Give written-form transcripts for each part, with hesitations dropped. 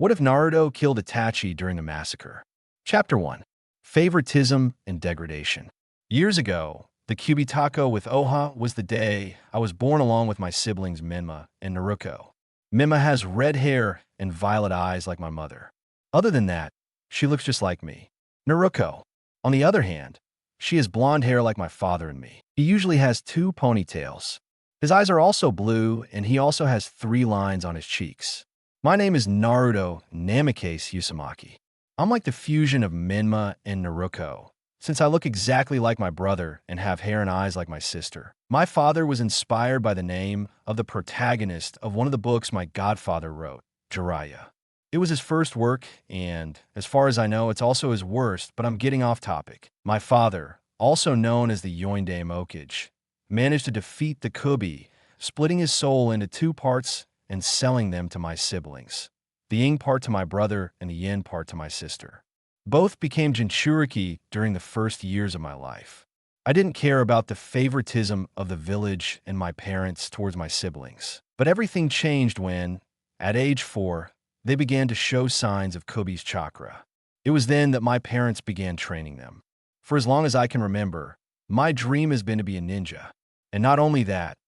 What if Naruto killed Itachi during the massacre? Chapter 1. Favoritism and Degradation. Years ago, the Cubitaco with Oha was the day I was born along with my siblings Menma and Naruto. Menma has red hair and violet eyes like my mother. Other than that, she looks just like me. Naruto, on the other hand, she has blonde hair like my father and me. He usually has two ponytails. His eyes are also blue, and he also has 3 lines on his cheeks. My name is Narudo Namicase Uzumaki. I'm like the fusion of Menma and Naruto, since I look exactly like my brother and have hair and eyes like my sister. My father was inspired by the name of the protagonist of one of the books my godfather wrote, Jiraiya. It was his first work, and as far as I know, it's also his worst, but I'm getting off topic. My father, also known as the Yonde Mokage, managed to defeat the Kubi, splitting his soul into 2 parts and selling them to my siblings. The Ying part to my brother and the Yin part to my sister. Both became Jinchuriki during the first years of my life. I didn't care about the favoritism of the village and my parents towards my siblings. But everything changed when, at age 4, they began to show signs of Kubi's chakra. It was then that my parents began training them. For as long as I can remember, my dream has been to be a ninja. And not only that,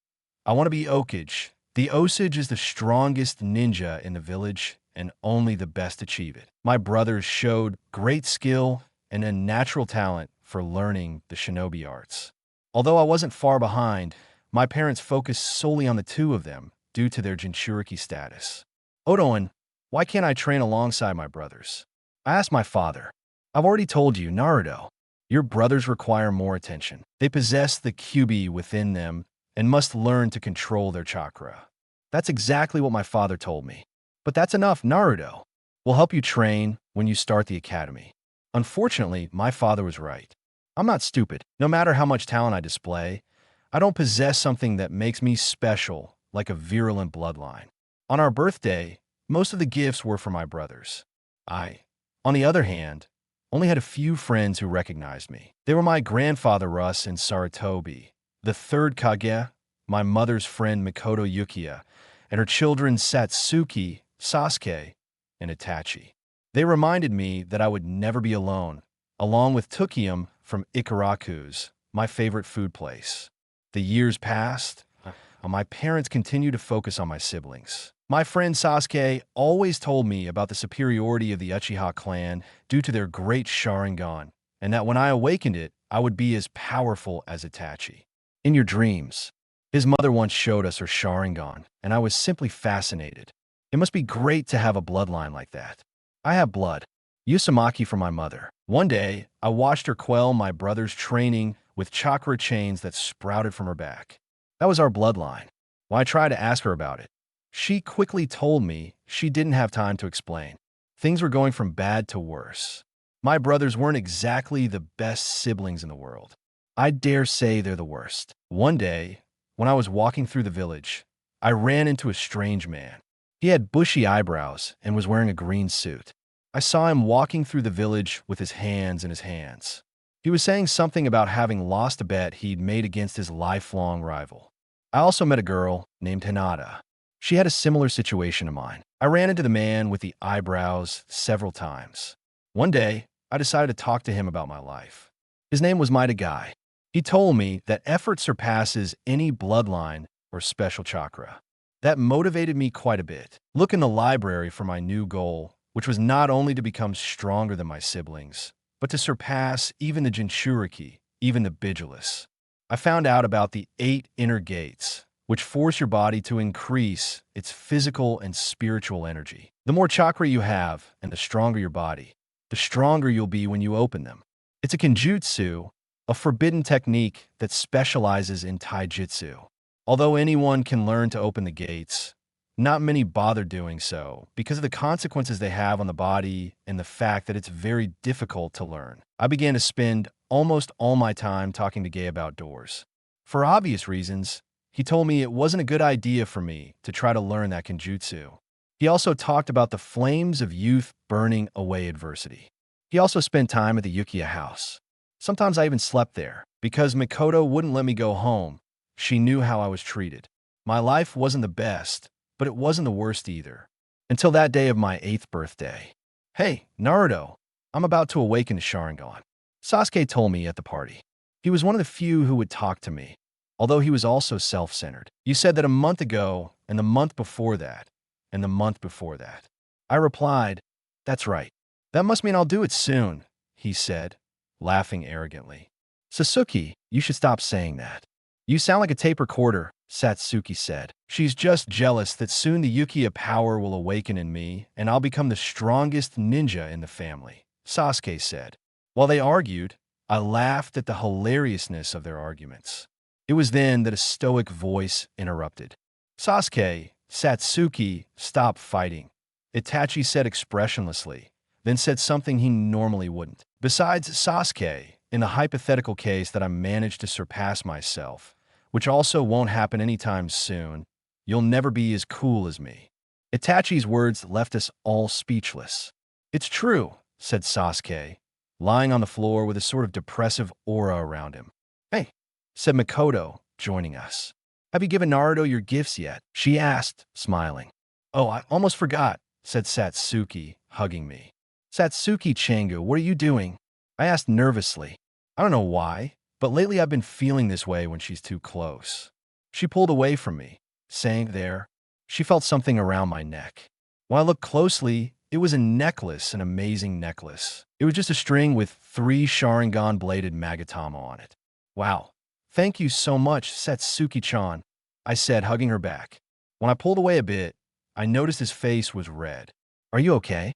I want to be Okage. The Osage is the strongest ninja in the village, and only the best achieve it. My brothers showed great skill and a natural talent for learning the shinobi arts. Although I wasn't far behind, my parents focused solely on the 2 of them due to their Jinchuriki status. Odoin, why can't I train alongside my brothers? I asked my father. I've already told you, Naruto. Your brothers require more attention. They possess the Kyubi within them and must learn to control their chakra. That's exactly what my father told me. But that's enough, Naruto. We'll help you train when you start the academy. Unfortunately, my father was right. I'm not stupid. No matter how much talent I display, I don't possess something that makes me special, like a virulent bloodline. On our birthday, most of the gifts were for my brothers. I, on the other hand, only had a few friends who recognized me. They were my grandfather Russ and Saratobi, the 3rd Kage, my mother's friend Mikoto Yukiya, and her children Satsuki, Sasuke, and Itachi. They reminded me that I would never be alone, along with Tukiyum from Ikaraku's, my favorite food place. The years passed, and my parents continued to focus on my siblings. My friend Sasuke always told me about the superiority of the Uchiha clan due to their great Sharingan, and that when I awakened it, I would be as powerful as Itachi. In your dreams, his mother once showed us her Sharingan, and I was simply fascinated. It must be great to have a bloodline like that. I have blood. Uzumaki from my mother. One day, I watched her quell my brother's training with chakra chains that sprouted from her back. That was our bloodline. When I tried to ask her about it, she quickly told me she didn't have time to explain. Things were going from bad to worse. My brothers weren't exactly the best siblings in the world. I dare say they're the worst. One day, when I was walking through the village, I ran into a strange man. He had bushy eyebrows and was wearing a green suit. I saw him walking through the village with his hands in his hands. He was saying something about having lost a bet he'd made against his lifelong rival. I also met a girl named Hinata. She had a similar situation to mine. I ran into the man with the eyebrows several times. One day, I decided to talk to him about my life. His name was Mighty Guy. He told me that effort surpasses any bloodline or special chakra. That motivated me quite a bit. Look in the library for my new goal, which was not only to become stronger than my siblings, but to surpass even the Jinchuriki, even the Bigilis. I found out about the 8 inner gates, which force your body to increase its physical and spiritual energy. The more chakra you have and the stronger your body, the stronger you'll be when you open them. It's a kenjutsu, a forbidden technique that specializes in taijutsu. Although anyone can learn to open the gates, not many bother doing so because of the consequences they have on the body and the fact that it's very difficult to learn. I began to spend almost all my time talking to Gay about doors. For obvious reasons, he told me it wasn't a good idea for me to try to learn that kenjutsu. He also talked about the flames of youth burning away adversity. He also spent time at the Yukiya house. Sometimes I even slept there, because Mikoto wouldn't let me go home. She knew how I was treated. My life wasn't the best, but it wasn't the worst either. until that day of my 8th birthday. Hey, Naruto, I'm about to awaken to Sharingan, Sasuke told me at the party. He was one of the few who would talk to me, although he was also self-centered. You said that a month ago, and the month before that, and the month before that. I replied, that's right. That must mean I'll do it soon, he said, laughing arrogantly. Sasuke, you should stop saying that. You sound like a tape recorder, Satsuki said. She's just jealous that soon the Uchiha power will awaken in me and I'll become the strongest ninja in the family, Sasuke said. While they argued, I laughed at the hilariousness of their arguments. It was then that a stoic voice interrupted. Sasuke, Satsuki, stop fighting, Itachi said expressionlessly, then said something he normally wouldn't. Besides Sasuke, in the hypothetical case that I managed to surpass myself, which also won't happen anytime soon, you'll never be as cool as me. Itachi's words left us all speechless. It's true, said Sasuke, lying on the floor with a sort of depressive aura around him. Hey, said Makoto, joining us. Have you given Naruto your gifts yet? She asked, smiling. Oh, I almost forgot, said Satsuki, hugging me. Satsuki Changu, what are you doing? I asked nervously. I don't know why, but lately I've been feeling this way when she's too close. She pulled away from me, saying there. She felt something around my neck. When I looked closely, it was a necklace, an amazing necklace. It was just a string with 3 Sharingan-bladed Magatama on it. Wow. Thank you so much, Satsuki-chan, I said, hugging her back. When I pulled away a bit, I noticed his face was red. Are you okay?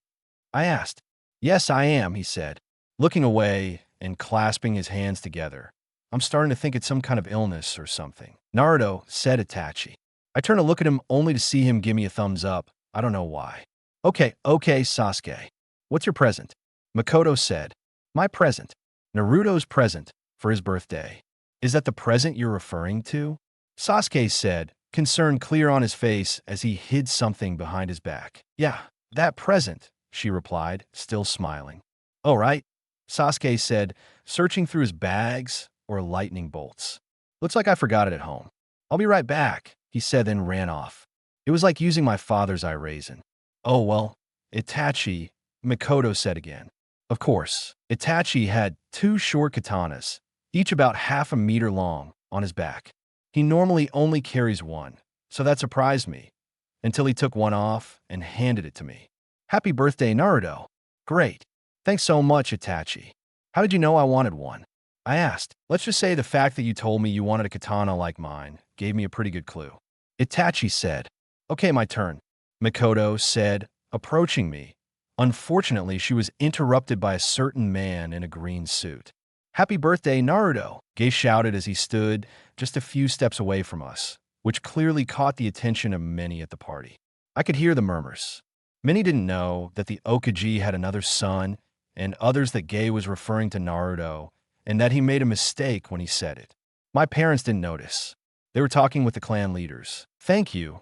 I asked. Yes, I am, he said, looking away and clasping his hands together. I'm starting to think it's some kind of illness or something. Naruto, said Itachi. I turned to look at him only to see him give me a thumbs up. I don't know why. Okay, Sasuke. What's your present? Makoto said. My present. Naruto's present for his birthday. Is that the present you're referring to? Sasuke said, concern clear on his face as he hid something behind his back. Yeah, that present, she replied, still smiling. All right, Sasuke said, searching through his bags or lightning bolts. Looks like I forgot it at home. I'll be right back, he said, then ran off. It was like using my father's eye raisin. Oh, well, Itachi, Makoto said again. Of course, Itachi had 2 short katanas, each about half a meter long, on his back. He normally only carries one, so that surprised me, until he took one off and handed it to me. Happy birthday, Naruto. Great. Thanks so much, Itachi. How did you know I wanted one? I asked. Let's just say the fact that you told me you wanted a katana like mine gave me a pretty good clue. Itachi said. Okay, my turn, Makoto said, approaching me. Unfortunately, she was interrupted by a certain man in a green suit. Happy birthday, Naruto, Gay shouted as he stood just a few steps away from us, which clearly caught the attention of many at the party. I could hear the murmurs. Many didn't know that the Okaji had another son, and others that Gay was referring to Naruto, and that he made a mistake when he said it. My parents didn't notice. They were talking with the clan leaders. Thank you,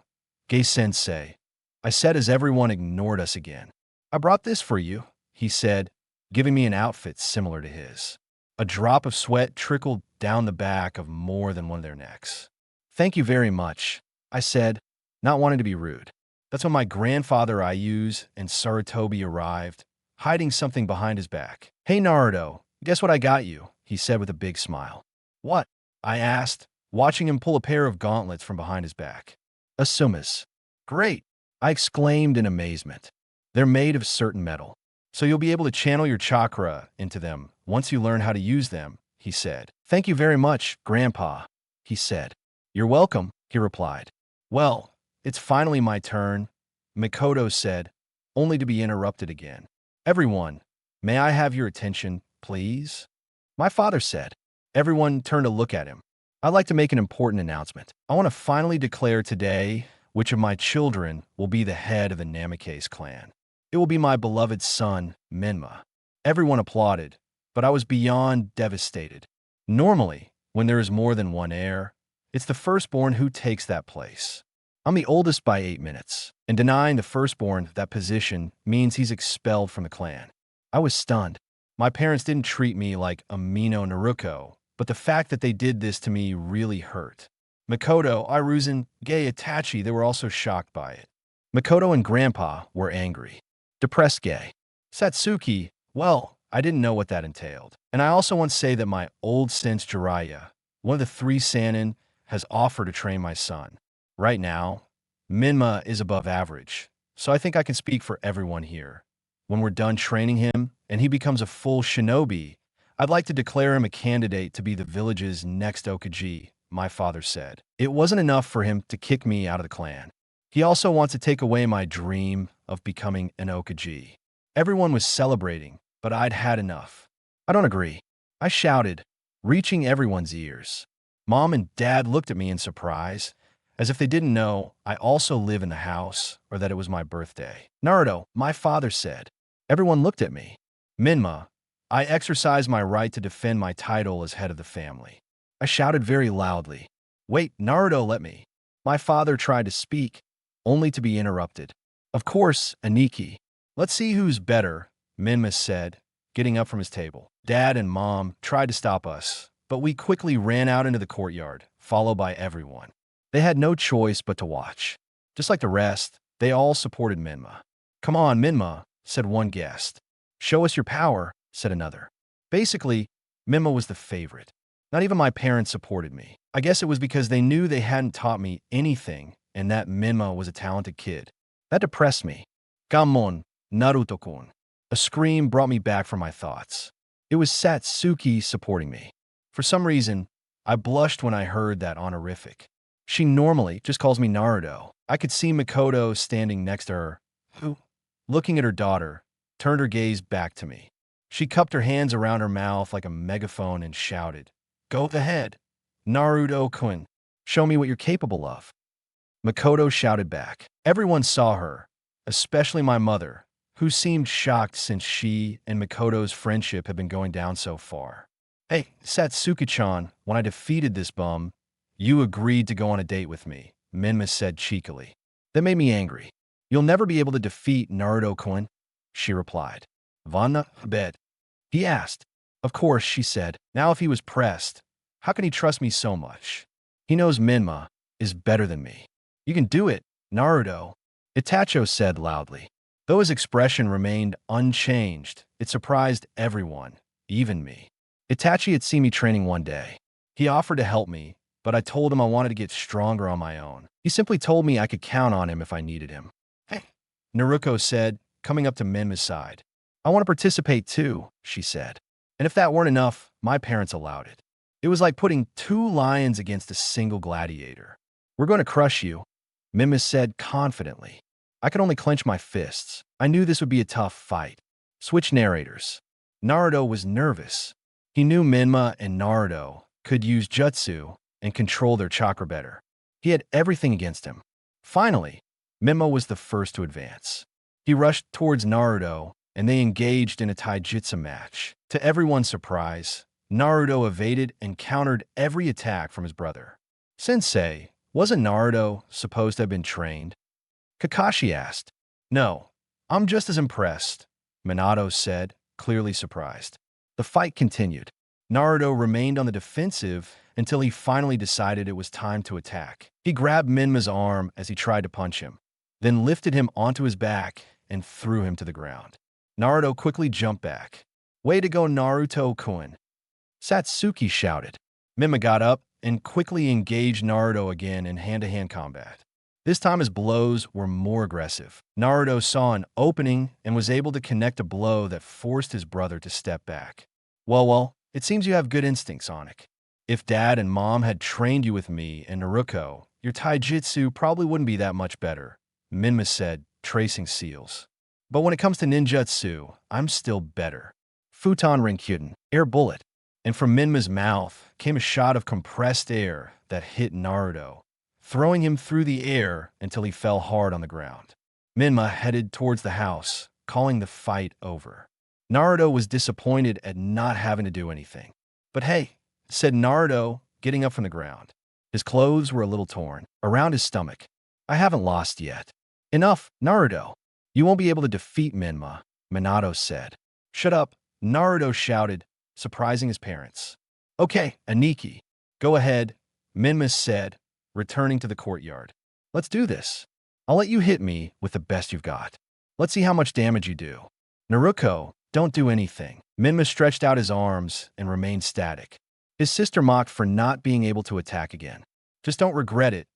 Gay-sensei, I said as everyone ignored us again. I brought this for you, he said, giving me an outfit similar to his. A drop of sweat trickled down the back of more than one of their necks. Thank you very much, I said, not wanting to be rude. That's when my grandfather Ayuz and Sarutobi arrived, hiding something behind his back. Hey Naruto, guess what I got you, he said with a big smile. What? I asked, watching him pull a pair of gauntlets from behind his back. Asumas. Great, I exclaimed in amazement. They're made of certain metal, so you'll be able to channel your chakra into them once you learn how to use them, he said. Thank you very much, Grandpa, he said. You're welcome, he replied. Well, it's finally my turn, Makoto said, only to be interrupted again. Everyone, may I have your attention, please? My father said. Everyone turned to look at him. I'd like to make an important announcement. I want to finally declare today which of my children will be the head of the Namicase clan. It will be my beloved son, Menma. Everyone applauded, but I was beyond devastated. Normally, when there is more than one heir, it's the firstborn who takes that place. I'm the oldest by 8 minutes, and denying the firstborn that position means he's expelled from the clan. I was stunned. My parents didn't treat me like Amino Naruto, but the fact that they did this to me really hurt. Makoto, Iruzan, Gay, Itachi, they were also shocked by it. Makoto and Grandpa were angry. Depressed gay. Satsuki, well, I didn't know what that entailed. And I also want to say that my old sense Jiraiya, one of the three Sannin, has offered to train my son. Right now, Menma is above average, so I think I can speak for everyone here. When we're done training him and he becomes a full shinobi, I'd like to declare him a candidate to be the village's next Okaji, my father said. It wasn't enough for him to kick me out of the clan. He also wants to take away my dream of becoming an Okaji. Everyone was celebrating, but I'd had enough. I don't agree, I shouted, reaching everyone's ears. Mom and Dad looked at me in surprise, as if they didn't know I also live in the house or that it was my birthday. Naruto, my father said. Everyone looked at me. Menma, I exercise my right to defend my title as head of the family. I shouted very loudly. Wait, Naruto, let me. My father tried to speak, only to be interrupted. Of course, Aniki. Let's see who's better, Menma said, getting up from his table. Dad and Mom tried to stop us, but we quickly ran out into the courtyard, followed by everyone. They had no choice but to watch. Just like the rest, they all supported Menma. Come on, Menma, said one guest. Show us your power, said another. Basically, Menma was the favorite. Not even my parents supported me. I guess it was because they knew they hadn't taught me anything and that Menma was a talented kid. That depressed me. Gammon, Naruto-kun. A scream brought me back from my thoughts. It was Satsuki supporting me. For some reason, I blushed when I heard that honorific. She normally just calls me Naruto. I could see Makoto standing next to her, who, looking at her daughter, turned her gaze back to me. She cupped her hands around her mouth like a megaphone and shouted, Go ahead, Naruto-kun. Show me what you're capable of. Makoto shouted back. Everyone saw her, especially my mother, who seemed shocked since she and Makoto's friendship had been going down so far. Hey, Satsuki-chan, when I defeated this bum, you agreed to go on a date with me, Menma said cheekily. That made me angry. You'll never be able to defeat Naruto-kun, she replied. Vanna, bet. He asked. Of course, she said. Now if he was pressed, how can he trust me so much? He knows Menma is better than me. You can do it, Naruto, Itachi said loudly. Though his expression remained unchanged, it surprised everyone, even me. Itachi had seen me training one day. He offered to help me, but I told him I wanted to get stronger on my own. He simply told me I could count on him if I needed him. Hey, Naruto said, coming up to Menma's side. I want to participate too, she said. And if that weren't enough, my parents allowed it. It was like putting two lions against a single gladiator. We're going to crush you, Menma said confidently. I could only clench my fists. I knew this would be a tough fight. Switch narrators. Naruto was nervous. He knew Menma and Naruto could use jutsu and control their chakra better. He had everything against him. Finally, Menma was the first to advance. He rushed towards Naruto, and they engaged in a taijutsu match. To everyone's surprise, Naruto evaded and countered every attack from his brother. Sensei, wasn't Naruto supposed to have been trained? Kakashi asked. No, I'm just as impressed, Minato said, clearly surprised. The fight continued. Naruto remained on the defensive until he finally decided it was time to attack. He grabbed Menma's arm as he tried to punch him, then lifted him onto his back and threw him to the ground. Naruto quickly jumped back. Way to go, Naruto-kun, Satsuki shouted. Menma got up and quickly engaged Naruto again in hand-to-hand combat. This time his blows were more aggressive. Naruto saw an opening and was able to connect a blow that forced his brother to step back. Well, it seems you have good instincts, Sonic. If Dad and Mom had trained you with me and Naruto, your taijutsu probably wouldn't be that much better, Menma said, tracing seals. But when it comes to ninjutsu, I'm still better. Futon Rinkyuden, air bullet. And from Menma's mouth came a shot of compressed air that hit Naruto, throwing him through the air until he fell hard on the ground. Menma headed towards the house, calling the fight over. Naruto was disappointed at not having to do anything. But hey, said Naruto, getting up from the ground. His clothes were a little torn, around his stomach. I haven't lost yet. Enough, Naruto. You won't be able to defeat Menma, Minato said. Shut up, Naruto shouted, surprising his parents. Okay, Aniki, go ahead, Menma said, returning to the courtyard. Let's do this. I'll let you hit me with the best you've got. Let's see how much damage you do. Naruto, don't do anything. Menma stretched out his arms and remained static. His sister mocked for not being able to attack again. Just don't regret it,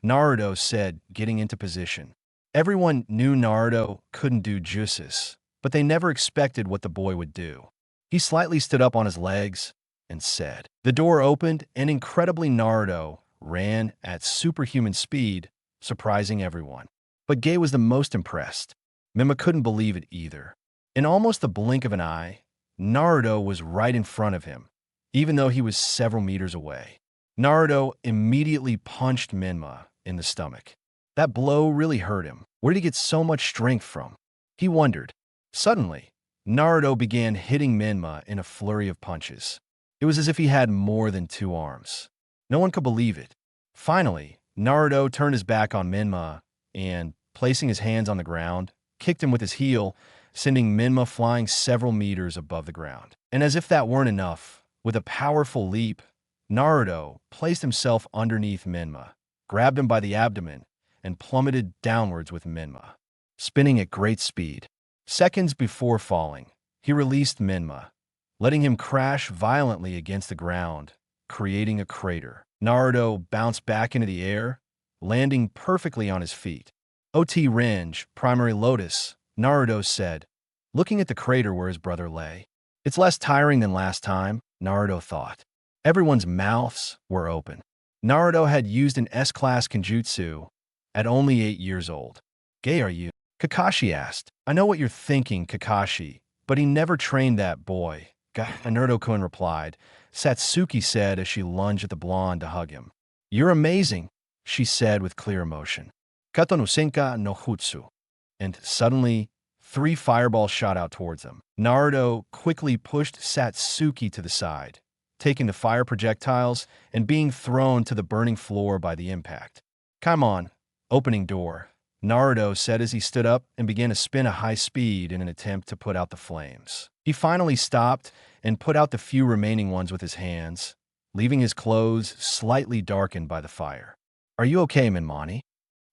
Naruto said, getting into position. Everyone knew Naruto couldn't do justice, but they never expected what the boy would do. He slightly stood up on his legs and said. The door opened, and incredibly Naruto ran at superhuman speed, surprising everyone. But Gay was the most impressed. Menma couldn't believe it either. In almost the blink of an eye, Naruto was right in front of him, even though he was several meters away. Naruto immediately punched Menma in the stomach. That blow really hurt him. Where did he get so much strength from? He wondered. Suddenly, Naruto began hitting Menma in a flurry of punches. It was as if he had more than 2 arms. No one could believe it. Finally, Naruto turned his back on Menma and, placing his hands on the ground, kicked him with his heel, sending Menma flying several meters above the ground. And as if that weren't enough, with a powerful leap, Naruto placed himself underneath Menma, grabbed him by the abdomen, and plummeted downwards with Menma, spinning at great speed. Seconds before falling, he released Menma, letting him crash violently against the ground, creating a crater. Naruto bounced back into the air, landing perfectly on his feet. OT Range, Primary Lotus, Naruto said, looking at the crater where his brother lay. It's less tiring than last time, Naruto thought. Everyone's mouths were open. Naruto had used an S-class Kenjutsu at only 8 years old. Gay are you? Kakashi asked. I know what you're thinking, Kakashi, but he never trained that boy. Naruto-kun replied. Satsuki said as she lunged at the blonde to hug him. You're amazing, she said with clear emotion. Kato no Senka no Jutsu. And suddenly, 3 fireballs shot out towards him. Naruto quickly pushed Satsuki to the side, taking the fire projectiles and being thrown to the burning floor by the impact. Come on, opening door, Naruto said as he stood up and began to spin at high speed in an attempt to put out the flames. He finally stopped and put out the few remaining ones with his hands, leaving his clothes slightly darkened by the fire. Are you okay, Menmani?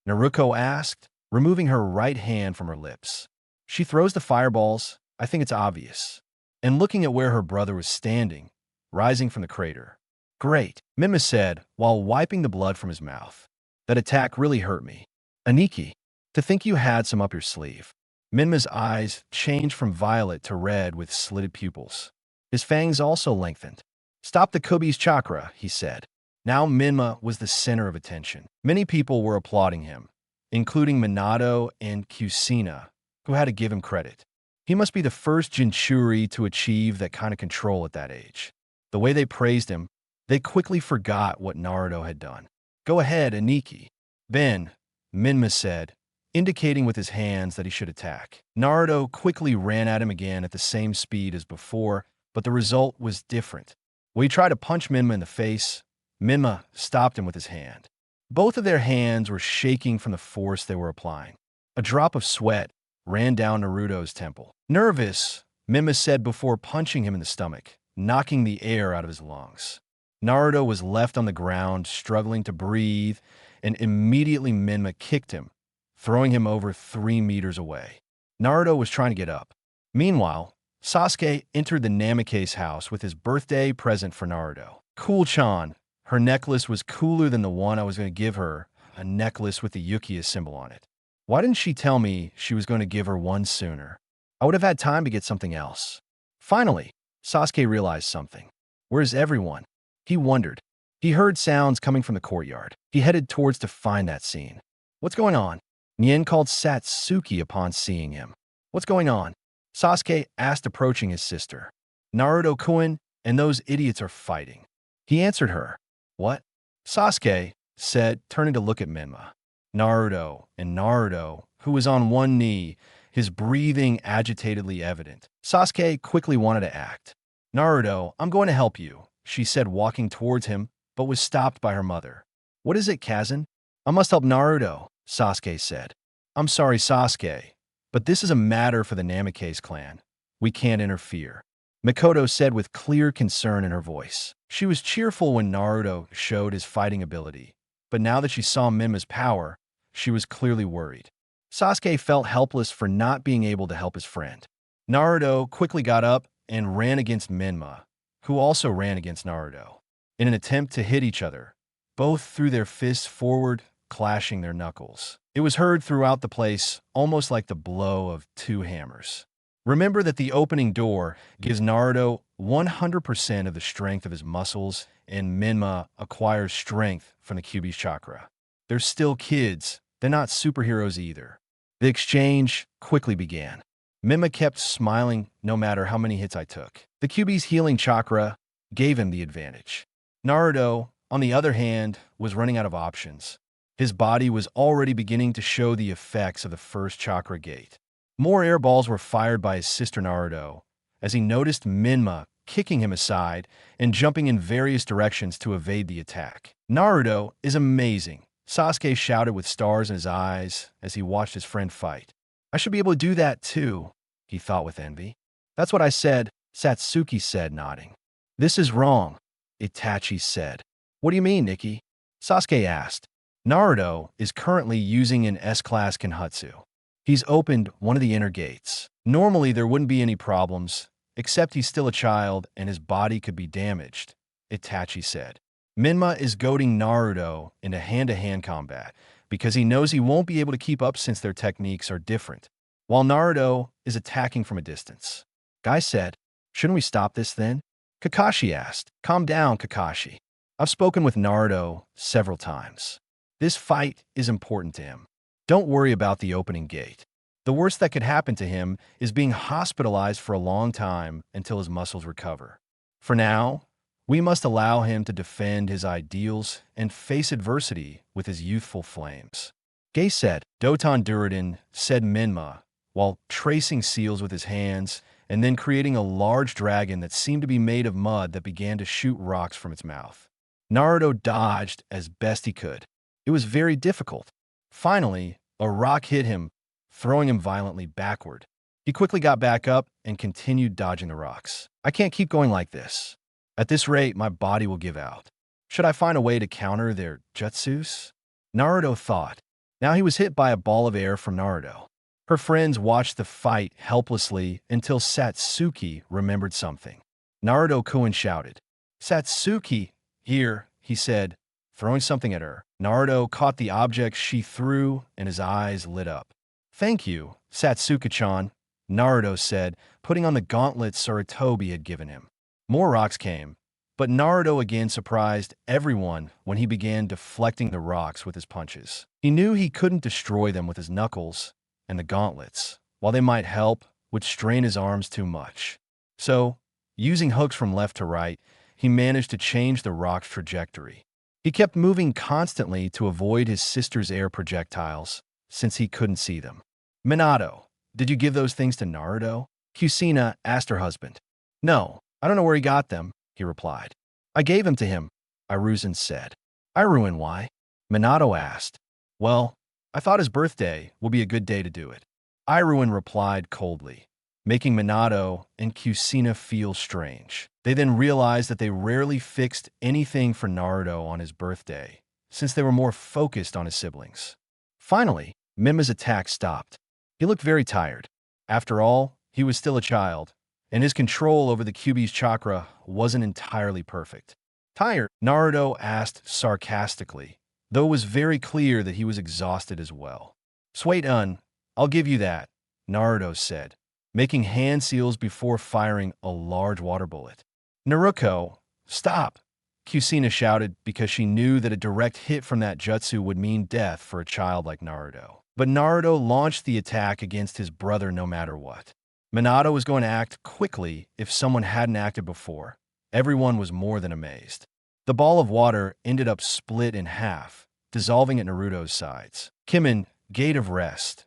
Naruto asked, removing her right hand from her lips. She throws the fireballs, I think it's obvious, and looking at where her brother was standing, rising from the crater. Great, Menma said while wiping the blood from his mouth. That attack really hurt me. Aniki, to think you had some up your sleeve. Menma's eyes changed from violet to red with slitted pupils. His fangs also lengthened. Stop the Kubi's chakra, he said. Now Menma was the center of attention. Many people were applauding him, including Minato and Kusina, who had to give him credit. He must be the first Jinchuri to achieve that kind of control at that age. The way they praised him, they quickly forgot what Naruto had done. Go ahead, Aniki. Then, Menma said, indicating with his hands that he should attack. Naruto quickly ran at him again at the same speed as before, but the result was different. When he tried to punch Menma in the face, Menma stopped him with his hand. Both of their hands were shaking from the force they were applying. A drop of sweat ran down Naruto's temple. Nervous, Menma said before punching him in the stomach, knocking the air out of his lungs. Naruto was left on the ground, struggling to breathe, and immediately Menma kicked him, throwing him over 3 meters away. Naruto was trying to get up. Meanwhile, Sasuke entered the Namicase house with his birthday present for Naruto. Cool-chan, her necklace was cooler than the one I was going to give her, a necklace with the Yukia symbol on it. Why didn't she tell me she was going to give her one sooner? I would have had time to get something else. Finally, Sasuke realized something. Where's everyone? He wondered. He heard sounds coming from the courtyard. He headed towards to find that scene. What's going on? Nien called Satsuki upon seeing him. What's going on? Sasuke asked, approaching his sister. Naruto-kun and those idiots are fighting. He answered her. What? Sasuke said, turning to look at Menma. Naruto, who was on one knee, his breathing agitatedly evident. Sasuke quickly wanted to act. Naruto, I'm going to help you, she said, walking towards him, but was stopped by her mother. What is it, Kazan? I must help Naruto, Sasuke said. I'm sorry, Sasuke, but this is a matter for the Namicase clan. We can't interfere, Mikoto said with clear concern in her voice. She was cheerful when Naruto showed his fighting ability, but now that she saw Menma's power, She was clearly worried. Sasuke felt helpless for not being able to help his friend. Naruto quickly got up and ran against Menma, who also ran against Naruto. In an attempt to hit each other, both threw their fists forward, clashing their knuckles. It was heard throughout the place, almost like the blow of two hammers. Remember that the opening door gives Naruto 100% of the strength of his muscles, and Menma acquires strength from the Kyuubi's chakra. They're still kids. They're not superheroes either. The exchange quickly began. Menma kept smiling no matter how many hits I took. The Kyuubi's healing chakra gave him the advantage. Naruto, on the other hand, was running out of options. His body was already beginning to show the effects of the first chakra gate. More air balls were fired by his sister Naruto, as he noticed Menma kicking him aside and jumping in various directions to evade the attack. Naruto is amazing, Sasuke shouted with stars in his eyes as he watched his friend fight. I should be able to do that too, he thought with envy. That's what I said, Satsuki said, nodding. This is wrong, Itachi said. What do you mean, Nikki? Sasuke asked. Naruto is currently using an S-class Kenjutsu. He's opened one of the inner gates. Normally, there wouldn't be any problems, except he's still a child and his body could be damaged, Itachi said. Menma is goading Naruto into hand-to-hand combat because he knows he won't be able to keep up since their techniques are different, while Naruto is attacking from a distance. Guy said, shouldn't we stop this then? Kakashi asked. Calm down, Kakashi. I've spoken with Naruto several times. This fight is important to him. Don't worry about the opening gate. The worst that could happen to him is being hospitalized for a long time until his muscles recover. For now, we must allow him to defend his ideals and face adversity with his youthful flames. Gay said, Doton Duradin, said Menma, while tracing seals with his hands and then creating a large dragon that seemed to be made of mud that began to shoot rocks from its mouth. Naruto dodged as best he could. It was very difficult. Finally, a rock hit him, throwing him violently backward. He quickly got back up and continued dodging the rocks. I can't keep going like this. At this rate, my body will give out. Should I find a way to counter their jutsus? Naruto thought. Now he was hit by a ball of air from Naruto. Her friends watched the fight helplessly until Satsuki remembered something. Naruto-kun shouted. Satsuki, here, he said, throwing something at her. Naruto caught the object she threw, and his eyes lit up. Thank you, Satsuki-chan, Naruto said, putting on the gauntlets Sarutobi had given him. More rocks came, but Naruto again surprised everyone when he began deflecting the rocks with his punches. He knew he couldn't destroy them with his knuckles, and the gauntlets, while they might help, would strain his arms too much. So, using hooks from left to right, he managed to change the rock's trajectory. He kept moving constantly to avoid his sister's air projectiles, since he couldn't see them. Minato, did you give those things to Naruto? Kusina asked her husband. No, I don't know where he got them, he replied. I gave them to him, Iruzan said. Iruzan, why? Minato asked. Well, I thought his birthday would be a good day to do it. Iruzan replied coldly, making Minato and Kusina feel strange. They then realized that they rarely fixed anything for Naruto on his birthday, since they were more focused on his siblings. Finally, Menma's attack stopped. He looked very tired. After all, he was still a child, and his control over the Kyuubi's chakra wasn't entirely perfect. Tired? Naruto asked sarcastically, though it was very clear that he was exhausted as well. Suit-un, I'll give you that, Naruto said, making hand seals before firing a large water bullet. Naruto, stop, Kusina shouted because she knew that a direct hit from that jutsu would mean death for a child like Naruto. But Naruto launched the attack against his brother no matter what. Minato was going to act quickly if someone hadn't acted before. Everyone was more than amazed. The ball of water ended up split in half, dissolving at Naruto's sides. Kimin, Gate of Rest,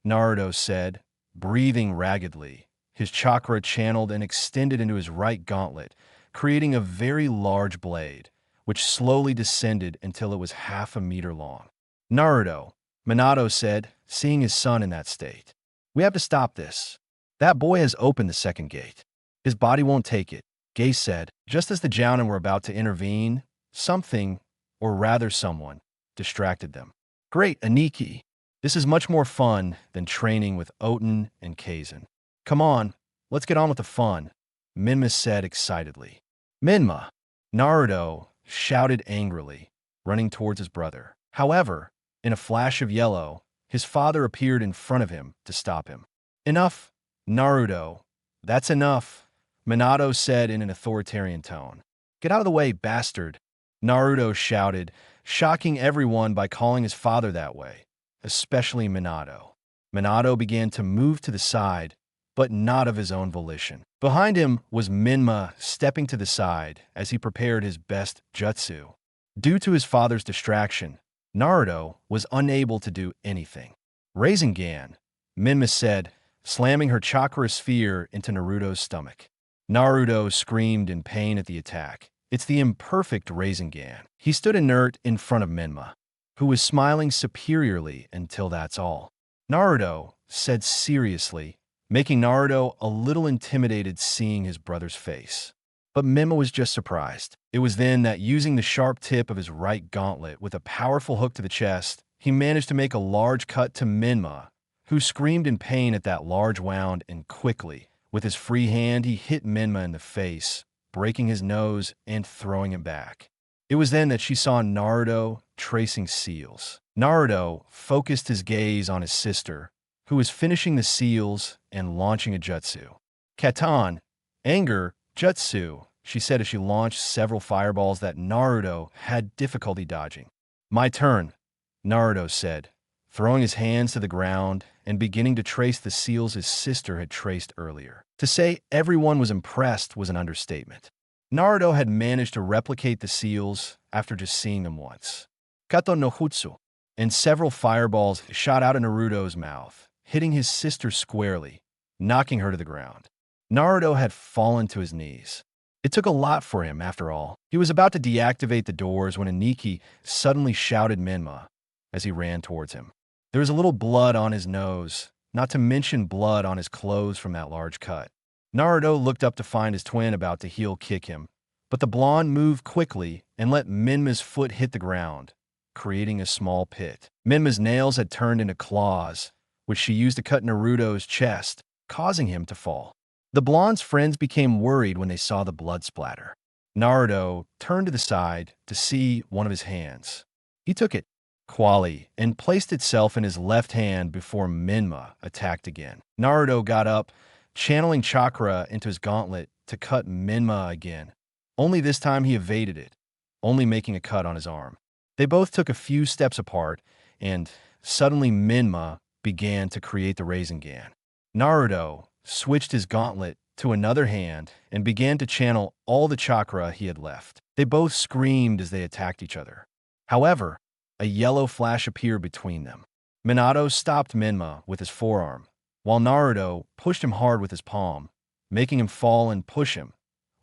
Naruto said, breathing raggedly. His chakra channeled and extended into his right gauntlet, creating a very large blade, which slowly descended until it was half a meter long. Naruto, Minato said, seeing his son in that state. We have to stop this. That boy has opened the second gate. His body won't take it, Gay said. Just as the Jounin were about to intervene, something, or rather someone, distracted them. Great, Aniki. This is much more fun than training with Oten and Kaizen. Come on, let's get on with the fun, Menma said excitedly. Menma, Naruto shouted angrily, running towards his brother. However, in a flash of yellow, his father appeared in front of him to stop him. Enough, Naruto. That's enough, Minato said in an authoritarian tone. Get out of the way, bastard, Naruto shouted, shocking everyone by calling his father that way, especially Minato. Minato began to move to the side, but not of his own volition. Behind him was Menma stepping to the side as he prepared his best jutsu. Due to his father's distraction, Naruto was unable to do anything. Rasengan, Menma said, slamming her chakra sphere into Naruto's stomach. Naruto screamed in pain at the attack. It's the imperfect Rasengan. He stood inert in front of Menma, who was smiling superiorly until that's all. Naruto said seriously, making Naruto a little intimidated seeing his brother's face. But Menma was just surprised. It was then that, using the sharp tip of his right gauntlet with a powerful hook to the chest, he managed to make a large cut to Menma, who screamed in pain at that large wound, and quickly, with his free hand, he hit Menma in the face, breaking his nose and throwing him back. It was then that she saw Naruto tracing seals. Naruto focused his gaze on his sister, who was finishing the seals and launching a jutsu. Katan, anger, jutsu, she said as she launched several fireballs that Naruto had difficulty dodging. My turn, Naruto said, throwing his hands to the ground and beginning to trace the seals his sister had traced earlier. To say everyone was impressed was an understatement. Naruto had managed to replicate the seals after just seeing them once. Kato no Jutsu, and several fireballs shot out of Naruto's mouth, hitting his sister squarely, knocking her to the ground. Naruto had fallen to his knees. It took a lot for him, after all. He was about to deactivate the doors when Aniki suddenly shouted Menma as he ran towards him. There was a little blood on his nose, not to mention blood on his clothes from that large cut. Naruto looked up to find his twin about to heel kick him, but the blonde moved quickly and let Menma's foot hit the ground, creating a small pit. Menma's nails had turned into claws, which she used to cut Naruto's chest, causing him to fall. The blonde's friends became worried when they saw the blood splatter. Naruto turned to the side to see one of his hands. He took it, Quali, and placed itself in his left hand before Menma attacked again. Naruto got up, channeling Chakra into his gauntlet to cut Menma again. Only this time he evaded it, only making a cut on his arm. They both took a few steps apart, and suddenly Menma began to create the Rasengan. Naruto switched his gauntlet to another hand and began to channel all the chakra he had left. They both screamed as they attacked each other. However, a yellow flash appeared between them. Minato stopped Menma with his forearm, while Naruto pushed him hard with his palm, making him fall and push him,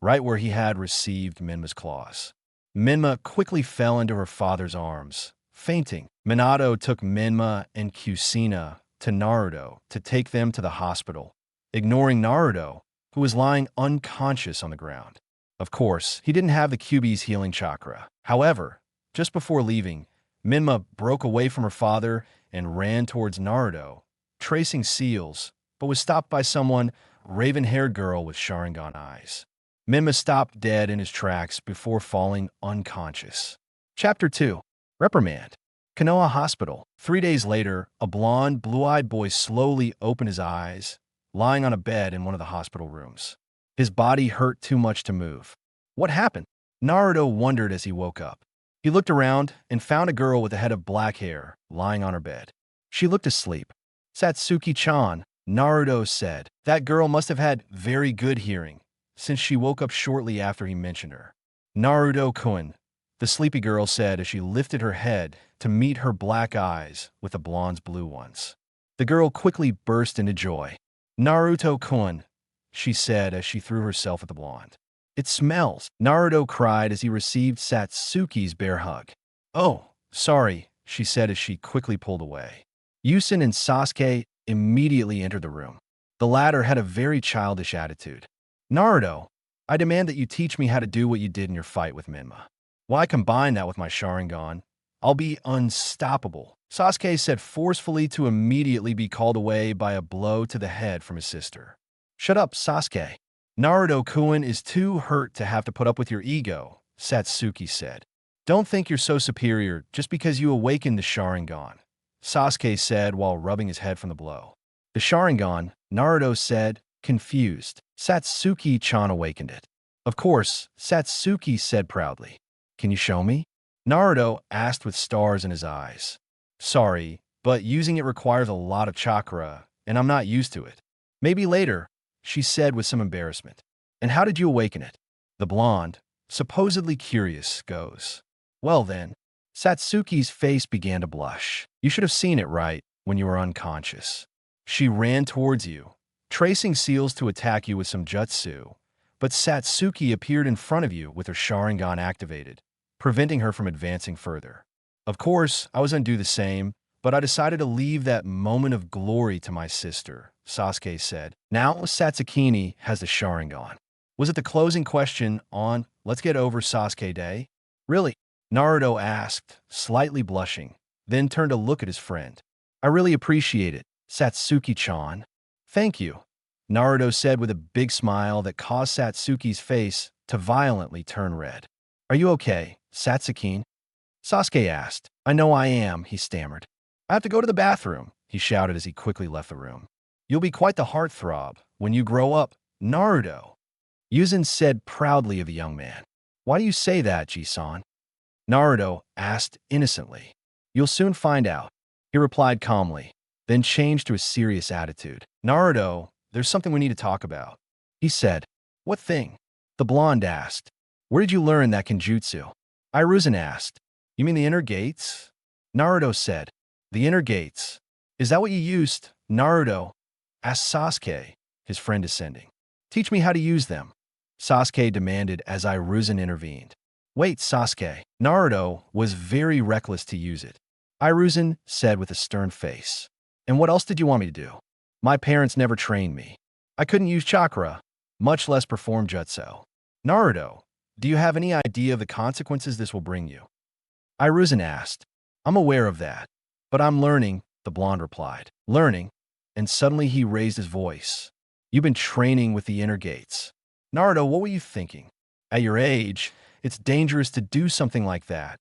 right where he had received Menma's claws. Menma quickly fell into her father's arms, fainting. Minato took Menma and Kusina to Naruto to take them to the hospital, ignoring Naruto, who was lying unconscious on the ground. Of course, he didn't have the Kyuubi's healing chakra. However, just before leaving, Menma broke away from her father and ran towards Naruto, tracing seals, but was stopped by someone, raven-haired girl with Sharingan eyes. Menma stopped dead in his tracks before falling unconscious. Chapter 2. Reprimand. Konoha Hospital. 3 days later, a blonde, blue-eyed boy slowly opened his eyes, lying on a bed in one of the hospital rooms. His body hurt too much to move. What happened? Naruto wondered as he woke up. He looked around and found a girl with a head of black hair lying on her bed. She looked asleep. Satsuki-chan, Naruto said. That girl must have had very good hearing, since she woke up shortly after he mentioned her. Naruto-kun, the sleepy girl said as she lifted her head to meet her black eyes with the blonde's blue ones. The girl quickly burst into joy. Naruto-kun, she said as she threw herself at the blonde. It smells, Naruto cried as he received Satsuki's bear hug. Oh, sorry, she said as she quickly pulled away. Yusin and Sasuke immediately entered the room. The latter had a very childish attitude. Naruto, I demand that you teach me how to do what you did in your fight with Menma. Why combine that with my Sharingan? I'll be unstoppable, Sasuke said forcefully to immediately be called away by a blow to the head from his sister. Shut up, Sasuke. Naruto-kun is too hurt to have to put up with your ego, Satsuki said. Don't think you're so superior just because you awakened the Sharingan, Sasuke said while rubbing his head from the blow. The Sharingan, Naruto said, confused. Satsuki-chan awakened it. Of course, Satsuki said proudly. Can you show me? Naruto asked with stars in his eyes. Sorry, but using it requires a lot of chakra, and I'm not used to it. Maybe later, she said with some embarrassment. And how did you awaken it? The blonde, supposedly curious, goes. Well then, Satsuki's face began to blush. You should have seen it right when you were unconscious. She ran towards you, tracing seals to attack you with some jutsu, but Satsuki appeared in front of you with her Sharingan activated, preventing her from advancing further. Of course, I was undo the same, but I decided to leave that moment of glory to my sister, Sasuke said. Now Satsukini has the Sharingan. Was it the closing question on Let's Get Over Sasuke Day? Really? Naruto asked, slightly blushing, then turned to look at his friend. I really appreciate it, Satsuki-chan. Thank you, Naruto said with a big smile that caused Satsuki's face to violently turn red. Are you okay, Satsukin? Sasuke asked. I know I am, he stammered. I have to go to the bathroom, he shouted as he quickly left the room. You'll be quite the heartthrob when you grow up, Naruto, Yuzin said proudly of the young man. Why do you say that, Ji-san? Naruto asked innocently. You'll soon find out, he replied calmly, then changed to a serious attitude. Naruto, there's something we need to talk about, he said. What thing? The blonde asked. Where did you learn that kenjutsu? Hiruzen asked. You mean the inner gates? Naruto said. The inner gates. Is that what you used, Naruto? Asked Sasuke, his friend descending. Teach me how to use them, Sasuke demanded as Hiruzen intervened. Wait, Sasuke. Naruto was very reckless to use it. Hiruzen said with a stern face. And what else did you want me to do? My parents never trained me. I couldn't use chakra, much less perform jutsu. Naruto, do you have any idea of the consequences this will bring you? Hiruzen asked. I'm aware of that, but I'm learning, the blonde replied. Learning? And suddenly he raised his voice. You've been training with the inner gates. Naruto, what were you thinking? At your age, it's dangerous to do something like that,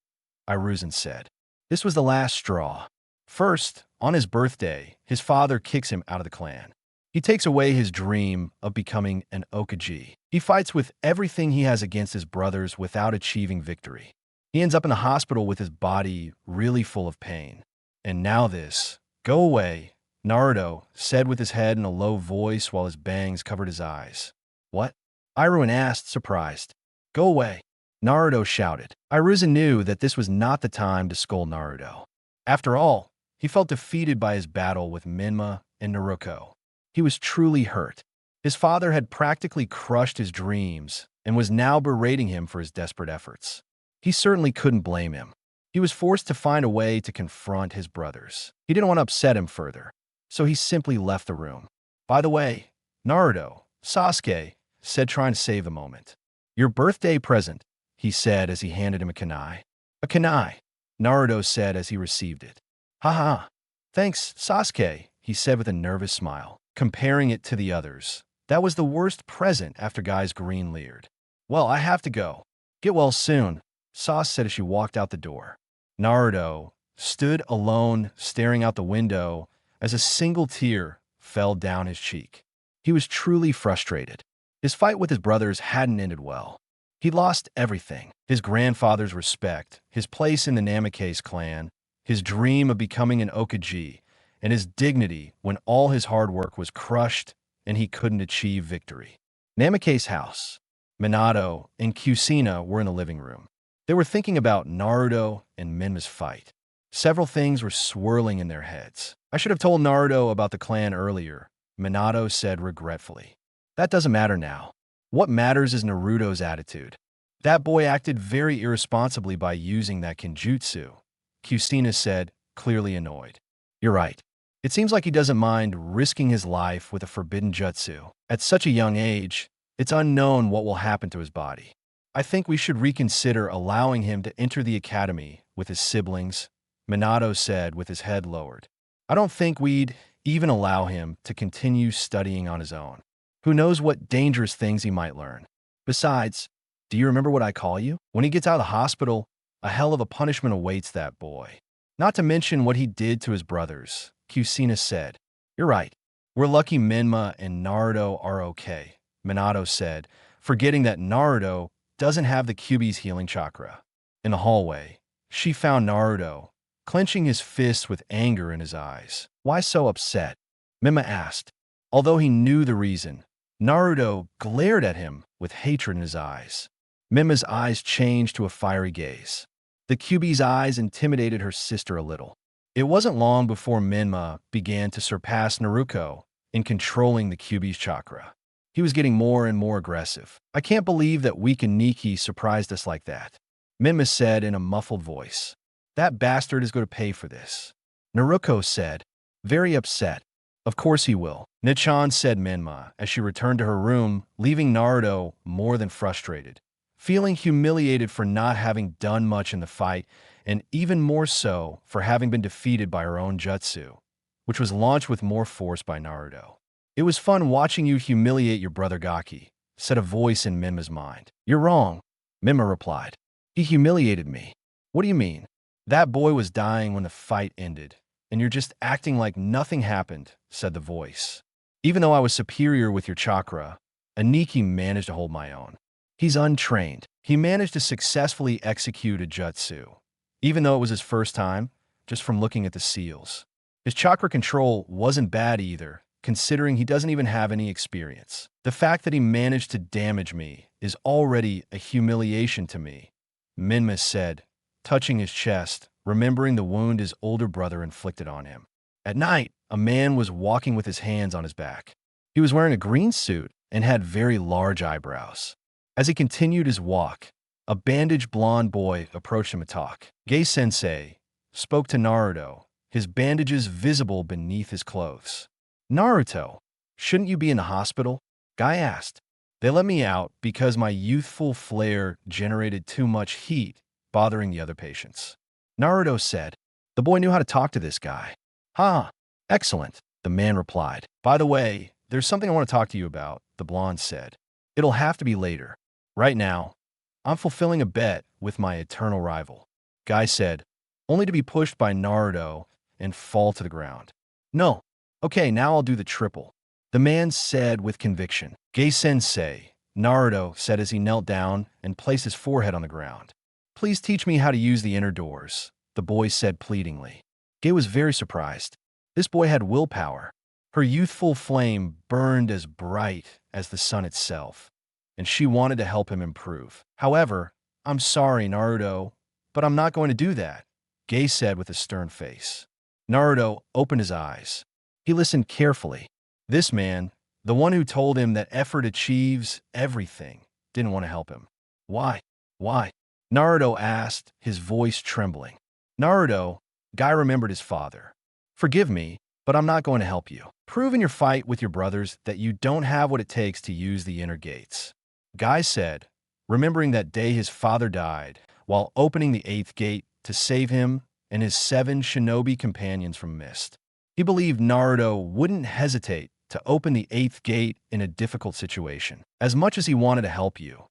Hiruzen said. This was the last straw. First, on his birthday, his father kicks him out of the clan. He takes away his dream of becoming an Hokage. He fights with everything he has against his brothers without achieving victory. He ends up in the hospital with his body really full of pain. And now this. Go away, Naruto said with his head in a low voice while his bangs covered his eyes. What? Hiruzen asked, surprised. Go away, Naruto shouted. Hiruzen knew that this was not the time to scold Naruto. After all, he felt defeated by his battle with Menma and Naruto. He was truly hurt. His father had practically crushed his dreams and was now berating him for his desperate efforts. He certainly couldn't blame him. He was forced to find a way to confront his brothers. He didn't want to upset him further, so he simply left the room. By the way, Naruto, Sasuke said, trying to save the moment. Your birthday present, he said as he handed him a kunai. A kunai, Naruto said as he received it. Haha. Thanks, Sasuke, he said with a nervous smile, comparing it to the others. That was the worst present after Guy's green leered. Well, I have to go. Get well soon, Sas said as she walked out the door. Naruto stood alone, staring out the window as a single tear fell down his cheek. He was truly frustrated. His fight with his brothers hadn't ended well. He lost everything. His grandfather's respect, his place in the Namicase clan, his dream of becoming an Hokage, and his dignity when all his hard work was crushed and he couldn't achieve victory. Namicase house. Minato and Kusina were in the living room. They were thinking about Naruto and Menma's fight. Several things were swirling in their heads. I should have told Naruto about the clan earlier, Minato said regretfully. That doesn't matter now. What matters is Naruto's attitude. That boy acted very irresponsibly by using that kenjutsu, Kusina said, clearly annoyed. You're right. It seems like he doesn't mind risking his life with a forbidden jutsu. At such a young age, it's unknown what will happen to his body. I think we should reconsider allowing him to enter the academy with his siblings, Minato said with his head lowered. I don't think we'd even allow him to continue studying on his own. Who knows what dangerous things he might learn. Besides, do you remember what I call you? When he gets out of the hospital, a hell of a punishment awaits that boy. Not to mention what he did to his brothers, Kusina said. You're right. We're lucky Menma and Naruto are okay, Minato said, forgetting that Naruto doesn't have the Kyuubi's healing chakra. In the hallway, she found Naruto, clenching his fists with anger in his eyes. Why so upset? Menma asked. Although he knew the reason, Naruto glared at him with hatred in his eyes. Menma's eyes changed to a fiery gaze. The Kyuubi's eyes intimidated her sister a little. It wasn't long before Menma began to surpass Naruto in controlling the Kyuubi's chakra. He was getting more and more aggressive. I can't believe that weak and Nikki surprised us like that, Menma said in a muffled voice. That bastard is going to pay for this, Naruto said, very upset. Of course he will, Nichan said Menma as she returned to her room, leaving Naruto more than frustrated, feeling humiliated for not having done much in the fight, and even more so for having been defeated by her own jutsu, which was launched with more force by Naruto. It was fun watching you humiliate your brother Gaki, said a voice in Menma's mind. You're wrong, Menma replied. He humiliated me. What do you mean? That boy was dying when the fight ended, and you're just acting like nothing happened, said the voice. Even though I was superior with your chakra, Aniki managed to hold my own. He's untrained. He managed to successfully execute a jutsu, even though it was his first time, just from looking at the seals. His chakra control wasn't bad either, considering he doesn't even have any experience. The fact that he managed to damage me is already a humiliation to me, Menma said, touching his chest, remembering the wound his older brother inflicted on him. At night, a man was walking with his hands on his back. He was wearing a green suit and had very large eyebrows. As he continued his walk, a bandaged blonde boy approached him to talk. Gai-sensei spoke to Naruto, his bandages visible beneath his clothes. Naruto, shouldn't you be in the hospital? Gai asked. They let me out because my youthful flare generated too much heat, bothering the other patients. Naruto said. The boy knew how to talk to this guy. Huh, excellent, the man replied. By the way, there's something I want to talk to you about, the blonde said. It'll have to be later. Right now, I'm fulfilling a bet with my eternal rival, Gai said, only to be pushed by Naruto and fall to the ground. No. Okay, now I'll do the triple, the man said with conviction. Gai-sensei, Naruto said as he knelt down and placed his forehead on the ground. Please teach me how to use the inner doors, the boy said pleadingly. Gai was very surprised. This boy had willpower. Her youthful flame burned as bright as the sun itself, and she wanted to help him improve. However, I'm sorry, Naruto, but I'm not going to do that, Gai said with a stern face. Naruto opened his eyes. He listened carefully. This man, the one who told him that effort achieves everything, didn't want to help him. Why? Why? Naruto asked, his voice trembling. Naruto, Gai remembered his father. Forgive me, but I'm not going to help you. Prove in your fight with your brothers that you don't have what it takes to use the inner gates, Gai said, remembering that day his father died while opening the 8th gate to save him and his 7 shinobi companions from mist. He believed Naruto wouldn't hesitate to open the 8th gate in a difficult situation. As much as he wanted to help you,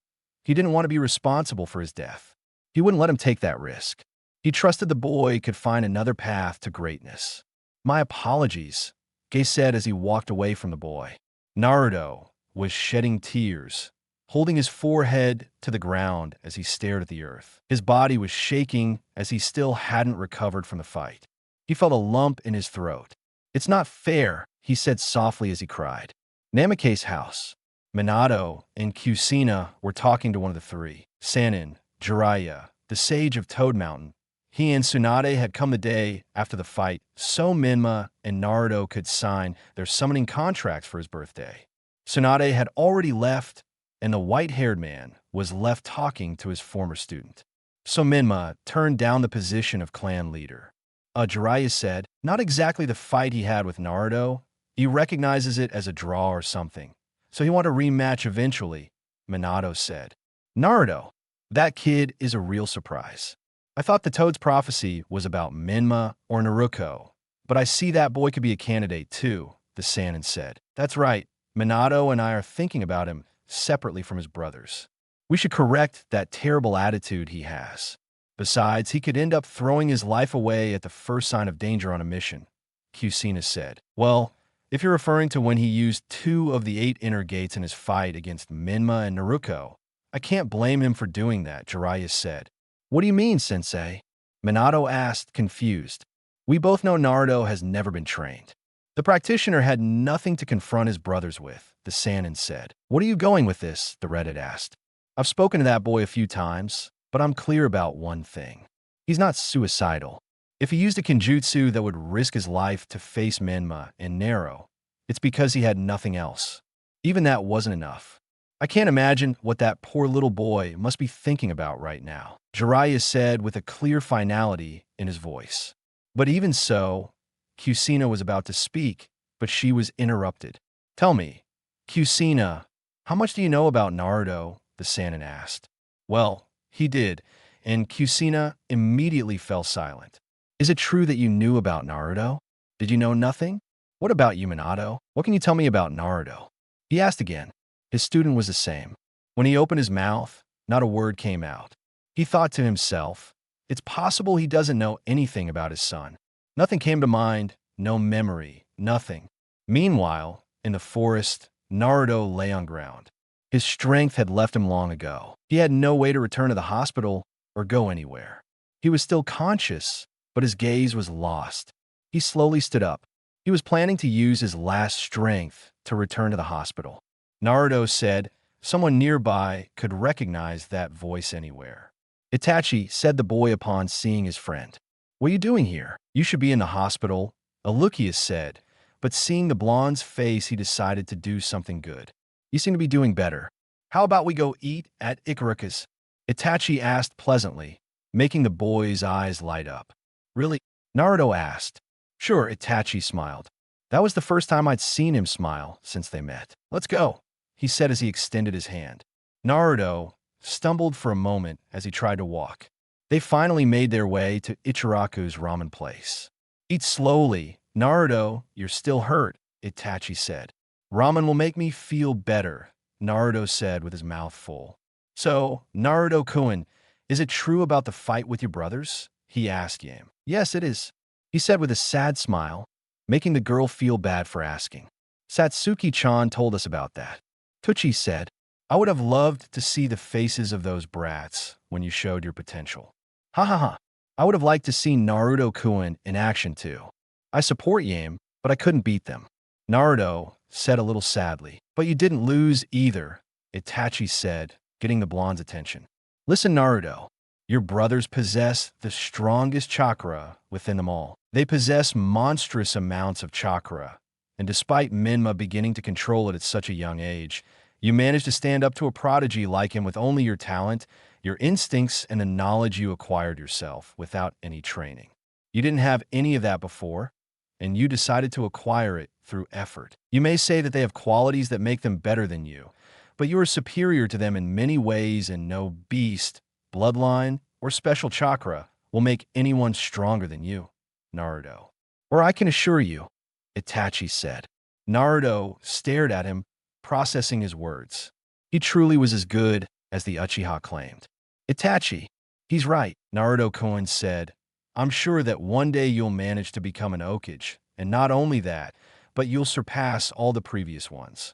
he didn't want to be responsible for his death. He wouldn't let him take that risk. He trusted the boy could find another path to greatness. My apologies, Gai said as he walked away from the boy. Naruto was shedding tears, holding his forehead to the ground as he stared at the earth. His body was shaking as he still hadn't recovered from the fight. He felt a lump in his throat. It's not fair, he said softly as he cried. Namicase house. Minato and Kusina were talking to one of the three. Sannin, Jiraiya, the sage of Toad Mountain. He and Tsunade had come the day after the fight, so Menma and Naruto could sign their summoning contracts for his birthday. Tsunade had already left, and the white-haired man was left talking to his former student. So Menma turned down the position of clan leader. Jiraiya said, not exactly the fight he had with Naruto. He recognizes it as a draw or something, so he wanted a rematch eventually, Minato said. Naruto, that kid is a real surprise. I thought the Toad's prophecy was about Menma or Naruto, but I see that boy could be a candidate too, the Sannin said. That's right, Minato and I are thinking about him separately from his brothers. We should correct that terrible attitude he has. Besides, he could end up throwing his life away at the first sign of danger on a mission, Kusina said. Well, if you're referring to when he used 2 of the 8 inner gates in his fight against Menma and Naruto, I can't blame him for doing that, Jiraiya said. What do you mean, sensei? Minato asked, confused. We both know Naruto has never been trained. The practitioner had nothing to confront his brothers with, the Sannin said. What are you going with this? The Reddit asked. I've spoken to that boy a few times, but I'm clear about one thing. He's not suicidal. If he used a kenjutsu that would risk his life to face Menma and Nero, it's because he had nothing else. Even that wasn't enough. I can't imagine what that poor little boy must be thinking about right now, Jiraiya said with a clear finality in his voice. But even so, Kusina was about to speak, but she was interrupted. Tell me, Kusina, how much do you know about Naruto? The Sannin asked. Well, he did, and Kusina immediately fell silent. Is it true that you knew about Naruto? Did you know nothing? What about you, Minato? What can you tell me about Naruto? He asked again. His student was the same. When he opened his mouth, not a word came out. He thought to himself, it's possible he doesn't know anything about his son. Nothing came to mind, no memory, nothing. Meanwhile, in the forest, Naruto lay on ground. His strength had left him long ago. He had no way to return to the hospital or go anywhere. He was still conscious, but his gaze was lost. He slowly stood up. He was planning to use his last strength to return to the hospital. Naruto said someone nearby could recognize that voice anywhere. Itachi said the boy upon seeing his friend. What are you doing here? You should be in the hospital, Alucius said, but seeing the blonde's face, he decided to do something good. You seem to be doing better. How about we go eat at Icarus? Itachi asked pleasantly, making the boy's eyes light up. Really? Naruto asked. Sure, Itachi smiled. That was the first time I'd seen him smile since they met. Let's go, he said as he extended his hand. Naruto stumbled for a moment as he tried to walk. They finally made their way to Ichiraku's ramen place. Eat slowly. Naruto, you're still hurt, Itachi said. Ramen will make me feel better, Naruto said with his mouth full. So, Naruto-kun, is it true about the fight with your brothers? He asked Yam. Yes, it is, he said with a sad smile, making the girl feel bad for asking. Satsuki-chan told us about that. Tucci said, I would have loved to see the faces of those brats when you showed your potential. Ha ha ha. I would have liked to see Naruto-kun in action too. I support Yam, but I couldn't beat them. Naruto said a little sadly. But you didn't lose either, Itachi said, getting the blonde's attention. Listen, Naruto. Your brothers possess the strongest chakra within them all. They possess monstrous amounts of chakra, and despite Menma beginning to control it at such a young age, you managed to stand up to a prodigy like him with only your talent, your instincts, and the knowledge you acquired yourself without any training. You didn't have any of that before, and you decided to acquire it through effort. You may say that they have qualities that make them better than you, but you are superior to them in many ways, and no beast, bloodline, or special chakra will make anyone stronger than you, Naruto. Or I can assure you, Itachi said. Naruto stared at him, processing his words. He truly was as good as the Uchiha claimed. Itachi, he's right, Naruto-kun said. I'm sure that one day you'll manage to become an Hokage, and not only that, but you'll surpass all the previous ones.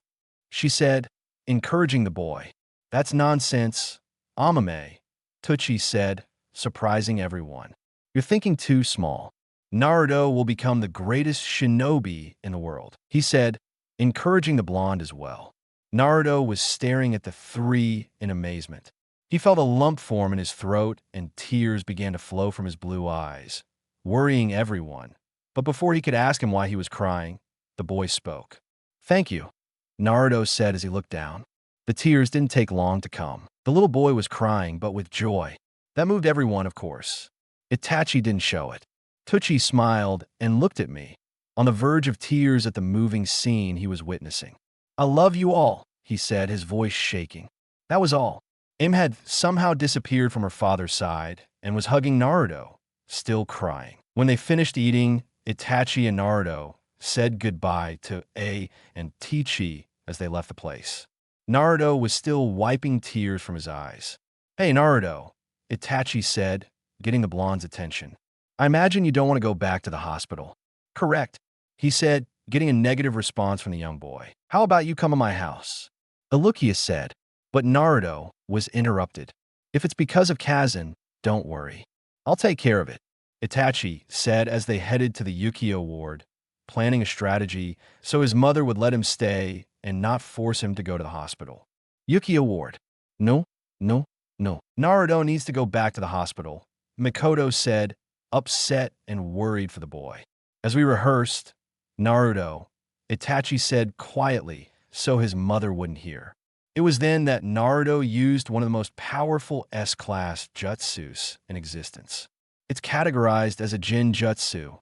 She said, encouraging the boy. That's nonsense, Amame, Tucci said, surprising everyone. You're thinking too small. Naruto will become the greatest shinobi in the world, he said, encouraging the blonde as well. Naruto was staring at the three in amazement. He felt a lump form in his throat and tears began to flow from his blue eyes, worrying everyone. But before he could ask him why he was crying, the boy spoke. Thank you, Naruto said as he looked down. The tears didn't take long to come. The little boy was crying, but with joy. That moved everyone, of course. Itachi didn't show it. Tucci smiled and looked at me, on the verge of tears at the moving scene he was witnessing. I love you all, he said, his voice shaking. That was all. Im had somehow disappeared from her father's side and was hugging Naruto, still crying. When they finished eating, Itachi and Naruto said goodbye to A and Itachi as they left the place. Naruto was still wiping tears from his eyes. "Hey, Naruto," Itachi said, getting the blonde's attention. "I imagine you don't want to go back to the hospital." "Correct," he said, getting a negative response from the young boy. "How about you come to my house?" Alukia said, but Naruto was interrupted. "If it's because of Kazan, don't worry. I'll take care of it," Itachi said as they headed to the Yukio ward, planning a strategy so his mother would let him stay and not force him to go to the hospital. Yukio ward. "No, no, no. Naruto needs to go back to the hospital," Mikoto said, upset and worried for the boy. "As we rehearsed, Naruto," Itachi said quietly so his mother wouldn't hear. It was then that Naruto used one of the most powerful S-class jutsus in existence. It's categorized as a Jin jutsu,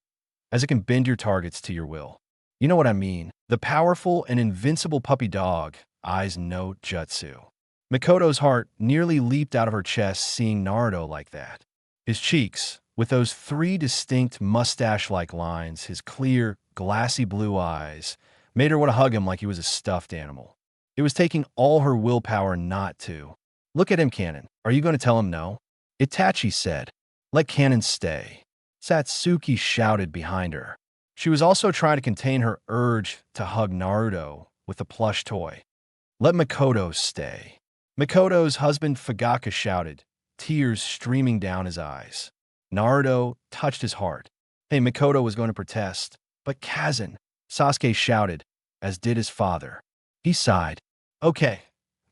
as it can bend your targets to your will. You know what I mean. The powerful and invincible puppy dog, eyes no jutsu. Mikoto's heart nearly leaped out of her chest seeing Naruto like that. His cheeks, with those three distinct mustache-like lines, his clear, glassy blue eyes, made her want to hug him like he was a stuffed animal. It was taking all her willpower not to. "Look at him, Cannon. Are you going to tell him no?" Itachi said. "Let Cannon stay," Satsuki shouted behind her. She was also trying to contain her urge to hug Naruto with the plush toy. "Let Mikoto stay." Mikoto's husband Fugaka shouted, tears streaming down his eyes. Naruto touched his heart. Hey, Mikoto was going to protest, but Kazan, Sasuke shouted, as did his father. He sighed. "Okay,"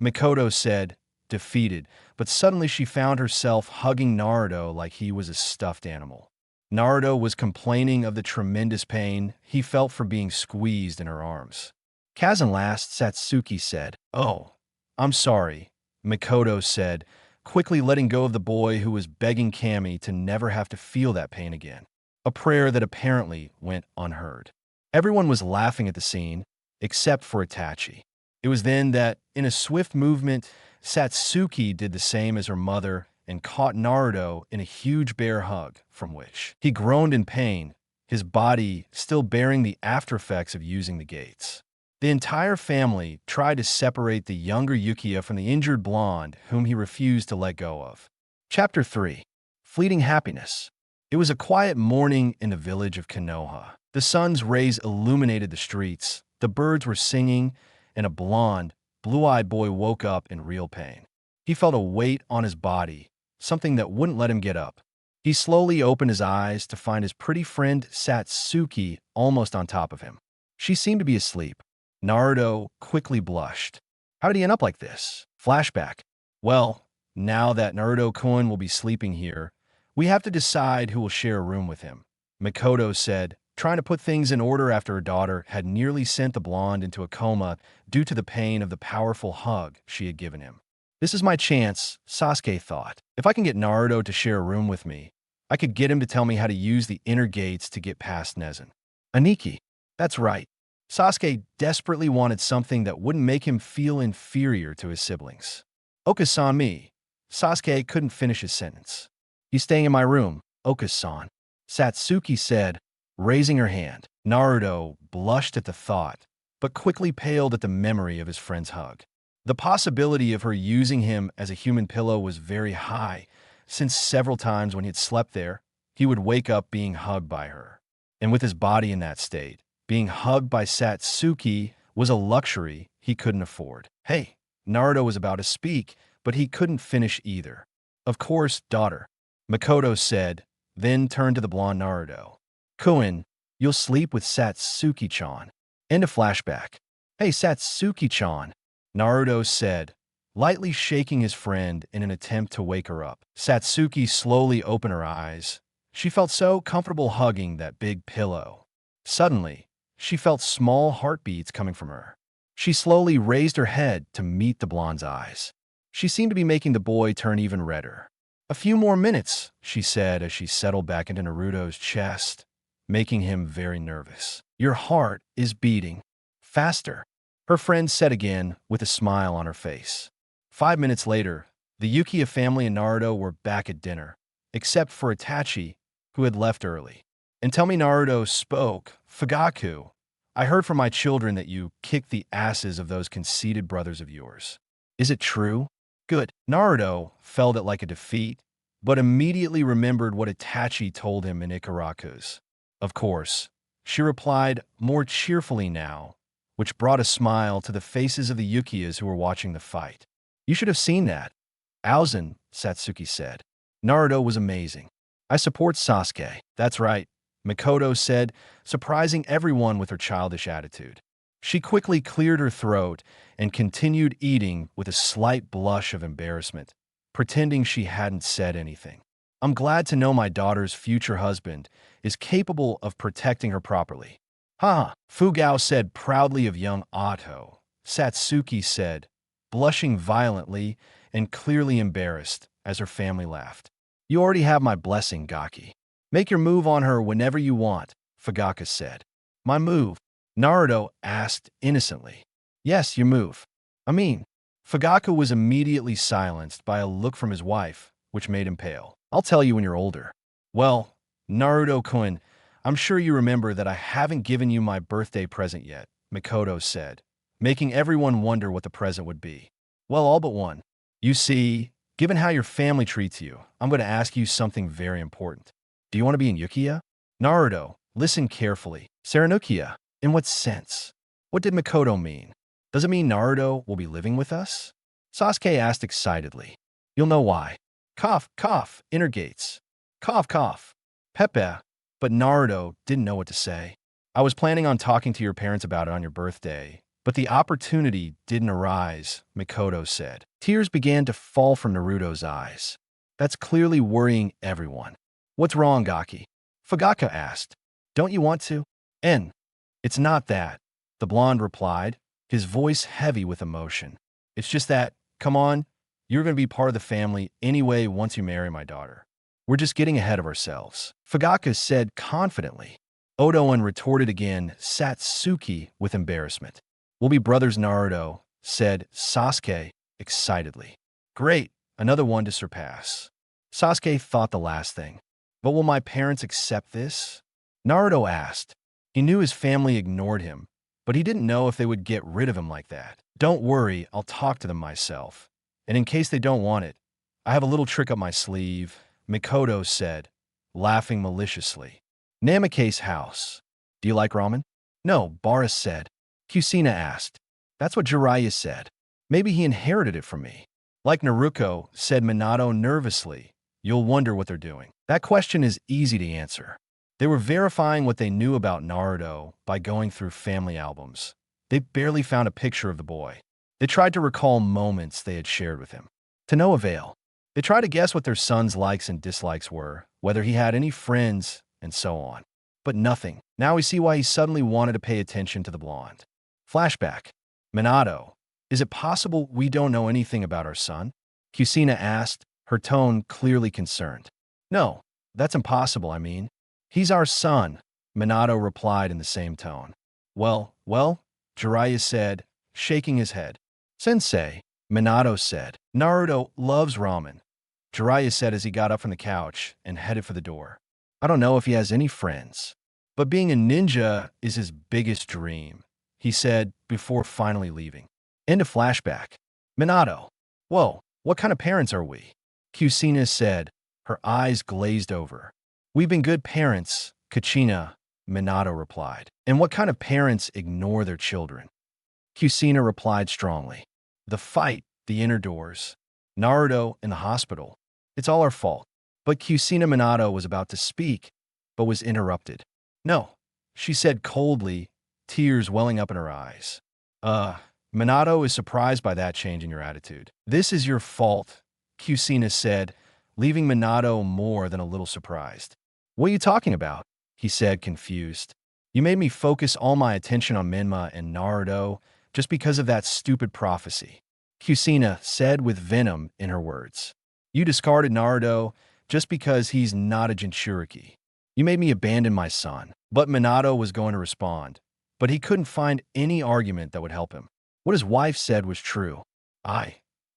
Mikoto said, defeated, but suddenly she found herself hugging Naruto like he was a stuffed animal. Naruto was complaining of the tremendous pain he felt for being squeezed in her arms. Kazan last, Satsuki said. "Oh, I'm sorry," Mikoto said, quickly letting go of the boy who was begging Kami to never have to feel that pain again. A prayer that apparently went unheard. Everyone was laughing at the scene, except for Itachi. It was then that, in a swift movement, Satsuki did the same as her mother and caught Naruto in a huge bear hug, from which he groaned in pain, his body still bearing the aftereffects of using the gates. The entire family tried to separate the younger Yukiya from the injured blonde whom he refused to let go of. Chapter 3. Fleeting Happiness. It was a quiet morning in the village of Konoha. The sun's rays illuminated the streets, the birds were singing, and a blonde, blue-eyed boy woke up in real pain. He felt a weight on his body, something that wouldn't let him get up. He slowly opened his eyes to find his pretty friend Satsuki almost on top of him. She seemed to be asleep. Naruto quickly blushed. How did he end up like this? Flashback. Well, now that Naruto-kun will be sleeping here, we have to decide who will share a room with him, Mikoto said, trying to put things in order after her daughter had nearly sent the blonde into a coma due to the pain of the powerful hug she had given him. This is my chance, Sasuke thought. If I can get Naruto to share a room with me, I could get him to tell me how to use the inner gates to get past Nezen. Aniki. That's right. Sasuke desperately wanted something that wouldn't make him feel inferior to his siblings. Oka-san me. Sasuke couldn't finish his sentence. He's staying in my room, Oka-san. Satsuki said, raising her hand. Naruto blushed at the thought, but quickly paled at the memory of his friend's hug. The possibility of her using him as a human pillow was very high, since several times when he had slept there, he would wake up being hugged by her. And with his body in that state, being hugged by Satsuki was a luxury he couldn't afford. Hey, Naruto was about to speak, but he couldn't finish either. Of course, daughter, Mikoto said, then turned to the blonde Naruto. Kun, you'll sleep with Satsuki-chan. End of flashback. Hey, Satsuki-chan, Naruto said, lightly shaking his friend in an attempt to wake her up. Satsuki slowly opened her eyes. She felt so comfortable hugging that big pillow. Suddenly, she felt small heartbeats coming from her. She slowly raised her head to meet the blonde's eyes. She seemed to be making the boy turn even redder. A few more minutes, she said as she settled back into Naruto's chest, making him very nervous. Your heart is beating. Faster, her friend said again with a smile on her face. 5 minutes later, The Yukiya family and Naruto were back at dinner, except for Itachi, who had left early. And tell me, Naruto spoke, Fugaku, I heard from my children that you kicked the asses of those conceited brothers of yours. Is it true? Good. Naruto felt it like a defeat, but immediately remembered what Itachi told him in Ikaraku's. Of course, she replied more cheerfully now, which brought a smile to the faces of the Yukiyas who were watching the fight. You should have seen that. Aozen, Satsuki said. Naruto was amazing. I support Sasuke. That's right, Mikoto said, surprising everyone with her childish attitude. She quickly cleared her throat and continued eating with a slight blush of embarrassment, pretending she hadn't said anything. I'm glad to know my daughter's future husband is capable of protecting her properly. Ha! Fugao said proudly of young Otto. Satsuki said, blushing violently and clearly embarrassed as her family laughed. You already have my blessing, Gaki. Make your move on her whenever you want, Fugaka said. My move? Naruto asked innocently. Yes, your move. Fugaka was immediately silenced by a look from his wife, which made him pale. I'll tell you when you're older. Well, Naruto-kun, I'm sure you remember that I haven't given you my birthday present yet, Mikoto said, making everyone wonder what the present would be. Well, all but one. You see, given how your family treats you, I'm going to ask you something very important. Do you want to be in Yukiya? Naruto, listen carefully. Saranukiya, in what sense? What did Mikoto mean? Does it mean Naruto will be living with us? Sasuke asked excitedly. You'll know why. Cough, cough, interrogates. Cough, cough. Pepe. But Naruto didn't know what to say. I was planning on talking to your parents about it on your birthday, but the opportunity didn't arise, Mikoto said. Tears began to fall from Naruto's eyes. That's clearly worrying everyone. What's wrong, Gaki? Fugaka asked. Don't you want to? It's not that, the blonde replied, his voice heavy with emotion. It's just that, come on, you're going to be part of the family anyway once you marry my daughter. We're just getting ahead of ourselves, Fugaka said confidently. Odoan retorted again, Satsuki with embarrassment. We'll be brothers, Naruto, said Sasuke excitedly. Great, another one to surpass. Sasuke thought the last thing. But will my parents accept this? Naruto asked. He knew his family ignored him, but he didn't know if they would get rid of him like that. Don't worry, I'll talk to them myself. And in case they don't want it, I have a little trick up my sleeve, Mikoto said, laughing maliciously. Namicase house. Do you like ramen? No, Boris said. Kusina asked. That's what Jiraiya said. Maybe he inherited it from me. Like Naruto, said Minato nervously. You'll wonder what they're doing. That question is easy to answer. They were verifying what they knew about Naruto by going through family albums. They barely found a picture of the boy. They tried to recall moments they had shared with him. To no avail. They tried to guess what their son's likes and dislikes were, whether he had any friends, and so on. But nothing. Now we see why he suddenly wanted to pay attention to the blonde. Flashback. Minato, is it possible we don't know anything about our son? Kusina asked, her tone clearly concerned. No, that's impossible, He's our son, Minato replied in the same tone. Well, Jiraiya said, shaking his head. Sensei, Minato said. Naruto loves ramen, Jiraiya said as he got up from the couch and headed for the door. I don't know if he has any friends, but being a ninja is his biggest dream, he said before finally leaving. End of flashback. Minato. Whoa, what kind of parents are we? Kusina said, her eyes glazed over. We've been good parents, Kachina, Minato replied. And what kind of parents ignore their children? Kusina replied strongly. The fight, the inner doors, Naruto in the hospital. It's all our fault. But Kusina Minato was about to speak, but was interrupted. No, she said coldly, tears welling up in her eyes. Minato is surprised by that change in your attitude. This is your fault, Kusina said, leaving Minato more than a little surprised. What are you talking about? He said, confused. You made me focus all my attention on Menma and Naruto just because of that stupid prophecy, Kusina said with venom in her words. You discarded Naruto just because he's not a Jinchuriki. You made me abandon my son. But Minato was going to respond, but he couldn't find any argument that would help him. What his wife said was true.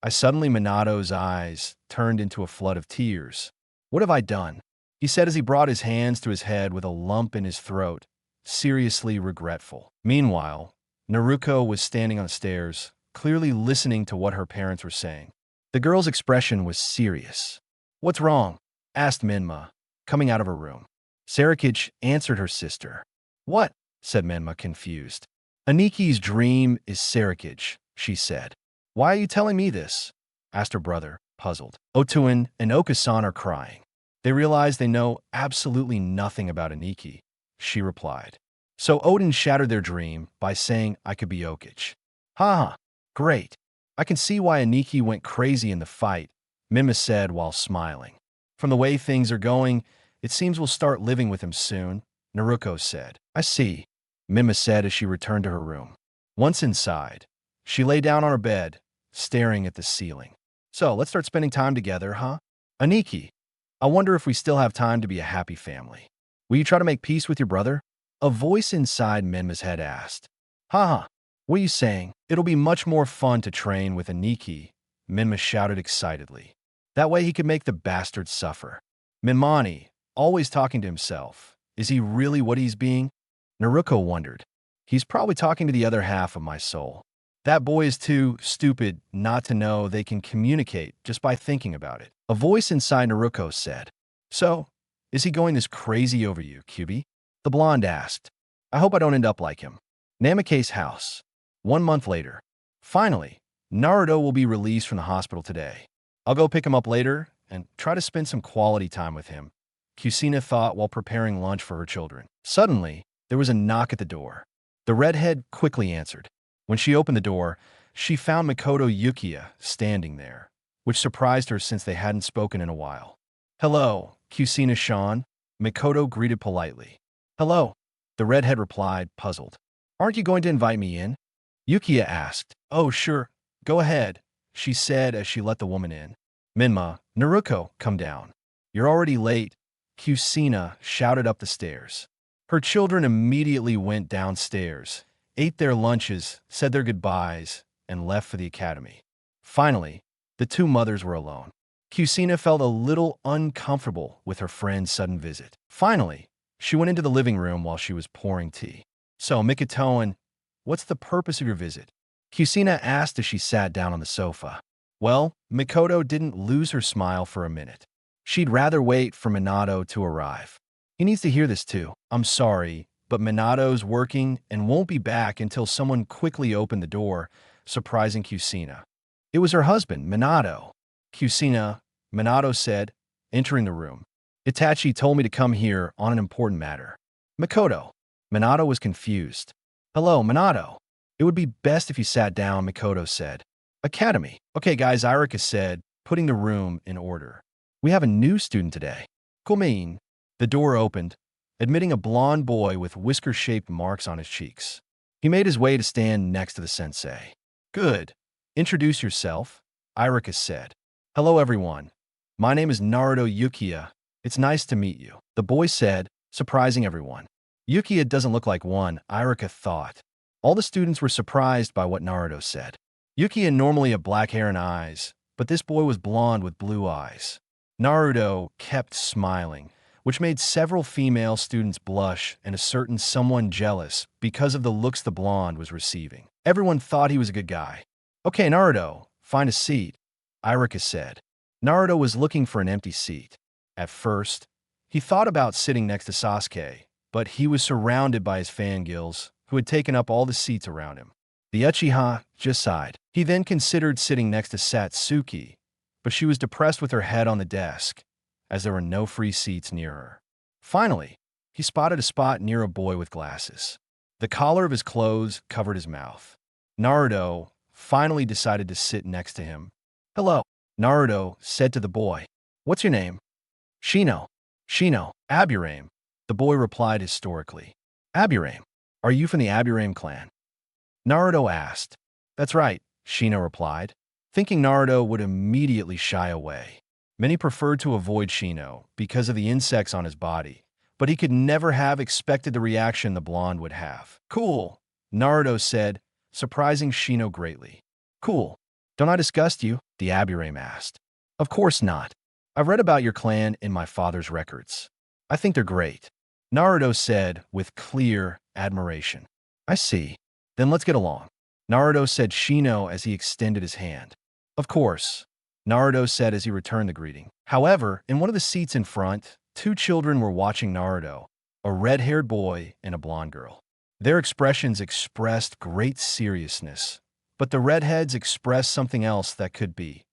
Minato's eyes turned into a flood of tears. What have I done? He said as he brought his hands to his head with a lump in his throat, seriously regretful. Meanwhile, Naruto was standing on the stairs, clearly listening to what her parents were saying. The girl's expression was serious. What's wrong? Asked Menma, coming out of her room. Sarakich answered her sister. What? Said Menma, confused. Aniki's dream is Sarakich, she said. Why are you telling me this? Asked her brother, puzzled. Otuin and Okasan are crying. They realize they know absolutely nothing about Aniki, she replied. So Odin shattered their dream by saying I could be Okich. Ha! Great. I can see why Aniki went crazy in the fight, Menma said while smiling. From the way things are going, it seems we'll start living with him soon, Naruto said. I see, Menma said as she returned to her room. Once inside, she lay down on her bed, staring at the ceiling. So, let's start spending time together, huh? Aniki, I wonder if we still have time to be a happy family. Will you try to make peace with your brother? A voice inside Menma's head asked. Ha! What are you saying? It'll be much more fun to train with Aniki, Menma shouted excitedly. That way he could make the bastard suffer. Menmani, always talking to himself. Is he really what he's being? Naruto wondered. He's probably talking to the other half of my soul. That boy is too stupid not to know they can communicate just by thinking about it. A voice inside Naruto said. So, is he going this crazy over you, Kyubi? The blonde asked. I hope I don't end up like him. Namicase house. 1 month later. Finally, Naruto will be released from the hospital today. I'll go pick him up later and try to spend some quality time with him, Kusina thought while preparing lunch for her children. Suddenly, there was a knock at the door. The redhead quickly answered. When she opened the door, she found Mikoto Yukiya standing there, which surprised her since they hadn't spoken in a while. Hello, Kusina-san, Mikoto greeted politely. Hello, the redhead replied, puzzled. Aren't you going to invite me in? Yukiya asked. Oh, sure, go ahead, she said as she let the woman in. Menma, Naruto, come down. You're already late, Kusina shouted up the stairs. Her children immediately went downstairs, ate their lunches, said their goodbyes, and left for the academy. Finally, the two mothers were alone. Kusina felt a little uncomfortable with her friend's sudden visit. Finally, she went into the living room while she was pouring tea. So, Mikotoan, what's the purpose of your visit? Kusina asked as she sat down on the sofa. Well, Mikoto didn't lose her smile for a minute. She'd rather wait for Minato to arrive. He needs to hear this too. I'm sorry, but Minato's working and won't be back until someone quickly opened the door, surprising Kusina. It was her husband, Minato. Kusina, Minato said, entering the room. Itachi told me to come here on an important matter. Mikoto. Minato was confused. Hello, Minato. It would be best if you sat down, Mikoto said. Academy. Okay, guys, Irika said, putting the room in order. We have a new student today. Kumein. The door opened, admitting a blond boy with whisker-shaped marks on his cheeks. He made his way to stand next to the sensei. Good. Introduce yourself, Irika said. Hello, everyone. My name is Naruto Yukiya. It's nice to meet you, the boy said, surprising everyone. Yukiya doesn't look like one, Irika thought. All the students were surprised by what Naruto said. Yukiya normally had black hair and eyes, but this boy was blonde with blue eyes. Naruto kept smiling, which made several female students blush and a certain someone jealous because of the looks the blonde was receiving. Everyone thought he was a good guy. Okay, Naruto, find a seat, Irika said. Naruto was looking for an empty seat. At first, he thought about sitting next to Sasuke, but he was surrounded by his fangirls, who had taken up all the seats around him. The Uchiha just sighed. He then considered sitting next to Satsuki, but she was depressed with her head on the desk, as there were no free seats near her. Finally, he spotted a spot near a boy with glasses. The collar of his clothes covered his mouth. Naruto finally decided to sit next to him. Hello, Naruto said to the boy. What's your name? Shino. Shino, Aburame, the boy replied historically. Aburame, are you from the Aburame clan? Naruto asked. That's right, Shino replied, thinking Naruto would immediately shy away. Many preferred to avoid Shino because of the insects on his body, but he could never have expected the reaction the blonde would have. Cool, Naruto said, surprising Shino greatly. Cool. Don't I disgust you? The Aburame asked. Of course not. I've read about your clan in my father's records. I think they're great. Naruto said with clear admiration. I see. Then let's get along. Naruto said Shino as he extended his hand. Of course, Naruto said as he returned the greeting. However, in one of the seats in front, two children were watching Naruto, a red-haired boy and a blonde girl. Their expressions expressed great seriousness, but the redheads expressed something else that could be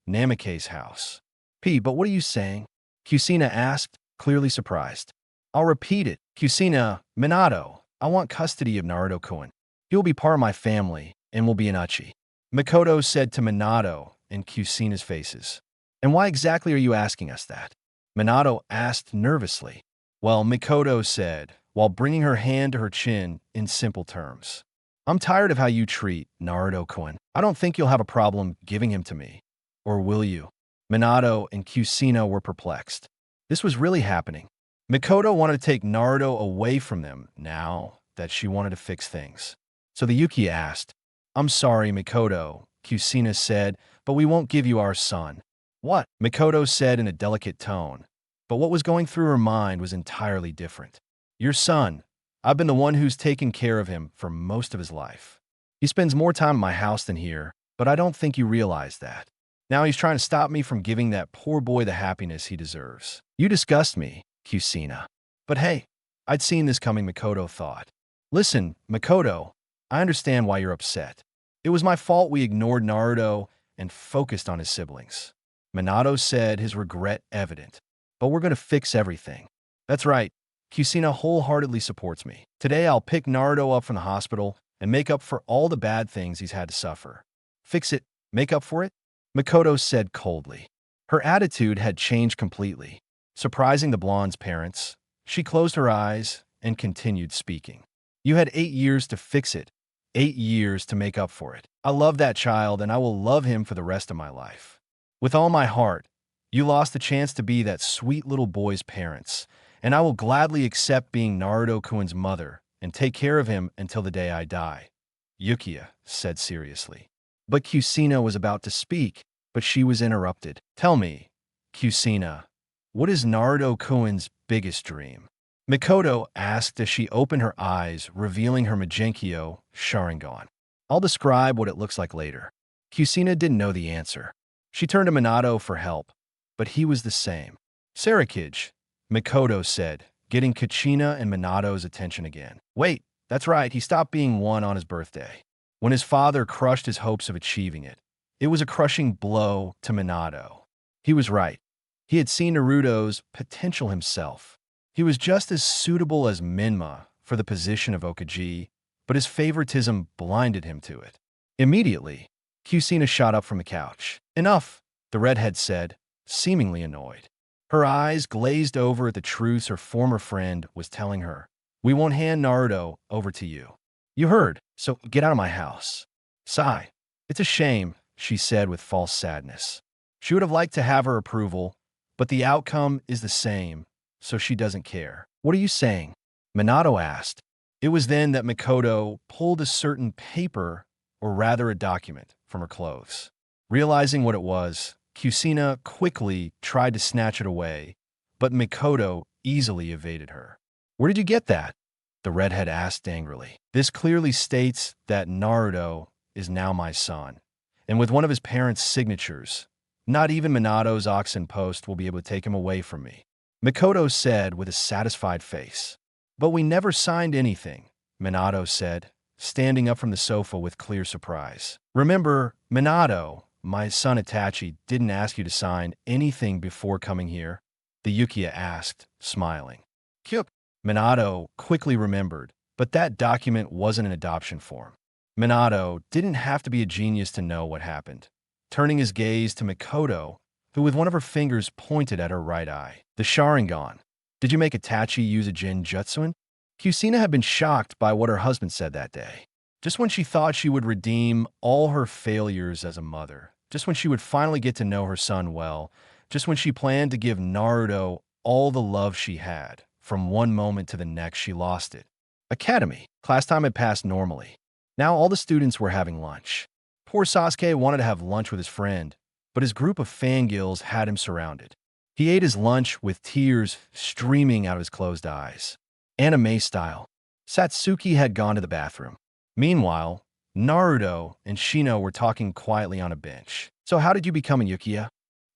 Namicase's house. But what are you saying? Kusina asked, clearly surprised. I'll repeat it. Kusina, Minato, I want custody of Naruto-kun. He will be part of my family and will be an Uchi. Mikoto said to Minato and Kusina's faces. And why exactly are you asking us that? Minato asked nervously. Well, Mikoto said, while bringing her hand to her chin in simple terms. I'm tired of how you treat Naruto-kun. I don't think you'll have a problem giving him to me. Or will you? Minato and Kusina were perplexed. This was really happening. Mikoto wanted to take Naruto away from them now that she wanted to fix things. So the Yuki asked, I'm sorry, Mikoto, Kusina said, but we won't give you our son. What? Mikoto said in a delicate tone. But what was going through her mind was entirely different. Your son. I've been the one who's taken care of him for most of his life. He spends more time in my house than here, but I don't think you realize that. Now he's trying to stop me from giving that poor boy the happiness he deserves. You disgust me, Kusina. But hey, I'd seen this coming, Mikoto thought. Listen, Mikoto, I understand why you're upset. It was my fault we ignored Naruto and focused on his siblings. Minato said, his regret evident. But we're going to fix everything. That's right. Kusina wholeheartedly supports me. Today I'll pick Naruto up from the hospital and make up for all the bad things he's had to suffer. Fix it, make up for it? Mikoto said coldly. Her attitude had changed completely. Surprising the blonde's parents, she closed her eyes and continued speaking. You had 8 years to fix it, 8 years to make up for it. I love that child and I will love him for the rest of my life. With all my heart, you lost the chance to be that sweet little boy's parents, and I will gladly accept being Naruto-kun's mother and take care of him until the day I die, Yukiya said seriously. But Kusina was about to speak, but she was interrupted. Tell me, Kusina, what is Naruto-kun's biggest dream? Mikoto asked as she opened her eyes, revealing her Magenkyo Sharingan. I'll describe what it looks like later. Kusina didn't know the answer. She turned to Minato for help, but he was the same. Sarakage, Mikoto said, getting Kachina and Minato's attention again. Wait, that's right, he stopped being one on his birthday. When his father crushed his hopes of achieving it, it was a crushing blow to Minato. He was right. He had seen Naruto's potential himself. He was just as suitable as Menma for the position of Hokage, but his favoritism blinded him to it. Immediately, Kusina shot up from the couch. Enough, the redhead said, seemingly annoyed. Her eyes glazed over at the truths her former friend was telling her. We won't hand Naruto over to you. You heard, so get out of my house. Sigh. It's a shame, she said with false sadness. She would have liked to have her approval, but the outcome is the same, so she doesn't care. What are you saying? Minato asked. It was then that Mikoto pulled a certain paper, or rather a document, from her clothes. Realizing what it was, Kusina quickly tried to snatch it away, but Mikoto easily evaded her. Where did you get that? The redhead asked angrily. This clearly states that Naruto is now my son, and with one of his parents' signatures, not even Minato's oxen post will be able to take him away from me, Mikoto said with a satisfied face. But we never signed anything, Minato said, standing up from the sofa with clear surprise. Remember, Minato, my son Itachi didn't ask you to sign anything before coming here, the Yukiya asked, smiling. Kyuk. Minato quickly remembered, but that document wasn't an adoption form. Minato didn't have to be a genius to know what happened, turning his gaze to Mikoto, who with one of her fingers pointed at her right eye. The Sharingan. Did you make Itachi use a Genjutsuin? Kusina had been shocked by what her husband said that day. Just when she thought she would redeem all her failures as a mother, just when she would finally get to know her son well, just when she planned to give Naruto all the love she had, from one moment to the next she lost it. Academy. Class time had passed normally. Now all the students were having lunch. Poor Sasuke wanted to have lunch with his friend, but his group of fangirls had him surrounded. He ate his lunch with tears streaming out of his closed eyes. Anime style. Satsuki had gone to the bathroom. Meanwhile, Naruto and Shino were talking quietly on a bench. "So how did you become a Uchiha?"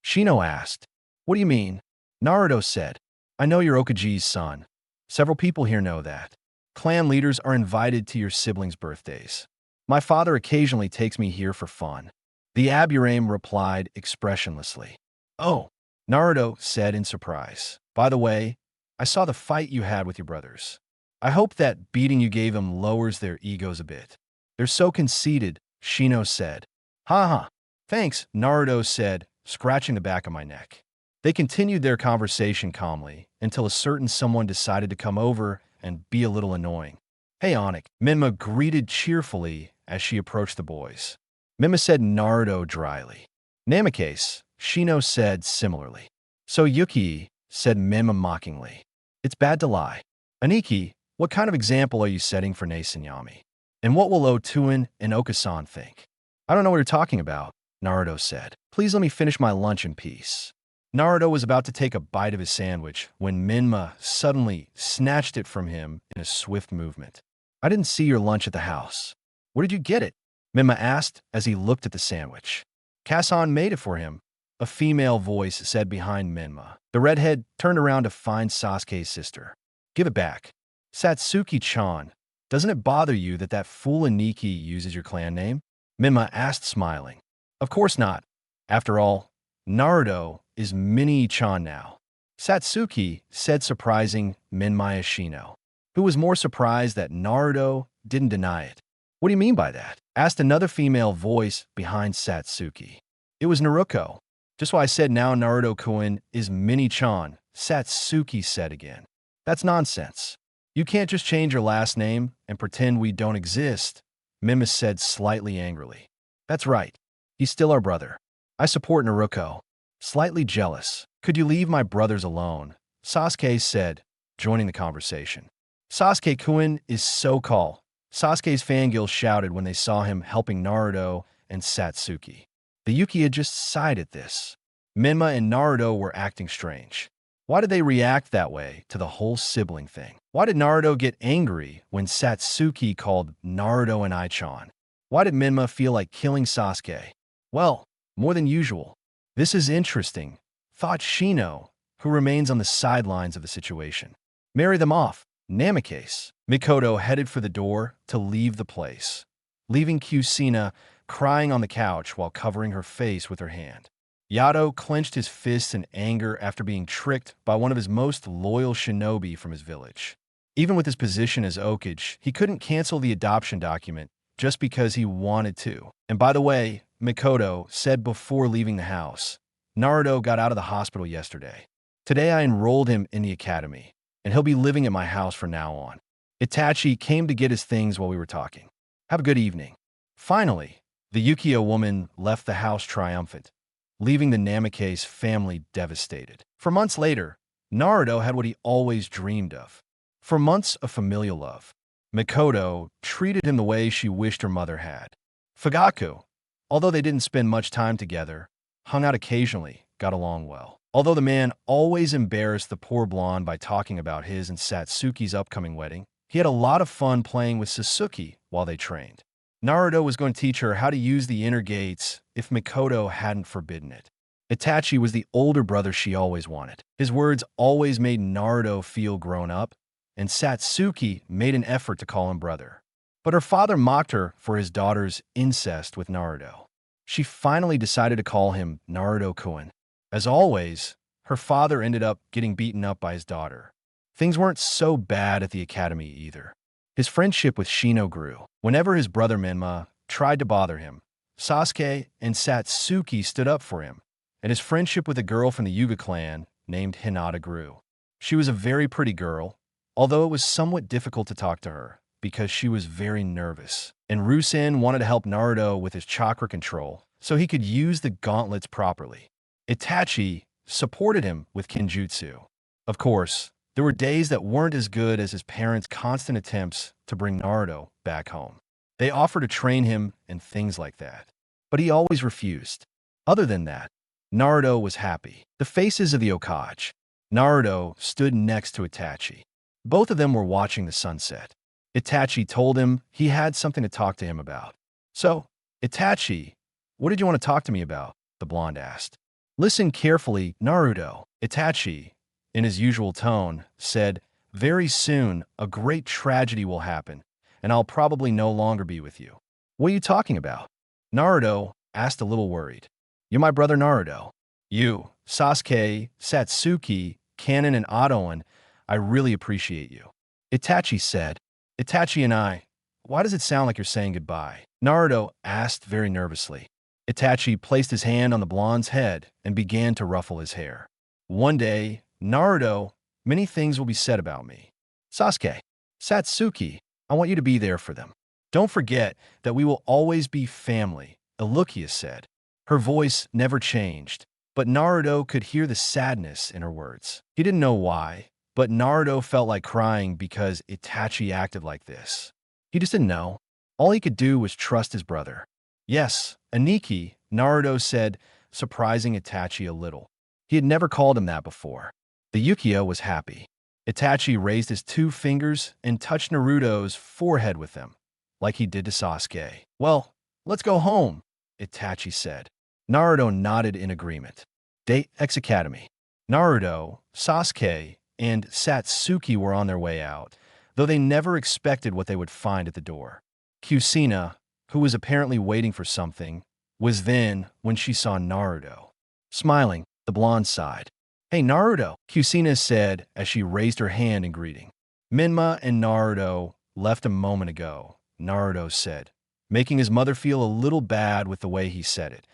Shino asked. "What do you mean?" Naruto said. "I know you're Okaji's son. Several people here know that. Clan leaders are invited to your siblings' birthdays. My father occasionally takes me here for fun." The Aburame replied expressionlessly. "Oh," Naruto said in surprise. "By the way, I saw the fight you had with your brothers. I hope that beating you gave them lowers their egos a bit. They're so conceited," Shino said. "Haha, thanks," Naruto said, scratching the back of my neck. They continued their conversation calmly until a certain someone decided to come over and be a little annoying. "Hey, Onik," Menma greeted cheerfully as she approached the boys. Menma said Naruto dryly. "Namicase," Shino said similarly. "So Yuki," said Menma mockingly. "It's bad to lie. Aniki, what kind of example are you setting for Nesunyami? And what will Otuin and Okasan think?" "I don't know what you're talking about," Naruto said. "Please let me finish my lunch in peace." Naruto was about to take a bite of his sandwich when Menma suddenly snatched it from him in a swift movement. "I didn't see your lunch at the house. Where did you get it?" Menma asked as he looked at the sandwich. "Kasan made it for him," a female voice said behind Menma. The redhead turned around to find Sasuke's sister. "Give it back." "Satsuki-chan, doesn't it bother you that that fool Aniki uses your clan name?" Menma asked, smiling. "Of course not. After all, Naruto is Mini-chan now." Satsuki said, surprising Menma Shino, who was more surprised that Naruto didn't deny it. "What do you mean by that?" asked another female voice behind Satsuki. "It was Naruto. Just why I said now Naruto-kun is Mini-chan," Satsuki said again. "That's nonsense. You can't just change your last name and pretend we don't exist," Menma said slightly angrily. "That's right. He's still our brother. I support Naruto." Slightly jealous. "Could you leave my brothers alone?" Sasuke said, joining the conversation. "Sasuke-kun is so cool," Sasuke's fangirls shouted when they saw him helping Naruto and Satsuki. The Uchiha just sighed at this. Menma and Naruto were acting strange. Why did they react that way to the whole sibling thing? Why did Naruto get angry when Satsuki called Naruto an Ichan? Why did Menma feel like killing Sasuke? Well, more than usual. "This is interesting," thought Shino, who remains on the sidelines of the situation. "Marry them off." Namicase. Mikoto headed for the door to leave the place, leaving Kusina crying on the couch while covering her face with her hand. Yato clenched his fists in anger after being tricked by one of his most loyal shinobi from his village. Even with his position as Okage, he couldn't cancel the adoption document just because he wanted to. And by the way, Mikoto said before leaving the house, "Naruto got out of the hospital yesterday. Today I enrolled him in the academy, and he'll be living at my house from now on." Itachi came to get his things while we were talking. "Have a good evening." Finally, the Uchiha woman left the house triumphant, leaving the Namicase family devastated. For months later, Naruto had what he always dreamed of. For months of familial love. Mikoto treated him the way she wished her mother had. Fugaku, although they didn't spend much time together, hung out occasionally, got along well. Although the man always embarrassed the poor blonde by talking about his and Satsuki's upcoming wedding, he had a lot of fun playing with Sasuke while they trained. Naruto was going to teach her how to use the inner gates if Mikoto hadn't forbidden it. Itachi was the older brother she always wanted. His words always made Naruto feel grown up, and Satsuki made an effort to call him brother. But her father mocked her for his daughter's incest with Naruto. She finally decided to call him Naruto-kun. As always, her father ended up getting beaten up by his daughter. Things weren't so bad at the academy either. His friendship with Shino grew. Whenever his brother Menma tried to bother him, Sasuke and Satsuki stood up for him, and his friendship with a girl from the Yuga clan named Hinata grew. She was a very pretty girl, although it was somewhat difficult to talk to her because she was very nervous. And Rusen wanted to help Naruto with his chakra control so he could use the gauntlets properly. Itachi supported him with Kenjutsu. Of course, there were days that weren't as good as his parents' constant attempts to bring Naruto back home. They offered to train him and things like that, but he always refused. Other than that, Naruto was happy. The faces of the Hokage. Naruto stood next to Itachi. Both of them were watching the sunset. Itachi told him he had something to talk to him about. So, Itachi, what did you want to talk to me about? The blonde asked. Listen carefully, Naruto. Itachi, in his usual tone, said, very soon, a great tragedy will happen, and I'll probably no longer be with you. What are you talking about? Naruto asked a little worried. You're my brother Naruto. You, Sasuke, Satsuki, Kanon, and Otoan, I really appreciate you. Itachi said. Itachi and I, why does it sound like you're saying goodbye? Naruto asked very nervously. Itachi placed his hand on the blonde's head and began to ruffle his hair. One day, Naruto, many things will be said about me. Sasuke, Satsuki, I want you to be there for them. Don't forget that we will always be family, Ilukia said. Her voice never changed, but Naruto could hear the sadness in her words. He didn't know why, but Naruto felt like crying because Itachi acted like this. He just didn't know. All he could do was trust his brother. Yes, Aniki, Naruto said, surprising Itachi a little. He had never called him that before. The Yukio was happy. Itachi raised his 2 fingers and touched Naruto's forehead with them, like he did to Sasuke. Well, let's go home, Itachi said. Naruto nodded in agreement. Day X Academy. Naruto, Sasuke, and Satsuki were on their way out, though they never expected what they would find at the door. Kusina, who was apparently waiting for something, was then when she saw Naruto. Smiling, the blonde sighed. Hey Naruto, Kusina said as she raised her hand in greeting. Menma and Naruto left a moment ago, Naruto said, making his mother feel a little bad with the way he said it,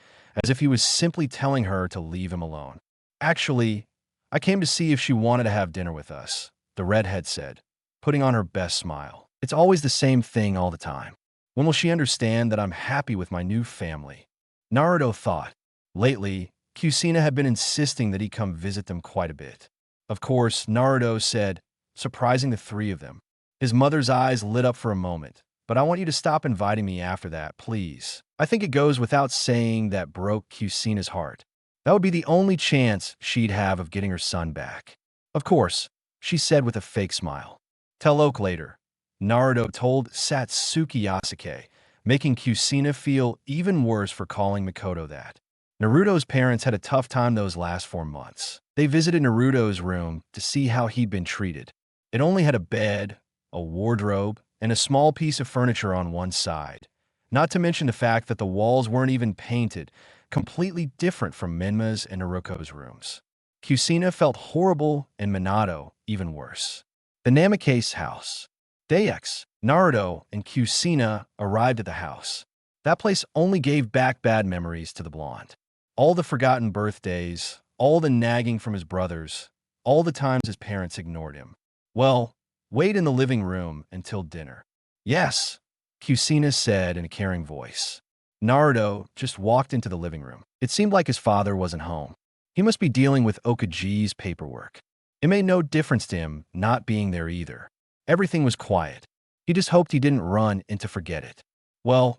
as if he was simply telling her to leave him alone. Actually, I came to see if she wanted to have dinner with us, the redhead said, putting on her best smile. It's always the same thing all the time. When will she understand that I'm happy with my new family? Naruto thought. Lately, Kusina had been insisting that he come visit them quite a bit. Of course, Naruto said, surprising the 3 of them. His mother's eyes lit up for a moment. But I want you to stop inviting me after that, please. I think it goes without saying that broke Kusina's heart. That would be the only chance she'd have of getting her son back. Of course, she said with a fake smile. Tell Oak later. Naruto told Satsuki Yasuke, making Kusina feel even worse for calling Mikoto that. Naruto's parents had a tough time those last 4 months. They visited Naruto's room to see how he'd been treated. It only had a bed, a wardrobe, and a small piece of furniture on one side. Not to mention the fact that the walls weren't even painted, completely different from Menma's and Naruto's rooms. Kusina felt horrible and Minato even worse. The Namicase house. Day X, Naruto and Kusina arrived at the house. That place only gave back bad memories to the blonde. All the forgotten birthdays, all the nagging from his brothers, all the times his parents ignored him. Well, wait in the living room until dinner. Yes, Kusina said in a caring voice. Naruto just walked into the living room. It seemed like his father wasn't home. He must be dealing with Okaji's paperwork. It made no difference to him not being there either. Everything was quiet. He just hoped he didn't run and to forget it. Well,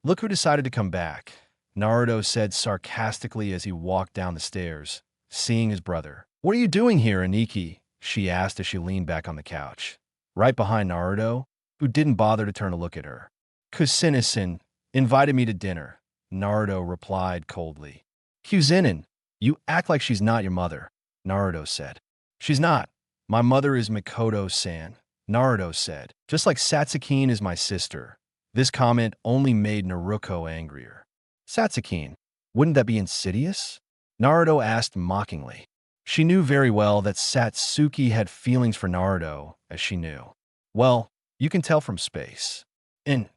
look who decided to come back, Naruto said sarcastically as he walked down the stairs, seeing his brother. What are you doing here, Aniki? She asked as she leaned back on the couch, right behind Naruto, who didn't bother to turn to look at her. Kusina-san invited me to dinner, Naruto replied coldly. Kusina, you act like she's not your mother, Naruto said. She's not. My mother is Mikoto-san, Naruto said. Just like Satsuki is my sister. This comment only made Naruto angrier. Satsuki, wouldn't that be insidious? Naruto asked mockingly. She knew very well that Satsuki had feelings for Naruto, as she knew. Well, you can tell from space. And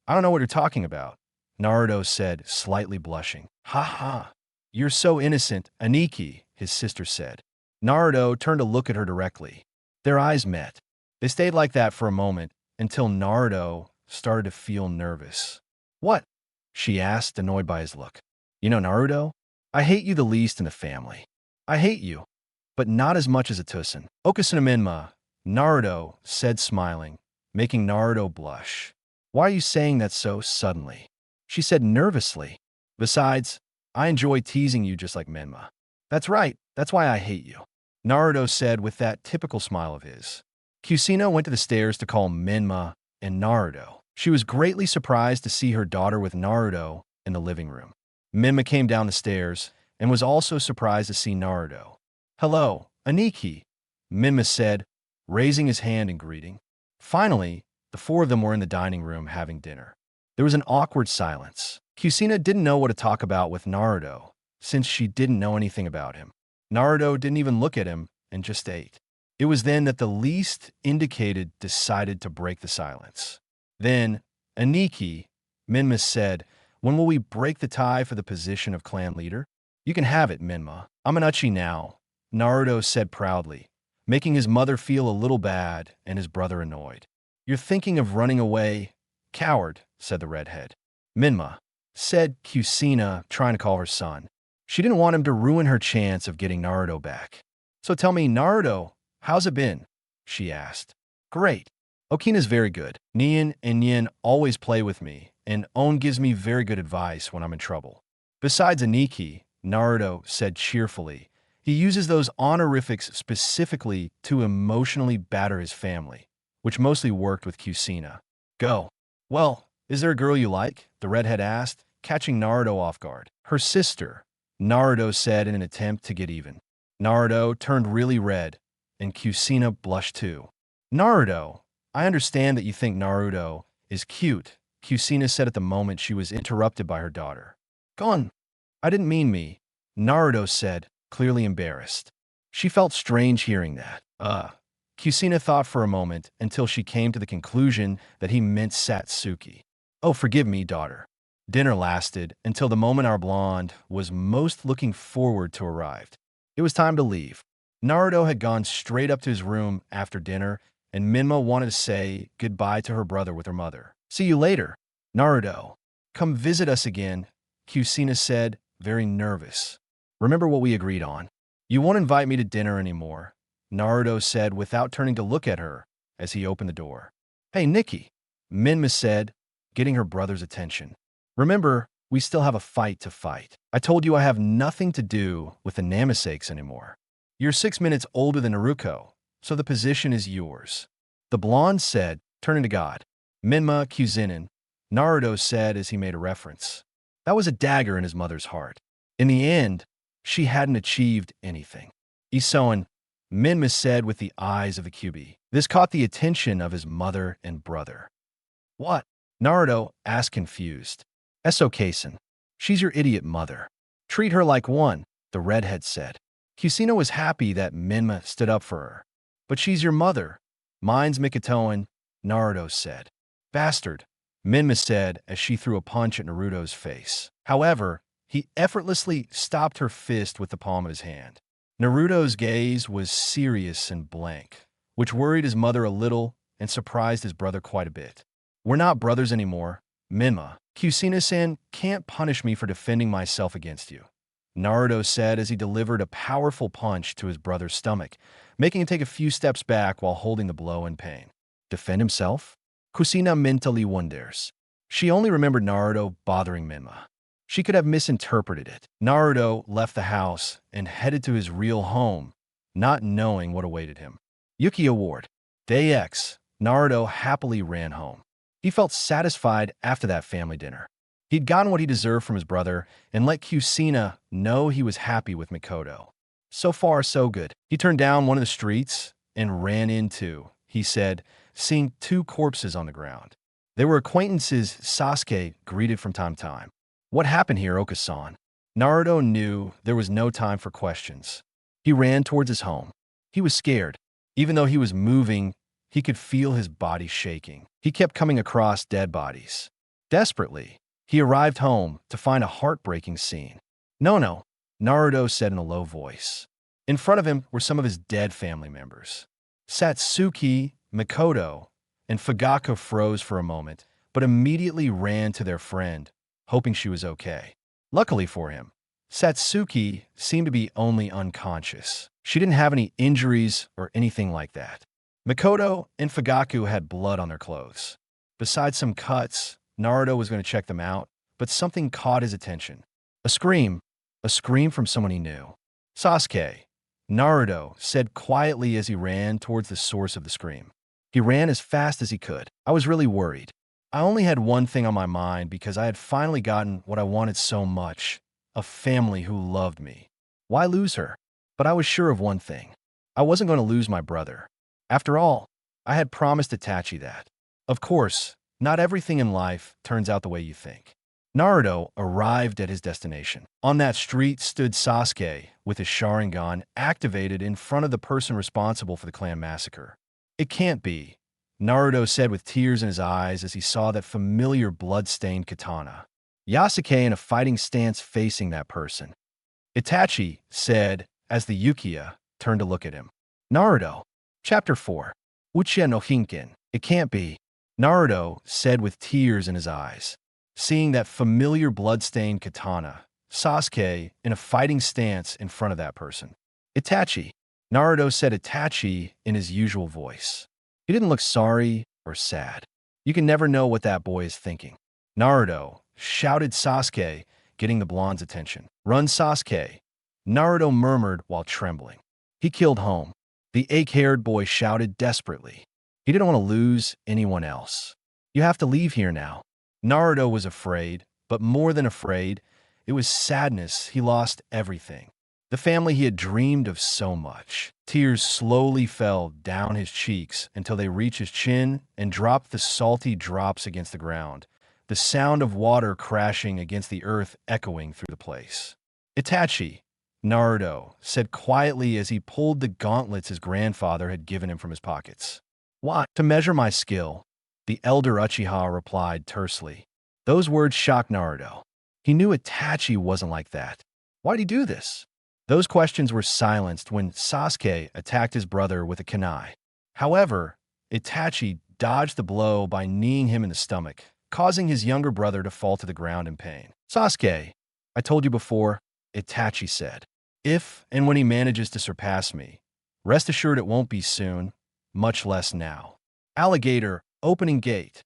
I don't know what you're talking about, Naruto said, slightly blushing. Ha ha. You're so innocent, Aniki, his sister said. Naruto turned to look at her directly. Their eyes met. They stayed like that for a moment until Naruto started to feel nervous. What? She asked, annoyed by his look. You know, Naruto, I hate you the least in the family. I hate you, but not as much as Itachi. Okasuna Menma, Naruto said smiling, making Naruto blush. Why are you saying that so suddenly? She said nervously. Besides, I enjoy teasing you just like Menma. That's right, that's why I hate you, Naruto said with that typical smile of his. Kusina went to the stairs to call Menma and Naruto. She was greatly surprised to see her daughter with Naruto in the living room. Menma came down the stairs and was also surprised to see Naruto. Hello, Aniki, Menma said, raising his hand in greeting. Finally, the four of them were in the dining room having dinner. There was an awkward silence. Kusina didn't know what to talk about with Naruto, since she didn't know anything about him. Naruto didn't even look at him and just ate. It was then that the least indicated decided to break the silence. Then, Aniki, Menma said, when will we break the tie for the position of clan leader? You can have it, Menma. I'm an Uchi now, Naruto said proudly, making his mother feel a little bad and his brother annoyed. You're thinking of running away? Coward, said the redhead. Menma, said Kusina, trying to call her son. She didn't want him to ruin her chance of getting Naruto back. So tell me, Naruto, how's it been? She asked. Great. Okina's very good. Nien and Yin always play with me, and On gives me very good advice when I'm in trouble. Besides Aniki, Naruto said cheerfully, he uses those honorifics specifically to emotionally batter his family, which mostly worked with Kusina. Go. Well, is there a girl you like? The redhead asked, catching Naruto off guard. Her sister, Naruto said in an attempt to get even. Naruto turned really red, and Kusina blushed too. Naruto, I understand that you think Naruto is cute, Kusina said at the moment she was interrupted by her daughter. Gone. I didn't mean me, Naruto said, clearly embarrassed. She felt strange hearing that. Kusina thought for a moment until she came to the conclusion that he meant Satsuki. Oh, forgive me, daughter. Dinner lasted until the moment our blonde was most looking forward to arrived. It was time to leave. Naruto had gone straight up to his room after dinner, and Menma wanted to say goodbye to her brother with her mother. See you later, Naruto. Come visit us again, Kusina said, very nervous. Remember what we agreed on. You won't invite me to dinner anymore, Naruto said without turning to look at her as he opened the door. Hey, Nikki, Menma said, getting her brother's attention. Remember, we still have a fight to fight. I told you I have nothing to do with the Namicase anymore. You're 6 minutes older than Naruto, so the position is yours. The blonde said, turning to God. Menma Kuzinin, Naruto said as he made a reference. That was a dagger in his mother's heart. In the end, she hadn't achieved anything. Isoan, Menma said with the eyes of a QB. This caught the attention of his mother and brother. What? Naruto asked confused. Esokasen. She's your idiot mother. Treat her like one, the redhead said. Kusina was happy that Menma stood up for her. But she's your mother. Mine's Mikitoan, Naruto said. Bastard, Menma said as she threw a punch at Naruto's face. However, he effortlessly stopped her fist with the palm of his hand. Naruto's gaze was serious and blank, which worried his mother a little and surprised his brother quite a bit. We're not brothers anymore, Menma. Kusina-san can't punish me for defending myself against you, Naruto said as he delivered a powerful punch to his brother's stomach, making him take a few steps back while holding the blow in pain. Defend himself? Kusina mentally wonders. She only remembered Naruto bothering Menma. She could have misinterpreted it. Naruto left the house and headed to his real home, not knowing what awaited him. Yuki Award. Day X, Naruto happily ran home. He felt satisfied after that family dinner. He'd gotten what he deserved from his brother and let Kusina know he was happy with Mikoto. So far, so good. He turned down one of the streets and ran into, he said, seeing 2 corpses on the ground. They were acquaintances Sasuke greeted from time to time. What happened here, Okasan? Naruto knew there was no time for questions. He ran towards his home. He was scared. Even though he was moving, he could feel his body shaking. He kept coming across dead bodies. Desperately, he arrived home to find a heartbreaking scene. No, Naruto said in a low voice. In front of him were some of his dead family members. Satsuki, Mikoto, and Fugaku froze for a moment, but immediately ran to their friend, hoping she was okay. Luckily for him, Satsuki seemed to be only unconscious. She didn't have any injuries or anything like that. Mikoto and Fugaku had blood on their clothes. Besides some cuts, Naruto was going to check them out, but something caught his attention. A scream. A scream from someone he knew. Sasuke, Naruto said quietly as he ran towards the source of the scream. He ran as fast as he could. I was really worried. I only had one thing on my mind because I had finally gotten what I wanted so much, a family who loved me. Why lose her? But I was sure of one thing. I wasn't going to lose my brother. After all, I had promised Itachi that. Of course, not everything in life turns out the way you think. Naruto arrived at his destination. On that street stood Sasuke with his Sharingan activated in front of the person responsible for the clan massacre. It can't be, Naruto said with tears in his eyes as he saw that familiar blood-stained katana. Yasuke in a fighting stance facing that person. Itachi said as the Uchiha turned to look at him. Naruto. Chapter 4. Uchiha no Hinken. It can't be, Naruto said with tears in his eyes. Seeing that familiar blood-stained katana, Sasuke in a fighting stance in front of that person. Itachi. Naruto said Itachi in his usual voice. He didn't look sorry or sad. You can never know what that boy is thinking. Naruto shouted Sasuke, getting the blonde's attention. Run, Sasuke, Naruto murmured while trembling. He killed home. The ache-haired boy shouted desperately. He didn't want to lose anyone else. You have to leave here now. Naruto was afraid, but more than afraid, it was sadness. He lost everything. The family he had dreamed of so much. Tears slowly fell down his cheeks until they reached his chin and dropped the salty drops against the ground, the sound of water crashing against the earth echoing through the place. Itachi, Naruto said quietly as he pulled the gauntlets his grandfather had given him from his pockets. What? To measure my skill, the elder Uchiha replied tersely. Those words shocked Naruto. He knew Itachi wasn't like that. Why'd he do this? Those questions were silenced when Sasuke attacked his brother with a kunai. However, Itachi dodged the blow by kneeing him in the stomach, causing his younger brother to fall to the ground in pain. Sasuke, I told you before, Itachi said. If and when he manages to surpass me, rest assured it won't be soon, much less now. Alligator, opening gate.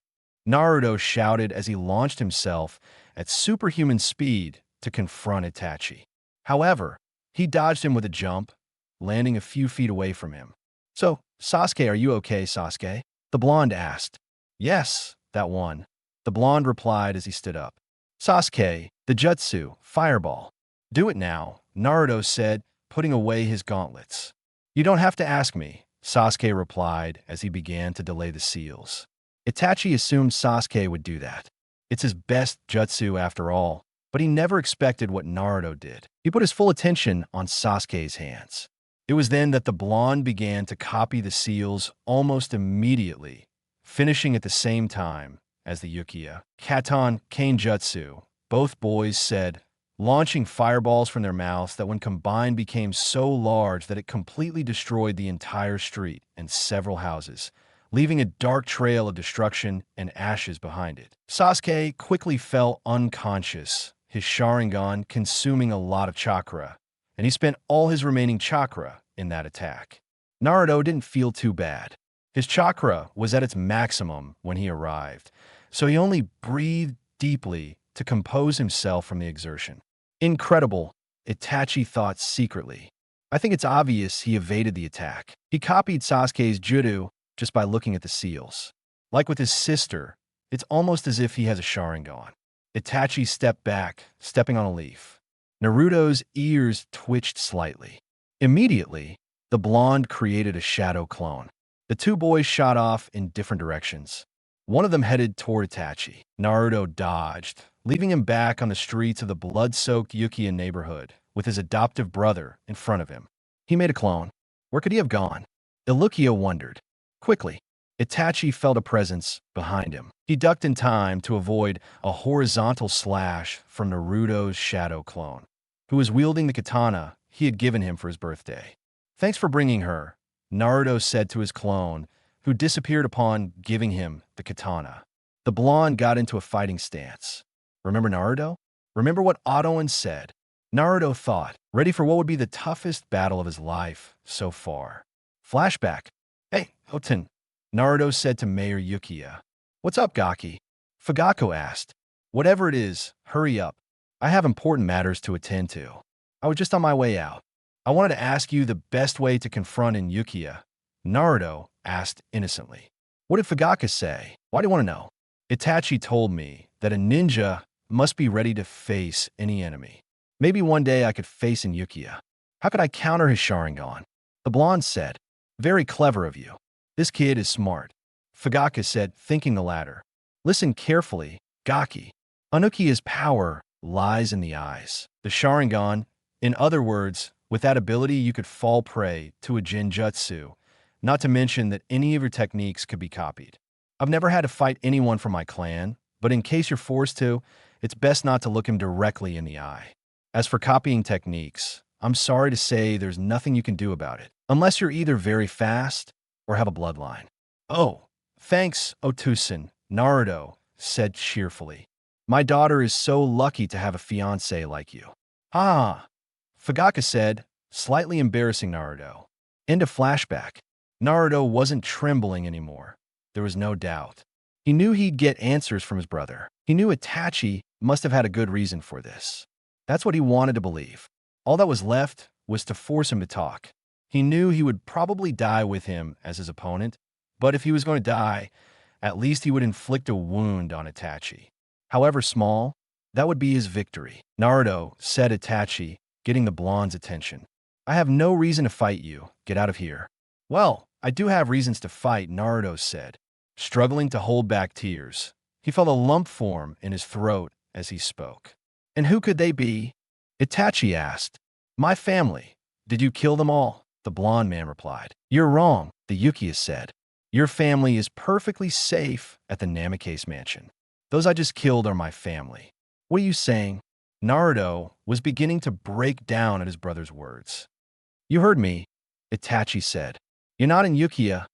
Naruto shouted as he launched himself at superhuman speed to confront Itachi. However, he dodged him with a jump, landing a few feet away from him. So, Sasuke, are you okay, Sasuke? The blonde asked. Yes, that one. The blonde replied as he stood up. Sasuke, the jutsu, fireball. Do it now, Naruto said, putting away his gauntlets. You don't have to ask me, Sasuke replied as he began to delay the seals. Itachi assumed Sasuke would do that. It's his best jutsu after all, but he never expected what Naruto did. He put his full attention on Sasuke's hands. It was then that the blonde began to copy the seals almost immediately, finishing at the same time as the Uchiha. Katon Kainjutsu, both boys said, launching fireballs from their mouths that when combined became so large that it completely destroyed the entire street and several houses, leaving a dark trail of destruction and ashes behind it. Sasuke quickly fell unconscious, his Sharingan consuming a lot of chakra, and he spent all his remaining chakra in that attack. Naruto didn't feel too bad. His chakra was at its maximum when he arrived, so he only breathed deeply to compose himself from the exertion. Incredible, Itachi thought secretly. I think it's obvious he evaded the attack. He copied Sasuke's jutsu just by looking at the seals. Like with his sister, it's almost as if he has a Sharingan. Itachi stepped back, stepping on a leaf. Naruto's ears twitched slightly. Immediately, the blonde created a shadow clone. The two boys shot off in different directions. One of them headed toward Itachi. Naruto dodged, leaving him back on the streets of the blood-soaked Uchiha neighborhood with his adoptive brother in front of him. He made a clone. Where could he have gone? Illuchia wondered. Quickly, Itachi felt a presence behind him. He ducked in time to avoid a horizontal slash from Naruto's shadow clone, who was wielding the katana he had given him for his birthday. Thanks for bringing her, Naruto said to his clone, who disappeared upon giving him the katana. The blonde got into a fighting stance. Remember Naruto? Remember what Otoan said? Naruto thought, ready for what would be the toughest battle of his life so far. Flashback. Hey, Oten, Naruto said to Mayor Uchiha. What's up, Gaki? Fugaku asked. Whatever it is, hurry up. I have important matters to attend to. I was just on my way out. I wanted to ask you the best way to confront in Yukiya. Naruto asked innocently. What did Fugaka say? Why do you want to know? Itachi told me that a ninja must be ready to face any enemy. Maybe one day I could face in Yukiya. How could I counter his Sharingan? The blonde said. Very clever of you. This kid is smart. Fugaka said, thinking the latter. Listen carefully, Gaki. Anukiya's power lies in the eyes. The Sharingan, in other words, with that ability you could fall prey to a Jinjutsu, not to mention that any of your techniques could be copied. I've never had to fight anyone from my clan, but in case you're forced to, it's best not to look him directly in the eye. As for copying techniques, I'm sorry to say there's nothing you can do about it, unless you're either very fast or have a bloodline. Oh, thanks, Otusan, Naruto said cheerfully. My daughter is so lucky to have a fiancé like you. Ah, Fugaka said, slightly embarrassing Naruto. End of flashback. Naruto wasn't trembling anymore. There was no doubt. He knew he'd get answers from his brother. He knew Itachi must have had a good reason for this. That's what he wanted to believe. All that was left was to force him to talk. He knew he would probably die with him as his opponent, but if he was going to die, at least he would inflict a wound on Itachi. However small, that would be his victory. Naruto said Itachi, getting the blonde's attention. I have no reason to fight you. Get out of here. Well, I do have reasons to fight, Naruto said, struggling to hold back tears. He felt a lump form in his throat as he spoke. And who could they be? Itachi asked. My family. Did you kill them all? The blonde man replied. You're wrong, the Yukiya said. Your family is perfectly safe at the Namicase mansion. Those I just killed are my family. What are you saying? Naruto was beginning to break down at his brother's words. You heard me, Itachi said. You're not in Yukiya.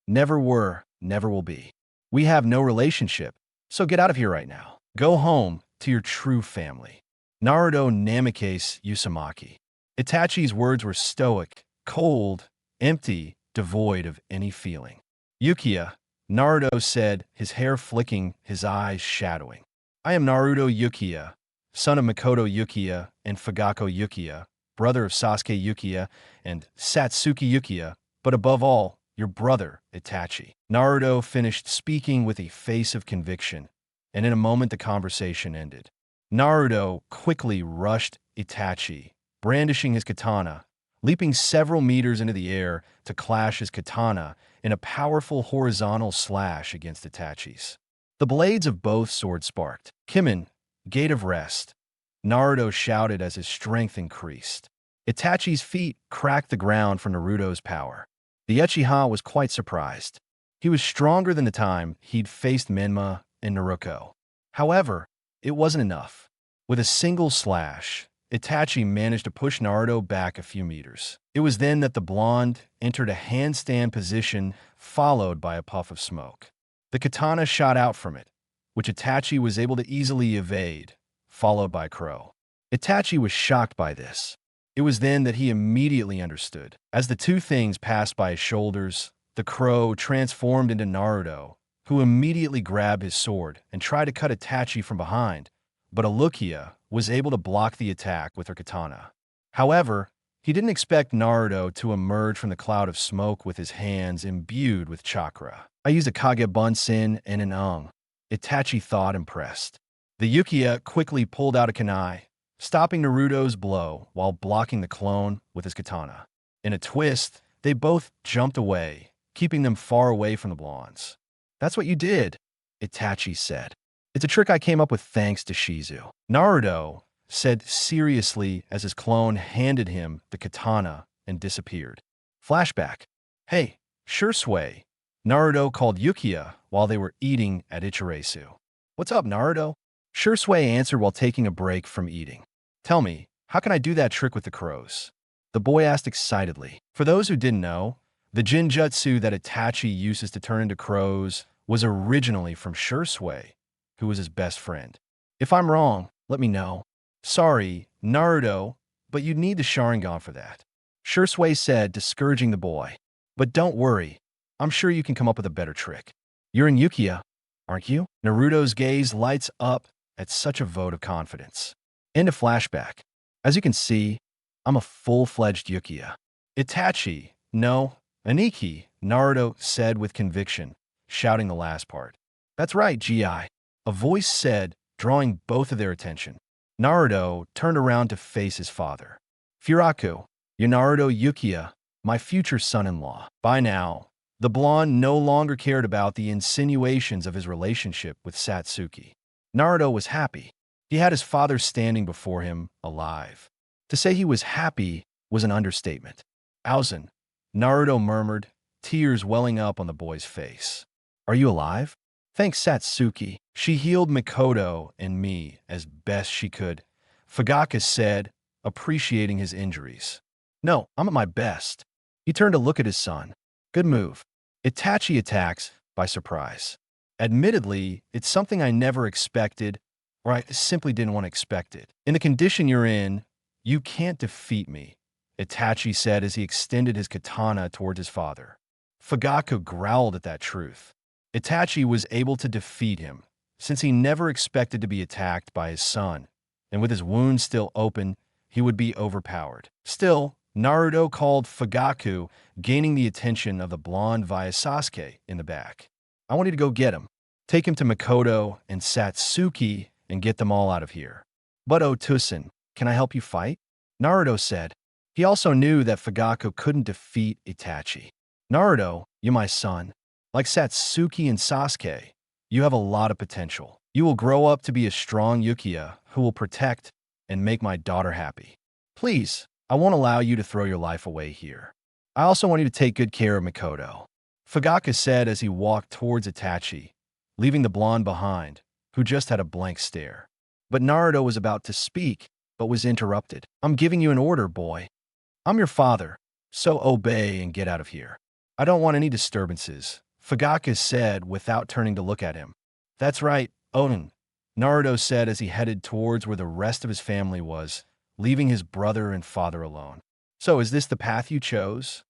Never were, never will be. We have no relationship, so get out of here right now. Go home to your true family. Naruto Namicase Uzumaki. Itachi's words were stoic, cold, empty, devoid of any feeling. Yukiya, Naruto said, his hair flicking, his eyes shadowing. I am Naruto Yukiya, son of Mikoto Yukiya and Fugako Yukiya, brother of Sasuke Yukiya and Satsuki Yukiya, but above all, your brother, Itachi. Naruto finished speaking with a face of conviction, and in a moment the conversation ended. Naruto quickly rushed Itachi, brandishing his katana, leaping several meters into the air to clash his katana in a powerful horizontal slash against Itachi's. The blades of both swords sparked. Kimin, Gate of Rest, Naruto shouted as his strength increased. Itachi's feet cracked the ground for Naruto's power. The Uchiha was quite surprised. He was stronger than the time he'd faced Menma and Naruto. However, it wasn't enough. With a single slash, Itachi managed to push Naruto back a few meters. It was then that the blonde entered a handstand position, followed by a puff of smoke. The katana shot out from it, which Itachi was able to easily evade, followed by Crow. Itachi was shocked by this. It was then that he immediately understood. As the two things passed by his shoulders, the Crow transformed into Naruto, who immediately grabbed his sword and tried to cut Itachi from behind, but Alukia was able to block the attack with her katana. However, he didn't expect Naruto to emerge from the cloud of smoke with his hands imbued with chakra. I used a Kage Bunsen and an Ung, Itachi thought, impressed. The Yukiya quickly pulled out a kunai, stopping Naruto's blow while blocking the clone with his katana. In a twist, they both jumped away, keeping them far away from the blondes. That's what you did, Itachi said. It's a trick I came up with thanks to Shizu. Naruto said seriously as his clone handed him the katana and disappeared. Flashback. Hey, Shursui, Naruto called Yukiya while they were eating at Ichirasu. What's up, Naruto? Shursui answered while taking a break from eating. Tell me, how can I do that trick with the crows? The boy asked excitedly. For those who didn't know, the Jinjutsu that Itachi uses to turn into crows was originally from Shursui, who was his best friend. If I'm wrong, let me know. Sorry, Naruto, but you'd need the Sharingan for that, Shursui said, discouraging the boy. But don't worry, I'm sure you can come up with a better trick. You're in Yukiya, aren't you? Naruto's gaze lights up at such a vote of confidence. End of flashback. As you can see, I'm a full-fledged Yukiya. Itachi, no, Aniki, Naruto said with conviction, shouting the last part. That's right, GI. A voice said, drawing both of their attention. Naruto turned around to face his father. Furaku, you're Naruto Yukiya, my future son-in-law. By now, the blonde no longer cared about the insinuations of his relationship with Satsuki. Naruto was happy. He had his father standing before him, alive. To say he was happy was an understatement. Aozen, Naruto murmured, tears welling up on the boy's face. Are you alive? Thanks, Satsuki. She healed Mikoto and me as best she could, Fugaka said, appreciating his injuries. No, I'm at my best. He turned to look at his son. Good move. Itachi attacks by surprise. Admittedly, it's something I never expected, or I simply didn't want to expect it. In the condition you're in, you can't defeat me, Itachi said as he extended his katana towards his father. Fugaku growled at that truth. Itachi was able to defeat him, since he never expected to be attacked by his son, and with his wounds still open, he would be overpowered. Still, Naruto called Fugaku, gaining the attention of the blonde via Sasuke in the back. I want you to go get him. Take him to Mikoto and Satsuki and get them all out of here. But Otusen, can I help you fight? Naruto said. He also knew that Fugaku couldn't defeat Itachi. Naruto, you my son. Like Satsuki and Sasuke, you have a lot of potential. You will grow up to be a strong Yukiya who will protect and make my daughter happy. Please, I won't allow you to throw your life away here. I also want you to take good care of Mikoto, Fugaku said as he walked towards Itachi, leaving the blonde behind, who just had a blank stare. But Naruto was about to speak, but was interrupted. I'm giving you an order, boy. I'm your father, so obey and get out of here. I don't want any disturbances, Fugaku said without turning to look at him. That's right, Oden, Naruto said as he headed towards where the rest of his family was, leaving his brother and father alone. So is this the path you chose?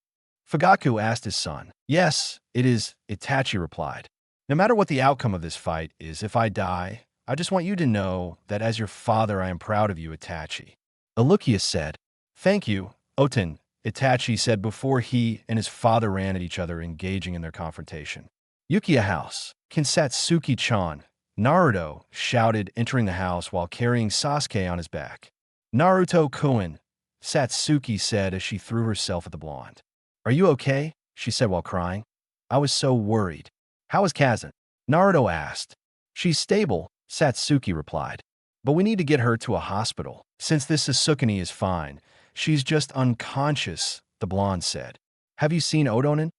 Fugaku asked his son. Yes, it is, Itachi replied. No matter what the outcome of this fight is, if I die, I just want you to know that as your father I am proud of you, Itachi. Alukia said. Thank you, Oten, Itachi said before he and his father ran at each other, engaging in their confrontation. Yukiya house, Kinsatsuki-chan, Naruto shouted, entering the house while carrying Sasuke on his back. Naruto-kun, Satsuki said as she threw herself at the blonde. Are you okay? She said while crying. I was so worried. How is Kazan? Naruto asked. She's stable, Satsuki replied. But we need to get her to a hospital. Since this Sasukuni is fine, she's just unconscious, the blonde said. Have you seen Odonin?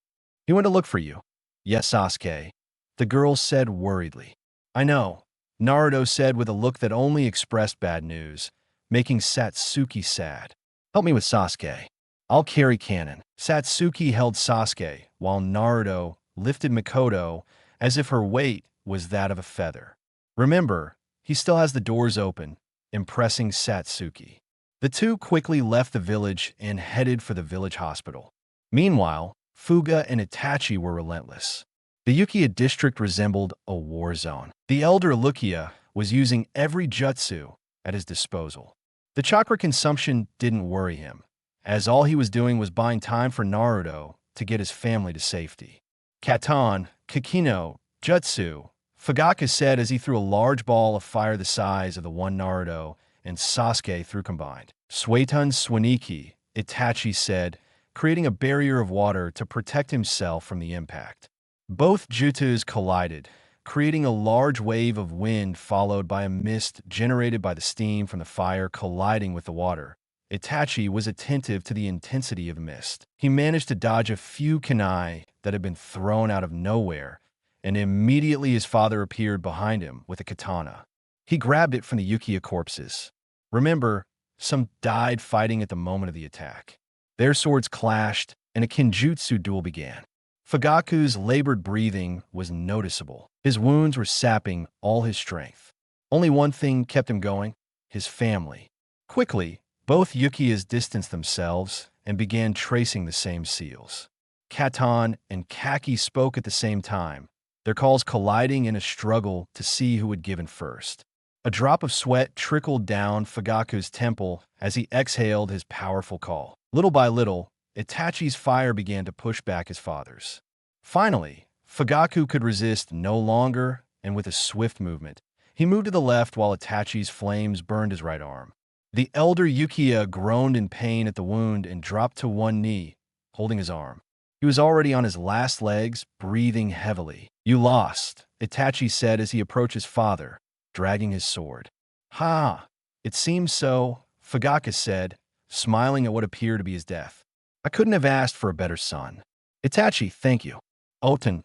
He went to look for you. Yes, Sasuke, the girl said worriedly. I know, Naruto said with a look that only expressed bad news, making Satsuki sad. Help me with Sasuke. I'll carry Kanon. Satsuki held Sasuke, while Naruto lifted Mikoto as if her weight was that of a feather. Remember, he still has the doors open, impressing Satsuki. The two quickly left the village and headed for the village hospital. Meanwhile, Fuga and Itachi were relentless. The Yukiya district resembled a war zone. The elder Lukia was using every jutsu at his disposal. The chakra consumption didn't worry him, as all he was doing was buying time for Naruto to get his family to safety. Katan, Kakino, Jutsu, Fugaku said as he threw a large ball of fire the size of the one Naruto and Sasuke threw combined. Suetun Swaniki, Itachi said, creating a barrier of water to protect himself from the impact. Both jutsus collided, creating a large wave of wind followed by a mist generated by the steam from the fire colliding with the water. Itachi was attentive to the intensity of the mist. He managed to dodge a few kunai that had been thrown out of nowhere, and immediately his father appeared behind him with a katana. He grabbed it from the Yukiya corpses. Remember, some died fighting at the moment of the attack. Their swords clashed, and a kinjutsu duel began. Fugaku's labored breathing was noticeable. His wounds were sapping all his strength. Only one thing kept him going: his family. Quickly, both Yukiyas distanced themselves and began tracing the same seals. Katan and Kaki spoke at the same time, their calls colliding in a struggle to see who would give in first. A drop of sweat trickled down Fugaku's temple as he exhaled his powerful call. Little by little, Itachi's fire began to push back his father's. Finally, Fugaku could resist no longer, and with a swift movement, he moved to the left while Itachi's flames burned his right arm. The elder Yukiya groaned in pain at the wound and dropped to one knee, holding his arm. He was already on his last legs, breathing heavily. "You lost," Itachi said as he approached his father, dragging his sword. "Ha! It seems so," Fugaku said, smiling at what appeared to be his death. "I couldn't have asked for a better son." "Itachi, thank you." "Oten,"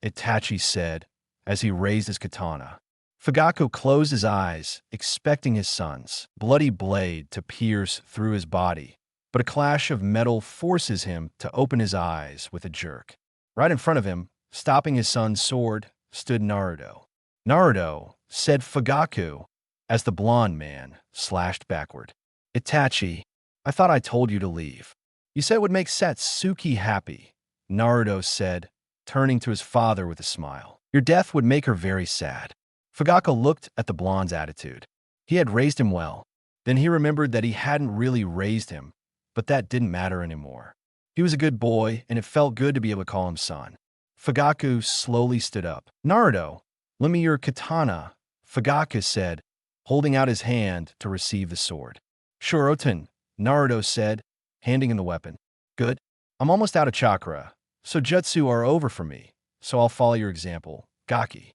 Itachi said as he raised his katana. Fugaku closed his eyes, expecting his son's bloody blade to pierce through his body, but a clash of metal forces him to open his eyes with a jerk. Right in front of him, stopping his son's sword, stood Naruto. "Naruto," said Fugaku, as the blonde man slashed backward. "Itachi, I thought I told you to leave. You said it would make Satsuki happy," Naruto said, turning to his father with a smile. "Your death would make her very sad." Fugaku looked at the blonde's attitude. He had raised him well. Then he remembered that he hadn't really raised him, but that didn't matter anymore. He was a good boy, and it felt good to be able to call him son. Fugaku slowly stood up. "Naruto, lend me your katana," Fugaku said, holding out his hand to receive the sword. "Sure, Oten," Naruto said, handing him the weapon. "Good. I'm almost out of chakra, so jutsu are over for me, so I'll follow your example. Gaki,"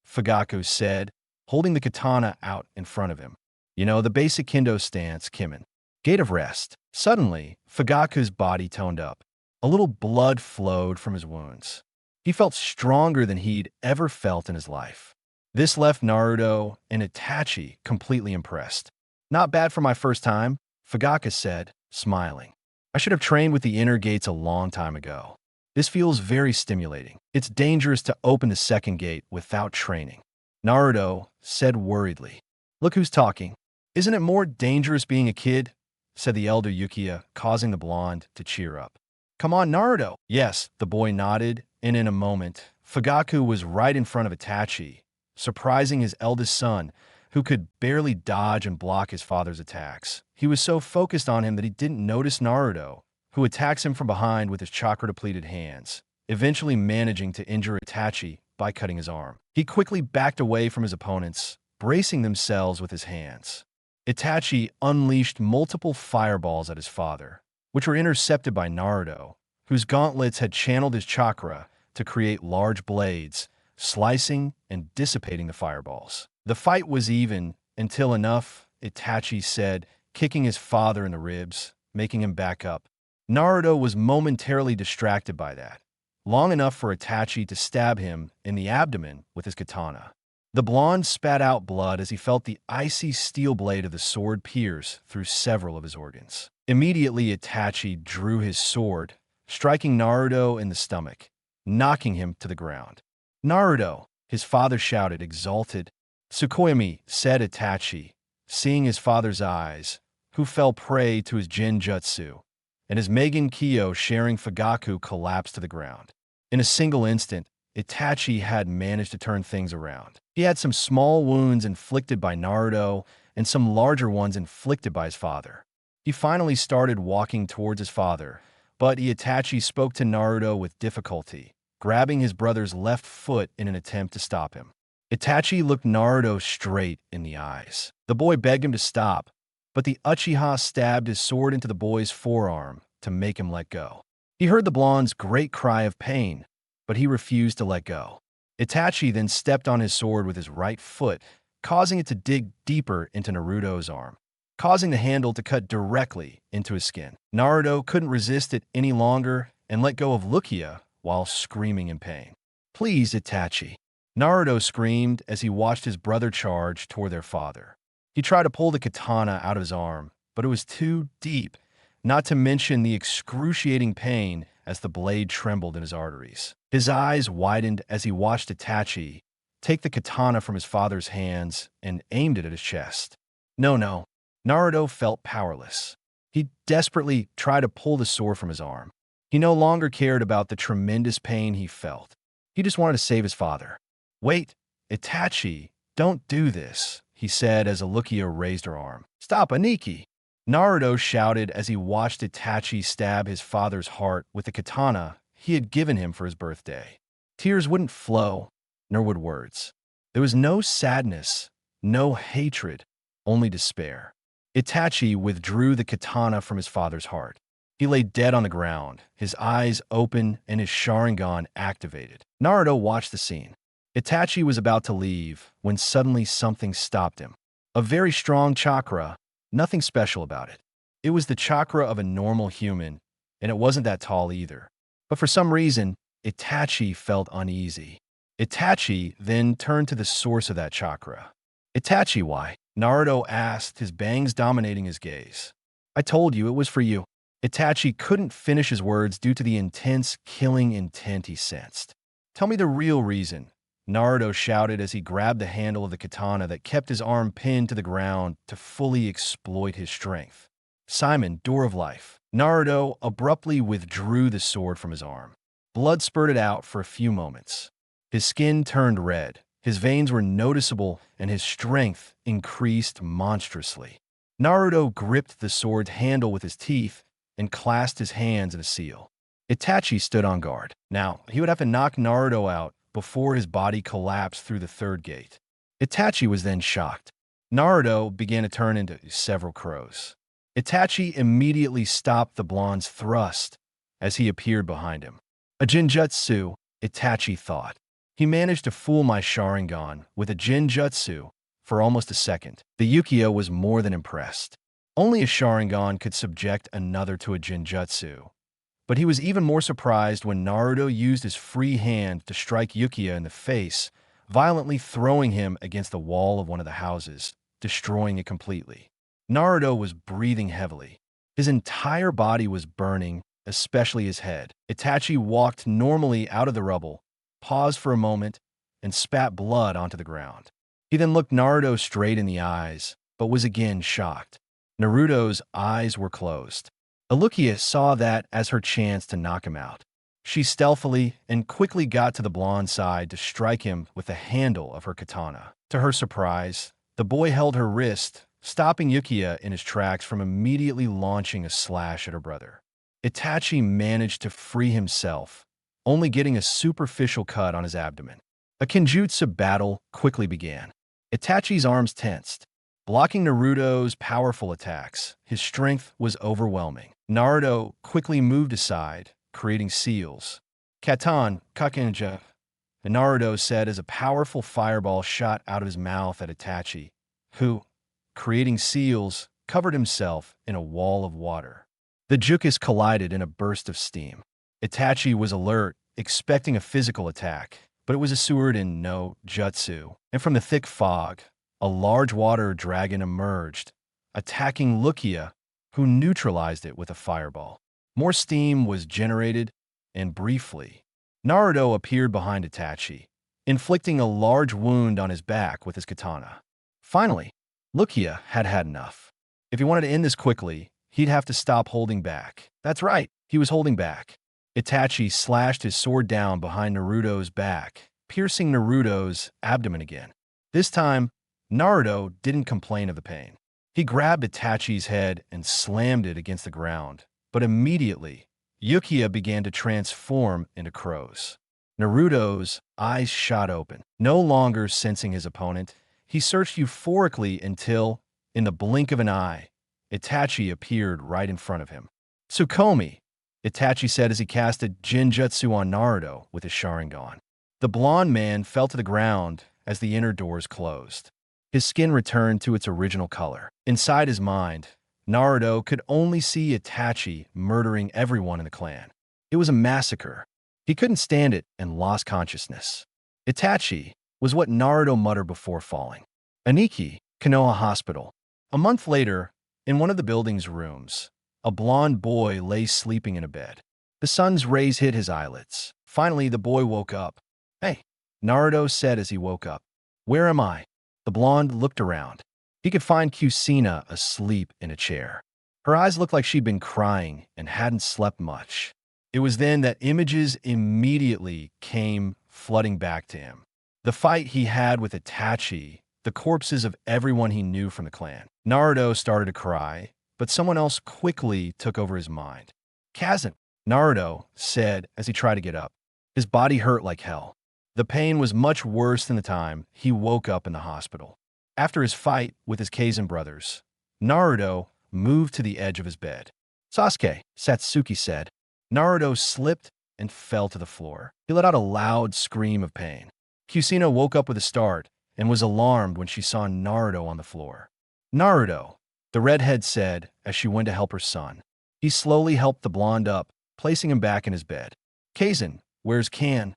Fugaku said, holding the katana out in front of him. "You know, the basic kendo stance, Kimen. Gate of rest." Suddenly, Fugaku's body toned up. A little blood flowed from his wounds. He felt stronger than he'd ever felt in his life. This left Naruto and Itachi completely impressed. "Not bad for my first time," Fugaku said, smiling. "I should have trained with the inner gates a long time ago. This feels very stimulating. It's dangerous to open the second gate without training," Naruto said worriedly. "Look who's talking. Isn't it more dangerous being a kid?" said the elder Yukiya, causing the blonde to cheer up. "Come on, Naruto." "Yes," the boy nodded, and in a moment, Fugaku was right in front of Itachi, surprising his eldest son, who could barely dodge and block his father's attacks. He was so focused on him that he didn't notice Naruto, who attacks him from behind with his chakra-depleted hands, eventually managing to injure Itachi by cutting his arm. He quickly backed away from his opponents, bracing themselves with his hands. Itachi unleashed multiple fireballs at his father, which were intercepted by Naruto, whose gauntlets had channeled his chakra to create large blades, slicing and dissipating the fireballs. The fight was even until enough, Itachi said, kicking his father in the ribs, making him back up. Naruto was momentarily distracted by that, long enough for Itachi to stab him in the abdomen with his katana. The blonde spat out blood as he felt the icy steel blade of the sword pierce through several of his organs. Immediately, Itachi drew his sword, striking Naruto in the stomach, knocking him to the ground. "Naruto!" his father shouted, exalted. "Tsukuyomi," said Itachi, seeing his father's eyes, who fell prey to his genjutsu, and his Megan Kyo sharing Fugaku collapsed to the ground. In a single instant, Itachi had managed to turn things around. He had some small wounds inflicted by Naruto and some larger ones inflicted by his father. He finally started walking towards his father, but Itachi spoke to Naruto with difficulty, grabbing his brother's left foot in an attempt to stop him. Itachi looked Naruto straight in the eyes. The boy begged him to stop, but the Uchiha stabbed his sword into the boy's forearm to make him let go. He heard the blonde's great cry of pain, but he refused to let go. Itachi then stepped on his sword with his right foot, causing it to dig deeper into Naruto's arm, causing the handle to cut directly into his skin. Naruto couldn't resist it any longer and let go of Lukia while screaming in pain. "Please, Itachi," Naruto screamed as he watched his brother charge toward their father. He tried to pull the katana out of his arm, but it was too deep, not to mention the excruciating pain as the blade trembled in his arteries. His eyes widened as he watched Itachi take the katana from his father's hands and aimed it at his chest. No. Naruto felt powerless. He desperately tried to pull the sword from his arm. He no longer cared about the tremendous pain he felt. He just wanted to save his father. "Wait, Itachi, don't do this," he said as Alukia raised her arm. "Stop, Aniki!" Naruto shouted as he watched Itachi stab his father's heart with the katana he had given him for his birthday. Tears wouldn't flow, nor would words. There was no sadness, no hatred, only despair. Itachi withdrew the katana from his father's heart. He lay dead on the ground, his eyes open and his Sharingan activated. Naruto watched the scene. Itachi was about to leave when suddenly something stopped him. A very strong chakra, nothing special about it. It was the chakra of a normal human, and it wasn't that tall either. But for some reason, Itachi felt uneasy. Itachi then turned to the source of that chakra. "Itachi, why?" Naruto asked, his bangs dominating his gaze. "I told you it was for you." Itachi couldn't finish his words due to the intense, killing intent he sensed. "Tell me the real reason," Naruto shouted as he grabbed the handle of the katana that kept his arm pinned to the ground to fully exploit his strength. "Simon, Door of Life." Naruto abruptly withdrew the sword from his arm. Blood spurted out for a few moments. His skin turned red, his veins were noticeable, and his strength increased monstrously. Naruto gripped the sword's handle with his teeth and clasped his hands in a seal. Itachi stood on guard. Now, he would have to knock Naruto out before his body collapsed through the third gate. Itachi was then shocked. Naruto began to turn into several crows. Itachi immediately stopped the blonde's thrust as he appeared behind him. A Jinjutsu, Itachi thought. He managed to fool my Sharingan with a Jinjutsu for almost a second. The Ukiyo was more than impressed. Only a Sharingan could subject another to a Jinjutsu. But he was even more surprised when Naruto used his free hand to strike Ukiyo in the face, violently throwing him against the wall of one of the houses, destroying it completely. Naruto was breathing heavily. His entire body was burning, especially his head. Itachi walked normally out of the rubble, paused for a moment, and spat blood onto the ground. He then looked Naruto straight in the eyes, but was again shocked. Naruto's eyes were closed. Alukia saw that as her chance to knock him out. She stealthily and quickly got to the blonde's side to strike him with the handle of her katana. To her surprise, the boy held her wrist, stopping Ukiyo in his tracks from immediately launching a slash at her brother. Itachi managed to free himself, only getting a superficial cut on his abdomen. A Kenjutsu battle quickly began. Itachi's arms tensed, blocking Naruto's powerful attacks. His strength was overwhelming. Naruto quickly moved aside, creating seals. "Katan, Kakenja," Naruto said as a powerful fireball shot out of his mouth at Itachi, who, creating seals, covered himself in a wall of water. The Jukas collided in a burst of steam. Itachi was alert, expecting a physical attack, but it was a Suirin no Jutsu, and from the thick fog, a large water dragon emerged, attacking Lukia, who neutralized it with a fireball. More steam was generated, and briefly, Naruto appeared behind Itachi, inflicting a large wound on his back with his katana. Finally, Lukia had had enough. If he wanted to end this quickly, he'd have to stop holding back. That's right, he was holding back. Itachi slashed his sword down behind Naruto's back, piercing Naruto's abdomen again. This time, Naruto didn't complain of the pain. He grabbed Itachi's head and slammed it against the ground, but immediately, Ukiyo began to transform into crows. Naruto's eyes shot open. No longer sensing his opponent, he searched euphorically until, in the blink of an eye, Itachi appeared right in front of him. "Tsukomi," Itachi said as he cast a Jinjutsu on Naruto with his Sharingan. The blonde man fell to the ground as the inner doors closed. His skin returned to its original color. Inside his mind, Naruto could only see Itachi murdering everyone in the clan. It was a massacre. He couldn't stand it and lost consciousness. Itachi was what Naruto muttered before falling. Aniki, Konoha Hospital. A month later, in one of the building's rooms, a blonde boy lay sleeping in a bed. The sun's rays hit his eyelids. Finally, the boy woke up. "Hey," Naruto said as he woke up. "Where am I?" The blonde looked around. He could find Kusina asleep in a chair. Her eyes looked like she'd been crying and hadn't slept much. It was then that images immediately came flooding back to him. The fight he had with Itachi, the corpses of everyone he knew from the clan. Naruto started to cry, but someone else quickly took over his mind. Kazan, Naruto said as he tried to get up. His body hurt like hell. The pain was much worse than the time he woke up in the hospital. After his fight with his Kazan brothers, Naruto moved to the edge of his bed. Sasuke, Satsuki said. Naruto slipped and fell to the floor. He let out a loud scream of pain. Kusina woke up with a start and was alarmed when she saw Naruto on the floor. Naruto, the redhead said as she went to help her son. He slowly helped the blonde up, placing him back in his bed. Kazan, where's Kan?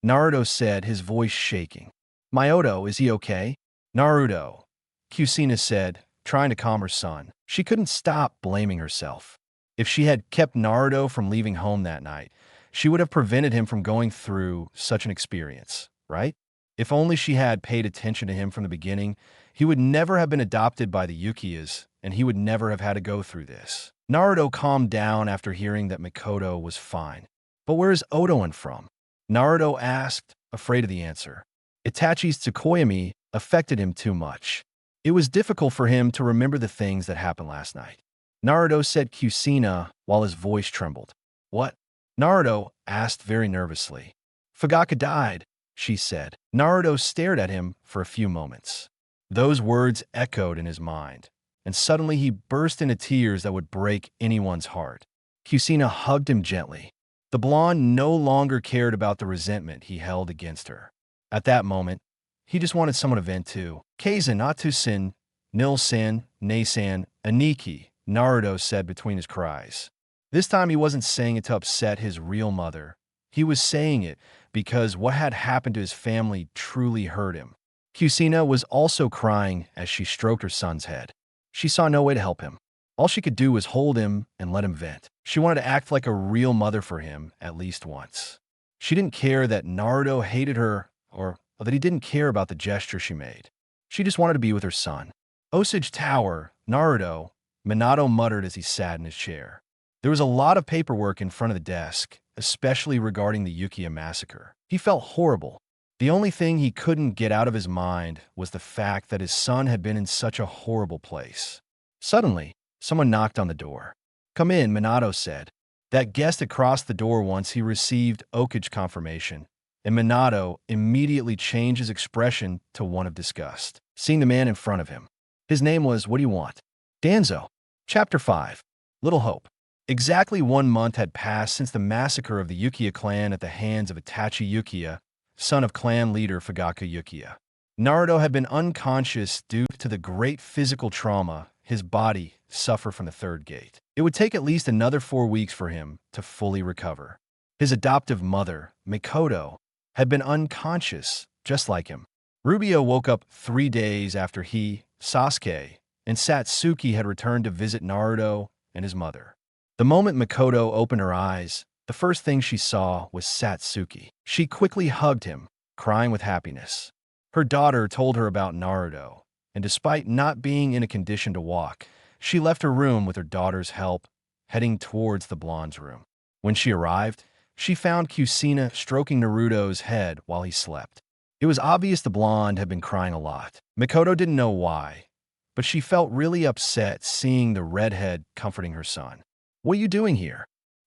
Naruto said, his voice shaking. Myoto, is he okay? Naruto, Kusina said, trying to calm her son. She couldn't stop blaming herself. If she had kept Naruto from leaving home that night, she would have prevented him from going through such an experience, right? If only she had paid attention to him from the beginning, he would never have been adopted by the Ukiyas, and he would never have had to go through this. Naruto calmed down after hearing that Mikoto was fine. But where is Otoan from? Naruto asked, afraid of the answer. Itachi's Tsukuyomi affected him too much. It was difficult for him to remember the things that happened last night. Naruto said Kusina while his voice trembled. What? Naruto asked very nervously. Fugaka died, she said. Naruto stared at him for a few moments. Those words echoed in his mind, and suddenly he burst into tears that would break anyone's heart. Kusina hugged him gently. The blonde no longer cared about the resentment he held against her. At that moment, he just wanted someone to vent to. Kazan, Atu-san, Nil-san, Ne-san, Aniki, Naruto said between his cries. This time he wasn't saying it to upset his real mother. He was saying it because what had happened to his family truly hurt him. Kusina was also crying as she stroked her son's head. She saw no way to help him. All she could do was hold him and let him vent. She wanted to act like a real mother for him at least once. She didn't care that Naruto hated her or that he didn't care about the gesture she made. She just wanted to be with her son. Osage Tower, Naruto, Minato muttered as he sat in his chair. There was a lot of paperwork in front of the desk, especially regarding the Ukiya massacre. He felt horrible. The only thing he couldn't get out of his mind was the fact that his son had been in such a horrible place. Suddenly, someone knocked on the door. Come in, Minato said. That guest had crossed the door once he received Okage confirmation, and Minato immediately changed his expression to one of disgust, seeing the man in front of him. His name was, what do you want? Danzo. Chapter 5. Little Hope. Exactly 1 month had passed since the massacre of the Ukiya clan at the hands of Itachi Ukiya, son of clan leader Fugaka Ukiya. Naruto had been unconscious due to the great physical trauma his body suffered from the third gate. It would take at least another 4 weeks for him to fully recover. His adoptive mother, Mikoto, had been unconscious, just like him. Rubio woke up 3 days after he, Sasuke, and Satsuki had returned to visit Naruto and his mother. The moment Mikoto opened her eyes, the first thing she saw was Satsuki. She quickly hugged him, crying with happiness. Her daughter told her about Naruto, and despite not being in a condition to walk, she left her room with her daughter's help, heading towards the blonde's room. When she arrived, she found Kusina stroking Naruto's head while he slept. It was obvious the blonde had been crying a lot. Mikoto didn't know why, but she felt really upset seeing the redhead comforting her son. What are you doing here?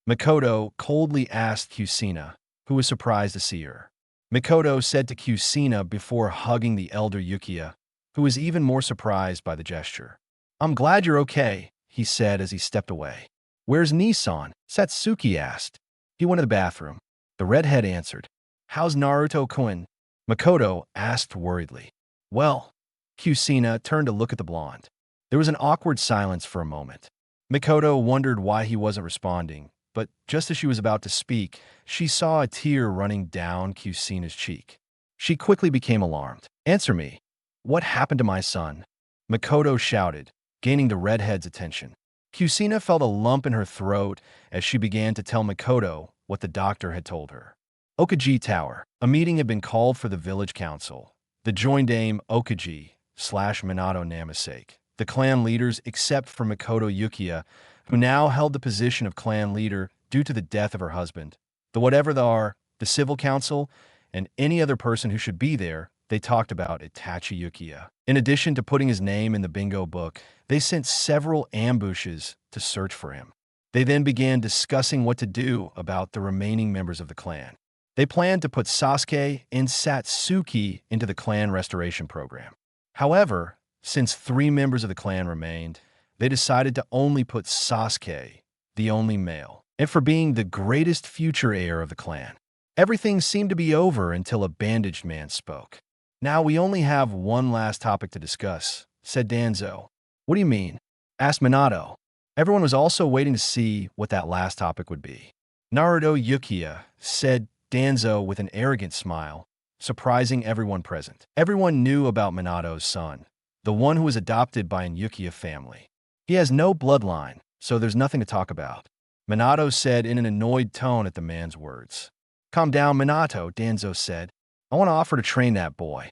Mikoto coldly asked Kusina, who was surprised to see her. Mikoto said to Kusina before hugging the elder Ukiya, who was even more surprised by the gesture. I'm glad you're okay, he said as he stepped away. Where's Nisan? Satsuki asked. He went to the bathroom. The redhead answered. How's Naruto-kun? Mikoto asked worriedly. Well, Kusina turned to look at the blonde. There was an awkward silence for a moment. Mikoto wondered why he wasn't responding, but just as she was about to speak, she saw a tear running down Kusina's cheek. She quickly became alarmed. Answer me. What happened to my son? Mikoto shouted, gaining the redhead's attention. Kusina felt a lump in her throat as she began to tell Mikoto what the doctor had told her. Okage Tower. A meeting had been called for the village council. The joined aim Okage / Minato Namicase, the clan leaders except for Mikoto Ukiya, who now held the position of clan leader due to the death of her husband. The whatever they are, the civil council, and any other person who should be there they talked about Itachi Ukiya. In addition to putting his name in the bingo book, they sent several ambushes to search for him. They then began discussing what to do about the remaining members of the clan. They planned to put Sasuke and Satsuki into the clan restoration program. However, since 3 members of the clan remained, they decided to only put Sasuke, the only male, and for being the greatest future heir of the clan. Everything seemed to be over until a bandaged man spoke. "Now we only have one last topic to discuss," said Danzo. "What do you mean?" asked Minato. Everyone was also waiting to see what that last topic would be. "Naruto Ukiya," said Danzo with an arrogant smile, surprising everyone present. Everyone knew about Minato's son, the one who was adopted by an Ukiya family. He has no bloodline, so there's nothing to talk about, Minato said in an annoyed tone at the man's words. "Calm down, Minato," Danzo said. "I want to offer to train that boy."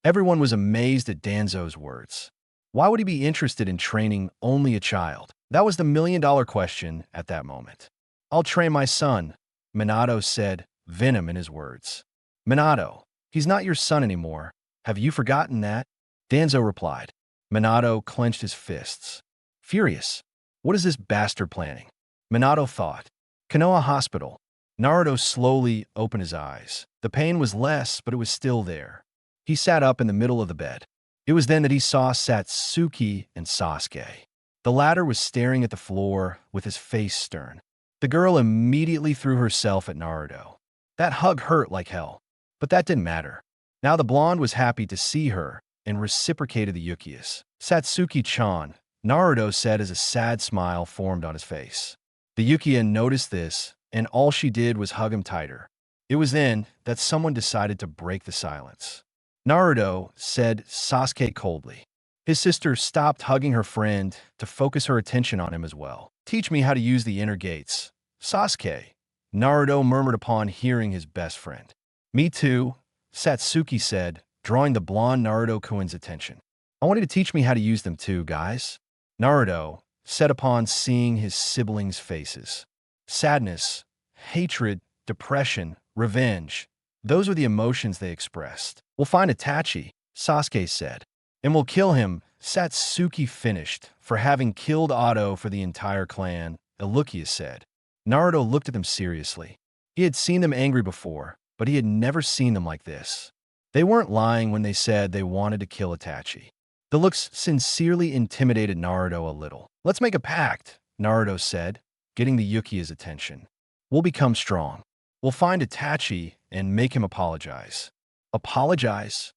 Everyone was amazed at Danzo's words. Why would he be interested in training only a child? That was the million-dollar question at that moment. "I'll train my son," Minato said, venom in his words. "Minato, he's not your son anymore. Have you forgotten that?" Danzo replied. Minato clenched his fists. Furious. What is this bastard planning? Minato thought. Konoha Hospital. Naruto slowly opened his eyes. The pain was less, but it was still there. He sat up in the middle of the bed. It was then that he saw Satsuki and Sasuke. The latter was staring at the floor with his face stern. The girl immediately threw herself at Naruto. That hug hurt like hell, but that didn't matter. Now the blonde was happy to see her and reciprocated the Ukiyas. "Satsuki-chan," Naruto said as a sad smile formed on his face. The Ukiya noticed this, and all she did was hug him tighter. It was then that someone decided to break the silence. "Naruto," said Sasuke coldly. His sister stopped hugging her friend to focus her attention on him as well. "Teach me how to use the inner gates, Sasuke," Naruto murmured upon hearing his best friend. "Me too," Satsuki said, drawing the blonde Naruto-kun's attention. "I want you to teach me how to use them too, guys," Naruto said upon seeing his siblings' faces. Sadness, hatred, depression, revenge. Those were the emotions they expressed. "We'll find Itachi," Sasuke said. "And we'll kill him," Satsuki finished, "for having killed Otto for the entire clan," Ilukia said. Naruto looked at them seriously. He had seen them angry before, but he had never seen them like this. They weren't lying when they said they wanted to kill Itachi. The looks sincerely intimidated Naruto a little. "Let's make a pact," Naruto said, getting the Yuki's attention. "We'll become strong. We'll find Itachi and make him apologize." "Apologize?"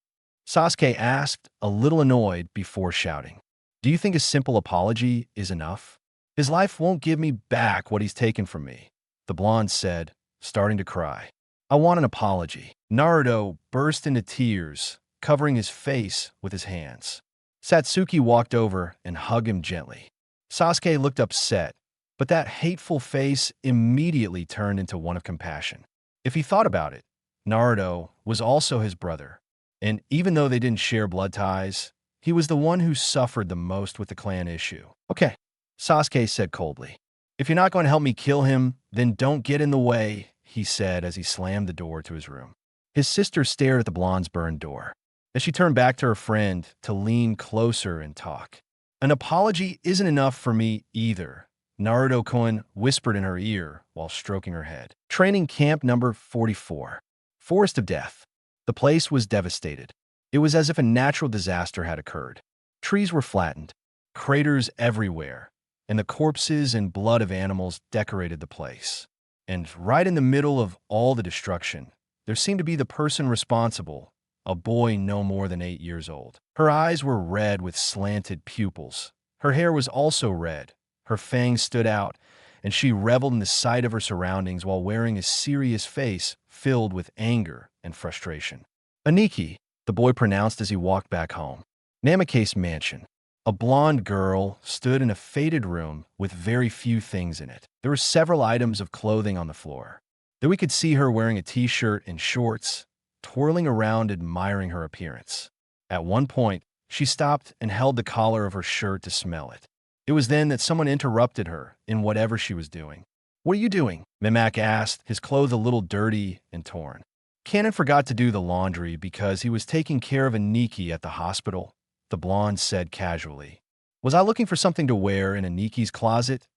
Sasuke asked, a little annoyed before shouting. "Do you think a simple apology is enough? His life won't give me back what he's taken from me," the blonde said, starting to cry. "I want an apology." Naruto burst into tears, covering his face with his hands. Satsuki walked over and hugged him gently. Sasuke looked upset, but that hateful face immediately turned into one of compassion. If he thought about it, Naruto was also his brother, and even though they didn't share blood ties, he was the one who suffered the most with the clan issue. "Okay," Sasuke said coldly. "If you're not going to help me kill him, then don't get in the way," he said as he slammed the door to his room. His sister stared at the blonde's burned door. As she turned back to her friend to lean closer and talk. "An apology isn't enough for me either," Naruto-kun whispered in her ear while stroking her head. Training camp number 44. Forest of Death. The place was devastated. It was as if a natural disaster had occurred. Trees were flattened, craters everywhere, and the corpses and blood of animals decorated the place. And right in the middle of all the destruction, there seemed to be the person responsible, a boy no more than 8 years old. Her eyes were red with slanted pupils. Her hair was also red. Her fangs stood out, and she reveled in the sight of her surroundings while wearing a serious face filled with anger and frustration. "Aniki," the boy pronounced as he walked back home. Namicase Mansion. A blonde girl stood in a faded room with very few things in it. There were several items of clothing on the floor. Then we could see her wearing a t-shirt and shorts, twirling around admiring her appearance. At one point, she stopped and held the collar of her shirt to smell it. It was then that someone interrupted her in whatever she was doing. "What are you doing?" Menma asked, his clothes a little dirty and torn. Cannon forgot to do the laundry because he was taking care of a Nikki at the hospital, the blonde said casually. Was I looking for something to wear in a Nikki's closet?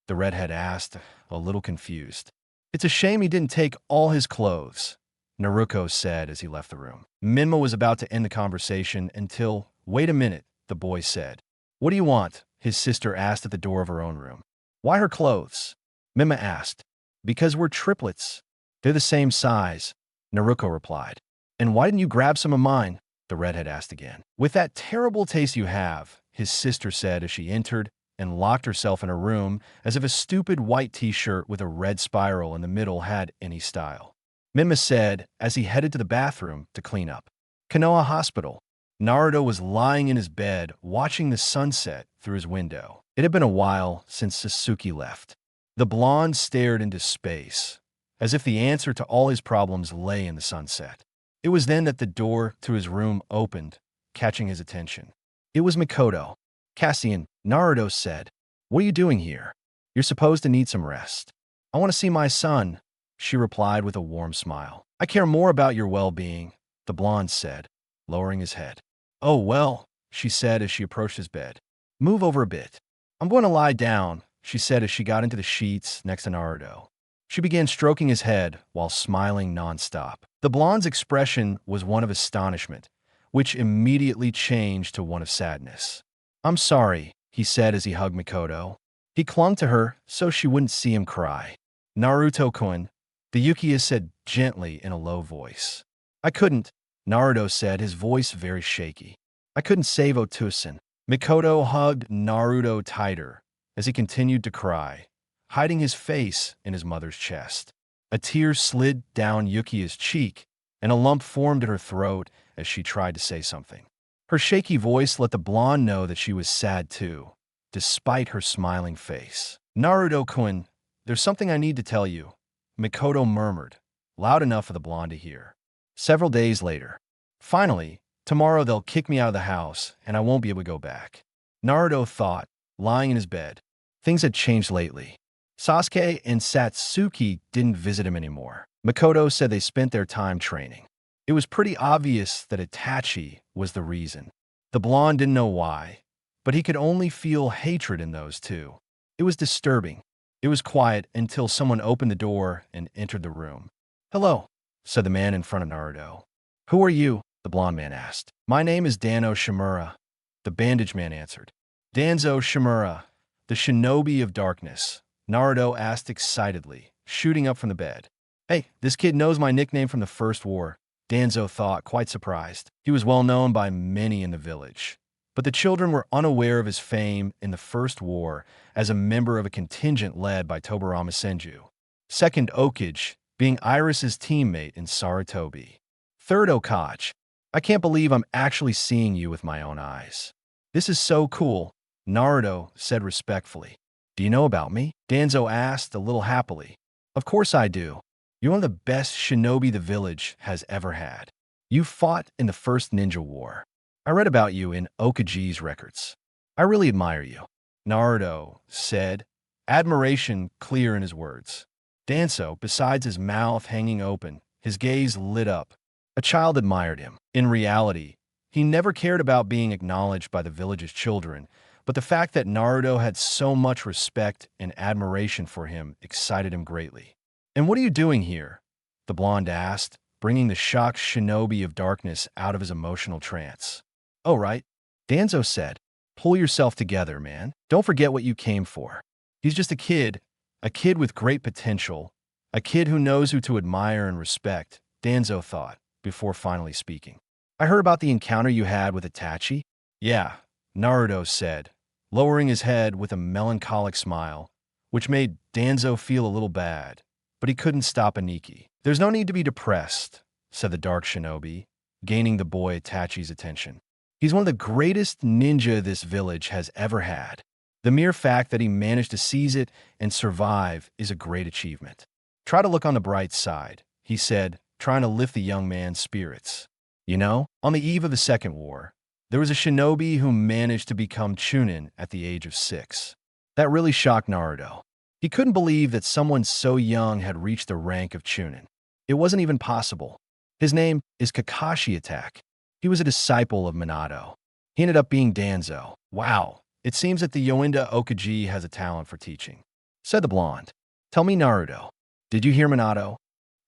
The redhead asked, a little confused. It's a shame he didn't take all his clothes, Naruto said as he left the room. Menma was about to end the conversation until, wait a minute, the boy said. What do you want? His sister asked at the door of her own room. Why her clothes? Menma asked. Because we're triplets. They're the same size, Naruto replied. And why didn't you grab some of mine? The redhead asked again. With that terrible taste you have, his sister said as she entered and locked herself in her room as if a stupid white t-shirt with a red spiral in the middle had any style. Menma said as he headed to the bathroom to clean up. Konoha Hospital. Naruto was lying in his bed watching the sunset through his window. It had been a while since Sasuke left. The blonde stared into space, as if the answer to all his problems lay in the sunset. It was then that the door to his room opened, catching his attention. It was Mikoto. Cassian, Naruto said, "What are you doing here? You're supposed to need some rest." "I want to see my son," she replied with a warm smile. "I care more about your well-being," the blonde said, lowering his head. "Oh, well," she said as she approached his bed. "Move over a bit." "I'm going to lie down," she said as she got into the sheets next to Naruto. She began stroking his head while smiling nonstop. The blonde's expression was one of astonishment, which immediately changed to one of sadness. "I'm sorry," he said as he hugged Mikoto. He clung to her so she wouldn't see him cry. "Naruto-kun," the Uchiha said gently in a low voice. "I couldn't," Naruto said, his voice very shaky. "I couldn't save Otusan." Mikoto hugged Naruto tighter as he continued to cry, hiding his face in his mother's chest. A tear slid down Yuki's cheek, and a lump formed at her throat as she tried to say something. Her shaky voice let the blonde know that she was sad too, despite her smiling face. "Naruto-kun, there's something I need to tell you," Mikoto murmured, loud enough for the blonde to hear. Several days later. "Finally, tomorrow they'll kick me out of the house, and I won't be able to go back." Naruto thought, lying in his bed. Things had changed lately. Sasuke and Satsuki didn't visit him anymore. Mikoto said they spent their time training. It was pretty obvious that Itachi was the reason. The blonde didn't know why, but he could only feel hatred in those two. It was disturbing. It was quiet until someone opened the door and entered the room. "Hello," said the man in front of Naruto. "Who are you?" the blonde man asked. "My name is Danzo Shimura," the bandage man answered. "Danzo Shimura, the shinobi of darkness," Naruto asked excitedly, shooting up from the bed. "Hey, this kid knows my nickname from the First War," Danzo thought, quite surprised. He was well known by many in the village, but the children were unaware of his fame in the First War as a member of a contingent led by Tobarama Senju. Second Okage, being Iris's teammate in Sarutobi. Third Okage, I can't believe I'm actually seeing you with my own eyes. "This is so cool," Naruto said respectfully. "Do you know about me?" Danzo asked a little happily. "Of course I do. You're one of the best shinobi the village has ever had. You fought in the first ninja war. I read about you in Okage's records. I really admire you," Naruto said, admiration clear in his words. Danzo, besides his mouth hanging open, his gaze lit up. A child admired him. In reality, he never cared about being acknowledged by the village's children, but the fact that Naruto had so much respect and admiration for him excited him greatly. "And what are you doing here?" the blonde asked, bringing the shocked shinobi of darkness out of his emotional trance. "Oh, right," Danzo said. "Pull yourself together, man. Don't forget what you came for. He's just a kid with great potential, a kid who knows who to admire and respect," Danzo thought, before finally speaking. "I heard about the encounter you had with Itachi." "Yeah," Naruto said, lowering his head with a melancholic smile, which made Danzo feel a little bad, but he couldn't stop Aniki. "There's no need to be depressed," said the dark shinobi, gaining the boy Itachi's attention. "He's one of the greatest ninja this village has ever had. The mere fact that he managed to seize it and survive is a great achievement. Try to look on the bright side," he said, trying to lift the young man's spirits. "You know, on the eve of the Second War, there was a shinobi who managed to become Chunin at the age of 6. That really shocked Naruto. He couldn't believe that someone so young had reached the rank of Chunin. It wasn't even possible. His name is Kakashi Attack. He was a disciple of Minato. He ended up being Danzo. Wow, it seems that the Yoinda Okaji has a talent for teaching, said the blonde. Tell me, Naruto, did you hear Minato?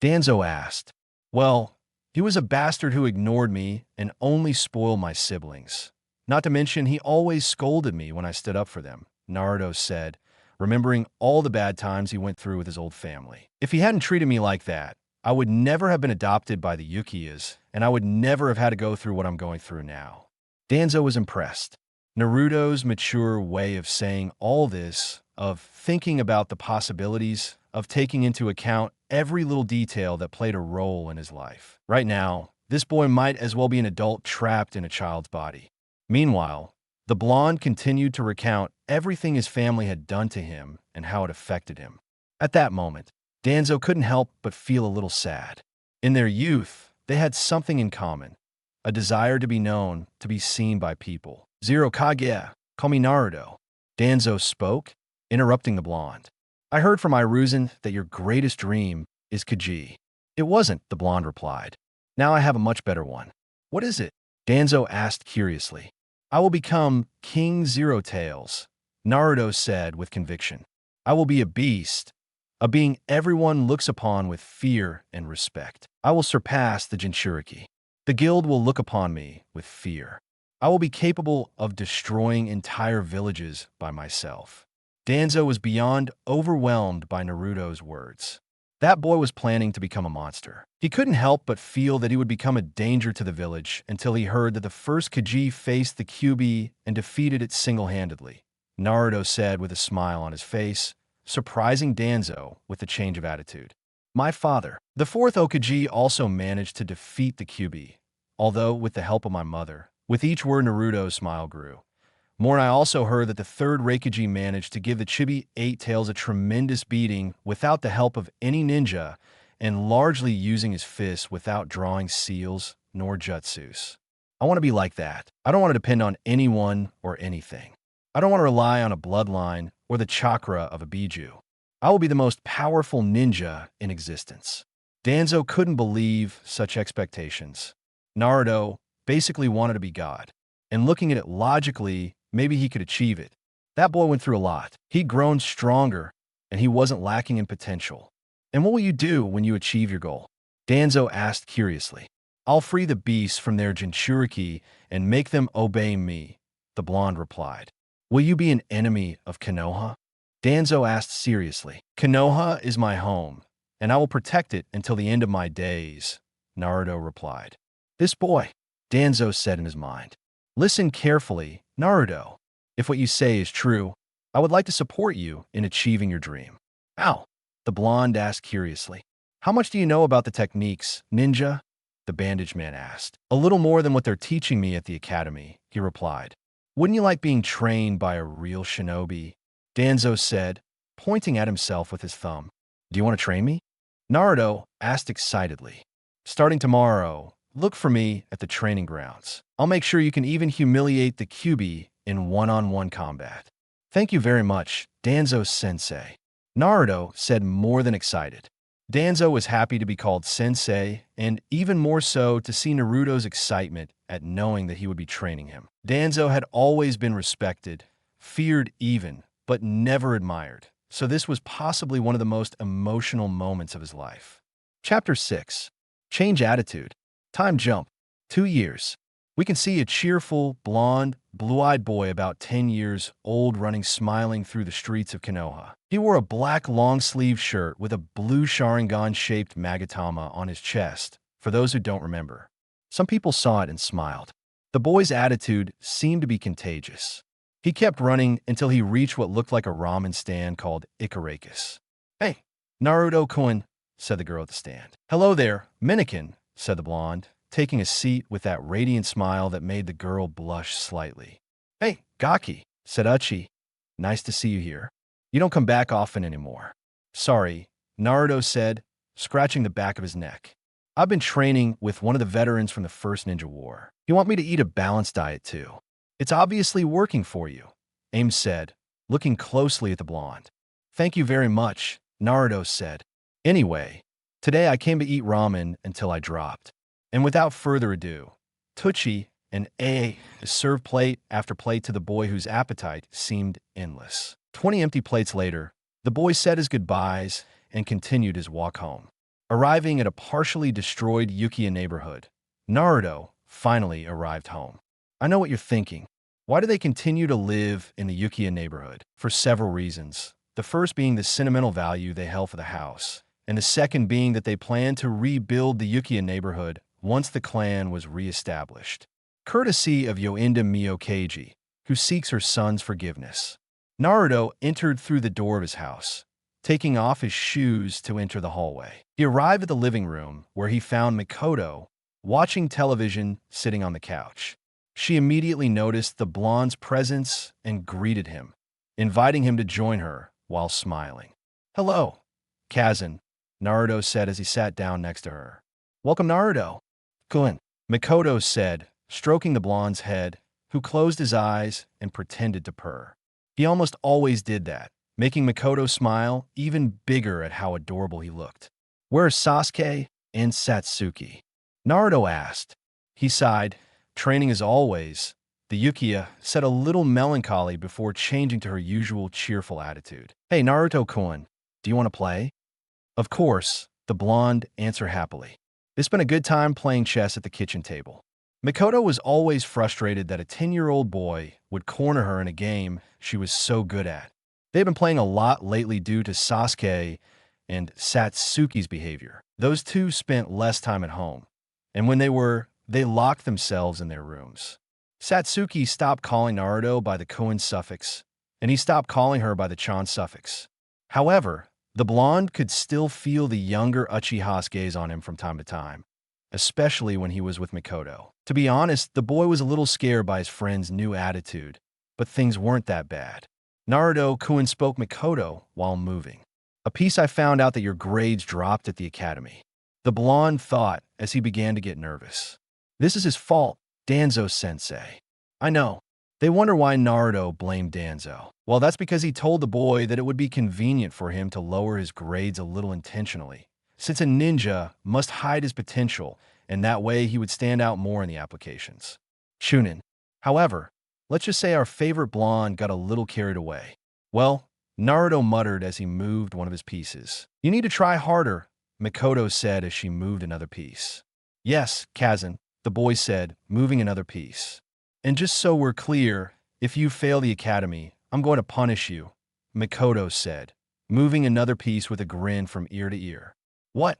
Danzo asked. Well, he was a bastard who ignored me and only spoiled my siblings. Not to mention, he always scolded me when I stood up for them, Naruto said, remembering all the bad times he went through with his old family. If he hadn't treated me like that, I would never have been adopted by the Yukiyas, and I would never have had to go through what I'm going through now. Danzo was impressed. Naruto's mature way of saying all this, of thinking about the possibilities, of taking into account every little detail that played a role in his life. Right now, this boy might as well be an adult trapped in a child's body. Meanwhile, the blonde continued to recount everything his family had done to him and how it affected him. At that moment, Danzo couldn't help but feel a little sad. In their youth, they had something in common, a desire to be known, to be seen by people. Zero Kage, call me Naruto. Danzo spoke, interrupting the blonde. I heard from Iruzan that your greatest dream is Kaji. It wasn't, the blonde replied. Now I have a much better one. What is it? Danzo asked curiously. I will become King Zero Tails, Naruto said with conviction. I will be a beast, a being everyone looks upon with fear and respect. I will surpass the Jinchuriki. The guild will look upon me with fear. I will be capable of destroying entire villages by myself. Danzo was beyond overwhelmed by Naruto's words. That boy was planning to become a monster. He couldn't help but feel that he would become a danger to the village until he heard that the first Kaji faced the Kyuubi and defeated it single-handedly. Naruto said with a smile on his face, surprising Danzo with a change of attitude. My father. The fourth Okaji also managed to defeat the Kyuubi, although with the help of my mother. With each word, Naruto's smile grew. More, and I also heard that the third Reikage managed to give the Chibi Eight Tails a tremendous beating without the help of any ninja and largely using his fists without drawing seals nor jutsus. I want to be like that. I don't want to depend on anyone or anything. I don't want to rely on a bloodline or the chakra of a Biju. I will be the most powerful ninja in existence. Danzo couldn't believe such expectations. Naruto basically wanted to be God, and looking at it logically, maybe he could achieve it. That boy went through a lot. He'd grown stronger, and he wasn't lacking in potential. And what will you do when you achieve your goal? Danzo asked curiously. I'll free the beasts from their Jinchuriki and make them obey me, the blonde replied. Will you be an enemy of Konoha? Danzo asked seriously. Konoha is my home, and I will protect it until the end of my days, Naruto replied. This boy, Danzo said in his mind. Listen carefully, Naruto. If what you say is true, I would like to support you in achieving your dream. Ow, the blonde asked curiously. How much do you know about the techniques, ninja? The bandaged man asked. A little more than what they're teaching me at the academy, he replied. Wouldn't you like being trained by a real shinobi? Danzo said, pointing at himself with his thumb. Do you want to train me? Naruto asked excitedly. Starting tomorrow, look for me at the training grounds. I'll make sure you can even humiliate the Kyuubi in one-on-one combat. Thank you very much, Danzo-sensei. Naruto said more than excited. Danzo was happy to be called sensei, and even more so to see Naruto's excitement at knowing that he would be training him. Danzo had always been respected, feared even, but never admired, so this was possibly one of the most emotional moments of his life. Chapter 6. Change Attitude. Time jump. 2 years. We can see a cheerful, blonde, blue-eyed boy about 10 years old running smiling through the streets of Konoha. He wore a black long-sleeved shirt with a blue Sharingan-shaped Magatama on his chest, for those who don't remember. Some people saw it and smiled. The boy's attitude seemed to be contagious. He kept running until he reached what looked like a ramen stand called Ikarakis. Hey, Naruto-kun, said the girl at the stand. Hello there, Minikin, said the blonde, taking a seat with that radiant smile that made the girl blush slightly. Hey, Gaki, said Itachi. Nice to see you here. You don't come back often anymore. Sorry, Naruto said, scratching the back of his neck. I've been training with one of the veterans from the First Ninja War. You want me to eat a balanced diet too? It's obviously working for you, Aim said, looking closely at the blonde. Thank you very much, Naruto said. Anyway, today I came to eat ramen until I dropped. And without further ado, Tucci and A served plate after plate to the boy whose appetite seemed endless. 20 empty plates later, the boy said his goodbyes and continued his walk home. Arriving at a partially destroyed Yukiya neighborhood, Naruto finally arrived home. I know what you're thinking. Why do they continue to live in the Yukiya neighborhood? For several reasons. The first being the sentimental value they held for the house, and the second being that they plan to rebuild the Yukiya neighborhood once the clan was re-established. Courtesy of Yoinda Miyokaji, who seeks her son's forgiveness. Naruto entered through the door of his house, taking off his shoes to enter the hallway. He arrived at the living room, where he found Mikoto watching television sitting on the couch. She immediately noticed the blonde's presence and greeted him, inviting him to join her while smiling. "Hello, Kazan," Naruto said as he sat down next to her. "Welcome, Naruto." "Kun," Mikoto said, stroking the blonde's head, who closed his eyes and pretended to purr. He almost always did that, making Mikoto smile even bigger at how adorable he looked. "Where are Sasuke and Satsuki?" Naruto asked. He sighed. Training as always, the Yukiya said a little melancholy before changing to her usual cheerful attitude. "Hey, Naruto-kun, do you want to play?" "Of course," the blonde answered happily. They spent a good time playing chess at the kitchen table. Mikoto was always frustrated that a 10-year-old boy would corner her in a game she was so good at. They've been playing a lot lately due to Sasuke and Satsuki's behavior. Those two spent less time at home, and when they locked themselves in their rooms. Satsuki stopped calling Naruto by the Kun suffix, and he stopped calling her by the Chan suffix. However, the blonde could still feel the younger Uchiha's gaze on him from time to time, especially when he was with Mikoto. To be honest, the boy was a little scared by his friend's new attitude, but things weren't that bad. Naruto-kun spoke Mikoto while moving. "A piece I found out that your grades dropped at the academy," the blonde thought as he began to get nervous. "This is his fault, Danzo-sensei." "I know." They wonder why Naruto blamed Danzo. Well, that's because he told the boy that it would be convenient for him to lower his grades a little intentionally, since a ninja must hide his potential, and that way he would stand out more in the applications. Chunin. However, let's just say our favorite blonde got a little carried away. "Well," Naruto muttered as he moved one of his pieces. "You need to try harder," Mikoto said as she moved another piece. "Yes, Kazan," the boy said, moving another piece. "And just so we're clear, if you fail the academy, I'm going to punish you," Mikoto said, moving another piece with a grin from ear to ear. "What?"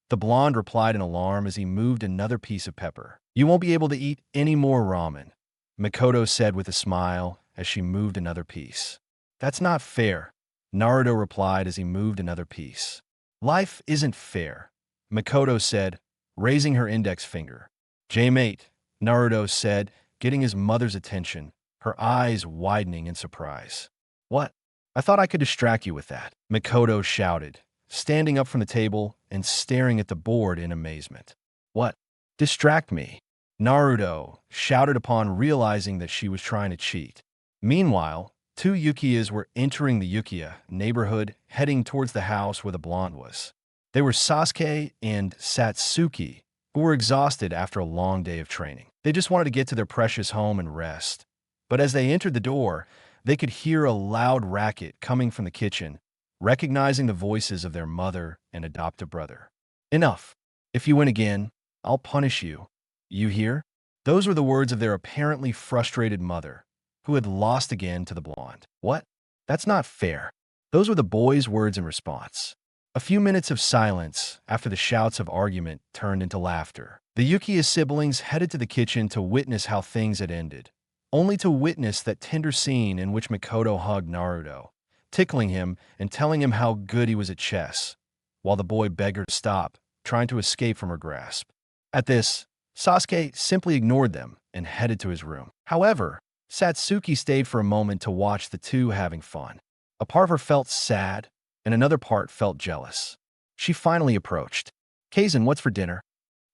the blonde replied in alarm as he moved another piece of pepper. "You won't be able to eat any more ramen," Mikoto said with a smile as she moved another piece. "That's not fair," Naruto replied as he moved another piece. "Life isn't fair," Mikoto said, raising her index finger. "J-mate," Naruto said, getting his mother's attention, her eyes widening in surprise. "What? I thought I could distract you with that," Mikoto shouted, standing up from the table and staring at the board in amazement. "What? Distract me?" Naruto shouted upon realizing that she was trying to cheat. Meanwhile, two Yukiyas were entering the Yukiya neighborhood, heading towards the house where the blonde was. They were Sasuke and Satsuki, who were exhausted after a long day of training. They just wanted to get to their precious home and rest. But as they entered the door, they could hear a loud racket coming from the kitchen, recognizing the voices of their mother and adoptive brother. "Enough. If you win again, I'll punish you. You hear?" Those were the words of their apparently frustrated mother, who had lost again to the blonde. "What? That's not fair." Those were the boys' words in response. A few minutes of silence after the shouts of argument turned into laughter. The Yukiya siblings headed to the kitchen to witness how things had ended, only to witness that tender scene in which Mikoto hugged Naruto, tickling him and telling him how good he was at chess, while the boy begged her to stop, trying to escape from her grasp. At this, Sasuke simply ignored them and headed to his room. However, Satsuki stayed for a moment to watch the two having fun. A part of her felt sad, and another part felt jealous. She finally approached. "Kazan, what's for dinner?"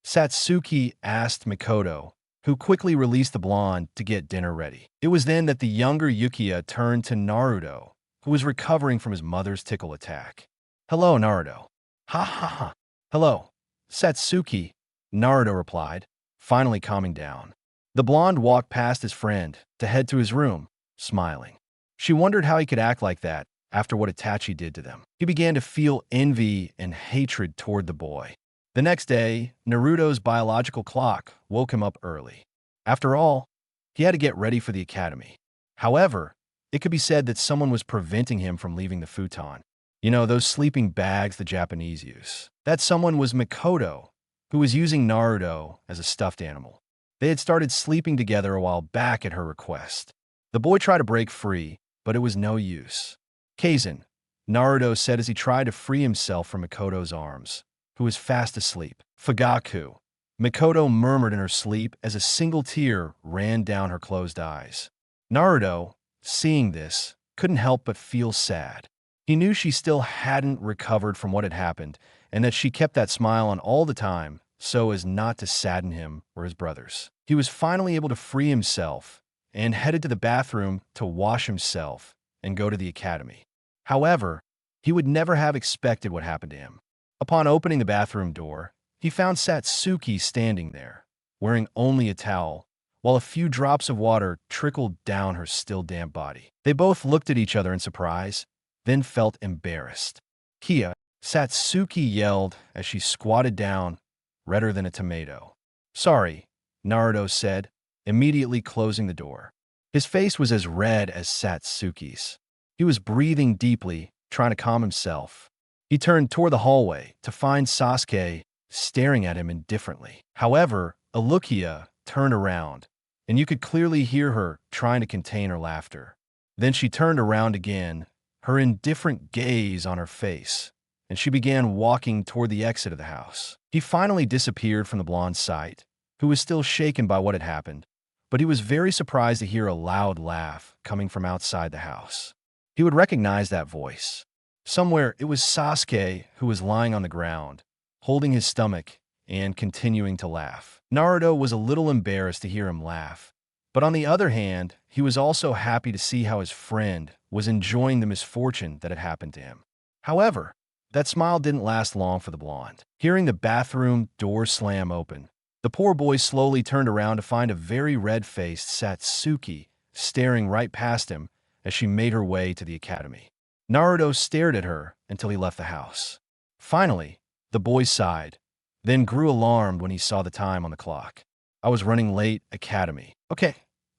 Satsuki asked Mikoto, who quickly released the blonde to get dinner ready. It was then that the younger Yukiya turned to Naruto, who was recovering from his mother's tickle attack. "Hello, Naruto." "Ha ha ha." "Hello, Satsuki," Naruto replied, finally calming down. The blonde walked past his friend to head to his room, smiling. She wondered how he could act like that after what Itachi did to them. He began to feel envy and hatred toward the boy. The next day, Naruto's biological clock woke him up early. After all, he had to get ready for the academy. However, it could be said that someone was preventing him from leaving the futon. You know, those sleeping bags the Japanese use. That someone was Mikoto, who was using Naruto as a stuffed animal. They had started sleeping together a while back at her request. The boy tried to break free, but it was no use. Kaizen, Naruto said as he tried to free himself from Mikoto's arms, who was fast asleep. Fugaku, Mikoto murmured in her sleep as a single tear ran down her closed eyes. Naruto, seeing this, couldn't help but feel sad. He knew she still hadn't recovered from what had happened, and that she kept that smile on all the time so as not to sadden him or his brothers. He was finally able to free himself and headed to the bathroom to wash himself and go to the academy. However, he would never have expected what happened to him. Upon opening the bathroom door, he found Satsuki standing there, wearing only a towel, while a few drops of water trickled down her still damp body. They both looked at each other in surprise, then felt embarrassed. Kia, Satsuki yelled as she squatted down, redder than a tomato. Sorry, Naruto said, immediately closing the door. His face was as red as Satsuki's. He was breathing deeply, trying to calm himself. He turned toward the hallway to find Sasuke staring at him indifferently. However, Alukia turned around, and you could clearly hear her trying to contain her laughter. Then she turned around again, her indifferent gaze on her face, and she began walking toward the exit of the house. He finally disappeared from the blonde's sight, who was still shaken by what had happened, but he was very surprised to hear a loud laugh coming from outside the house. He would recognize that voice. Somewhere it was Sasuke who was lying on the ground, holding his stomach and continuing to laugh. Naruto was a little embarrassed to hear him laugh, but on the other hand, he was also happy to see how his friend was enjoying the misfortune that had happened to him. However, that smile didn't last long for the blonde. Hearing the bathroom door slam open, the poor boy slowly turned around to find a very red-faced Satsuki staring right past him as she made her way to the academy. Naruto stared at her until he left the house. Finally, the boy sighed, then grew alarmed when he saw the time on the clock. I was running late, academy. Okay,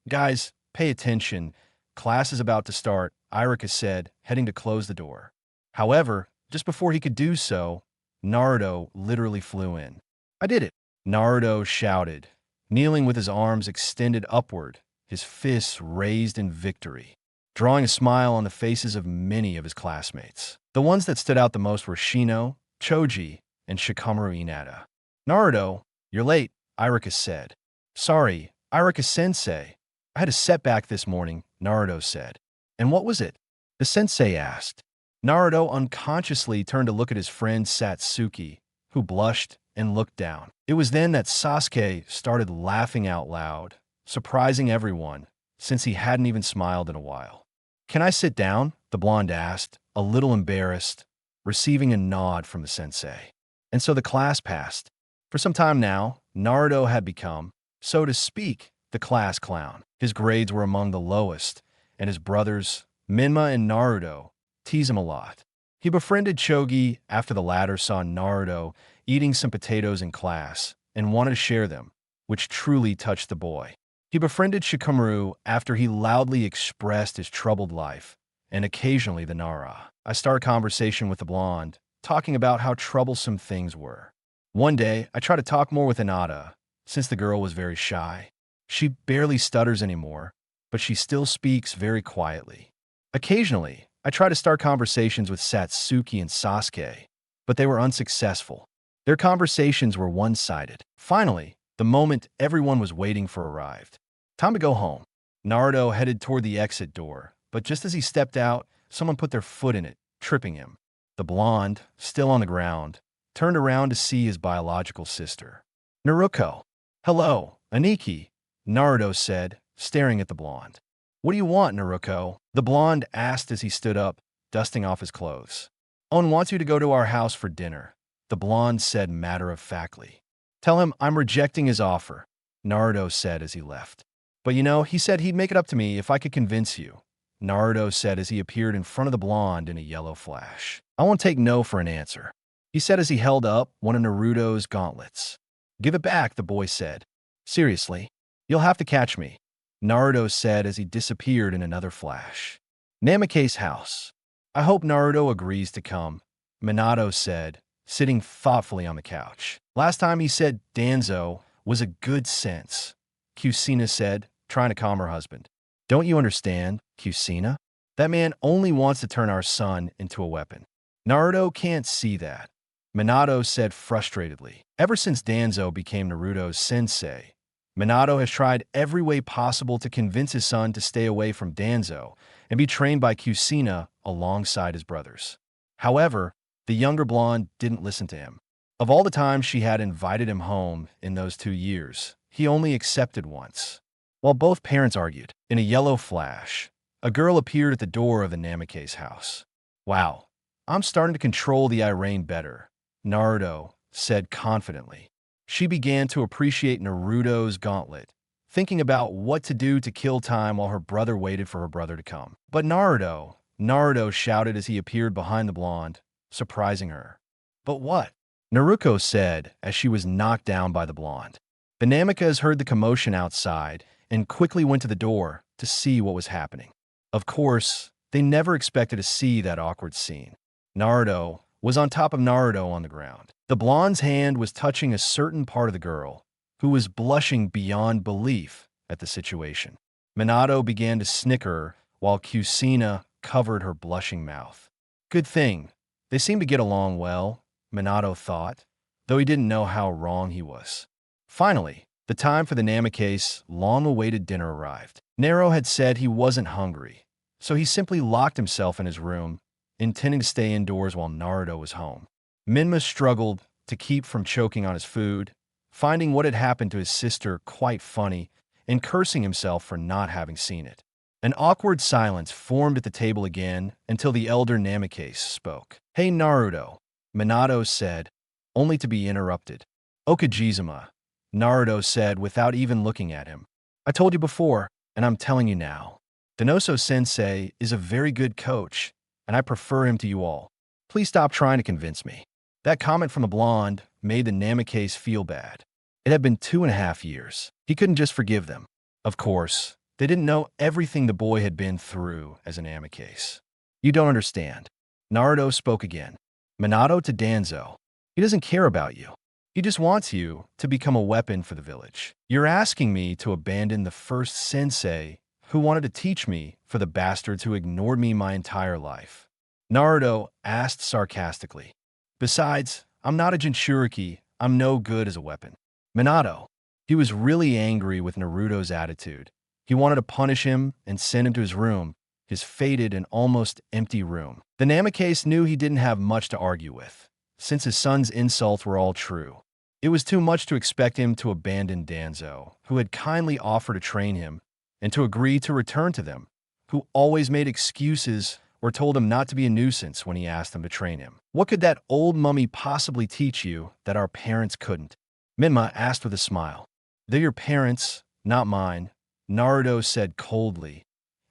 guys, pay attention. Class is about to start, Irika said, heading to close the door. However, just before he could do so, Naruto literally flew in. I did it, Naruto shouted, kneeling with his arms extended upward, his fists raised in victory, drawing a smile on the faces of many of his classmates. The ones that stood out the most were Shino, Choji, and Shikamaru Inada. Naruto, you're late, Irika said. Sorry, Irika-sensei. I had a setback this morning, Naruto said. And what was it? The sensei asked. Naruto unconsciously turned to look at his friend Satsuki, who blushed and looked down. It was then that Sasuke started laughing out loud, surprising everyone, since he hadn't even smiled in a while. Can I sit down? The blonde asked, a little embarrassed, receiving a nod from the sensei. And so the class passed. For some time now, Naruto had become, so to speak, the class clown. His grades were among the lowest, and his brothers, Menma and Naruto, teased him a lot. He befriended Chogi after the latter saw Naruto eating some potatoes in class and wanted to share them, which truly touched the boy. He befriended Shikamaru after he loudly expressed his troubled life, and occasionally the Nara. I started a conversation with the blonde, talking about how troublesome things were. One day, I tried to talk more with Inada, since the girl was very shy. She barely stutters anymore, but she still speaks very quietly. Occasionally, I try to start conversations with Satsuki and Sasuke, but they were unsuccessful. Their conversations were one-sided. Finally, the moment everyone was waiting for arrived. Time to go home. Naruto headed toward the exit door, but just as he stepped out, someone put their foot in it, tripping him. The blonde, still on the ground, turned around to see his biological sister. Naruto. Hello, Aniki, Naruto said, staring at the blonde. What do you want, Naruto? The blonde asked as he stood up, dusting off his clothes. Owen wants you to go to our house for dinner, the blonde said matter-of-factly. Tell him I'm rejecting his offer, Naruto said as he left. But he said he'd make it up to me if I could convince you, Naruto said as he appeared in front of the blonde in a yellow flash. I won't take no for an answer, he said as he held up one of Naruto's gauntlets. Give it back, the boy said. Seriously, you'll have to catch me, Naruto said as he disappeared in another flash. Namicase house. I hope Naruto agrees to come, Minato said, sitting thoughtfully on the couch. Last time he said Danzo was a good sense, Kusina said, trying to calm her husband. Don't you understand, Kusina? That man only wants to turn our son into a weapon. Naruto can't see that, Minato said frustratedly. Ever since Danzo became Naruto's sensei, Minato has tried every way possible to convince his son to stay away from Danzo and be trained by Kusina alongside his brothers. However, the younger blonde didn't listen to him. Of all the times she had invited him home in those 2 years, he only accepted once. While both parents argued, in a yellow flash, a girl appeared at the door of the Namicase house. Wow, I'm starting to control the Irene better, Naruto said confidently. She began to appreciate Naruto's gauntlet, thinking about what to do to kill time while her brother waited for her brother to come. But Naruto shouted as he appeared behind the blonde, surprising her. But what? Naruto said as she was knocked down by the blonde. The Namicase heard the commotion outside and quickly went to the door to see what was happening. Of course, they never expected to see that awkward scene. Naruto was on top of Naruto on the ground. The blonde's hand was touching a certain part of the girl, who was blushing beyond belief at the situation. Minato began to snicker while Kusina covered her blushing mouth. Good thing. They seemed to get along well, Minato thought, though he didn't know how wrong he was. Finally, the time for the Namicase long-awaited dinner arrived. Nero had said he wasn't hungry, so he simply locked himself in his room, intending to stay indoors while Naruto was home. Menma struggled to keep from choking on his food, finding what had happened to his sister quite funny and cursing himself for not having seen it. An awkward silence formed at the table again until the elder Namicase spoke. Hey Naruto, Minato said, only to be interrupted. Okajizuma, Naruto said without even looking at him. I told you before, and I'm telling you now. Denoso-sensei is a very good coach, and I prefer him to you all. Please stop trying to convince me. That comment from the blonde made the Namicase feel bad. It had been 2.5 years. He couldn't just forgive them. Of course, they didn't know everything the boy had been through as an Namicase. You don't understand. Naruto spoke again. Minato to Danzo. He doesn't care about you. He just wants you to become a weapon for the village. You're asking me to abandon the first sensei who wanted to teach me for the bastards who ignored me my entire life. Naruto asked sarcastically. Besides, I'm not a Jinchuriki. I'm no good as a weapon. Minato. He was really angry with Naruto's attitude. He wanted to punish him and send him to his room, his faded and almost empty room. The Namicase knew he didn't have much to argue with, since his son's insults were all true. It was too much to expect him to abandon Danzo, who had kindly offered to train him, and to agree to return to them, who always made excuses or told him not to be a nuisance when he asked them to train him. What could that old mummy possibly teach you that our parents couldn't? Menma asked with a smile. They're your parents, not mine, Naruto said coldly,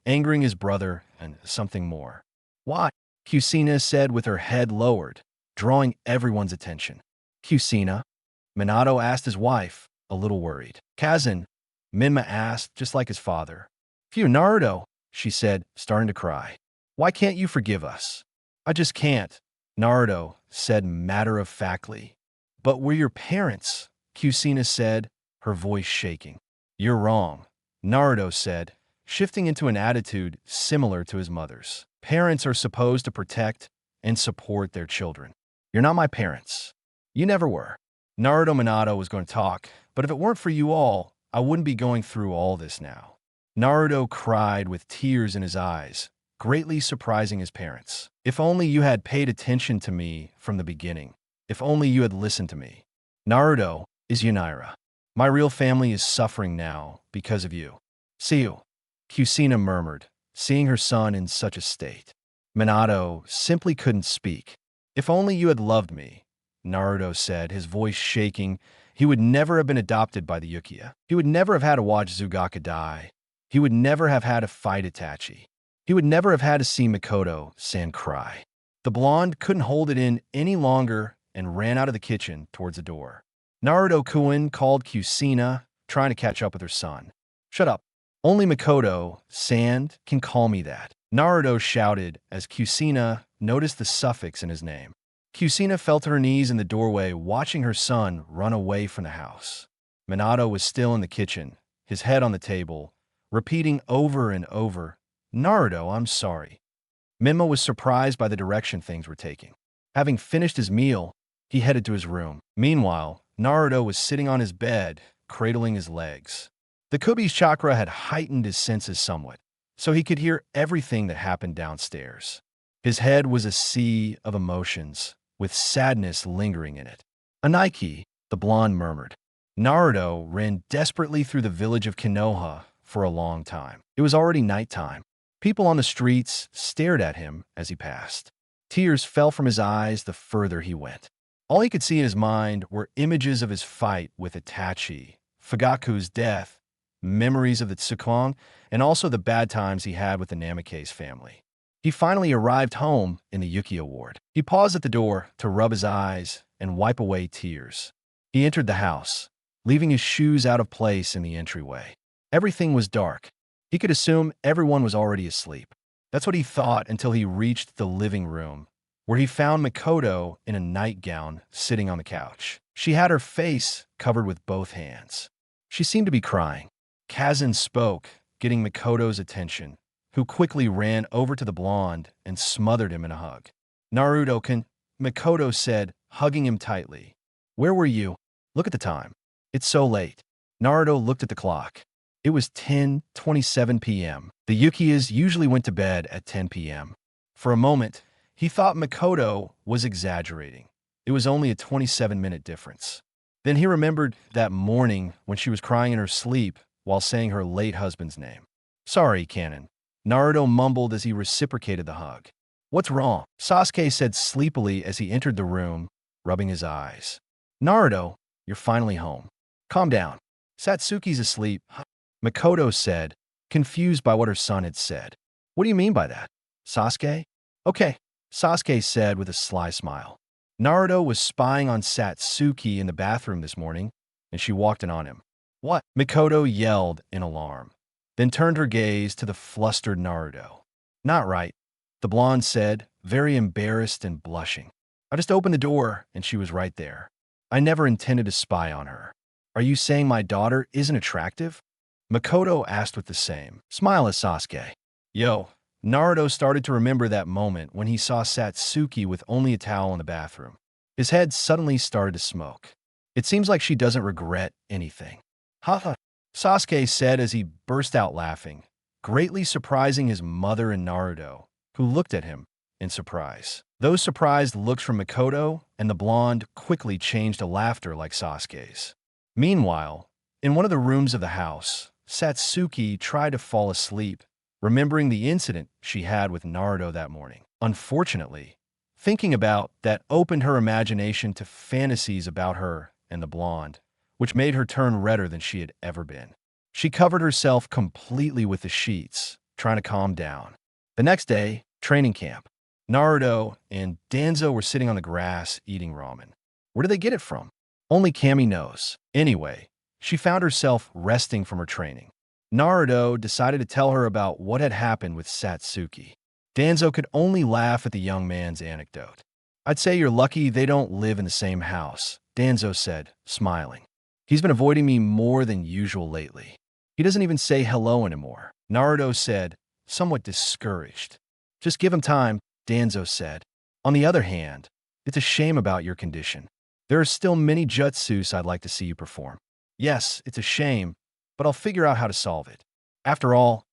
angering his brother and something more. Why? Kusina said with her head lowered, drawing everyone's attention. Kusina? Minato asked his wife, a little worried. Kazan, Menma asked, just like his father. Phew, Naruto, she said, starting to cry. Why can't you forgive us? I just can't, Naruto said matter-of-factly. But we're your parents, Kusina said, her voice shaking. You're wrong, Naruto said, shifting into an attitude similar to his mother's. Parents are supposed to protect and support their children. You're not my parents. You never were. Naruto Minato was going to talk, but if it weren't for you all, I wouldn't be going through all this now. Naruto cried with tears in his eyes, greatly surprising his parents. If only you had paid attention to me from the beginning. If only you had listened to me. Naruto is Yunaira. My real family is suffering now because of you. See you, Kusina murmured, seeing her son in such a state. Minato simply couldn't speak. If only you had loved me, Naruto said, his voice shaking. He would never have been adopted by the Uchiha. He would never have had to watch Sugaka die. He would never have had to fight Itachi. He would never have had to see Mikoto-san cry. The blonde couldn't hold it in any longer and ran out of the kitchen towards the door. Naruto-kun called Kusina, trying to catch up with her son. "Shut up. Only Mikoto-san can call me that," Naruto shouted as Kusina noticed the suffix in his name. Kusina fell to her knees in the doorway, watching her son run away from the house. Minato was still in the kitchen, his head on the table, repeating over and over, "Naruto, I'm sorry." Menma was surprised by the direction things were taking. Having finished his meal, he headed to his room. Meanwhile, Naruto was sitting on his bed, cradling his legs. The Kubi's chakra had heightened his senses somewhat, so he could hear everything that happened downstairs. His head was a sea of emotions, with sadness lingering in it. "Anaiki," the blonde murmured. Naruto ran desperately through the village of Konoha for a long time. It was already nighttime. People on the streets stared at him as he passed. Tears fell from his eyes the further he went. All he could see in his mind were images of his fight with Itachi, Fugaku's death, memories of the Tsukuang, and also the bad times he had with the Namicase family. He finally arrived home in the Uchiha ward. He paused at the door to rub his eyes and wipe away tears. He entered the house, leaving his shoes out of place in the entryway. Everything was dark. He could assume everyone was already asleep. That's what he thought until he reached the living room, where he found Mikoto in a nightgown sitting on the couch. She had her face covered with both hands. She seemed to be crying. Kazan spoke, getting Mikoto's attention, who quickly ran over to the blonde and smothered him in a hug. "Naruto-kun," Mikoto said, hugging him tightly. "Where were you? Look at the time. It's so late." Naruto looked at the clock. It was 10:27 p.m. The Uchihas usually went to bed at 10 p.m. For a moment, he thought Mikoto was exaggerating. It was only a 27-minute difference. Then he remembered that morning when she was crying in her sleep while saying her late husband's name. "Sorry, Canon," Naruto mumbled as he reciprocated the hug. "What's wrong?" Sasuke said sleepily as he entered the room, rubbing his eyes. "Naruto, you're finally home. Calm down. Satsuki's asleep," Mikoto said, confused by what her son had said. "What do you mean by that, Sasuke?" "Okay," Sasuke said with a sly smile. Naruto was spying on Satsuki in the bathroom this morning, and she walked in on him. "What?" Mikoto yelled in alarm, then turned her gaze to the flustered Naruto. "Not right," the blonde said, very embarrassed and blushing. "I just opened the door, and she was right there. I never intended to spy on her." "Are you saying my daughter isn't attractive?" Mikoto asked with the same smile as Sasuke. "Yo," Naruto started to remember that moment when he saw Satsuki with only a towel in the bathroom. His head suddenly started to smoke. "It seems like she doesn't regret anything." "Haha," Sasuke said as he burst out laughing, greatly surprising his mother and Naruto, who looked at him in surprise. Those surprised looks from Mikoto and the blonde quickly changed to laughter like Sasuke's. Meanwhile, in one of the rooms of the house, Satsuki tried to fall asleep, remembering the incident she had with Naruto that morning. Unfortunately, thinking about that opened her imagination to fantasies about her and the blonde, which made her turn redder than she had ever been. She covered herself completely with the sheets, trying to calm down. The next day, training camp. Naruto and Danzo were sitting on the grass eating ramen. Where did they get it from? Only Kami knows. Anyway, she found herself resting from her training. Naruto decided to tell her about what had happened with Satsuki. Danzo could only laugh at the young man's anecdote. "I'd say you're lucky they don't live in the same house," Danzo said, smiling. "He's been avoiding me more than usual lately. He doesn't even say hello anymore," Naruto said, somewhat discouraged. "Just give him time," Danzo said. "On the other hand, it's a shame about your condition. There are still many jutsus I'd like to see you perform." "Yes, it's a shame, but I'll figure out how to solve it. After all,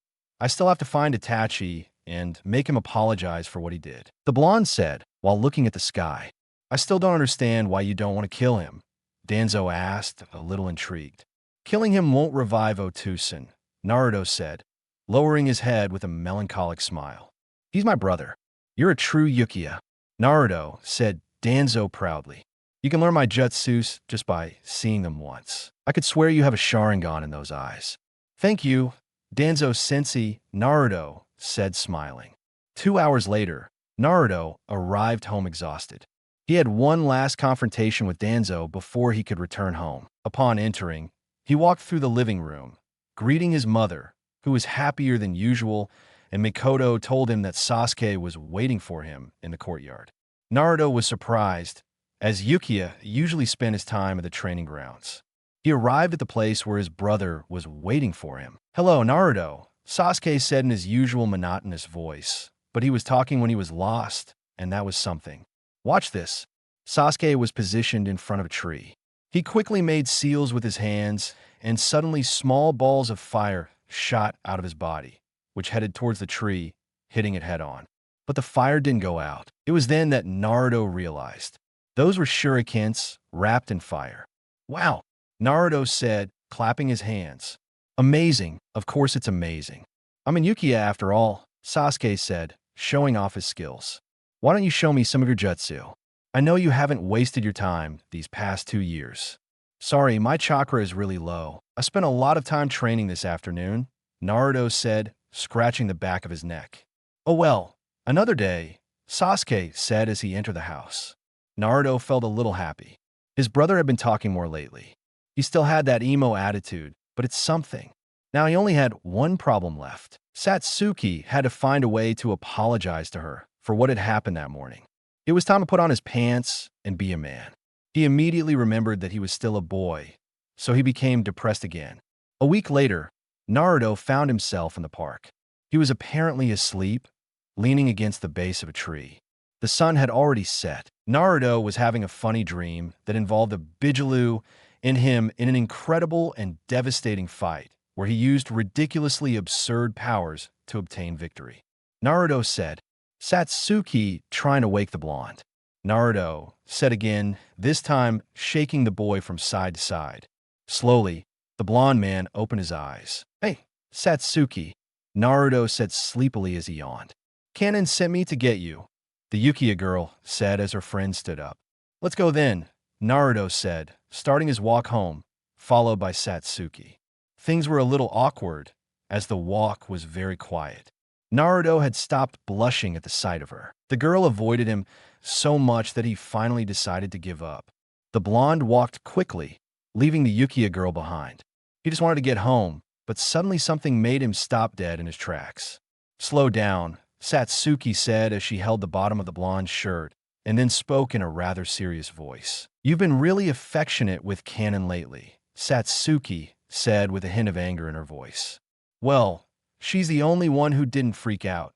I still have to find Itachi and make him apologize for what he did," the blonde said while looking at the sky. "I still don't understand why you don't want to kill him," Danzo asked, a little intrigued. "Killing him won't revive Otusan," Naruto said, lowering his head with a melancholic smile. "He's my brother. You're a true Uchiha," Naruto said, Danzo proudly. You can learn my jutsus just by seeing them once. I could swear you have a Sharingan in those eyes. Thank you, Danzo-sensei, Naruto said, smiling. 2 hours later, Naruto arrived home exhausted. He had one last confrontation with Danzo before he could return home. Upon entering, he walked through the living room, greeting his mother, who was happier than usual, and Mikoto told him that Sasuke was waiting for him in the courtyard. Naruto was surprised, as Yukiya usually spent his time at the training grounds. He arrived at the place where his brother was waiting for him. "Hello, Naruto," Sasuke said in his usual monotonous voice, but he was talking when he was lost, and that was something. "Watch this." Sasuke was positioned in front of a tree. He quickly made seals with his hands, and suddenly small balls of fire shot out of his body, which headed towards the tree, hitting it head-on. But the fire didn't go out. It was then that Naruto realized. Those were shurikens wrapped in fire. "Wow," Naruto said, clapping his hands. "Amazing. Of course it's amazing. I'm in Yukiya after all," Sasuke said, showing off his skills. "Why don't you show me some of your jutsu? I know you haven't wasted your time these past 2 years." "Sorry, my chakra is really low. I spent a lot of time training this afternoon," Naruto said, scratching the back of his neck. "Oh well, another day," Sasuke said as he entered the house. Naruto felt a little happy. His brother had been talking more lately. He still had that emo attitude, but it's something. Now he only had one problem left. Satsuki had to find a way to apologize to her for what had happened that morning. It was time to put on his pants and be a man. He immediately remembered that he was still a boy, so he became depressed again. A week later, Naruto found himself in the park. He was apparently asleep, leaning against the base of a tree. The sun had already set. Naruto was having a funny dream that involved a Bijulu in him in an incredible and devastating fight, where he used ridiculously absurd powers to obtain victory. Naruto said, "Satsuki trying to wake the blonde." Naruto said again, this time shaking the boy from side to side. Slowly, the blonde man opened his eyes. "Hey, Satsuki," Naruto said sleepily as he yawned. "Kanon sent me to get you," the Yukiya girl said as her friend stood up. "Let's go then," Naruto said, starting his walk home, followed by Satsuki. Things were a little awkward, as the walk was very quiet. Naruto had stopped blushing at the sight of her. The girl avoided him so much that he finally decided to give up. The blonde walked quickly, leaving the Yukiya girl behind. He just wanted to get home, but suddenly something made him stop dead in his tracks. "Slow down," Satsuki said as she held the bottom of the blonde's shirt, and then spoke in a rather serious voice. "You've been really affectionate with Kanon lately," Satsuki said with a hint of anger in her voice. "Well, she's the only one who didn't freak out,"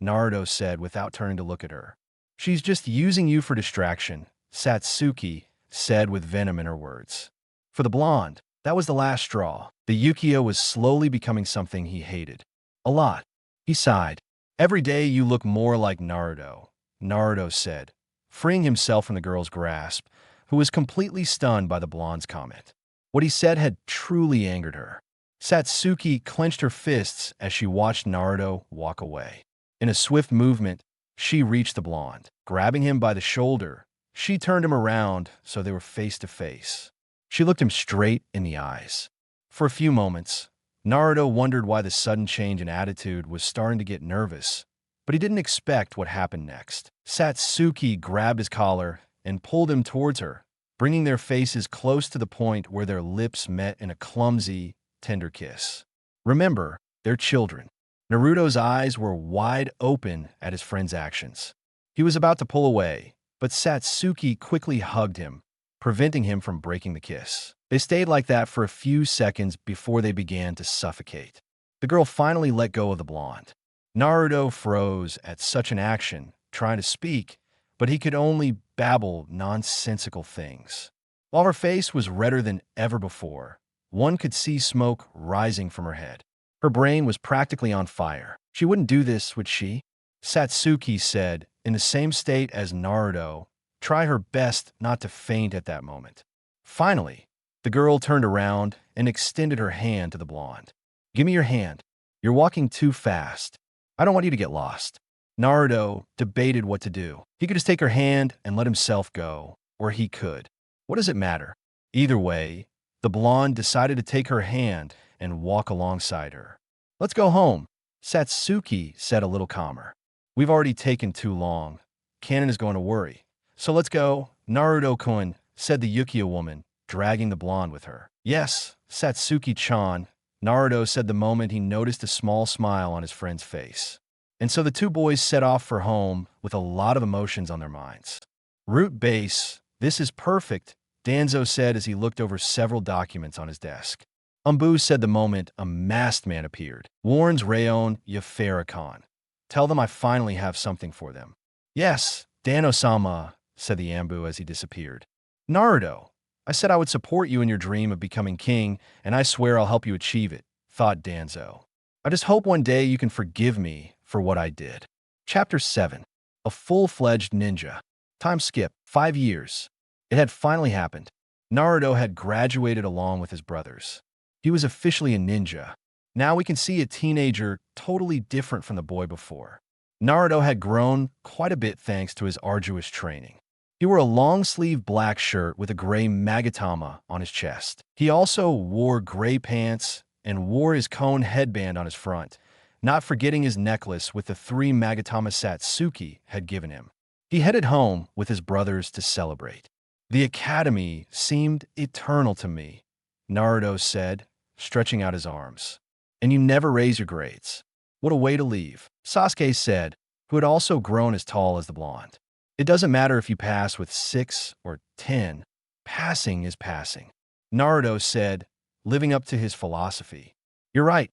Naruto said without turning to look at her. "She's just using you for distraction," Satsuki said with venom in her words. For the blonde, that was the last straw. The Yukiya was slowly becoming something he hated. A lot. He sighed. "Every day you look more like Naruto," Naruto said, freeing himself from the girl's grasp, who was completely stunned by the blonde's comment. What he said had truly angered her. Satsuki clenched her fists as she watched Naruto walk away. In a swift movement, she reached the blonde. Grabbing him by the shoulder, she turned him around so they were face to face. She looked him straight in the eyes. For a few moments, Naruto wondered why the sudden change in attitude was starting to get nervous, but he didn't expect what happened next. Satsuki grabbed his collar and pulled him towards her, bringing their faces close to the point where their lips met in a clumsy, tender kiss. Remember, they're children. Naruto's eyes were wide open at his friend's actions. He was about to pull away, but Satsuki quickly hugged him, preventing him from breaking the kiss. They stayed like that for a few seconds before they began to suffocate. The girl finally let go of the blonde. Naruto froze at such an action, trying to speak, but he could only babble nonsensical things. While her face was redder than ever before, one could see smoke rising from her head. Her brain was practically on fire. She wouldn't do this, would she? Satsuki said, in the same state as Naruto, try her best not to faint at that moment. Finally, the girl turned around and extended her hand to the blonde. "Give me your hand. You're walking too fast. I don't want you to get lost." Naruto debated what to do. He could just take her hand and let himself go, or he could. What does it matter? Either way, the blonde decided to take her hand and walk alongside her. Let's go home, Satsuki said a little calmer. We've already taken too long. Kanon is going to worry. So let's go, Naruto-kun, said the Yukia woman, dragging the blonde with her. Yes, Satsuki-chan, Naruto said the moment he noticed a small smile on his friend's face. And so the two boys set off for home with a lot of emotions on their minds. Root base, this is perfect, Danzo said as he looked over several documents on his desk. Umbu said the moment a masked man appeared. Warns Rayon Yafarikon. Tell them I finally have something for them. Yes, Dan-osama, said the Ambu as he disappeared. Naruto, I said I would support you in your dream of becoming king, and I swear I'll help you achieve it, thought Danzo. I just hope one day you can forgive me for what I did. Chapter 7. A full-fledged ninja. Time skip, 5 years. It had finally happened. Naruto had graduated along with his brothers. He was officially a ninja. Now we can see a teenager totally different from the boy before. Naruto had grown quite a bit thanks to his arduous training. He wore a long-sleeved black shirt with a gray magatama on his chest. He also wore gray pants and wore his cone headband on his front, not forgetting his necklace with the 3 magatama Satsuki had given him. He headed home with his brothers to celebrate. The academy seemed eternal to me, Naruto said, stretching out his arms. And you never raise your grades. What a way to leave, Sasuke said, who had also grown as tall as the blonde. It doesn't matter if you pass with 6 or 10. Passing is passing, Naruto said, living up to his philosophy. You're right,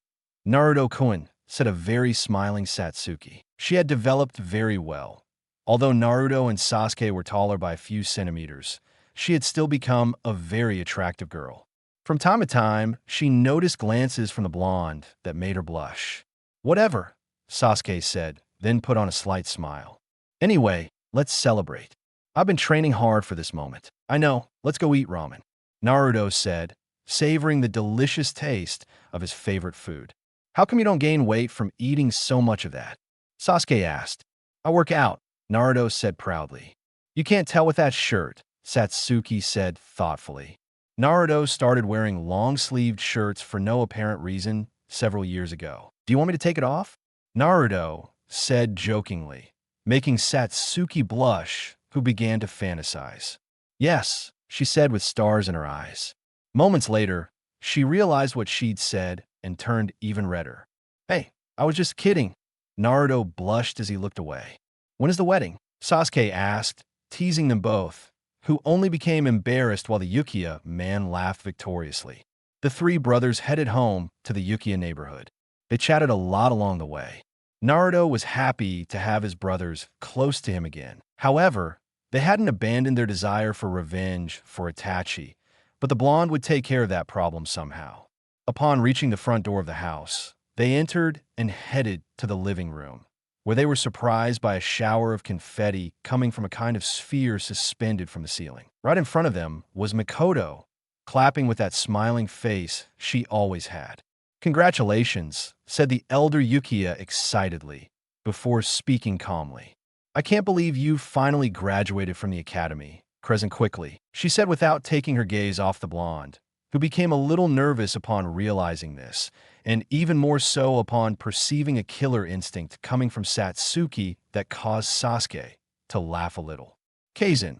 Naruto-kun, said a very smiling Satsuki. She had developed very well. Although Naruto and Sasuke were taller by a few centimeters, she had still become a very attractive girl. From time to time, she noticed glances from the blonde that made her blush. Whatever, Sasuke said, then put on a slight smile. Anyway, let's celebrate. I've been training hard for this moment. I know, let's go eat ramen, Naruto said, savoring the delicious taste of his favorite food. How come you don't gain weight from eating so much of that? Sasuke asked. I work out, Naruto said proudly. You can't tell with that shirt, Satsuki said thoughtfully. Naruto started wearing long-sleeved shirts for no apparent reason several years ago. Do you want me to take it off? Naruto said jokingly, making Satsuki blush, who began to fantasize. Yes, she said with stars in her eyes. Moments later, she realized what she'd said and turned even redder. Hey, I was just kidding. Naruto blushed as he looked away. When is the wedding? Sasuke asked, teasing them both, who only became embarrassed while the Yukia man laughed victoriously. The 3 brothers headed home to the Yukia neighborhood. They chatted a lot along the way. Naruto was happy to have his brothers close to him again. However, they hadn't abandoned their desire for revenge for Itachi, but the blonde would take care of that problem somehow. Upon reaching the front door of the house, they entered and headed to the living room, where they were surprised by a shower of confetti coming from a kind of sphere suspended from the ceiling. Right in front of them was Mikoto, clapping with that smiling face she always had. Congratulations, said the elder Yukia excitedly, before speaking calmly. I can't believe you finally graduated from the academy, Crescent quickly, she said without taking her gaze off the blonde, who became a little nervous upon realizing this, and even more so upon perceiving a killer instinct coming from Satsuki that caused Sasuke to laugh a little. Kaizen,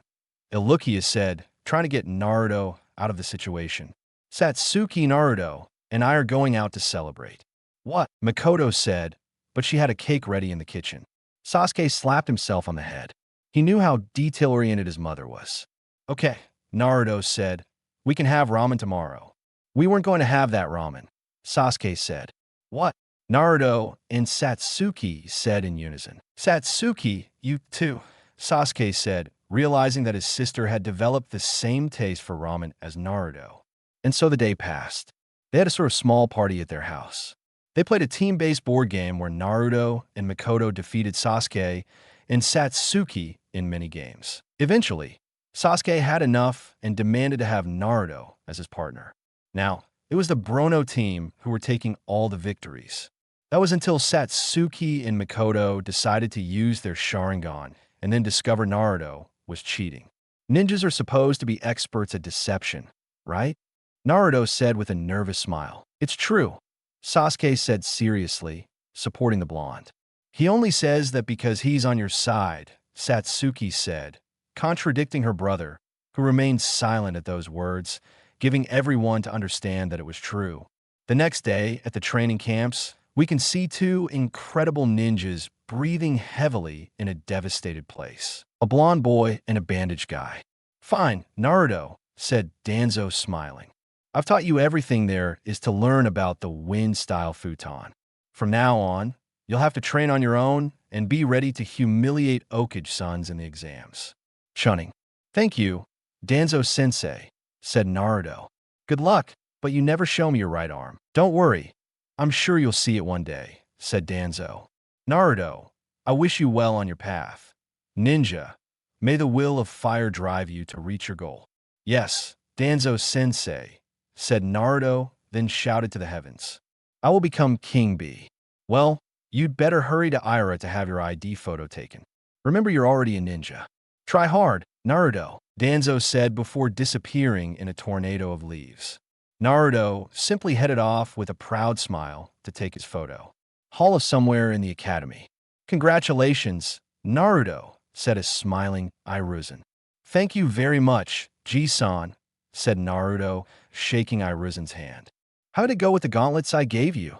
Ilukia said, trying to get Naruto out of the situation. Satsuki Naruto and I are going out to celebrate. What? Mikoto said, but she had a cake ready in the kitchen. Sasuke slapped himself on the head. He knew how detail-oriented his mother was. Okay, Naruto said, we can have ramen tomorrow. We weren't going to have that ramen, Sasuke said. What? Naruto and Satsuki said in unison. Satsuki, you too, Sasuke said, realizing that his sister had developed the same taste for ramen as Naruto. And so the day passed. They had a sort of small party at their house. They played a team-based board game where Naruto and Mikoto defeated Sasuke and Satsuki in many games. Eventually, Sasuke had enough and demanded to have Naruto as his partner. Now, it was the Brono team who were taking all the victories. That was until Satsuki and Mikoto decided to use their Sharingan and then discover Naruto was cheating. Ninjas are supposed to be experts at deception, right? Naruto said with a nervous smile. It's true, Sasuke said seriously, supporting the blonde. He only says that because he's on your side, Satsuki said, contradicting her brother, who remained silent at those words, giving everyone to understand that it was true. The next day, at the training camps, we can see two incredible ninjas breathing heavily in a devastated place. A blonde boy and a bandaged guy. Fine, Naruto, said Danzo smiling. I've taught you everything there is to learn about the wind-style futon. From now on, you'll have to train on your own and be ready to humiliate Okage-sons in the exams. Chunin. Thank you, Danzo-sensei, said Naruto. Good luck, but you never show me your right arm. Don't worry, I'm sure you'll see it one day, said Danzo. Naruto, I wish you well on your path. Ninja, may the will of fire drive you to reach your goal. Yes, Danzo-sensei, said Naruto, then shouted to the heavens. I will become King Bee. Well, you'd better hurry to Ira to have your ID photo taken. Remember you're already a ninja. Try hard, Naruto, Danzo said before disappearing in a tornado of leaves. Naruto simply headed off with a proud smile to take his photo. Hall of somewhere in the academy. Congratulations, Naruto, said a smiling Iruzen. Thank you very much, Ji-san, said Naruto, shaking Iruzen's hand. How did it go with the gauntlets I gave you?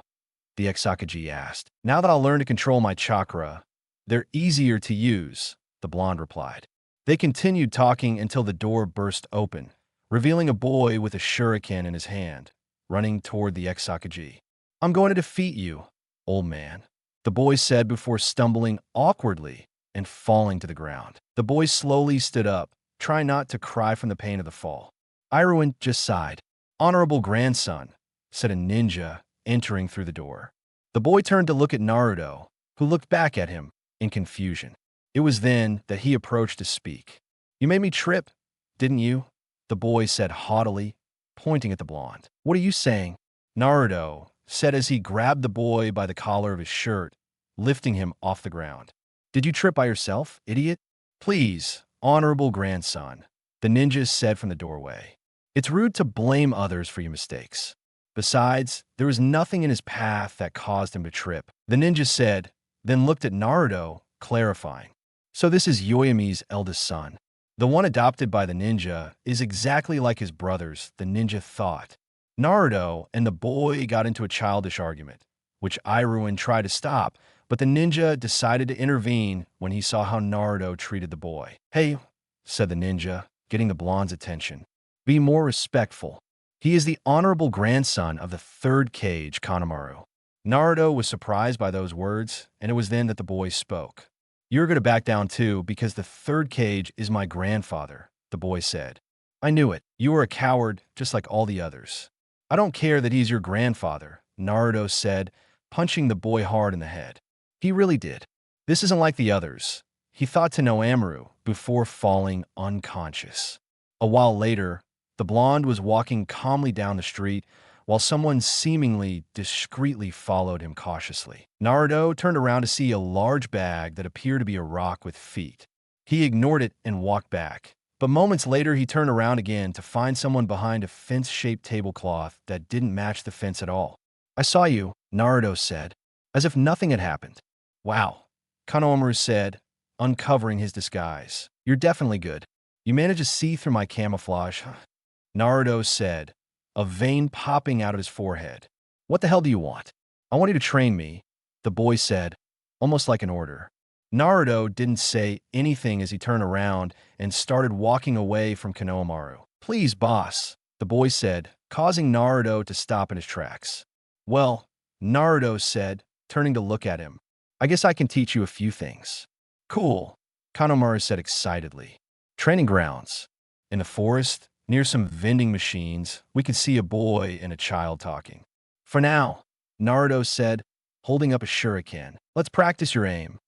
The Exakaji asked. Now that I'll learn to control my chakra, they're easier to use, the blonde replied. They continued talking until the door burst open, revealing a boy with a shuriken in his hand, running toward the Exakaji. I'm going to defeat you, old man, the boy said before stumbling awkwardly and falling to the ground. The boy slowly stood up, trying not to cry from the pain of the fall. Iruin just sighed. Honorable grandson, said a ninja, entering through the door. The boy turned to look at Naruto, who looked back at him in confusion. It was then that he approached to speak. You made me trip, didn't you? The boy said haughtily, pointing at the blonde. What are you saying? Naruto said as he grabbed the boy by the collar of his shirt, lifting him off the ground. Did you trip by yourself, idiot? Please, honorable grandson, the ninja said from the doorway. It's rude to blame others for your mistakes. Besides, there was nothing in his path that caused him to trip, the ninja said, then looked at Naruto, clarifying. So this is Yoyami's eldest son. The one adopted by the ninja is exactly like his brothers, the ninja thought. Naruto and the boy got into a childish argument, which Iruin tried to stop, but the ninja decided to intervene when he saw how Naruto treated the boy. Hey, said the ninja, getting the blonde's attention. Be more respectful. He is the honorable grandson of the third Kage, Kanemaru. Naruto was surprised by those words, and it was then that the boy spoke. You're going to back down too, because the third Kage is my grandfather, the boy said. I knew it. You are a coward, just like all the others. I don't care that he's your grandfather, Naruto said, punching the boy hard in the head. He really did. This isn't like the others. He thought to know Amaru before falling unconscious. A while later, the blonde was walking calmly down the street while someone seemingly discreetly followed him cautiously. Naruto turned around to see a large bag that appeared to be a rock with feet. He ignored it and walked back. But moments later, he turned around again to find someone behind a fence-shaped tablecloth that didn't match the fence at all. I saw you, Naruto said, as if nothing had happened. Wow, Kanemaru said, uncovering his disguise. You're definitely good. You managed to see through my camouflage, Naruto said, a vein popping out of his forehead. What the hell do you want? I want you to train me, the boy said, almost like an order. Naruto didn't say anything as he turned around and started walking away from Kanemaru. Please, boss, the boy said, causing Naruto to stop in his tracks. Well, Naruto said, turning to look at him, I guess I can teach you a few things. Cool, Kanemaru said excitedly. Training grounds. In the forest, near some vending machines, we could see a boy and a child talking. For now, Naruto said, holding up a shuriken. Let's practice your aim.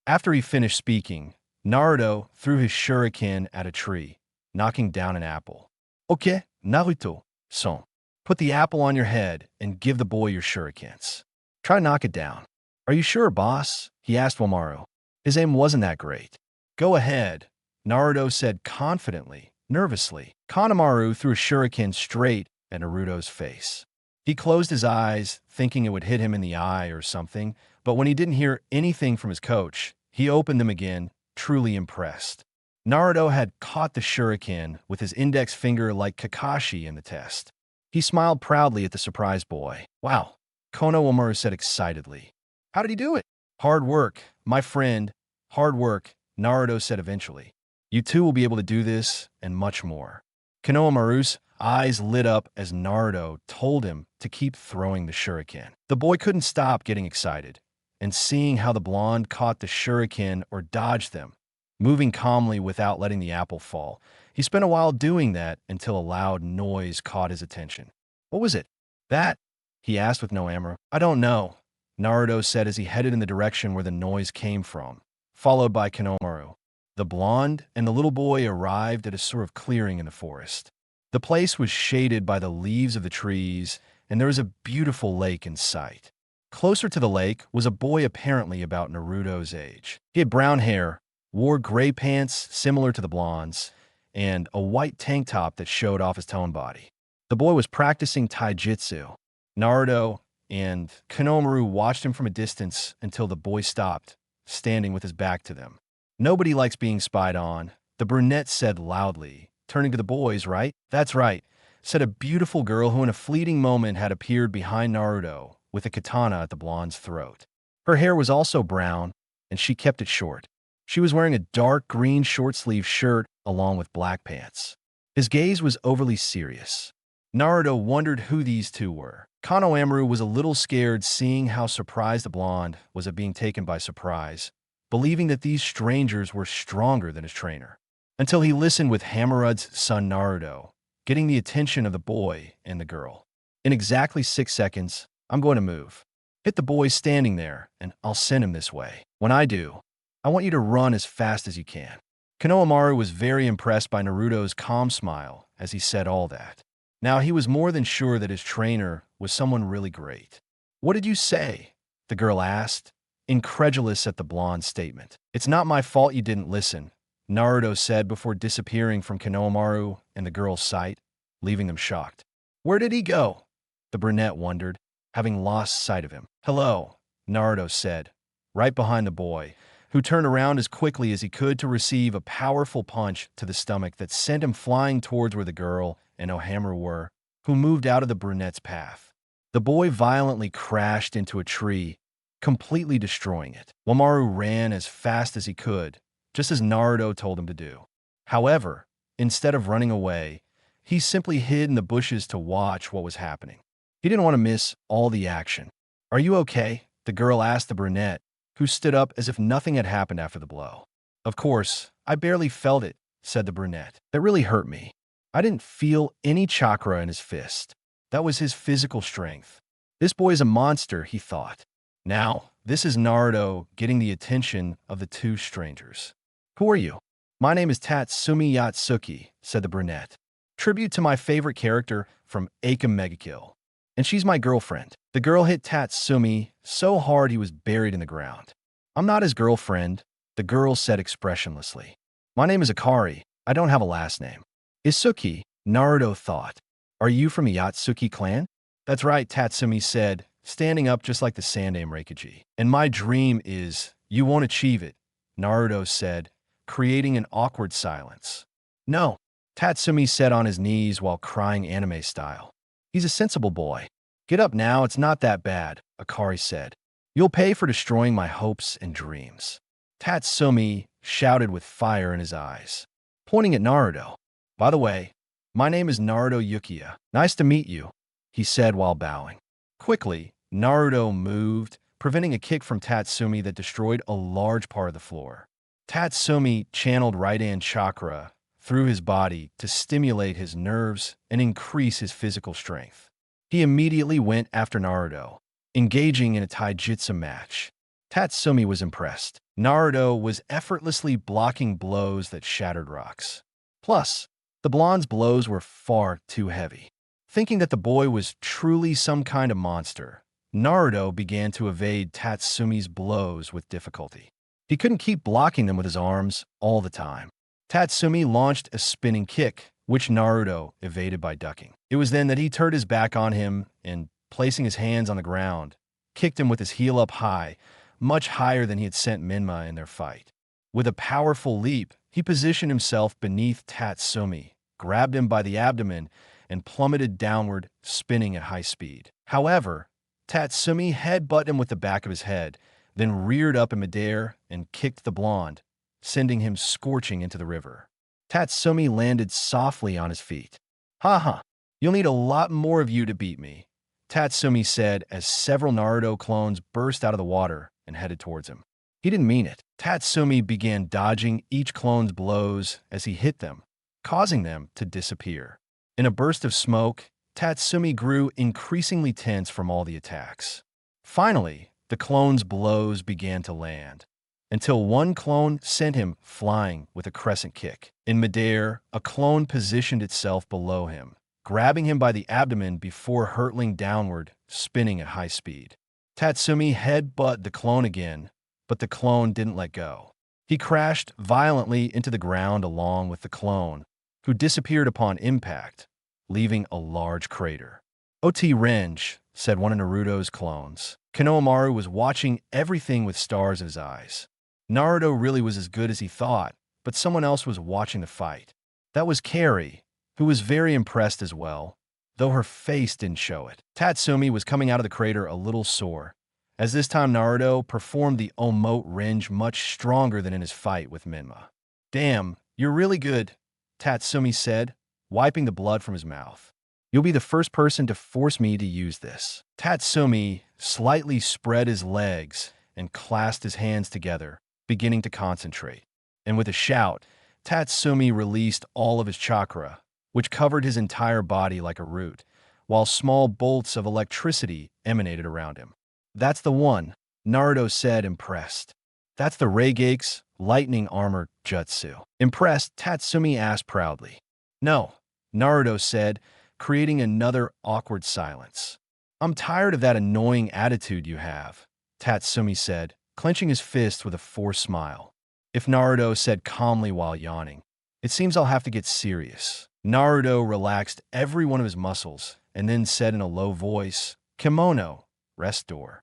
After he finished speaking, Naruto threw his shuriken at a tree, knocking down an apple. Okay, Naruto-san. Put the apple on your head and give the boy your shurikens. Try to knock it down. Are you sure, boss? He asked Wamaru. His aim wasn't that great. Go ahead, Naruto said confidently, nervously. Kanemaru threw a shuriken straight at Naruto's face. He closed his eyes, thinking it would hit him in the eye or something, but when he didn't hear anything from his coach, he opened them again, truly impressed. Naruto had caught the shuriken with his index finger like Kakashi in the test. He smiled proudly at the surprised boy. Wow, Konohamaru said excitedly. How did he do it? Hard work, my friend, hard work, Naruto said eventually. You too will be able to do this, and much more. Konohamaru's eyes lit up as Naruto told him to keep throwing the shuriken. The boy couldn't stop getting excited, and seeing how the blonde caught the shuriken or dodged them, moving calmly without letting the apple fall, he spent a while doing that until a loud noise caught his attention. What was it? That? He asked with no amor. I don't know, Naruto said as he headed in the direction where the noise came from, followed by Konohamaru. The blonde and the little boy arrived at a sort of clearing in the forest. The place was shaded by the leaves of the trees, and there was a beautiful lake in sight. Closer to the lake was a boy apparently about Naruto's age. He had brown hair, wore gray pants similar to the blonde's, and a white tank top that showed off his toned body. The boy was practicing taijutsu. Naruto and Konohamaru watched him from a distance until the boy stopped, standing with his back to them. Nobody likes being spied on, the brunette said loudly, turning to the boys, right? That's right, said a beautiful girl who in a fleeting moment had appeared behind Naruto with a katana at the blonde's throat. Her hair was also brown, and she kept it short. She was wearing a dark green short-sleeved shirt along with black pants. His gaze was overly serious. Naruto wondered who these two were. Konohamaru was a little scared seeing how surprised the blonde was at being taken by surprise, believing that these strangers were stronger than his trainer, until he listened with Hammerud's son Naruto, getting the attention of the boy and the girl. In exactly 6 seconds, I'm going to move. Hit the boy standing there, and I'll send him this way. When I do, I want you to run as fast as you can. Konohamaru was very impressed by Naruto's calm smile as he said all that. Now he was more than sure that his trainer was someone really great. What did you say? The girl asked, incredulous at the blonde's statement. It's not my fault you didn't listen, Naruto said before disappearing from Konohamaru and the girl's sight, leaving them shocked. Where did he go? The brunette wondered, having lost sight of him. Hello, Naruto said, right behind the boy, who turned around as quickly as he could to receive a powerful punch to the stomach that sent him flying towards where the girl and Ohamaru were, who moved out of the brunette's path. The boy violently crashed into a tree, completely destroying it. Wamaru ran as fast as he could, just as Naruto told him to do. However, instead of running away, he simply hid in the bushes to watch what was happening. He didn't want to miss all the action. Are you okay? The girl asked the brunette, who stood up as if nothing had happened after the blow. Of course, I barely felt it, said the brunette. That really hurt me. I didn't feel any chakra in his fist. That was his physical strength. This boy is a monster, he thought. Now, this is Naruto getting the attention of the two strangers. Who are you? My name is Tatsumi Yatsuki, said the brunette. Tribute to my favorite character from Akam Megakill. And she's my girlfriend. The girl hit Tatsumi so hard he was buried in the ground. I'm not his girlfriend, the girl said expressionlessly. My name is Akari. I don't have a last name. Isuki, Naruto thought. Are you from the Yatsuki clan? That's right, Tatsumi said, standing up just like the Sandame Reikiji. And my dream is, you won't achieve it, Naruto said, creating an awkward silence. No, Tatsumi said on his knees while crying anime style. He's a sensible boy. Get up now, it's not that bad, Akari said. You'll pay for destroying my hopes and dreams. Tatsumi shouted with fire in his eyes, pointing at Naruto. By the way, my name is Naruto Yukiya. Nice to meet you, he said while bowing. Quickly, Naruto moved, preventing a kick from Tatsumi that destroyed a large part of the floor. Tatsumi channeled right-hand chakra through his body to stimulate his nerves and increase his physical strength. He immediately went after Naruto, engaging in a taijutsu match. Tatsumi was impressed. Naruto was effortlessly blocking blows that shattered rocks. Plus, the blonde's blows were far too heavy. Thinking that the boy was truly some kind of monster, Naruto began to evade Tatsumi's blows with difficulty. He couldn't keep blocking them with his arms all the time. Tatsumi launched a spinning kick, which Naruto evaded by ducking. It was then that he turned his back on him and, placing his hands on the ground, kicked him with his heel up high, much higher than he had sent Menma in their fight. With a powerful leap, he positioned himself beneath Tatsumi, grabbed him by the abdomen, and plummeted downward, spinning at high speed. However, Tatsumi headbutted him with the back of his head, then reared up in midair and kicked the blonde, sending him scorching into the river. Tatsumi landed softly on his feet. "Haha, you'll need a lot more of you to beat me," Tatsumi said as several Naruto clones burst out of the water and headed towards him. He didn't mean it. Tatsumi began dodging each clone's blows as he hit them, causing them to disappear. In a burst of smoke, Tatsumi grew increasingly tense from all the attacks. Finally, the clone's blows began to land, until one clone sent him flying with a crescent kick. In midair, a clone positioned itself below him, grabbing him by the abdomen before hurtling downward, spinning at high speed. Tatsumi headbutted the clone again, but the clone didn't let go. He crashed violently into the ground along with the clone, who disappeared upon impact, leaving a large crater. "Ot Renge," said one of Naruto's clones. Konohamaru was watching everything with stars in his eyes. Naruto really was as good as he thought, but someone else was watching the fight. That was Carrie, who was very impressed as well, though her face didn't show it. Tatsumi was coming out of the crater a little sore, as this time Naruto performed the Omote Renge much stronger than in his fight with Menma. "Damn, you're really good," Tatsumi said, wiping the blood from his mouth. "You'll be the first person to force me to use this." Tatsumi slightly spread his legs and clasped his hands together, beginning to concentrate. And with a shout, Tatsumi released all of his chakra, which covered his entire body like a root, while small bolts of electricity emanated around him. "That's the one," Naruto said, impressed. "That's the Reigeki's lightning armor jutsu." Impressed, Tatsumi asked proudly. "No," Naruto said, creating another awkward silence. "I'm tired of that annoying attitude you have," Tatsumi said, clenching his fist with a forced smile. "If," Naruto said calmly while yawning, "it seems I'll have to get serious." Naruto relaxed every one of his muscles and then said in a low voice, "Kimono, restore."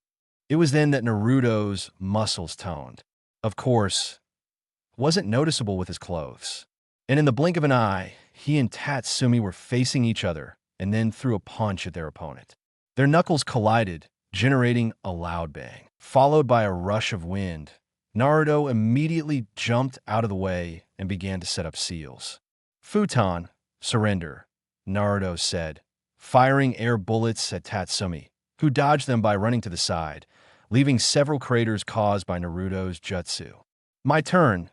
It was then that Naruto's muscles toned. Of course, it wasn't noticeable with his clothes. And in the blink of an eye, he and Tatsumi were facing each other and then threw a punch at their opponent. Their knuckles collided, generating a loud bang. Followed by a rush of wind, Naruto immediately jumped out of the way and began to set up seals. "Futon, surrender," Naruto said, firing air bullets at Tatsumi, who dodged them by running to the side, leaving several craters caused by Naruto's jutsu. "My turn,"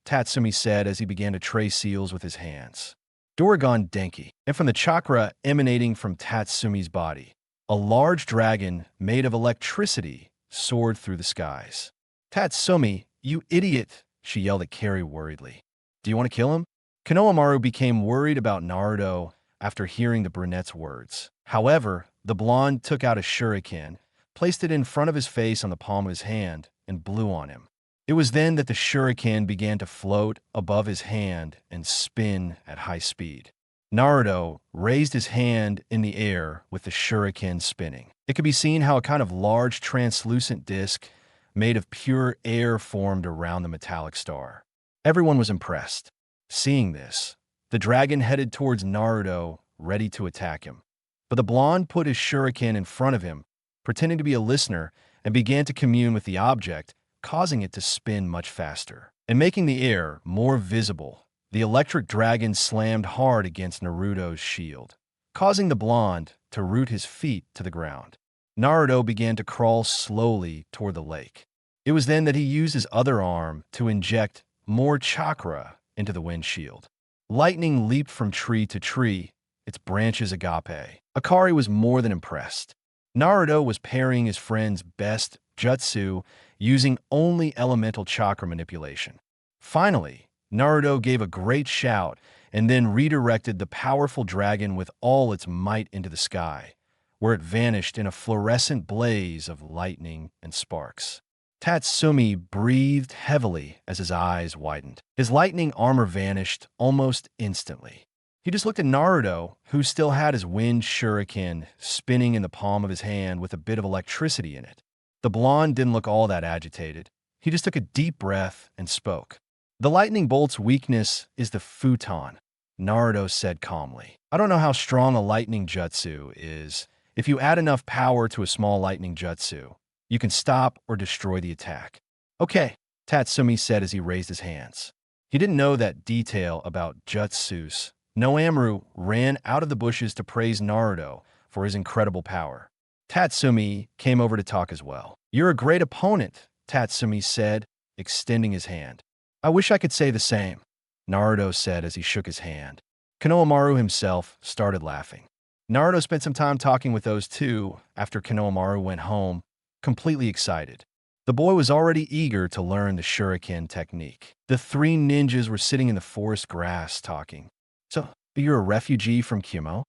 Tatsumi said as he began to trace seals with his hands. Doragon Denki, and from the chakra emanating from Tatsumi's body, a large dragon made of electricity soared through the skies. "Tatsumi, you idiot," she yelled at Carrie worriedly. "Do you want to kill him?" Konohamaru became worried about Naruto after hearing the brunette's words. However, the blonde took out a shuriken, placed it in front of his face on the palm of his hand, and blew on him. It was then that the shuriken began to float above his hand and spin at high speed. Naruto raised his hand in the air with the shuriken spinning. It could be seen how a kind of large translucent disc made of pure air formed around the metallic star. Everyone was impressed. Seeing this, the dragon headed towards Naruto, ready to attack him. But the blonde put his shuriken in front of him, pretending to be a listener, and began to commune with the object, causing it to spin much faster. And making the air more visible, the electric dragon slammed hard against Naruto's shield, causing the blonde to root his feet to the ground. Naruto began to crawl slowly toward the lake. It was then that he used his other arm to inject more chakra into the windshield. Lightning leaped from tree to tree, its branches agape. Akari was more than impressed. Naruto was parrying his friend's best jutsu using only elemental chakra manipulation. Finally, Naruto gave a great shout and then redirected the powerful dragon with all its might into the sky, where it vanished in a fluorescent blaze of lightning and sparks. Tatsumi breathed heavily as his eyes widened. His lightning armor vanished almost instantly. He just looked at Naruto, who still had his wind shuriken spinning in the palm of his hand with a bit of electricity in it. The blonde didn't look all that agitated. He just took a deep breath and spoke. "The lightning bolt's weakness is the futon," Naruto said calmly. "I don't know how strong a lightning jutsu is. If you add enough power to a small lightning jutsu, you can stop or destroy the attack." "Okay," Tatsumi said as he raised his hands. He didn't know that detail about jutsus. Noamru ran out of the bushes to praise Naruto for his incredible power. Tatsumi came over to talk as well. "You're a great opponent," Tatsumi said, extending his hand. "I wish I could say the same," Naruto said as he shook his hand. Konohamaru himself started laughing. Naruto spent some time talking with those two after Konohamaru went home, completely excited. The boy was already eager to learn the shuriken technique. The three ninjas were sitting in the forest grass talking. "So, you're a refugee from Kyoto?"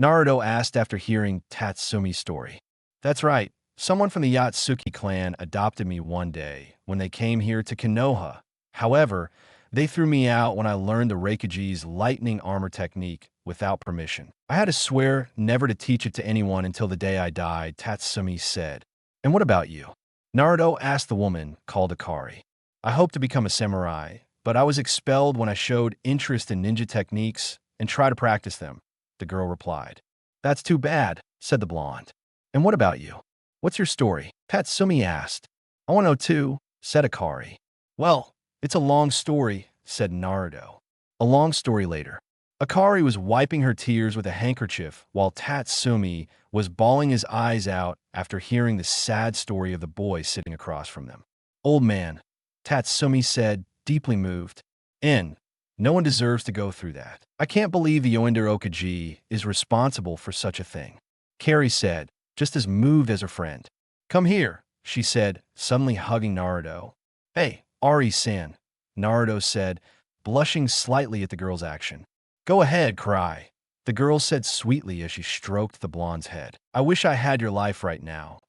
Naruto asked after hearing Tatsumi's story. "That's right. Someone from the Yatsuki clan adopted me one day when they came here to Konoha. However, they threw me out when I learned the Reikuji's lightning armor technique without permission. I had to swear never to teach it to anyone until the day I died," Tatsumi said. "And what about you?" Naruto asked the woman called Akari. "I hope to become a samurai, but I was expelled when I showed interest in ninja techniques and tried to practice them," the girl replied. "That's too bad," said the blonde. "And what about you? What's your story?" Tatsumi asked. "I want to know too," said Akari. "Well, it's a long story," said Naruto. A long story later. Akari was wiping her tears with a handkerchief while Tatsumi was bawling his eyes out after hearing the sad story of the boy sitting across from them. "Old man," Tatsumi said, deeply moved. No one deserves to go through that. I can't believe the Yoinder Okaji is responsible for such a thing," Carrie said, just as moved as her friend. "Come here," she said, suddenly hugging Naruto. "Hey, Ari-san," Naruto said, blushing slightly at the girl's action. "Go ahead, cry," the girl said sweetly as she stroked the blonde's head. "I wish I had your life right now,"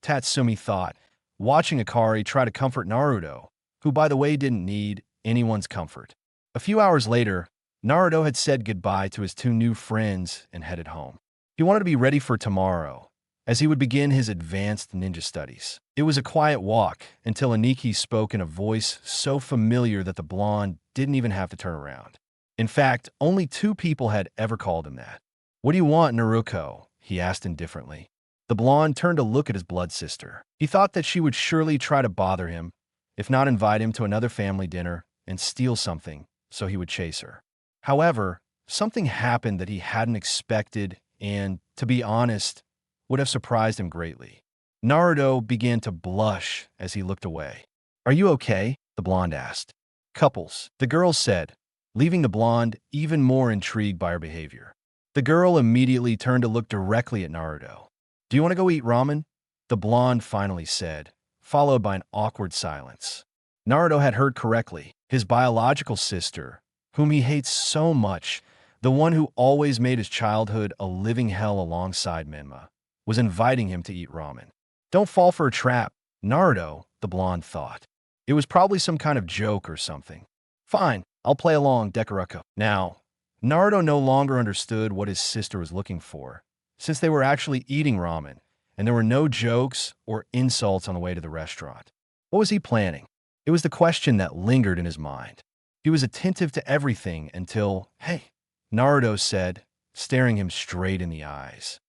Tatsumi thought, watching Akari try to comfort Naruto, who by the way didn't need anyone's comfort. A few hours later, Naruto had said goodbye to his two new friends and headed home. He wanted to be ready for tomorrow, as he would begin his advanced ninja studies. It was a quiet walk until Aniki spoke in a voice so familiar that the blonde didn't even have to turn around. In fact, only two people had ever called him that. "What do you want, Naruto?" he asked indifferently. The blonde turned to look at his blood sister. He thought that she would surely try to bother him, if not invite him to another family dinner and steal something, so he would chase her. However, something happened that he hadn't expected and, to be honest, would have surprised him greatly. Naruto began to blush as he looked away. "Are you okay?" the blonde asked. "Couples," the girl said, leaving the blonde even more intrigued by her behavior. The girl immediately turned to look directly at Naruto. "Do you want to go eat ramen?" the blonde finally said, followed by an awkward silence. Naruto had heard correctly. His biological sister, whom he hates so much, the one who always made his childhood a living hell alongside Menma, was inviting him to eat ramen. "Don't fall for a trap, Naruto," the blonde thought. It was probably some kind of joke or something. "Fine, I'll play along, Dekarako." Now, Naruto no longer understood what his sister was looking for, since they were actually eating ramen, and there were no jokes or insults on the way to the restaurant. What was he planning? It was the question that lingered in his mind. He was attentive to everything until, "Hey," Naruto said, staring him straight in the eyes.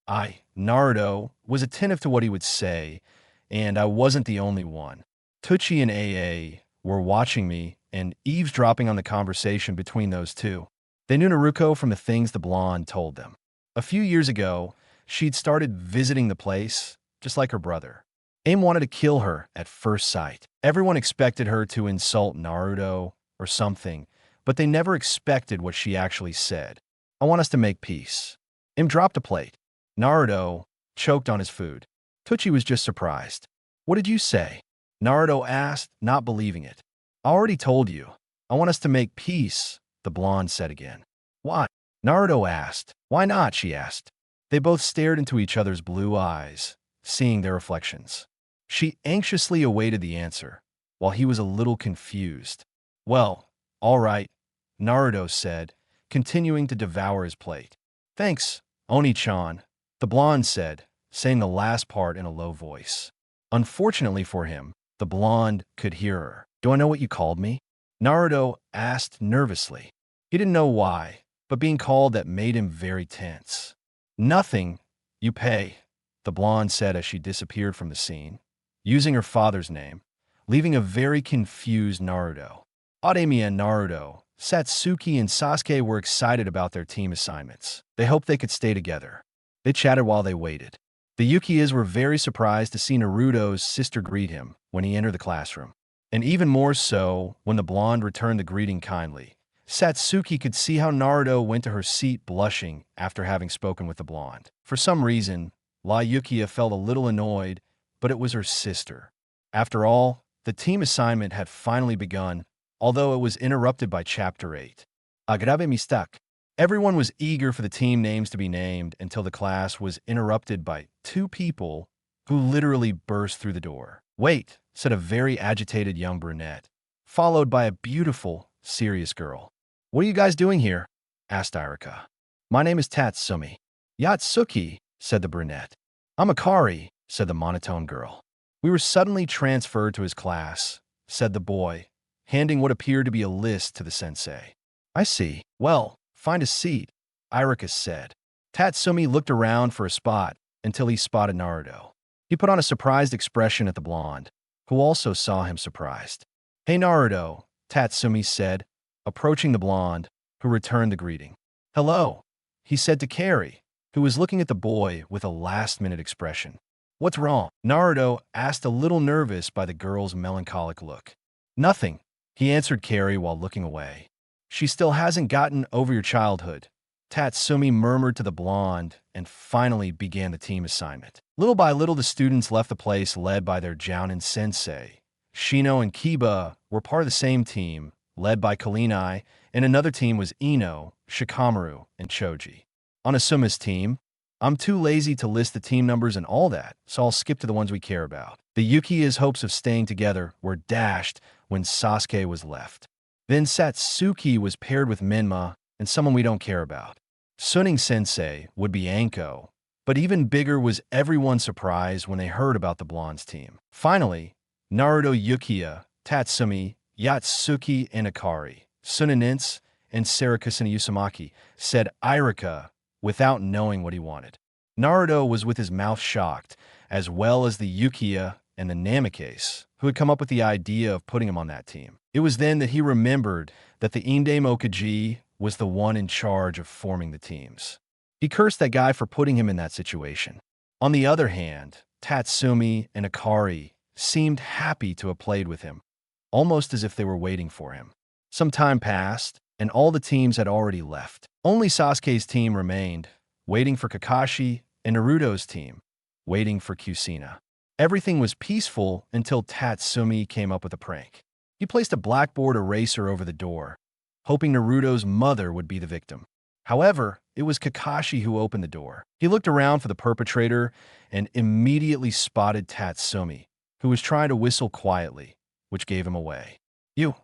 Naruto was attentive to what he would say, and I wasn't the only one. Tucci and AA were watching me and eavesdropping on the conversation between those two. They knew Naruto from the things the blonde told them. A few years ago, she'd started visiting the place, just like her brother. Aim wanted to kill her at first sight. Everyone expected her to insult Naruto or something, but they never expected what she actually said. "I want us to make peace." Aim dropped a plate. Naruto choked on his food. Tucci was just surprised. "What did you say?" Naruto asked, not believing it. "I already told you. I want us to make peace," the blonde said again. "Why?" Naruto asked. "Why not?" she asked. They both stared into each other's blue eyes, seeing their reflections. She anxiously awaited the answer, while he was a little confused. Well, all right, Naruto said, continuing to devour his plate. Thanks, Oni-chan, the blonde said, saying the last part in a low voice. Unfortunately for him, the blonde could hear her. Do I know what you called me? Naruto asked nervously. He didn't know why, but being called that made him very tense. Nothing, you pay, the blonde said as she disappeared from the scene, using her father's name, leaving a very confused Naruto. Aremi and Naruto, Satsuki and Sasuke were excited about their team assignments. They hoped they could stay together. They chatted while they waited. The Ukiyas were very surprised to see Naruto's sister greet him when he entered the classroom, and even more so when the blonde returned the greeting kindly. Satsuki could see how Naruto went to her seat blushing after having spoken with the blonde. For some reason, La Ukiya felt a little annoyed, but it was her sister. After all, the team assignment had finally begun, although it was interrupted by Chapter 8. Agrave mistake. Everyone was eager for the team names to be named until the class was interrupted by two people who literally burst through the door. Wait, said a very agitated young brunette, followed by a beautiful, serious girl. What are you guys doing here? Asked Irika. My name is Tatsumi. Yatsuki, said the brunette. I'm Akari, said the monotone girl. We were suddenly transferred to his class, said the boy, handing what appeared to be a list to the sensei. I see. Well, find a seat, Irika said. Tatsumi looked around for a spot until he spotted Naruto. He put on a surprised expression at the blonde, who also saw him surprised. Hey Naruto, Tatsumi said, approaching the blonde, who returned the greeting. Hello, he said to Carrie, who was looking at the boy with a last-minute expression. What's wrong? Naruto asked a little nervous by the girl's melancholic look. Nothing, he answered Carrie while looking away. She still hasn't gotten over your childhood, Tatsumi murmured to the blonde and finally began the team assignment. Little by little, the students left the place led by their Jounin sensei. Shino and Kiba were part of the same team, led by Kulinai, and another team was Ino, Shikamaru, and Choji. On Asuma's team, I'm too lazy to list the team numbers and all that, so I'll skip to the ones we care about. The Ukiya's hopes of staying together were dashed when Sasuke was left. Then Satsuki was paired with Menma and someone we don't care about. Suning Sensei would be Anko, but even bigger was everyone's surprise when they heard about the blonde's team. Finally, Naruto Ukiya, Tatsumi, Yatsuki, and Akari, Suninins, and Sarakusuna Uzumaki, said Irika without knowing what he wanted. Naruto was with his mouth shocked, as well as the Ukiya and the Namicase, who had come up with the idea of putting him on that team. It was then that he remembered that the Inde Mokaji was the one in charge of forming the teams. He cursed that guy for putting him in that situation. On the other hand, Tatsumi and Akari seemed happy to have played with him, almost as if they were waiting for him. Some time passed, and all the teams had already left. Only Sasuke's team remained, waiting for Kakashi, and Naruto's team, waiting for Kusina. Everything was peaceful until Tatsumi came up with a prank. He placed a blackboard eraser over the door, hoping Naruto's mother would be the victim. However, it was Kakashi who opened the door. He looked around for the perpetrator and immediately spotted Tatsumi, who was trying to whistle quietly, which gave him away. You,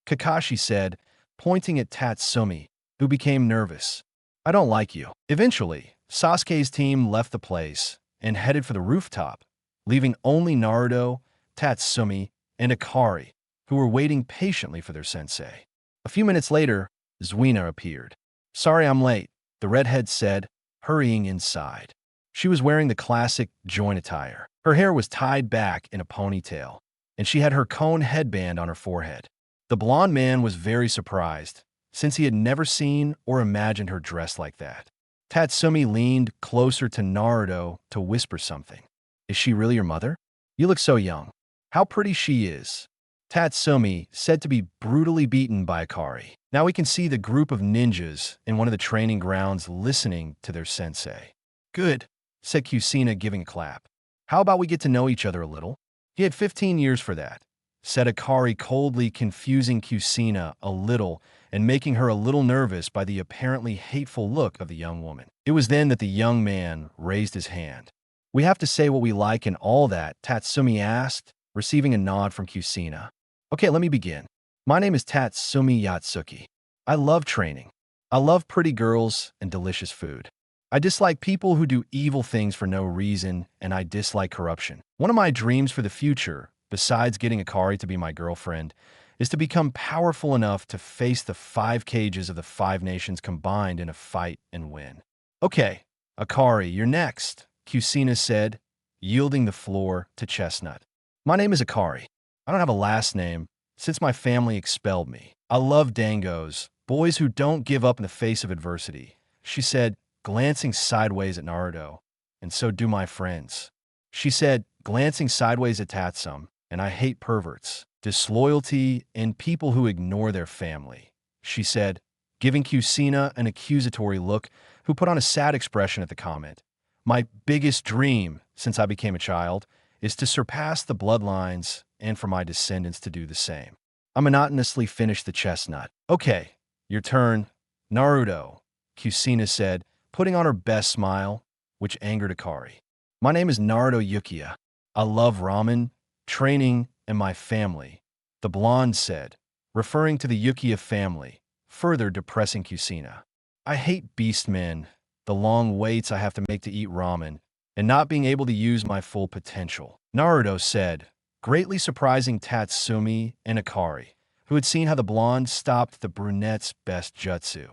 Kakashi said, pointing at Tatsumi, who became nervous. I don't like you. Eventually, Sasuke's team left the place and headed for the rooftop, leaving only Naruto, Tatsumi, and Akari, who were waiting patiently for their sensei. A few minutes later, Zuina appeared. Sorry I'm late, the redhead said, hurrying inside. She was wearing the classic join attire. Her hair was tied back in a ponytail, and she had her cone headband on her forehead. The blonde man was very surprised, since he had never seen or imagined her dressed like that. Tatsumi leaned closer to Naruto to whisper something. Is she really your mother? You look so young. How pretty she is. Tatsumi said to be brutally beaten by Akari. Now we can see the group of ninjas in one of the training grounds listening to their sensei. Good, said Kusina, giving a clap. How about we get to know each other a little? He had 15 years for that, said Akari, coldly, confusing Kusina a little and making her a little nervous by the apparently hateful look of the young woman. It was then that the young man raised his hand. We have to say what we like and all that, Tatsumi asked, receiving a nod from Kusina. Okay, let me begin. My name is Tatsumi Yatsuki. I love training. I love pretty girls and delicious food. I dislike people who do evil things for no reason, and I dislike corruption. One of my dreams for the future, besides getting Akari to be my girlfriend, is to become powerful enough to face the 5 cages of the 5 nations combined in a fight and win. Okay, Akari, you're next, Kusina said, yielding the floor to Chestnut. My name is Akari. I don't have a last name since my family expelled me. I love dangos, boys who don't give up in the face of adversity, she said, glancing sideways at Naruto. And so do my friends. She said, glancing sideways at Tatsum, and I hate perverts, disloyalty, and people who ignore their family, she said, giving Kusina an accusatory look, who put on a sad expression at the comment. My biggest dream since I became a child is to surpass the bloodlines and for my descendants to do the same. I monotonously finished the chestnut. Okay, your turn, Naruto, Kusina said, putting on her best smile, which angered Akari. My name is Naruto Yukiya. I love ramen, training, and my family, the blonde said, referring to the Yukiya family, further depressing Kusina. I hate beastmen, the long waits I have to make to eat ramen, and not being able to use my full potential, Naruto said, greatly surprising Tatsumi and Akari, who had seen how the blonde stopped the brunette's best jutsu.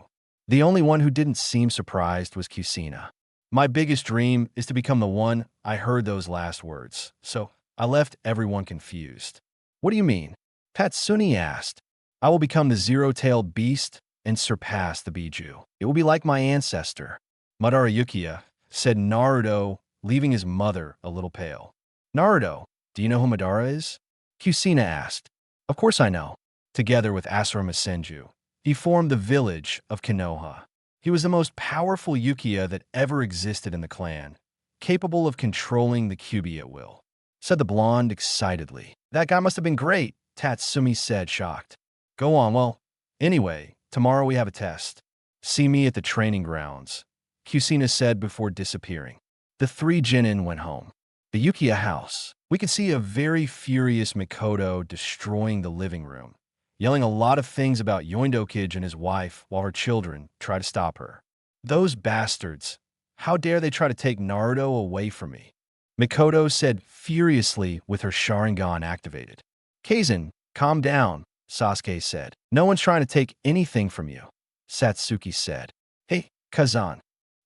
The only one who didn't seem surprised was Kusina. My biggest dream is to become the one. I heard those last words, so I left everyone confused. What do you mean? Tatsumi asked. I will become the zero-tailed beast and surpass the Biju. It will be like my ancestor, Madara Yukiya, said Naruto, leaving his mother a little pale. Naruto, do you know who Madara is? Kusina asked. Of course I know. Together with Asarama Senju, he formed the village of Konoha. He was the most powerful Yukiya that ever existed in the clan, capable of controlling the Kyuubi at will, said the blonde excitedly. That guy must have been great, Tatsumi said, shocked. Go on, well, anyway, tomorrow we have a test. See me at the training grounds, Kusina said before disappearing. The 3 genin went home. The Yukiya house. We could see a very furious Mikoto destroying the living room, yelling a lot of things about Yoindokage and his wife while her children try to stop her. Those bastards. How dare they try to take Naruto away from me? Mikoto said furiously with her Sharingan activated. Kaizen, calm down, Sasuke said. No one's trying to take anything from you, Satsuki said. Hey, Kazan.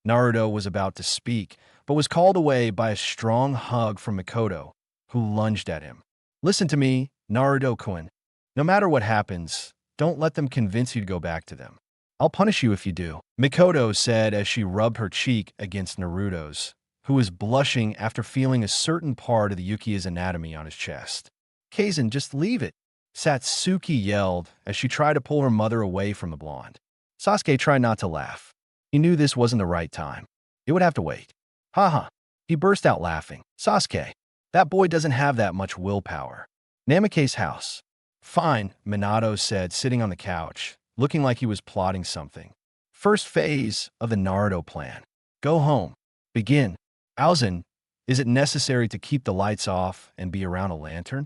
Naruto was about to speak, but was called away by a strong hug from Mikoto, who lunged at him. Listen to me, Naruto-kun. No matter what happens, don't let them convince you to go back to them. I'll punish you if you do, Mikoto said as she rubbed her cheek against Naruto's, who was blushing after feeling a certain part of the Yukiya's anatomy on his chest. Kaizen, just leave it, Satsuki yelled as she tried to pull her mother away from the blonde. Sasuke tried not to laugh. He knew this wasn't the right time. It would have to wait. Haha. He burst out laughing. Sasuke, that boy doesn't have that much willpower. Namicase house. Fine, Minato said, sitting on the couch, looking like he was plotting something. First phase of the Naruto plan. Go home. Begin. Aozen, is it necessary to keep the lights off and be around a lantern?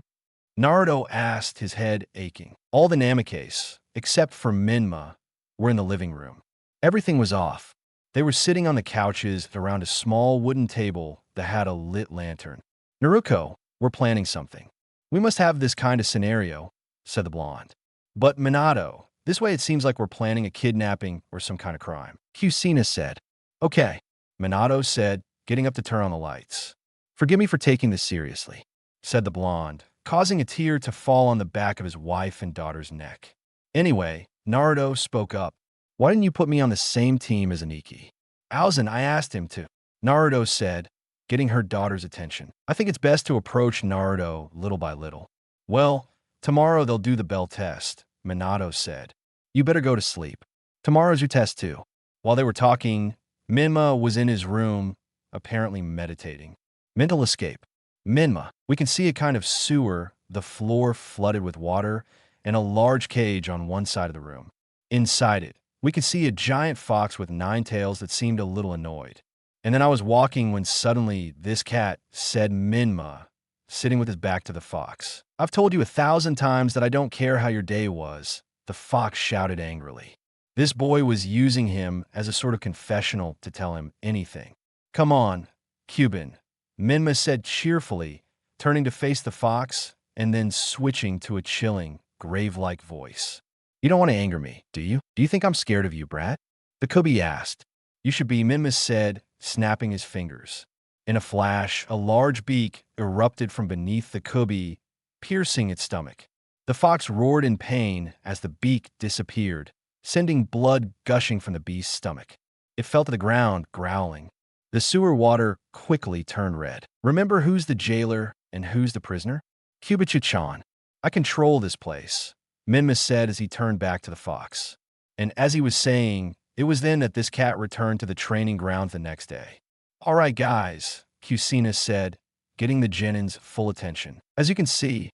Naruto asked, his head aching. All the Namicase, except for Menma, were in the living room. Everything was off. They were sitting on the couches around a small wooden table that had a lit lantern. Naruto, we're planning something. We must have this kind of scenario, said the blonde. But Minato, this way it seems like we're planning a kidnapping or some kind of crime, Kusina said. Okay, Minato said, getting up to turn on the lights. Forgive me for taking this seriously, said the blonde, causing a tear to fall on the back of his wife and daughter's neck. Anyway, Naruto spoke up. Why didn't you put me on the same team as Aniki? Aozen, I asked him to, Naruto said, getting her daughter's attention. I think it's best to approach Naruto little by little. Well, tomorrow they'll do the bell test, Minato said. You better go to sleep. Tomorrow's your test too. While they were talking, Menma was in his room, apparently meditating. Mental escape. Menma, we can see a kind of sewer, the floor flooded with water, and a large cage on one side of the room. Inside it, we could see a giant fox with 9 tails that seemed a little annoyed. And then I was walking when suddenly this cat said Menma, sitting with his back to the fox. I've told you 1,000 times that I don't care how your day was, the fox shouted angrily. This boy was using him as a sort of confessional to tell him anything. Come on, Cuban, Menma said cheerfully, turning to face the fox and then switching to a chilling, grave-like voice. You don't want to anger me, do you? Do you think I'm scared of you, brat? The cubby asked. You should be, Menma said, snapping his fingers. In a flash, a large beak erupted from beneath the cubby, piercing its stomach. The fox roared in pain as the beak disappeared, sending blood gushing from the beast's stomach. It fell to the ground, growling. The sewer water quickly turned red. Remember who's the jailer and who's the prisoner? Kubicha-chan. I control this place, Menma said as he turned back to the fox. And as he was saying, it was then that this cat returned to the training grounds the next day. All right, guys, Kusina said, getting the genin's full attention. As you can see,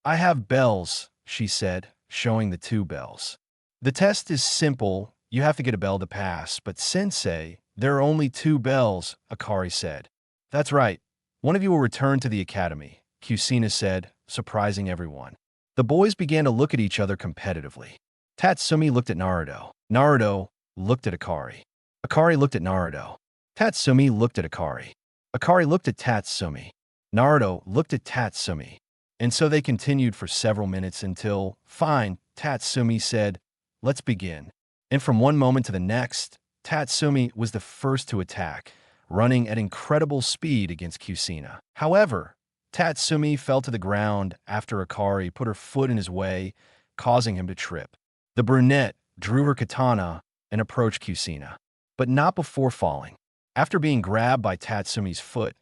I have bells, she said, showing the 2 bells. The test is simple. You have to get a bell to pass, but Sensei, there are only 2 bells, Akari said. That's right. One of you will return to the academy, Kusina said, surprising everyone. The boys began to look at each other competitively. Tatsumi looked at Naruto. Naruto looked at Akari. Akari looked at Naruto. Tatsumi looked at Akari. Akari looked at Tatsumi. Naruto looked at Tatsumi. And so they continued for several minutes until, fine, Tatsumi said, let's begin. And from one moment to the next, Tatsumi was the first to attack, running at incredible speed against Kusina. However, Tatsumi fell to the ground after Akari put her foot in his way, causing him to trip. The brunette drew her katana and approached Kusina, but not before falling. After being grabbed by Tatsumi's foot,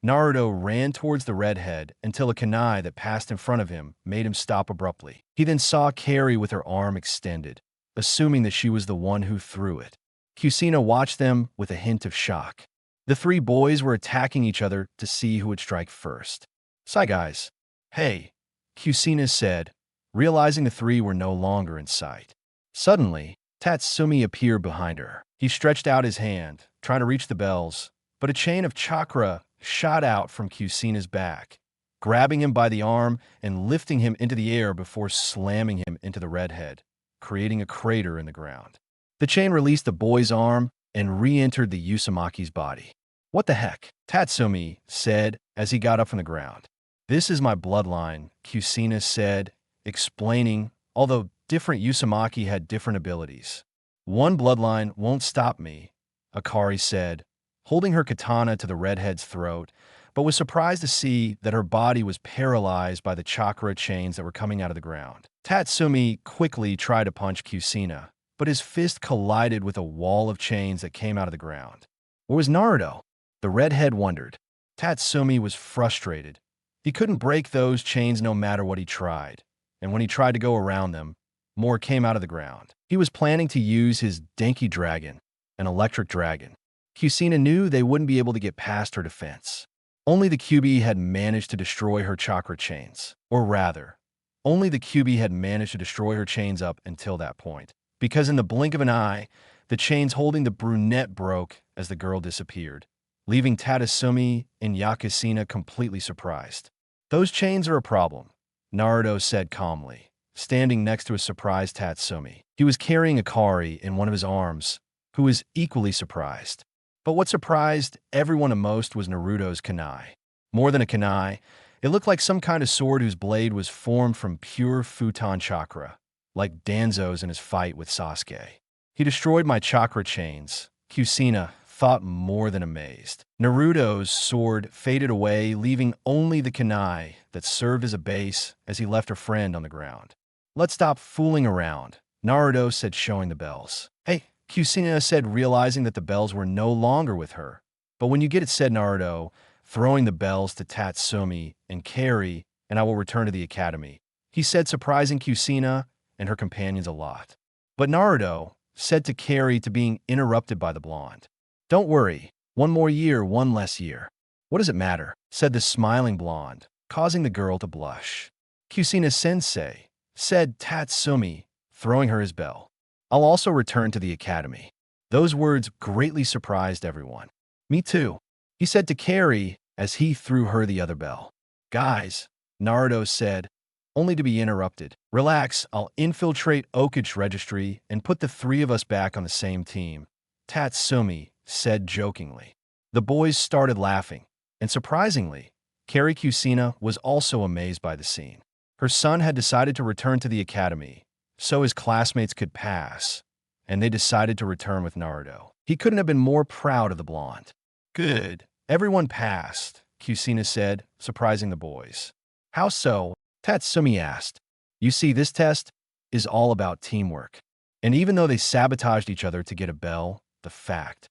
Naruto ran towards the redhead until a kunai that passed in front of him made him stop abruptly. He then saw Carrie with her arm extended, assuming that she was the one who threw it. Kusina watched them with a hint of shock. The 3 boys were attacking each other to see who would strike first. Sigh, guys. Hey, Kusina said, realizing the 3 were no longer in sight. Suddenly, Tatsumi appeared behind her. He stretched out his hand, trying to reach the bells, but a chain of chakra shot out from Kusina's back, grabbing him by the arm and lifting him into the air before slamming him into the redhead, creating a crater in the ground. The chain released the boy's arm and re-entered the Usumaki's body. What the heck? Tatsumi said as he got up from the ground. This is my bloodline, Kusina said, explaining, although different Uzumaki had different abilities. One bloodline won't stop me, Akari said, holding her katana to the redhead's throat, but was surprised to see that her body was paralyzed by the chakra chains that were coming out of the ground. Tatsumi quickly tried to punch Kusina, but his fist collided with a wall of chains that came out of the ground. Where was Naruto? The redhead wondered. Tatsumi was frustrated. He couldn't break those chains no matter what he tried, and when he tried to go around them, more came out of the ground. He was planning to use his Denki Dragon, an electric dragon. Kusina knew they wouldn't be able to get past her defense. Only the Kyuubi had managed to destroy her chakra chains. Or rather, only the Kyuubi had managed to destroy her chains up until that point. Because in the blink of an eye, the chains holding the brunette broke as the girl disappeared, leaving Tatsumi and Yakusina completely surprised. Those chains are a problem, Naruto said calmly, standing next to a surprised Tatsumi. He was carrying Akari in one of his arms, who was equally surprised. But what surprised everyone the most was Naruto's kunai. More than a kunai, it looked like some kind of sword whose blade was formed from pure futon chakra, like Danzo's in his fight with Sasuke. He destroyed my chakra chains, Kusina thought, more than amazed. Naruto's sword faded away, leaving only the kunai that served as a base as he left her friend on the ground. Let's stop fooling around, Naruto said, showing the bells. Hey, Kusina said, realizing that the bells were no longer with her. But when you get it, said Naruto, throwing the bells to Tatsumi and Carrie, and I will return to the academy. He said, surprising Kusina and her companions a lot. But Naruto said to Carrie, to being interrupted by the blonde. Don't worry, one more year, one less year. What does it matter? Said the smiling blonde, causing the girl to blush. Kusina-sensei, said Tatsumi, throwing her his bell. I'll also return to the academy. Those words greatly surprised everyone. Me too, he said to Carrie as he threw her the other bell. Guys, Naruto said, only to be interrupted. Relax, I'll infiltrate Okage registry and put the three of us back on the same team, Tatsumi said jokingly. The boys started laughing, and surprisingly, Carrie Kusina was also amazed by the scene. Her son had decided to return to the academy, so his classmates could pass, and they decided to return with Naruto. He couldn't have been more proud of the blonde. Good. Everyone passed, Kusina said, surprising the boys. How so? Tatsumi asked. You see, this test is all about teamwork. And even though they sabotaged each other to get a bell, the fact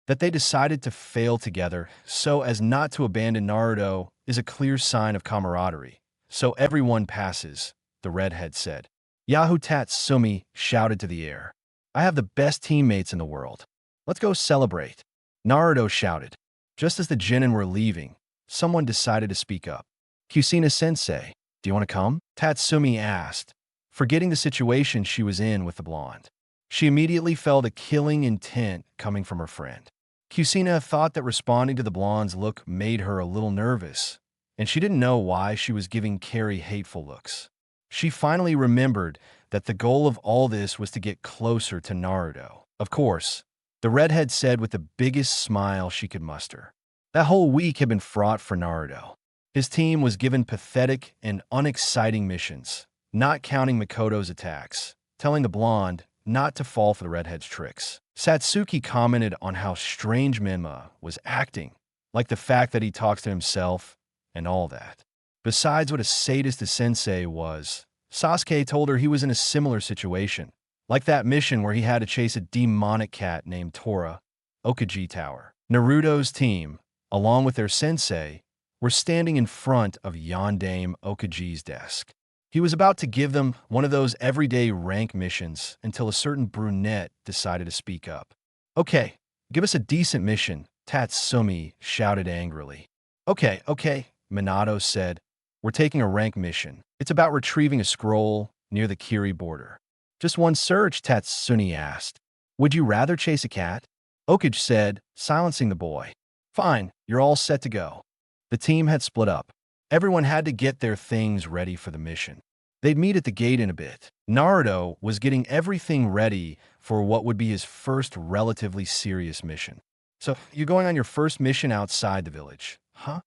that they decided to fail together so as not to abandon Naruto is a clear sign of camaraderie. So everyone passes, the redhead said. Yahoo Tatsumi shouted to the air. I have the best teammates in the world. Let's go celebrate. Naruto shouted. Just as the genin were leaving, someone decided to speak up. Kusina-sensei, do you want to come? Tatsumi asked, forgetting the situation she was in with the blonde. She immediately felt a killing intent coming from her friend. Kusina thought that responding to the blonde's look made her a little nervous, and she didn't know why she was giving Carrie hateful looks. She finally remembered that the goal of all this was to get closer to Naruto. Of course, the redhead said with the biggest smile she could muster. That whole week had been fraught for Naruto. His team was given pathetic and unexciting missions, not counting Mikoto's attacks, telling the blonde not to fall for the redhead's tricks. Satsuki commented on how strange Menma was acting, like the fact that he talks to himself and all that. Besides what a sadist a sensei was, Sasuke told her he was in a similar situation, like that mission where he had to chase a demonic cat named Tora, Okage Tower. Naruto's team, along with their sensei, were standing in front of Yondaime Okage's desk. He was about to give them one of those everyday rank missions until a certain brunette decided to speak up. Okay, give us a decent mission, Tatsumi shouted angrily. Okay, Minato said. We're taking a rank mission. It's about retrieving a scroll near the Kiri border. Just one search, Tatsumi asked. Would you rather chase a cat? Okage said, silencing the boy. Fine, you're all set to go. The team had split up. Everyone had to get their things ready for the mission. They'd meet at the gate in a bit. Naruto was getting everything ready for what would be his first relatively serious mission. So, you're going on your first mission outside the village, huh?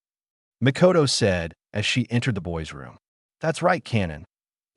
Mikoto said as she entered the boys' room. That's right, Canon,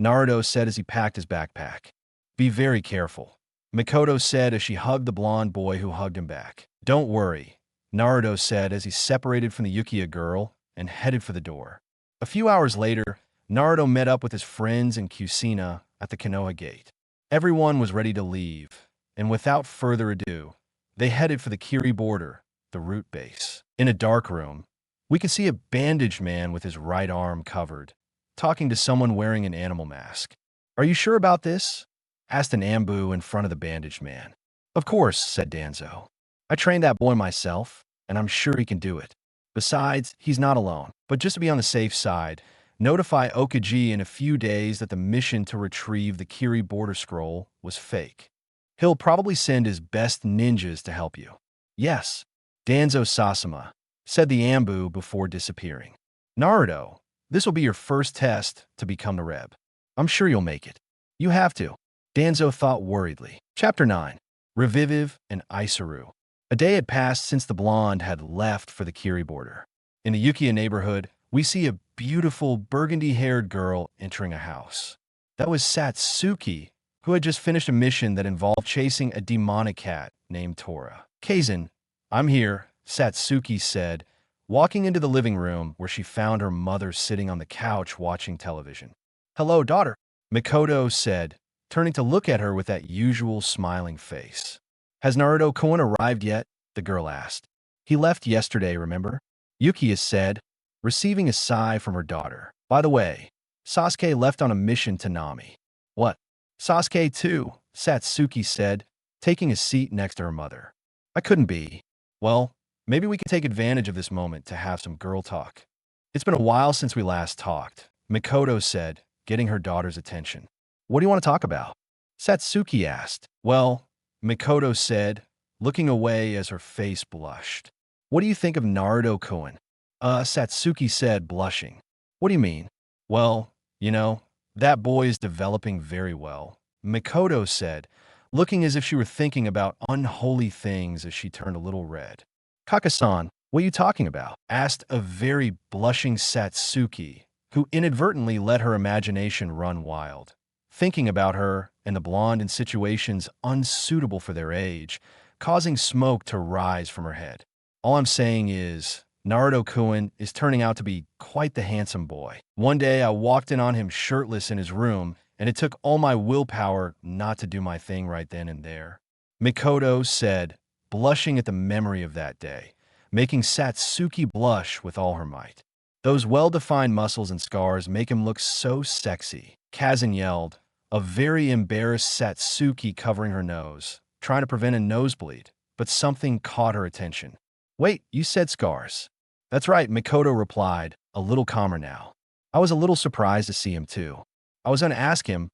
Naruto said as he packed his backpack. Be very careful, Mikoto said as she hugged the blonde boy who hugged him back. Don't worry, Naruto said as he separated from the Yukiya girl and headed for the door. A few hours later, Naruto met up with his friends and Kusina at the Konoha gate. Everyone was ready to leave, and without further ado, they headed for the Kiri border, the root base. In a dark room, we could see a bandaged man with his right arm covered, talking to someone wearing an animal mask. Are you sure about this? Asked an Ambu in front of the bandaged man. Of course, said Danzo. I trained that boy myself, and I'm sure he can do it. Besides, he's not alone. But just to be on the safe side, notify Okage in a few days that the mission to retrieve the Kiri border scroll was fake. He'll probably send his best ninjas to help you. Yes, Danzo Sasama, said the Ambu before disappearing. Naruto, this will be your first test to become the Reb. I'm sure you'll make it. You have to, Danzo thought worriedly. Chapter 9. Reviviv and Isuru. A day had passed since the blonde had left for the Kiri border. In the Yukiya neighborhood, we see a beautiful burgundy-haired girl entering a house. That was Satsuki, who had just finished a mission that involved chasing a demonic cat named Tora. Kaizen, I'm here, Satsuki said, walking into the living room where she found her mother sitting on the couch watching television. Hello, daughter, Mikoto said, turning to look at her with that usual smiling face. Has Naruto-kun arrived yet? The girl asked. He left yesterday, remember? Yukiya said, receiving a sigh from her daughter. By the way, Sasuke left on a mission to Nami. What? Sasuke too, Satsuki said, taking a seat next to her mother. I couldn't be. Well, maybe we can take advantage of this moment to have some girl talk. It's been a while since we last talked, Mikoto said, getting her daughter's attention. What do you want to talk about? Satsuki asked. Well, Mikoto said, looking away as her face blushed. What do you think of Naruto-kun? Satsuki said, blushing. What do you mean? Well, you know, that boy is developing very well, Mikoto said, looking as if she were thinking about unholy things as she turned a little red. Kakasan, what are you talking about? Asked a very blushing Satsuki, who inadvertently let her imagination run wild, thinking about her and the blonde in situations unsuitable for their age, causing smoke to rise from her head. All I'm saying is, Naruto-kun is turning out to be quite the handsome boy. One day I walked in on him shirtless in his room, and it took all my willpower not to do my thing right then and there. Mikoto said, blushing at the memory of that day, making Satsuki blush with all her might. Those well-defined muscles and scars make him look so sexy. Kazan yelled, a very embarrassed Satsuki covering her nose, trying to prevent a nosebleed, but something caught her attention. Wait, you said scars. That's right, Mikoto replied, a little calmer now. I was a little surprised to see him too. I was going to ask him,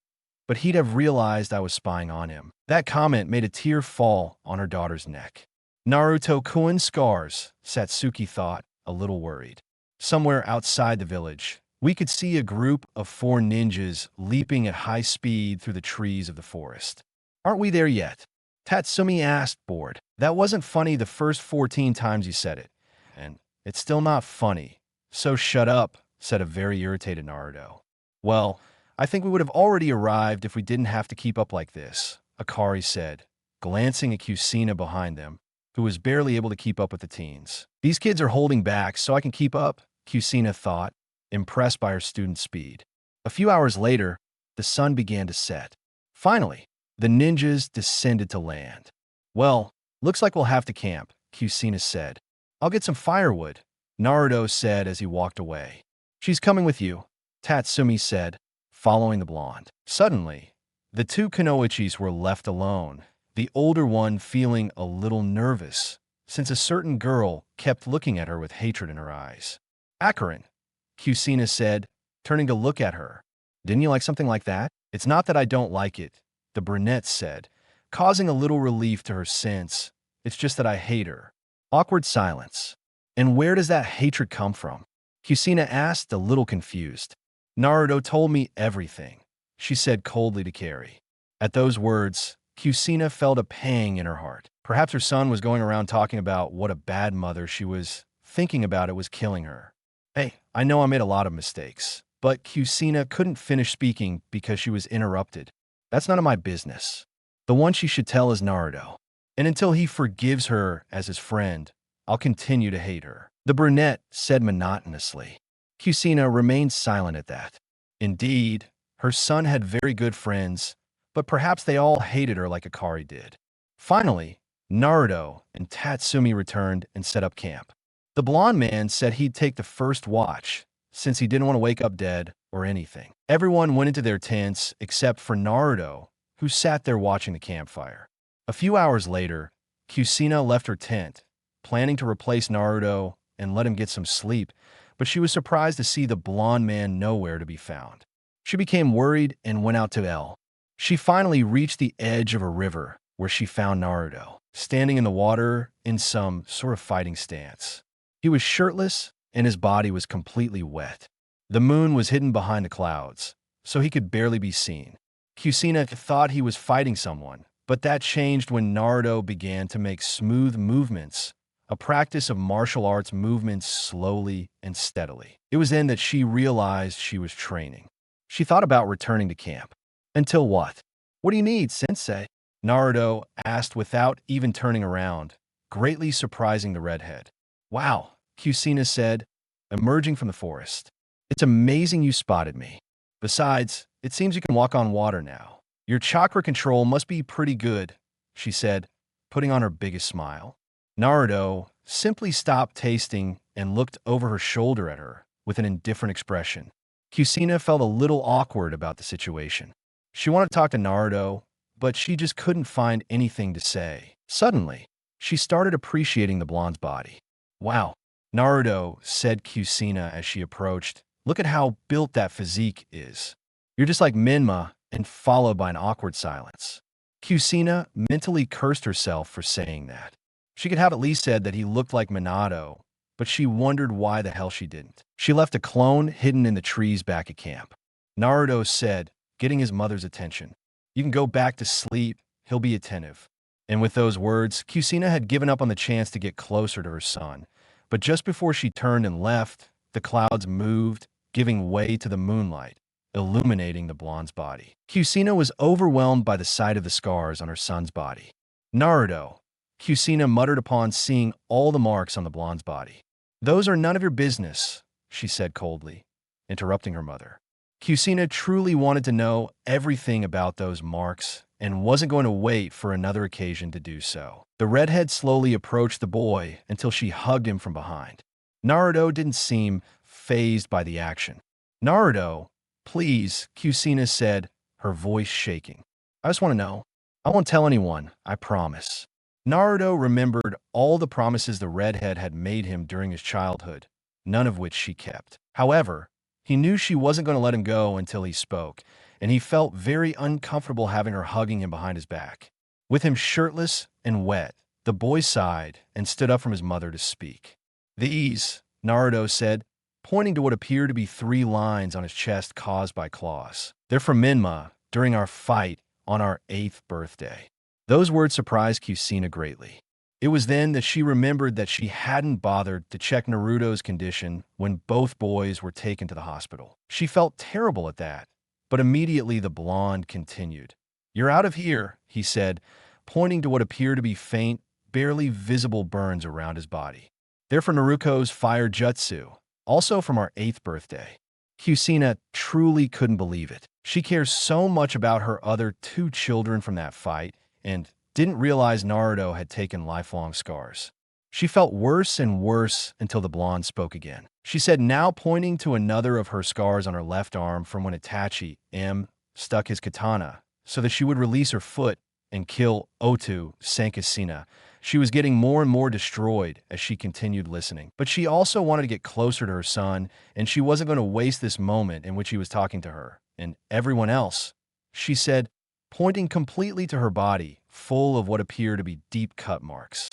but he'd have realized I was spying on him. That comment made a tear fall on her daughter's neck. Naruto-kun scars, Satsuki thought, a little worried. Somewhere outside the village, we could see a group of 4 ninjas leaping at high speed through the trees of the forest. Aren't we there yet? Tatsumi asked, bored. That wasn't funny the first 14 times you said it, and it's still not funny. So shut up, said a very irritated Naruto. Well, I think we would have already arrived if we didn't have to keep up like this, Akari said, glancing at Kusina behind them, who was barely able to keep up with the teens. These kids are holding back so I can keep up, Kusina thought, impressed by her student's speed. A few hours later, the sun began to set. Finally, the ninjas descended to land. Well, looks like we'll have to camp, Kusina said. I'll get some firewood, Naruto said as he walked away. She's coming with you, Tatsumi said, following the blonde. Suddenly, the 2 kunoichis were left alone, the older one feeling a little nervous, since a certain girl kept looking at her with hatred in her eyes. Akarin, Kusina said, turning to look at her. Didn't you like something like that? It's not that I don't like it, the brunette said, causing a little relief to her sense. It's just that I hate her. Awkward silence. And where does that hatred come from? Kusina asked, a little confused. Naruto told me everything, she said coldly to Carrie. At those words, Kusina felt a pang in her heart. Perhaps her son was going around talking about what a bad mother she was. Thinking about it was killing her. Hey, I know I made a lot of mistakes, but Kusina couldn't finish speaking because she was interrupted. That's none of my business. The one she should tell is Naruto. And until he forgives her as his friend, I'll continue to hate her, the brunette said monotonously. Kusina remained silent at that. Indeed, her son had very good friends, but perhaps they all hated her like Akari did. Finally, Naruto and Tatsumi returned and set up camp. The blonde man said he'd take the first watch, since he didn't want to wake up dead or anything. Everyone went into their tents except for Naruto, who sat there watching the campfire. A few hours later, Kusina left her tent, planning to replace Naruto and let him get some sleep, but she was surprised to see the blonde man nowhere to be found. She became worried and went out to L. She finally reached the edge of a river where she found Naruto, standing in the water in some sort of fighting stance. He was shirtless and his body was completely wet. The moon was hidden behind the clouds, so he could barely be seen. Kusina thought he was fighting someone, but that changed when Naruto began to make smooth movements, a practice of martial arts movements slowly and steadily. It was then that she realized she was training. She thought about returning to camp. Until what? What do you need, sensei? Naruto asked without even turning around, greatly surprising the redhead. Wow, Kusina said, emerging from the forest. It's amazing you spotted me. Besides, it seems you can walk on water now. Your chakra control must be pretty good, she said, putting on her biggest smile. Naruto simply stopped tasting and looked over her shoulder at her with an indifferent expression. Kusina felt a little awkward about the situation. She wanted to talk to Naruto, but she just couldn't find anything to say. Suddenly, she started appreciating the blonde's body. Wow, Naruto, said Kusina as she approached. Look at how built that physique is. You're just like Menma, and followed by an awkward silence. Kusina mentally cursed herself for saying that. She could have at least said that he looked like Minato, but she wondered why the hell she didn't. She left a clone hidden in the trees back at camp. Naruto said, getting his mother's attention. You can go back to sleep, he'll be attentive. And with those words, Kusina had given up on the chance to get closer to her son. But just before she turned and left, the clouds moved, giving way to the moonlight, illuminating the blonde's body. Kusina was overwhelmed by the sight of the scars on her son's body. Naruto, Kusina muttered upon seeing all the marks on the blonde's body. Those are none of your business, she said coldly, interrupting her mother. Kusina truly wanted to know everything about those marks and wasn't going to wait for another occasion to do so. The redhead slowly approached the boy until she hugged him from behind. Naruto didn't seem fazed by the action. Naruto, please, Kusina said, her voice shaking. I just want to know. I won't tell anyone, I promise. Naruto remembered all the promises the redhead had made him during his childhood, none of which she kept. However, he knew she wasn't going to let him go until he spoke, and he felt very uncomfortable having her hugging him behind his back. With him shirtless and wet, the boy sighed and stood up from his mother to speak. These, Naruto said, pointing to what appeared to be 3 lines on his chest caused by claws. They're from Menma during our fight on our 8th birthday. Those words surprised Kusina greatly. It was then that she remembered that she hadn't bothered to check Naruto's condition when both boys were taken to the hospital. She felt terrible at that, but immediately the blonde continued. You're out of here, he said, pointing to what appeared to be faint, barely visible burns around his body. They're for Naruto's fire jutsu, also from our 8th birthday. Kusina truly couldn't believe it. She cares so much about her other 2 children from that fight, and didn't realize Naruto had taken lifelong scars. She felt worse and worse until the blonde spoke again. She said, now pointing to another of her scars on her left arm from when Itachi, stuck his katana so that she would release her foot and kill Otu Sankasina. She was getting more and more destroyed as she continued listening. But she also wanted to get closer to her son, and she wasn't going to waste this moment in which he was talking to her and everyone else. She said, pointing completely to her body, full of what appeared to be deep cut marks.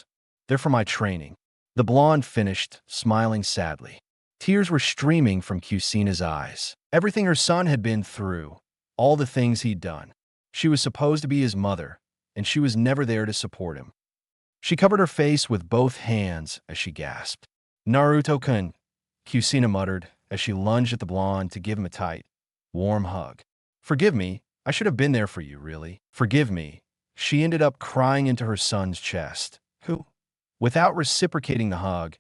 They're for my training. The blonde finished, smiling sadly. Tears were streaming from Kusina's eyes. Everything her son had been through, all the things he'd done. She was supposed to be his mother, and she was never there to support him. She covered her face with both hands as she gasped. Naruto-kun, Kusina muttered as she lunged at the blonde to give him a tight, warm hug. Forgive me, I should have been there for you, really. Forgive me. She ended up crying into her son's chest, who, without reciprocating the hug,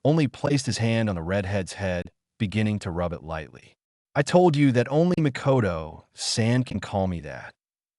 only placed his hand on the redhead's head, beginning to rub it lightly. I told you that only Mikoto-san can call me that,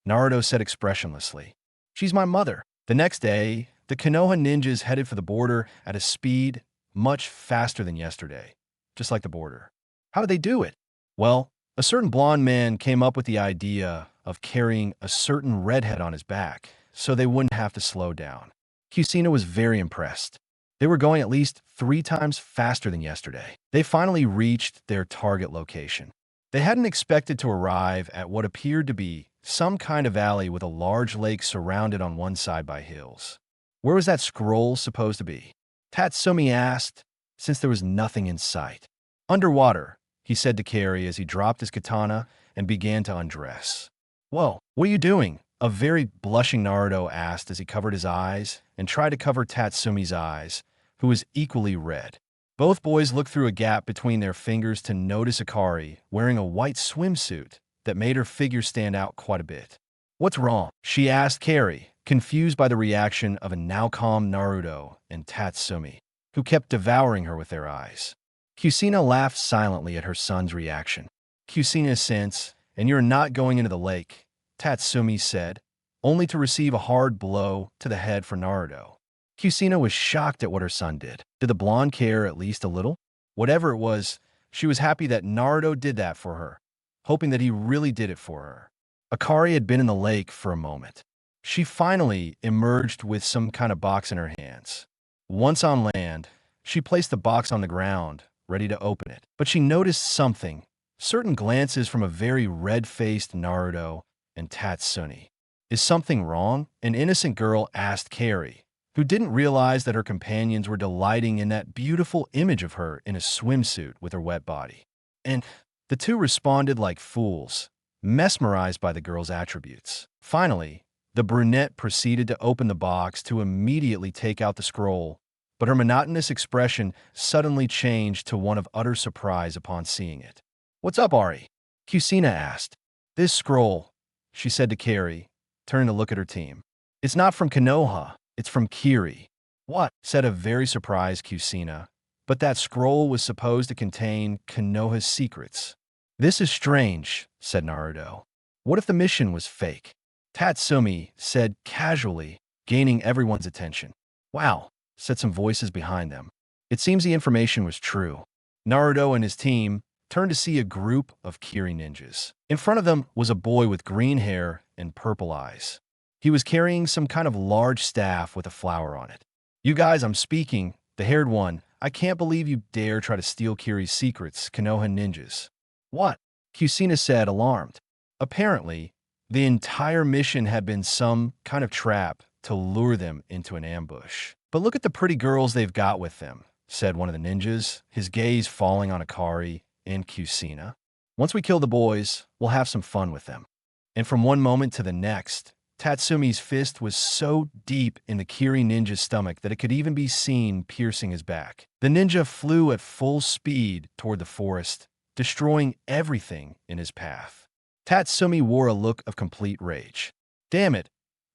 Naruto said expressionlessly. She's my mother. The next day, the Konoha ninjas headed for the border at a speed much faster than yesterday, just like the border. How did they do it? Well, a certain blonde man came up with the idea of carrying a certain redhead on his back so they wouldn't have to slow down. Kusina was very impressed. They were going at least 3 times faster than yesterday. They finally reached their target location. They hadn't expected to arrive at what appeared to be some kind of valley with a large lake surrounded on one side by hills. Where was that scroll supposed to be? Tatsumi asked, since there was nothing in sight. Underwater, he said to Carrie as he dropped his katana and began to undress. Whoa, what are you doing? A very blushing Naruto asked as he covered his eyes and tried to cover Tatsumi's eyes, who was equally red. Both boys looked through a gap between their fingers to notice Akari wearing a white swimsuit that made her figure stand out quite a bit. What's wrong? She asked Carrie, confused by the reaction of a now calm Naruto and Tatsumi, who kept devouring her with their eyes. Kusina laughed silently at her son's reaction. Kusina sense, and you're not going into the lake, Tatsumi said, only to receive a hard blow to the head for Naruto. Kusina was shocked at what her son did. Did the blonde care at least a little? Whatever it was, she was happy that Naruto did that for her, hoping that he really did it for her. Akari had been in the lake for a moment. She finally emerged with some kind of box in her hands. Once on land, she placed the box on the ground, ready to open it. But she noticed something, certain glances from a very red-faced Naruto and Tatsumi. Is something wrong? An innocent girl asked Carrie, who didn't realize that her companions were delighting in that beautiful image of her in a swimsuit with her wet body. And the two responded like fools, mesmerized by the girl's attributes. Finally, the brunette proceeded to open the box to immediately take out the scroll, but her monotonous expression suddenly changed to one of utter surprise upon seeing it. "What's up, Ari?" Kusina asked. "This scroll," she said to Carrie, turning to look at her team. "It's not from Konoha, it's from Kiri." "What?" said a very surprised Kusina. "But that scroll was supposed to contain Konoha's secrets." "This is strange," said Naruto. "What if the mission was fake?" Tatsumi said casually, gaining everyone's attention. "Wow," said some voices behind them. "It seems the information was true." Naruto and his team turned to see a group of Kiri ninjas. In front of them was a boy with green hair and purple eyes. He was carrying some kind of large staff with a flower on it. "You guys, I'm speaking," the haired one. "I can't believe you dare try to steal Kiri's secrets, Konoha ninjas." "What?" Kusina said, alarmed. Apparently, the entire mission had been some kind of trap to lure them into an ambush. "But look at the pretty girls they've got with them," said one of the ninjas, his gaze falling on Akari and Kusina. "Once we kill the boys, we'll have some fun with them." And from one moment to the next, Tatsumi's fist was so deep in the Kiri ninja's stomach that it could even be seen piercing his back. The ninja flew at full speed toward the forest, destroying everything in his path. Tatsumi wore a look of complete rage. "Damn it!"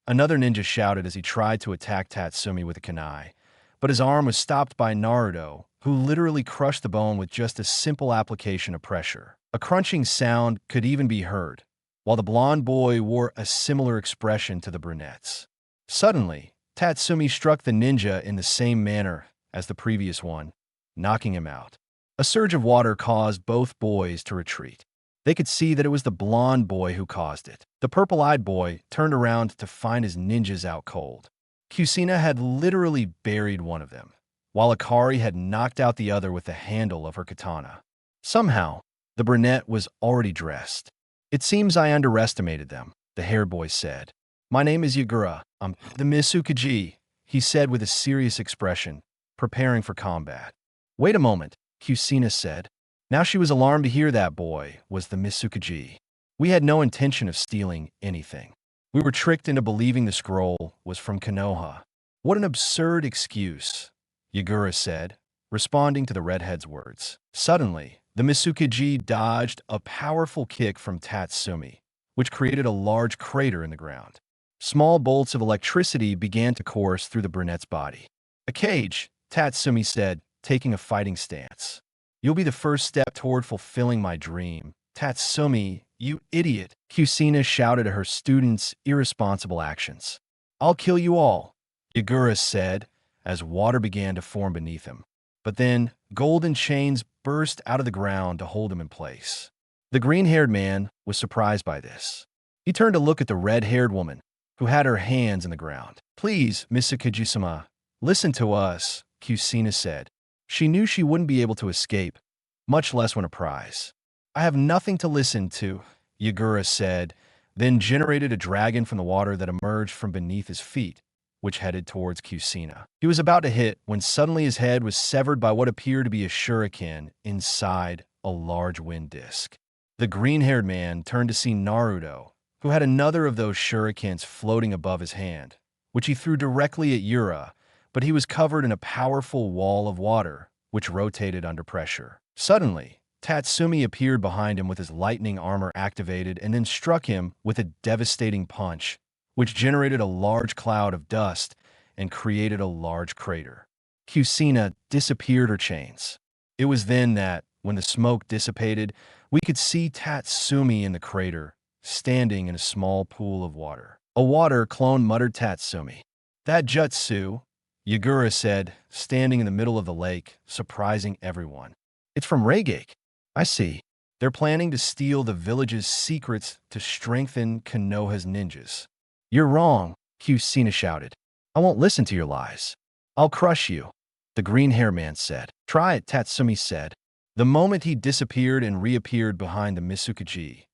another ninja shouted as he tried to attack Tatsumi with a kunai, but his arm was stopped by Naruto, who literally crushed the bone with just a simple application of pressure. A crunching sound could even be heard, while the blonde boy wore a similar expression to the brunette's. Suddenly, Tatsumi struck the ninja in the same manner as the previous one, knocking him out. A surge of water caused both boys to retreat. They could see that it was the blonde boy who caused it. The purple-eyed boy turned around to find his ninjas out cold. Kusina had literally buried one of them, while Akari had knocked out the other with the handle of her katana. Somehow, the brunette was already dressed. "It seems I underestimated them," the haired boy said. "My name is Yagura. I'm the Misukaji," he said with a serious expression, preparing for combat. "Wait a moment," Kusina said. Now she was alarmed to hear that boy was the Misukaji. "We had no intention of stealing anything. We were tricked into believing the scroll was from Konoha." "What an absurd excuse," Yagura said, responding to the redhead's words. Suddenly, the Misukaji dodged a powerful kick from Tatsumi, which created a large crater in the ground. Small bolts of electricity began to course through the brunette's body. "A cage," Tatsumi said, taking a fighting stance. "You'll be the first step toward fulfilling my dream." "Tatsumi, you idiot," Kusina shouted at her students' irresponsible actions. "I'll kill you all," Yagura said, as water began to form beneath him. But then, golden chains burst out of the ground to hold him in place. The green-haired man was surprised by this. He turned to look at the red-haired woman, who had her hands in the ground. "Please, Misukaji-sama, listen to us," Kusina said. She knew she wouldn't be able to escape, much less win a prize. "I have nothing to listen to," Yagura said, then generated a dragon from the water that emerged from beneath his feet, which headed towards Kusina. He was about to hit when suddenly his head was severed by what appeared to be a shuriken inside a large wind disc. The green-haired man turned to see Naruto, who had another of those shurikens floating above his hand, which he threw directly at Yura, but he was covered in a powerful wall of water, which rotated under pressure. Suddenly, Tatsumi appeared behind him with his lightning armor activated and then struck him with a devastating punch, which generated a large cloud of dust and created a large crater. Kusina disappeared her chains. It was then that, when the smoke dissipated, we could see Tatsumi in the crater, standing in a small pool of water. "A water clone," muttered Tatsumi. "That jutsu," Yagura said, standing in the middle of the lake, surprising everyone. "It's from Reigake." "I see. They're planning to steal the village's secrets to strengthen Konoha's ninjas." "You're wrong," Kusina shouted. "I won't listen to your lies. I'll crush you," the green-haired man said. "Try it," Tatsumi said. The moment he disappeared and reappeared behind the Misukaji,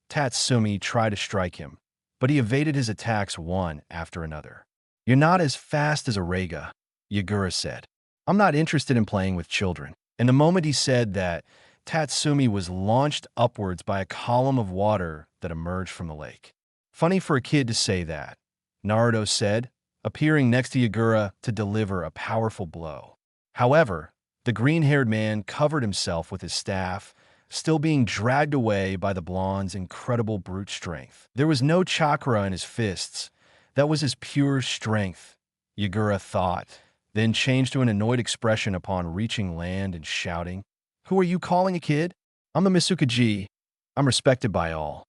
Tatsumi tried to strike him, but he evaded his attacks one after another. "You're not as fast as a Rega," Yagura said. "I'm not interested in playing with children." And the moment he said that, Tatsumi was launched upwards by a column of water that emerged from the lake. "Funny for a kid to say that," Naruto said, appearing next to Yagura to deliver a powerful blow. However, the green-haired man covered himself with his staff, still being dragged away by the blonde's incredible brute strength. There was no chakra in his fists. That was his pure strength, Yagura thought, then changed to an annoyed expression upon reaching land and shouting, "Who are you calling a kid? I'm a Misukaji. I'm respected by all.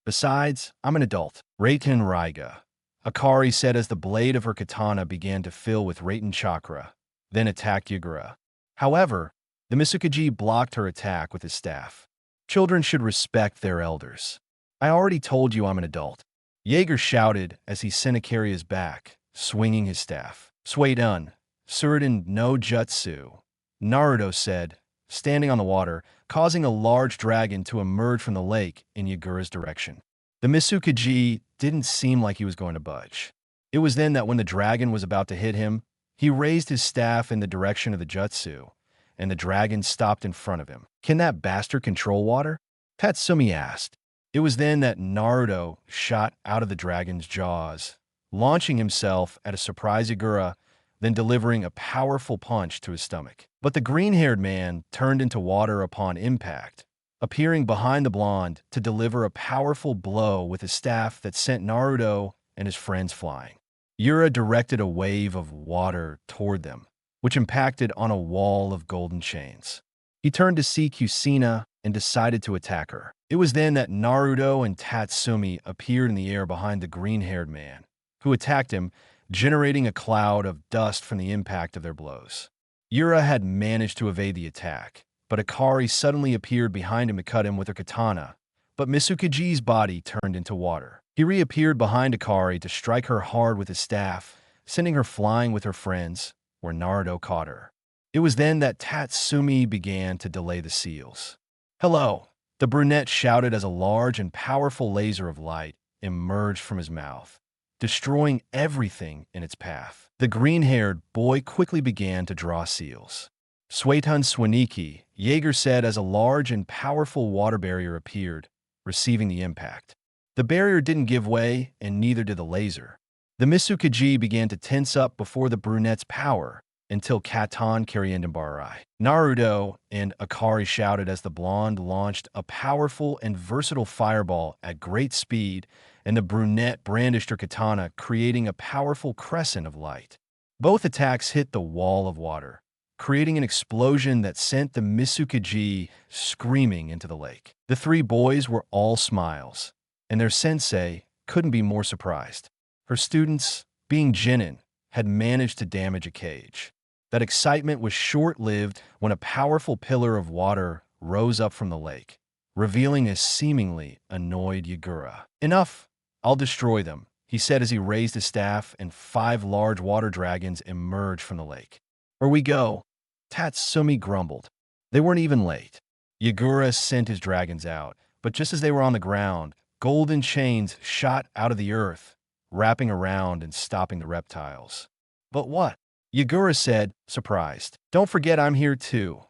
Besides, I'm an adult." "Reiten Raiga," Akari said as the blade of her katana began to fill with Reiten chakra, then attacked Yagura. However, the Misukaji blocked her attack with his staff. "Children should respect their elders. I already told you I'm an adult," Jaeger shouted as he sent Akari's back, swinging his staff. "Suidan, Suridin no Jutsu," Naruto said, standing on the water, causing a large dragon to emerge from the lake in Yagura's direction. The Misukaji didn't seem like he was going to budge. It was then that when the dragon was about to hit him, he raised his staff in the direction of the Jutsu, and the dragon stopped in front of him. "Can that bastard control water?" Tatsumi asked. It was then that Naruto shot out of the dragon's jaws, launching himself at a surprise Yagura, then delivering a powerful punch to his stomach. But the green-haired man turned into water upon impact, appearing behind the blonde to deliver a powerful blow with his staff that sent Naruto and his friends flying. Yura directed a wave of water toward them, which impacted on a wall of golden chains. He turned to see Kusina and decided to attack her. It was then that Naruto and Tatsumi appeared in the air behind the green-haired man, who attacked him, generating a cloud of dust from the impact of their blows. Yura had managed to evade the attack, but Akari suddenly appeared behind him to cut him with her katana, but Misukaji's body turned into water. He reappeared behind Akari to strike her hard with his staff, sending her flying with her friends, where Naruto caught her. It was then that Tatsumi began to delay the seals. "Hello," the brunette shouted as a large and powerful laser of light emerged from his mouth, destroying everything in its path. The green-haired boy quickly began to draw seals. "Suetun Swaniki," Jaeger said as a large and powerful water barrier appeared, receiving the impact. The barrier didn't give way, and neither did the laser. The Misukaji began to tense up before the brunette's power, until Katan Karyendambarai. Naruto and Akari shouted as the blonde launched a powerful and versatile fireball at great speed, and the brunette brandished her katana, creating a powerful crescent of light. Both attacks hit the wall of water, creating an explosion that sent the Misukaji screaming into the lake. The three boys were all smiles, and their sensei couldn't be more surprised. Her students, being Chunin, had managed to damage a cage. That excitement was short-lived when a powerful pillar of water rose up from the lake, revealing a seemingly annoyed Yagura. "Enough! I'll destroy them," he said as he raised his staff and 5 large water dragons emerged from the lake. "Where we go?" Tatsumi grumbled. They weren't even late. Yagura sent his dragons out, but just as they were on the ground, golden chains shot out of the earth, wrapping around and stopping the reptiles. "But what?" Yagura said, surprised. "Don't forget I'm here too,"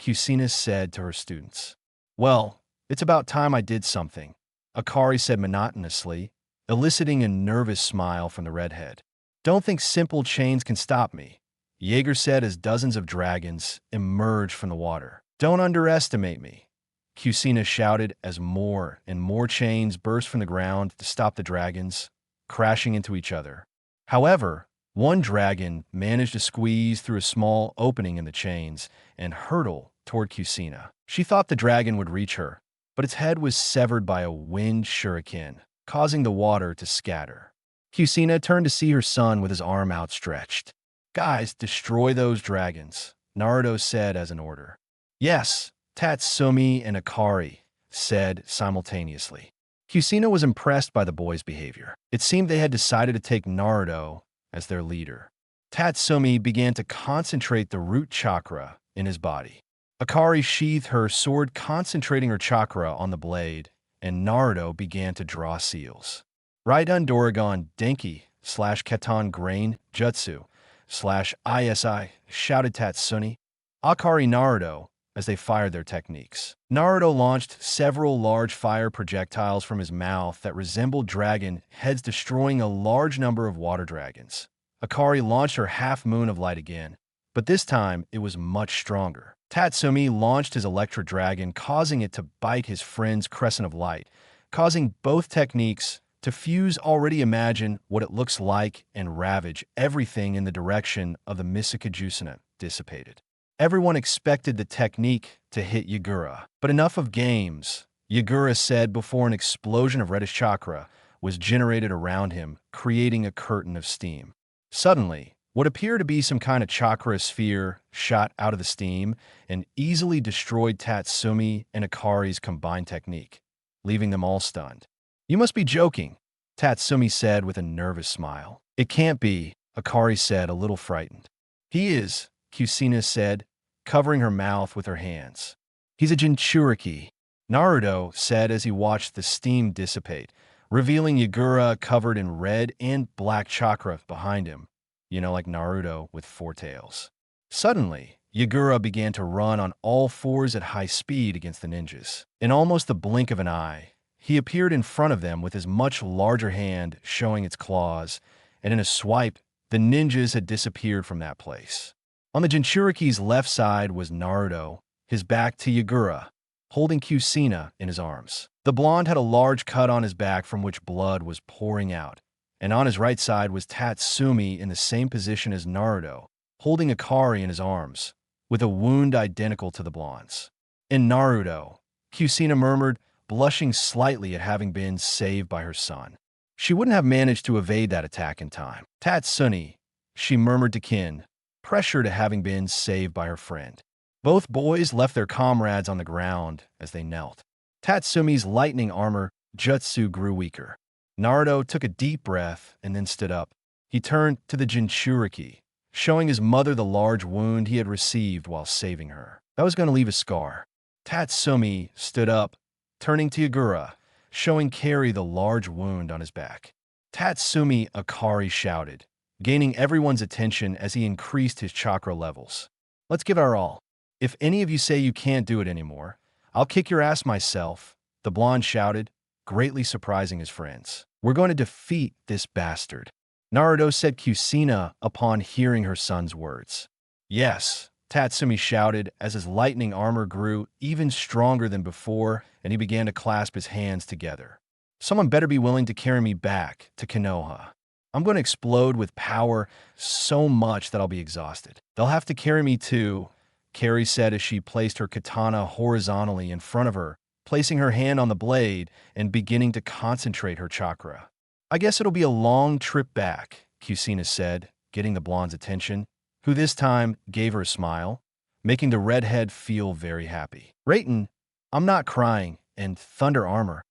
Kusina said to her students. "Well, it's about time I did something," Akari said monotonously, eliciting a nervous smile from the redhead. "Don't think simple chains can stop me," Jaeger said as dozens of dragons emerged from the water. "Don't underestimate me," Kusina shouted as more and more chains burst from the ground to stop the dragons, crashing into each other. However, one dragon managed to squeeze through a small opening in the chains and hurtle toward Kusina. She thought the dragon would reach her, but its head was severed by a wind shuriken, causing the water to scatter. Kusina turned to see her son with his arm outstretched. "Guys, destroy those dragons," Naruto said as an order. "Yes," Tatsumi and Akari said simultaneously. Kusina was impressed by the boys' behavior. It seemed they had decided to take Naruto as their leader. Tatsumi began to concentrate the root chakra in his body. Akari sheathed her sword, concentrating her chakra on the blade, and Naruto began to draw seals. Raiden Doragon Denki slash Keton Grain Jutsu slash ISI, shouted Tatsumi. Akari Naruto as they fired their techniques. Naruto launched several large fire projectiles from his mouth that resembled dragon heads, destroying a large number of water dragons. Akari launched her half-moon of light again, but this time it was much stronger. Tatsumi launched his Electra Dragon, causing it to bite his friend's Crescent of Light, causing both techniques to fuse. Already imagine what it looks like and ravage everything in the direction of the Misakajusuna dissipated. Everyone expected the technique to hit Yagura, but enough of games, Yagura said before an explosion of reddish chakra was generated around him, creating a curtain of steam. Suddenly, what appeared to be some kind of chakra sphere shot out of the steam and easily destroyed Tatsumi and Akari's combined technique, leaving them all stunned. "You must be joking," Tatsumi said with a nervous smile. "It can't be," Akari said, a little frightened. "He is," Kusina said, covering her mouth with her hands. "He's a Jinchuriki," Naruto said as he watched the steam dissipate, revealing Yagura covered in red and black chakra behind him, like Naruto with four tails. Suddenly, Yagura began to run on all fours at high speed against the ninjas. In almost the blink of an eye, he appeared in front of them with his much larger hand showing its claws, and in a swipe, the ninjas had disappeared from that place. On the Jinchuriki's left side was Naruto, his back to Yagura, holding Kusina in his arms. The blonde had a large cut on his back from which blood was pouring out, and on his right side was Tatsumi in the same position as Naruto, holding Akari in his arms, with a wound identical to the blonde's. "In Naruto," Kusina murmured, blushing slightly at having been saved by her son. She wouldn't have managed to evade that attack in time. "Tatsumi," she murmured to Kin, pressured at having been saved by her friend. Both boys left their comrades on the ground as they knelt. Tatsumi's lightning armor jutsu grew weaker. Naruto took a deep breath and then stood up. He turned to the Jinchuriki, showing his mother the large wound he had received while saving her. That was going to leave a scar. Tatsumi stood up, turning to Yagura, showing Kari the large wound on his back. "Tatsumi," Akari shouted, gaining everyone's attention as he increased his chakra levels. "Let's give it our all. If any of you say you can't do it anymore, I'll kick your ass myself," the blonde shouted, greatly surprising his friends. "We're going to defeat this bastard," Naruto said Kusina upon hearing her son's words. "Yes," Tatsumi shouted as his lightning armor grew even stronger than before and he began to clasp his hands together. "Someone better be willing to carry me back to Konoha. I'm going to explode with power so much that I'll be exhausted. They'll have to carry me too," Kari said as she placed her katana horizontally in front of her, placing her hand on the blade and beginning to concentrate her chakra. "I guess it'll be a long trip back," Kusina said, getting the blonde's attention, who this time gave her a smile, making the redhead feel very happy. "Raiden, I'm not crying, and thunder armor,"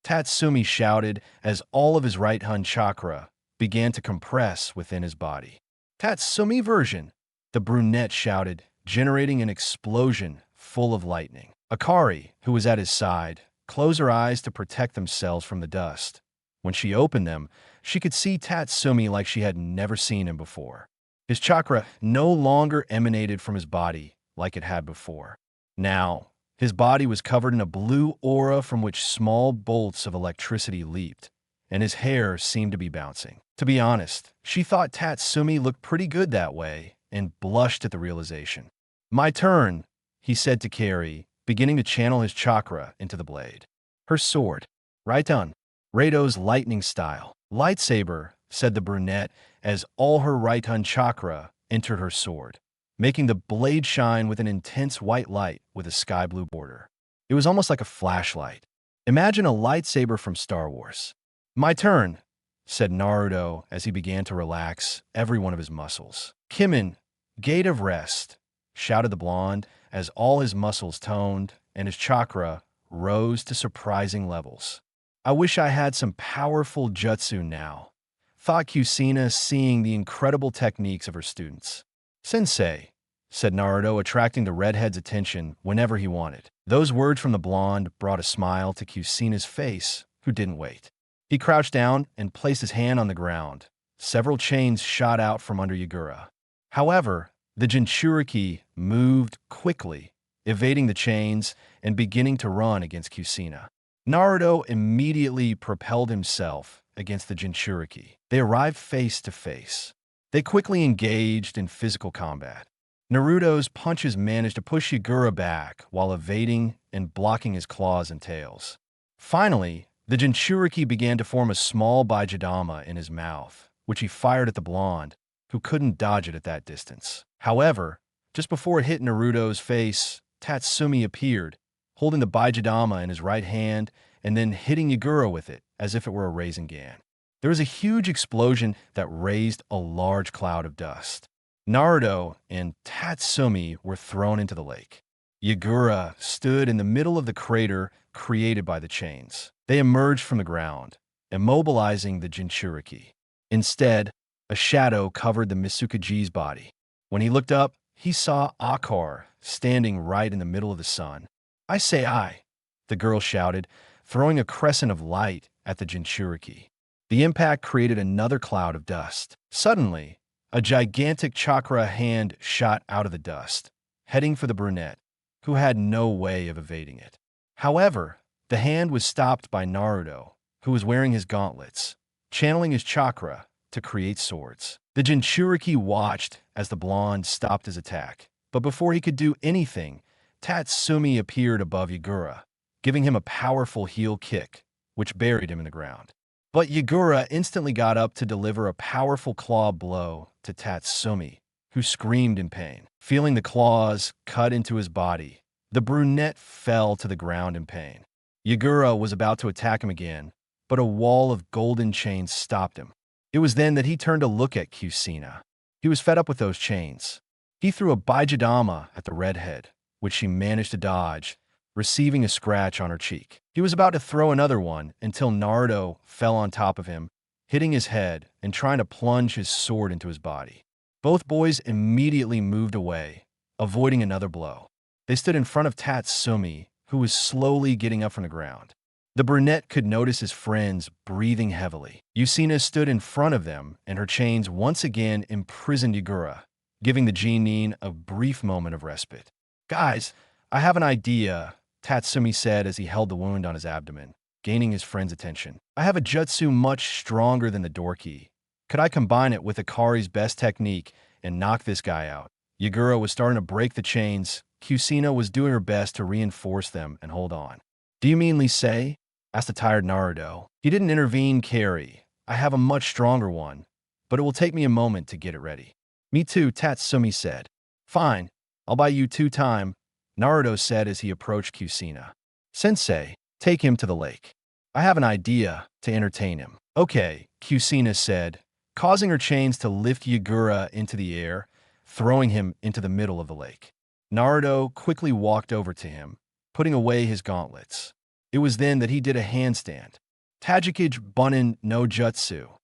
Tatsumi shouted as all of his right hand chakra began to compress within his body. "Tatsumi version," the brunette shouted, generating an explosion full of lightning. Akari, who was at his side, closed her eyes to protect themselves from the dust. When she opened them, she could see Tatsumi like she had never seen him before. His chakra no longer emanated from his body like it had before. Now, his body was covered in a blue aura from which small bolts of electricity leaped, and his hair seemed to be bouncing. To be honest, she thought Tatsumi looked pretty good that way and blushed at the realization. "My turn," he said to Kari, beginning to channel his chakra into the blade. Her sword. "Raiden, Rado's lightning style. Lightsaber," said the brunette as all her Raiden chakra entered her sword, making the blade shine with an intense white light with a sky blue border. It was almost like a flashlight. Imagine a lightsaber from Star Wars. "My turn," said Naruto as he began to relax every one of his muscles. "Kimin, Gate of Rest," shouted the blonde as all his muscles toned and his chakra rose to surprising levels. "I wish I had some powerful jutsu now," thought Kusina, seeing the incredible techniques of her students. "Sensei," said Naruto, attracting the redhead's attention whenever he wanted. Those words from the blonde brought a smile to Kusina's face, who didn't wait. He crouched down and placed his hand on the ground. Several chains shot out from under Yagura. However, the Jinchuriki moved quickly, evading the chains and beginning to run against Kusina. Naruto immediately propelled himself against the Jinchuriki. They arrived face to face. They quickly engaged in physical combat. Naruto's punches managed to push Yagura back while evading and blocking his claws and tails. Finally, the Jinchuriki began to form a small Baijidama in his mouth, which he fired at the blonde, who couldn't dodge it at that distance. However, just before it hit Naruto's face, Tatsumi appeared, holding the Baijidama in his right hand and then hitting Yagura with it as if it were a Rasengan. There was a huge explosion that raised a large cloud of dust. Naruto and Tatsumi were thrown into the lake. Yagura stood in the middle of the crater created by the chains. They emerged from the ground, immobilizing the Jinchuriki. Instead, a shadow covered the Misukaji's body. When he looked up, he saw Akar standing right in the middle of the sun. "I say I," the girl shouted, throwing a crescent of light at the Jinchuriki. The impact created another cloud of dust. Suddenly, a gigantic chakra hand shot out of the dust, heading for the brunette, who had no way of evading it. However, the hand was stopped by Naruto, who was wearing his gauntlets, channeling his chakra to create swords. The Jinchuriki watched as the blonde stopped his attack, but before he could do anything, Tatsumi appeared above Yagura, giving him a powerful heel kick, which buried him in the ground. But Yagura instantly got up to deliver a powerful claw blow to Tatsumi, who screamed in pain. Feeling the claws cut into his body, the brunette fell to the ground in pain. Yagura was about to attack him again, but a wall of golden chains stopped him. It was then that he turned to look at Kusina. He was fed up with those chains. He threw a Baijidama at the redhead, which she managed to dodge, receiving a scratch on her cheek. He was about to throw another one until Naruto fell on top of him, hitting his head and trying to plunge his sword into his body. Both boys immediately moved away, avoiding another blow. They stood in front of Tatsumi, who was slowly getting up from the ground. The brunette could notice his friends breathing heavily. Kusina stood in front of them, and her chains once again imprisoned Yagura, giving the Genin a brief moment of respite. "Guys, I have an idea," Tatsumi said as he held the wound on his abdomen, gaining his friend's attention. "I have a jutsu much stronger than the Dorki. Could I combine it with Akari's best technique and knock this guy out?" Yagura was starting to break the chains. Kusina was doing her best to reinforce them and hold on. "Do you mean Lisei?" asked the tired Naruto. "He didn't intervene, Carry. I have a much stronger one, but it will take me a moment to get it ready." "Me too," Tatsumi said. "Fine, I'll buy you 2 time," Naruto said as he approached Kusina. "Sensei, take him to the lake. I have an idea to entertain him." "Okay," Kusina said, causing her chains to lift Yagura into the air, throwing him into the middle of the lake. Naruto quickly walked over to him, putting away his gauntlets. It was then that he did a handstand. "Tajikage Bunin no Jutsu,"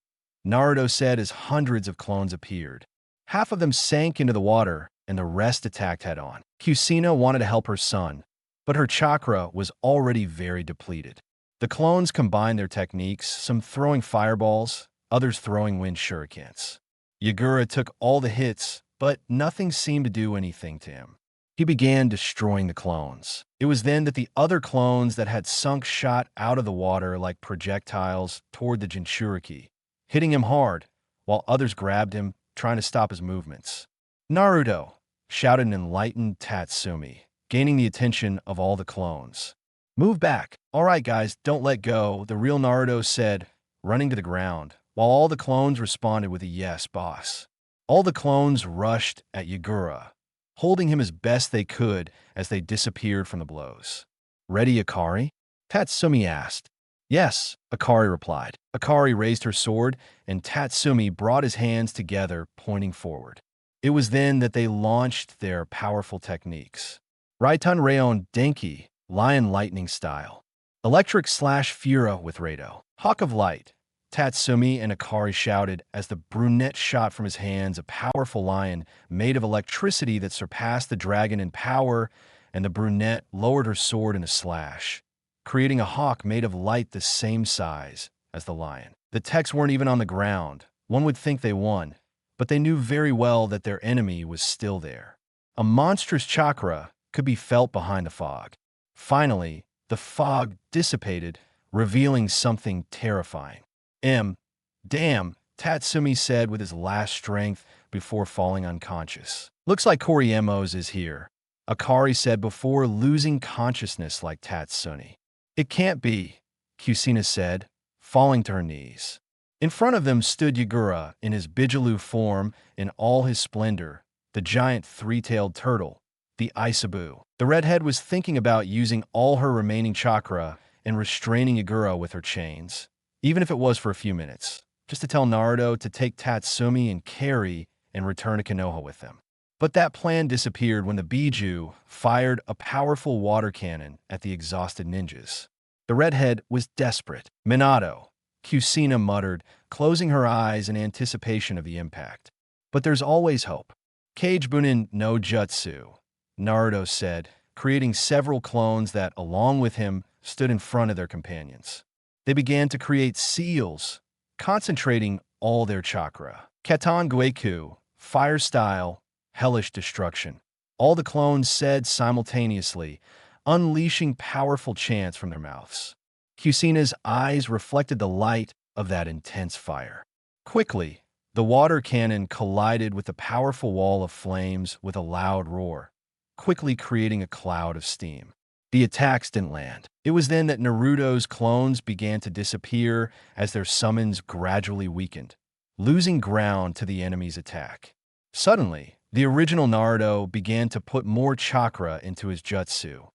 Naruto said as hundreds of clones appeared. Half of them sank into the water, and the rest attacked head-on. Kusina wanted to help her son, but her chakra was already very depleted. The clones combined their techniques, some throwing fireballs, others throwing wind shurikens. Yagura took all the hits, but nothing seemed to do anything to him. He began destroying the clones. It was then that the other clones that had sunk shot out of the water like projectiles toward the Jinchuriki, hitting him hard, while others grabbed him, trying to stop his movements. "Naruto!" shouted an enlightened Tatsumi, gaining the attention of all the clones. "Move back." "All right, guys, don't let go," the real Naruto said, running to the ground, while all the clones responded with a "yes, boss." All the clones rushed at Yagura, holding him as best they could as they disappeared from the blows. "Ready, Akari?" Tatsumi asked. "Yes," Akari replied. Akari raised her sword, and Tatsumi brought his hands together, pointing forward. It was then that they launched their powerful techniques. Raiton Rayon Denki, Lion Lightning style. Electric slash Fura with Rado. Hawk of Light, Tatsumi and Akari shouted as the brunette shot from his hands a powerful lion made of electricity that surpassed the dragon in power, and the brunette lowered her sword in a slash, creating a hawk made of light the same size as the lion. The techs weren't even on the ground. One would think they won, but they knew very well that their enemy was still there. A monstrous chakra could be felt behind the fog. Finally, the fog dissipated, revealing something terrifying. Damn, Tatsumi said with his last strength before falling unconscious. Looks like Koriemos is here, Akari said before losing consciousness like Tatsumi. It can't be, Kusina said, falling to her knees. In front of them stood Yagura in his Bijaloo form in all his splendor, the giant three-tailed turtle, the Isabu. The redhead was thinking about using all her remaining chakra and restraining Yagura with her chains, even if it was for a few minutes, just to tell Naruto to take Tatsumi and carry and return to Konoha with them. But that plan disappeared when the Biju fired a powerful water cannon at the exhausted ninjas. The redhead was desperate. Minato, Kusina muttered, closing her eyes in anticipation of the impact. But there's always hope. Kage Bunin no Jutsu, Naruto said, creating several clones that, along with him, stood in front of their companions. They began to create seals, concentrating all their chakra. Ketan Gueku, fire style, hellish destruction. All the clones said simultaneously, unleashing powerful chants from their mouths. Kusina's eyes reflected the light of that intense fire. Quickly, the water cannon collided with the powerful wall of flames with a loud roar, quickly creating a cloud of steam. The attacks didn't land. It was then that Naruto's clones began to disappear as their summons gradually weakened, losing ground to the enemy's attack. Suddenly, the original Naruto began to put more chakra into his jutsu,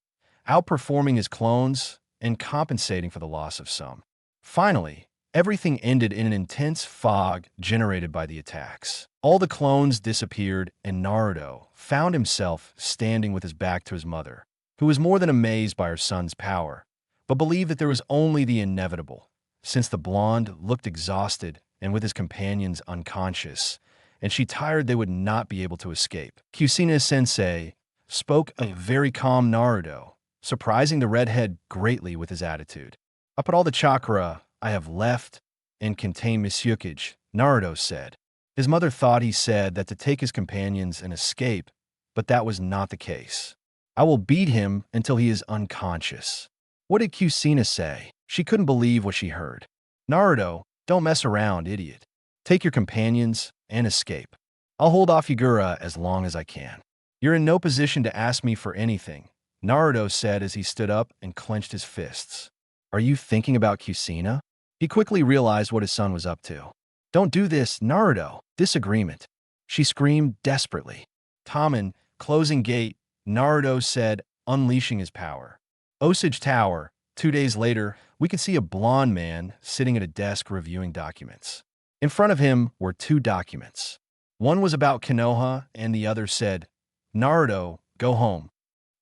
outperforming his clones and compensating for the loss of some. Finally, everything ended in an intense fog generated by the attacks. All the clones disappeared, and Naruto found himself standing with his back to his mother, who was more than amazed by her son's power, but believed that there was only the inevitable, since the blonde looked exhausted and with his companions unconscious, and she tired they would not be able to escape. Kusina-sensei spoke of very calm Naruto, surprising the redhead greatly with his attitude. "I put all the chakra I have left and contain Misyukage," Naruto said. His mother thought he said that to take his companions and escape, but that was not the case. "I will beat him until he is unconscious." What did Kusina say? She couldn't believe what she heard. "Naruto, don't mess around, idiot. Take your companions and escape. I'll hold off Yagura as long as I can." "You're in no position to ask me for anything," Naruto said as he stood up and clenched his fists. "Are you thinking about Kusina?" He quickly realized what his son was up to. "Don't do this, Naruto. Disagreement," she screamed desperately. "Tommen, closing gate," Naruto said, unleashing his power. Osage Tower. 2 days later, we could see a blonde man sitting at a desk reviewing documents. In front of him were 2 documents. One was about Konoha, and the other said, "Naruto, go home."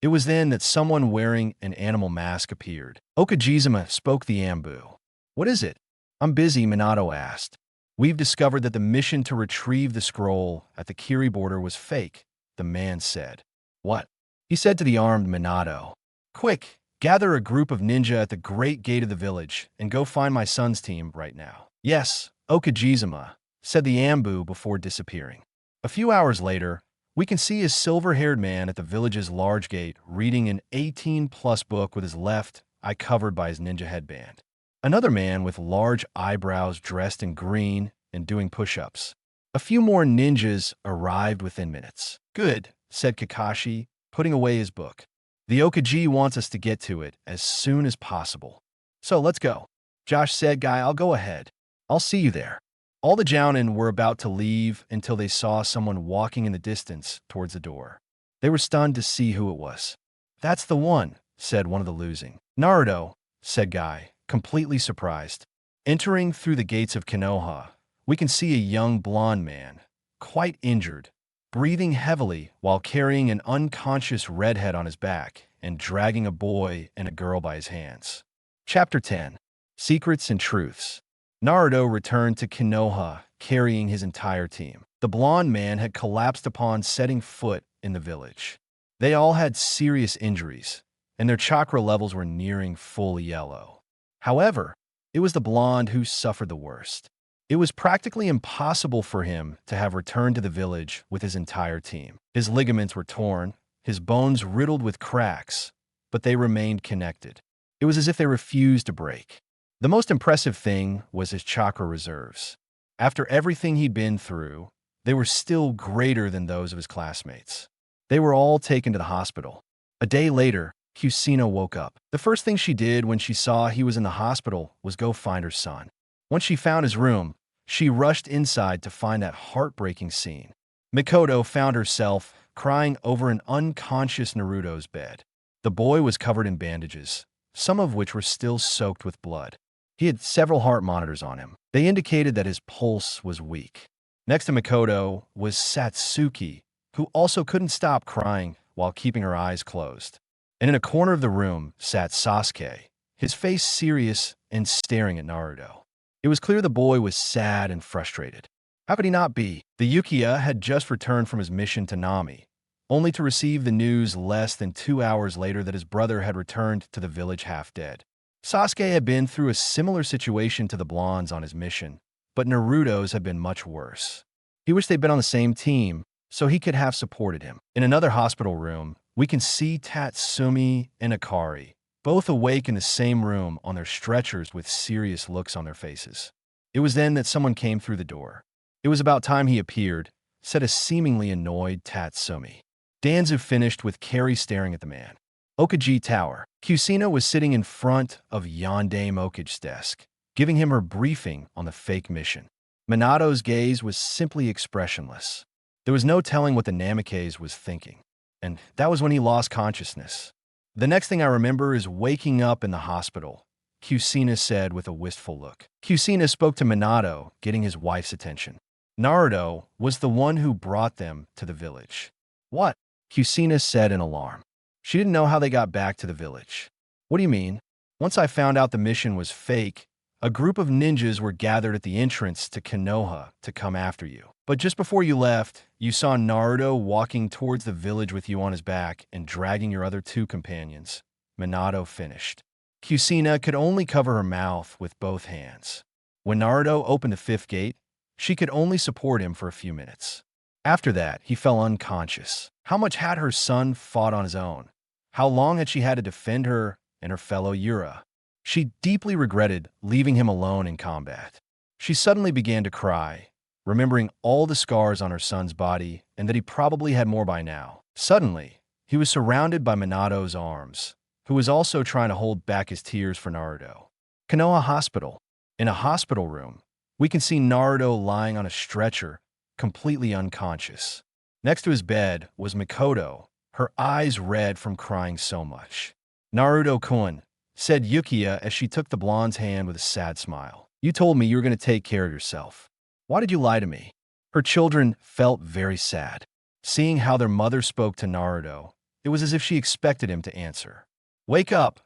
It was then that someone wearing an animal mask appeared. Okajizuma spoke the Ambu. "What is it?" "I'm busy," Minato asked. "We've discovered that the mission to retrieve the scroll at the Kiri border was fake," the man said. "What?" He said to the armed Minato. "Quick, gather a group of ninja at the great gate of the village and go find my son's team right now." "Yes, Okajizuma," said the Ambu before disappearing. A few hours later, we can see a silver-haired man at the village's large gate reading an 18-plus book with his left eye covered by his ninja headband. Another man with large eyebrows dressed in green and doing push-ups. A few more ninjas arrived within minutes. "Good," said Kakashi, putting away his book. "The Okaji wants us to get to it as soon as possible. So let's go." Josh said, "Guy, I'll go ahead. I'll see you there." All the Jounin were about to leave until they saw someone walking in the distance towards the door. They were stunned to see who it was. "That's the one," said one of the losing. "Naruto," said Guy, completely surprised. Entering through the gates of Konoha, we can see a young blonde man, quite injured, breathing heavily while carrying an unconscious redhead on his back and dragging a boy and a girl by his hands. Chapter 10. Secrets and Truths. Naruto returned to Konoha, carrying his entire team. The blonde man had collapsed upon setting foot in the village. They all had serious injuries, and their chakra levels were nearing full yellow. However, It was the blonde who suffered the worst. It was practically impossible for him to have returned to the village with his entire team. His ligaments were torn, his bones riddled with cracks, but they remained connected. It was as if they refused to break. The most impressive thing was his chakra reserves. After everything he'd been through, they were still greater than those of his classmates. They were all taken to the hospital. A day later, Kusina woke up. The first thing she did when she saw he was in the hospital was go find her son. Once she found his room, she rushed inside to find that heartbreaking scene. Mikoto found herself crying over an unconscious Naruto's bed. The boy was covered in bandages, some of which were still soaked with blood. He had several heart monitors on him. They indicated that his pulse was weak. Next to Mikoto was Satsuki, who also couldn't stop crying while keeping her eyes closed. And in a corner of the room sat Sasuke, his face serious and staring at Naruto. It was clear the boy was sad and frustrated. How could he not be? The Uchiha had just returned from his mission to Nami, only to receive the news less than 2 hours later that his brother had returned to the village half dead. Sasuke had been through a similar situation to the blondes on his mission, but Naruto's had been much worse. He wished they'd been on the same team, so he could have supported him. In another hospital room, we can see Tatsumi and Akari, both awake in the same room on their stretchers with serious looks on their faces. It was then that someone came through the door. It was about time he appeared, said a seemingly annoyed Tatsumi. Danzu finished with Carrie staring at the man. Okaji Tower. Kusina was sitting in front of Yondaime Okage's desk, giving him her briefing on the fake mission. Minato's gaze was simply expressionless. There was no telling what the Namicase was thinking, and that was when he lost consciousness. The next thing I remember is waking up in the hospital, Kusina said with a wistful look. Kusina spoke to Minato, getting his wife's attention. Naruto was the one who brought them to the village. What? Kusina said in alarm. She didn't know how they got back to the village. What do you mean? Once I found out the mission was fake, a group of ninjas were gathered at the entrance to Konoha to come after you. But just before you left, you saw Naruto walking towards the village with you on his back and dragging your other 2 companions. Minato finished. Kusina could only cover her mouth with both hands. When Naruto opened the 5th gate, she could only support him for a few minutes. After that, he fell unconscious. How much had her son fought on his own? How long had she had to defend her and her fellow Yura? She deeply regretted leaving him alone in combat. She suddenly began to cry, remembering all the scars on her son's body and that he probably had more by now. Suddenly, he was surrounded by Minato's arms, who was also trying to hold back his tears for Naruto. Konoha Hospital. In a hospital room, we can see Naruto lying on a stretcher, completely unconscious. Next to his bed was Mikoto, her eyes red from crying so much. Naruto-kun, said Uchiha as she took the blonde's hand with a sad smile. You told me you were going to take care of yourself. Why did you lie to me? Her children felt very sad. Seeing how their mother spoke to Naruto, it was as if she expected him to answer. Wake up,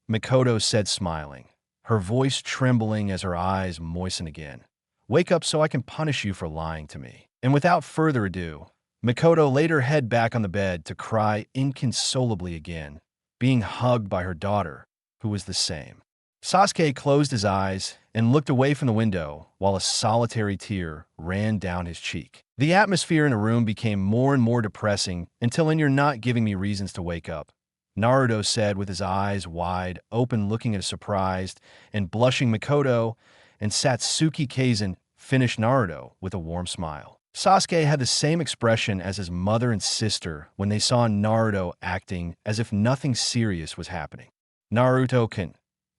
Mikoto said smiling, her voice trembling as her eyes moistened again. Wake up so I can punish you for lying to me. And without further ado, Mikoto laid her head back on the bed to cry inconsolably again, being hugged by her daughter, who was the same. Sasuke closed his eyes and looked away from the window while a solitary tear ran down his cheek. The atmosphere in the room became more and more depressing until "And you're not giving me reasons to wake up," Naruto said with his eyes wide open, looking at a surprised and blushing Mikoto, and Satsuki Kaizen finished Naruto with a warm smile. Sasuke had the same expression as his mother and sister when they saw Naruto acting as if nothing serious was happening. Naruto-kun.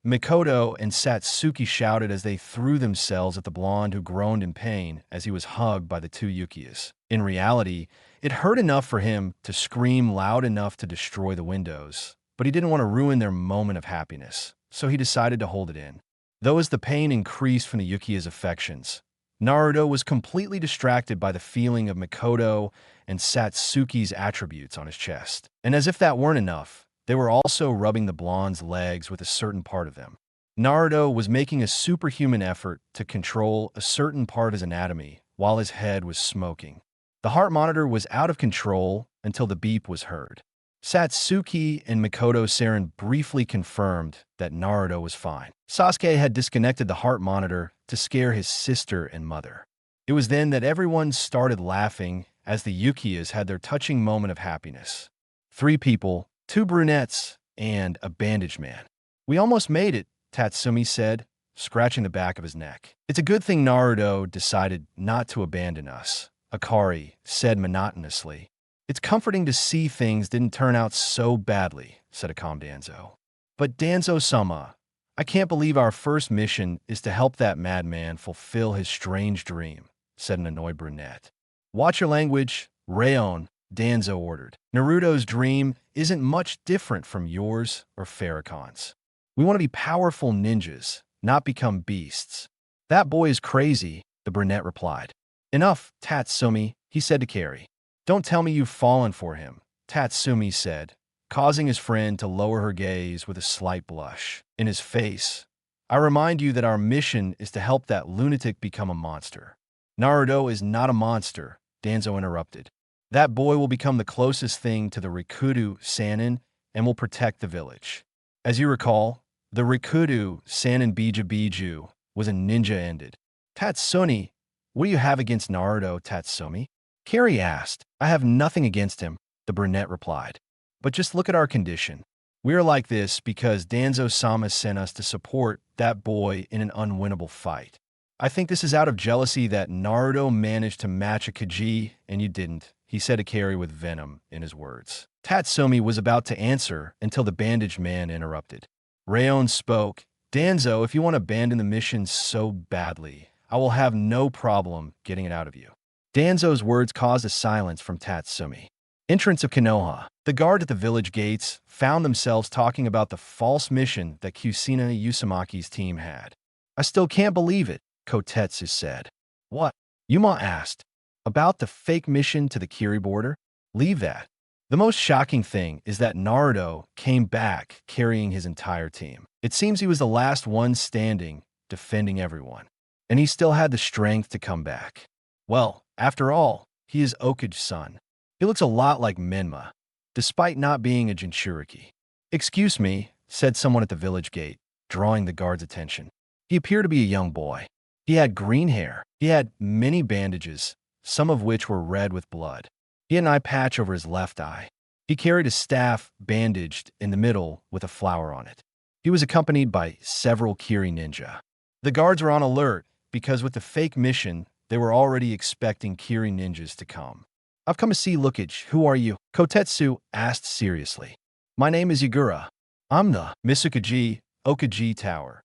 Mikoto and Satsuki shouted as they threw themselves at the blonde who groaned in pain as he was hugged by the 2 Uchihas. In reality, it hurt enough for him to scream loud enough to destroy the windows, but he didn't want to ruin their moment of happiness, so he decided to hold it in. Though as the pain increased from the Uchiha's affections, Naruto was completely distracted by the feeling of Mikoto and Satsuki's attributes on his chest. And as if that weren't enough, they were also rubbing the blonde's legs with a certain part of them. Naruto was making a superhuman effort to control a certain part of his anatomy while his head was smoking. The heart monitor was out of control until the beep was heard. Satsuki and Mikoto Saren briefly confirmed that Naruto was fine. Sasuke had disconnected the heart monitor to scare his sister and mother. It was then that everyone started laughing as the Yukiyas had their touching moment of happiness. 3 people, 2 brunettes, and a bandaged man. "We almost made it," Tatsumi said, scratching the back of his neck. "It's a good thing Naruto decided not to abandon us," Akari said monotonously. "It's comforting to see things didn't turn out so badly," said a calm Danzo. "But Danzo-sama, I can't believe our first mission is to help that madman fulfill his strange dream," said an annoyed brunette. "Watch your language, Rayon," Danzo ordered. "Naruto's dream isn't much different from yours or Farrakhan's. We want to be powerful ninjas, not become beasts." "That boy is crazy," the brunette replied. "Enough, Tatsumi," he said to Carrie. "Don't tell me you've fallen for him," Tatsumi said, causing his friend to lower her gaze with a slight blush. In his face, "I remind you that our mission is to help that lunatic become a monster." "Naruto is not a monster," Danzo interrupted. "That boy will become the closest thing to the Rikudo Sannin and will protect the village." As you recall, the Rikudo Sannin Biju was a ninja ended. "Tatsumi, what do you have against Naruto, Tatsumi?" Carrie asked. "I have nothing against him," the brunette replied. "But just look at our condition. We are like this because Danzo-sama sent us to support that boy in an unwinnable fight. I think this is out of jealousy that Naruto managed to match a Kaji and you didn't," he said to Carrie with venom in his words. Tatsumi was about to answer until the bandaged man interrupted. Rayon spoke. "Danzo, if you want to abandon the mission so badly, I will have no problem getting it out of you." Danzo's words caused a silence from Tatsumi. Entrance of Konoha. The guard at the village gates found themselves talking about the false mission that Kusina Usumaki's team had. "I still can't believe it," Kotetsu said. "What?" Yuma asked. "About the fake mission to the Kiri border? Leave that. The most shocking thing is that Naruto came back carrying his entire team. It seems he was the last one standing, defending everyone. And he still had the strength to come back. Well, after all, he is Okage's son. He looks a lot like Menma, despite not being a Jinchuriki." "Excuse me," said someone at the village gate, drawing the guard's attention. He appeared to be a young boy. He had green hair. He had many bandages, some of which were red with blood. He had an eye patch over his left eye. He carried a staff bandaged in the middle with a flower on it. He was accompanied by several Kiri ninja. The guards were on alert because with the fake mission, they were already expecting Kiri ninjas to come. "I've come to see Lookage. Who are you?" Kotetsu asked seriously. "My name is Yagura. I'm the Misukaji Okage Tower."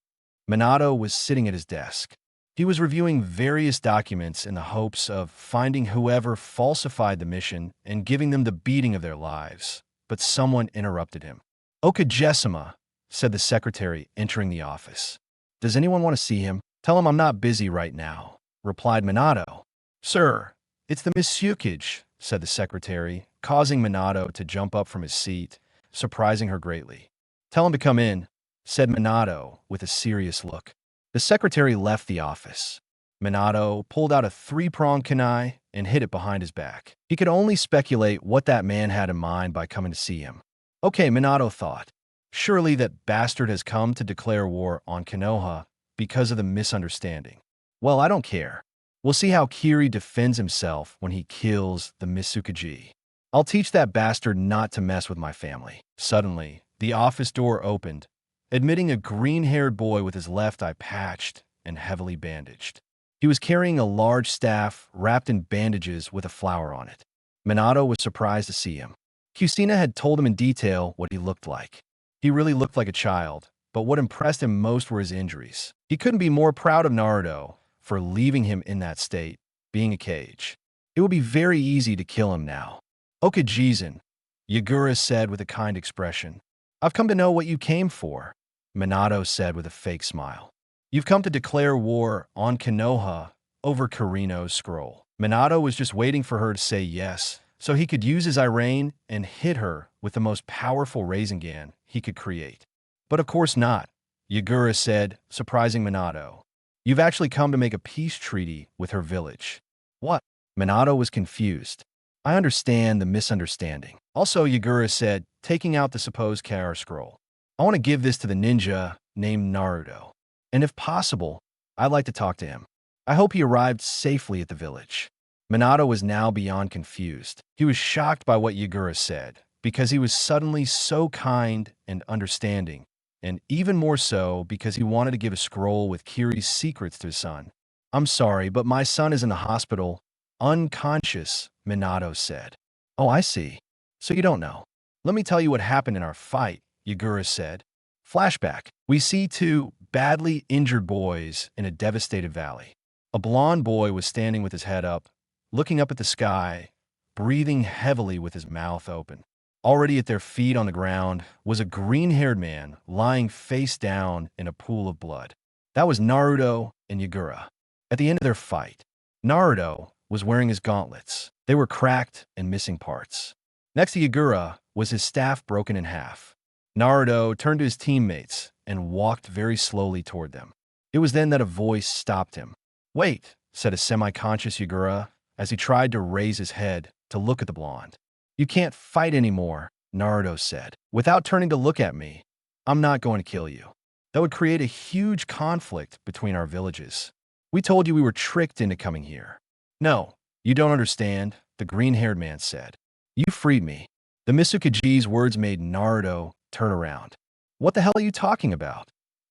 Minato was sitting at his desk. He was reviewing various documents in the hopes of finding whoever falsified the mission and giving them the beating of their lives. But someone interrupted him. "Okage-sama," said the secretary, entering the office. "Does anyone want to see him?" "Tell him I'm not busy right now," replied Minato. "Sir, it's the Miss Yukage," said the secretary, causing Minato to jump up from his seat, surprising her greatly. "Tell him to come in," said Minato with a serious look. The secretary left the office. Minato pulled out a 3-pronged kunai and hid it behind his back. He could only speculate what that man had in mind by coming to see him. Okay, Minato thought. Surely that bastard has come to declare war on Konoha because of the misunderstanding. Well, I don't care. We'll see how Kiri defends himself when he kills the Misukaji. I'll teach that bastard not to mess with my family. Suddenly, the office door opened, admitting a green-haired boy with his left eye patched and heavily bandaged. He was carrying a large staff wrapped in bandages with a flower on it. Minato was surprised to see him. Kusina had told him in detail what he looked like. He really looked like a child, but what impressed him most were his injuries. He couldn't be more proud of Naruto for leaving him in that state, being a cage. It would be very easy to kill him now. "Okage-san," Yagura said with a kind expression. "I've come to know what you came for," Minato said with a fake smile. "You've come to declare war on Konoha over Kurino's scroll." Minato was just waiting for her to say yes, so he could use his Irene and hit her with the most powerful Rasengan he could create. But of course not, Yagura said, surprising Minato. "You've actually come to make a peace treaty with her village." "What?" Minato was confused. "I understand the misunderstanding. Also, Yagura said, taking out the supposed Kara scroll. I want to give this to the ninja named Naruto. And if possible, I'd like to talk to him. I hope he arrived safely at the village. Minato was now beyond confused. He was shocked by what Yagura said, because he was suddenly so kind and understanding, and even more so because he wanted to give a scroll with Kiri's secrets to his son. I'm sorry, but my son is in the hospital, unconscious, Minato said. Oh, I see. So you don't know. Let me tell you what happened in our fight, Yagura said. Flashback. We see two badly injured boys in a devastated valley. A blond boy was standing with his head up, looking up at the sky, breathing heavily with his mouth open. Already at their feet on the ground was a green-haired man lying face down in a pool of blood. That was Naruto and Yagura. At the end of their fight, Naruto was wearing his gauntlets. They were cracked and missing parts. Next to Yagura was his staff broken in half. Naruto turned to his teammates and walked very slowly toward them. It was then that a voice stopped him. Wait, said a semi-conscious Yagura as he tried to raise his head to look at the blonde. You can't fight anymore, Naruto said. Without turning to look at me, I'm not going to kill you. That would create a huge conflict between our villages. We told you we were tricked into coming here. No, you don't understand, the green-haired man said. You freed me. The Misukaji's words made Naruto turn around. What the hell are you talking about?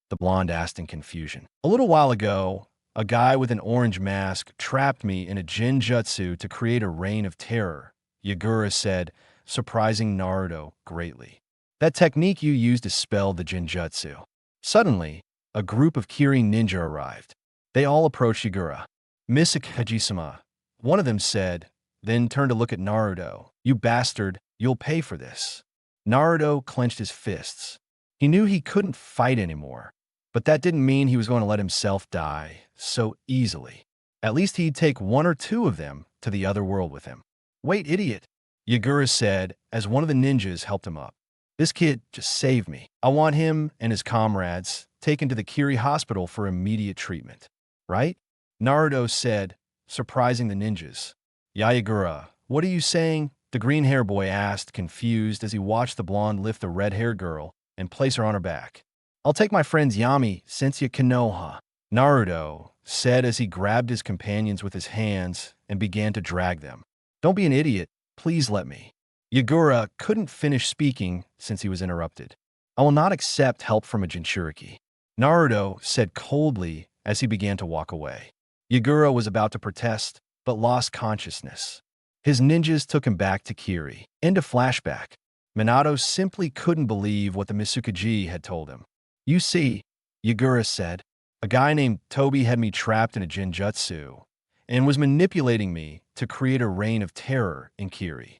The blonde asked in confusion. A little while ago, a guy with an orange mask trapped me in a jinjutsu to create a reign of terror, Yagura said, surprising Naruto greatly. That technique you used dispelled the jinjutsu. Suddenly, a group of Kiri ninja arrived. They all approached Yagura. Misukaji-sama, one of them said, then turned to look at Naruto. You bastard, you'll pay for this. Naruto clenched his fists. He knew he couldn't fight anymore, but that didn't mean he was going to let himself die so easily. At least he'd take one or two of them to the other world with him. Wait, idiot, Yagura said as one of the ninjas helped him up. This kid just saved me. I want him and his comrades taken to the Kiri hospital for immediate treatment. Right? Naruto said, surprising the ninjas. Yagura, what are you saying? The green-haired boy asked, confused as he watched the blonde lift the red-haired girl and place her on her back. I'll take my friends Yami, Sensei Konoha, Naruto said as he grabbed his companions with his hands and began to drag them. Don't be an idiot. Please let me. Yagura couldn't finish speaking since he was interrupted. I will not accept help from a Jinchuriki, Naruto said coldly as he began to walk away. Yagura was about to protest, but lost consciousness. His ninjas took him back to Kiri. End of flashback. Minato simply couldn't believe what the Misukaji had told him. You see, Yagura said, a guy named Toby had me trapped in a jinjutsu and was manipulating me to create a reign of terror in Kiri.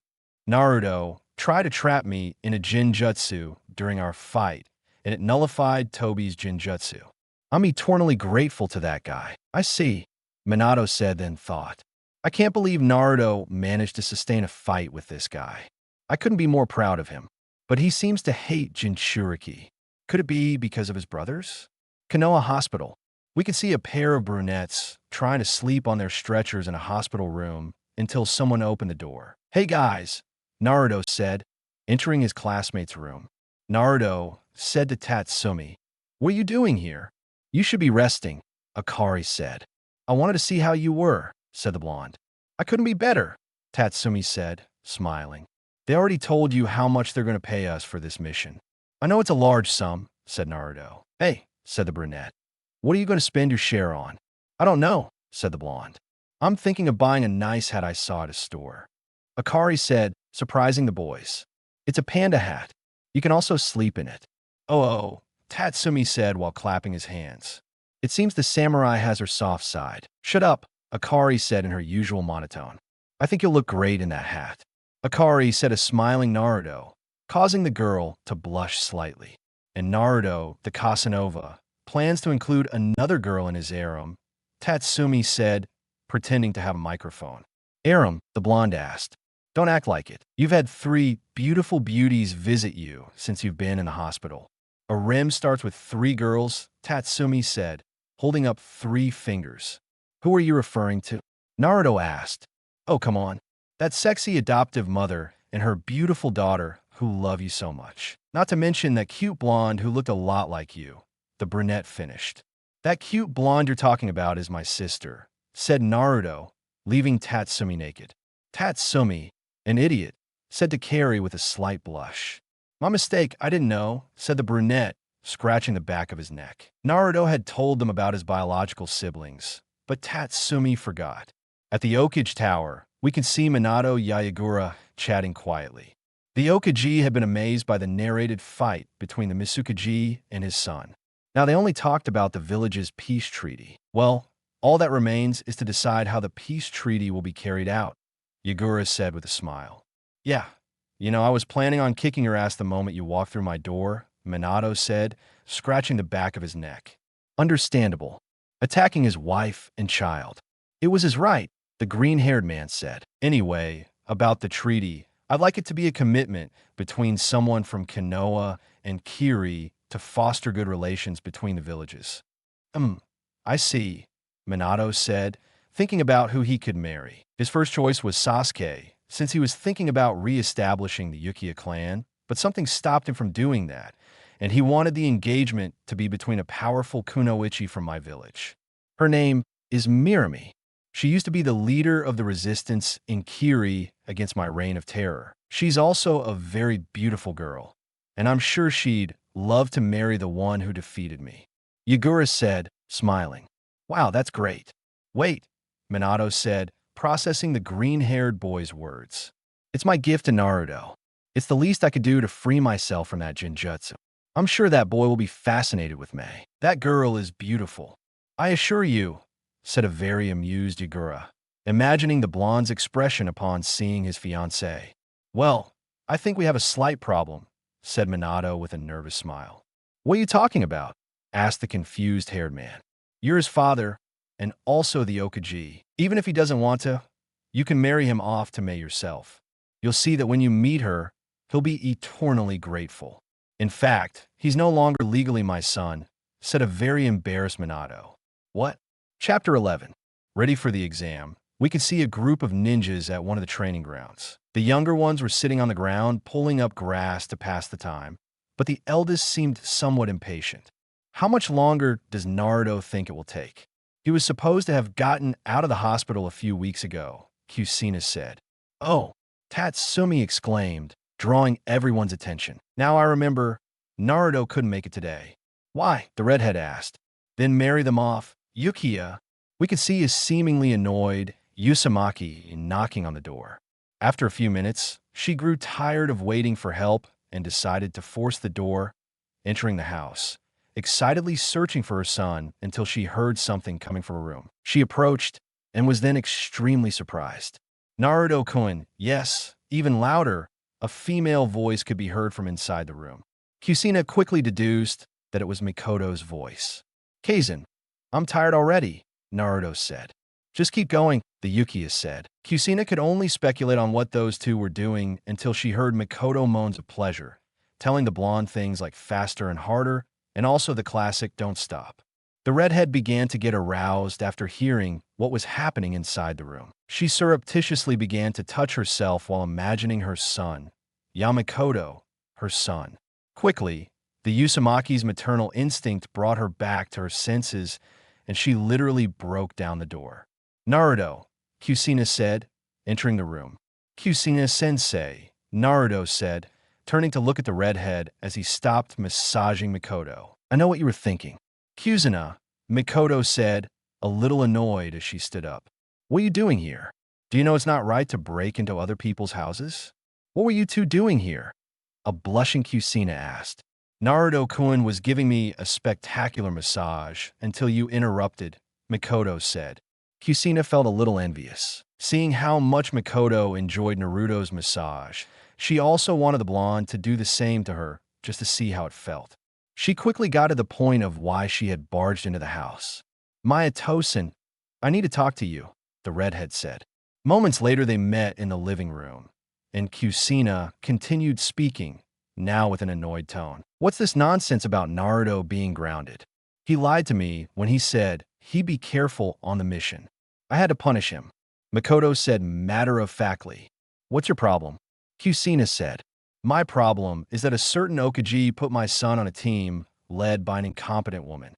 Naruto tried to trap me in a jinjutsu during our fight, and it nullified Toby's jinjutsu. I'm eternally grateful to that guy. I see, Minato said, then thought. I can't believe Naruto managed to sustain a fight with this guy. I couldn't be more proud of him. But he seems to hate Jinchuriki. Could it be because of his brothers? Konoha Hospital. We could see a pair of brunettes trying to sleep on their stretchers in a hospital room until someone opened the door. Hey guys, Naruto said, entering his classmate's room. Naruto said to Tatsumi, what are you doing here? You should be resting, Akari said. I wanted to see how you were, said the blonde. I couldn't be better, Tatsumi said, smiling. They already told you how much they're going to pay us for this mission. I know it's a large sum, said Naruto. Hey, said the brunette. What are you going to spend your share on? I don't know, said the blonde. I'm thinking of buying a nice hat I saw at a store. Akari said, surprising the boys. It's a panda hat. You can also sleep in it. Oh, Tatsumi said while clapping his hands. It seems the samurai has her soft side. Shut up, Akari said in her usual monotone. I think you'll look great in that hat. Akari said a smiling Naruto, causing the girl to blush slightly. And Naruto, the Casanova, plans to include another girl in his harem, Tatsumi said, pretending to have a microphone. Harem, the blonde asked. Don't act like it. You've had 3 beautiful beauties visit you since you've been in the hospital. A harem starts with 3 girls, Tatsumi said, holding up 3 fingers. Who are you referring to? Naruto asked. Oh, come on. That sexy adoptive mother and her beautiful daughter who love you so much. Not to mention that cute blonde who looked a lot like you. The brunette finished. That cute blonde you're talking about is my sister, said Naruto, leaving Tatsumi naked. Tatsumi, an idiot, said to Carrie with a slight blush. My mistake, I didn't know, said the brunette, scratching the back of his neck. Naruto had told them about his biological siblings, but Tatsumi forgot. At the Okage Tower, we can see Minato Yayagura chatting quietly. The Okage had been amazed by the narrated fight between the Misukaji and his son. Now they only talked about the village's peace treaty. Well, all that remains is to decide how the peace treaty will be carried out, Yagura said with a smile. Yeah, I was planning on kicking your ass the moment you walked through my door, Minato said, scratching the back of his neck. Understandable. Attacking his wife and child. It was his right, the green-haired man said. Anyway, about the treaty, I'd like it to be a commitment between someone from Konoha and Kiri to foster good relations between the villages. I see, Minato said, thinking about who he could marry. His first choice was Sasuke, since he was thinking about re-establishing the Uchiha clan, but something stopped him from doing that, and he wanted the engagement to be between a powerful kunoichi from my village. Her name is Mirami. She used to be the leader of the resistance in Kiri against my reign of terror. She's also a very beautiful girl, and I'm sure she'd love to marry the one who defeated me. Yagura said, smiling. Wow, that's great. Wait, Minato said, processing the green-haired boy's words. It's my gift to Naruto. It's the least I could do to free myself from that genjutsu. I'm sure that boy will be fascinated with me. That girl is beautiful. I assure you, said a very amused Yagura, imagining the blonde's expression upon seeing his fiancée. Well, I think we have a slight problem, said Minato with a nervous smile. What are you talking about? Asked the confused haired man. You're his father, and also the Okage. Even if he doesn't want to, you can marry him off to Mei yourself. You'll see that when you meet her, he'll be eternally grateful. In fact, he's no longer legally my son, said a very embarrassed Minato. What? Chapter 11. Ready for the exam. We could see a group of ninjas at one of the training grounds. The younger ones were sitting on the ground, pulling up grass to pass the time, but the eldest seemed somewhat impatient. How much longer does Naruto think it will take? He was supposed to have gotten out of the hospital a few weeks ago, Kusina said. Oh, Tatsumi exclaimed, drawing everyone's attention. Now I remember, Naruto couldn't make it today. Why? The redhead asked. Then marry them off. Uchiha, we could see, is seemingly annoyed, Uzumaki knocking on the door. After a few minutes, she grew tired of waiting for help and decided to force the door, entering the house, excitedly searching for her son until she heard something coming from her room. She approached and was then extremely surprised. Naruto-kun, yes, even louder, a female voice could be heard from inside the room. Kusina quickly deduced that it was Mikoto's voice. Kaizen, I'm tired already, Naruto said. Just keep going, the Uchiha said. Kusina could only speculate on what those two were doing until she heard Mikoto moans of pleasure, telling the blonde things like faster and harder, and also the classic don't stop. The redhead began to get aroused after hearing what was happening inside the room. She surreptitiously began to touch herself while imagining her son, Yamakoto, her son. Quickly, the Uzumaki's maternal instinct brought her back to her senses, and she literally broke down the door. Naruto, Kusina said, entering the room. Kusina-sensei, Naruto said, turning to look at the redhead as he stopped massaging Mikoto. I know what you were thinking. Kusina, Mikoto said, a little annoyed as she stood up. What are you doing here? Do you know it's not right to break into other people's houses? What were you two doing here? A blushing Kusina asked. Naruto-kun was giving me a spectacular massage until you interrupted, Mikoto said. Kusina felt a little envious. Seeing how much Mikoto enjoyed Naruto's massage, she also wanted the blonde to do the same to her, just to see how it felt. She quickly got to the point of why she had barged into the house. Mayatosen, I need to talk to you, the redhead said. Moments later they met in the living room, and Kusina continued speaking, now with an annoyed tone. What's this nonsense about Naruto being grounded? He lied to me when he said he'd be careful on the mission. I had to punish him. Mikoto said matter-of-factly. What's your problem? Kusina said. My problem is that a certain Okaji put my son on a team led by an incompetent woman.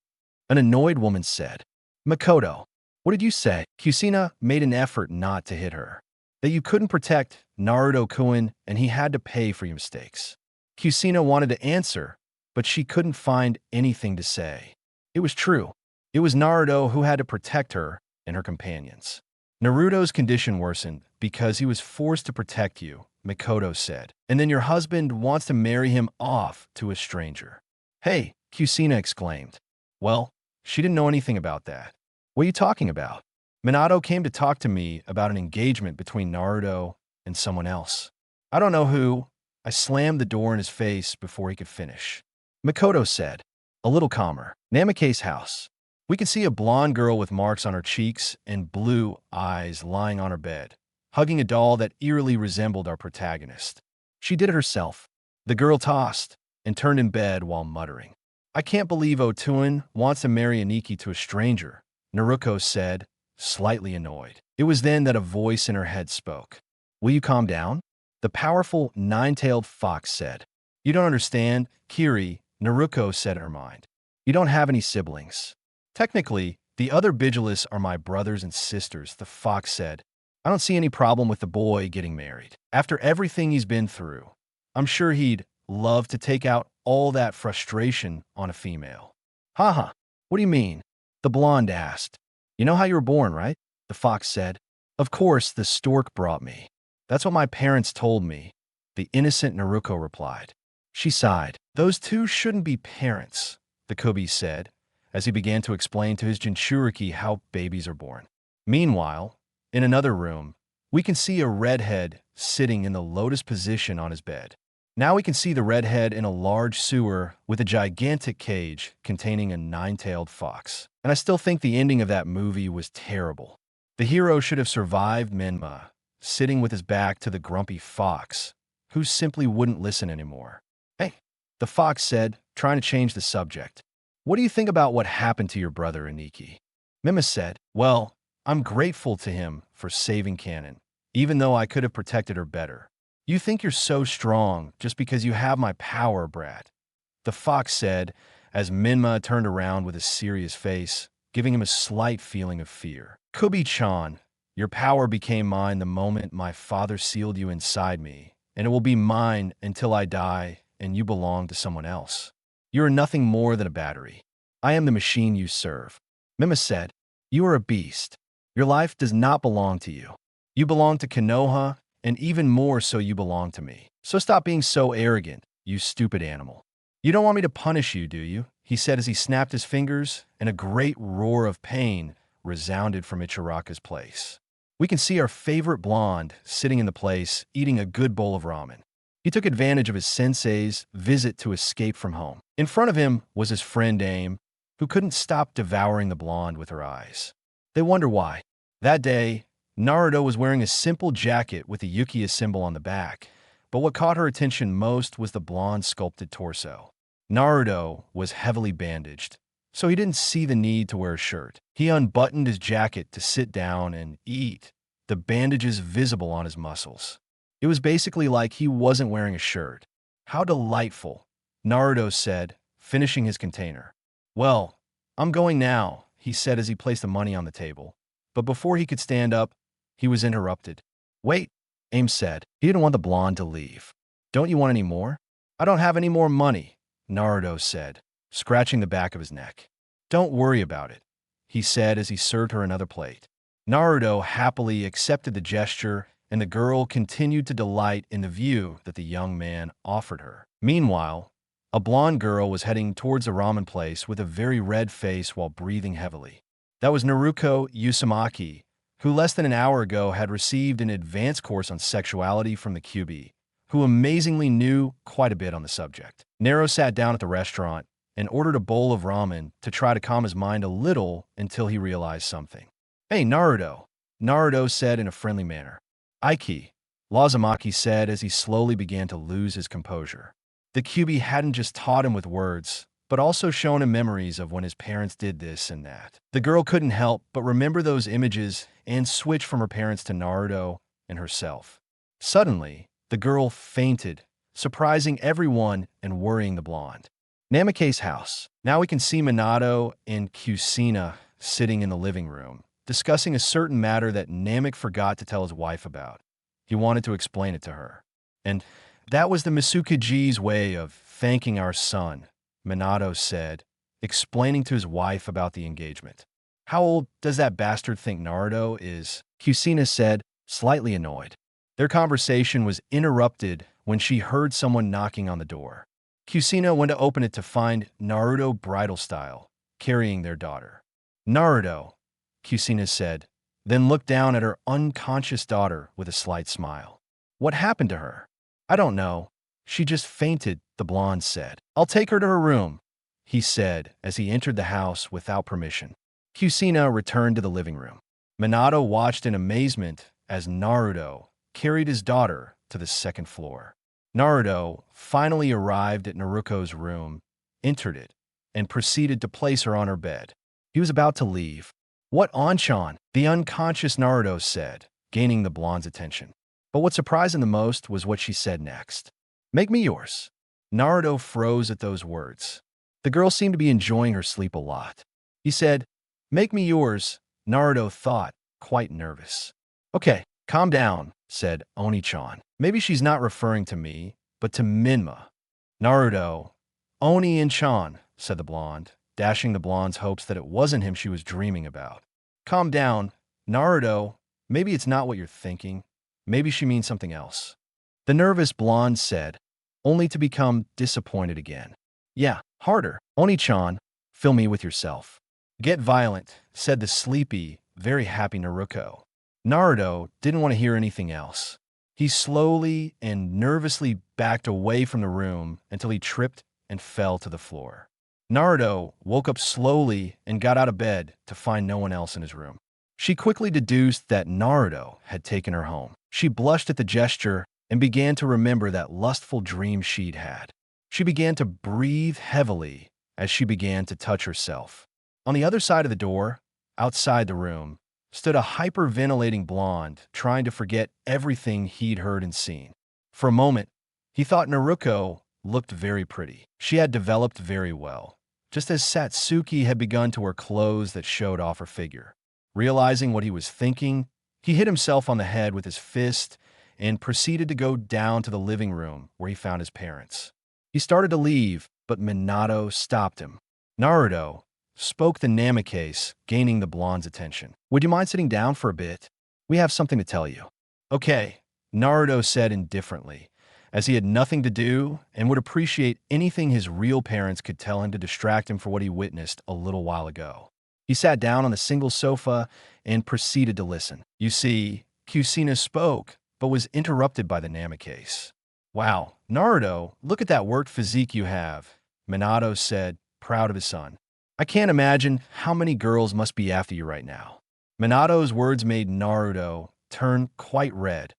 An annoyed woman said. Makoto, what did you say? Kusina made an effort not to hit her. That you couldn't protect Naruto-kun and he had to pay for your mistakes. Kusina wanted to answer, but she couldn't find anything to say. It was true. It was Naruto who had to protect her and her companions. Naruto's condition worsened because he was forced to protect you, Makoto said. And then your husband wants to marry him off to a stranger. Hey, Kusina exclaimed. Well, she didn't know anything about that. What are you talking about? Minato came to talk to me about an engagement between Naruto and someone else. I don't know who. I slammed the door in his face before he could finish. Makoto said, a little calmer. Namicase house. We could see a blonde girl with marks on her cheeks and blue eyes lying on her bed, hugging a doll that eerily resembled our protagonist. She did it herself. The girl tossed and turned in bed while muttering. I can't believe Otuin wants to marry Aniki to a stranger, Naruto said, slightly annoyed. It was then that a voice in her head spoke. Will you calm down? The powerful nine-tailed fox said. You don't understand, Kiri, Naruto said in her mind. You don't have any siblings. Technically, the other Bigilis are my brothers and sisters, the fox said. I don't see any problem with the boy getting married. After everything he's been through, I'm sure he'd love to take out all that frustration on a female. Haha, what do you mean? The blonde asked. You know how you were born, right? The fox said. Of course, the stork brought me. That's what my parents told me, the innocent Naruto replied. She sighed. Those two shouldn't be parents, the Kubi said, as he began to explain to his Jinchuriki how babies are born. Meanwhile, in another room, we can see a redhead sitting in the lotus position on his bed. Now we can see the redhead in a large sewer with a gigantic cage containing a nine-tailed fox. And I still think the ending of that movie was terrible. The hero should have survived Menma, sitting with his back to the grumpy fox, who simply wouldn't listen anymore. Hey, the fox said, trying to change the subject. What do you think about what happened to your brother, Aniki? Menma said, well, I'm grateful to him for saving Kanon, even though I could have protected her better. You think you're so strong just because you have my power, brat. The fox said, as Menma turned around with a serious face, giving him a slight feeling of fear. Kubi-chan, your power became mine the moment my father sealed you inside me, and it will be mine until I die and you belong to someone else. You are nothing more than a battery. I am the machine you serve. Menma said, you are a beast. Your life does not belong to you. You belong to Konoha, and even more so you belong to me. So stop being so arrogant, you stupid animal. You don't want me to punish you, do you? He said as he snapped his fingers, and a great roar of pain resounded from Ichiraka's place. We can see our favorite blonde sitting in the place, eating a good bowl of ramen. He took advantage of his sensei's visit to escape from home. In front of him was his friend Aim, who couldn't stop devouring the blonde with her eyes. They wonder why. That day, Naruto was wearing a simple jacket with a Yukiya symbol on the back, but what caught her attention most was the blonde sculpted torso. Naruto was heavily bandaged, so he didn't see the need to wear a shirt. He unbuttoned his jacket to sit down and eat, the bandages visible on his muscles. It was basically like he wasn't wearing a shirt. How delightful, Naruto said, finishing his container. Well, I'm going now, he said as he placed the money on the table. But before he could stand up, he was interrupted. Wait, Aim said. He didn't want the blonde to leave. Don't you want any more? I don't have any more money, Naruto said, scratching the back of his neck. Don't worry about it, he said as he served her another plate. Naruto happily accepted the gesture, and the girl continued to delight in the view that the young man offered her. Meanwhile, a blonde girl was heading towards a ramen place with a very red face while breathing heavily. That was Naruko Uzumaki, who less than an hour ago had received an advanced course on sexuality from the QB, who amazingly knew quite a bit on the subject. Naruto sat down at the restaurant and ordered a bowl of ramen to try to calm his mind a little until he realized something. Hey, Naruto, Naruto said in a friendly manner. Aiki, Uzumaki said as he slowly began to lose his composure. The QB hadn't just taught him with words, but also shown him memories of when his parents did this and that. The girl couldn't help but remember those images and switch from her parents to Naruto and herself. Suddenly, The girl fainted, surprising everyone and worrying the blonde. Namicase house. Now we can see Minato and Kusina sitting in the living room, discussing a certain matter that Namek forgot to tell his wife about. He wanted to explain it to her. And that was the Misukaji's way of thanking our son, Minato said, explaining to his wife about the engagement. How old does that bastard think Naruto is? Kusina said, slightly annoyed. Their conversation was interrupted when she heard someone knocking on the door. Kusina went to open it to find Naruto bridal style, carrying their daughter. Naruto, Kusina said, then looked down at her unconscious daughter with a slight smile. What happened to her? I don't know. She just fainted, the blonde said. I'll take her to her room, he said as he entered the house without permission. Kusina returned to the living room. Minato watched in amazement as Naruto carried his daughter to the second floor. Naruto finally arrived at Naruko's room, entered it, and proceeded to place her on her bed. He was about to leave. What Anchan? The unconscious Naruto said, gaining the blonde's attention. But what surprised him the most was what she said next. Make me yours. Naruto froze at those words. The girl seemed to be enjoying her sleep a lot. He said, make me yours, Naruto thought, quite nervous. Okay, calm down, said Oni-chan. Maybe she's not referring to me, but to Menma. Naruto, Oni and Chan, said the blonde, dashing the blonde's hopes that it wasn't him she was dreaming about. Calm down, Naruto. Maybe it's not what you're thinking. Maybe she means something else. The nervous blonde said, only to become disappointed again. Yeah, harder. Oni-chan, fill me with yourself. Get violent, said the sleepy, very happy Naruto. Naruto didn't want to hear anything else. He slowly and nervously backed away from the room until he tripped and fell to the floor. Naruto woke up slowly and got out of bed to find no one else in his room. She quickly deduced that Naruto had taken her home. She blushed at the gesture and began to remember that lustful dream she'd had. She began to breathe heavily as she began to touch herself. On the other side of the door, outside the room, stood a hyperventilating blonde trying to forget everything he'd heard and seen. For a moment, he thought Naruto looked very pretty. She had developed very well, just as Satsuki had begun to wear clothes that showed off her figure. Realizing what he was thinking, he hit himself on the head with his fist and proceeded to go down to the living room where he found his parents. He started to leave, but Minato stopped him. Naruto, spoke the Namicase, gaining the blonde's attention. Would you mind sitting down for a bit? We have something to tell you. Okay, Naruto said indifferently, as he had nothing to do and would appreciate anything his real parents could tell him to distract him for what he witnessed a little while ago. He sat down on a single sofa and proceeded to listen. You see, Kusina spoke, but was interrupted by the Namicase. Wow, Naruto, look at that worked physique you have, Minato said, proud of his son. I can't imagine how many girls must be after you right now. Minato's words made Naruto turn quite red,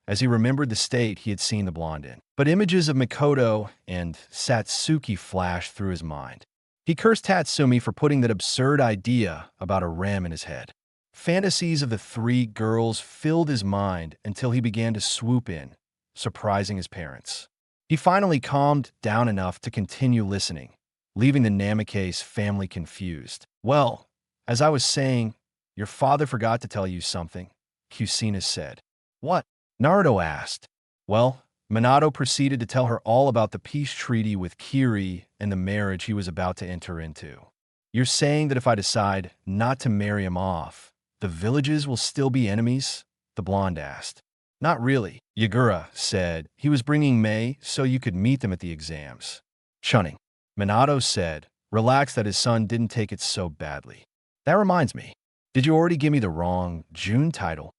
as he remembered the state he had seen the blonde in. But images of Mikoto and Satsuki flashed through his mind. He cursed Tatsumi for putting that absurd idea about a ram in his head. Fantasies of the three girls filled his mind until he began to swoop in, surprising his parents. He finally calmed down enough to continue listening, leaving the Namicase family confused. Well, as I was saying, your father forgot to tell you something, Kusina said. What? Naruto asked. Well, Minato proceeded to tell her all about the peace treaty with Kiri and the marriage he was about to enter into. You're saying that if I decide not to marry him off, the villages will still be enemies? The blonde asked. Not really, Yagura said. He was bringing Mei so you could meet them at the exams. Chunin. Minato said, relaxed that his son didn't take it so badly. That reminds me, did you already give me the wrong June title?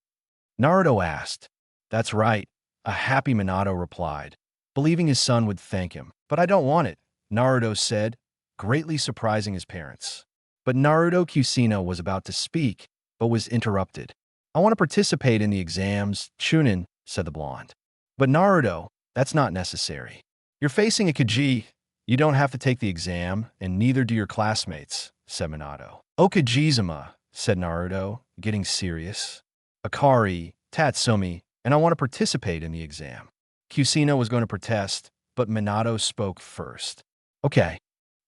Naruto asked. That's right, a happy Minato replied, believing his son would thank him. But I don't want it, Naruto said, greatly surprising his parents. But Naruto Kusina was about to speak, but was interrupted. I want to participate in the exams, Chunin, said the blonde. But Naruto, that's not necessary. You're facing a Kaji. You don't have to take the exam, and neither do your classmates, said Minato. Okajizuma, said Naruto, getting serious. Akari, Tatsumi, and I want to participate in the exam. Kusina was going to protest, but Minato spoke first. Okay,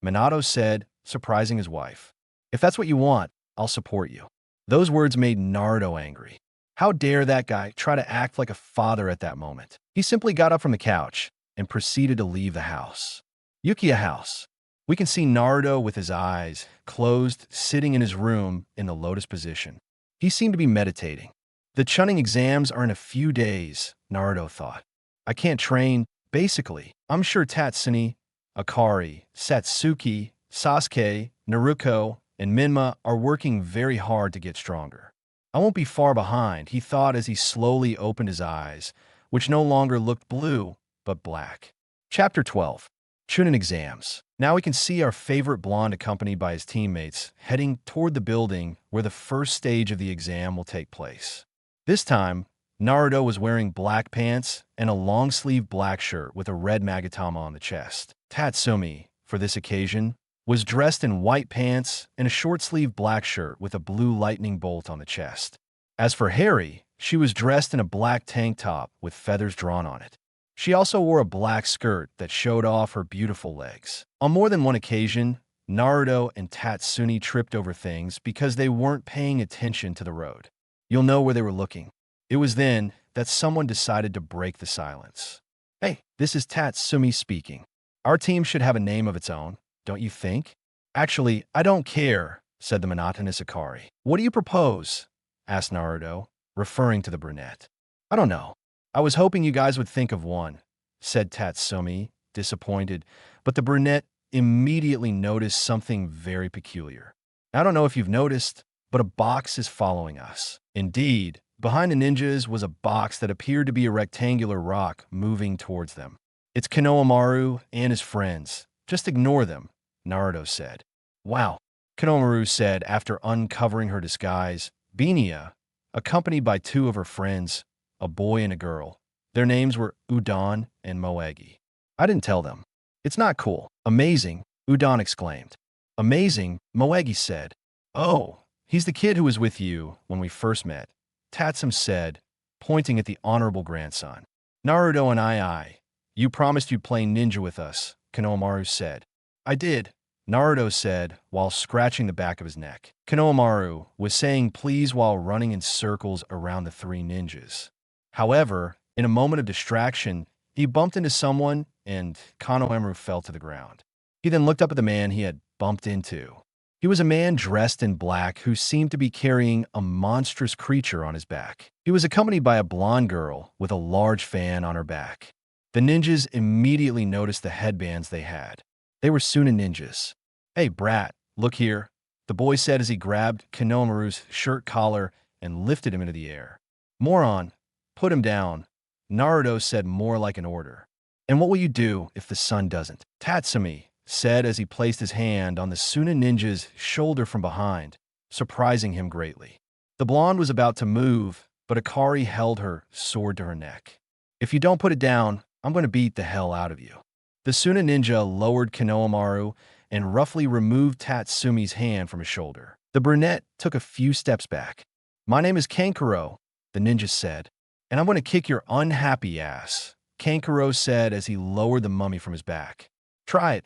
Minato said, surprising his wife. If that's what you want, I'll support you. Those words made Naruto angry. How dare that guy try to act like a father at that moment? He simply got up from the couch and proceeded to leave the house. Yukiya house. We can see Naruto with his eyes closed, sitting in his room in the lotus position. He seemed to be meditating. The Chunin exams are in a few days, Naruto thought. I can't train. Basically, I'm sure Tatsumi, Akari, Satsuki, Sasuke, Naruto, and Menma are working very hard to get stronger. I won't be far behind, he thought as he slowly opened his eyes, which no longer looked blue, but black. Chapter 12. Chunin exams. Now we can see our favorite blonde accompanied by his teammates heading toward the building where the first stage of the exam will take place. This time, Naruto was wearing black pants and a long-sleeved black shirt with a red magatama on the chest. Tatsumi, for this occasion, was dressed in white pants and a short-sleeved black shirt with a blue lightning bolt on the chest. As for Harry, she was dressed in a black tank top with feathers drawn on it. She also wore a black skirt that showed off her beautiful legs. On more than one occasion, Naruto and Tatsumi tripped over things because they weren't paying attention to the road. You'll know where they were looking. It was then that someone decided to break the silence. Hey, this is Tatsumi speaking. Our team should have a name of its own, don't you think? Actually, I don't care, said the monotonous Akari. What do you propose? Asked Naruto, referring to the brunette. I don't know. I was hoping you guys would think of one, said Tatsumi, disappointed, but the brunette immediately noticed something very peculiar. I don't know if you've noticed, but a box is following us. Indeed, behind the ninjas was a box that appeared to be a rectangular rock moving towards them. It's Konohamaru and his friends. Just ignore them, Naruto said. Wow, Konohamaru said after uncovering her disguise. Binia, accompanied by two of her friends, a boy and a girl. Their names were Udon and Moegi. I didn't tell them. It's not cool. Amazing, Udon exclaimed. Amazing, Moegi said. Oh, he's the kid who was with you when we first met, Tatsum said, pointing at the honorable grandson. Naruto and I. You promised you'd play ninja with us, Konohamaru said. I did, Naruto said while scratching the back of his neck. Konohamaru was saying please while running in circles around the three ninjas. However, in a moment of distraction, he bumped into someone and Konohamaru fell to the ground. He then looked up at the man he had bumped into. He was a man dressed in black who seemed to be carrying a monstrous creature on his back. He was accompanied by a blonde girl with a large fan on her back. The ninjas immediately noticed the headbands they had. They were Chunin ninjas. Hey, brat, look here, the boy said as he grabbed Konohamaru's shirt collar and lifted him into the air. Moron, put him down, Naruto said more like an order. And what will you do if the sun doesn't? Tatsumi said as he placed his hand on the Chunin ninja's shoulder from behind, surprising him greatly. The blonde was about to move, but Akari held her sword to her neck. If you don't put it down, I'm going to beat the hell out of you. The Chunin ninja lowered Konohamaru and roughly removed Tatsumi's hand from his shoulder. The brunette took a few steps back. My name is Kankuro, the ninja said, and I'm going to kick your unhappy ass, Kankuro said as he lowered the mummy from his back. Try it,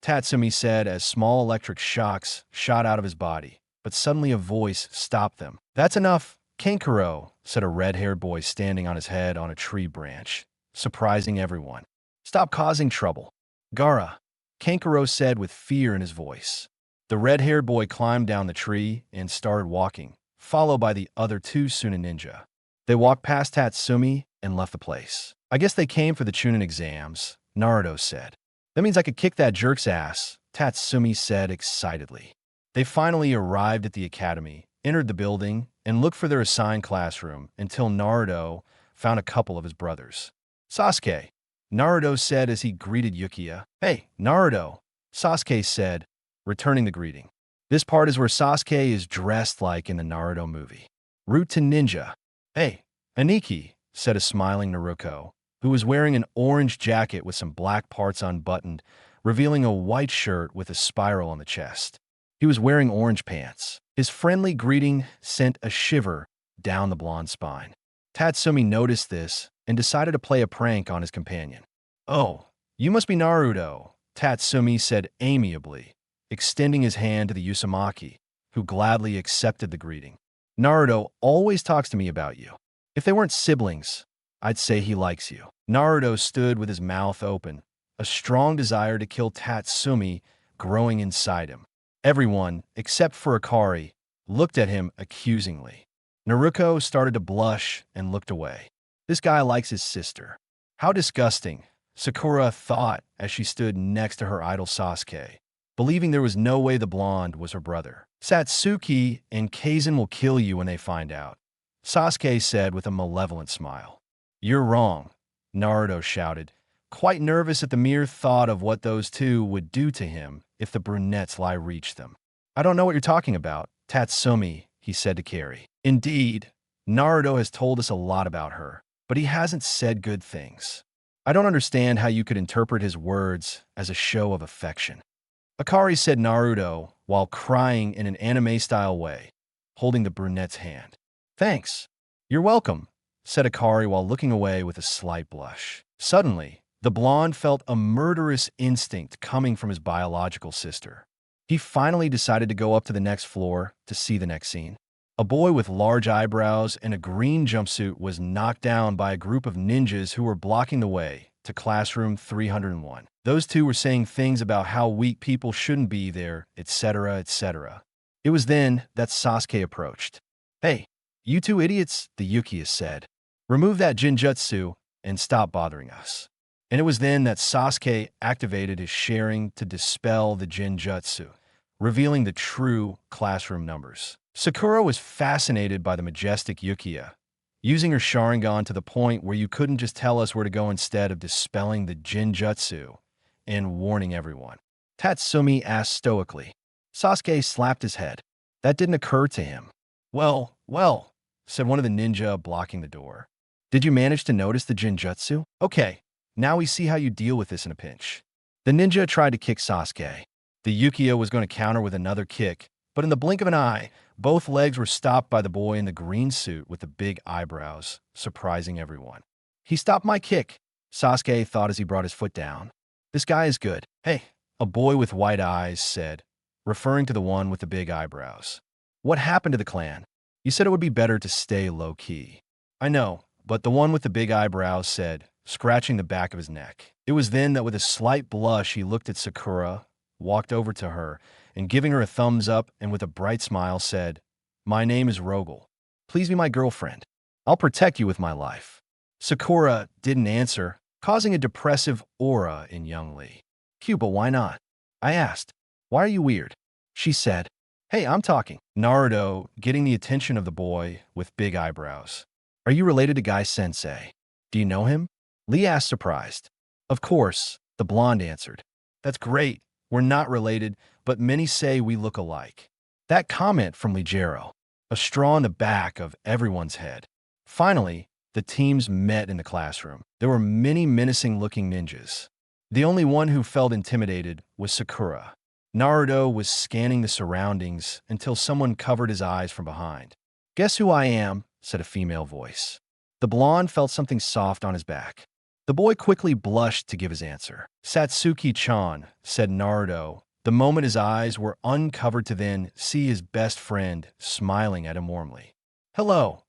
Tatsumi said as small electric shocks shot out of his body, but suddenly a voice stopped them. That's enough, Kankuro, said a red-haired boy standing on his head on a tree branch, surprising everyone. Stop causing trouble. Gaara, Kankuro said with fear in his voice. The red-haired boy climbed down the tree and started walking, followed by the other two Chunin ninja. They walked past Tatsumi and left the place. I guess they came for the Chunin exams, Naruto said. That means I could kick that jerk's ass, Tatsumi said excitedly. They finally arrived at the academy, entered the building, and looked for their assigned classroom until Naruto found a couple of his brothers. Sasuke, Naruto said as he greeted Yukiya. Hey, Naruto, Sasuke said, returning the greeting. This part is where Sasuke is dressed like in the Naruto movie. Route to Ninja. Hey, Aniki, said a smiling Naruto, who was wearing an orange jacket with some black parts unbuttoned, revealing a white shirt with a spiral on the chest. He was wearing orange pants. His friendly greeting sent a shiver down the blonde spine. Tatsumi noticed this and decided to play a prank on his companion. "Oh, you must be Naruto," Tatsumi said amiably, extending his hand to the Uzumaki, who gladly accepted the greeting. "Naruto always talks to me about you. If they weren't siblings, I'd say he likes you." Naruto stood with his mouth open, a strong desire to kill Tatsumi growing inside him. Everyone, except for Akari, looked at him accusingly. Naruto started to blush and looked away. This guy likes his sister. How disgusting, Sakura thought as she stood next to her idol Sasuke, believing there was no way the blonde was her brother. "Satsuki and Kaizen will kill you when they find out," Sasuke said with a malevolent smile. "You're wrong," Naruto shouted, quite nervous at the mere thought of what those two would do to him if the brunette's lie reached them. "I don't know what you're talking about, Tatsumi," he said to Kari. "Indeed, Naruto has told us a lot about her, but he hasn't said good things. I don't understand how you could interpret his words as a show of affection." Akari said Naruto while crying in an anime-style way, holding the brunette's hand. "Thanks. You're welcome," said Akari while looking away with a slight blush. Suddenly, the blonde felt a murderous instinct coming from his biological sister. He finally decided to go up to the next floor to see the next scene. A boy with large eyebrows and a green jumpsuit was knocked down by a group of ninjas who were blocking the way to classroom 301. Those two were saying things about how weak people shouldn't be there, etc., etc. It was then that Sasuke approached. "Hey, you two idiots," the Yukiya said. "Remove that Jinjutsu and stop bothering us." And it was then that Sasuke activated his sharing to dispel the Jinjutsu, revealing the true classroom numbers. Sakura was fascinated by the majestic Yukiya, using her Sharingan to the point where you couldn't just tell us where to go instead of dispelling the Jinjutsu and warning everyone. Tatsumi asked stoically. Sasuke slapped his head. That didn't occur to him. Well, said one of the ninja blocking the door. "Did you manage to notice the Jinjutsu? Okay, now we see how you deal with this in a pinch." The ninja tried to kick Sasuke. The Yukiya was going to counter with another kick, but in the blink of an eye, both legs were stopped by the boy in the green suit with the big eyebrows, surprising everyone. "He stopped my kick," Sasuke thought as he brought his foot down. "This guy is good." "Hey," a boy with white eyes said, referring to the one with the big eyebrows. "What happened to the clan? You said it would be better to stay low-key." "I know, but the one with the big eyebrows said, scratching the back of his neck. It was then that with a slight blush he looked at Sakura, walked over to her, and giving her a thumbs up and with a bright smile said, "My name is Rogel. Please be my girlfriend. I'll protect you with my life." Sakura didn't answer, causing a depressive aura in young Lee. "Cute, but why not?" I asked. "Why are you weird?" She said, "Hey, I'm talking." Naruto, getting the attention of the boy with big eyebrows. "Are you related to Guy Sensei? Do you know him?" Lee asked, surprised. "Of course," the blonde answered. "That's great. We're not related, but many say we look alike." That comment from Ligero, a straw in the back of everyone's head. Finally, the teams met in the classroom. There were many menacing-looking ninjas. The only one who felt intimidated was Sakura. Naruto was scanning the surroundings until someone covered his eyes from behind. "Guess who I am?" said a female voice. The blonde felt something soft on his back. The boy quickly blushed to give his answer. "Satsuki-chan," said Naruto, the moment his eyes were uncovered to then see his best friend smiling at him warmly. "Hello,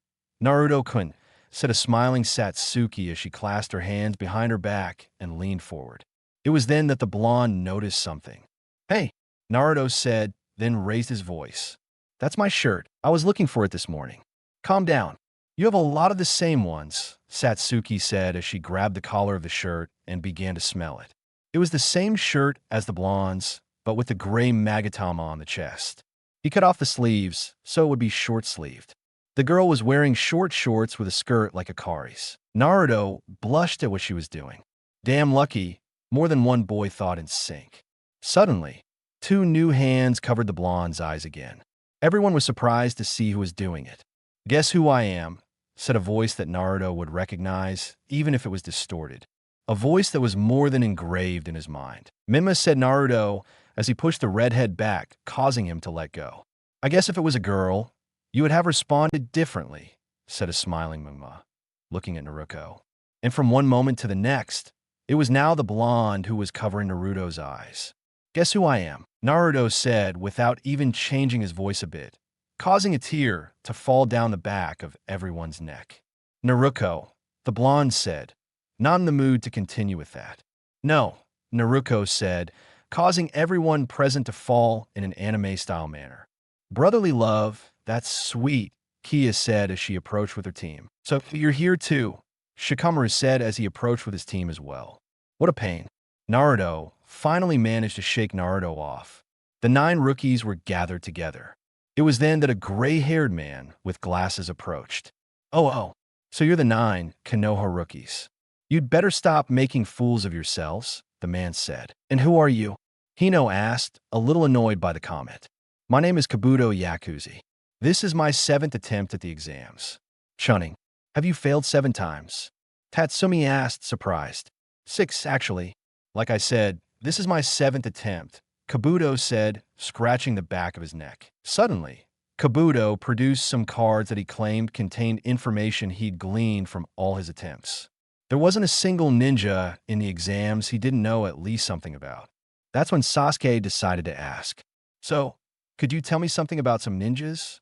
Naruto-kun," said a smiling Satsuki as she clasped her hands behind her back and leaned forward. It was then that the blonde noticed something. "Hey," Naruto said, then raised his voice. "That's my shirt. I was looking for it this morning." "Calm down. You have a lot of the same ones," Satsuki said as she grabbed the collar of the shirt and began to smell it. It was the same shirt as the blonde's, but with the gray magatama on the chest. He cut off the sleeves, so it would be short-sleeved. The girl was wearing short shorts with a skirt like Akari's. Naruto blushed at what she was doing. Damn lucky, more than one boy thought in sync. Suddenly, two new hands covered the blonde's eyes again. Everyone was surprised to see who was doing it. "Guess who I am?" said a voice that Naruto would recognize, even if it was distorted. A voice that was more than engraved in his mind. Menma said Naruto as he pushed the redhead back, causing him to let go. "I guess if it was a girl, you would have responded differently," said a smiling Menma, looking at Naruto. And from one moment to the next, it was now the blonde who was covering Naruto's eyes. "Guess who I am?" Naruto said without even changing his voice a bit, causing a tear to fall down the back of everyone's neck. "Naruto," the blonde said, not in the mood to continue with that. "No," Naruto said, causing everyone present to fall in an anime-style manner. "Brotherly love, that's sweet," Kia said as she approached with her team. "So you're here too," Shikamaru said as he approached with his team as well. "What a pain." Naruto finally managed to shake Naruto off. The 9 rookies were gathered together. It was then that a gray-haired man with glasses approached. Oh, so you're the 9 Konoha rookies. "You'd better stop making fools of yourselves," the man said. "And who are you?" Hino asked, a little annoyed by the comment. "My name is Kabuto Yakuzi. This is my 7th attempt at the exams." "Chunin, have you failed 7 times?" Tatsumi asked, surprised. "6, actually. Like I said, this is my 7th attempt," Kabuto said, scratching the back of his neck. Suddenly, Kabuto produced some cards that he claimed contained information he'd gleaned from all his attempts. There wasn't a single ninja in the exams he didn't know at least something about. That's when Sasuke decided to ask. "So, could you tell me something about some ninjas?"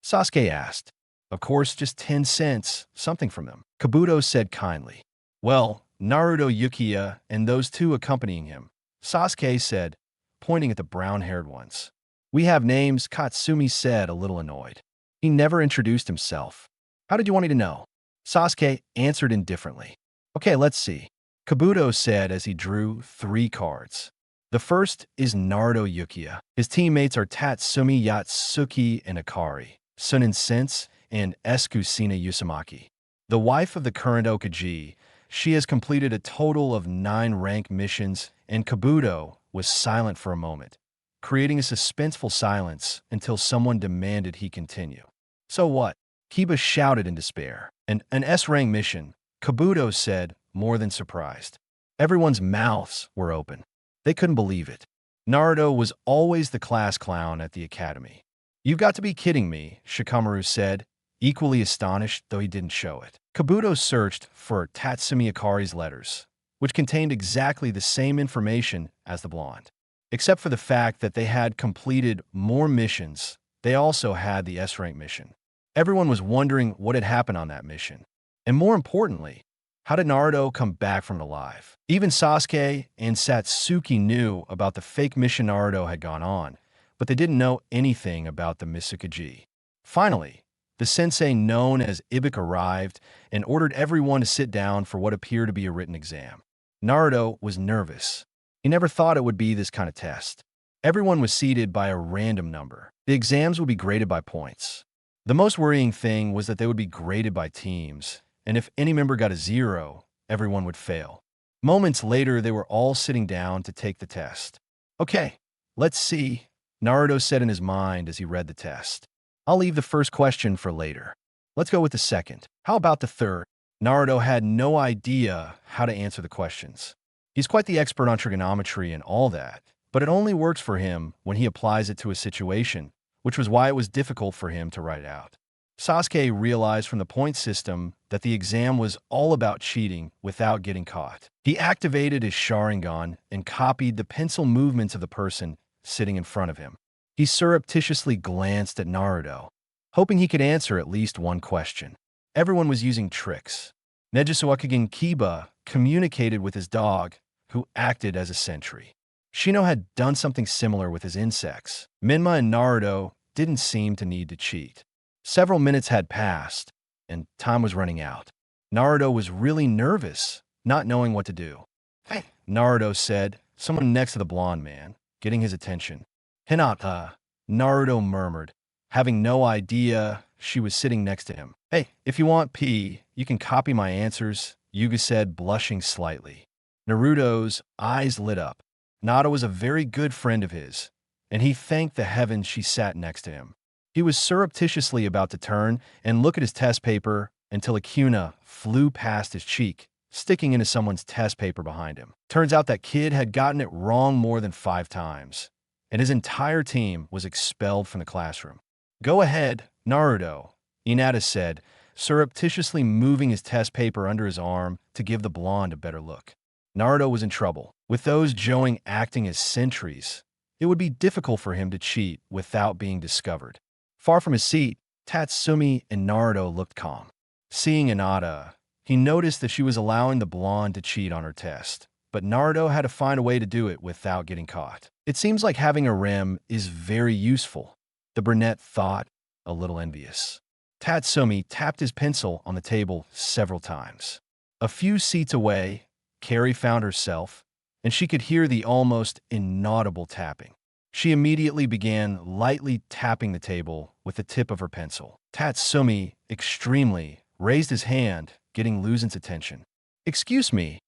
Sasuke asked. "Of course, just 10 cents, something from them," Kabuto said kindly. "Well, Naruto Yukiya and those 2 accompanying him," Sasuke said, pointing at the brown-haired ones. "We have names," Katsumi said, a little annoyed. He never introduced himself. "How did you want me to know?" Sasuke answered indifferently. "Okay, let's see," Kabuto said as he drew 3 cards. The first is Naruto Yukiya. His teammates are Tatsumi Yatsuki and Akari, Sunin Sense, and Eskusina Uzumaki. The wife of the current Okaji, she has completed a total of 9 rank missions, and Kabuto was silent for a moment, creating a suspenseful silence until someone demanded he continue. "So what?" Kiba shouted in despair. An S-rank mission," Kabuto said, more than surprised. Everyone's mouths were open. They couldn't believe it. Naruto was always the class clown at the academy. "You've got to be kidding me," Shikamaru said, equally astonished though he didn't show it. Kabuto searched for Tatsumi Akari's letters, which contained exactly the same information as the blonde. Except for the fact that they had completed more missions, they also had the S-rank mission. Everyone was wondering what had happened on that mission. And more importantly, how did Naruto come back from it alive? Even Sasuke and Satsuki knew about the fake mission Naruto had gone on, but they didn't know anything about the Misukaji. Finally, the sensei known as Ibik arrived and ordered everyone to sit down for what appeared to be a written exam. Naruto was nervous. He never thought it would be this kind of test. Everyone was seated by a random number. The exams would be graded by points. The most worrying thing was that they would be graded by teams, and if any member got a 0, everyone would fail. Moments later, they were all sitting down to take the test. "Okay, let's see," Naruto said in his mind as he read the test. "I'll leave the first question for later. Let's go with the second. How about the third?" Naruto had no idea how to answer the questions. He's quite the expert on trigonometry and all that, but it only works for him when he applies it to a situation, which was why it was difficult for him to write out. Sasuke realized from the point system that the exam was all about cheating without getting caught. He activated his Sharingan and copied the pencil movements of the person sitting in front of him. He surreptitiously glanced at Naruto, hoping he could answer at least one question. Everyone was using tricks. Nejisuakagin Kiba communicated with his dog, who acted as a sentry. Shino had done something similar with his insects. Menma and Naruto didn't seem to need to cheat. Several minutes had passed, and time was running out. Naruto was really nervous, not knowing what to do. "Hey," Naruto said, someone next to the blonde man, getting his attention. "Hinata," Naruto murmured, having no idea she was sitting next to him. "Hey, if you want pee, you can copy my answers," Yuga said, blushing slightly. Naruto's eyes lit up. Nada was a very good friend of his, and he thanked the heavens she sat next to him. He was surreptitiously about to turn and look at his test paper until a Kuna flew past his cheek, sticking into someone's test paper behind him. Turns out that kid had gotten it wrong more than 5 times, and his entire team was expelled from the classroom. "Go ahead, Naruto," Hinata said, surreptitiously moving his test paper under his arm to give the blonde a better look. Naruto was in trouble. With those Joing acting as sentries, it would be difficult for him to cheat without being discovered. Far from his seat, Tatsumi and Naruto looked calm. Seeing Hinata, he noticed that she was allowing the blonde to cheat on her test, but Naruto had to find a way to do it without getting caught. It seems like having a rem is very useful, the brunette thought, a little envious. Tatsumi tapped his pencil on the table several times. A few seats away, Carrie found herself, and she could hear the almost inaudible tapping. She immediately began lightly tapping the table with the tip of her pencil. Tatsumi, extremely, raised his hand, getting Luzin's attention. "Excuse me,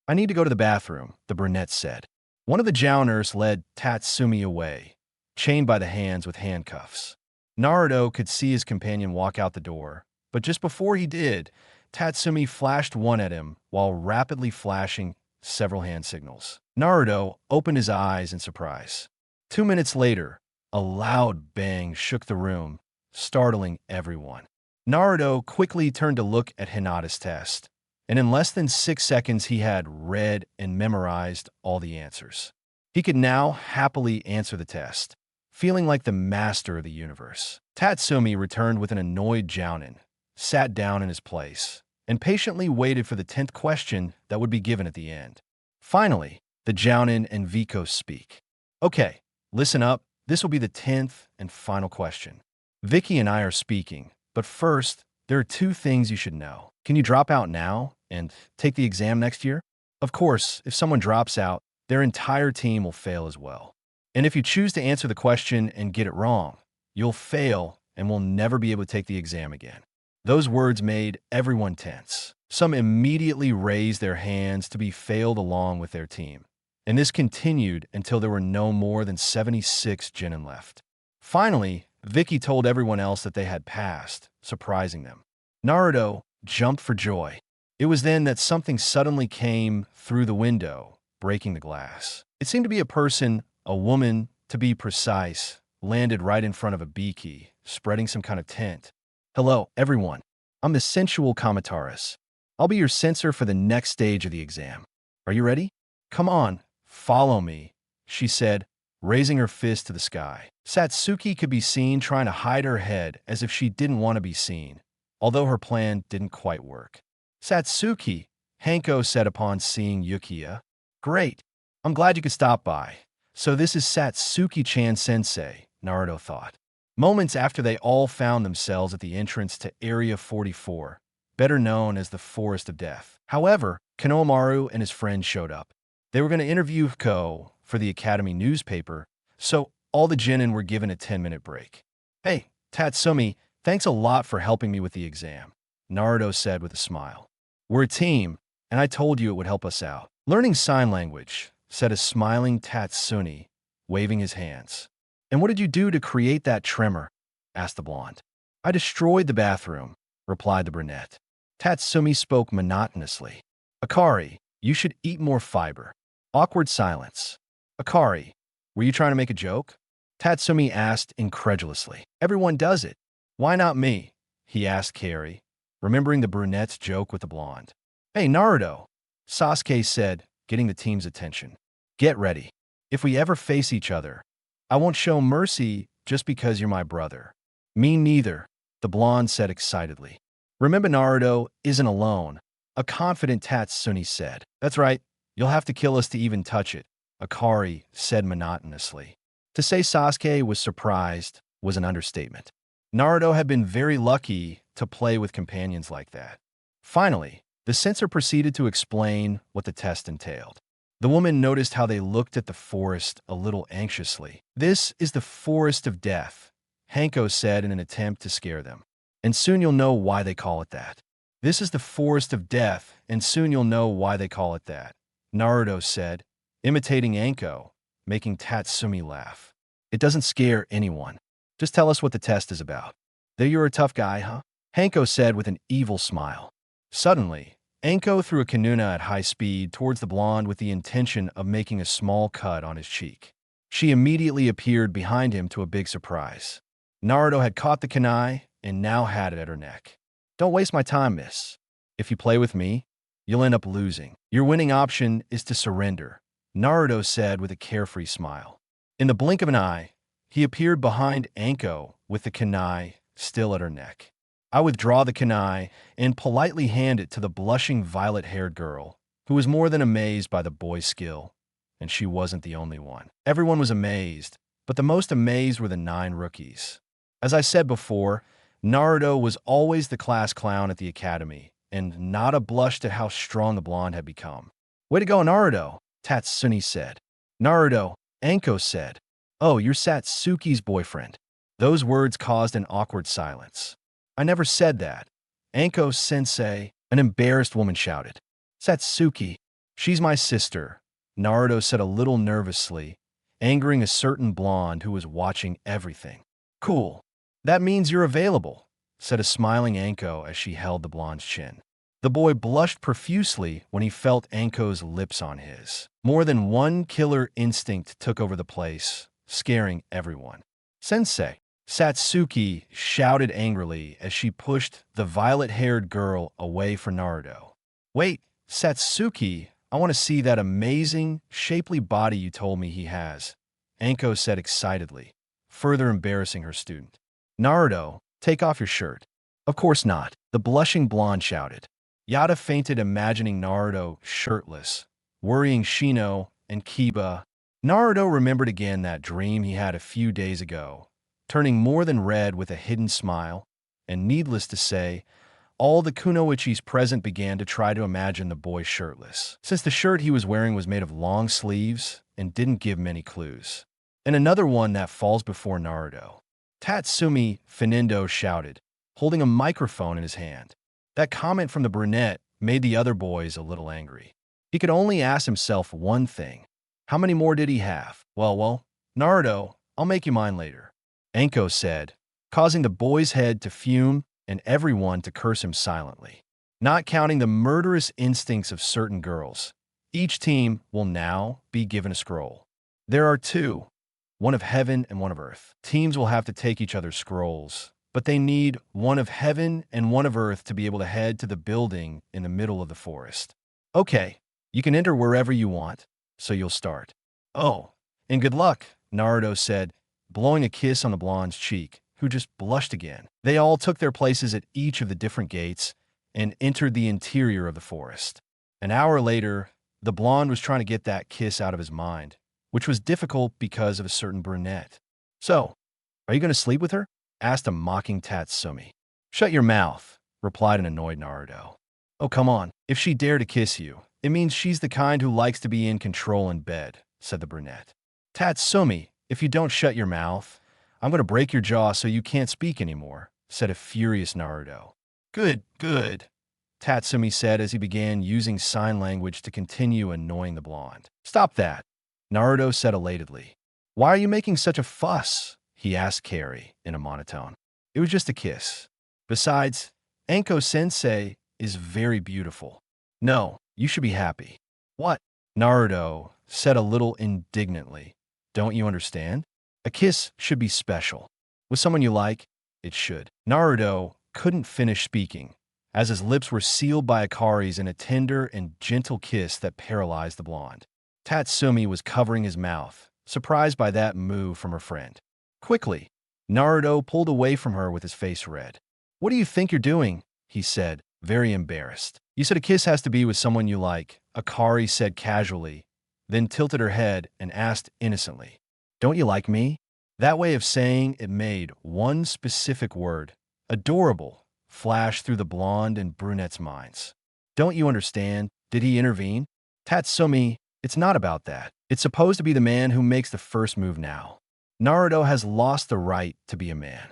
I need to go to the bathroom," the brunette said. One of the Jowners led Tatsumi away, chained by the hands with handcuffs. Naruto could see his companion walk out the door, but just before he did, Tatsumi flashed one at him while rapidly flashing several hand signals. Naruto opened his eyes in surprise. 2 minutes later, a loud bang shook the room, startling everyone. Naruto quickly turned to look at Hinata's test, and in less than 6 seconds he had read and memorized all the answers. He could now happily answer the test, feeling like the master of the universe. Tatsumi returned with an annoyed Jounin, sat down in his place, and patiently waited for the 10th question that would be given at the end. Finally, the Jounin and Viko speak. "Okay, listen up. This will be the 10th and final question. Vicky and I are speaking, but first, there are 2 things you should know. Can you drop out now and take the exam next year? Of course, if someone drops out, their entire team will fail as well. And if you choose to answer the question and get it wrong, you'll fail and will never be able to take the exam again." Those words made everyone tense. Some immediately raised their hands to be failed along with their team, and this continued until there were no more than 76 genin left. Finally, Vicky told everyone else that they had passed, surprising them. Naruto jumped for joy. It was then that something suddenly came through the window, breaking the glass. It seemed to be a person, a woman, to be precise, landed right in front of a Biki, spreading some kind of tent. "Hello, everyone. I'm the sensual Kamataris. I'll be your censor for the next stage of the exam. Are you ready? Come on, follow me," she said, raising her fist to the sky. Satsuki could be seen trying to hide her head as if she didn't want to be seen, although her plan didn't quite work. "Satsuki," Hanko said upon seeing Yukiya. "Great. I'm glad you could stop by. So this is Satsuki-chan sensei," Naruto thought. Moments after they all found themselves at the entrance to Area 44, better known as the Forest of Death. However, Konohamaru and his friend showed up. They were going to interview Ko for the Academy newspaper, so all the genin were given a 10-minute break. "Hey, Tatsumi, thanks a lot for helping me with the exam," Naruto said with a smile. "We're a team, and I told you it would help us out." "Learning sign language," said a smiling Tatsumi, waving his hands. "And what did you do to create that tremor?" asked the blonde. "I destroyed the bathroom," replied the brunette. Tatsumi spoke monotonously. "Akari, you should eat more fiber." Awkward silence. "Akari, were you trying to make a joke?" Tatsumi asked incredulously. "Everyone does it. Why not me?" he asked Carrie, remembering the brunette's joke with the blonde. "Hey, Naruto," Sasuke said, getting the team's attention. "Get ready. If we ever face each other, I won't show mercy just because you're my brother." "Me neither," the blonde said excitedly. "Remember, Naruto isn't alone," a confident Tatsumi said. "That's right. You'll have to kill us to even touch it," Akari said monotonously. To say Sasuke was surprised was an understatement. Naruto had been very lucky to play with companions like that. Finally, the censor proceeded to explain what the test entailed. The woman noticed how they looked at the forest a little anxiously. "This is the Forest of Death," Hanko said in an attempt to scare them. "And soon you'll know why they call it that." "This is the Forest of Death, and soon you'll know why they call it that," Naruto said, imitating Anko, making Tatsumi laugh. "It doesn't scare anyone. Just tell us what the test is about." "There you're a tough guy, huh?" Hanko said with an evil smile. Suddenly, Anko threw a kanuna at high speed towards the blonde with the intention of making a small cut on his cheek. She immediately appeared behind him to a big surprise. Naruto had caught the kunai and now had it at her neck. Don't waste my time, miss. If you play with me, you'll end up losing. Your winning option is to surrender, Naruto said with a carefree smile. In the blink of an eye, he appeared behind Anko with the kunai still at her neck. I withdraw the kunai and politely hand it to the blushing violet-haired girl, who was more than amazed by the boy's skill. And she wasn't the only one. Everyone was amazed, but the most amazed were the 9 rookies. As I said before, Naruto was always the class clown at the academy, and not a blush at how strong the blonde had become. Way to go, Naruto, Tatsumi said. Naruto, Anko said. Oh, you're Satsuki's boyfriend. Those words caused an awkward silence. I never said that. Anko-sensei, an embarrassed woman shouted. Satsuki, she's my sister, Naruto said a little nervously, angering a certain blonde who was watching everything. Cool. That means you're available, said a smiling Anko as she held the blonde's chin. The boy blushed profusely when he felt Anko's lips on his. More than one killer instinct took over the place, scaring everyone. Sensei, Satsuki shouted angrily as she pushed the violet-haired girl away from Naruto. Wait, Satsuki, I want to see that amazing, shapely body you told me he has, Anko said excitedly, further embarrassing her student. Naruto, take off your shirt. Of course not, the blushing blonde shouted. Yada fainted imagining Naruto shirtless, worrying Shino and Kiba. Naruto remembered again that dream he had a few days ago, turning more than red with a hidden smile, and needless to say, all the kunoichis present began to try to imagine the boy shirtless, since the shirt he was wearing was made of long sleeves and didn't give many clues. And another one that falls before Naruto. Tatsumi Finindo shouted, holding a microphone in his hand. That comment from the brunette made the other boys a little angry. He could only ask himself one thing. How many more did he have? Well, Naruto, I'll make you mine later, Anko said, causing the boy's head to fume and everyone to curse him silently. Not counting the murderous instincts of certain girls, each team will now be given a scroll. There are 2, one of heaven and one of earth. Teams will have to take each other's scrolls, but they need one of heaven and one of earth to be able to head to the building in the middle of the forest. Okay, you can enter wherever you want, so you'll start. Oh, and good luck, Naruto said, blowing a kiss on the blonde's cheek, who just blushed again. They all took their places at each of the different gates and entered the interior of the forest. An hour later, the blonde was trying to get that kiss out of his mind, which was difficult because of a certain brunette. So, are you going to sleep with her? Asked a mocking Tatsumi. Shut your mouth, replied an annoyed Naruto. Oh, come on. If she dare to kiss you, it means she's the kind who likes to be in control in bed, said the brunette. Tatsumi, if you don't shut your mouth, I'm going to break your jaw so you can't speak anymore, said a furious Naruto. Good, Tatsumi said as he began using sign language to continue annoying the blonde. Stop that, Naruto said elatedly. Why are you making such a fuss? He asked Carrie in a monotone. It was just a kiss. Besides, Anko-sensei is very beautiful. No, you should be happy. What? Naruto said a little indignantly. Don't you understand? A kiss should be special. With someone you like, it should. Naruto couldn't finish speaking, as his lips were sealed by Akari's in a tender and gentle kiss that paralyzed the blonde. Tatsumi was covering his mouth, surprised by that move from her friend. Quickly, Naruto pulled away from her with his face red. What do you think you're doing? He said, very embarrassed. You said a kiss has to be with someone you like, Akari said casually, then tilted her head and asked innocently. Don't you like me? That way of saying it made one specific word, adorable, flash through the blonde and brunette's minds. Don't you understand? Did he intervene? Tatsumi, it's not about that. It's supposed to be the man who makes the first move now. Naruto has lost the right to be a man.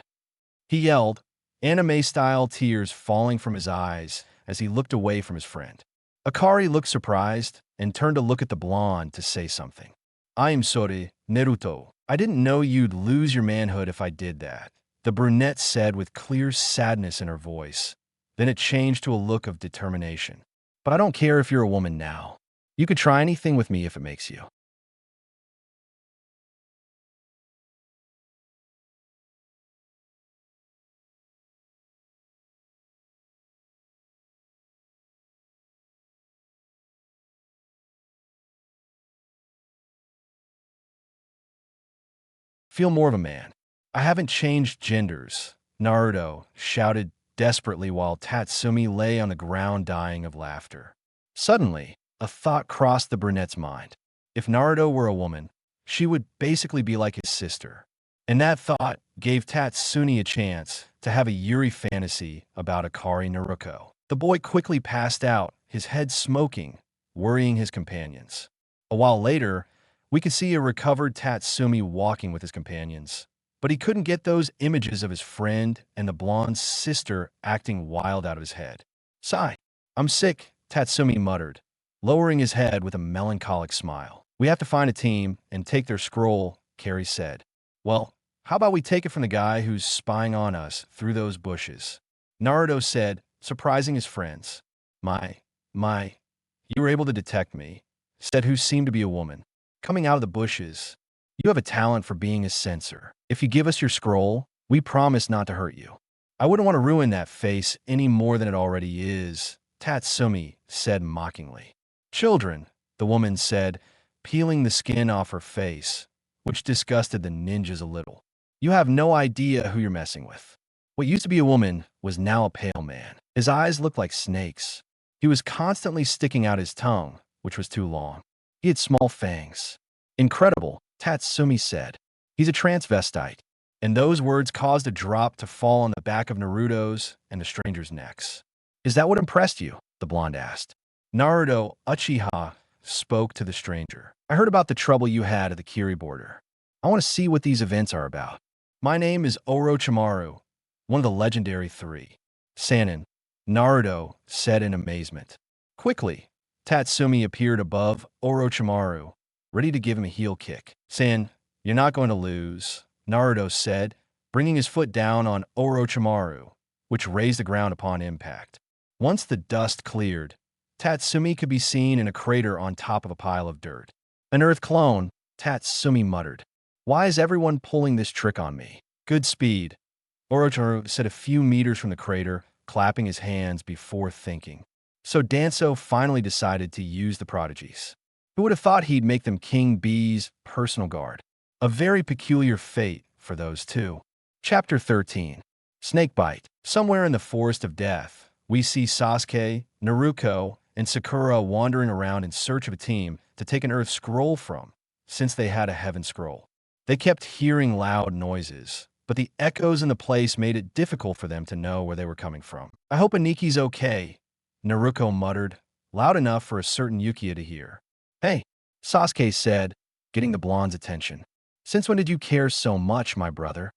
He yelled, anime-style tears falling from his eyes as he looked away from his friend. Akari looked surprised and turned to look at the blonde to say something. I'm sorry, Naruto. I didn't know you'd lose your manhood if I did that, the brunette said with clear sadness in her voice. Then it changed to a look of determination. But I don't care if you're a woman now. You could try anything with me if it makes you. Feel more of a man. I haven't changed genders, Naruto shouted desperately while Tatsumi lay on the ground dying of laughter. Suddenly, a thought crossed the brunette's mind. If Naruto were a woman, she would basically be like his sister. And that thought gave Tatsumi a chance to have a Yuri fantasy about Akari Naruto. The boy quickly passed out, his head smoking, worrying his companions. A while later, we could see a recovered Tatsumi walking with his companions. But he couldn't get those images of his friend and the blonde's sister acting wild out of his head. Sigh. I'm sick, Tatsumi muttered, lowering his head with a melancholic smile. We have to find a team and take their scroll, Carrie said. Well, how about we take it from the guy who's spying on us through those bushes? Naruto said, surprising his friends. My, you were able to detect me, said who seemed to be a woman. Coming out of the bushes, you have a talent for being a censor. If you give us your scroll, we promise not to hurt you. I wouldn't want to ruin that face any more than it already is, Tatsumi said mockingly. Children, the woman said, peeling the skin off her face, which disgusted the ninjas a little. You have no idea who you're messing with. What used to be a woman was now a pale man. His eyes looked like snakes. He was constantly sticking out his tongue, which was too long. He had small fangs. Incredible, Tatsumi said. He's a transvestite. And those words caused a drop to fall on the back of Naruto's and the stranger's necks. Is that what impressed you? The blonde asked. Naruto Uchiha spoke to the stranger. I heard about the trouble you had at the Kiri border. I want to see what these events are about. My name is Orochimaru, one of the legendary three. Sannin, Naruto said in amazement. Quickly, Tatsumi appeared above Orochimaru, ready to give him a heel kick. San, you're not going to lose, Naruto said, bringing his foot down on Orochimaru, which raised the ground upon impact. Once the dust cleared, Tatsumi could be seen in a crater on top of a pile of dirt. An Earth clone, Tatsumi muttered. Why is everyone pulling this trick on me? Good speed. Orochimaru said a few meters from the crater, clapping his hands before thinking. So Danzo finally decided to use the prodigies. Who would have thought he'd make them King B's personal guard? A very peculiar fate for those two. Chapter 13. Snakebite. Somewhere in the Forest of Death, we see Sasuke, Naruto, and Sakura wandering around in search of a team to take an Earth scroll from, since they had a Heaven scroll. They kept hearing loud noises, but the echoes in the place made it difficult for them to know where they were coming from. I hope Aniki's okay, Naruto muttered, loud enough for a certain Yukiya to hear. Hey, Sasuke said, getting the blonde's attention. Since when did you care so much, my brother?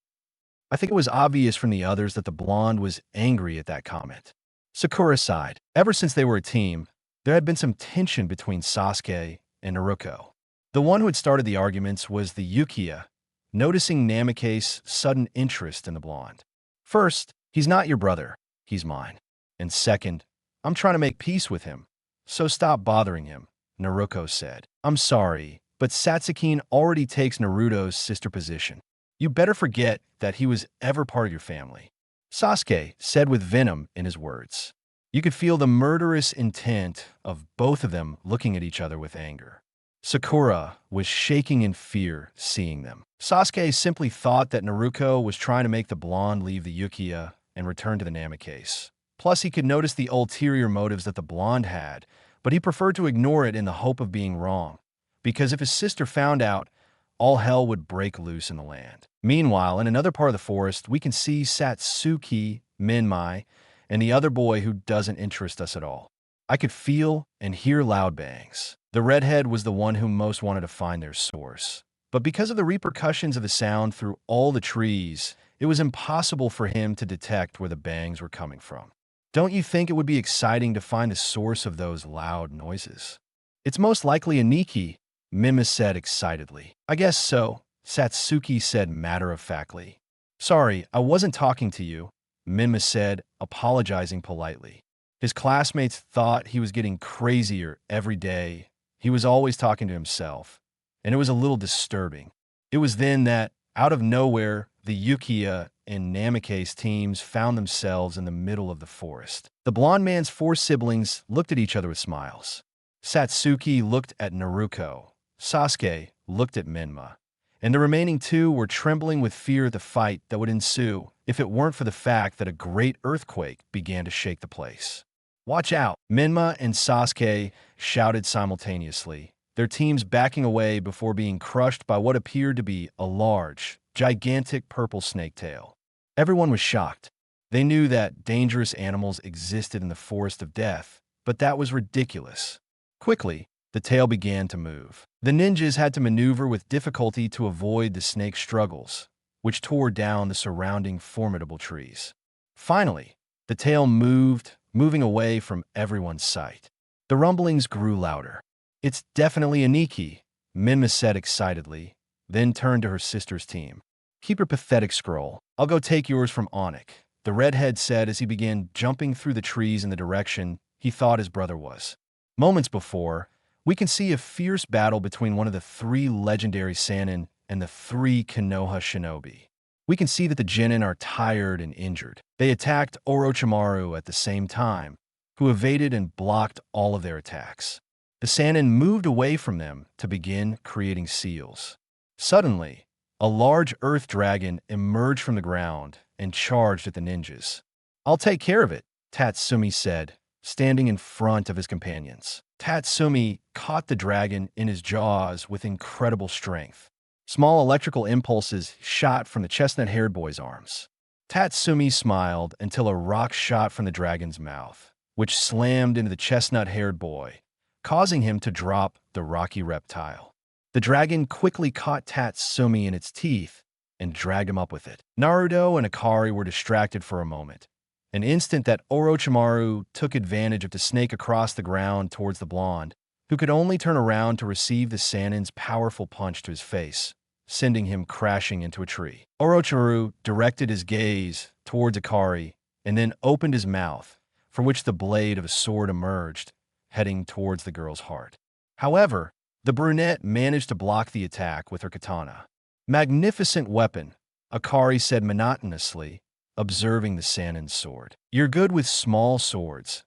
I think it was obvious from the others that the blonde was angry at that comment. Sakura sighed. Ever since they were a team, there had been some tension between Sasuke and Naruto. The one who had started the arguments was the Yukiya, noticing Namicase's sudden interest in the blonde. First, he's not your brother, he's mine. And second, I'm trying to make peace with him, so stop bothering him, Naruto said. I'm sorry, but Satsukin already takes Naruto's sister position. You better forget that he was ever part of your family, Sasuke said with venom in his words. You could feel the murderous intent of both of them looking at each other with anger. Sakura was shaking in fear seeing them. Sasuke simply thought that Naruto was trying to make the blonde leave the Yukiya and return to the Namicase. Plus, he could notice the ulterior motives that the blonde had, but he preferred to ignore it in the hope of being wrong, because if his sister found out, all hell would break loose in the land. Meanwhile, in another part of the forest, we can see Satsuki, Menma, and the other boy who doesn't interest us at all. I could feel and hear loud bangs. The redhead was the one who most wanted to find their source. But because of the repercussions of the sound through all the trees, it was impossible for him to detect where the bangs were coming from. Don't you think it would be exciting to find the source of those loud noises? It's most likely Aniki, Menma said excitedly. I guess so, Satsuki said matter-of-factly. Sorry, I wasn't talking to you, Menma said, apologizing politely. His classmates thought he was getting crazier every day. He was always talking to himself, and it was a little disturbing. It was then that, out of nowhere, the Yukiya and Namicase teams found themselves in the middle of the forest. The blonde man's four siblings looked at each other with smiles. Satsuki looked at Naruto. Sasuke looked at Menma, and the remaining two were trembling with fear at the fight that would ensue if it weren't for the fact that a great earthquake began to shake the place. "Watch out!" Menma and Sasuke shouted simultaneously, their teams backing away before being crushed by what appeared to be a large, gigantic purple snake tail. Everyone was shocked. They knew that dangerous animals existed in the forest of death, but that was ridiculous. Quickly, the tail began to move. The ninjas had to maneuver with difficulty to avoid the snake's struggles, which tore down the surrounding formidable trees. Finally, the tail moved, moving away from everyone's sight. The rumblings grew louder. "It's definitely a Nikki," Menma said excitedly, then turned to her sister's team. "Keep your pathetic scroll. I'll go take yours from Onik," the redhead said as he began jumping through the trees in the direction he thought his brother was. Moments before, we can see a fierce battle between one of the three legendary Sannin and the three Konoha shinobi. We can see that the Genin are tired and injured. They attacked Orochimaru at the same time, who evaded and blocked all of their attacks. The Sannin moved away from them to begin creating seals. Suddenly, a large earth dragon emerged from the ground and charged at the ninjas. "I'll take care of it," Tatsumi said, standing in front of his companions. Tatsumi caught the dragon in his jaws with incredible strength. Small electrical impulses shot from the chestnut-haired boy's arms. Tatsumi smiled until a rock shot from the dragon's mouth, which slammed into the chestnut-haired boy, causing him to drop the rocky reptile. The dragon quickly caught Tatsumi in its teeth and dragged him up with it. Naruto and Akari were distracted for a moment, an instant that Orochimaru took advantage of to snake across the ground towards the blonde, who could only turn around to receive the Sannin's powerful punch to his face, sending him crashing into a tree. Orochimaru directed his gaze towards Akari and then opened his mouth, from which the blade of a sword emerged, heading towards the girl's heart. However, the brunette managed to block the attack with her katana. "Magnificent weapon," Akari said monotonously, observing the Sannin's sword. "You're good with small swords,"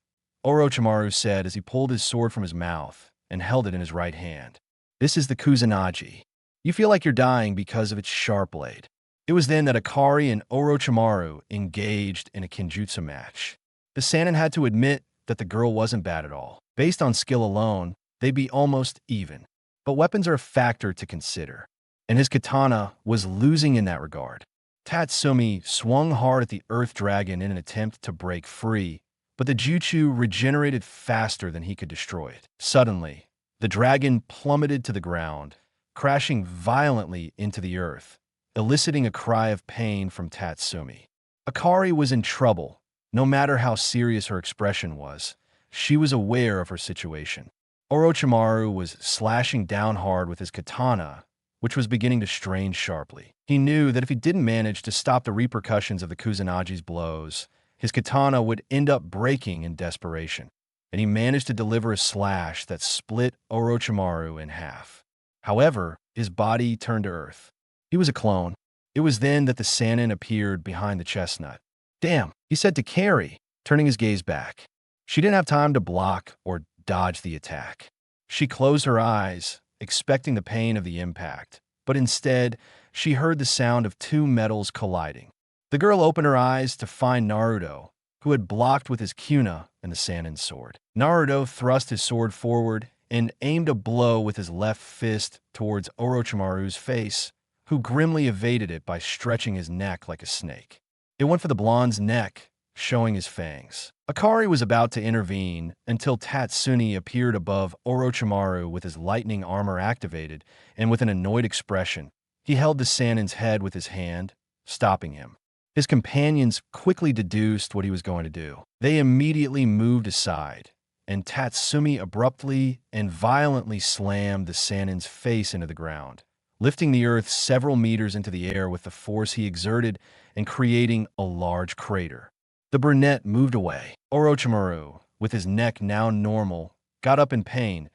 Orochimaru said as he pulled his sword from his mouth and held it in his right hand. "This is the Kusanagi. You feel like you're dying because of its sharp blade." It was then that Akari and Orochimaru engaged in a kenjutsu match. The Sannin had to admit that the girl wasn't bad at all. Based on skill alone, they'd be almost even. But weapons are a factor to consider, and his katana was losing in that regard. Tatsumi swung hard at the earth dragon in an attempt to break free, but the jutsu regenerated faster than he could destroy it. Suddenly, the dragon plummeted to the ground, crashing violently into the earth, eliciting a cry of pain from Tatsumi. Akari was in trouble. No matter how serious her expression was, she was aware of her situation. Orochimaru was slashing down hard with his katana, which was beginning to strain sharply. He knew that if he didn't manage to stop the repercussions of the Kusanagi's blows, his katana would end up breaking in desperation, and he managed to deliver a slash that split Orochimaru in half. However, his body turned to earth. He was a clone. It was then that the Sannin appeared behind the chestnut. "Damn," he said to Carrie, turning his gaze back. She didn't have time to block or dodge the attack. She closed her eyes, expecting the pain of the impact, but instead, she heard the sound of two metals colliding. The girl opened her eyes to find Naruto, who had blocked with his Kuna and the Sannin sword. Naruto thrust his sword forward and aimed a blow with his left fist towards Orochimaru's face, who grimly evaded it by stretching his neck like a snake. It went for the blonde's neck, showing his fangs. Akari was about to intervene until Tatsumi appeared above Orochimaru with his lightning armor activated, and with an annoyed expression, he held the Sannin's head with his hand, stopping him. His companions quickly deduced what he was going to do. They immediately moved aside, and Tatsumi abruptly and violently slammed the Sannin's face into the ground, lifting the earth several meters into the air with the force he exerted and creating a large crater. The brunette moved away. Orochimaru, with his neck now normal, got up in pain,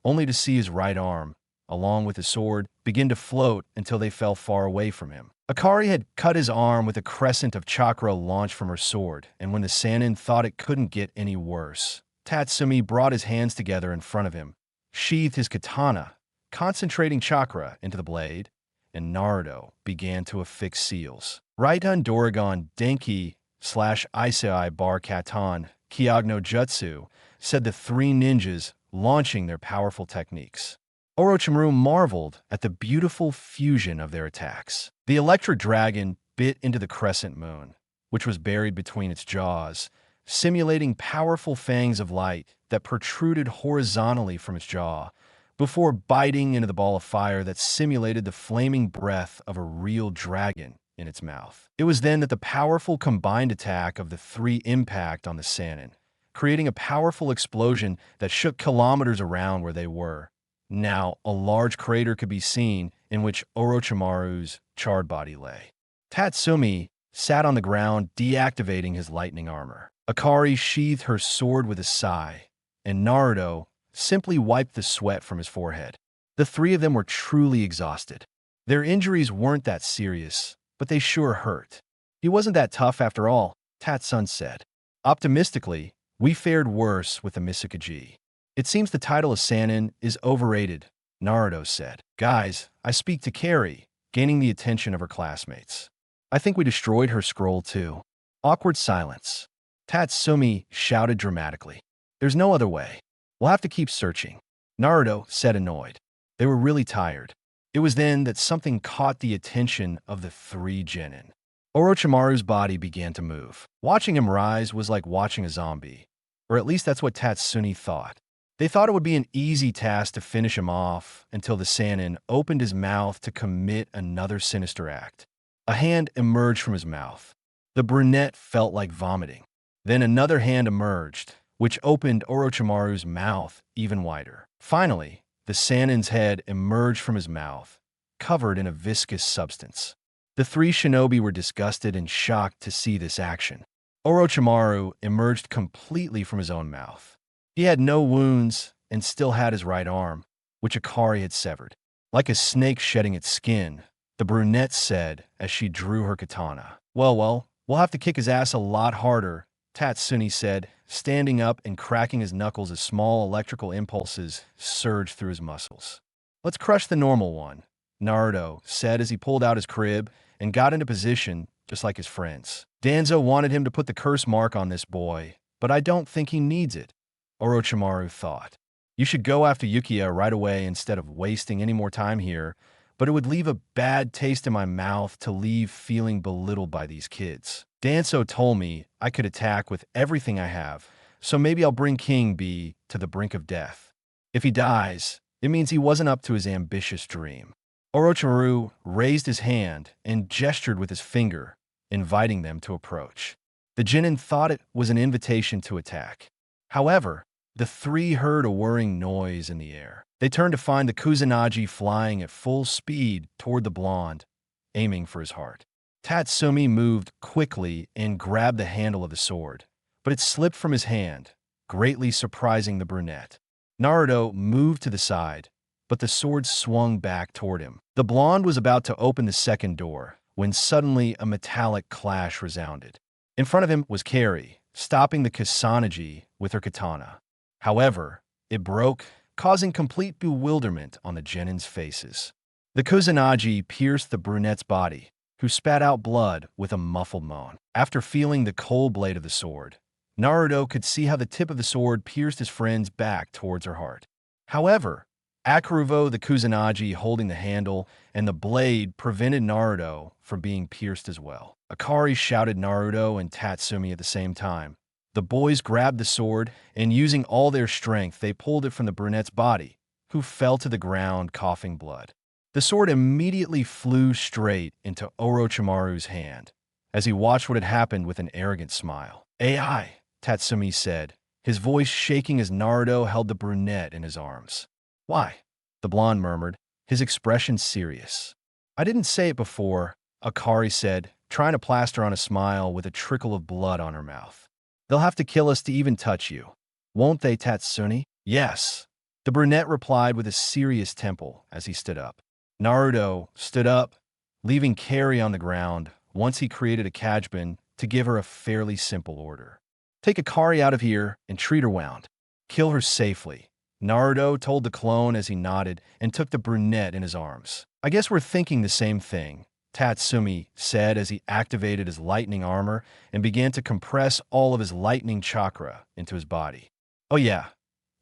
only to see his right arm, along with his sword, begin to float until they fell far away from him. Akari had cut his arm with a crescent of chakra launched from her sword, and when the Sannin thought it couldn't get any worse, Tatsumi brought his hands together in front of him, sheathed his katana, concentrating chakra into the blade, and Naruto began to affix seals. Raiden Doragon Denki / Isai Bar Katan Kyogno Jutsu said the three ninjas launching their powerful techniques. Orochimaru marveled at the beautiful fusion of their attacks. The electric dragon bit into the crescent moon, which was buried between its jaws, simulating powerful fangs of light that protruded horizontally from its jaw, before biting into the ball of fire that simulated the flaming breath of a real dragon in its mouth. It was then that the powerful combined attack of the three impact on the Sannin, creating a powerful explosion that shook kilometers around where they were. Now, a large crater could be seen in which Orochimaru's charred body lay. Tatsumi sat on the ground, deactivating his lightning armor. Akari sheathed her sword with a sigh, and Naruto simply wiped the sweat from his forehead. The three of them were truly exhausted. Their injuries weren't that serious, but they sure hurt. He wasn't that tough after all, Tatsun said. Optimistically, we fared worse with the Misakaji. It seems the title of Sannin is overrated, Naruto said. Guys, I speak to Carrie, gaining the attention of her classmates. I think we destroyed her scroll too. Awkward silence. Tatsumi shouted dramatically. There's no other way. We'll have to keep searching. Naruto said annoyed. They were really tired. It was then that something caught the attention of the three genin. Orochimaru's body began to move. Watching him rise was like watching a zombie, or at least that's what Tatsumi thought. They thought it would be an easy task to finish him off until the Sannin opened his mouth to commit another sinister act. A hand emerged from his mouth. The brunette felt like vomiting. Then another hand emerged, which opened Orochimaru's mouth even wider. Finally, the Sannin's head emerged from his mouth, covered in a viscous substance. The three shinobi were disgusted and shocked to see this action. Orochimaru emerged completely from his own mouth. He had no wounds and still had his right arm, which Akari had severed. Like a snake shedding its skin, the brunette said as she drew her katana. Well, we'll have to kick his ass a lot harder, Tatsumi said, standing up and cracking his knuckles as small electrical impulses surged through his muscles. Let's crush the normal one, Naruto said as he pulled out his crib and got into position just like his friends. Danzo wanted him to put the curse mark on this boy, but I don't think he needs it, Orochimaru thought. You should go after Yukiya right away instead of wasting any more time here, but it would leave a bad taste in my mouth to leave feeling belittled by these kids. Danzo told me I could attack with everything I have, so maybe I'll bring King B to the brink of death. If he dies, it means he wasn't up to his ambitious dream. Orochimaru raised his hand and gestured with his finger, inviting them to approach. The genin thought it was an invitation to attack. However, the three heard a whirring noise in the air. They turned to find the Kusanagi flying at full speed toward the blonde, aiming for his heart. Tatsumi moved quickly and grabbed the handle of the sword, but it slipped from his hand, greatly surprising the brunette. Naruto moved to the side, but the sword swung back toward him. The blonde was about to open the second door when suddenly a metallic clash resounded. In front of him was Carrie, stopping the Kusanagi with her katana. However, it broke, causing complete bewilderment on the genin's faces. The Kusanagi pierced the brunette's body, who spat out blood with a muffled moan. After feeling the cold blade of the sword, Naruto could see how the tip of the sword pierced his friend's back towards her heart. However, Akuruvo, the Kusanagi holding the handle, and the blade prevented Naruto from being pierced as well. Akari shouted Naruto and Tatsumi at the same time. The boys grabbed the sword, and using all their strength, they pulled it from the brunette's body, who fell to the ground coughing blood. The sword immediately flew straight into Orochimaru's hand, as he watched what had happened with an arrogant smile. AI, Tatsumi said, his voice shaking as Naruto held the brunette in his arms. Why? The blonde murmured, his expression serious. I didn't say it before, Akari said, trying to plaster on a smile with a trickle of blood on her mouth. They'll have to kill us to even touch you. Won't they, Tatsumi? Yes. The brunette replied with a serious temple as he stood up. Naruto stood up, leaving Carrie on the ground once he created a Kajban to give her a fairly simple order. Take Akari out of here and treat her wound. Kill her safely. Naruto told the clone as he nodded and took the brunette in his arms. I guess we're thinking the same thing, Tatsumi said as he activated his lightning armor and began to compress all of his lightning chakra into his body. Oh yeah,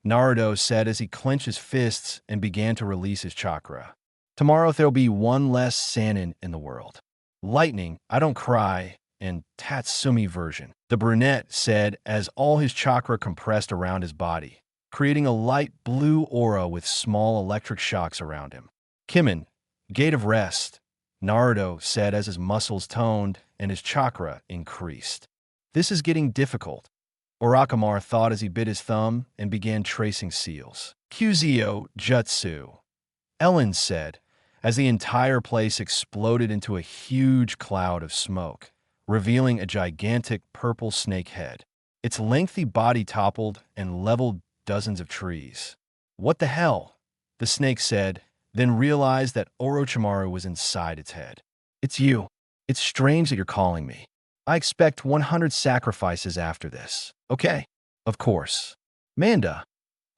Naruto said as he clenched his fists and began to release his chakra. Tomorrow there'll be one less Sannin in the world. Lightning, I don't cry, and Tatsumi version, the brunette said as all his chakra compressed around his body, creating a light blue aura with small electric shocks around him. Kimin, Gate of Rest, Naruto said as his muscles toned and his chakra increased. This is getting difficult, Orochimaru thought as he bit his thumb and began tracing seals. Kyuzo Jutsu, Ellen said, as the entire place exploded into a huge cloud of smoke, revealing a gigantic purple snake head. Its lengthy body toppled and leveled dozens of trees. What the hell? The snake said, then realized that Orochimaru was inside its head. It's you. It's strange that you're calling me. I expect 100 sacrifices after this. Okay, of course. Manda,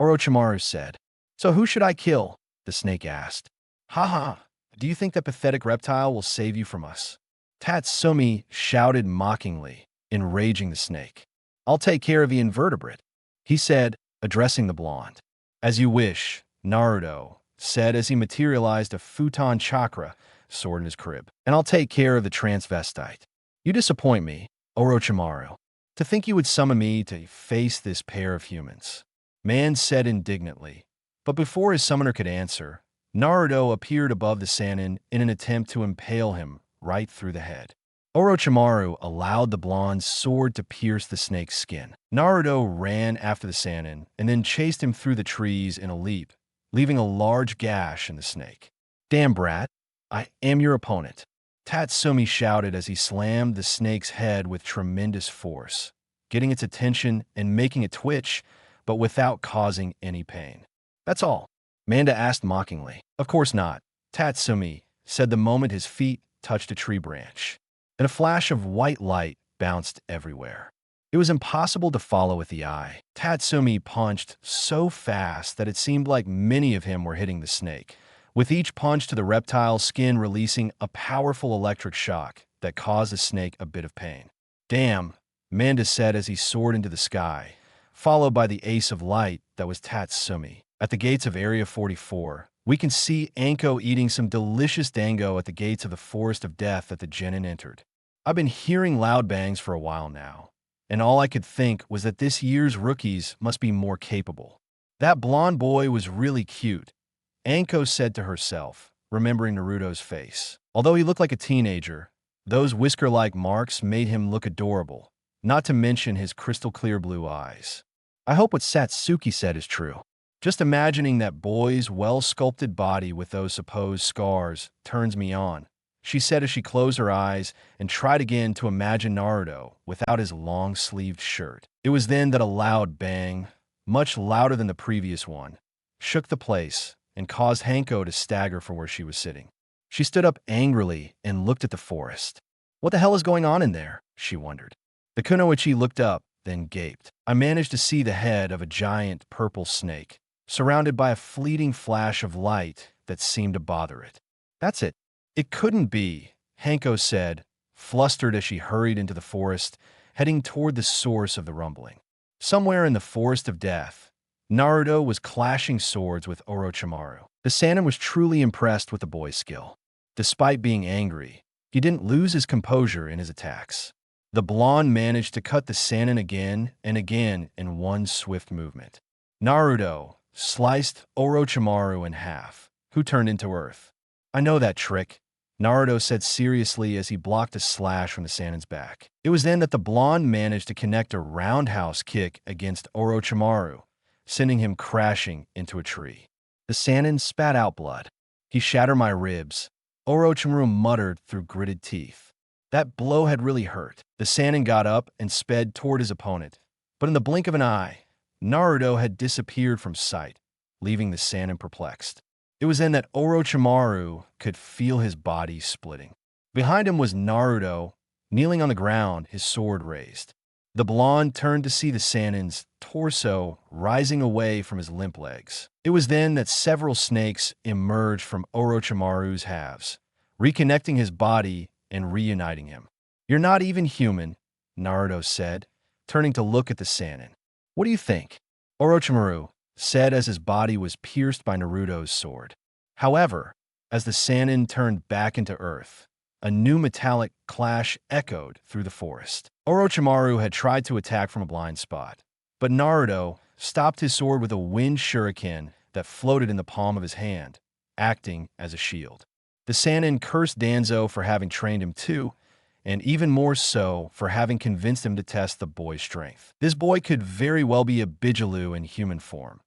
Orochimaru said. So who should I kill? The snake asked. Haha, do you think that pathetic reptile will save you from us? Tatsumi shouted mockingly, enraging the snake. I'll take care of the invertebrate, he said, addressing the blonde. As you wish, Naruto said as he materialized a futon chakra sword in his crib. And I'll take care of the transvestite. You disappoint me, Orochimaru. To think you would summon me to face this pair of humans. Man said indignantly. But before his summoner could answer, Naruto appeared above the Sannin in an attempt to impale him right through the head. Orochimaru allowed the blonde's sword to pierce the snake's skin. Naruto ran after the Sannin and then chased him through the trees in a leap, leaving a large gash in the snake. Damn brat, I am your opponent, Tatsumi shouted as he slammed the snake's head with tremendous force, getting its attention and making it twitch, but without causing any pain. That's all, Manda asked mockingly. Of course not, Tatsumi said the moment his feet touched a tree branch, and a flash of white light bounced everywhere. It was impossible to follow with the eye. Tatsumi punched so fast that it seemed like many of him were hitting the snake, with each punch to the reptile's skin releasing a powerful electric shock that caused the snake a bit of pain. Damn, Manda said as he soared into the sky, followed by the ace of light that was Tatsumi. At the gates of Area 44, we can see Anko eating some delicious dango at the gates of the Forest of Death that the genin entered. I've been hearing loud bangs for a while now, and all I could think was that this year's rookies must be more capable. That blonde boy was really cute, Anko said to herself, remembering Naruto's face. Although he looked like a teenager, those whisker-like marks made him look adorable, not to mention his crystal-clear blue eyes. I hope what Satsuki said is true. Just imagining that boy's well-sculpted body with those supposed scars turns me on, she said as she closed her eyes and tried again to imagine Naruto without his long-sleeved shirt. It was then that a loud bang, much louder than the previous one, shook the place and caused Hanko to stagger from where she was sitting. She stood up angrily and looked at the forest. What the hell is going on in there? She wondered. The kunoichi looked up, then gaped. I managed to see the head of a giant purple snake, surrounded by a fleeting flash of light that seemed to bother it. That's it. It couldn't be, Hanko said, flustered as she hurried into the forest, heading toward the source of the rumbling. Somewhere in the Forest of Death, Naruto was clashing swords with Orochimaru. The Sannin was truly impressed with the boy's skill. Despite being angry, he didn't lose his composure in his attacks. The blonde managed to cut the Sannin again and again in one swift movement. Naruto sliced Orochimaru in half, who turned into earth. I know that trick, Naruto said seriously as he blocked a slash from the Sannin's back. It was then that the blonde managed to connect a roundhouse kick against Orochimaru, sending him crashing into a tree. The Sannin spat out blood. He shattered my ribs, Orochimaru muttered through gritted teeth. That blow had really hurt. The Sannin got up and sped toward his opponent, but in the blink of an eye, Naruto had disappeared from sight, leaving the Sannin perplexed. It was then that Orochimaru could feel his body splitting. Behind him was Naruto, kneeling on the ground, his sword raised. The blonde turned to see the Sannin's torso rising away from his limp legs. It was then that several snakes emerged from Orochimaru's halves, reconnecting his body and reuniting him. "You're not even human," Naruto said, turning to look at the Sannin. "What do you think?" Orochimaru said as his body was pierced by Naruto's sword. However, as the Sannin turned back into earth, a new metallic clash echoed through the forest. Orochimaru had tried to attack from a blind spot, but Naruto stopped his sword with a wind shuriken that floated in the palm of his hand, acting as a shield. The Sannin cursed Danzo for having trained him too, and even more so for having convinced him to test the boy's strength. This boy could very well be a Bijaloo in human form,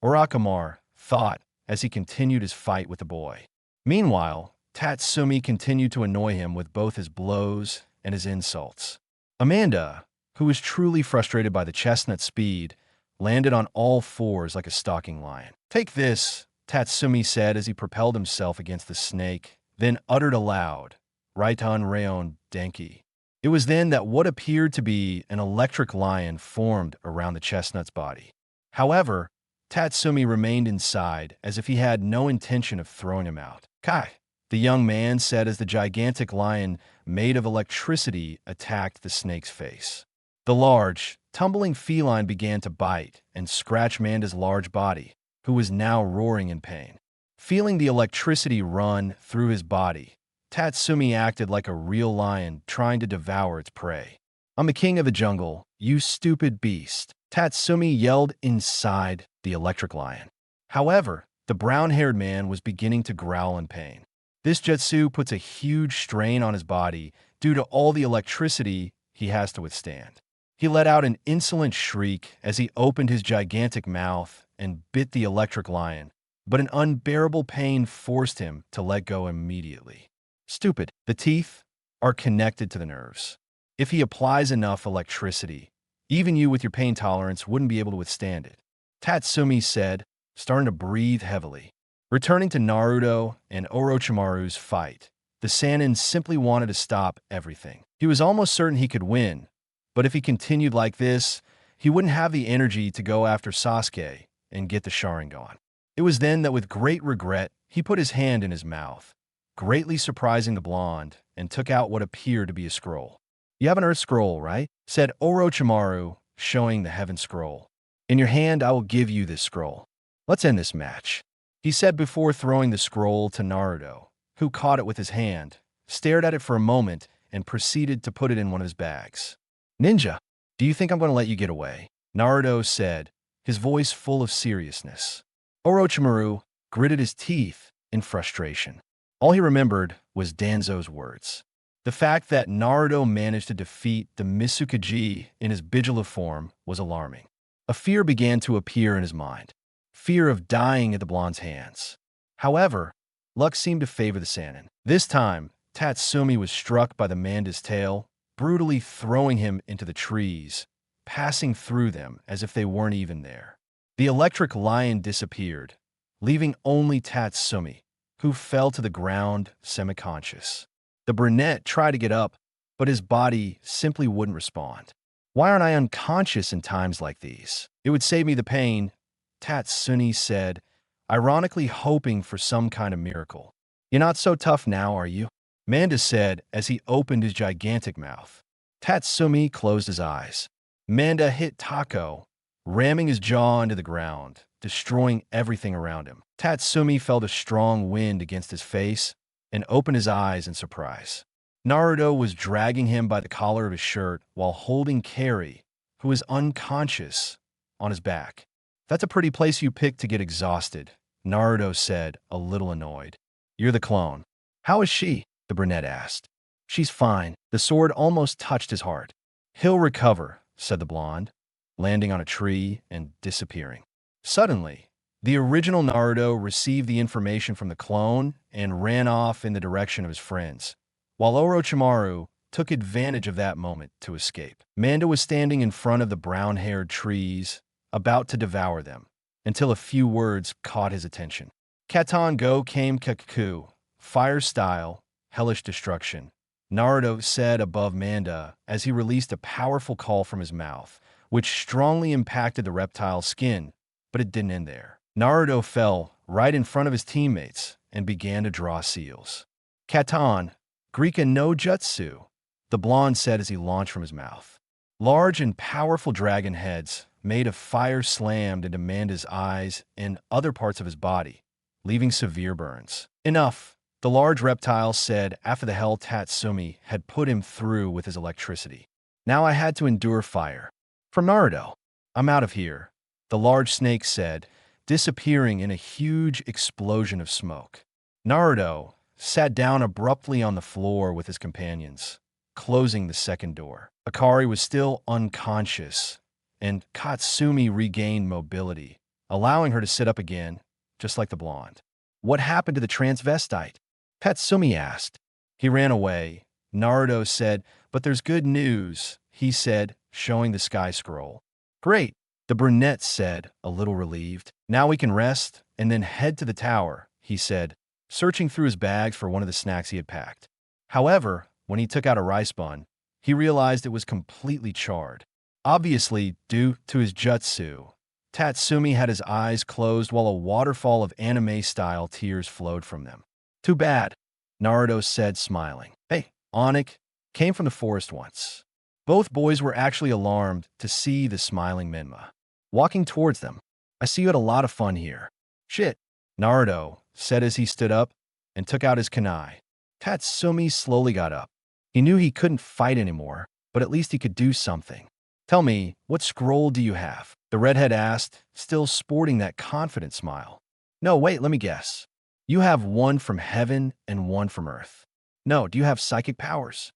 Orochimaru thought as he continued his fight with the boy. Meanwhile, Tatsumi continued to annoy him with both his blows and his insults. Amanda, who was truly frustrated by the chestnut's speed, landed on all fours like a stalking lion. "Take this," Tatsumi said as he propelled himself against the snake, then uttered aloud, "Raiton Rayon Denki." It was then that what appeared to be an electric lion formed around the chestnut's body. However, Tatsumi remained inside as if he had no intention of throwing him out. "Kai," the young man said as the gigantic lion made of electricity attacked the snake's face. The large, tumbling feline began to bite and scratch Manda's large body, who was now roaring in pain. Feeling the electricity run through his body, Tatsumi acted like a real lion trying to devour its prey. "I'm the king of the jungle, you stupid beast," Tatsumi yelled inside the electric lion. However, the brown-haired man was beginning to growl in pain. This jutsu puts a huge strain on his body due to all the electricity he has to withstand. He let out an insolent shriek as he opened his gigantic mouth and bit the electric lion, but an unbearable pain forced him to let go immediately. "Stupid. The teeth are connected to the nerves. If he applies enough electricity, even you with your pain tolerance wouldn't be able to withstand it," Tatsumi said, starting to breathe heavily. Returning to Naruto and Orochimaru's fight, the Sannin simply wanted to stop everything. He was almost certain he could win, but if he continued like this, he wouldn't have the energy to go after Sasuke and get the Sharingan. It was then that with great regret, he put his hand in his mouth, greatly surprising the blonde, and took out what appeared to be a scroll. "You have an Earth Scroll, right?" said Orochimaru, showing the Heaven Scroll. "In your hand, I will give you this scroll. Let's end this match," he said before throwing the scroll to Naruto, who caught it with his hand, stared at it for a moment, and proceeded to put it in one of his bags. "Ninja, do you think I'm going to let you get away?" Naruto said, his voice full of seriousness. Orochimaru gritted his teeth in frustration. All he remembered was Danzo's words. The fact that Naruto managed to defeat the Misukaji in his Bijala form was alarming. A fear began to appear in his mind. Fear of dying at the blonde's hands. However, luck seemed to favor the Sannin. This time, Tatsumi was struck by the Manda's tail, brutally throwing him into the trees, passing through them as if they weren't even there. The electric lion disappeared, leaving only Tatsumi, who fell to the ground semi-conscious. The brunette tried to get up, but his body simply wouldn't respond. "Why aren't I unconscious in times like these? It would save me the pain," Tatsumi said, ironically hoping for some kind of miracle. "You're not so tough now, are you?" Manda said as he opened his gigantic mouth. Tatsumi closed his eyes. Manda hit Tako, ramming his jaw into the ground, destroying everything around him. Tatsumi felt a strong wind against his face and opened his eyes in surprise. Naruto was dragging him by the collar of his shirt while holding Carrie, who was unconscious, on his back. "That's a pretty place you picked to get exhausted," Naruto said, a little annoyed. "You're the clone." "How is she?" the brunette asked. "She's fine." The sword almost touched his heart. "He'll recover," said the blonde, landing on a tree and disappearing. Suddenly, the original Naruto received the information from the clone and ran off in the direction of his friends, while Orochimaru took advantage of that moment to escape. Manda was standing in front of the brown-haired trees, about to devour them, until a few words caught his attention. "Katan go kame kaku, fire style, hellish destruction, Naruto said above Manda as he released a powerful call from his mouth, which strongly impacted the reptile's skin, but it didn't end there. Naruto fell right in front of his teammates and began to draw seals. Katan, Grika no Jutsu, the blonde said as he launched from his mouth. Large and powerful dragon heads made of fire slammed into Manda's eyes and other parts of his body, leaving severe burns. Enough, the large reptile said after the hell Tatsumi had put him through with his electricity. Now I had to endure fire. From Naruto, I'm out of here, the large snake said, disappearing in a huge explosion of smoke. Naruto sat down abruptly on the floor with his companions, closing the second door. Akari was still unconscious, and Katsumi regained mobility, allowing her to sit up again, just like the blonde. What happened to the transvestite? Tatsumi asked. He ran away, Naruto said, but there's good news, he said, showing the sky scroll. Great, the brunette said, a little relieved. Now we can rest and then head to the tower, he said, searching through his bags for one of the snacks he had packed. However, when he took out a rice bun, he realized it was completely charred. Obviously, due to his jutsu, Tatsumi had his eyes closed while a waterfall of anime-style tears flowed from them. Too bad, Naruto said, smiling. Hey, Onik came from the forest once. Both boys were actually alarmed to see the smiling Menma. Walking towards them, I see you had a lot of fun here. Shit, Naruto said as he stood up and took out his kunai. Tatsumi slowly got up. He knew he couldn't fight anymore, but at least he could do something. Tell me, what scroll do you have? The redhead asked, still sporting that confident smile. No, wait, let me guess. You have one from heaven and one from earth. No, do you have psychic powers?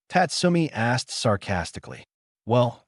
Tatsumi asked sarcastically. Well,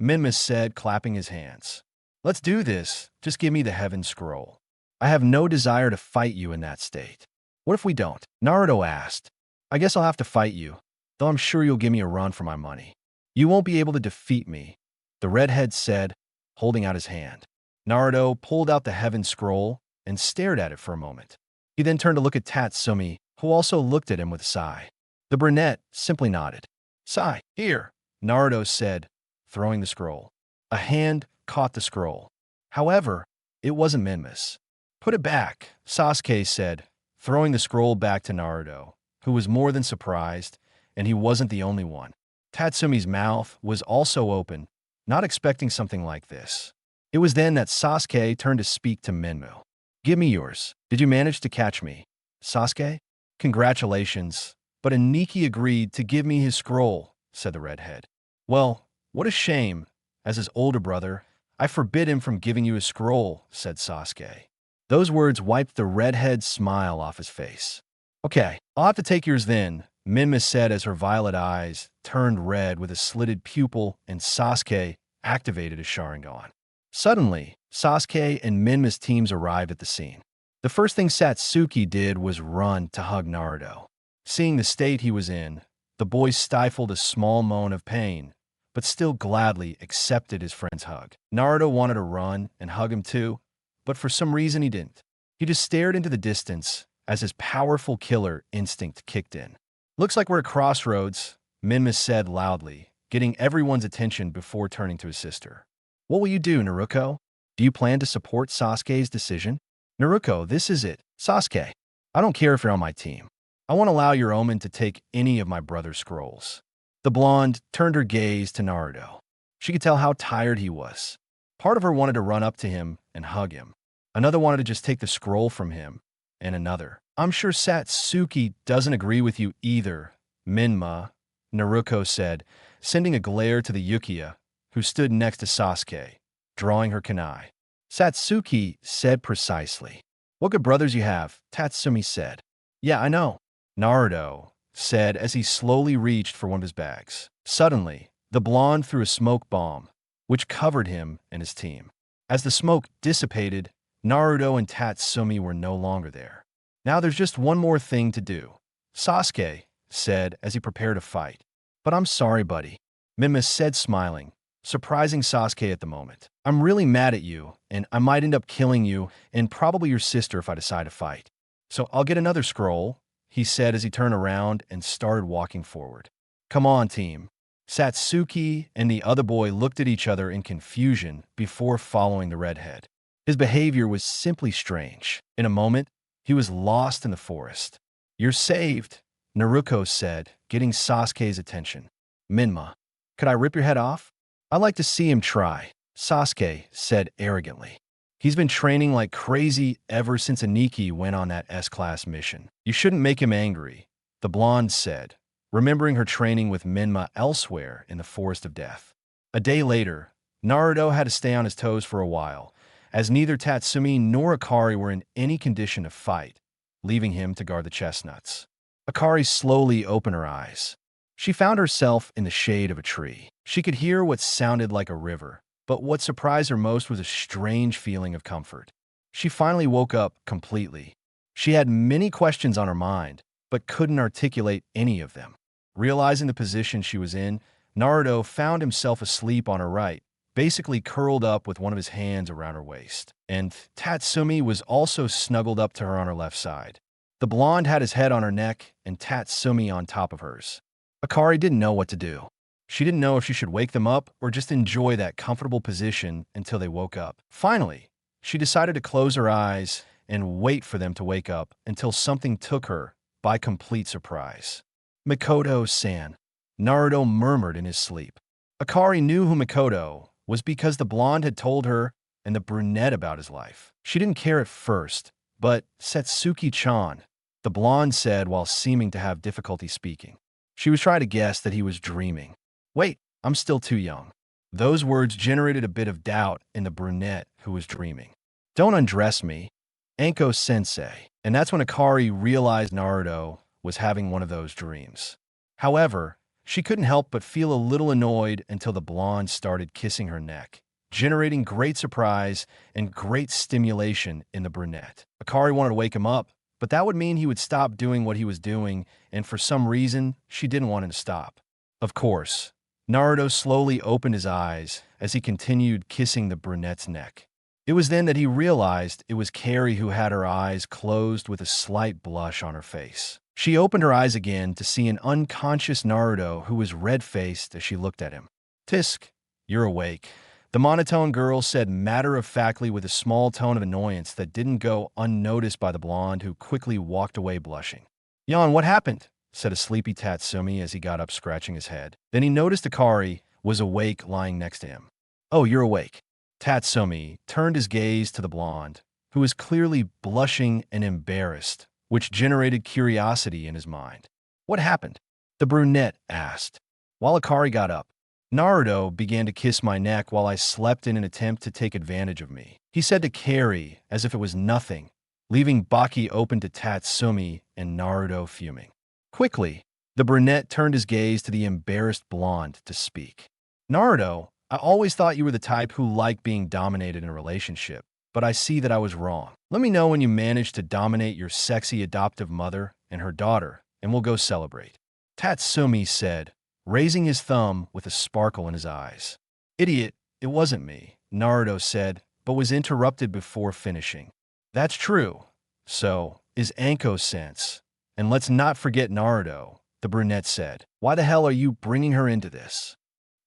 Menma said, clapping his hands. Let's do this. Just give me the heaven scroll. I have no desire to fight you in that state. What if we don't? Naruto asked. I guess I'll have to fight you, though I'm sure you'll give me a run for my money. You won't be able to defeat me, the redhead said, holding out his hand. Naruto pulled out the heaven scroll and stared at it for a moment. He then turned to look at Tatsumi, who also looked at him with a sigh. The brunette simply nodded. Sigh, here, Naruto said, throwing the scroll. A hand caught the scroll. However, it wasn't Menma's. Put it back, Sasuke said, throwing the scroll back to Naruto, who was more than surprised, and he wasn't the only one. Tatsumi's mouth was also open, not expecting something like this. It was then that Sasuke turned to speak to Menmu. Give me yours. Did you manage to catch me? Sasuke? Congratulations, but Aniki agreed to give me his scroll, said the redhead. Well, what a shame. As his older brother, I forbid him from giving you his scroll, said Sasuke. Those words wiped the redhead's smile off his face. Okay, I'll have to take yours then, Menma said as her violet eyes turned red with a slitted pupil and Sasuke activated his Sharingan. Suddenly, Sasuke and Menma's teams arrived at the scene. The first thing Satsuki did was run to hug Naruto. Seeing the state he was in, the boy stifled a small moan of pain, but still gladly accepted his friend's hug. Naruto wanted to run and hug him too, but for some reason he didn't. He just stared into the distance as his powerful killer instinct kicked in. Looks like we're at crossroads, Menma said loudly, getting everyone's attention before turning to his sister. What will you do, Naruto? Do you plan to support Sasuke's decision? Naruto, this is it. Sasuke, I don't care if you're on my team. I won't allow your omen to take any of my brother's scrolls. The blonde turned her gaze to Naruto. She could tell how tired he was. Part of her wanted to run up to him and hug him. Another wanted to just take the scroll from him, and another. I'm sure Satsuki doesn't agree with you either, Menma, Naruto said, sending a glare to the Yukiya, who stood next to Sasuke, drawing her kunai. Satsuki said precisely. What good brothers you have, Tatsumi said. Yeah, I know, Naruto said as he slowly reached for one of his bags. Suddenly, the blonde threw a smoke bomb, which covered him and his team. As the smoke dissipated, Naruto and Tatsumi were no longer there. Now there's just one more thing to do, Sasuke said as he prepared to fight. But I'm sorry, buddy, Menma said smiling, surprising Sasuke at the moment. I'm really mad at you, and I might end up killing you and probably your sister if I decide to fight. So I'll get another scroll, he said as he turned around and started walking forward. Come on, team. Satsuki and the other boy looked at each other in confusion before following the redhead. His behavior was simply strange. In a moment, he was lost in the forest. You're saved, Naruto said, getting Sasuke's attention. Menma, could I rip your head off? I'd like to see him try, Sasuke said arrogantly. He's been training like crazy ever since Aniki went on that S-class mission. You shouldn't make him angry, the blonde said, remembering her training with Menma elsewhere in the Forest of Death. A day later, Naruto had to stay on his toes for a while, as neither Tatsumi nor Akari were in any condition to fight, leaving him to guard the chestnuts. Akari slowly opened her eyes. She found herself in the shade of a tree. She could hear what sounded like a river, but what surprised her most was a strange feeling of comfort. She finally woke up completely. She had many questions on her mind, but couldn't articulate any of them. Realizing the position she was in, Naruto found himself asleep on her right, basically curled up with one of his hands around her waist. And Tatsumi was also snuggled up to her on her left side. The blonde had his head on her neck and Tatsumi on top of hers. Akari didn't know what to do. She didn't know if she should wake them up or just enjoy that comfortable position until they woke up. Finally, she decided to close her eyes and wait for them to wake up until something took her by complete surprise. Mikoto-san, Naruto murmured in his sleep. Akari knew who Mikoto was because the blonde had told her and the brunette about his life. She didn't care at first, but Satsuki-chan, the blonde said while seeming to have difficulty speaking. She was trying to guess that he was dreaming. Wait, I'm still too young. Those words generated a bit of doubt in the brunette who was dreaming. Don't undress me, Anko-sensei. And that's when Akari realized Naruto was having one of those dreams. However, she couldn't help but feel a little annoyed until the blonde started kissing her neck, generating great surprise and great stimulation in the brunette. Akari wanted to wake him up, but that would mean he would stop doing what he was doing, and for some reason, she didn't want him to stop. Of course, Naruto slowly opened his eyes as he continued kissing the brunette's neck. It was then that he realized it was Carrie who had her eyes closed with a slight blush on her face. She opened her eyes again to see an unconscious Naruto who was red-faced as she looked at him. Tisk, you're awake, the monotone girl said matter-of-factly with a small tone of annoyance that didn't go unnoticed by the blonde who quickly walked away blushing. Yon, what happened? Said a sleepy Tatsumi as he got up scratching his head. Then he noticed Akari was awake lying next to him. Oh, you're awake. Tatsumi turned his gaze to the blonde, who was clearly blushing and embarrassed, which generated curiosity in his mind. What happened? The brunette asked. While Akari got up, Naruto began to kiss my neck while I slept in an attempt to take advantage of me. He said to Carrie as if it was nothing, leaving Baki open to Tatsumi and Naruto fuming. Quickly, the brunette turned his gaze to the embarrassed blonde to speak. Naruto, I always thought you were the type who liked being dominated in a relationship, but I see that I was wrong. Let me know when you manage to dominate your sexy adoptive mother and her daughter, and we'll go celebrate. Tatsumi said, raising his thumb with a sparkle in his eyes. Idiot, it wasn't me, Naruto said, but was interrupted before finishing. That's true. So, is Anko-sense. And let's not forget Naruto, the brunette said. Why the hell are you bringing her into this?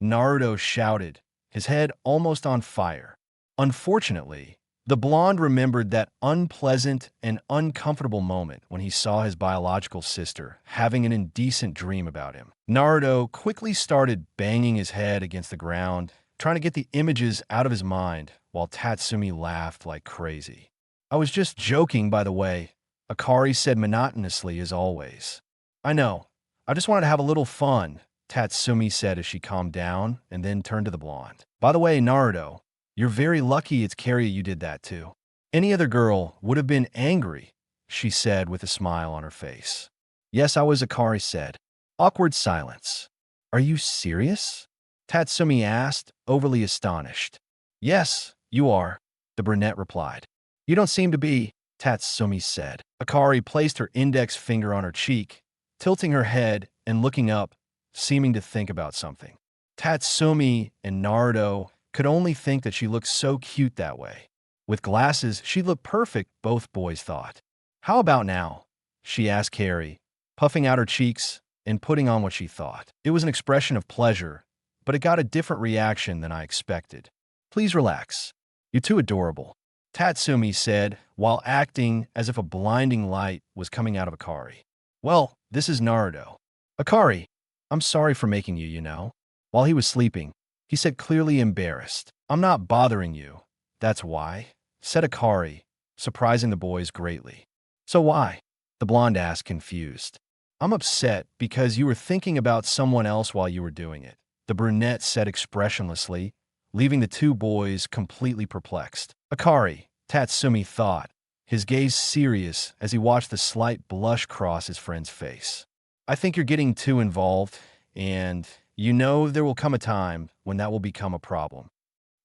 Naruto shouted, his head almost on fire. Unfortunately, the blonde remembered that unpleasant and uncomfortable moment when he saw his biological sister having an indecent dream about him. Naruto quickly started banging his head against the ground, trying to get the images out of his mind, while Tatsumi laughed like crazy. I was just joking, by the way, Akari said monotonously as always. I know. I just wanted to have a little fun, Tatsumi said as she calmed down and then turned to the blonde. By the way, Naruto, you're very lucky it's Carrie you did that to. Any other girl would have been angry, she said with a smile on her face. Yes, I was, Akari said. Awkward silence. Are you serious? Tatsumi asked, overly astonished. Yes, you are, the brunette replied. You don't seem to be, Tatsumi said. Akari placed her index finger on her cheek, tilting her head and looking up, seeming to think about something. Tatsumi and Naruto could only think that she looked so cute that way. With glasses, she looked perfect, both boys thought. How about now? she asked Carrie, puffing out her cheeks and putting on what she thought. It was an expression of pleasure, but it got a different reaction than I expected. Please relax. You're too adorable, Tatsumi said, while acting as if a blinding light was coming out of Akari. Well, this is Naruto. Akari, I'm sorry for making you, you know. While he was sleeping, he said, clearly embarrassed. I'm not bothering you. That's why, said Akari, surprising the boys greatly. So why? The blonde asked, confused. I'm upset because you were thinking about someone else while you were doing it, the brunette said expressionlessly, leaving the two boys completely perplexed. Akari, Tatsumi thought, his gaze serious as he watched the slight blush cross his friend's face. I think you're getting too involved, and you know there will come a time when that will become a problem.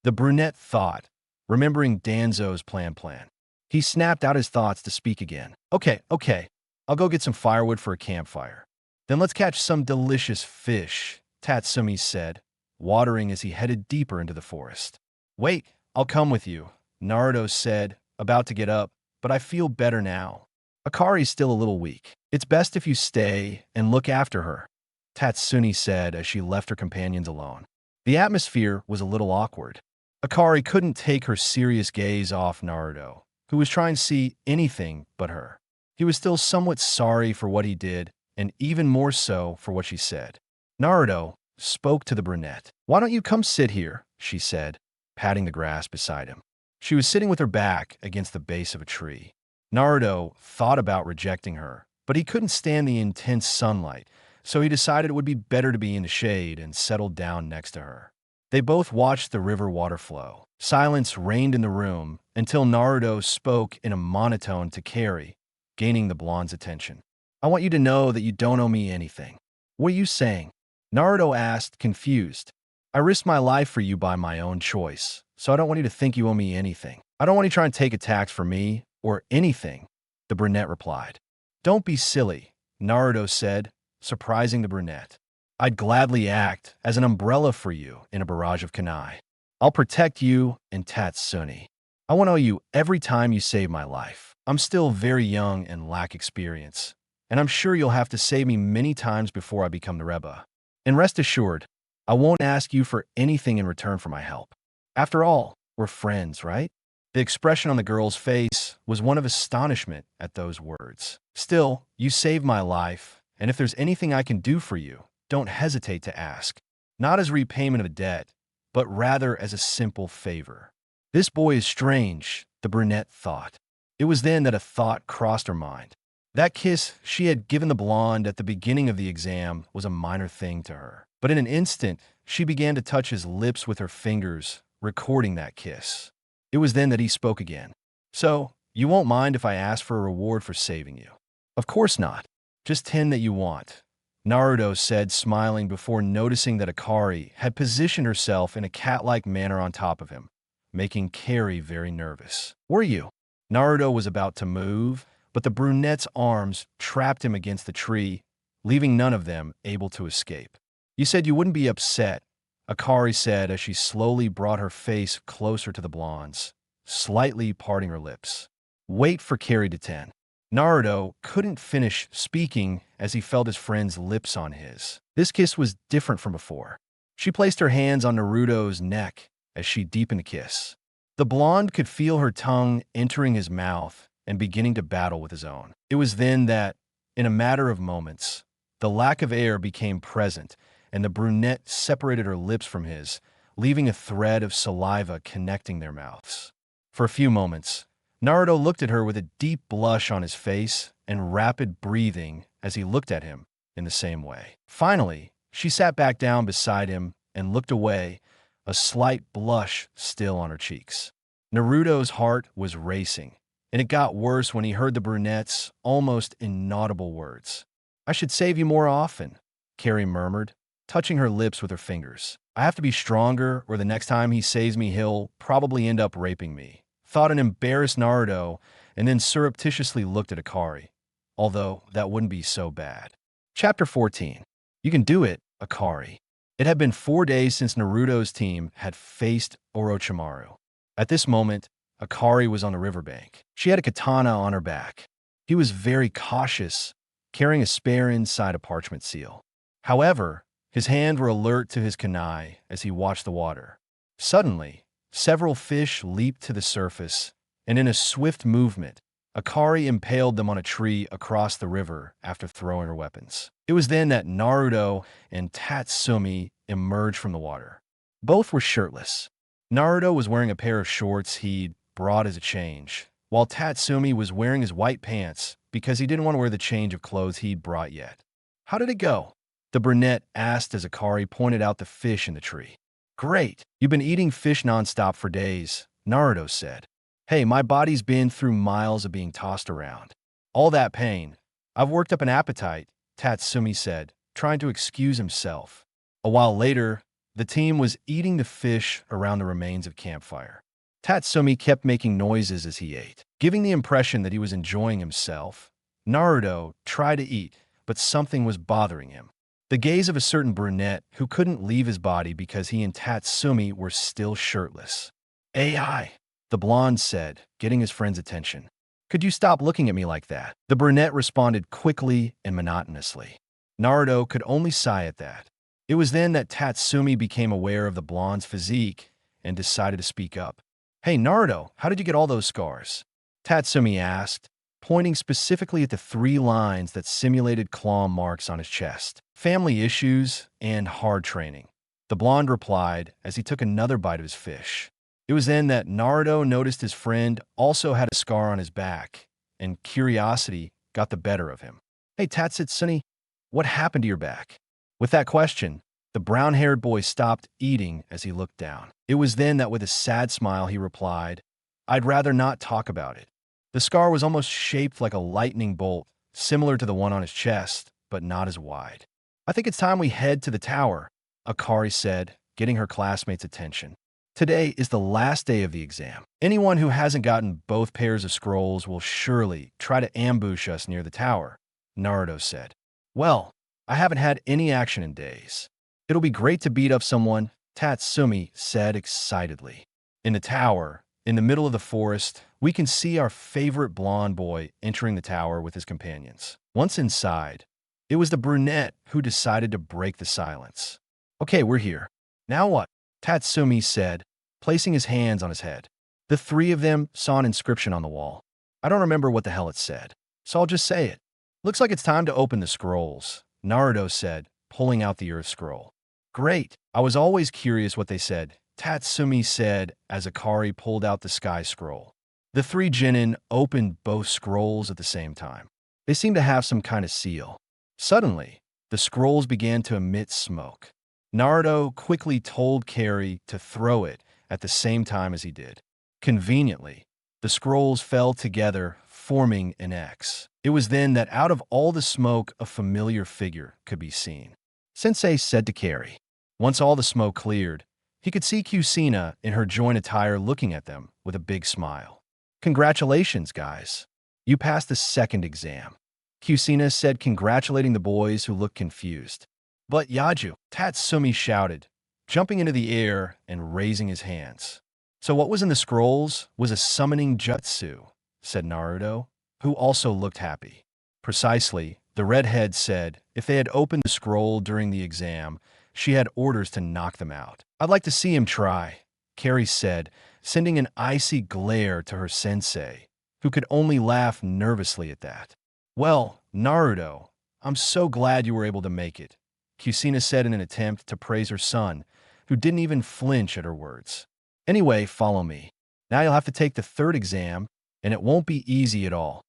The brunette thought, remembering Danzo's plan. He snapped out his thoughts to speak again. Okay, I'll go get some firewood for a campfire. Then let's catch some delicious fish, Tatsumi said, watering as he headed deeper into the forest. Wait, I'll come with you, Naruto said, about to get up, but I feel better now. Akari's still a little weak. It's best if you stay and look after her, Tatsumi said as she left her companions alone. The atmosphere was a little awkward. Akari couldn't take her serious gaze off Naruto, who was trying to see anything but her. He was still somewhat sorry for what he did, and even more so for what she said. Naruto spoke to the brunette. Why don't you come sit here, she said, patting the grass beside him. She was sitting with her back against the base of a tree. Naruto thought about rejecting her, but he couldn't stand the intense sunlight, so he decided it would be better to be in the shade and settled down next to her. They both watched the river water flow. Silence reigned in the room until Naruto spoke in a monotone to Carrie, gaining the blonde's attention. I want you to know that you don't owe me anything. What are you saying? Naruto asked, confused. I risked my life for you by my own choice, so I don't want you to think you owe me anything. I don't want you trying to take attacks for me or anything, the brunette replied. Don't be silly, Naruto said, surprising the brunette. I'd gladly act as an umbrella for you in a barrage of kunai. I'll protect you and Tatsumi. I won't owe you every time you save my life. I'm still very young and lack experience, and I'm sure you'll have to save me many times before I become the Rebbe. And rest assured, I won't ask you for anything in return for my help. After all, we're friends, right? The expression on the girl's face was one of astonishment at those words. Still, you saved my life, and if there's anything I can do for you, don't hesitate to ask. Not as repayment of a debt, but rather as a simple favor. This boy is strange, the brunette thought. It was then that a thought crossed her mind. That kiss she had given the blonde at the beginning of the exam was a minor thing to her. But in an instant, she began to touch his lips with her fingers, recording that kiss. It was then that he spoke again. So, you won't mind if I ask for a reward for saving you? Of course not. Just 10 that you want, Naruto said, smiling before noticing that Akari had positioned herself in a cat-like manner on top of him, making Carrie very nervous. Were you? Naruto was about to move, but the brunette's arms trapped him against the tree, leaving none of them able to escape. You said you wouldn't be upset, Akari said as she slowly brought her face closer to the blonde's, slightly parting her lips. Wait for Carrie to 10. Naruto couldn't finish speaking as he felt his friend's lips on his. This kiss was different from before. She placed her hands on Naruto's neck as she deepened the kiss. The blonde could feel her tongue entering his mouth and beginning to battle with his own. It was then that, in a matter of moments, the lack of air became present and the brunette separated her lips from his, leaving a thread of saliva connecting their mouths. For a few moments, Naruto looked at her with a deep blush on his face and rapid breathing as he looked at him in the same way. Finally, she sat back down beside him and looked away, a slight blush still on her cheeks. Naruto's heart was racing, and it got worse when he heard the brunette's almost inaudible words. I should save you more often, Carrie murmured, touching her lips with her fingers. I have to be stronger, or the next time he saves me, he'll probably end up raping me, thought an embarrassed Naruto, and then surreptitiously looked at Akari, although that wouldn't be so bad. Chapter 14. You can do it, Akari. It had been 4 days since Naruto's team had faced Orochimaru. At this moment, Akari was on the riverbank. She had a katana on her back. He was very cautious, carrying a spare inside a parchment seal. However, his hands were alert to his kunai as he watched the water. Suddenly, several fish leaped to the surface, and in a swift movement, Akari impaled them on a tree across the river after throwing her weapons. It was then that Naruto and Tatsumi emerged from the water. Both were shirtless. Naruto was wearing a pair of shorts he'd brought as a change, while Tatsumi was wearing his white pants because he didn't want to wear the change of clothes he'd brought yet. "How did it go?" the brunette asked as Akari pointed out the fish in the tree. "Great. You've been eating fish nonstop for days," Naruto said. "Hey, my body's been through miles of being tossed around. All that pain. I've worked up an appetite," Tatsumi said, trying to excuse himself. A while later, the team was eating the fish around the remains of campfire. Tatsumi kept making noises as he ate, giving the impression that he was enjoying himself. Naruto tried to eat, but something was bothering him. The gaze of a certain brunette who couldn't leave his body because he and Tatsumi were still shirtless. "AI," the blonde said, getting his friend's attention. "Could you stop looking at me like that?" The brunette responded quickly and monotonously. Naruto could only sigh at that. It was then that Tatsumi became aware of the blonde's physique and decided to speak up. "Hey, Naruto, how did you get all those scars?" Tatsumi asked, pointing specifically at the 3 lines that simulated claw marks on his chest. "Family issues and hard training," the blonde replied as he took another bite of his fish. It was then that Naruto noticed his friend also had a scar on his back, and curiosity got the better of him. "Hey, Tatsumi, what happened to your back?" With that question, the brown-haired boy stopped eating as he looked down. It was then that with a sad smile he replied, "I'd rather not talk about it." The scar was almost shaped like a lightning bolt, similar to the one on his chest, but not as wide. "I think it's time we head to the tower," Akari said, getting her classmates' attention. "Today is the last day of the exam. Anyone who hasn't gotten both pairs of scrolls will surely try to ambush us near the tower," Naruto said. "Well, I haven't had any action in days. It'll be great to beat up someone," Tatsumi said excitedly. In the tower, in the middle of the forest, we can see our favorite blonde boy entering the tower with his companions. Once inside, it was the brunette who decided to break the silence. "Okay, we're here. Now what?" Tatsumi said, placing his hands on his head. The 3 of them saw an inscription on the wall. I don't remember what the hell it said, so I'll just say it. "Looks like it's time to open the scrolls," Naruto said, pulling out the Earth Scroll. "Great. I was always curious what they said," Tatsumi said as Akari pulled out the Sky Scroll. The 3 genin opened both scrolls at the same time. They seemed to have some kind of seal. Suddenly, the scrolls began to emit smoke. Naruto quickly told Carrie to throw it at the same time as he did. Conveniently, the scrolls fell together, forming an X. It was then that out of all the smoke, a familiar figure could be seen. Sensei said to Carrie. Once all the smoke cleared, he could see Kusina in her joint attire looking at them with a big smile. "Congratulations, guys. You passed the 2nd exam," Kusina said, congratulating the boys who looked confused. "But Yaju," Tatsumi shouted, jumping into the air and raising his hands. "So what was in the scrolls was a summoning jutsu," said Naruto, who also looked happy. "Precisely," the redhead said. If they had opened the scroll during the exam, she had orders to knock them out. "I'd like to see him try," Carrie said, sending an icy glare to her sensei, who could only laugh nervously at that. "Well, Naruto, I'm so glad you were able to make it," Kusina said in an attempt to praise her son, who didn't even flinch at her words. "Anyway, follow me. Now you'll have to take the 3rd exam, and it won't be easy at all."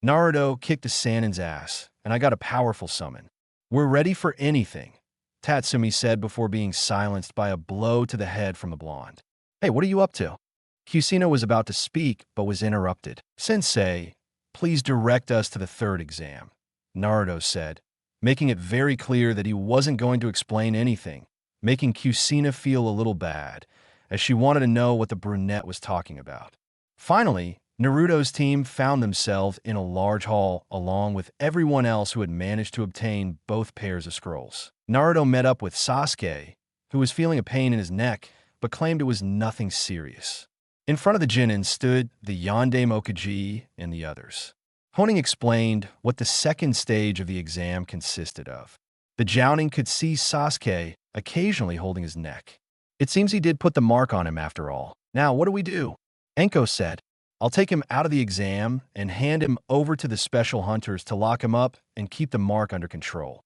Naruto kicked a Sannin's ass, and I got a powerful summon. "We're ready for anything," Tatsumi said before being silenced by a blow to the head from the blonde. "Hey, what are you up to?" Kusina was about to speak, but was interrupted. "Sensei, please direct us to the 3rd exam," Naruto said, making it very clear that he wasn't going to explain anything, making Kusina feel a little bad, as she wanted to know what the brunette was talking about. Finally, Naruto's team found themselves in a large hall along with everyone else who had managed to obtain both pairs of scrolls. Naruto met up with Sasuke, who was feeling a pain in his neck, but claimed it was nothing serious. In front of the genin stood the Yonde Mokaji and the others. Honing explained what the second stage of the exam consisted of. The Jouning could see Sasuke occasionally holding his neck. It seems he did put the mark on him after all. Now, what do we do? Enko said, I'll take him out of the exam and hand him over to the special hunters to lock him up and keep the mark under control.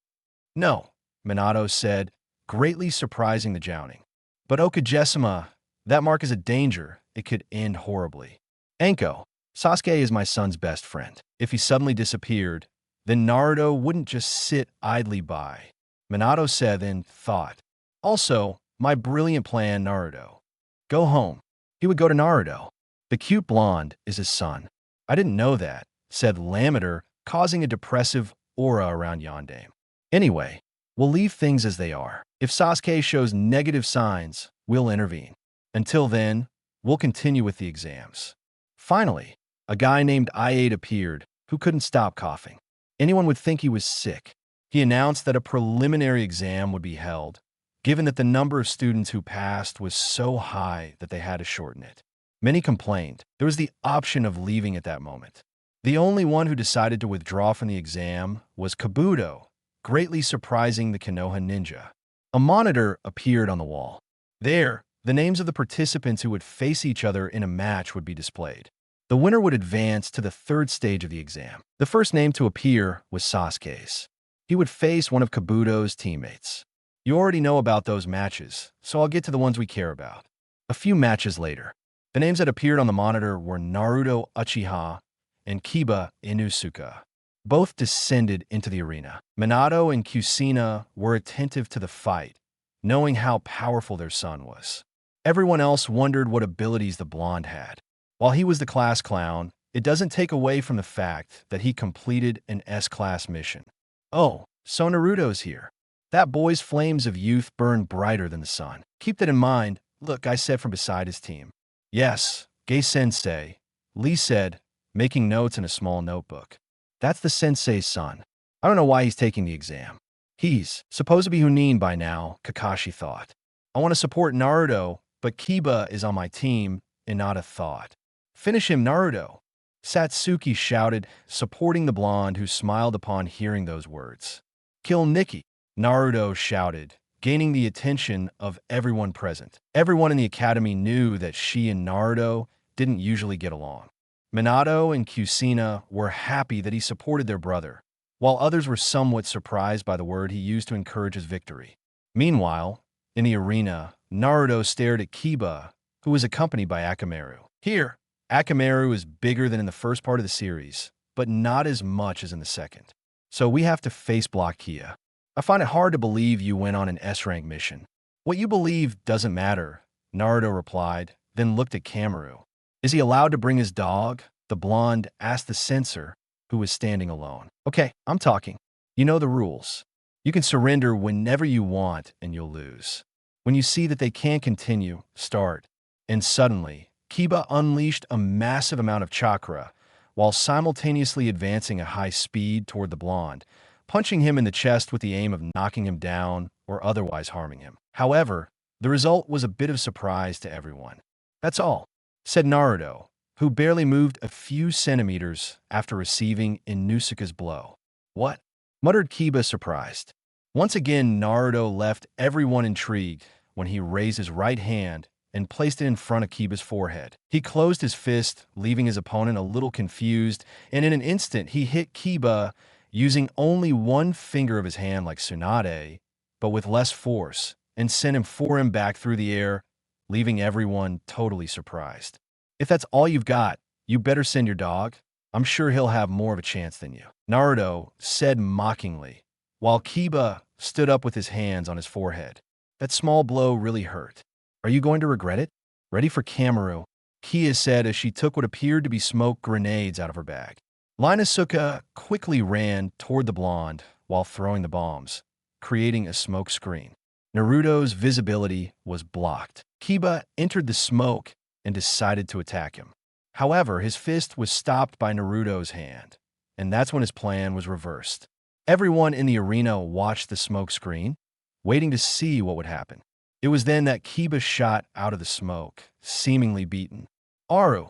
No, Minato said, greatly surprising the Jouning. But Okajima, that mark is a danger. It could end horribly. Enko, Sasuke is my son's best friend. If he suddenly disappeared, then Naruto wouldn't just sit idly by. Minato said and thought. Also, my brilliant plan, Naruto. Go home. He would go to Naruto. The cute blonde is his son. I didn't know that, said Lammeter, causing a depressive aura around Yondaime. Anyway, we'll leave things as they are. If Sasuke shows negative signs, we'll intervene. Until then, we'll continue with the exams. Finally, a guy named I-8 appeared who couldn't stop coughing. Anyone would think he was sick. He announced that a preliminary exam would be held, given that the number of students who passed was so high that they had to shorten it. Many complained. There was the option of leaving at that moment. The only one who decided to withdraw from the exam was Kabuto, greatly surprising the Konoha ninja. A monitor appeared on the wall. There, the names of the participants who would face each other in a match would be displayed. The winner would advance to the third stage of the exam. The first name to appear was Sasuke's. He would face one of Kabuto's teammates. You already know about those matches, so I'll get to the ones we care about. A few matches later, the names that appeared on the monitor were Naruto Uchiha and Kiba Inusuka. Both descended into the arena. Minato and Kusina were attentive to the fight, knowing how powerful their son was. Everyone else wondered what abilities the blonde had. While he was the class clown, it doesn't take away from the fact that he completed an S-class mission. Oh, so Naruto's here. That boy's flames of youth burn brighter than the sun. Keep that in mind, look, I said from beside his team. Yes, Gai-sensei, Lee said, making notes in a small notebook. That's the sensei's son. I don't know why he's taking the exam. He's supposed to be Chunin by now, Kakashi thought. I want to support Naruto, but Kiba is on my team, Inada thought. Finish him, Naruto, Satsuki shouted, supporting the blonde who smiled upon hearing those words. Kill Nikki, Naruto shouted, gaining the attention of everyone present. Everyone in the academy knew that she and Naruto didn't usually get along. Minato and Kusina were happy that he supported their brother, while others were somewhat surprised by the word he used to encourage his victory. Meanwhile, in the arena, Naruto stared at Kiba, who was accompanied by Akamaru. Here, Akamaru is bigger than in the first part of the series, but not as much as in the second. So we have to face block Kia. I find it hard to believe you went on an S-rank mission. What you believe doesn't matter, Naruto replied, then looked at Kamaru. Is he allowed to bring his dog? The blonde asked the censor, who was standing alone. Okay, I'm talking. You know the rules. You can surrender whenever you want and you'll lose. When you see that they can't continue, start. And suddenly, Kiba unleashed a massive amount of chakra, while simultaneously advancing at high speed toward the blonde, punching him in the chest with the aim of knocking him down or otherwise harming him. However, the result was a bit of surprise to everyone. That's all, said Naruto, who barely moved a few centimeters after receiving Inusuka's blow. What? Muttered Kiba, surprised. Once again, Naruto left everyone intrigued when he raised his right hand and placed it in front of Kiba's forehead. He closed his fist, leaving his opponent a little confused, and in an instant he hit Kiba using only one finger of his hand like Tsunade, but with less force, and sent him forehand back through the air, leaving everyone totally surprised. If that's all you've got, you better send your dog. I'm sure he'll have more of a chance than you, Naruto said mockingly, while Kiba stood up with his hands on his forehead. That small blow really hurt. Are you going to regret it? Ready for Kamaru, Kia said as she took what appeared to be smoke grenades out of her bag. Inosuke quickly ran toward the blonde while throwing the bombs, creating a smoke screen. Naruto's visibility was blocked. Kiba entered the smoke and decided to attack him. However, his fist was stopped by Naruto's hand, and that's when his plan was reversed. Everyone in the arena watched the smoke screen, waiting to see what would happen. It was then that Kiba shot out of the smoke, seemingly beaten. Aru,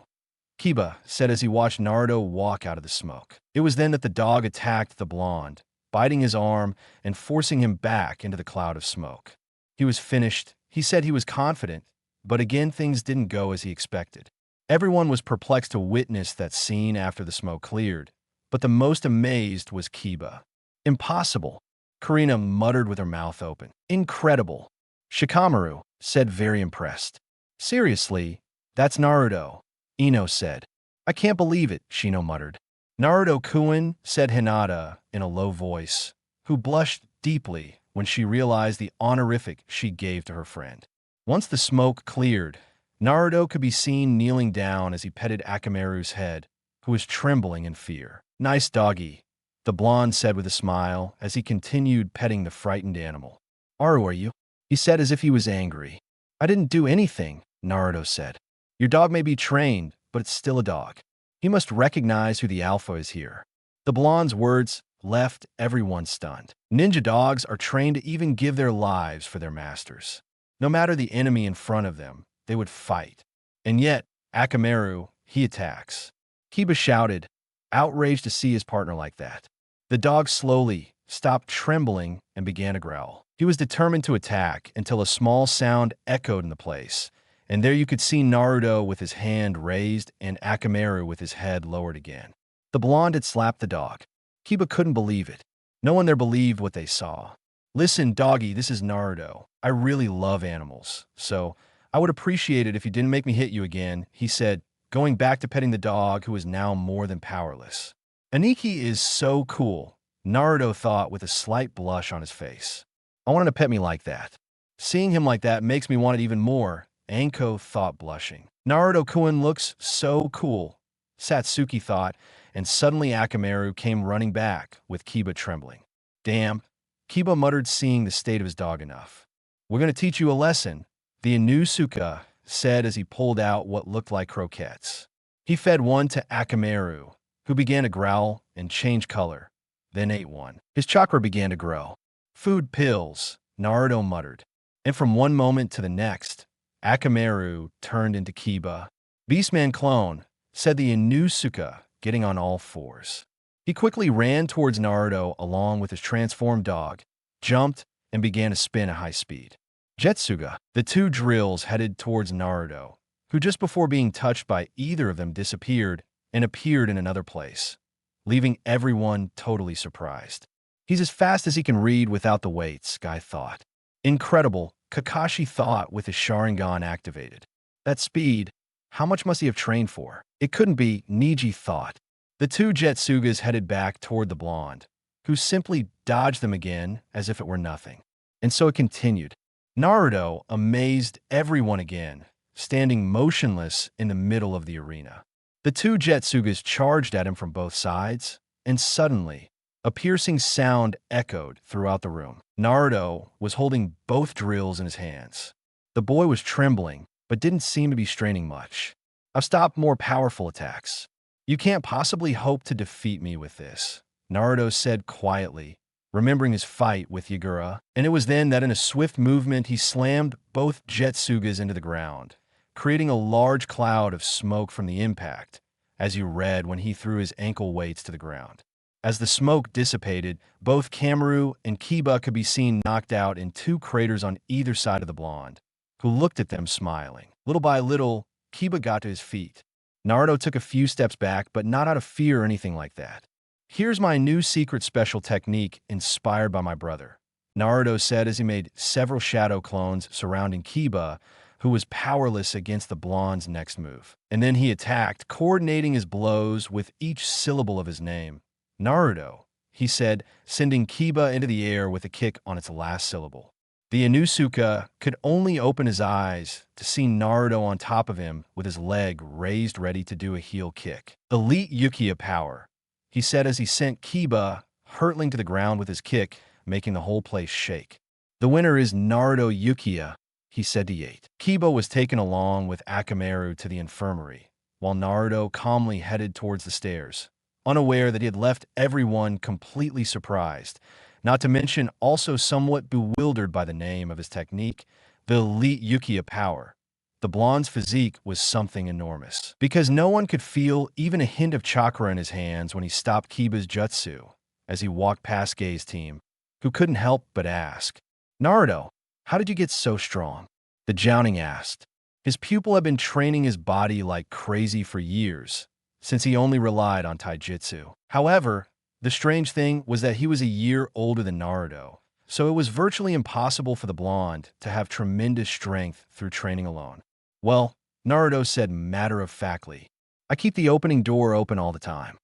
Kiba said as he watched Naruto walk out of the smoke. It was then that the dog attacked the blonde, biting his arm and forcing him back into the cloud of smoke. He was finished. He said he was confident, but again things didn't go as he expected. Everyone was perplexed to witness that scene after the smoke cleared, but the most amazed was Kiba. Impossible, Karina muttered with her mouth open. Incredible, Shikamaru said, very impressed. Seriously, that's Naruto, Ino said. I can't believe it, Shino muttered. Naruto-kun, said Hinata in a low voice, who blushed deeply when she realized the honorific she gave to her friend. Once the smoke cleared, Naruto could be seen kneeling down as he petted Akamaru's head, who was trembling in fear. Nice doggy, the blonde said with a smile as he continued petting the frightened animal. Aru, are you? He said as if he was angry. I didn't do anything, Naruto said. Your dog may be trained, but it's still a dog. He must recognize who the alpha is here. The blonde's words left everyone stunned. Ninja dogs are trained to even give their lives for their masters. No matter the enemy in front of them, they would fight. And yet, Akamaru, he attacks. Kiba shouted, outraged to see his partner like that. The dog slowly stopped trembling and began to growl. He was determined to attack until a small sound echoed in the place, and there you could see Naruto with his hand raised and Akamaru with his head lowered again. The blonde had slapped the dog. Kiba couldn't believe it. No one there believed what they saw. Listen, doggy, this is Naruto. I really love animals, so I would appreciate it if you didn't make me hit you again, he said, going back to petting the dog, who was now more than powerless. Aniki is so cool, Naruto thought with a slight blush on his face. I want him to pet me like that. Seeing him like that makes me want it even more, Anko thought, blushing. Naruto-kun looks so cool, Satsuki thought, and suddenly Akamaru came running back, with Kiba trembling. Damn, Kiba muttered, seeing the state of his dog enough. We're going to teach you a lesson, the Inusuka said as he pulled out what looked like croquettes. He fed one to Akamaru, who began to growl and change color, then ate one. His chakra began to grow. Food pills, Naruto muttered. And from one moment to the next, Akamaru turned into Kiba. Beastman clone, said the Inusuka, getting on all fours. He quickly ran towards Naruto along with his transformed dog, jumped, and began to spin at high speed. Jetsuga, the two drills headed towards Naruto, who just before being touched by either of them disappeared and appeared in another place, leaving everyone totally surprised. He's as fast as he can read without the weights, Guy thought. Incredible, Kakashi thought with his Sharingan activated. That speed, how much must he have trained for? It couldn't be, Niji thought. The two Jetsugas headed back toward the blonde, who simply dodged them again as if it were nothing. And so it continued. Naruto amazed everyone again, standing motionless in the middle of the arena. The two Jetsugas charged at him from both sides, and suddenly, a piercing sound echoed throughout the room. Naruto was holding both drills in his hands. The boy was trembling, but didn't seem to be straining much. I've stopped more powerful attacks. You can't possibly hope to defeat me with this, Naruto said quietly, remembering his fight with Yagura, and it was then that in a swift movement he slammed both Jetsugas into the ground, creating a large cloud of smoke from the impact, as you read when he threw his ankle weights to the ground. As the smoke dissipated, both Kamaru and Kiba could be seen knocked out in two craters on either side of the blonde, who looked at them smiling. Little by little, Kiba got to his feet. Naruto took a few steps back, but not out of fear or anything like that. Here's my new secret special technique inspired by my brother, Naruto said as he made several shadow clones surrounding Kiba, who was powerless against the blonde's next move. And then he attacked, coordinating his blows with each syllable of his name. Naruto, he said, sending Kiba into the air with a kick on its last syllable. The Inusuka could only open his eyes to see Naruto on top of him with his leg raised ready to do a heel kick. Elite Ukiya power, he said as he sent Kiba hurtling to the ground with his kick, making the whole place shake. The winner is Naruto Ukiya, he said to Yate. Kiba was taken along with Akamaru to the infirmary, while Naruto calmly headed towards the stairs, unaware that he had left everyone completely surprised, not to mention also somewhat bewildered by the name of his technique, the Elite Ukiya power, The blonde's physique was something enormous, because no one could feel even a hint of chakra in his hands when he stopped Kiba's jutsu as he walked past Gei's team, who couldn't help but ask, "Naruto, how did you get so strong?" The Jouning asked. His pupil had been training his body like crazy for years, since he only relied on taijutsu. However, the strange thing was that he was a year older than Naruto, so it was virtually impossible for the blonde to have tremendous strength through training alone. Well, Naruto said matter-of-factly, "I keep the opening door open all the time."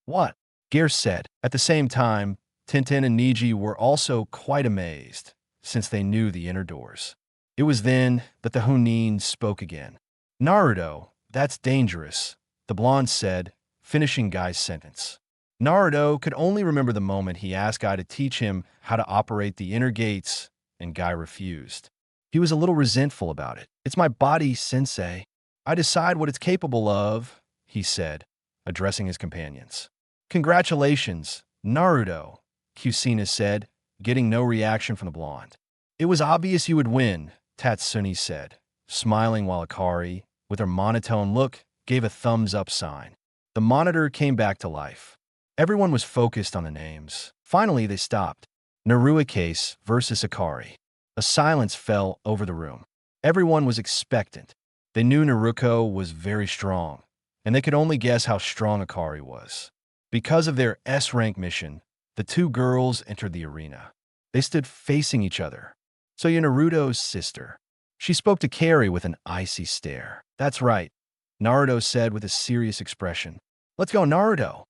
"What?" Gear said. At the same time, Tintin and Niji were also quite amazed, since they knew the inner doors. It was then that the Chunin spoke again. "Naruto, that's dangerous," the blonde said, finishing Guy's sentence. Naruto could only remember the moment he asked Guy to teach him how to operate the inner gates, and Guy refused. He was a little resentful about it. "It's my body, sensei. I decide what it's capable of," he said, addressing his companions. "Congratulations, Naruto," Kusina said, getting no reaction from the blonde. "It was obvious you would win," Tatsumi said, smiling while Akari, with her monotone look, gave a thumbs-up sign. The monitor came back to life. Everyone was focused on the names. Finally, they stopped. Namicase versus Akari. A silence fell over the room. Everyone was expectant. They knew Naruto was very strong, and they could only guess how strong Akari was. Because of their S-rank mission, the two girls entered the arena. They stood facing each other. "So you're Naruto's sister?" She spoke to Carrie with an icy stare. "That's right," Naruto said with a serious expression. "Let's go, Naruto!"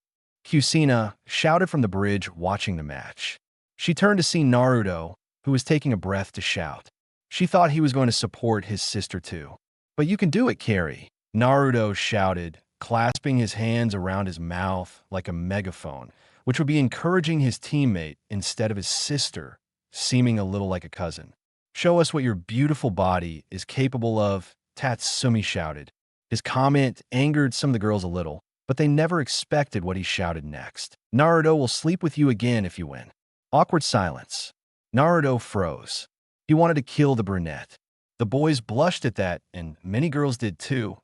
Kusina shouted from the bridge, watching the match. She turned to see Naruto, who was taking a breath to shout. She thought he was going to support his sister too. "But you can do it, Carrie," Naruto shouted, clasping his hands around his mouth like a megaphone, which would be encouraging his teammate instead of his sister, seeming a little like a cousin. "Show us what your beautiful body is capable of," Tatsumi shouted. His comment angered some of the girls a little, but they never expected what he shouted next. "Naruto will sleep with you again if you win." Awkward silence. Naruto froze. He wanted to kill the brunette. The boys blushed at that, and many girls did too,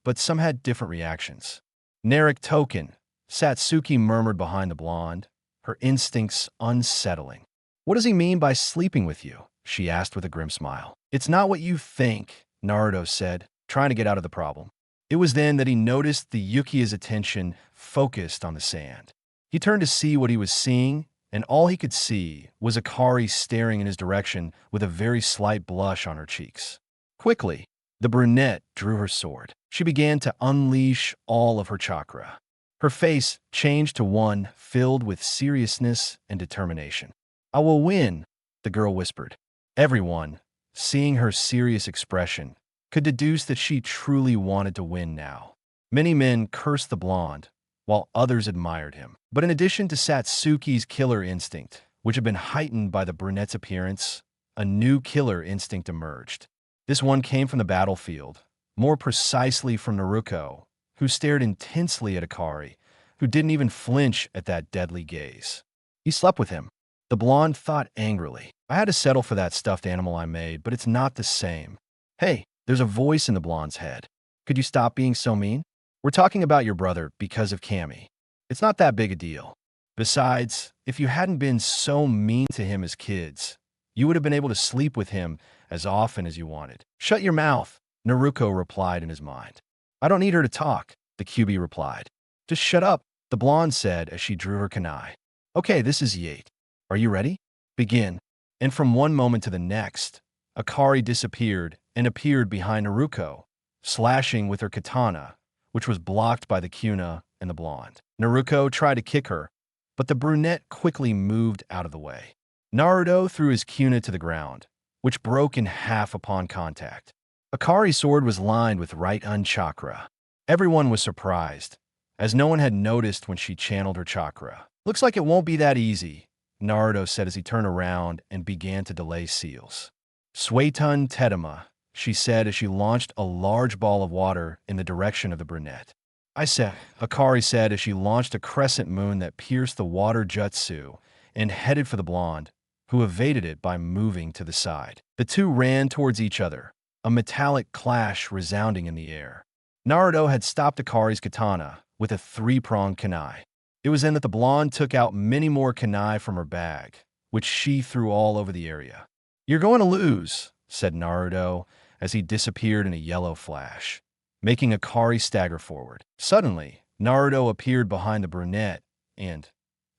but some had different reactions. "Narek token," Satsuki murmured behind the blonde, her instincts unsettling. "What does he mean by sleeping with you?" she asked with a grim smile. "It's not what you think," Naruto said, trying to get out of the problem. It was then that he noticed the Yukia's attention focused on the sand. He turned to see what he was seeing, and all he could see was Akari staring in his direction with a very slight blush on her cheeks. Quickly, the brunette drew her sword. She began to unleash all of her chakra. Her face changed to one filled with seriousness and determination. "I will win," the girl whispered. Everyone, seeing her serious expression, could deduce that she truly wanted to win now. Many men cursed the blonde, while others admired him. But in addition to Satsuki's killer instinct, which had been heightened by the brunette's appearance, a new killer instinct emerged. This one came from the battlefield, more precisely from Naruto, who stared intensely at Akari, who didn't even flinch at that deadly gaze. "He slept with him," the blonde thought angrily. "I had to settle for that stuffed animal I made, but it's not the same." "Hey," there's a voice in the blonde's head. "Could you stop being so mean? We're talking about your brother because of Cammy. It's not that big a deal. Besides, if you hadn't been so mean to him as kids, you would have been able to sleep with him as often as you wanted." "Shut your mouth," Naruto replied in his mind. "I don't need her to talk," the QB replied. "Just shut up," the blonde said as she drew her kunai. "Okay, this is Yate. Are you ready? Begin." And from one moment to the next, Akari disappeared and appeared behind Naruto, slashing with her katana, which was blocked by the Kuna and the blonde. Naruto tried to kick her, but the brunette quickly moved out of the way. Naruto threw his Kuna to the ground, which broke in half upon contact. Akari's sword was lined with right-hand chakra. Everyone was surprised, as no one had noticed when she channeled her chakra. "Looks like it won't be that easy," Naruto said as he turned around and began to delay seals. "Suetun Tedama," she said as she launched a large ball of water in the direction of the brunette. "I said," Akari said as she launched a crescent moon that pierced the water jutsu and headed for the blonde, who evaded it by moving to the side. The two ran towards each other, a metallic clash resounding in the air. Naruto had stopped Akari's katana with a three-pronged kunai. It was then that the blonde took out many more kunai from her bag, which she threw all over the area. "You're going to lose," said Naruto as he disappeared in a yellow flash, making Akari stagger forward. Suddenly, Naruto appeared behind the brunette and,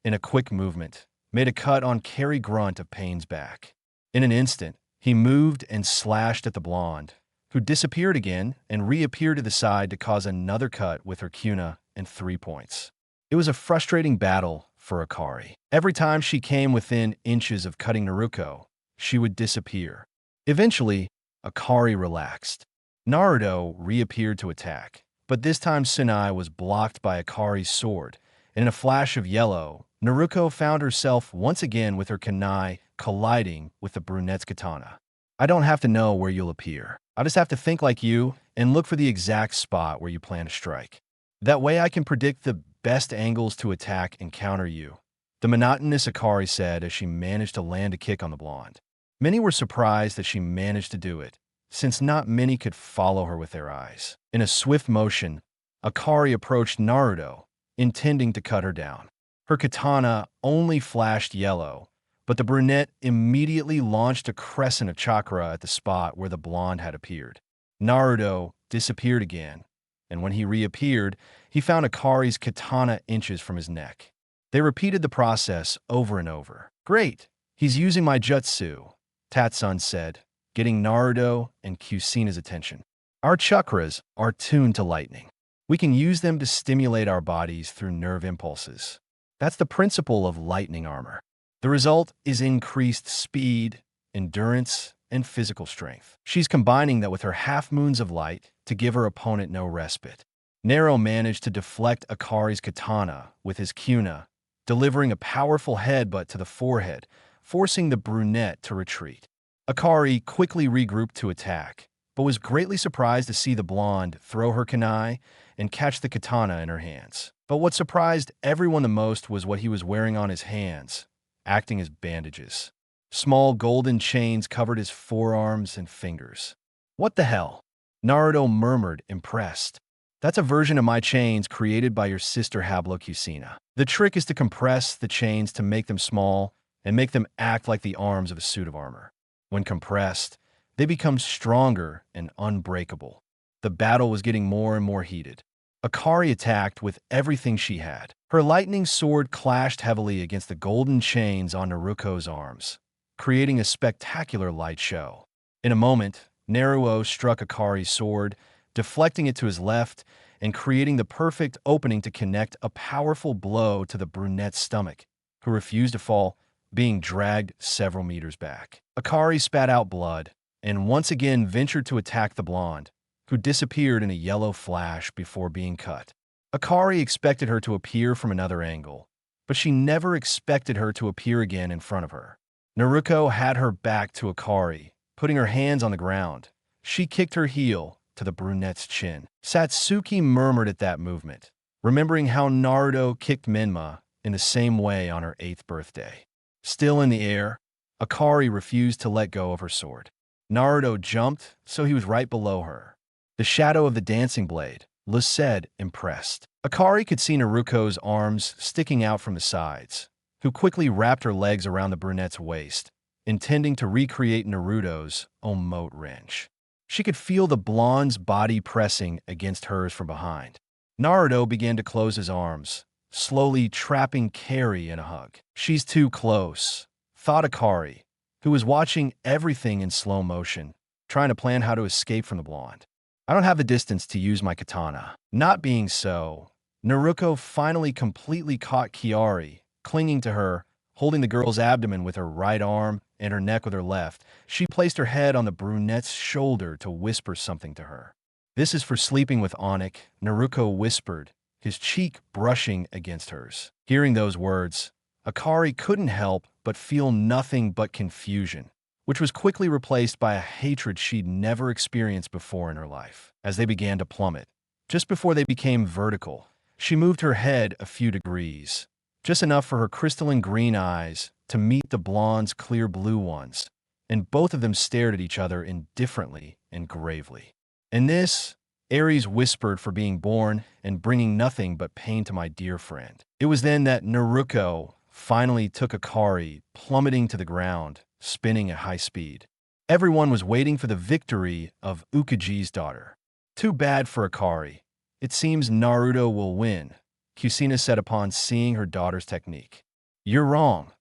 in a quick movement, made a cut on Carrie Grunt of Pain's back. In an instant, he moved and slashed at the blonde, who disappeared again and reappeared to the side to cause another cut with her kuna and 3 points. It was a frustrating battle for Akari. Every time she came within inches of cutting Naruto, she would disappear. Eventually, Akari relaxed. Naruto reappeared to attack, but this time Tsunai was blocked by Akari's sword, and in a flash of yellow, Naruto found herself once again with her kunai colliding with the brunette's katana. "I don't have to know where you'll appear. I just have to think like you and look for the exact spot where you plan to strike. That way I can predict the best angles to attack and counter you," the monotonous Akari said as she managed to land a kick on the blonde. Many were surprised that she managed to do it, since not many could follow her with their eyes. In a swift motion, Akari approached Naruto, intending to cut her down. Her katana only flashed yellow, but the brunette immediately launched a crescent of chakra at the spot where the blonde had appeared. Naruto disappeared again, and when he reappeared, he found Akari's katana inches from his neck. They repeated the process over and over. "Great, he's using my jutsu," Tatsun said, getting Naruto and Kusuna's attention. "Our chakras are tuned to lightning. We can use them to stimulate our bodies through nerve impulses. That's the principle of lightning armor. The result is increased speed, endurance, and physical strength. She's combining that with her half-moons of light to give her opponent no respite." Nero managed to deflect Akari's katana with his kuna, delivering a powerful headbutt to the forehead, forcing the brunette to retreat. Akari quickly regrouped to attack, but was greatly surprised to see the blonde throw her kunai and catch the katana in her hands. But what surprised everyone the most was what he was wearing on his hands, acting as bandages. Small golden chains covered his forearms and fingers. "What the hell?" Naruto murmured, impressed. "That's a version of my chains created by your sister Hablo Kusina. The trick is to compress the chains to make them small and make them act like the arms of a suit of armor. When compressed, they become stronger and unbreakable." The battle was getting more and more heated. Akari attacked with everything she had. Her lightning sword clashed heavily against the golden chains on Naruto's arms, creating a spectacular light show. In a moment, Naruto struck Akari's sword, deflecting it to his left and creating the perfect opening to connect a powerful blow to the brunette's stomach, who refused to fall, being dragged several meters back. Akari spat out blood and once again ventured to attack the blonde, who disappeared in a yellow flash before being cut. Akari expected her to appear from another angle, but she never expected her to appear again in front of her. Naruto had her back to Akari, putting her hands on the ground. She kicked her heel to the brunette's chin. Satsuki murmured at that movement, remembering how Naruto kicked Menma in the same way on her 8th birthday. Still in the air, Akari refused to let go of her sword. Naruto jumped, so he was right below her. The shadow of the dancing blade, said, impressed. Akari could see Naruto's arms sticking out from the sides, who quickly wrapped her legs around the brunette's waist, intending to recreate Naruto's omote wrench. She could feel the blonde's body pressing against hers from behind. Naruto began to close his arms, slowly trapping Carrie in a hug. "She's too close," thought Akari, who was watching everything in slow motion, trying to plan how to escape from the blonde. "I don't have the distance to use my katana." Not being so, Naruto finally completely caught Kiari, clinging to her, holding the girl's abdomen with her right arm and her neck with her left. She placed her head on the brunette's shoulder to whisper something to her. "This is for sleeping with Onik," Naruto whispered, his cheek brushing against hers. Hearing those words, Akari couldn't help but feel nothing but confusion, which was quickly replaced by a hatred she'd never experienced before in her life. As they began to plummet, just before they became vertical, she moved her head a few degrees, just enough for her crystalline green eyes to meet the blonde's clear blue ones, and both of them stared at each other indifferently and gravely. "In this," Ares whispered, "for being born and bringing nothing but pain to my dear friend." It was then that Naruto finally took Akari, plummeting to the ground, spinning at high speed. Everyone was waiting for the victory of Ukaji's daughter. "Too bad for Akari. It seems Naruto will win," Kusina said upon seeing her daughter's technique. "You're wrong,"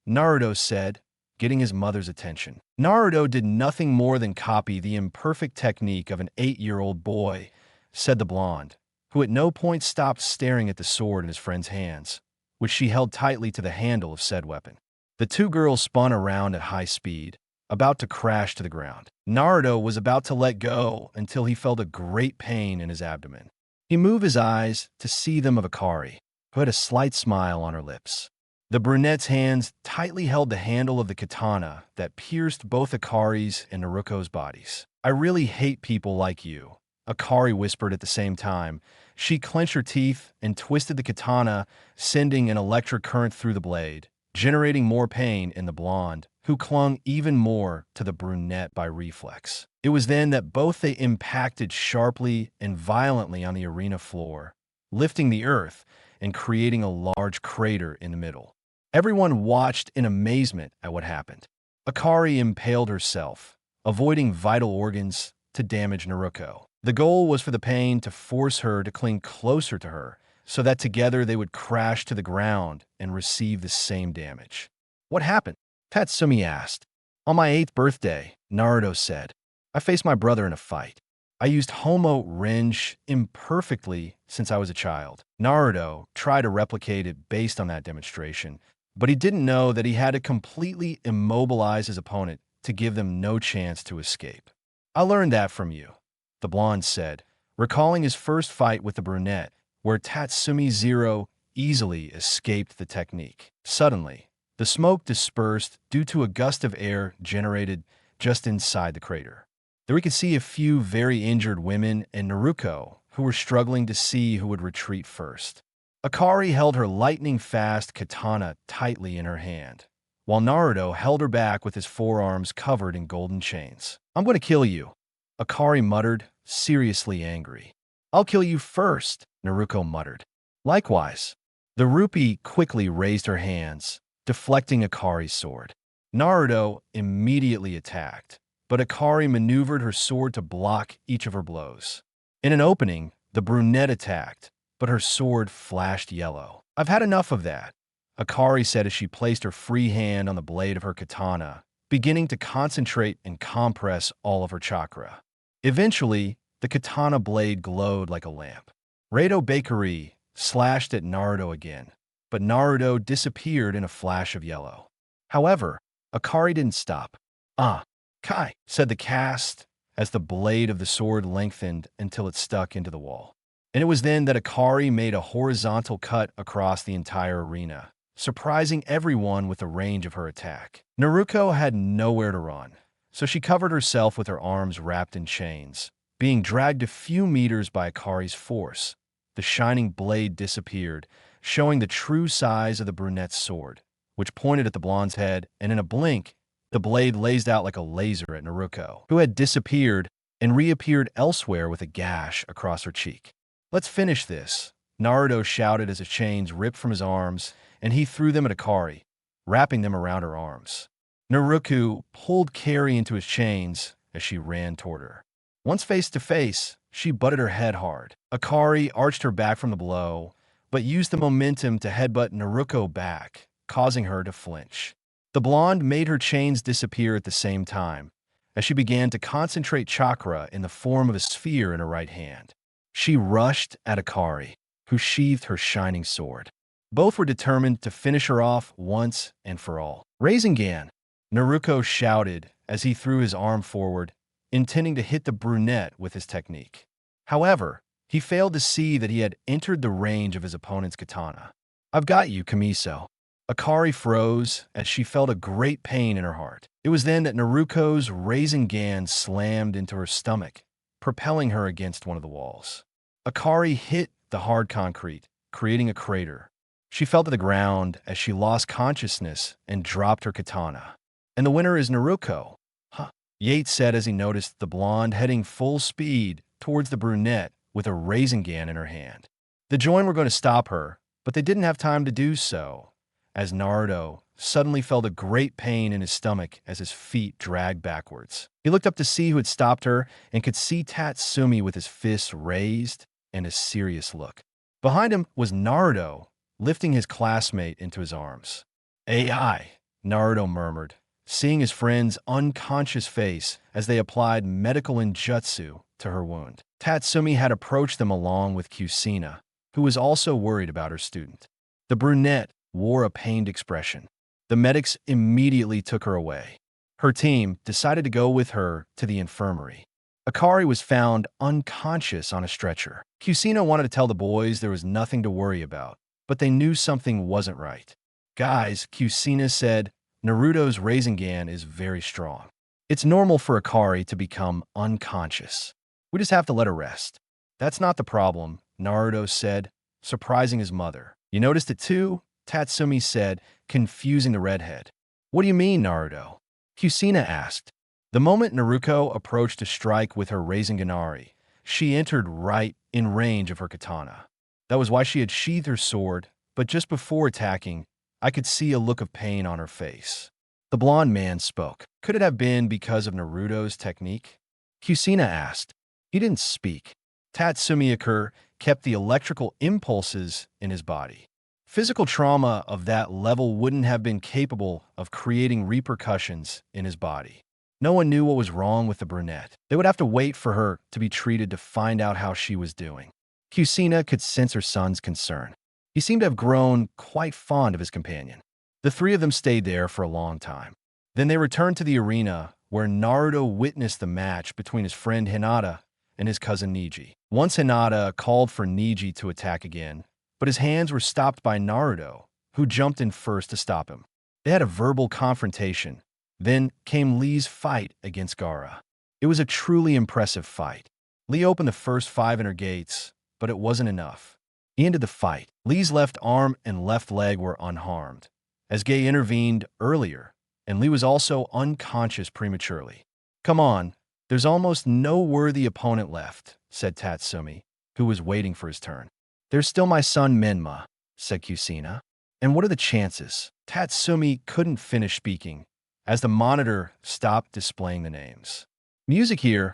Naruto said, getting his mother's attention. "Naruto did nothing more than copy the imperfect technique of an 8-year-old boy," said the blonde, who at no point stopped staring at the sword in his friend's hands, which she held tightly to the handle of said weapon. The two girls spun around at high speed, about to crash to the ground. Naruto was about to let go until he felt a great pain in his abdomen. He moved his eyes to see them of Akari, who had a slight smile on her lips. The brunette's hands tightly held the handle of the katana that pierced both Akari's and Naruto's bodies. "I really hate people like you," Akari whispered at the same time. She clenched her teeth and twisted the katana, sending an electric current through the blade, generating more pain in the blonde, who clung even more to the brunette by reflex. It was then that both they impacted sharply and violently on the arena floor, lifting the earth and creating a large crater in the middle. Everyone watched in amazement at what happened. Akari impaled herself, avoiding vital organs to damage Naruto. The goal was for the pain to force her to cling closer to her, so that together they would crash to the ground and receive the same damage. "What happened?" Tatsumi asked. "On my 8th birthday," Naruto said, "I faced my brother in a fight. I used Homo Renge imperfectly since I was a child." Naruto tried to replicate it based on that demonstration, but he didn't know that he had to completely immobilize his opponent to give them no chance to escape. "I learned that from you," the blonde said, recalling his first fight with the brunette, where Tatsumi Zero easily escaped the technique. Suddenly, the smoke dispersed due to a gust of air generated just inside the crater. There we could see a few very injured women and Naruto, who were struggling to see who would retreat first. Akari held her lightning-fast katana tightly in her hand, while Naruto held her back with his forearms covered in golden chains. "I'm going to kill you," Akari muttered, seriously angry. "I'll kill you first," Naruto muttered. Likewise, the rupee quickly raised her hands, deflecting Akari's sword. Naruto immediately attacked, but Akari maneuvered her sword to block each of her blows. In an opening, the brunette attacked, but her sword flashed yellow. "I've had enough of that," Akari said as she placed her free hand on the blade of her katana, beginning to concentrate and compress all of her chakra. Eventually, the katana blade glowed like a lamp. Rado Bakery slashed at Naruto again, but Naruto disappeared in a flash of yellow. However, Akari didn't stop. "Ah, Kai," said the cast as the blade of the sword lengthened until it stuck into the wall. And it was then that Akari made a horizontal cut across the entire arena, surprising everyone with the range of her attack. Naruto had nowhere to run, so she covered herself with her arms wrapped in chains. Being dragged a few meters by Akari's force, the shining blade disappeared, showing the true size of the brunette's sword, which pointed at the blonde's head, and in a blink, the blade blazed out like a laser at Naruto, who had disappeared and reappeared elsewhere with a gash across her cheek. "Let's finish this," Naruto shouted as the chains ripped from his arms, and he threw them at Akari, wrapping them around her arms. Naruto pulled Kari into his chains as she ran toward her. Once face to face, she butted her head hard. Akari arched her back from the blow, but used the momentum to headbutt Naruto back, causing her to flinch. The blonde made her chains disappear at the same time, as she began to concentrate chakra in the form of a sphere in her right hand. She rushed at Akari, who sheathed her shining sword. Both were determined to finish her off once and for all. "Rasengan!" Naruto shouted as he threw his arm forward, intending to hit the brunette with his technique. However, he failed to see that he had entered the range of his opponent's katana. "I've got you, Kamiso." Akari froze as she felt a great pain in her heart. It was then that Naruto's Rasengan slammed into her stomach, propelling her against one of the walls. Akari hit the hard concrete, creating a crater. She fell to the ground as she lost consciousness and dropped her katana. And the winner is Naruto. Huh. Yates said as he noticed the blonde heading full speed towards the brunette with a Rasengan in her hand. The Join were going to stop her, but they didn't have time to do so, as Naruto suddenly felt a great pain in his stomach as his feet dragged backwards. He looked up to see who had stopped her and could see Tatsumi with his fists raised and a serious look. Behind him was Naruto, lifting his classmate into his arms. "AI," Naruto murmured, seeing his friend's unconscious face as they applied medical ninjutsu to her wound. Tatsumi had approached them along with Kusina, who was also worried about her student. The brunette wore a pained expression. The medics immediately took her away. Her team decided to go with her to the infirmary. Akari was found unconscious on a stretcher. Kusina wanted to tell the boys there was nothing to worry about, but they knew something wasn't right. "Guys," Kusina said, "Naruto's Rasengan is very strong. It's normal for Akari to become unconscious. We just have to let her rest." "That's not the problem," Naruto said, surprising his mother. "You noticed it too?" Tatsumi said, confusing the redhead. "What do you mean, Naruto?" Kusina asked. The moment Naruto approached to strike with her Rasenganari, she entered right in range of her katana. That was why she had sheathed her sword, but just before attacking, I could see a look of pain on her face. The blonde man spoke. "Could it have been because of Naruto's technique?" Kusina asked. He didn't speak. Tatsumi kept the electrical impulses in his body. Physical trauma of that level wouldn't have been capable of creating repercussions in his body. No one knew what was wrong with the brunette. They would have to wait for her to be treated to find out how she was doing. Kusina could sense her son's concern. He seemed to have grown quite fond of his companion. The three of them stayed there for a long time. Then they returned to the arena where Naruto witnessed the match between his friend Hinata and his cousin Neji. Once Hinata called for Neji to attack again, but his hands were stopped by Naruto, who jumped in first to stop him. They had a verbal confrontation. Then came Lee's fight against Gaara. It was a truly impressive fight. Lee opened the first 5 inner gates, but it wasn't enough. He ended the fight. Lee's left arm and left leg were unharmed, as Gay intervened earlier, and Lee was also unconscious prematurely. "Come on, there's almost no worthy opponent left," said Tatsumi, who was waiting for his turn. "There's still my son Menma," said Kusina. "And what are the chances?" Tatsumi couldn't finish speaking, as the monitor stopped displaying the names. "Music here,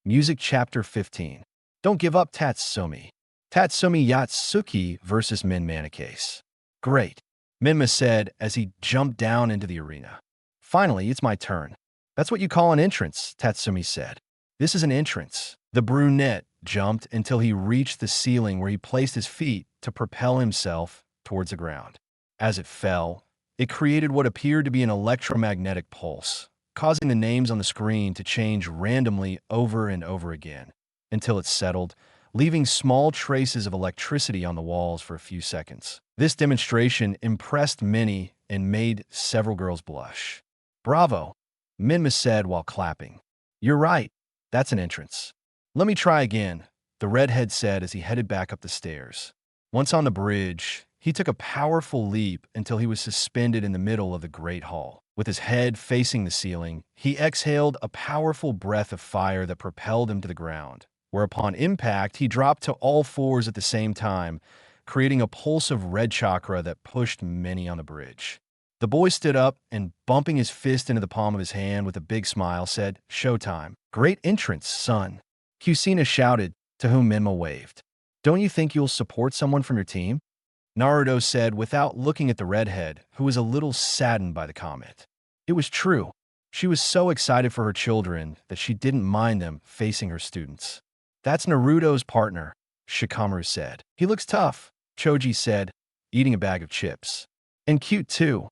music chapter 15. Don't give up, Tatsumi. Tatsumi Yatsuki versus Namicase." "Great," Menma said as he jumped down into the arena. "Finally, it's my turn." "That's what you call an entrance," Tatsumi said. "This is an entrance." The brunette jumped until he reached the ceiling where he placed his feet to propel himself towards the ground. As it fell, it created what appeared to be an electromagnetic pulse, causing the names on the screen to change randomly over and over again, until it settled, leaving small traces of electricity on the walls for a few seconds. This demonstration impressed many and made several girls blush. "Bravo," Menma said while clapping. "You're right, that's an entrance." "Let me try again," the redhead said as he headed back up the stairs. Once on the bridge, he took a powerful leap until he was suspended in the middle of the Great Hall. With his head facing the ceiling, he exhaled a powerful breath of fire that propelled him to the ground, where upon impact he dropped to all fours at the same time, creating a pulse of red chakra that pushed many on the bridge. The boy stood up and, bumping his fist into the palm of his hand with a big smile, said, "Showtime." "Great entrance, son," Kusina shouted, to whom Menma waved. "Don't you think you'll support someone from your team?" Naruto said without looking at the redhead, who was a little saddened by the comment. It was true. She was so excited for her children that she didn't mind them facing her students. "That's Naruto's partner," Shikamaru said. "He looks tough," Choji said, eating a bag of chips. "And cute too,"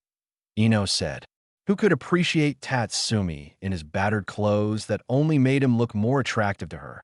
Ino said. Who could appreciate Tatsumi in his battered clothes that only made him look more attractive to her?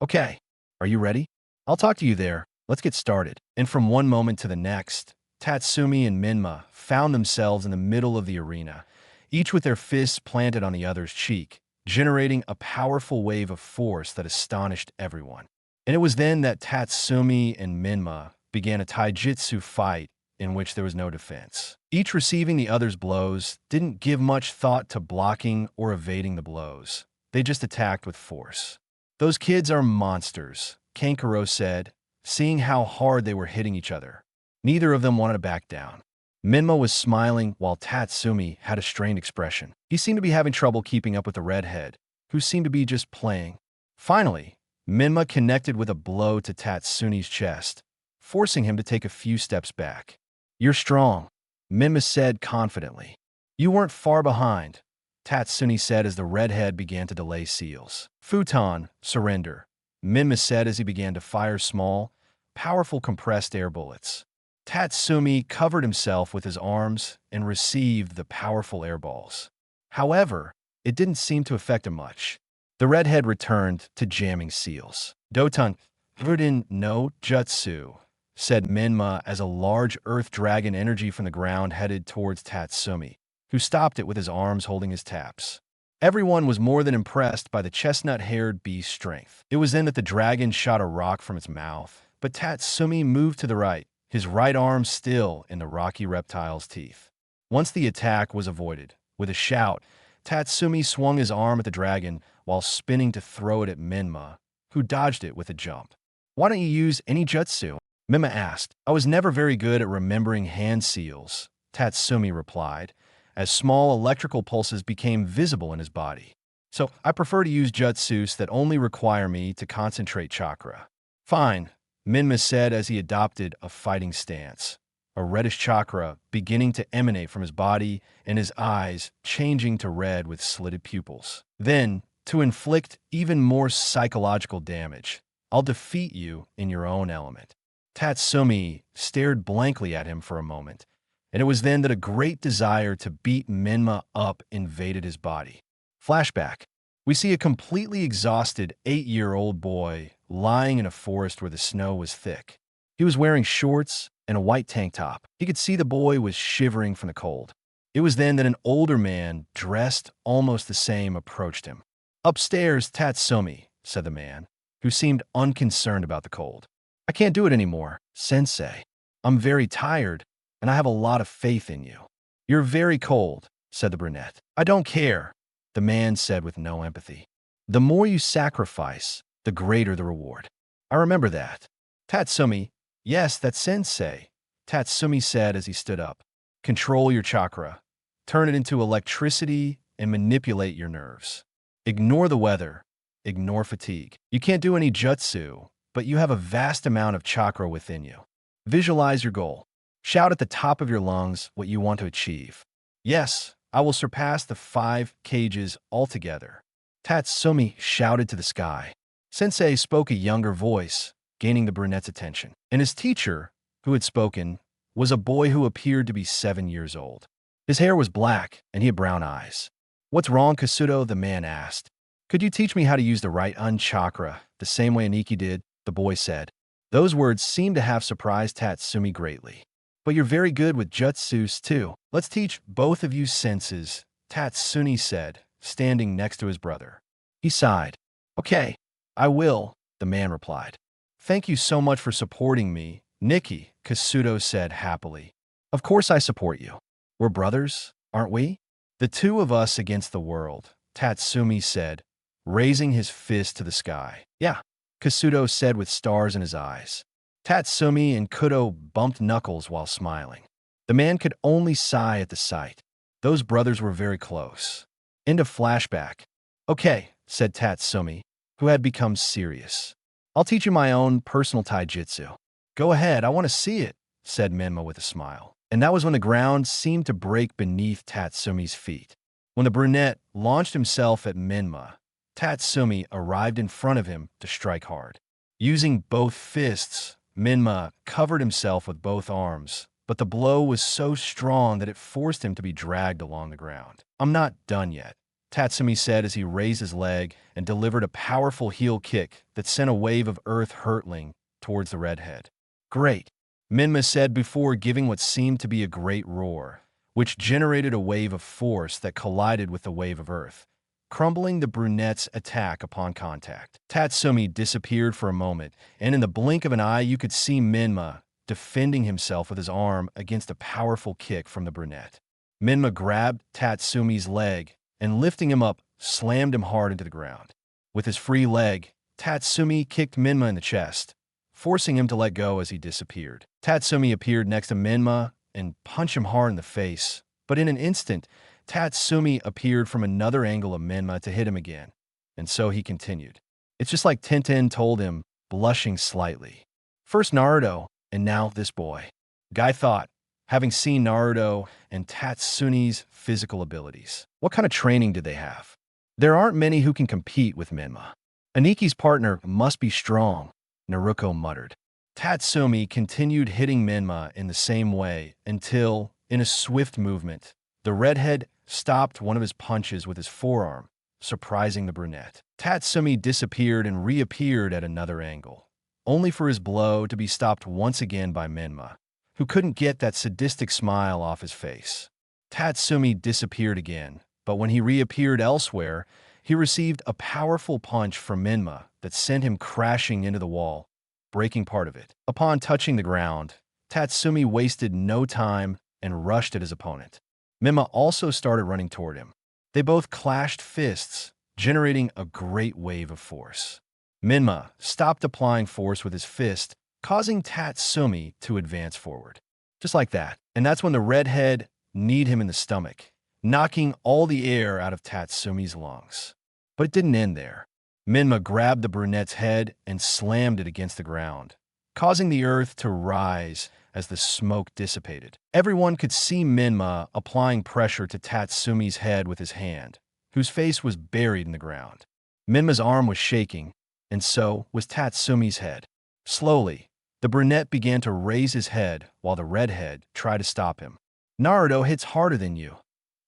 "Okay, are you ready? I'll talk to you there. Let's get started." And from one moment to the next, Tatsumi and Menma found themselves in the middle of the arena, each with their fists planted on the other's cheek, generating a powerful wave of force that astonished everyone. And it was then that Tatsumi and Menma began a taijutsu fight in which there was no defense. Each receiving the other's blows didn't give much thought to blocking or evading the blows. They just attacked with force. "Those kids are monsters," Kankuro said, seeing how hard they were hitting each other. Neither of them wanted to back down. Menma was smiling while Tatsumi had a strained expression. He seemed to be having trouble keeping up with the redhead, who seemed to be just playing. Finally, Menma connected with a blow to Tatsumi's chest, forcing him to take a few steps back. "You're strong," Menma said confidently. "You weren't far behind," Tatsumi said as the redhead began to delay seals. "Futon, surrender," Menma said as he began to fire small, powerful compressed air bullets. Tatsumi covered himself with his arms and received the powerful airballs. However, it didn't seem to affect him much. The redhead returned to jamming seals. "Doton, Ruden no Jutsu," said Menma as a large earth dragon energy from the ground headed towards Tatsumi, who stopped it with his arms holding his taps. Everyone was more than impressed by the chestnut-haired beast's strength. It was then that the dragon shot a rock from its mouth, but Tatsumi moved to the right, his right arm still in the rocky reptile's teeth. Once the attack was avoided, with a shout, Tatsumi swung his arm at the dragon while spinning to throw it at Menma, who dodged it with a jump. "Why don't you use any jutsu?" Menma asked. "I was never very good at remembering hand seals," Tatsumi replied, as small electrical pulses became visible in his body. "So I prefer to use jutsus that only require me to concentrate chakra." "Fine," Menma said as he adopted a fighting stance, a reddish chakra beginning to emanate from his body and his eyes changing to red with slitted pupils. "Then, to inflict even more psychological damage, I'll defeat you in your own element." Tatsumi stared blankly at him for a moment, and it was then that a great desire to beat Menma up invaded his body. Flashback. We see a completely exhausted 8-year-old boy lying in a forest where the snow was thick. He was wearing shorts and a white tank top. He could see the boy was shivering from the cold. It was then that an older man, dressed almost the same, approached him. "Upstairs, Tatsumi," said the man, who seemed unconcerned about the cold. "I can't do it anymore, sensei. I'm very tired, and I have a lot of faith in you." "You're very cold," said the brunette. "I don't care," the man said with no empathy. "The more you sacrifice, the greater the reward. I remember that." Tatsumi, "Yes, that's sensei," Tatsumi said as he stood up. "Control your chakra. Turn it into electricity and manipulate your nerves. Ignore the weather. Ignore fatigue. You can't do any jutsu, but you have a vast amount of chakra within you. Visualize your goal. Shout at the top of your lungs what you want to achieve. Yes, I will surpass the 5 cages altogether." Tatsumi shouted to the sky. Sensei spoke a younger voice, gaining the brunette's attention. And his teacher, who had spoken, was a boy who appeared to be 7 years old. His hair was black, and he had brown eyes. "What's wrong, Kasuto?" the man asked. "Could you teach me how to use the right chakra, the same way Aniki did?" the boy said. Those words seemed to have surprised Tatsumi greatly. "But you're very good with jutsus too. Let's teach both of you senses," Tatsumi said, standing next to his brother. He sighed. "Okay, I will," the man replied. "Thank you so much for supporting me, Nikki," Kasuto said happily. "Of course I support you. We're brothers, aren't we? The two of us against the world," Tatsumi said, raising his fist to the sky. "Yeah," Kasuto said with stars in his eyes. Tatsumi and Kudo bumped knuckles while smiling. The man could only sigh at the sight. Those brothers were very close. End of flashback. "Okay," said Tatsumi, who had become serious. "I'll teach you my own personal taijutsu." "Go ahead, I want to see it," said Menma with a smile. And that was when the ground seemed to break beneath Tatsumi's feet. When the brunette launched himself at Menma, Tatsumi arrived in front of him to strike hard. Using both fists, Menma covered himself with both arms, but the blow was so strong that it forced him to be dragged along the ground. "I'm not done yet," Tatsumi said as he raised his leg and delivered a powerful heel kick that sent a wave of earth hurtling towards the redhead. "Great," Menma said before giving what seemed to be a great roar, which generated a wave of force that collided with the wave of earth, crumbling the brunette's attack upon contact. Tatsumi disappeared for a moment, and in the blink of an eye you could see Menma defending himself with his arm against a powerful kick from the brunette. Menma grabbed Tatsumi's leg and, lifting him up, slammed him hard into the ground. With his free leg, Tatsumi kicked Menma in the chest, forcing him to let go as he disappeared. Tatsumi appeared next to Menma and punched him hard in the face, but in an instant, Tatsumi appeared from another angle of Menma to hit him again, and so he continued. It's just like Tintin told him, blushing slightly. First Naruto, and now this boy. Guy thought, having seen Naruto and Tatsumi's physical abilities. What kind of training did they have? There aren't many who can compete with Menma. Aniki's partner must be strong, Naruto muttered. Tatsumi continued hitting Menma in the same way until, in a swift movement, the redhead stopped one of his punches with his forearm, surprising the brunette. Tatsumi disappeared and reappeared at another angle, only for his blow to be stopped once again by Menma, who couldn't get that sadistic smile off his face. Tatsumi disappeared again, but when he reappeared elsewhere, he received a powerful punch from Menma that sent him crashing into the wall, breaking part of it. Upon touching the ground, Tatsumi wasted no time and rushed at his opponent. Menma also started running toward him. They both clashed fists, generating a great wave of force. Menma stopped applying force with his fist, causing Tatsumi to advance forward. Just like that. And that's when the redhead kneed him in the stomach, knocking all the air out of Tatsumi's lungs. But it didn't end there. Menma grabbed the brunette's head and slammed it against the ground, causing the earth to rise as the smoke dissipated. Everyone could see Menma applying pressure to Tatsumi's head with his hand, whose face was buried in the ground. Menma's arm was shaking, and so was Tatsumi's head. Slowly, the brunette began to raise his head while the redhead tried to stop him. Naruto hits harder than you,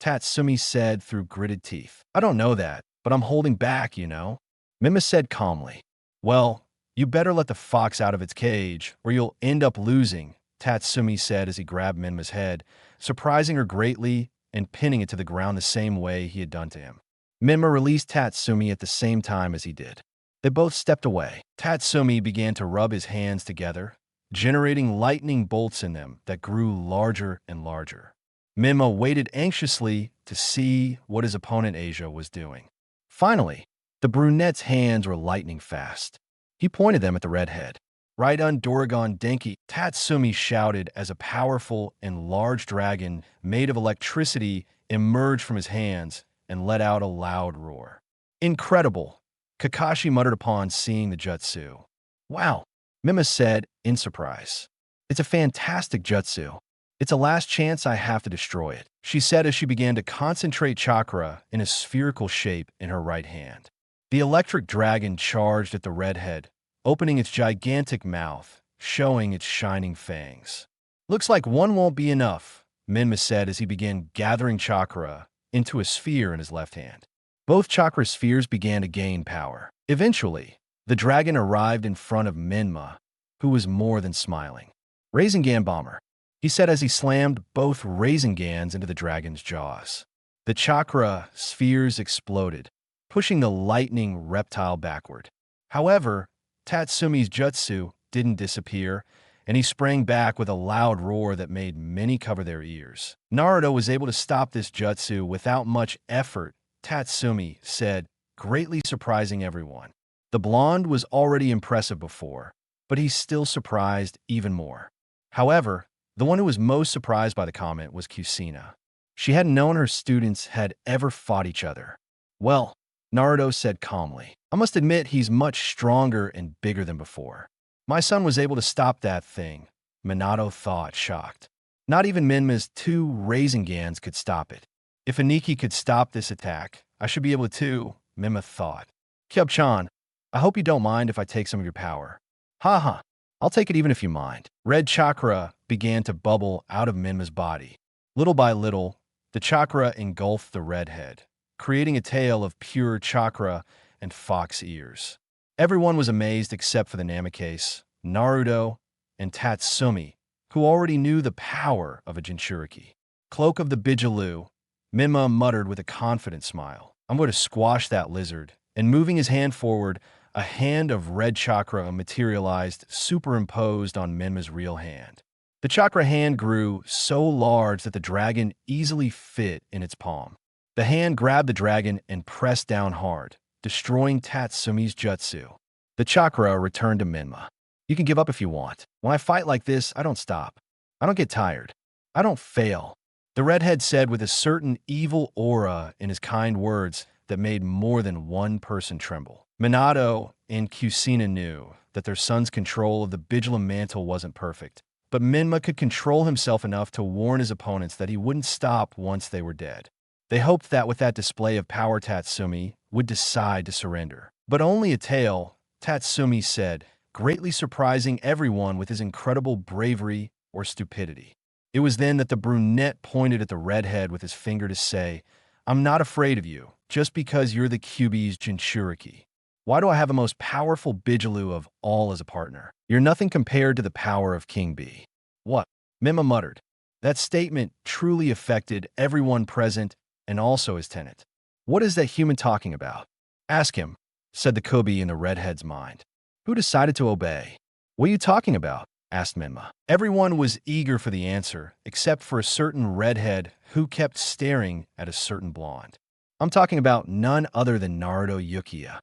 Tatsumi said through gritted teeth. I don't know that, but I'm holding back, you know. Menma said calmly. Well, you better let the fox out of its cage, or you'll end up losing, Tatsumi said as he grabbed Menma's head, surprising her greatly and pinning it to the ground the same way he had done to him. Menma released Tatsumi at the same time as he did. They both stepped away. Tatsumi began to rub his hands together, generating lightning bolts in them that grew larger and larger. Menma waited anxiously to see what his opponent Asia was doing. Finally, the brunette's hands were lightning fast. He pointed them at the redhead. Raiden Doragon Denki, Tatsumi shouted as a powerful and large dragon made of electricity emerged from his hands and let out a loud roar. Incredible, Kakashi muttered upon seeing the jutsu. Wow, Menma said in surprise. It's a fantastic jutsu. It's a last chance I have to destroy it, she said as she began to concentrate chakra in a spherical shape in her right hand. The electric dragon charged at the redhead, opening its gigantic mouth, showing its shining fangs. Looks like one won't be enough, Menma said as he began gathering chakra into a sphere in his left hand. Both chakra spheres began to gain power. Eventually, the dragon arrived in front of Menma, who was more than smiling. Rasengan Bomber, he said as he slammed both Rasengans into the dragon's jaws. The chakra spheres exploded, pushing the lightning reptile backward. However, Tatsumi's jutsu didn't disappear, and he sprang back with a loud roar that made many cover their ears. Naruto was able to stop this jutsu without much effort, Tatsumi said, greatly surprising everyone. The blonde was already impressive before, but he still surprised even more. However, the one who was most surprised by the comment was Kusina. She hadn't known her students had ever fought each other. Well, Naruto said calmly, I must admit he's much stronger and bigger than before. My son was able to stop that thing, Minato thought, shocked. Not even Menma's 2 Rasengans could stop it. If Aniki could stop this attack, I should be able to, Menma thought. Kyub-chan, I hope you don't mind if I take some of your power. Haha, I'll take it even if you mind. Red chakra began to bubble out of Menma's body. Little by little, the chakra engulfed the redhead, creating a tail of pure chakra and fox ears. Everyone was amazed except for the Namicase, Naruto, and Tatsumi, who already knew the power of a Jinchuriki. Cloak of the Bijulu, Menma muttered with a confident smile. I'm going to squash that lizard. And moving his hand forward, A hand of red chakra materialized, superimposed on Menma's real hand. The chakra hand grew so large that the dragon easily fit in its palm. The hand grabbed the dragon and pressed down hard, destroying Tatsumi's jutsu. The chakra returned to Menma. You can give up if you want. When I fight like this, I don't stop. I don't get tired. I don't fail. The redhead said with a certain evil aura in his kind words that made more than one person tremble. Minato and Kusina knew that their son's control of the Vigilant Mantle wasn't perfect, but Menma could control himself enough to warn his opponents that he wouldn't stop once they were dead. They hoped that with that display of power Tatsumi would decide to surrender. But only a tale, Tatsumi said, greatly surprising everyone with his incredible bravery or stupidity. It was then that the brunette pointed at the redhead with his finger to say, I'm not afraid of you, just because you're the Kyuubi's Jinchuriki. Why do I have the most powerful Bijilu of all as a partner? You're nothing compared to the power of King B. What? Menma muttered. That statement truly affected everyone present and also his tenant. What is that human talking about? Ask him, said the Kyuubi in the redhead's mind. Who decided to obey? What are you talking about? Asked Menma. Everyone was eager for the answer, except for a certain redhead who kept staring at a certain blonde. I'm talking about none other than Naruto Yukiya.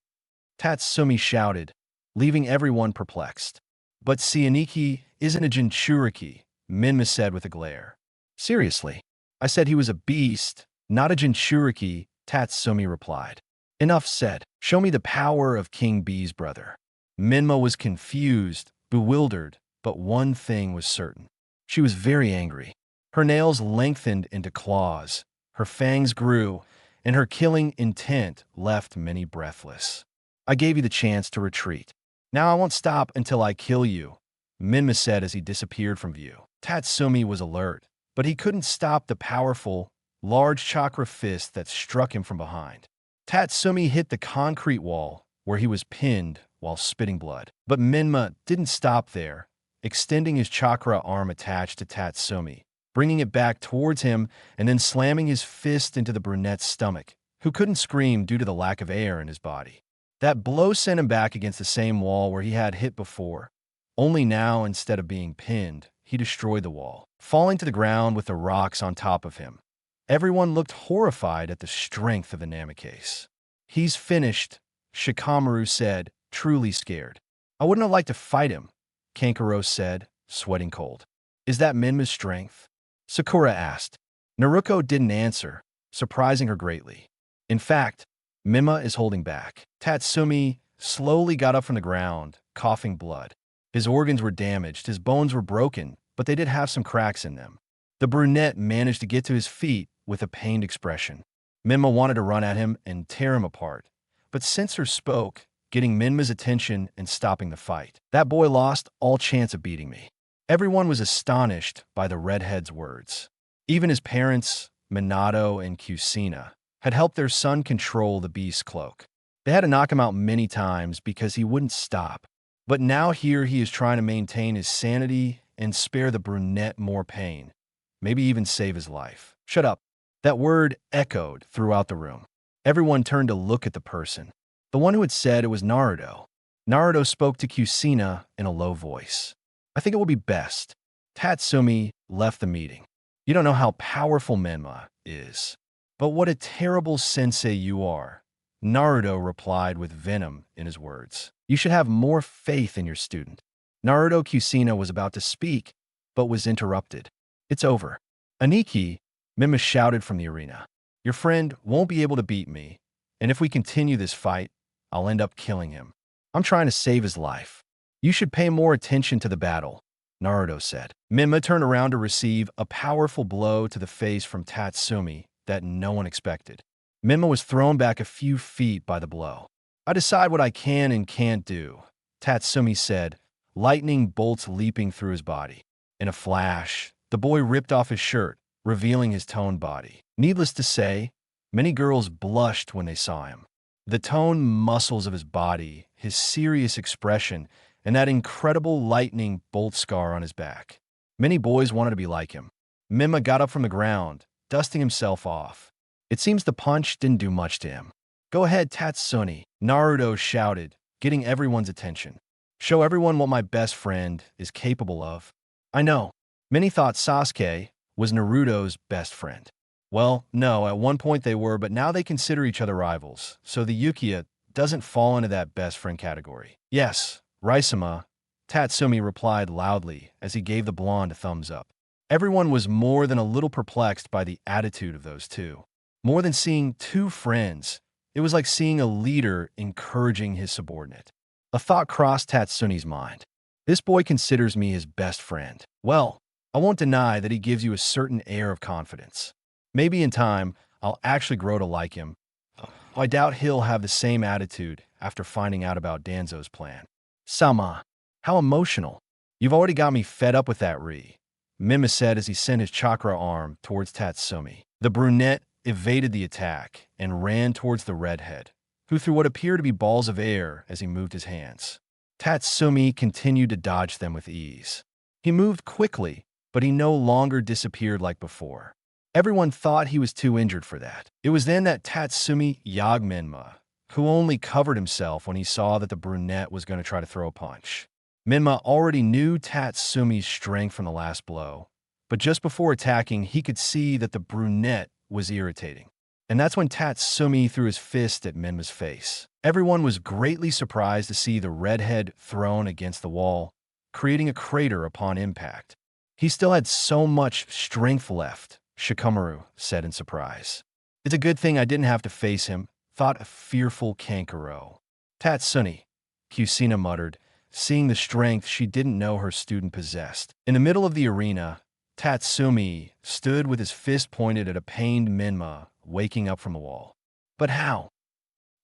Tatsumi shouted, leaving everyone perplexed. But Tsuaniki isn't a Jinchuriki, Menma said with a glare. Seriously, I said he was a beast, not a Jinchuriki, Tatsumi replied. Enough said. Show me the power of King B's brother. Menma was confused, bewildered, but one thing was certain. She was very angry. Her nails lengthened into claws, her fangs grew, and her killing intent left many breathless. I gave you the chance to retreat. Now I won't stop until I kill you, Menma said as he disappeared from view. Tatsumi was alert, but he couldn't stop the powerful, large chakra fist that struck him from behind. Tatsumi hit the concrete wall, where he was pinned while spitting blood. But Menma didn't stop there, extending his chakra arm attached to Tatsumi, bringing it back towards him and then slamming his fist into the brunette's stomach, who couldn't scream due to the lack of air in his body. That blow sent him back against the same wall where he had hit before. Only now, instead of being pinned, he destroyed the wall, falling to the ground with the rocks on top of him. Everyone looked horrified at the strength of the Namicase. He's finished, Shikamaru said, truly scared. I wouldn't have liked to fight him, Kankuro said, sweating cold. Is that Menma's strength? Sakura asked. Naruto didn't answer, surprising her greatly. In fact, Menma is holding back. Tatsumi slowly got up from the ground, coughing blood. His organs were damaged, his bones were broken, but they did have some cracks in them. The brunette managed to get to his feet with a pained expression. Menma wanted to run at him and tear him apart, but Censor spoke, getting Menma's attention and stopping the fight. That boy lost all chance of beating me. Everyone was astonished by the redhead's words. Even his parents, Minato and Kusina, had helped their son control the beast's cloak. They had to knock him out many times because he wouldn't stop. But now here he is trying to maintain his sanity and spare the brunette more pain, maybe even save his life. Shut up. That word echoed throughout the room. Everyone turned to look at the person, the one who had said it was Naruto. Naruto spoke to Kusina in a low voice. I think it will be best. Tatsumi left the meeting. You don't know how powerful Menma is. But what a terrible sensei you are, Naruto replied with venom in his words. You should have more faith in your student. Naruto Kusina was about to speak, but was interrupted. It's over. Aniki, Menma shouted from the arena. Your friend won't be able to beat me, and if we continue this fight, I'll end up killing him. I'm trying to save his life. You should pay more attention to the battle, Naruto said. Menma turned around to receive a powerful blow to the face from Tatsumi that no one expected. Menma was thrown back a few feet by the blow. I decide what I can and can't do, Tatsumi said, lightning bolts leaping through his body. In a flash, the boy ripped off his shirt, revealing his toned body. Needless to say, many girls blushed when they saw him. The toned muscles of his body, his serious expression, and that incredible lightning bolt scar on his back. Many boys wanted to be like him. Menma got up from the ground, dusting himself off. It seems the punch didn't do much to him. Go ahead, Tatsumi, Naruto shouted, getting everyone's attention. Show everyone what my best friend is capable of. I know. Many thought Sasuke was Naruto's best friend. Well, no, at one point they were, but now they consider each other rivals, so the Uchiha doesn't fall into that best friend category. Yes, Raisama, Tatsumi replied loudly as he gave the blonde a thumbs up. Everyone was more than a little perplexed by the attitude of those two. More than seeing two friends, it was like seeing a leader encouraging his subordinate. A thought crossed Tatsune's mind. This boy considers me his best friend. Well, I won't deny that he gives you a certain air of confidence. Maybe in time, I'll actually grow to like him. I doubt he'll have the same attitude after finding out about Danzo's plan. Sama, how emotional. You've already got me fed up with that Menma said as he sent his chakra arm towards Tatsumi. The brunette evaded the attack and ran towards the redhead, who threw what appeared to be balls of air as he moved his hands. Tatsumi continued to dodge them with ease. He moved quickly, but he no longer disappeared like before. Everyone thought he was too injured for that. It was then that Tatsumi yagged Menma, who only covered himself when he saw that the brunette was going to try to throw a punch. Menma already knew Tatsumi's strength from the last blow, but just before attacking, he could see that the brunette was irritating. And that's when Tatsumi threw his fist at Menma's face. Everyone was greatly surprised to see the redhead thrown against the wall, creating a crater upon impact. He still had so much strength left, Shikamaru said in surprise. It's a good thing I didn't have to face him, thought a fearful Kankuro. Tatsumi, Kusina muttered, seeing the strength she didn't know her student possessed. In the middle of the arena, Tatsumi stood with his fist pointed at a pained Menma waking up from the wall. But how?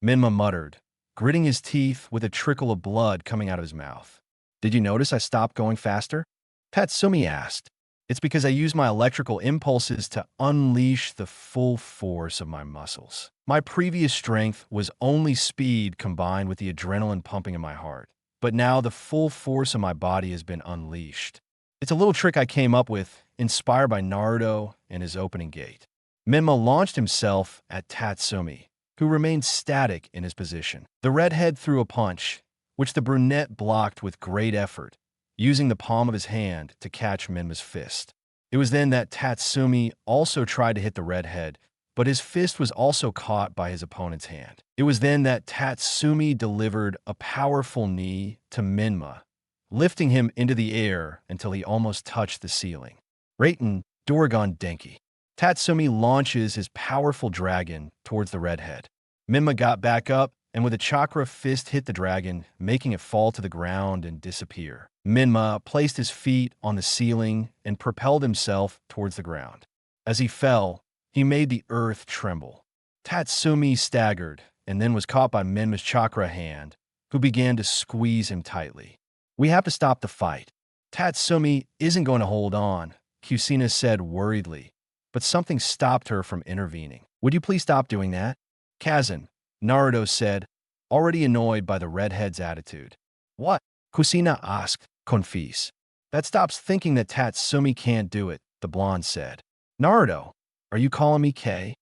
Menma muttered, gritting his teeth with a trickle of blood coming out of his mouth. Did you notice I stopped going faster? Tatsumi asked. It's because I use my electrical impulses to unleash the full force of my muscles. My previous strength was only speed combined with the adrenaline pumping in my heart. But now the full force of my body has been unleashed. It's a little trick I came up with, inspired by Naruto and his opening gate. Menma launched himself at Tatsumi, who remained static in his position. The redhead threw a punch, which the brunette blocked with great effort, using the palm of his hand to catch Menma's fist. It was then that Tatsumi also tried to hit the redhead, but his fist was also caught by his opponent's hand. It was then that Tatsumi delivered a powerful knee to Menma, lifting him into the air until he almost touched the ceiling. Raiten, Doragon Denki. Tatsumi launches his powerful dragon towards the redhead. Menma got back up and with a chakra fist hit the dragon, making it fall to the ground and disappear. Menma placed his feet on the ceiling and propelled himself towards the ground. As he fell, he made the earth tremble. Tatsumi staggered and then was caught by Menma's chakra hand, who began to squeeze him tightly. We have to stop the fight. Tatsumi isn't going to hold on, Kusina said worriedly, but something stopped her from intervening. Would you please stop doing that? Kazan, Naruto said, already annoyed by the redhead's attitude. What? Kusina asked, confused. That stops thinking that Tatsumi can't do it, the blonde said. Naruto, are you calling me K?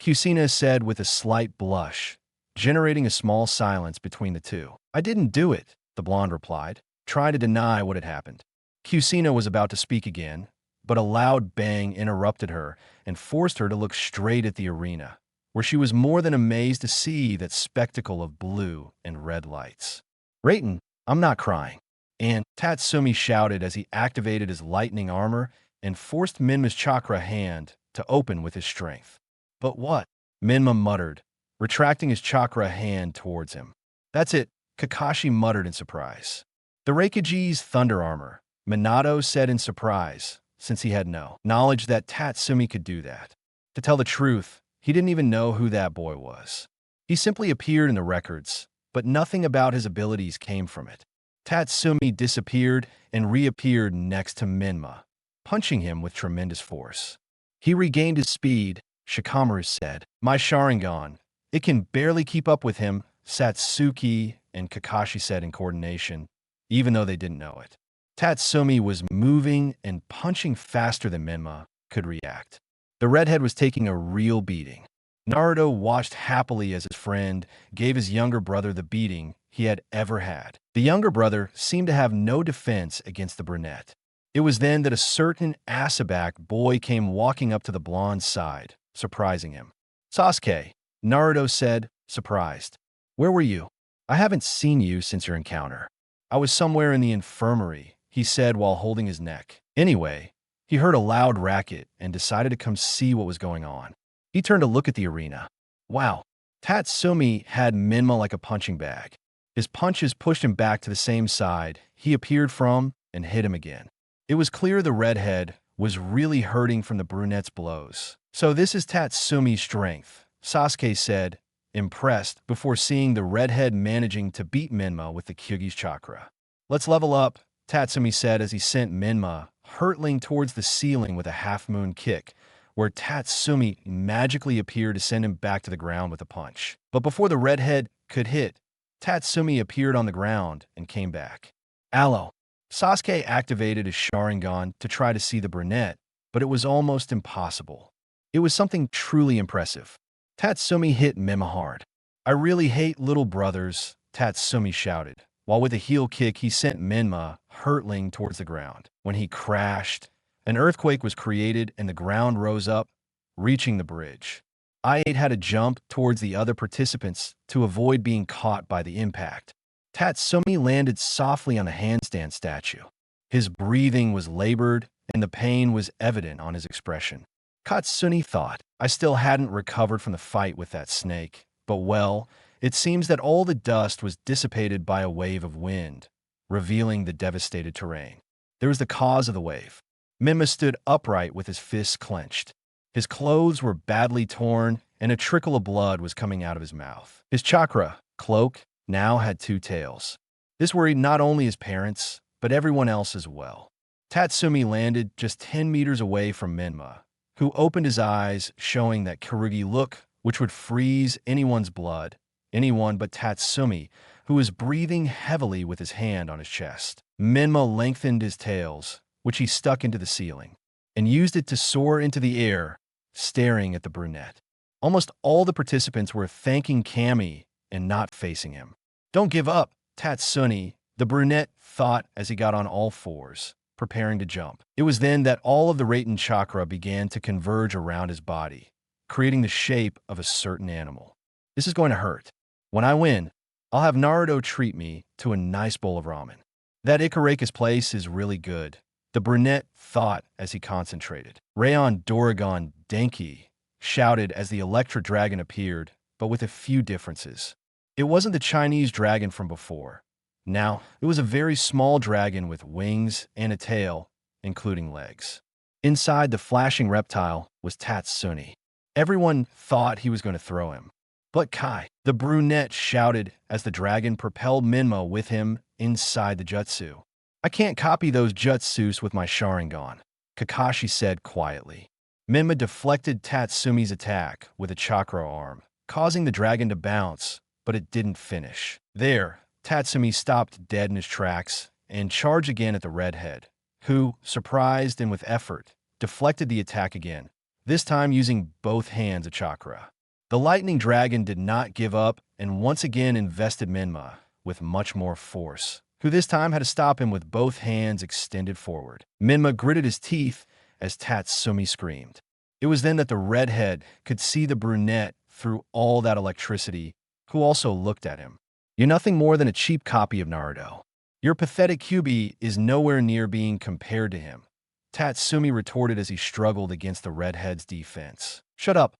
Kusina said with a slight blush, generating a small silence between the two. I didn't do it, the blonde replied, trying to deny what had happened. Kusina was about to speak again, but a loud bang interrupted her and forced her to look straight at the arena, where she was more than amazed to see that spectacle of blue and red lights. Raiten, I'm not crying. And Tatsumi shouted as he activated his lightning armor and forced Menma's chakra hand to open with his strength. But what? Menma muttered, retracting his chakra hand towards him. That's it, Kakashi muttered in surprise. The Reikaji's thunder armor, Minato said in surprise, since he had no knowledge that Tatsumi could do that. To tell the truth, he didn't even know who that boy was. He simply appeared in the records, but nothing about his abilities came from it. Tatsumi disappeared and reappeared next to Menma, punching him with tremendous force. He regained his speed, Shikamaru said. My Sharingan, it can barely keep up with him, Satsuki and Kakashi said in coordination, even though they didn't know it. Tatsumi was moving and punching faster than Menma could react. The redhead was taking a real beating. Naruto watched happily as his friend gave his younger brother the beating he had ever had. The younger brother seemed to have no defense against the brunette. It was then that a certain asaback boy came walking up to the blonde's side, surprising him. "Sasuke," Naruto said, surprised. "Where were you? I haven't seen you since your encounter." "I was somewhere in the infirmary," he said while holding his neck. Anyway, he heard a loud racket and decided to come see what was going on. He turned to look at the arena. Wow, Tatsumi had Menma like a punching bag. His punches pushed him back to the same side he appeared from and hit him again. It was clear the redhead was really hurting from the brunette's blows. "So this is Tatsumi's strength," Sasuke said, impressed before seeing the redhead managing to beat Menma with the Kyugi's chakra. "Let's level up," Tatsumi said as he sent Menma hurtling towards the ceiling with a half-moon kick, where Tatsumi magically appeared to send him back to the ground with a punch. But before the redhead could hit, Tatsumi appeared on the ground and came back. "Aloe." Sasuke activated his Sharingan to try to see the brunette, but it was almost impossible. It was something truly impressive. Tatsumi hit Menma hard. "I really hate little brothers," Tatsumi shouted, while with a heel kick he sent Menma hurtling towards the ground. When he crashed, an earthquake was created and the ground rose up, reaching the bridge. I-8 had to jump towards the other participants to avoid being caught by the impact. Tatsumi landed softly on the handstand statue. His breathing was labored and the pain was evident on his expression. Katsuni thought, "I still hadn't recovered from the fight with that snake, but well, it seems that all the dust was dissipated by a wave of wind, revealing the devastated terrain. There was the cause of the wave." Menma stood upright with his fists clenched. His clothes were badly torn, and a trickle of blood was coming out of his mouth. His chakra, cloak, now had two tails. This worried not only his parents, but everyone else as well. Tatsumi landed just 10 meters away from Menma, who opened his eyes, showing that Karugi look, which would freeze anyone's blood, anyone but Tatsumi, who was breathing heavily with his hand on his chest. Menma lengthened his tails, which he stuck into the ceiling, and used it to soar into the air, staring at the brunette. Almost all the participants were thanking Kami and not facing him. "Don't give up, Tatsumi," the brunette thought as he got on all fours, preparing to jump. It was then that all of the Raiten chakra began to converge around his body, creating the shape of a certain animal. "This is going to hurt. When I win, I'll have Naruto treat me to a nice bowl of ramen. That Ikaraka's place is really good," the brunette thought as he concentrated. Rayon Doragon Denki shouted as the Electra Dragon appeared, but with a few differences. It wasn't the Chinese dragon from before. Now, it was a very small dragon with wings and a tail, including legs. Inside the flashing reptile was Tatsumi. Everyone thought he was going to throw him. "But Kai," the brunette shouted as the dragon propelled Menma with him inside the jutsu. "I can't copy those jutsus with my Sharingan," Kakashi said quietly. Menma deflected Tatsumi's attack with a chakra arm, causing the dragon to bounce, but it didn't finish. There, Tatsumi stopped dead in his tracks and charged again at the redhead, who, surprised and with effort, deflected the attack again, this time using both hands of chakra. The lightning dragon did not give up and once again invested Menma with much more force, who this time had to stop him with both hands extended forward. Menma gritted his teeth as Tatsumi screamed. It was then that the redhead could see the brunette through all that electricity, who also looked at him. "You're nothing more than a cheap copy of Naruto. Your pathetic Kyuubi is nowhere near being compared to him," Tatsumi retorted as he struggled against the redhead's defense. "Shut up,"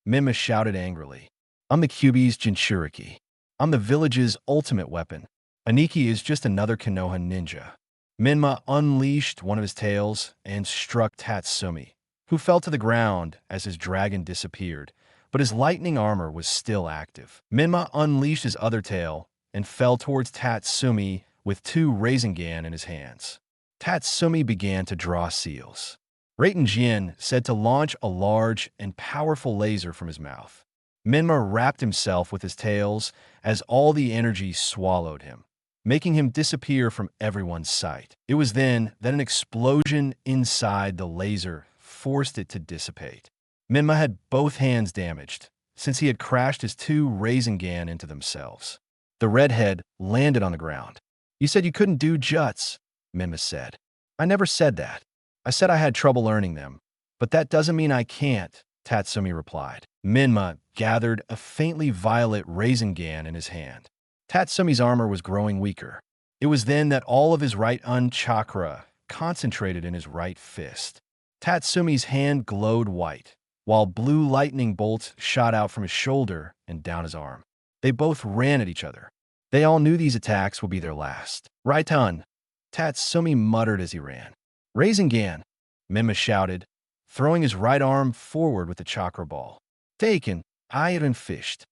Menma shouted angrily. "I'm the Kyuubi's Jinchuriki. I'm the village's ultimate weapon. Aniki is just another Konoha ninja." Menma unleashed one of his tails and struck Tatsumi, who fell to the ground as his dragon disappeared, but his lightning armor was still active. Menma unleashed his other tail and fell towards Tatsumi with two Rasengan in his hands. Tatsumi began to draw seals. Raiten Jin said to launch a large and powerful laser from his mouth. Menma wrapped himself with his tails as all the energy swallowed him, making him disappear from everyone's sight. It was then that an explosion inside the laser forced it to dissipate. Menma had both hands damaged, since he had crashed his two Rasengan into themselves. The redhead landed on the ground. You said you couldn't do juts, Menma said. I never said that. I said I had trouble learning them. But that doesn't mean I can't, Tatsumi replied. Menma gathered a faintly violet Rasengan in his hand. Tatsumi's armor was growing weaker. It was then that all of his right chakra concentrated in his right fist. Tatsumi's hand glowed white, while blue lightning bolts shot out from his shoulder and down his arm. They both ran at each other. They all knew these attacks would be their last. Right on, Tatsumi muttered as he ran. Rasengan, Menma shouted, throwing his right arm forward with the chakra ball. Taken, Iron fished,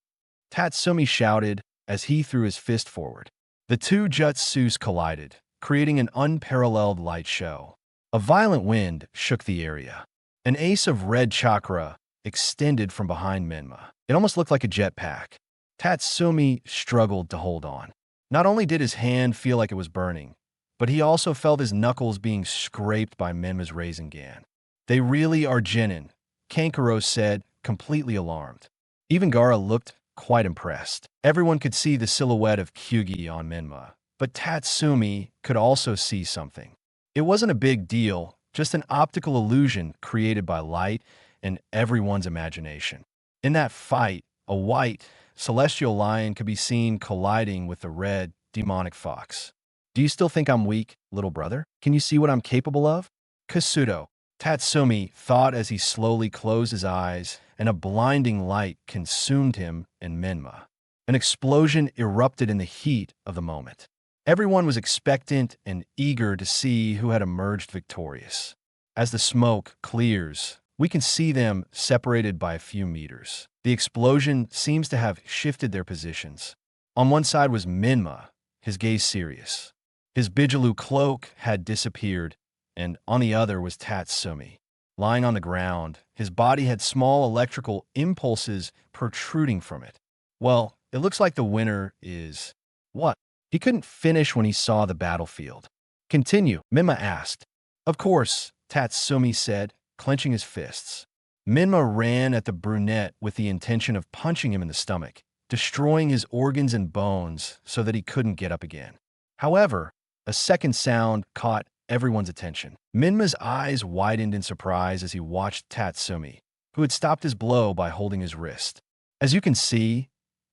Tatsumi shouted as he threw his fist forward. The two jutsus collided, creating an unparalleled light show. A violent wind shook the area. An ace of red chakra extended from behind Menma. It almost looked like a jetpack. Tatsumi struggled to hold on. Not only did his hand feel like it was burning, but he also felt his knuckles being scraped by Menma's Rasengan. They really are Chunin, Kankuro said, completely alarmed. Even Gaara looked quite impressed. Everyone could see the silhouette of Kyugi on Menma, but Tatsumi could also see something. It wasn't a big deal, just an optical illusion created by light and everyone's imagination. In that fight, a white, celestial lion could be seen colliding with the red, demonic fox. Do you still think I'm weak, little brother? Can you see what I'm capable of? Kasuto, Tatsumi thought as he slowly closed his eyes, and a blinding light consumed him and Menma. An explosion erupted in the heat of the moment. Everyone was expectant and eager to see who had emerged victorious. As the smoke clears, we can see them separated by a few meters. The explosion seems to have shifted their positions. On one side was Menma, his gaze serious. His Bijaloo cloak had disappeared, and on the other was Tatsumi. Lying on the ground, his body had small electrical impulses protruding from it. Well, it looks like the winner is... What? He couldn't finish when he saw the battlefield. Continue, Menma asked. Of course, Tatsumi said, clenching his fists. Menma ran at the brunette with the intention of punching him in the stomach, destroying his organs and bones so that he couldn't get up again. However, a second sound caught everyone's attention. Menma's eyes widened in surprise as he watched Tatsumi, who had stopped his blow by holding his wrist. As you can see,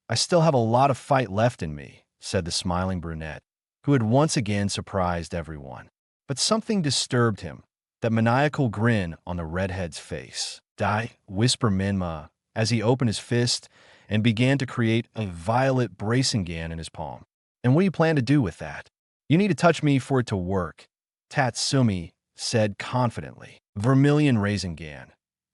I still have a lot of fight left in me, said the smiling brunette, who had once again surprised everyone. But something disturbed him, that maniacal grin on the redhead's face. Die, whispered Menma as he opened his fist and began to create a violet Rasengan in his palm. And what do you plan to do with that? You need to touch me for it to work, Tatsumi said confidently. Vermilion Rasengan,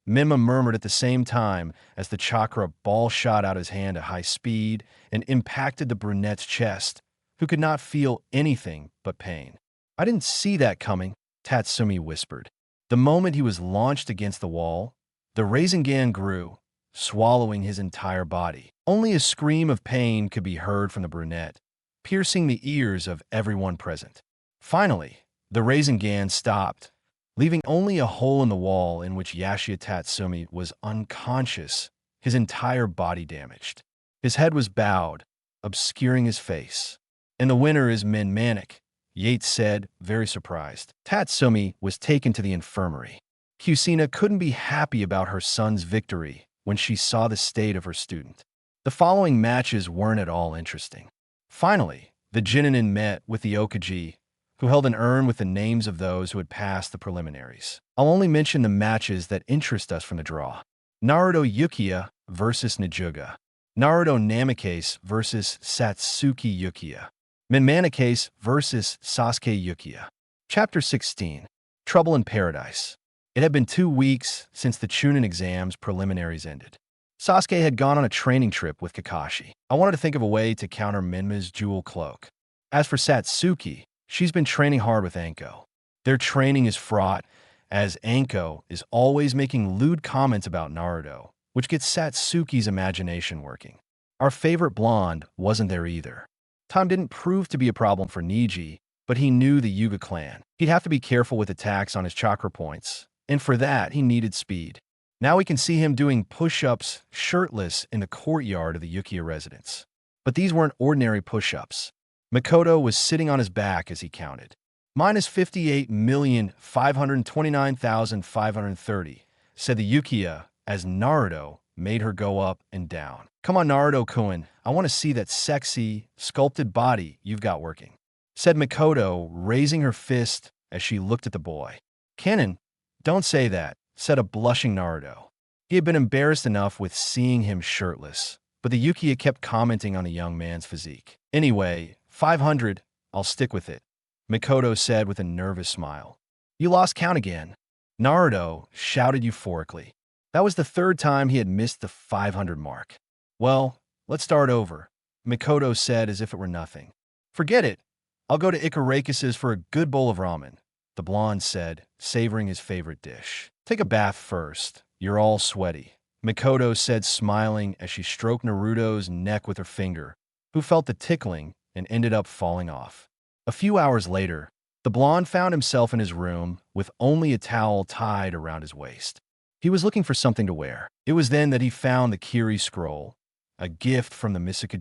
Menma murmured at the same time as the chakra ball shot out his hand at high speed and impacted the brunette's chest, who could not feel anything but pain. I didn't see that coming, Tatsumi whispered. The moment he was launched against the wall, the Rasengan grew, swallowing his entire body. Only a scream of pain could be heard from the brunette, piercing the ears of everyone present. Finally, the Rasengan stopped, leaving only a hole in the wall in which Yashia Tatsumi was unconscious, his entire body damaged. His head was bowed, obscuring his face. And the winner is Menmanik, Yates said, very surprised. Tatsumi was taken to the infirmary. Kusina couldn't be happy about her son's victory when she saw the state of her student. The following matches weren't at all interesting. Finally, the Chunin met with the Okaji, who held an urn with the names of those who had passed the preliminaries. I'll only mention the matches that interest us from the draw. Naruto Yukiya versus Nijuga. Naruto Namicase versus Satsuki Yukiya. Menmanicase versus Sasuke Yukiya. Chapter 16. Trouble in Paradise. It had been 2 weeks since the Chunin exams preliminaries ended. Sasuke had gone on a training trip with Kakashi. I wanted to think of a way to counter Menma's jewel cloak. As for Satsuki, she's been training hard with Anko. Their training is fraught, as Anko is always making lewd comments about Naruto, which gets Satsuki's imagination working. Our favorite blonde wasn't there either. Time didn't prove to be a problem for Niji, but he knew the Yuga clan. He'd have to be careful with attacks on his chakra points, and for that he needed speed. Now we can see him doing push-ups shirtless in the courtyard of the Yukiya residence. But these weren't ordinary push-ups. Makoto was sitting on his back as he counted. Minus 58,529,530, said the Yukiya as Naruto made her go up and down. Come on, Naruto-kun, I want to see that sexy, sculpted body you've got working, said Makoto, raising her fist as she looked at the boy. Kennen, don't say that, said a blushing Naruto. He had been embarrassed enough with seeing him shirtless, but the Yukiya kept commenting on the young man's physique. Anyway, 500, I'll stick with it, Makoto said with a nervous smile. You lost count again, Naruto shouted euphorically. That was the third time he had missed the 500 mark. Well, let's start over, Makoto said as if it were nothing. Forget it. I'll go to Ikarakis's for a good bowl of ramen, the blonde said, savoring his favorite dish. Take a bath first. You're all sweaty, Makoto said, smiling as she stroked Naruto's neck with her finger, who felt the tickling and ended up falling off. A few hours later, the blonde found himself in his room with only a towel tied around his waist. He was looking for something to wear. It was then that he found the Kiri scroll, a gift from the Massacre.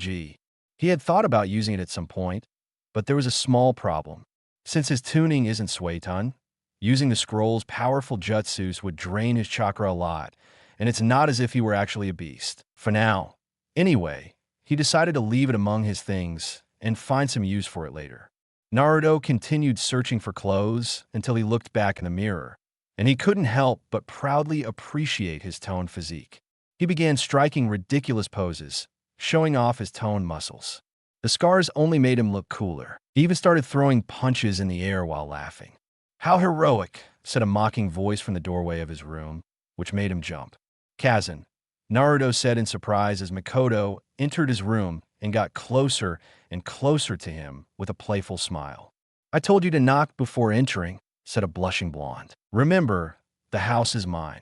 He had thought about using it at some point, but there was a small problem. Since his tuning isn't Suiton, using the scroll's powerful jutsus would drain his chakra a lot, and it's not as if he were actually a beast. For now. Anyway, he decided to leave it among his things and find some use for it later. Naruto continued searching for clothes until he looked back in the mirror, and he couldn't help but proudly appreciate his toned physique. He began striking ridiculous poses, showing off his toned muscles. The scars only made him look cooler. He even started throwing punches in the air while laughing. How heroic, said a mocking voice from the doorway of his room, which made him jump. Kazan, Naruto said in surprise as Makoto entered his room and got closer and closer to him with a playful smile. I told you to knock before entering, said a blushing blonde. Remember, the house is mine,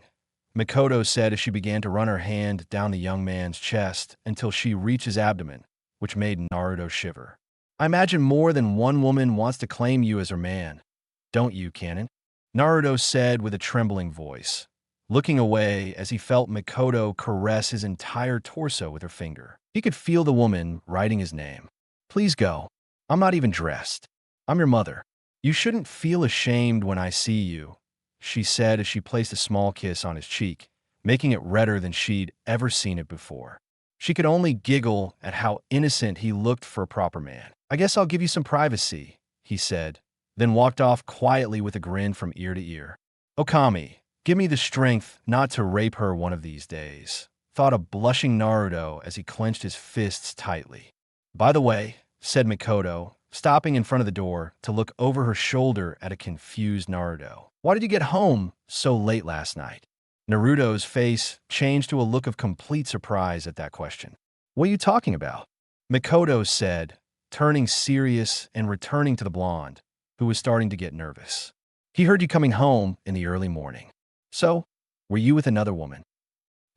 Makoto said as she began to run her hand down the young man's chest until she reached his abdomen, which made Naruto shiver. I imagine more than one woman wants to claim you as her man. Don't you, Kennen? Naruto said with a trembling voice, looking away as he felt Makoto caress his entire torso with her finger. He could feel the woman writing his name. Please go. I'm not even dressed. I'm your mother. You shouldn't feel ashamed when I see you, she said as she placed a small kiss on his cheek, making it redder than she'd ever seen it before. She could only giggle at how innocent he looked for a proper man. I guess I'll give you some privacy, he said, then walked off quietly with a grin from ear to ear. Okami, give me the strength not to rape her one of these days, thought a blushing Naruto as he clenched his fists tightly. By the way, said Makoto, stopping in front of the door to look over her shoulder at a confused Naruto. Why did you get home so late last night? Naruto's face changed to a look of complete surprise at that question. What are you talking about? Makoto said, turning serious and returning to the blonde, who was starting to get nervous. He heard you coming home in the early morning. So, were you with another woman?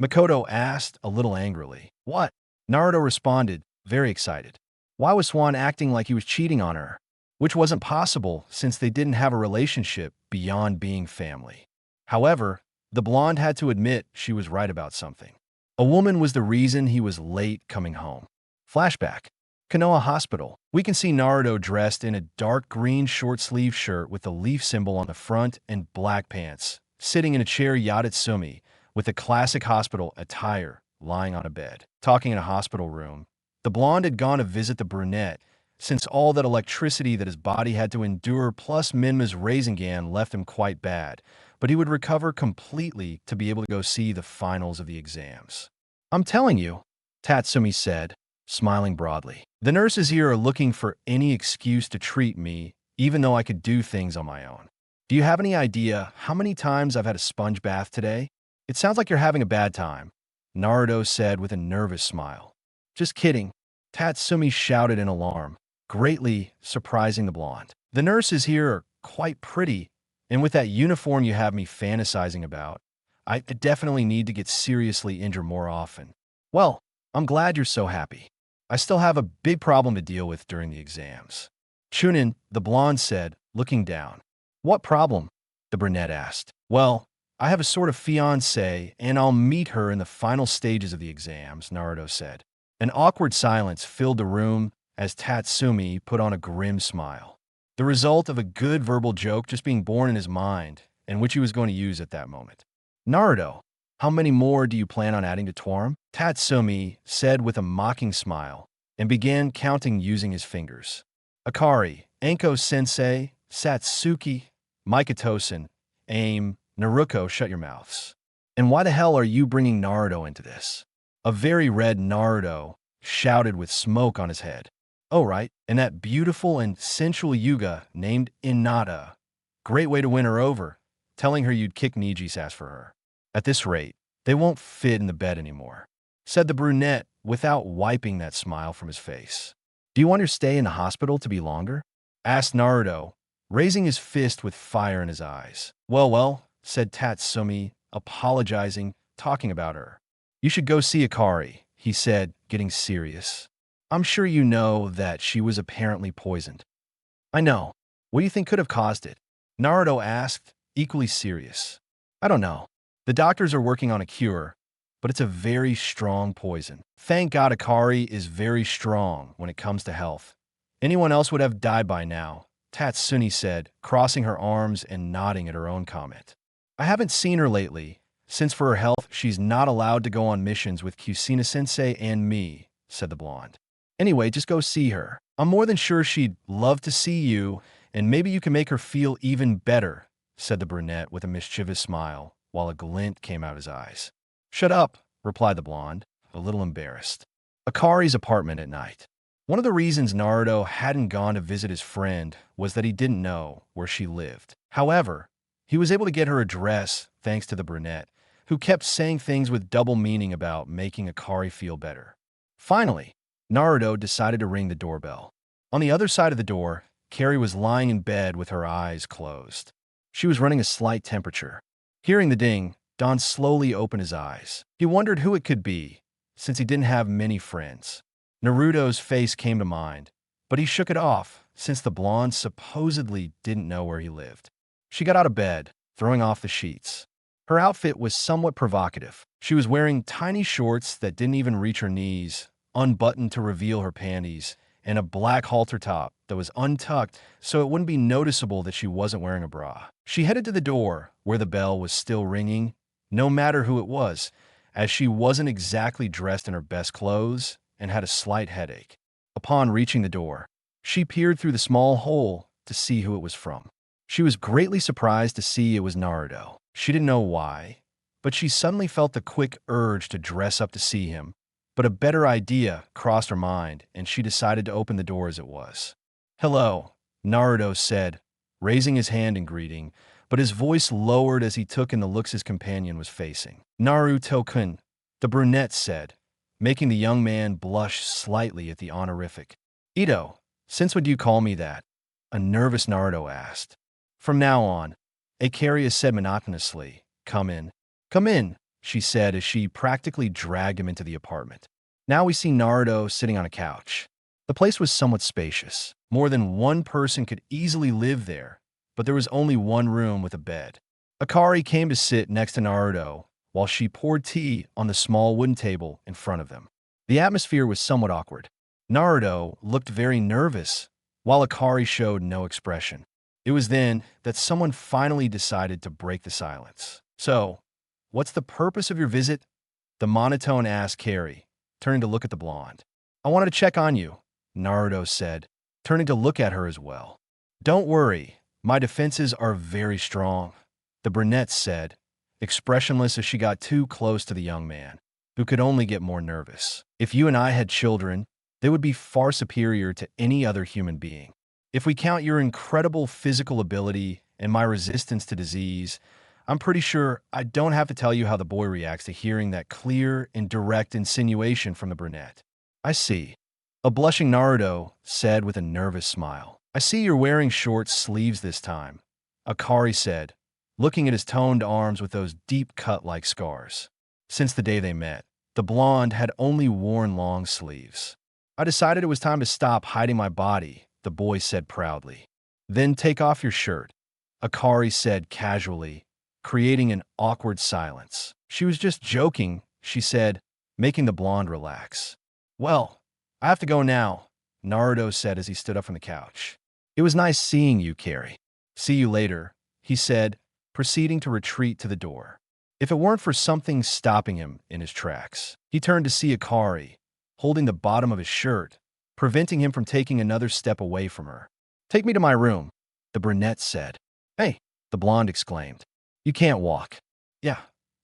Makoto asked a little angrily. What? Naruto responded, very excited. Why was Swan acting like he was cheating on her? Which wasn't possible since they didn't have a relationship beyond being family. However, the blonde had to admit she was right about something. A woman was the reason he was late coming home. Flashback. Konoha Hospital. We can see Naruto dressed in a dark green short-sleeve shirt with the leaf symbol on the front and black pants, sitting in a chair Yadatsumi with the classic hospital attire, lying on a bed. Talking in a hospital room, the blonde had gone to visit the brunette since all that electricity that his body had to endure plus Menma's Rasengan left him quite bad, but he would recover completely to be able to go see the finals of the exams. I'm telling you, Tatsumi said, smiling broadly. The nurses here are looking for any excuse to treat me, even though I could do things on my own. Do you have any idea how many times I've had a sponge bath today? It sounds like you're having a bad time, Naruto said with a nervous smile. Just kidding, Tatsumi shouted in alarm, greatly surprising the blonde. The nurses here are quite pretty, and with that uniform you have me fantasizing about, I definitely need to get seriously injured more often. Well, I'm glad you're so happy. I still have a big problem to deal with during the exams. Chunin, the blonde said, looking down. What problem? The brunette asked. Well, I have a sort of fiancé, and I'll meet her in the final stages of the exams, Naruto said. An awkward silence filled the room as Tatsumi put on a grim smile. The result of a good verbal joke just being born in his mind, and which he was going to use at that moment. Naruto, how many more do you plan on adding to Twarm? Tatsumi said with a mocking smile, and began counting using his fingers. Akari, Anko-sensei, Satsuki, Mikitosen, Aim, Naruto, shut your mouths. And why the hell are you bringing Naruto into this? A very red Naruto shouted with smoke on his head. Oh, right, and that beautiful and sensual Yuga named Inada. Great way to win her over, telling her you'd kick Niji's ass for her. At this rate, they won't fit in the bed anymore, said the brunette without wiping that smile from his face. Do you want your stay in the hospital to be longer? Asked Naruto, raising his fist with fire in his eyes. Well, said Tatsumi, apologizing, talking about her. You should go see Akari, he said, getting serious. I'm sure you know that she was apparently poisoned. I know. What do you think could have caused it? Naruto asked, equally serious. I don't know. The doctors are working on a cure, but it's a very strong poison. Thank God Akari is very strong when it comes to health. Anyone else would have died by now, Tatsumi said, crossing her arms and nodding at her own comment. I haven't seen her lately, since for her health she's not allowed to go on missions with Kusina-sensei and me, said the blonde. Anyway, just go see her. I'm more than sure she'd love to see you, and maybe you can make her feel even better, said the brunette with a mischievous smile, while a glint came out his eyes. Shut up, replied the blonde, a little embarrassed. Akari's apartment at night. One of the reasons Naruto hadn't gone to visit his friend was that he didn't know where she lived. However, he was able to get her address thanks to the brunette, who kept saying things with double meaning about making Akari feel better. Finally, Naruto decided to ring the doorbell. On the other side of the door, Carrie was lying in bed with her eyes closed. She was running a slight temperature. Hearing the ding, Don slowly opened his eyes. He wondered who it could be, since he didn't have many friends. Naruto's face came to mind, but he shook it off, since the blonde supposedly didn't know where he lived. She got out of bed, throwing off the sheets. Her outfit was somewhat provocative. She was wearing tiny shorts that didn't even reach her knees, unbuttoned to reveal her panties, and a black halter top that was untucked so it wouldn't be noticeable that she wasn't wearing a bra. She headed to the door, where the bell was still ringing, no matter who it was, as she wasn't exactly dressed in her best clothes and had a slight headache. Upon reaching the door, she peered through the small hole to see who it was from. She was greatly surprised to see it was Naruto. She didn't know why, but she suddenly felt the quick urge to dress up to see him. But a better idea crossed her mind, and she decided to open the door as it was. Hello, Naruto said, raising his hand in greeting, but his voice lowered as he took in the looks his companion was facing. Naruto-kun, the brunette said, making the young man blush slightly at the honorific. Ito, since when do you call me that? A nervous Naruto asked. From now on, Akaria said monotonously, Come in, she said as she practically dragged him into the apartment. Now we see Naruto sitting on a couch. The place was somewhat spacious. More than one person could easily live there, but there was only one room with a bed. Akari came to sit next to Naruto while she poured tea on the small wooden table in front of them. The atmosphere was somewhat awkward. Naruto looked very nervous, while Akari showed no expression. It was then that someone finally decided to break the silence. So, what's the purpose of your visit? The monotone asked Carrie, turning to look at the blonde. I wanted to check on you, Naruto said, turning to look at her as well. Don't worry, my defenses are very strong, the brunette said, expressionless as she got too close to the young man, who could only get more nervous. If you and I had children, they would be far superior to any other human being. If we count your incredible physical ability and my resistance to disease, I'm pretty sure I don't have to tell you how the boy reacts to hearing that clear and direct insinuation from the brunette. I see. A blushing Naruto said with a nervous smile. I see you're wearing short sleeves this time, Akari said, looking at his toned arms with those deep cut-like scars. Since the day they met, the blonde had only worn long sleeves. I decided it was time to stop hiding my body, the boy said proudly. Then take off your shirt, Akari said casually, creating an awkward silence. She was just joking, she said, making the blonde relax. Well, I have to go now, Naruto said as he stood up from the couch. It was nice seeing you, Carrie. See you later, he said, proceeding to retreat to the door. If it weren't for something stopping him in his tracks, he turned to see Akari, holding the bottom of his shirt, preventing him from taking another step away from her. Take me to my room, the brunette said. Hey, the blonde exclaimed. You can't walk. Yeah,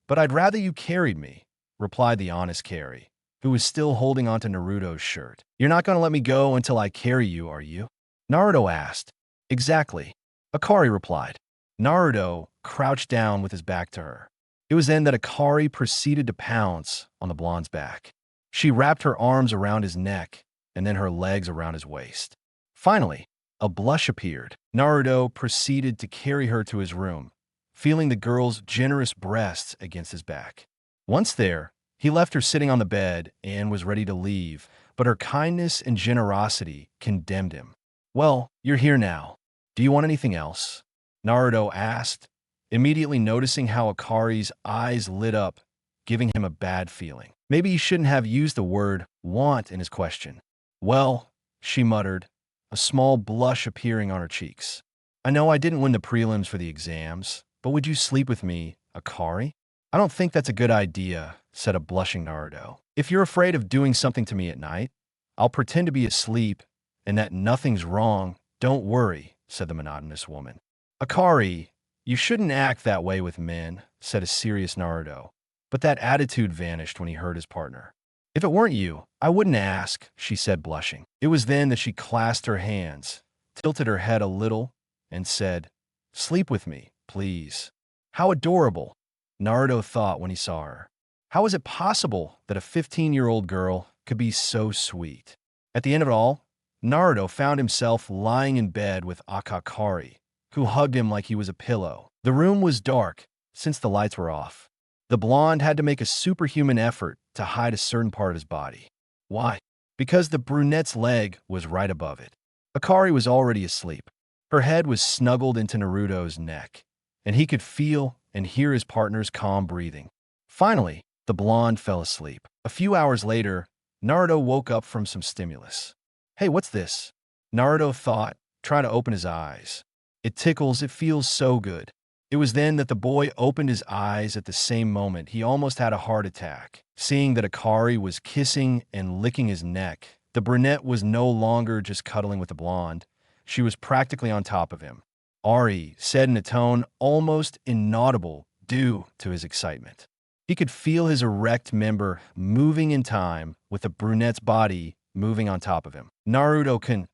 but I'd rather you carried me, replied the honest Carrie, who was still holding onto Naruto's shirt. You're not going to let me go until I carry you, are you? Naruto asked. Exactly, Akari replied. Naruto crouched down with his back to her. It was then that Akari proceeded to pounce on the blonde's back. She wrapped her arms around his neck and then her legs around his waist. Finally, a blush appeared. Naruto proceeded to carry her to his room, feeling the girl's generous breasts against his back. Once there, he left her sitting on the bed and was ready to leave, but her kindness and generosity condemned him. Well, you're here now. Do you want anything else? Naruto asked, immediately noticing how Akari's eyes lit up, giving him a bad feeling. Maybe he shouldn't have used the word want in his question. Well, she muttered, a small blush appearing on her cheeks. I know I didn't win the prelims for the exams, but would you sleep with me, Akari? I don't think that's a good idea, said a blushing Naruto. If you're afraid of doing something to me at night, I'll pretend to be asleep and that nothing's wrong. Don't worry, said the monotonous woman. Akari, you shouldn't act that way with men, said a serious Naruto, but that attitude vanished when he heard his partner. If it weren't you, I wouldn't ask, she said, blushing. It was then that she clasped her hands, tilted her head a little, and said, Sleep with me, please. How adorable, Naruto thought when he saw her. How is it possible that a 15-year-old girl could be so sweet? At the end of it all, Naruto found himself lying in bed with Akari, who hugged him like he was a pillow. The room was dark, since the lights were off. The blonde had to make a superhuman effort to hide a certain part of his body. Why? Because the brunette's leg was right above it. Akari was already asleep. Her head was snuggled into Naruto's neck, and he could feel and hear his partner's calm breathing. Finally, the blonde fell asleep. A few hours later, Naruto woke up from some stimulus. Hey, what's this? Naruto thought, trying to open his eyes. It tickles, it feels so good. It was then that the boy opened his eyes. At the same moment, he almost had a heart attack. Seeing that Akari was kissing and licking his neck, the brunette was no longer just cuddling with the blonde. She was practically on top of him. Ari said in a tone almost inaudible due to his excitement. He could feel his erect member moving in time with the brunette's body moving on top of him. Naruto-kun,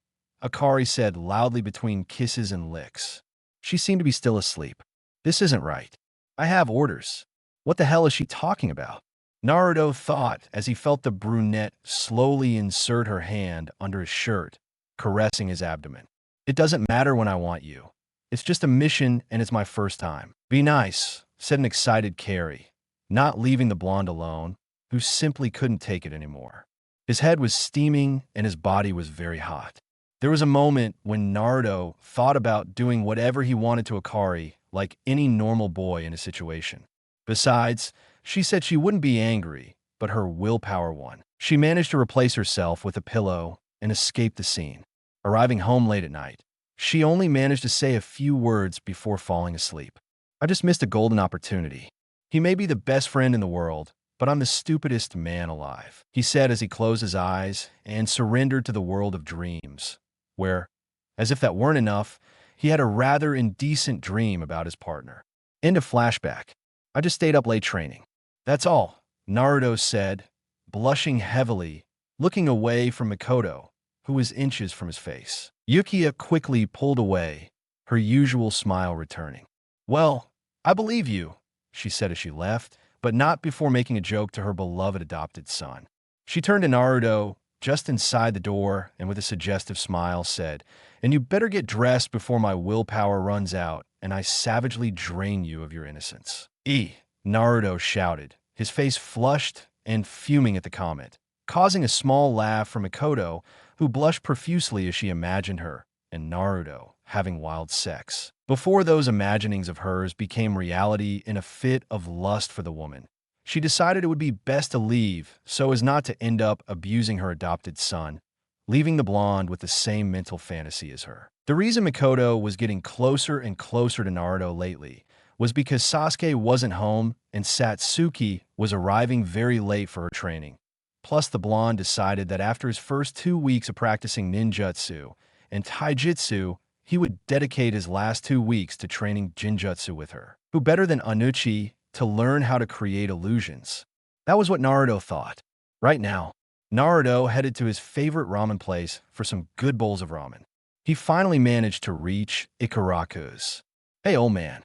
Akari said loudly between kisses and licks. She seemed to be still asleep. This isn't right. I have orders. What the hell is she talking about? Naruto thought as he felt the brunette slowly insert her hand under his shirt, caressing his abdomen. It doesn't matter when I want you. It's just a mission and it's my first time. Be nice, said an excited Carrie, not leaving the blonde alone, who simply couldn't take it anymore. His head was steaming and his body was very hot. There was a moment when Naruto thought about doing whatever he wanted to Akari like any normal boy in a situation. Besides, she said she wouldn't be angry, but her willpower won. She managed to replace herself with a pillow and escape the scene. Arriving home late at night, she only managed to say a few words before falling asleep. I just missed a golden opportunity. He may be the best friend in the world, but I'm the stupidest man alive, he said as he closed his eyes and surrendered to the world of dreams, where, as if that weren't enough, he had a rather indecent dream about his partner. End of flashback. I just stayed up late training. That's all, Naruto said, blushing heavily, looking away from Mikoto, who was inches from his face. Yukiya quickly pulled away, her usual smile returning. Well, I believe you, she said as she left, but not before making a joke to her beloved adopted son. She turned to Naruto just inside the door and with a suggestive smile said, And you better get dressed before my willpower runs out and I savagely drain you of your innocence. Naruto shouted, his face flushed and fuming at the comment, causing a small laugh from Mikoto, who blushed profusely as she imagined her and Naruto having wild sex. Before those imaginings of hers became reality in a fit of lust for the woman, She decided it would be best to leave so as not to end up abusing her adopted son, leaving the blonde with the same mental fantasy as her. The reason Mikoto was getting closer and closer to Naruto lately was because Sasuke wasn't home and Satsuki was arriving very late for her training. Plus, the blonde decided that after his first 2 weeks of practicing ninjutsu and taijutsu, he would dedicate his last 2 weeks to training jinjutsu with her. Who better than Anuchi to learn how to create illusions? That was what Naruto thought. Right now, Naruto headed to his favorite ramen place for some good bowls of ramen. He finally managed to reach Ikaraku's. "Hey, old man,"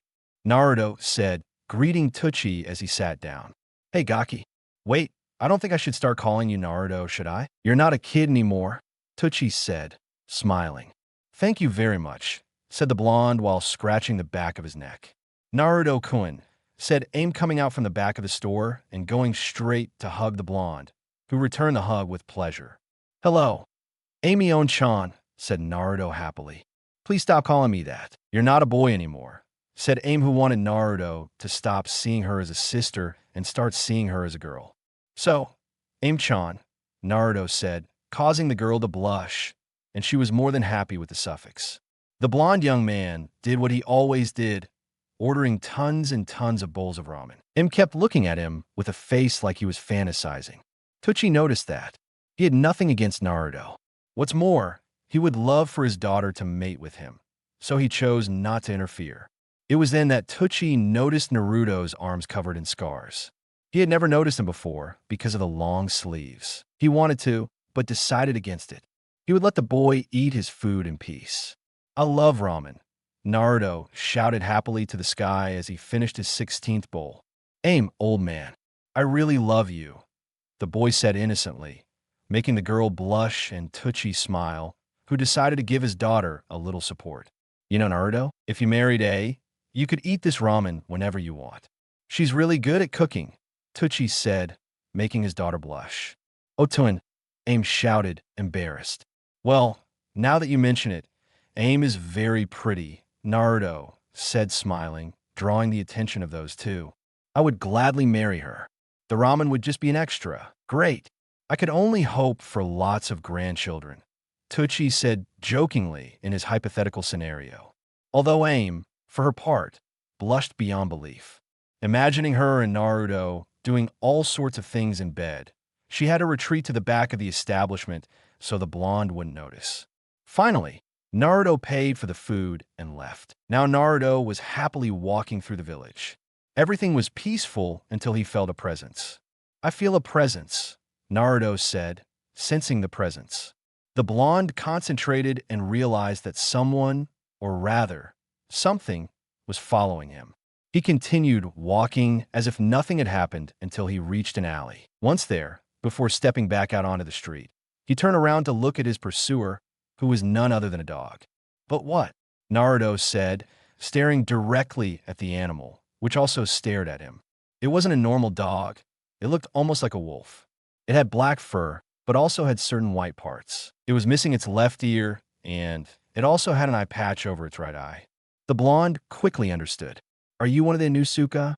Naruto said, greeting Itachi as he sat down. "Hey, Gaki. Wait, I don't think I should start calling you Naruto, should I? You're not a kid anymore," Itachi said, smiling. "Thank you very much," said the blonde while scratching the back of his neck. "Naruto-kun," said Aim, coming out from the back of the store and going straight to hug the blonde, who returned the hug with pleasure. "Hello, Amy-on-chan," said Naruto happily. "Please stop calling me that. You're not a boy anymore," said Aim, who wanted Naruto to stop seeing her as a sister and start seeing her as a girl. "So, Aim-chan," Naruto said, causing the girl to blush, and she was more than happy with the suffix. The blonde young man did what he always did, ordering tons and tons of bowls of ramen. Aim kept looking at him with a face like he was fantasizing. Itachi noticed that. He had nothing against Naruto. What's more, he would love for his daughter to mate with him, so he chose not to interfere. It was then that Itachi noticed Naruto's arms covered in scars. He had never noticed them before because of the long sleeves. He wanted to, but decided against it. He would let the boy eat his food in peace. "I love ramen," Naruto shouted happily to the sky as he finished his 16th bowl. "Aim, old man, I really love you," the boy said innocently, making the girl blush and Itachi smile, who decided to give his daughter a little support. "You know, Naruto, if you married A, you could eat this ramen whenever you want. She's really good at cooking," Itachi said, making his daughter blush. "Otun," Aim shouted, embarrassed. "Well, now that you mention it, Aim is very pretty," Naruto said, smiling, drawing the attention of those two. "I would gladly marry her. The ramen would just be an extra. Great. I could only hope for lots of grandchildren," Itachi said jokingly in his hypothetical scenario. Although Aim, for her part, blushed beyond belief. Imagining her and Naruto doing all sorts of things in bed, she had to retreat to the back of the establishment so the blonde wouldn't notice. Finally, Naruto paid for the food and left. Now Naruto was happily walking through the village. Everything was peaceful until he felt a presence. "I feel a presence," Naruto said, sensing the presence. The blonde concentrated and realized that someone, or rather, something, was following him. He continued walking as if nothing had happened until he reached an alley. Once there, before stepping back out onto the street, he turned around to look at his pursuer, who was none other than a dog. "But what?" Naruto said, staring directly at the animal, which also stared at him. It wasn't a normal dog. It looked almost like a wolf. It had black fur, but also had certain white parts. It was missing its left ear, and it also had an eye patch over its right eye. The blonde quickly understood. "Are you one of the Inusuka?"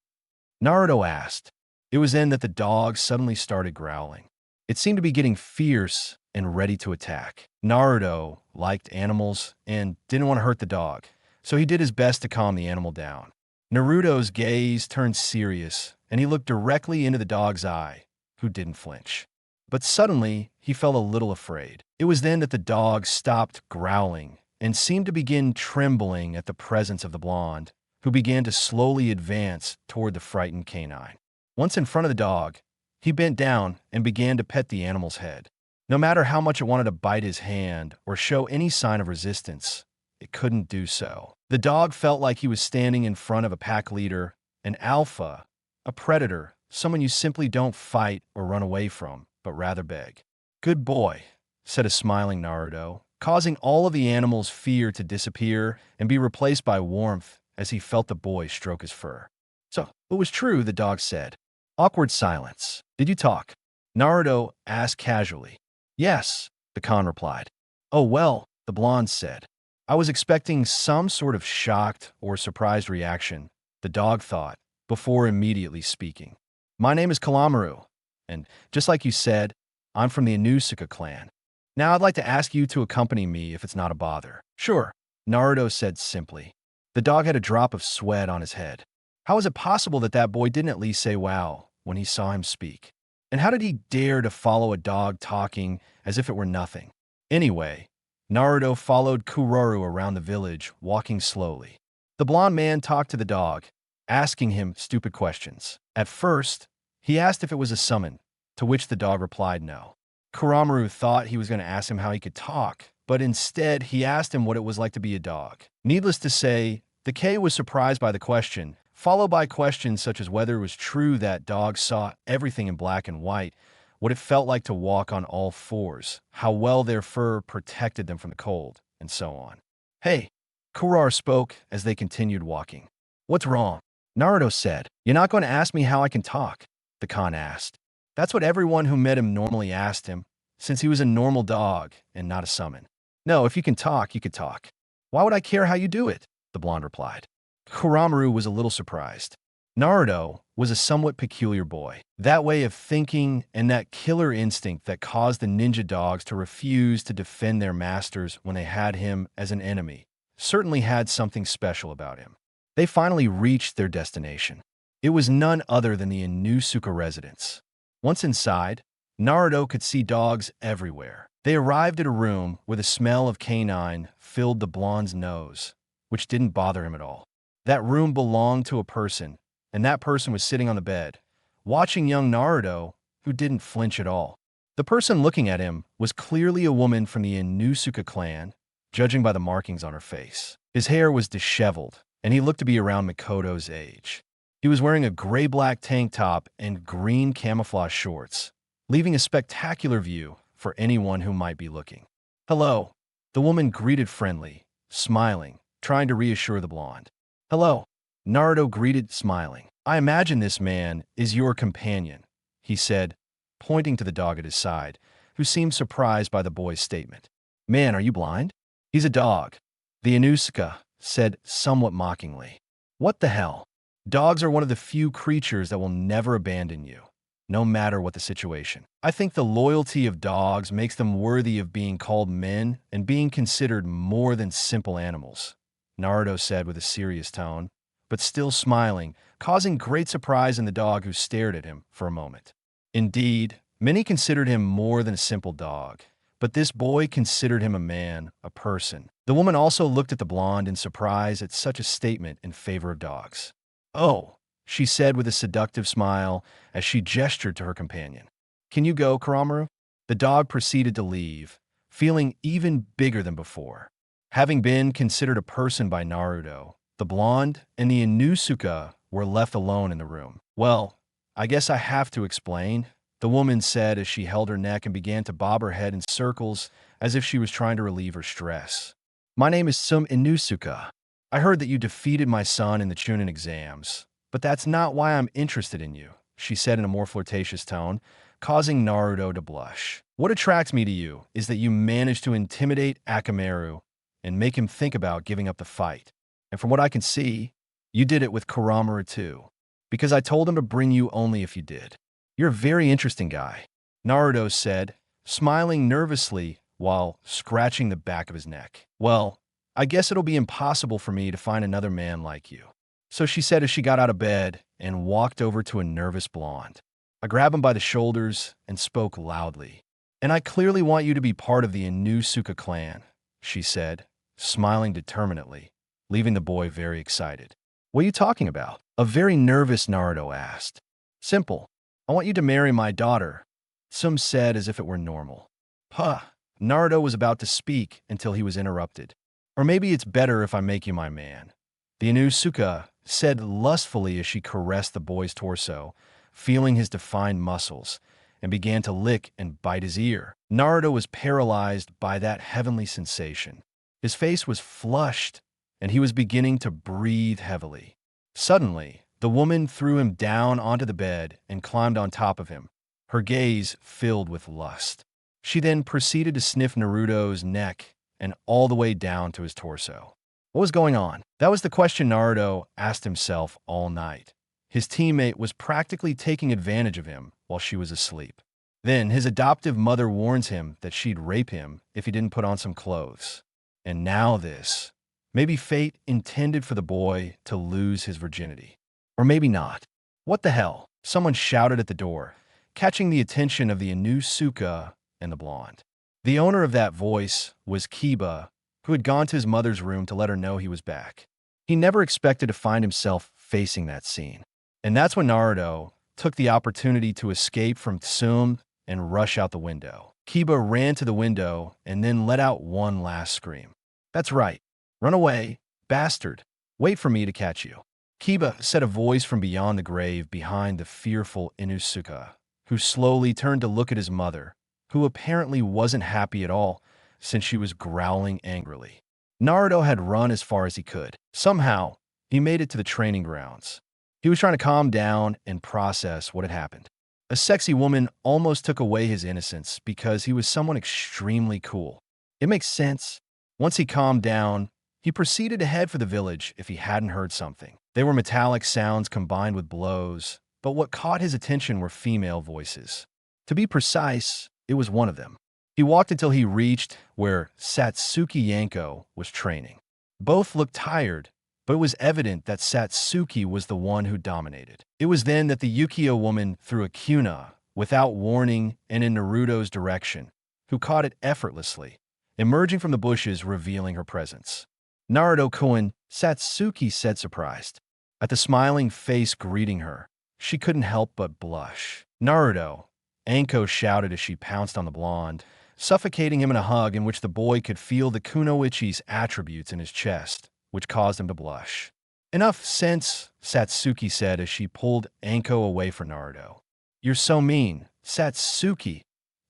Naruto asked. It was then that the dog suddenly started growling. It seemed to be getting fierce and ready to attack. Naruto liked animals and didn't want to hurt the dog, so he did his best to calm the animal down. Naruto's gaze turned serious, and he looked directly into the dog's eye, who didn't flinch. But suddenly, he felt a little afraid. It was then that the dog stopped growling and seemed to begin trembling at the presence of the blonde, who began to slowly advance toward the frightened canine. Once in front of the dog, he bent down and began to pet the animal's head. No matter how much it wanted to bite his hand or show any sign of resistance, it couldn't do so. The dog felt like he was standing in front of a pack leader, an alpha, a predator, someone you simply don't fight or run away from, but rather beg. "Good boy," said a smiling Naruto, causing all of the animal's fear to disappear and be replaced by warmth as he felt the boy stroke his fur. "So, it was true," the dog said. Awkward silence. "Did you talk?" Naruto asked casually. "Yes," the Khan replied. "Oh well," the blonde said. "I was expecting some sort of shocked or surprised reaction," the dog thought, before immediately speaking. My name is Kalamaru, and just like you said, I'm from the Inusuka clan. Now I'd like to ask you to accompany me if it's not a bother. Sure, Naruto said simply. The dog had a drop of sweat on his head. How is it possible that that boy didn't at least say wow when he saw him speak? And how did he dare to follow a dog talking as if it were nothing? Anyway, Naruto followed Kuroru around the village, walking slowly. The blonde man talked to the dog, asking him stupid questions. At first, he asked if it was a summon, to which the dog replied no. Kuramaru thought he was going to ask him how he could talk, but instead he asked him what it was like to be a dog. Needless to say, the K was surprised by the question, followed by questions such as whether it was true that dogs saw everything in black and white, what it felt like to walk on all fours, how well their fur protected them from the cold, and so on. Hey, Kurar spoke as they continued walking. What's wrong? Naruto said. You're not going to ask me how I can talk? The Khan asked. That's what everyone who met him normally asked him, since he was a normal dog and not a summon. No, if you can talk, you could talk. Why would I care how you do it? The blonde replied. Kuramaru was a little surprised. Naruto was a somewhat peculiar boy. That way of thinking and that killer instinct that caused the ninja dogs to refuse to defend their masters when they had him as an enemy certainly had something special about him. They finally reached their destination. It was none other than the Inusuka residence. Once inside, Naruto could see dogs everywhere. They arrived at a room where the smell of canine filled the blonde's nose, which didn't bother him at all. That room belonged to a person, and that person was sitting on the bed, watching young Naruto, who didn't flinch at all. The person looking at him was clearly a woman from the Inusuka clan, judging by the markings on her face. His hair was disheveled, and he looked to be around Mikoto's age. He was wearing a gray-black tank top and green camouflage shorts, leaving a spectacular view for anyone who might be looking. Hello, the woman greeted friendly, smiling, trying to reassure the blonde. Hello, Naruto greeted, smiling. I imagine this man is your companion, he said, pointing to the dog at his side, who seemed surprised by the boy's statement. Man, are you blind? He's a dog, the Inusuka said somewhat mockingly. What the hell? Dogs are one of the few creatures that will never abandon you, no matter what the situation. I think the loyalty of dogs makes them worthy of being called men and being considered more than simple animals, Naruto said with a serious tone, but still smiling, causing great surprise in the dog who stared at him for a moment. Indeed, many considered him more than a simple dog, but this boy considered him a man, a person. The woman also looked at the blonde in surprise at such a statement in favor of dogs. Oh, she said with a seductive smile as she gestured to her companion. Can you go, Kuramaru? The dog proceeded to leave, feeling even bigger than before. Having been considered a person by Naruto, the blonde and the Inusuka were left alone in the room. Well, I guess I have to explain, the woman said as she held her neck and began to bob her head in circles as if she was trying to relieve her stress. My name is Sum Inusuka. I heard that you defeated my son in the Chunin exams, but that's not why I'm interested in you, she said in a more flirtatious tone, causing Naruto to blush. What attracts me to you is that you managed to intimidate Akamaru and make him think about giving up the fight. And from what I can see, you did it with Kuramaru too, because I told him to bring you only if you did. You're a very interesting guy, Naruto said, smiling nervously while scratching the back of his neck. Well, I guess it'll be impossible for me to find another man like you. So she said as she got out of bed and walked over to a nervous blonde. I grabbed him by the shoulders and spoke loudly. And I clearly want you to be part of the Inusuka clan, she said, smiling determinedly, leaving the boy very excited. What are you talking about? A very nervous Naruto asked. Simple. I want you to marry my daughter, Sum said as if it were normal. Huh. Naruto was about to speak until he was interrupted. Or maybe it's better if I make you my man, the Inusuka said lustfully as she caressed the boy's torso, feeling his defined muscles, and began to lick and bite his ear. Naruto was paralyzed by that heavenly sensation. His face was flushed, and he was beginning to breathe heavily. Suddenly, the woman threw him down onto the bed and climbed on top of him, her gaze filled with lust. She then proceeded to sniff Naruto's neck and all the way down to his torso. What was going on? That was the question Naruto asked himself all night. His teammate was practically taking advantage of him while she was asleep. Then his adoptive mother warns him that she'd rape him if he didn't put on some clothes. And now this. Maybe fate intended for the boy to lose his virginity. Or maybe not. What the hell? Someone shouted at the door, catching the attention of the Inusuka and the blonde. The owner of that voice was Kiba, who had gone to his mother's room to let her know he was back. He never expected to find himself facing that scene. And that's when Naruto took the opportunity to escape from Tsum and rush out the window. Kiba ran to the window and then let out one last scream. That's right. Run away, bastard. Wait for me to catch you. Kiba said, a voice from beyond the grave behind the fearful Inusuka, who slowly turned to look at his mother, who apparently wasn't happy at all since she was growling angrily. Naruto had run as far as he could. Somehow, he made it to the training grounds. He was trying to calm down and process what had happened. A sexy woman almost took away his innocence because he was someone extremely cool. It makes sense. Once he calmed down, he proceeded to head for the village if he hadn't heard something. They were metallic sounds combined with blows, but what caught his attention were female voices. To be precise, it was one of them. He walked until he reached where Satsuki Yanko was training. Both looked tired, but it was evident that Satsuki was the one who dominated. It was then that the Yukio woman threw a Kuna, without warning and in Naruto's direction, who caught it effortlessly, emerging from the bushes revealing her presence. Naruto-kun, Satsuki said, surprised. At the smiling face greeting her, she couldn't help but blush. Naruto, Anko shouted as she pounced on the blonde, suffocating him in a hug in which the boy could feel the Kunoichi's attributes in his chest, which caused him to blush. Enough sense, Satsuki said as she pulled Anko away from Naruto. You're so mean, Satsuki,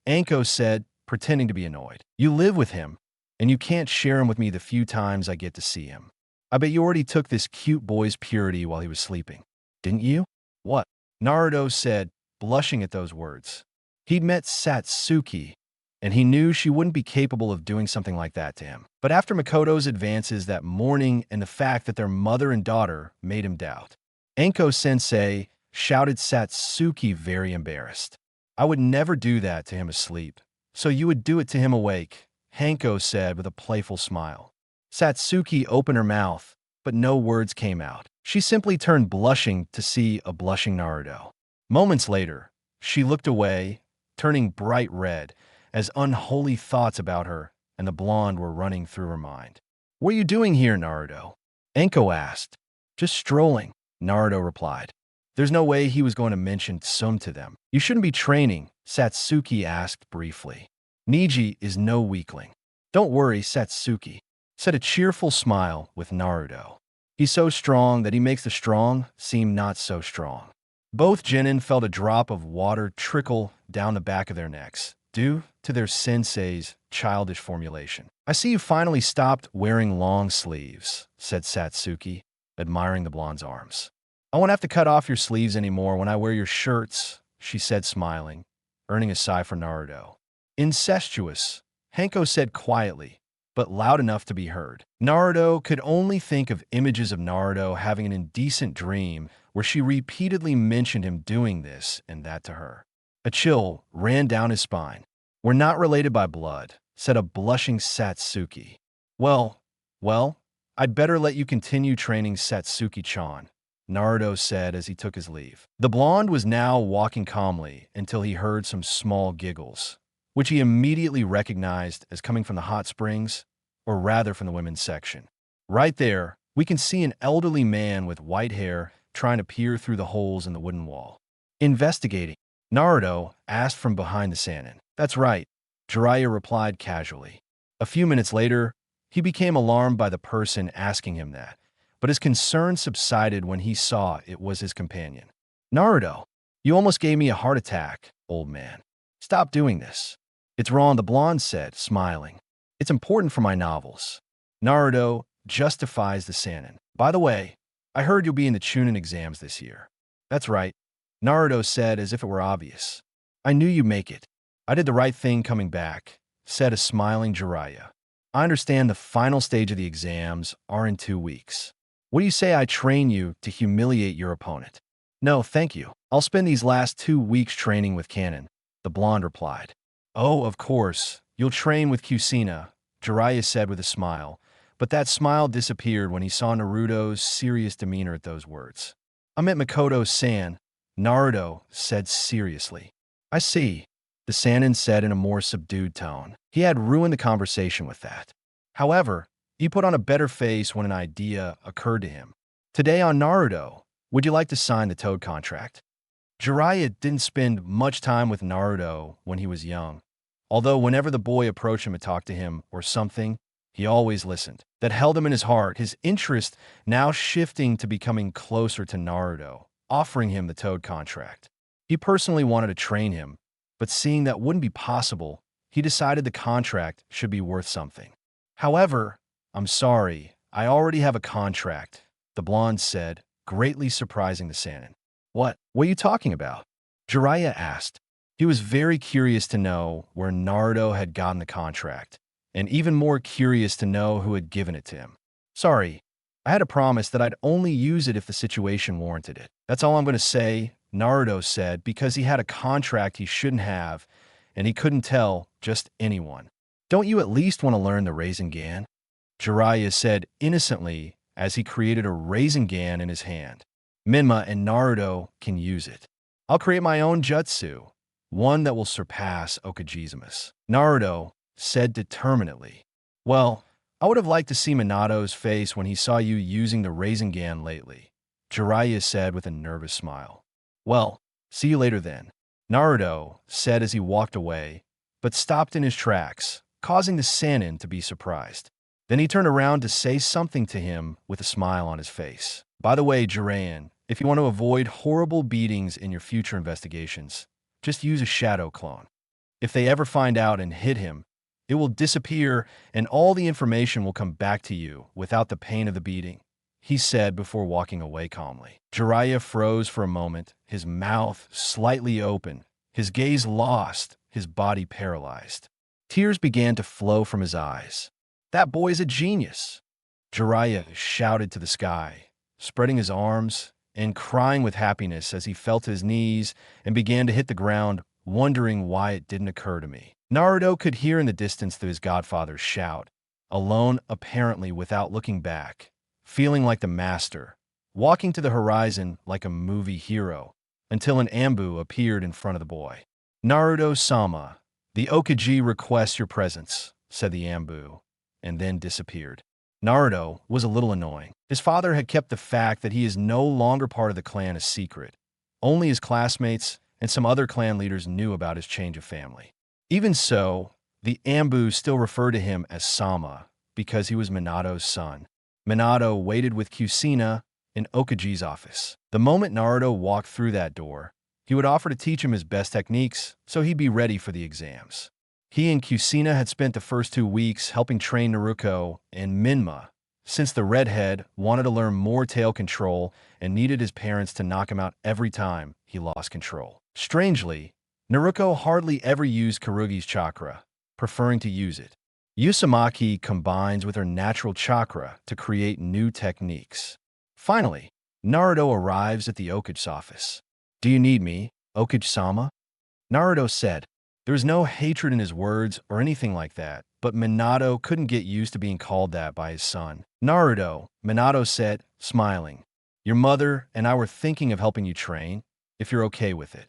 Anko said, pretending to be annoyed. You live with him, and you can't share him with me the few times I get to see him. I bet you already took this cute boy's purity while he was sleeping. Didn't you? What? Naruto said, blushing at those words. He'd met Satsuki, and he knew she wouldn't be capable of doing something like that to him. But after Makoto's advances that morning and the fact that their mother and daughter made him doubt, Anko-sensei shouted Satsuki very embarrassed. I would never do that to him asleep, so you would do it to him awake, Hanko said with a playful smile. Satsuki opened her mouth, but no words came out. She simply turned blushing to see a blushing Naruto. Moments later, she looked away, turning bright red, as unholy thoughts about her and the blonde were running through her mind. What are you doing here, Naruto? Anko asked. Just strolling, Naruto replied. There's no way he was going to mention Tsum to them. You shouldn't be training, Satsuki asked briefly. Niji is no weakling. Don't worry, Satsuki, said a cheerful smile with Naruto. He's so strong that he makes the strong seem not so strong. Both genin felt a drop of water trickle down the back of their necks, due to their sensei's childish formulation. I see you finally stopped wearing long sleeves, said Satsuki, admiring the blonde's arms. I won't have to cut off your sleeves anymore when I wear your shirts, she said, smiling, earning a sigh for Naruto. Incestuous, Hanko said quietly, but loud enough to be heard. Naruto could only think of images of Naruto having an indecent dream where she repeatedly mentioned him doing this and that to her. A chill ran down his spine. We're not related by blood, said a blushing Satsuki. Well, I'd better let you continue training Satsuki-chan, Naruto said as he took his leave. The blonde was now walking calmly until he heard some small giggles, which he immediately recognized as coming from the hot springs, or rather from the women's section. Right there, we can see an elderly man with white hair trying to peer through the holes in the wooden wall. Investigating, Naruto asked from behind the Sannin. That's right, Jiraiya replied casually. A few minutes later, he became alarmed by the person asking him that, but his concern subsided when he saw it was his companion. Naruto, you almost gave me a heart attack, old man. Stop doing this. It's wrong, the blonde said, smiling. It's important for my novels. Naruto justifies the Sannin. By the way, I heard you'll be in the Chunin exams this year. That's right, Naruto said as if it were obvious. I knew you'd make it. I did the right thing coming back, said a smiling Jiraiya. I understand the final stage of the exams are in 2 weeks. What do you say I train you to humiliate your opponent? No, thank you. I'll spend these last 2 weeks training with Canon, the blonde replied. Oh, of course. You'll train with Kusina, Jiraiya said with a smile, but that smile disappeared when he saw Naruto's serious demeanor at those words. I'm at Makoto-san, Naruto said seriously. I see, the Sannin said in a more subdued tone. He had ruined the conversation with that. However, he put on a better face when an idea occurred to him. Today on Naruto, would you like to sign the Toad contract? Jiraiya didn't spend much time with Naruto when he was young, although whenever the boy approached him to talk to him or something, he always listened. That held him in his heart, his interest now shifting to becoming closer to Naruto, offering him the Toad contract. He personally wanted to train him, but seeing that wouldn't be possible, he decided the contract should be worth something. However, I'm sorry, I already have a contract, the blonde said, greatly surprising the Sannin. What are you talking about? Jiraiya asked. He was very curious to know where Naruto had gotten the contract, and even more curious to know who had given it to him. Sorry, I had a promise that I'd only use it if the situation warranted it. That's all I'm going to say, Naruto said, because he had a contract he shouldn't have, and he couldn't tell just anyone. Don't you at least want to learn the Rasengan? Jiraiya said innocently as he created a Rasengan in his hand. Menma and Naruto can use it. I'll create my own jutsu, one that will surpass Okajizuma's. Naruto said determinedly. Well, I would have liked to see Minato's face when he saw you using the Rasengan lately, Jiraiya said with a nervous smile. Well, see you later then, Naruto said as he walked away, but stopped in his tracks, causing the Sannin to be surprised. Then he turned around to say something to him with a smile on his face. By the way, Jiran, if you want to avoid horrible beatings in your future investigations, just use a shadow clone. If they ever find out and hit him, it will disappear and all the information will come back to you without the pain of the beating, he said before walking away calmly. Jiraiya froze for a moment, his mouth slightly open, his gaze lost, his body paralyzed. Tears began to flow from his eyes. That boy is a genius, Jiraiya shouted to the sky, spreading his arms and crying with happiness as he fell to his knees and began to hit the ground, wondering why it didn't occur to me. Naruto could hear in the distance his godfather's shout, alone apparently without looking back, feeling like the master, walking to the horizon like a movie hero, until an Ambu appeared in front of the boy. Naruto-sama, the Okaji requests your presence, said the Ambu, and then disappeared. Naruto was a little annoying. His father had kept the fact that he is no longer part of the clan a secret. Only his classmates and some other clan leaders knew about his change of family. Even so, the Ambu still referred to him as Sama because he was Minato's son. Minato waited with Kusina in Okaji's office. The moment Naruto walked through that door, he would offer to teach him his best techniques so he'd be ready for the exams. He and Kusina had spent the first 2 weeks helping train Naruto and Menma, since the redhead wanted to learn more tail control and needed his parents to knock him out every time he lost control. Strangely, Naruto hardly ever used Karugi's chakra, preferring to use it. Uzumaki combines with her natural chakra to create new techniques. Finally, Naruto arrives at the Okage's office. Do you need me, Okage-sama? Naruto said. There was no hatred in his words or anything like that, but Minato couldn't get used to being called that by his son. Naruto, Minato said, smiling. Your mother and I were thinking of helping you train, if you're okay with it.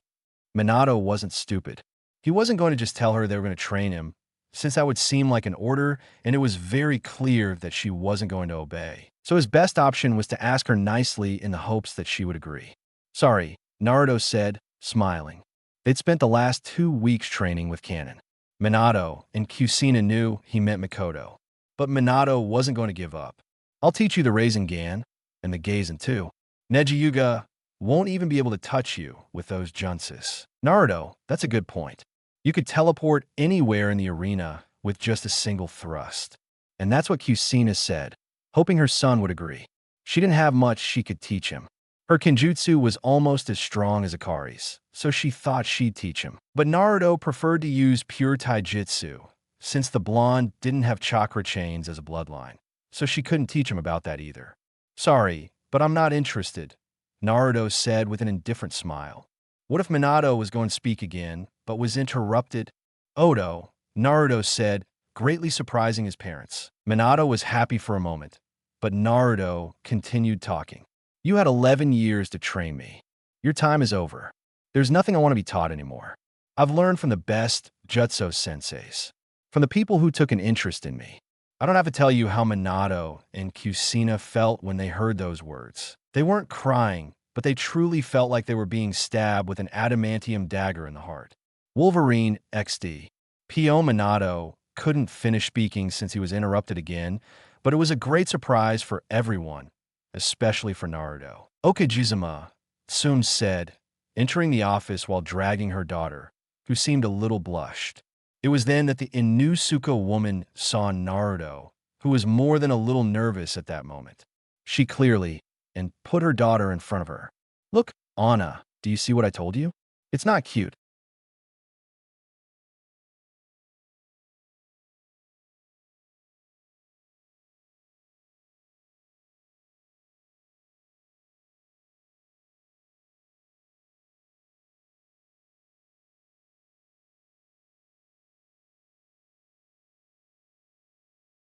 Minato wasn't stupid. He wasn't going to just tell her they were going to train him, since that would seem like an order, and it was very clear that she wasn't going to obey. So his best option was to ask her nicely in the hopes that she would agree. Sorry, Naruto said, smiling. They'd spent the last 2 weeks training with Canon. Minato and Kusina knew he meant Mikoto, but Minato wasn't going to give up. I'll teach you the Rasengan and the Gazen too. Neji won't even be able to touch you with those jutsus. Naruto, that's a good point. You could teleport anywhere in the arena with just a single thrust. And that's what Kusina said, hoping her son would agree. She didn't have much she could teach him. Her kenjutsu was almost as strong as Akari's, so she thought she'd teach him. But Naruto preferred to use pure taijutsu, since the blonde didn't have chakra chains as a bloodline, so she couldn't teach him about that either. Sorry, but I'm not interested, Naruto said with an indifferent smile. What if Minato was going to speak again, but was interrupted? Odo, Naruto said, greatly surprising his parents. Minato was happy for a moment, but Naruto continued talking. You had 11 years to train me. Your time is over. There's nothing I want to be taught anymore. I've learned from the best Jutsu senseis, from the people who took an interest in me. I don't have to tell you how Minato and Kushina felt when they heard those words. They weren't crying, but they truly felt like they were being stabbed with an adamantium dagger in the heart. Wolverine XD. P.O. Minato couldn't finish speaking since he was interrupted again, but it was a great surprise for everyone, especially for Naruto. Okajizuma, Tsum said, entering the office while dragging her daughter, who seemed a little blushed. It was then that the Inusuka woman saw Naruto, who was more than a little nervous at that moment. She clearly, and put her daughter in front of her. Look, Anna, do you see what I told you? It's not cute.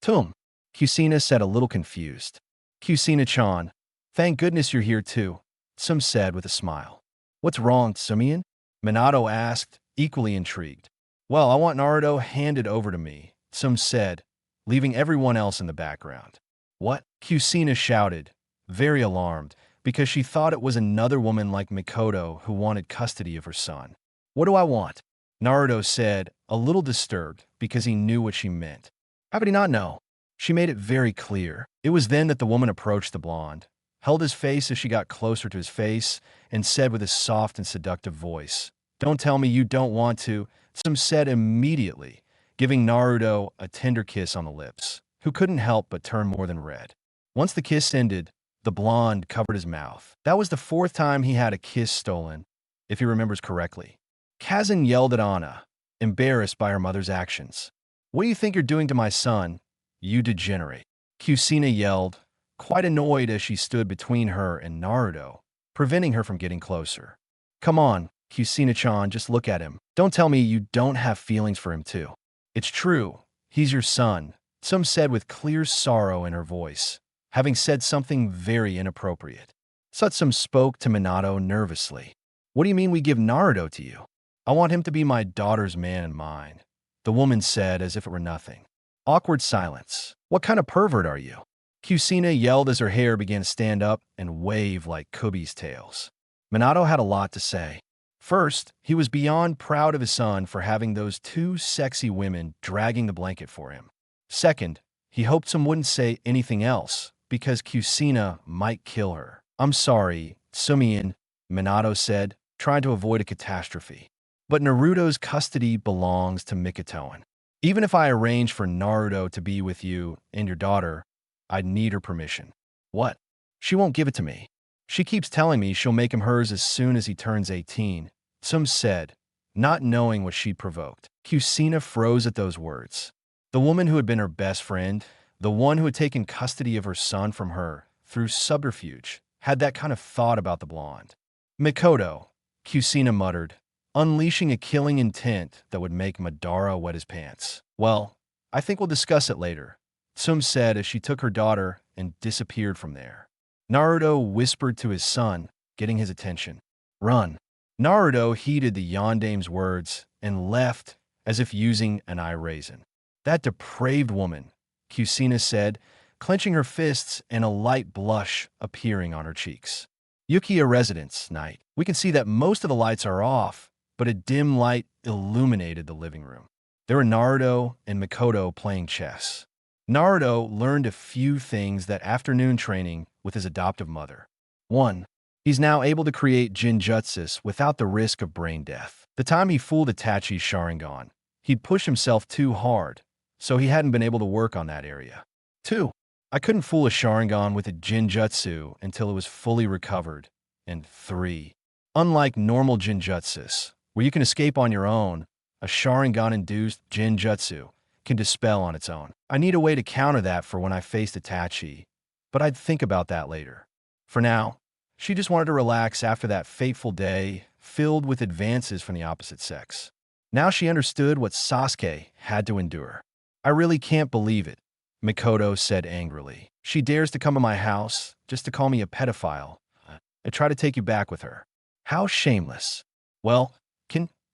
Tum, Kusina said a little confused. Kusina-chan, thank goodness you're here too, Tsum said with a smile. What's wrong, Tsumian? Minato asked, equally intrigued. Well, I want Naruto handed over to me, Tsum said, leaving everyone else in the background. What? Kusina shouted, very alarmed, because she thought it was another woman like Mikoto who wanted custody of her son. What do I want? Naruto said, a little disturbed because he knew what she meant. How could he not know? She made it very clear. It was then that the woman approached the blonde, held his face as she got closer to his face, and said with a soft and seductive voice, Don't tell me you don't want to, Tsum said immediately, giving Naruto a tender kiss on the lips, who couldn't help but turn more than red. Once the kiss ended, the blonde covered his mouth. That was the fourth time he had a kiss stolen, if he remembers correctly. Kazan yelled at Anna, embarrassed by her mother's actions. What do you think you're doing to my son, you degenerate? Kusina yelled, quite annoyed as she stood between her and Naruto, preventing her from getting closer. Come on, Kusina-chan, just look at him. Don't tell me you don't have feelings for him too. It's true, he's your son, Tsum said with clear sorrow in her voice, having said something very inappropriate. Sutsum spoke to Minato nervously. What do you mean we give Naruto to you? I want him to be my daughter's man and mine, the woman said as if it were nothing. Awkward silence. What kind of pervert are you? Kusina yelled as her hair began to stand up and wave like Kubi's tails. Minato had a lot to say. First, he was beyond proud of his son for having those two sexy women dragging the blanket for him. Second, he hoped some wouldn't say anything else, because Kusina might kill her. I'm sorry, Tsumian, Minato said, trying to avoid a catastrophe. But Naruto's custody belongs to Mikotoan. Even if I arrange for Naruto to be with you and your daughter, I'd need her permission. What? She won't give it to me. She keeps telling me she'll make him hers as soon as he turns 18, Tsum said, not knowing what she'd provoked. Kusina froze at those words. The woman who had been her best friend, the one who had taken custody of her son from her through subterfuge, had that kind of thought about the blonde. Mikoto, Kusina muttered, unleashing a killing intent that would make Madara wet his pants. Well, I think we'll discuss it later, Tsum said as she took her daughter and disappeared from there. Naruto whispered to his son, getting his attention. Run. Naruto heeded the Yandame's words and left as if using an eye raisin. That depraved woman, Kusina said, clenching her fists and a light blush appearing on her cheeks. Yukiya residence night. We can see that most of the lights are off, but a dim light illuminated the living room. There were Naruto and Mikoto playing chess. Naruto learned a few things that afternoon training with his adoptive mother. 1. He's now able to create Jinjutsus without the risk of brain death. The time he fooled Itachi's Sharingan, he'd pushed himself too hard, so he hadn't been able to work on that area. 2. I couldn't fool a Sharingan with a Jinjutsu until it was fully recovered. And 3. Unlike normal Jinjutsus, where you can escape on your own, a Sharingan-induced Jinjutsu can dispel on its own. I need a way to counter that for when I faced Itachi, but I'd think about that later. For now, She just wanted to relax after that fateful day, filled with advances from the opposite sex. Now she understood what Sasuke had to endure. I really can't believe it, Mikoto said angrily. She dares to come to my house just to call me a pedophile. I try to take you back with her. How shameless. Well,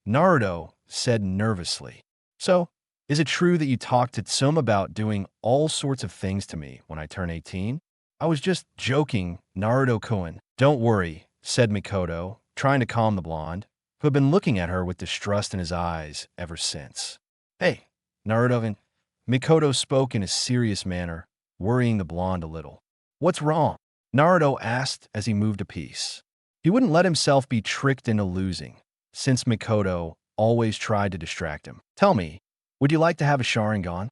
Naruto said nervously. So, is it true that you talked to Tsum about doing all sorts of things to me when I turn 18? I was just joking, Naruto-kun. Don't worry, said Mikoto, trying to calm the blonde, who had been looking at her with distrust in his eyes ever since. Hey, Naruto, Mikoto spoke in a serious manner, worrying the blonde a little. What's wrong? Naruto asked as he moved a piece. He wouldn't let himself be tricked into losing, since Mikoto always tried to distract him. Tell me, would you like to have a Sharingan?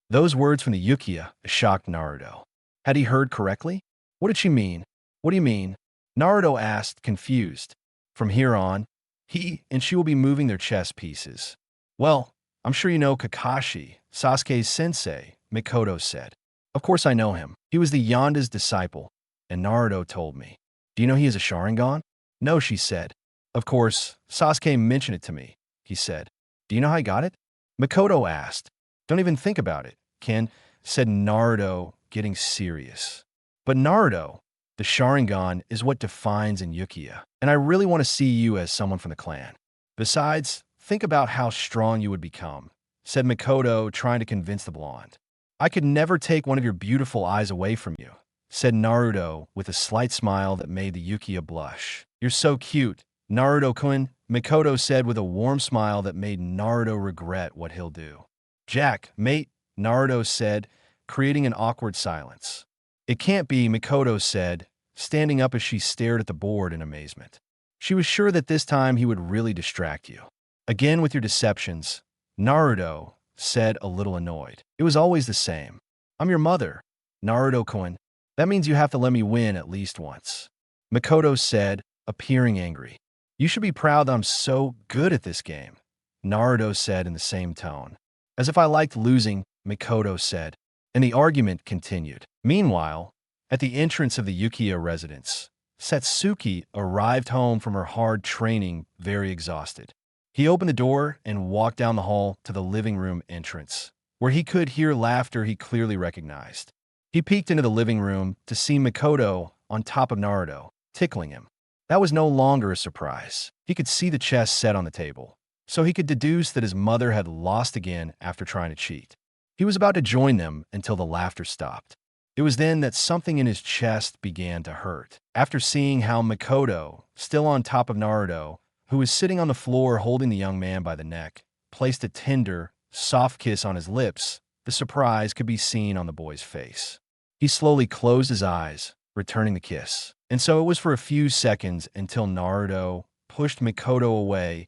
Those words from the Uchiha shocked Naruto. Had he heard correctly? What did she mean? What do you mean? Naruto asked, confused. From here on, he and she will be moving their chess pieces. Well, I'm sure you know Kakashi, Sasuke's sensei, Mikoto said. Of course I know him. He was the Yonda's disciple, and Naruto told me. Do you know he has a Sharingan? No, she said. Of course, Sasuke mentioned it to me, he said. Do you know how he got it? Mikoto asked. Don't even think about it, Ken, said Naruto, getting serious. But Naruto, the Sharingan is what defines an Uchiha, and I really want to see you as someone from the clan. Besides, think about how strong you would become, said Mikoto, trying to convince the blonde. I could never take one of your beautiful eyes away from you, said Naruto with a slight smile that made the Uchiha blush. You're so cute, Naruto-kun, Mikoto said with a warm smile that made Naruto regret what he'll do. Jack, mate, Naruto said, creating an awkward silence. It can't be, Mikoto said, standing up as she stared at the board in amazement. She was sure that this time he would really distract you. Again with your deceptions, Naruto said, a little annoyed. It was always the same. I'm your mother, Naruto-kun. That means you have to let me win at least once. Mikoto said, appearing angry. You should be proud that I'm so good at this game, Naruto said in the same tone. As if I liked losing, Mikoto said, and the argument continued. Meanwhile, at the entrance of the Uchiha residence, Satsuki arrived home from her hard training very exhausted. He opened the door and walked down the hall to the living room entrance, where he could hear laughter he clearly recognized. He peeked into the living room to see Mikoto on top of Naruto, tickling him. That was no longer a surprise. He could see the chess set on the table, so he could deduce that his mother had lost again after trying to cheat. He was about to join them until the laughter stopped. It was then that something in his chest began to hurt. After seeing how Mikoto, still on top of Naruto, who was sitting on the floor holding the young man by the neck, placed a tender, soft kiss on his lips, the surprise could be seen on the boy's face. He slowly closed his eyes, returning the kiss. And so it was for a few seconds until Naruto pushed Mikoto away,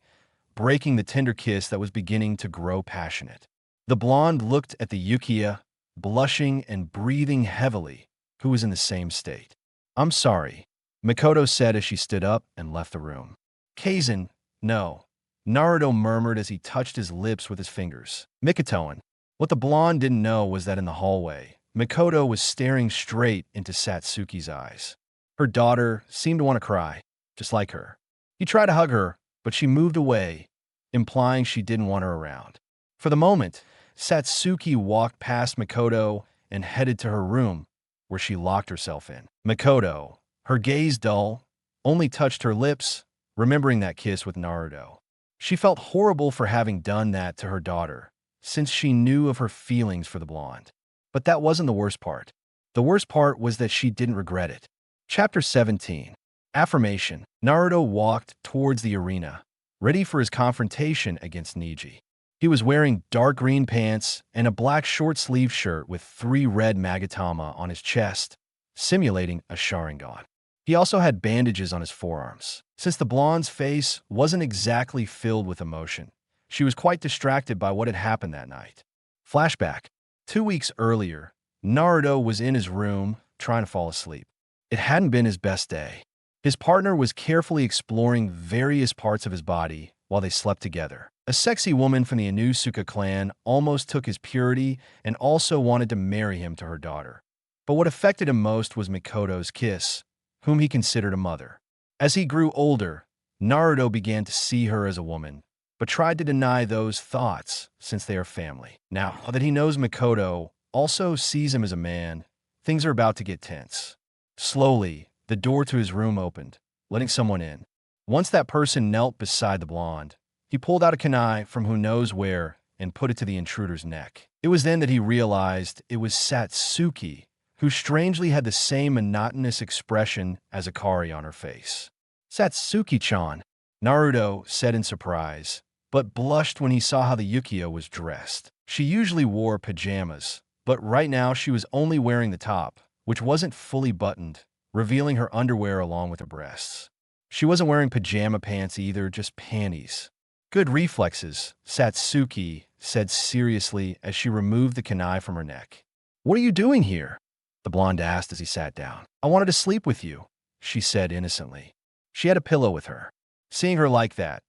breaking the tender kiss that was beginning to grow passionate. The blonde looked at the Uchiha, blushing and breathing heavily, who was in the same state. I'm sorry, Mikoto said as she stood up and left the room. Kaizen, no, Naruto murmured as he touched his lips with his fingers. Mikotoan. What the blonde didn't know was that in the hallway, Mikoto was staring straight into Satsuki's eyes. Her daughter seemed to want to cry, just like her. He tried to hug her, but she moved away, implying she didn't want her around. For the moment, Satsuki walked past Mikoto and headed to her room, where she locked herself in. Mikoto, her gaze dull, only touched her lips, remembering that kiss with Naruto. She felt horrible for having done that to her daughter, since she knew of her feelings for the blonde. But that wasn't the worst part. The worst part was that she didn't regret it. Chapter 17. Affirmation. Naruto walked towards the arena, ready for his confrontation against Neji. He was wearing dark green pants and a black short-sleeved shirt with 3 red magatama on his chest, simulating a Sharingan. He also had bandages on his forearms. Since the blonde's face wasn't exactly filled with emotion, she was quite distracted by what had happened that night. Flashback. 2 weeks earlier, Naruto was in his room trying to fall asleep. It hadn't been his best day. His partner was carefully exploring various parts of his body while they slept together. A sexy woman from the Inosuke clan almost took his purity and also wanted to marry him to her daughter. But what affected him most was Mikoto's kiss, whom he considered a mother. As he grew older, Naruto began to see her as a woman, but tried to deny those thoughts since they are family. Now that he knows Mikoto also sees him as a man, things are about to get tense. Slowly, the door to his room opened, letting someone in. Once that person knelt beside the blonde, he pulled out a kunai from who knows where and put it to the intruder's neck. It was then that he realized it was Satsuki, who strangely had the same monotonous expression as Akari on her face. "Satsuki-chan," Naruto said in surprise, but blushed when he saw how the Yukio was dressed. She usually wore pajamas, but right now she was only wearing the top, which wasn't fully buttoned, revealing her underwear along with her breasts. She wasn't wearing pajama pants either, just panties. "Good reflexes," Satsuki said seriously as she removed the kunai from her neck. "What are you doing here?" the blonde asked as he sat down. "I wanted to sleep with you," she said innocently. She had a pillow with her. Seeing her like that,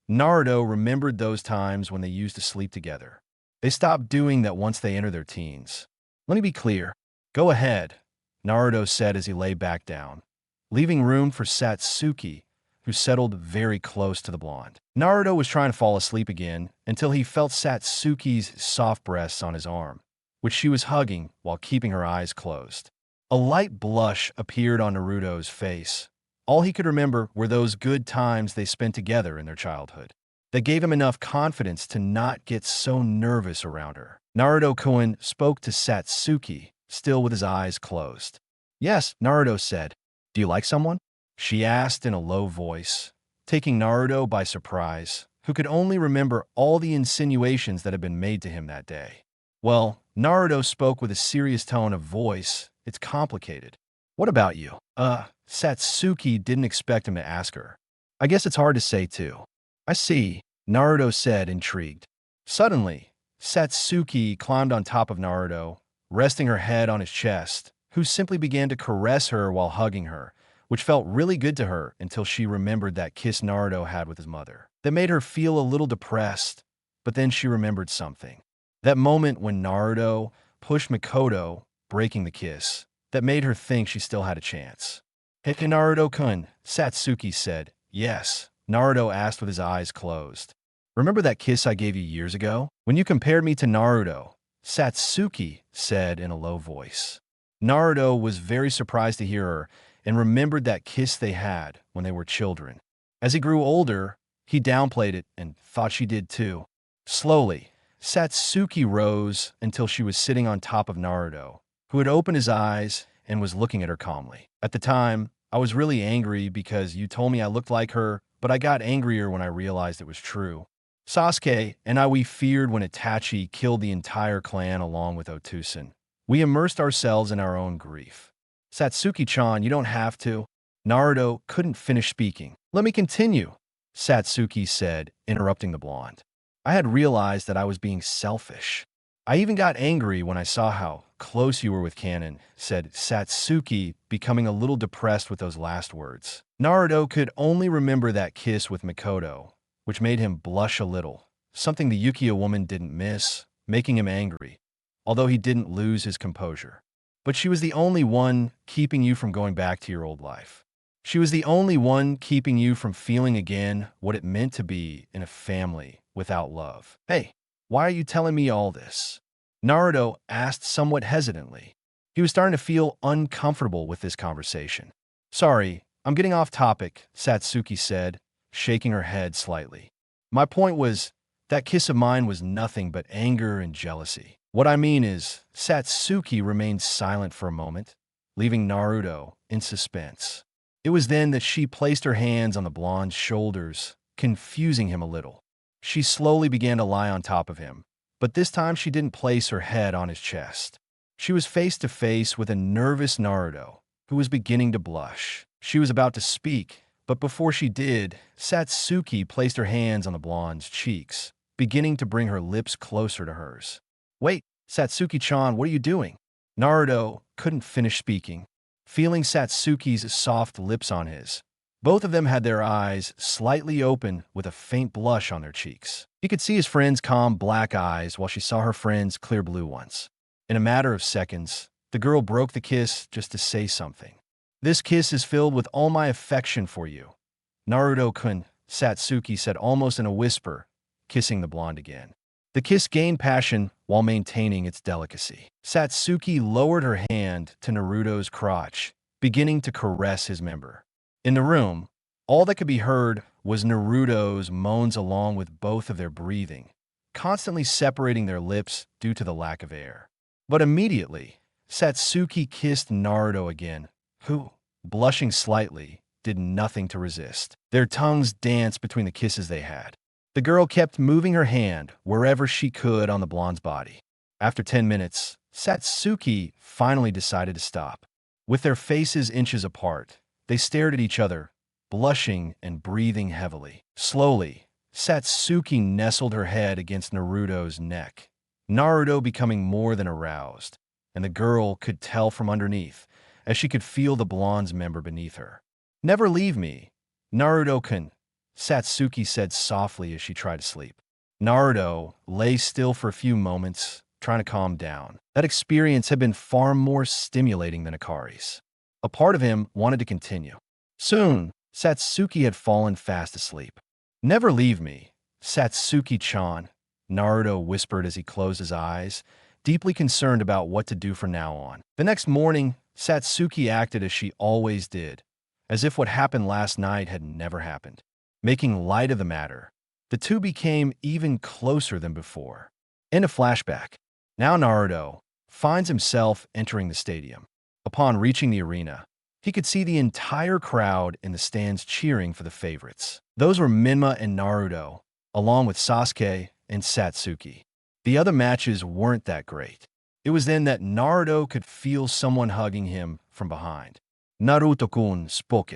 Naruto remembered those times when they used to sleep together. They stopped doing that once they entered their teens. "Let me be clear." "Go ahead," Naruto said as he lay back down, leaving room for Satsuki, who settled very close to the blonde. Naruto was trying to fall asleep again until he felt Satsuki's soft breasts on his arm, which she was hugging while keeping her eyes closed. A light blush appeared on Naruto's face. All he could remember were those good times they spent together in their childhood. That gave him enough confidence to not get so nervous around her. Naruto-kun spoke to Satsuki, still with his eyes closed. "Yes," Naruto said. "Do you like someone?" she asked in a low voice, taking Naruto by surprise, who could only remember all the insinuations that had been made to him that day. "Well," Naruto spoke with a serious tone of voice, "it's complicated." "What about you?" Satsuki didn't expect him to ask her. "I guess it's hard to say too." "I see," Naruto said, intrigued. Suddenly, Satsuki climbed on top of Naruto, resting her head on his chest, who simply began to caress her while hugging her, which felt really good to her until she remembered that kiss Naruto had with his mother. That made her feel a little depressed, but then she remembered something. That moment when Naruto pushed Mikoto, breaking the kiss, that made her think she still had a chance. "Hey, Naruto-kun," Satsuki said. "Yes," Naruto asked with his eyes closed. "Remember that kiss I gave you years ago? When you compared me to Naruto," Satsuki said in a low voice. Naruto was very surprised to hear her and remembered that kiss they had when they were children. As he grew older, he downplayed it and thought she did too. Slowly, Satsuki rose until she was sitting on top of Naruto, who had opened his eyes and was looking at her calmly. "At the time, I was really angry because you told me I looked like her, but I got angrier when I realized it was true. Sasuke and we feared when Itachi killed the entire clan along with Otusen. We immersed ourselves in our own grief." "Satsuki-chan, you don't have to." Naruto couldn't finish speaking. "Let me continue," Satsuki said, interrupting the blonde. "I had realized that I was being selfish. I even got angry when I saw how close you were with Kanon," said Satsuki, becoming a little depressed with those last words. Naruto could only remember that kiss with Mikoto, which made him blush a little, something the Yukio woman didn't miss, making him angry, although he didn't lose his composure. "But she was the only one keeping you from going back to your old life. She was the only one keeping you from feeling again what it meant to be in a family without love." "Hey, why are you telling me all this?" Naruto asked somewhat hesitantly. He was starting to feel uncomfortable with this conversation. "Sorry, I'm getting off topic," Satsuki said, shaking her head slightly. "My point was, that kiss of mine was nothing but anger and jealousy. What I mean is," Satsuki remained silent for a moment, leaving Naruto in suspense. It was then that she placed her hands on the blonde's shoulders, confusing him a little. She slowly began to lie on top of him, but this time she didn't place her head on his chest. She was face to face with a nervous Naruto, who was beginning to blush. She was about to speak, but before she did, Satsuki placed her hands on the blonde's cheeks, beginning to bring her lips closer to hers. "Wait, Satsuki-chan, what are you doing?" Naruto couldn't finish speaking, feeling Satsuki's soft lips on his. Both of them had their eyes slightly open with a faint blush on their cheeks. He could see his friend's calm black eyes while she saw her friend's clear blue ones. In a matter of seconds, the girl broke the kiss just to say something. This kiss is filled with all my affection for you. Naruto-kun, Satsuki said almost in a whisper, kissing the blonde again. The kiss gained passion while maintaining its delicacy. Satsuki lowered her hand to Naruto's crotch, beginning to caress his member. In the room, all that could be heard was Naruto's moans along with both of their breathing, constantly separating their lips due to the lack of air. But immediately, Satsuki kissed Naruto again, who, blushing slightly, did nothing to resist. Their tongues danced between the kisses they had. The girl kept moving her hand wherever she could on the blonde's body. After 10 minutes, Satsuki finally decided to stop. With their faces inches apart, they stared at each other, blushing and breathing heavily. Slowly, Satsuki nestled her head against Naruto's neck, Naruto becoming more than aroused, and the girl could tell from underneath, as she could feel the blonde's member beneath her. "Never leave me, Naruto-kun," Satsuki said softly as she tried to sleep. Naruto lay still for a few moments, trying to calm down. That experience had been far more stimulating than Akari's. A part of him wanted to continue. Soon, Satsuki had fallen fast asleep. "Never leave me, Satsuki-chan," Naruto whispered as he closed his eyes, deeply concerned about what to do from now on. The next morning, Satsuki acted as she always did, as if what happened last night had never happened. Making light of the matter, the two became even closer than before. In a flashback, now Naruto finds himself entering the stadium. Upon reaching the arena, he could see the entire crowd in the stands cheering for the favorites. Those were Menma and Naruto, along with Sasuke and Satsuki. The other matches weren't that great. It was then that Naruto could feel someone hugging him from behind. Naruto-kun spoke.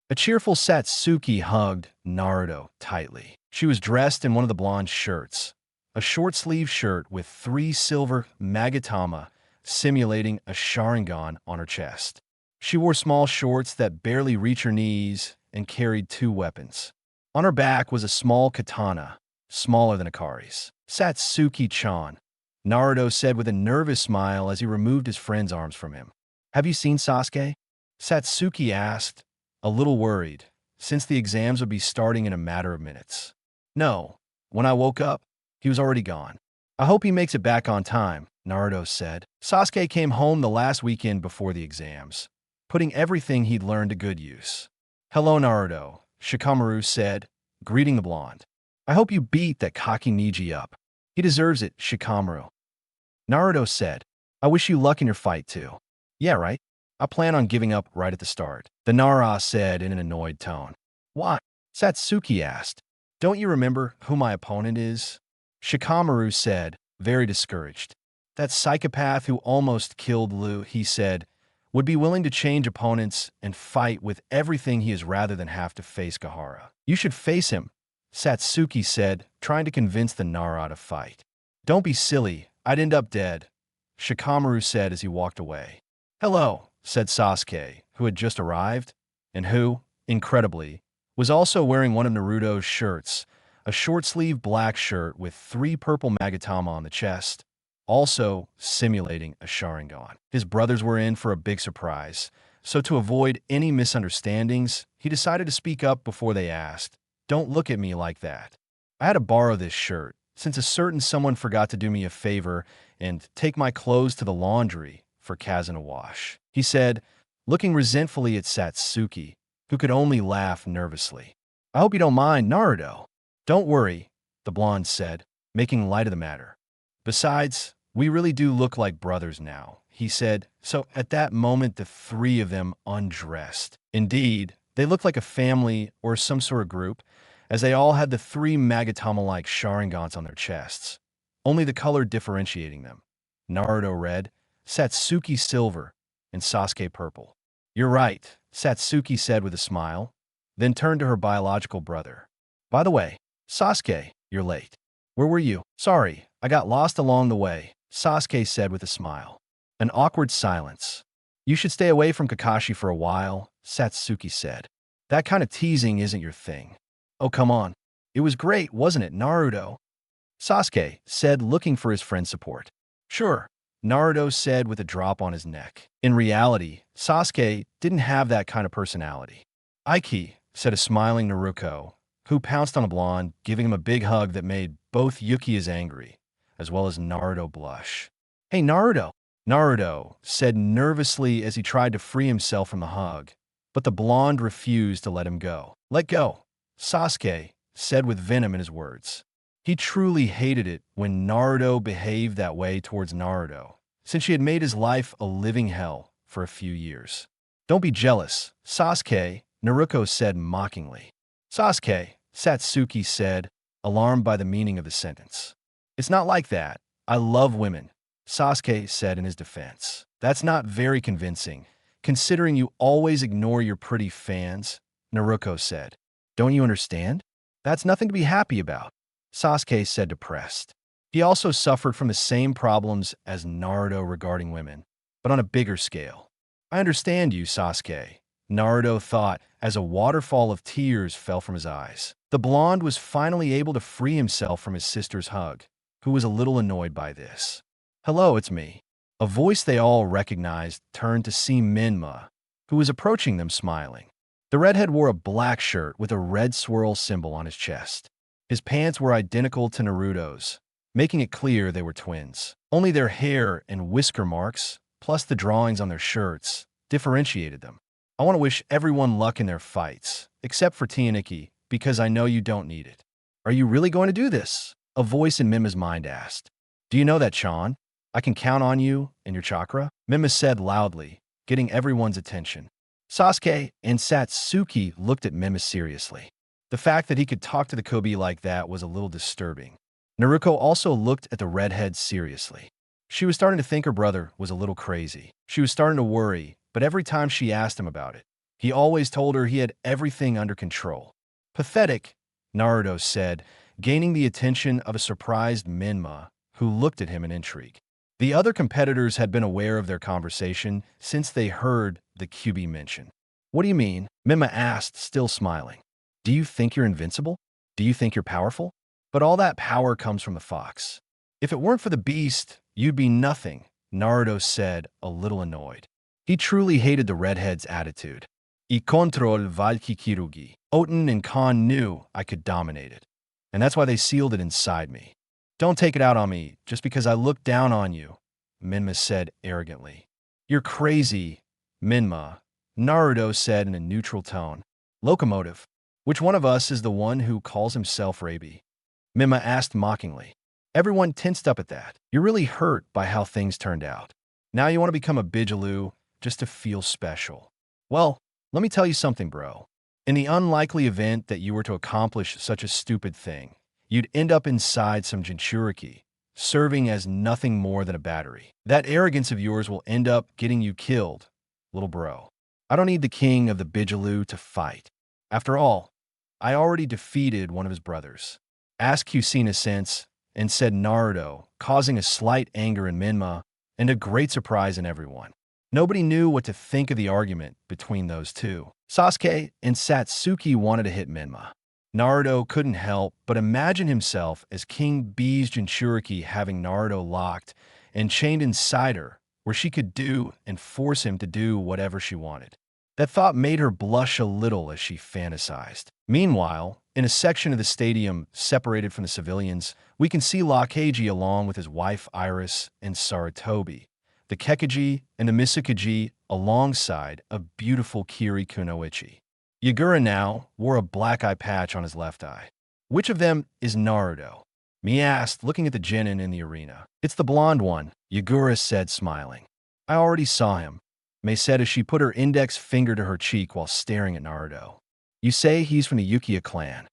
A cheerful Satsuki hugged Naruto tightly. She was dressed in one of the blonde's shirts, a short-sleeved shirt with 3 silver magatama simulating a Sharingan on her chest. She wore small shorts that barely reached her knees and carried 2 weapons. On her back was a small katana, smaller than Akari's. "Satsuki-chan," Naruto said with a nervous smile as he removed his friend's arms from him. "Have you seen Sasuke?" Satsuki asked, a little worried, since the exams would be starting in a matter of minutes. "No. When I woke up, he was already gone." "I hope he makes it back on time," Naruto said. Sasuke came home the last weekend before the exams, putting everything he'd learned to good use. "Hello, Naruto," Shikamaru said, greeting the blonde. "I hope you beat that cocky Niji up. He deserves it, Shikamaru." Naruto said, "I wish you luck in your fight, too." "Yeah, right. I plan on giving up right at the start," the Nara said in an annoyed tone. "Why?" Satsuki asked. "Don't you remember who my opponent is?" Shikamaru said, very discouraged. "That psychopath who almost killed Lu," he said, "would be willing to change opponents and fight with everything he is rather than have to face Gaara." "You should face him," Satsuki said, trying to convince the Nara to fight. "Don't be silly. I'd end up dead," Shikamaru said as he walked away. "Hello," said Sasuke, who had just arrived, and who, incredibly, was also wearing one of Naruto's shirts, a short-sleeved black shirt with 3 purple magatama on the chest, also simulating a Sharingan. His brothers were in for a big surprise, so to avoid any misunderstandings, he decided to speak up before they asked, "Don't look at me like that. I had to borrow this shirt, since a certain someone forgot to do me a favor and take my clothes to the laundry for Kazan to wash," he said, looking resentfully at Satsuki, who could only laugh nervously. "I hope you don't mind, Naruto." "Don't worry," the blonde said, making light of the matter. "Besides, we really do look like brothers now," he said, so at that moment the 3 of them undressed. Indeed, they looked like a family or some sort of group, as they all had the 3 Magatama-like Sharingans on their chests, only the color differentiating them. Naruto red, Satsuki silver, and Sasuke purple. "You're right," Satsuki said with a smile, then turned to her biological brother. "By the way, Sasuke, you're late. Where were you?" "Sorry, I got lost along the way," Sasuke said with a smile. An awkward silence. "You should stay away from Kakashi for a while," Satsuki said. "That kind of teasing isn't your thing." "Oh, come on. It was great, wasn't it, Naruto?" Sasuke said, looking for his friend's support. "Sure," Naruto said with a drop on his neck. In reality, Sasuke didn't have that kind of personality. Ike, said a smiling Naruto, who pounced on a blonde, giving him a big hug that made both Yuki's angry, as well as Naruto blush. Hey, Naruto, Naruto said nervously as he tried to free himself from the hug, but the blonde refused to let him go. Let go, Sasuke said with venom in his words. He truly hated it when Naruto behaved that way towards Naruto, since he had made his life a living hell for a few years. Don't be jealous, Sasuke, Naruto said mockingly. Sasuke, Satsuki said, alarmed by the meaning of the sentence. It's not like that. I love women, Sasuke said in his defense. That's not very convincing, considering you always ignore your pretty fans, Naruto said. Don't you understand? That's nothing to be happy about, Sasuke said depressed. He also suffered from the same problems as Naruto regarding women, but on a bigger scale. I understand you, Sasuke, Naruto thought as a waterfall of tears fell from his eyes. The blonde was finally able to free himself from his sister's hug, who was a little annoyed by this. Hello, it's me. A voice they all recognized turned to see Menma, who was approaching them smiling. The redhead wore a black shirt with a red swirl symbol on his chest. His pants were identical to Naruto's, making it clear they were twins. Only their hair and whisker marks, plus the drawings on their shirts, differentiated them. I want to wish everyone luck in their fights, except for Tianiki, because I know you don't need it. Are you really going to do this? A voice in Menma's mind asked. Do you know that, Chan? I can count on you and your chakra? Menma said loudly, getting everyone's attention. Sasuke and Satsuki looked at Menma seriously. The fact that he could talk to the Kobe like that was a little disturbing. Naruto also looked at the redhead seriously. She was starting to think her brother was a little crazy. She was starting to worry, but every time she asked him about it, he always told her he had everything under control. Pathetic, Naruto said, gaining the attention of a surprised Menma, who looked at him in intrigue. The other competitors had been aware of their conversation since they heard the QB mention. What do you mean? Menma asked, still smiling. Do you think you're invincible? Do you think you're powerful? But all that power comes from the fox. If it weren't for the beast, you'd be nothing, Naruto said, a little annoyed. He truly hated the redhead's attitude. I control Valkikirugi. Oten and Khan knew I could dominate it, and that's why they sealed it inside me. Don't take it out on me just because I looked down on you, Menma said arrogantly. You're crazy, Menma, Naruto said in a neutral tone. Locomotive. Which one of us is the one who calls himself Rabi? Menma asked mockingly. Everyone tensed up at that. You're really hurt by how things turned out. Now you want to become a Bijaloo just to feel special. Well, let me tell you something, bro. In the unlikely event that you were to accomplish such a stupid thing, you'd end up inside some Jinchuriki, serving as nothing more than a battery. That arrogance of yours will end up getting you killed, little bro. I don't need the king of the Bijaloo to fight. After all, I already defeated one of his brothers. Asked Kusina sense, and said Naruto, causing a slight anger in Menma and a great surprise in everyone. Nobody knew what to think of the argument between those two. Sasuke and Satsuki wanted to hit Menma. Naruto couldn't help but imagine himself as King B's Jinchuriki having Naruto locked and chained inside her, where she could do and force him to do whatever she wanted. That thought made her blush a little as she fantasized. Meanwhile, in a section of the stadium separated from the civilians, we can see Lakaji along with his wife Iris and Sarutobi, the Kekaji and the Misakaji alongside a beautiful Kiri Kunoichi. Yagura now wore a black eye patch on his left eye. Which of them is Naruto? Me asked, looking at the genin in the arena. It's the blonde one, Yagura said, smiling. I already saw him, Mei said as she put her index finger to her cheek while staring at Naruto. You say he's from the Uchiha clan.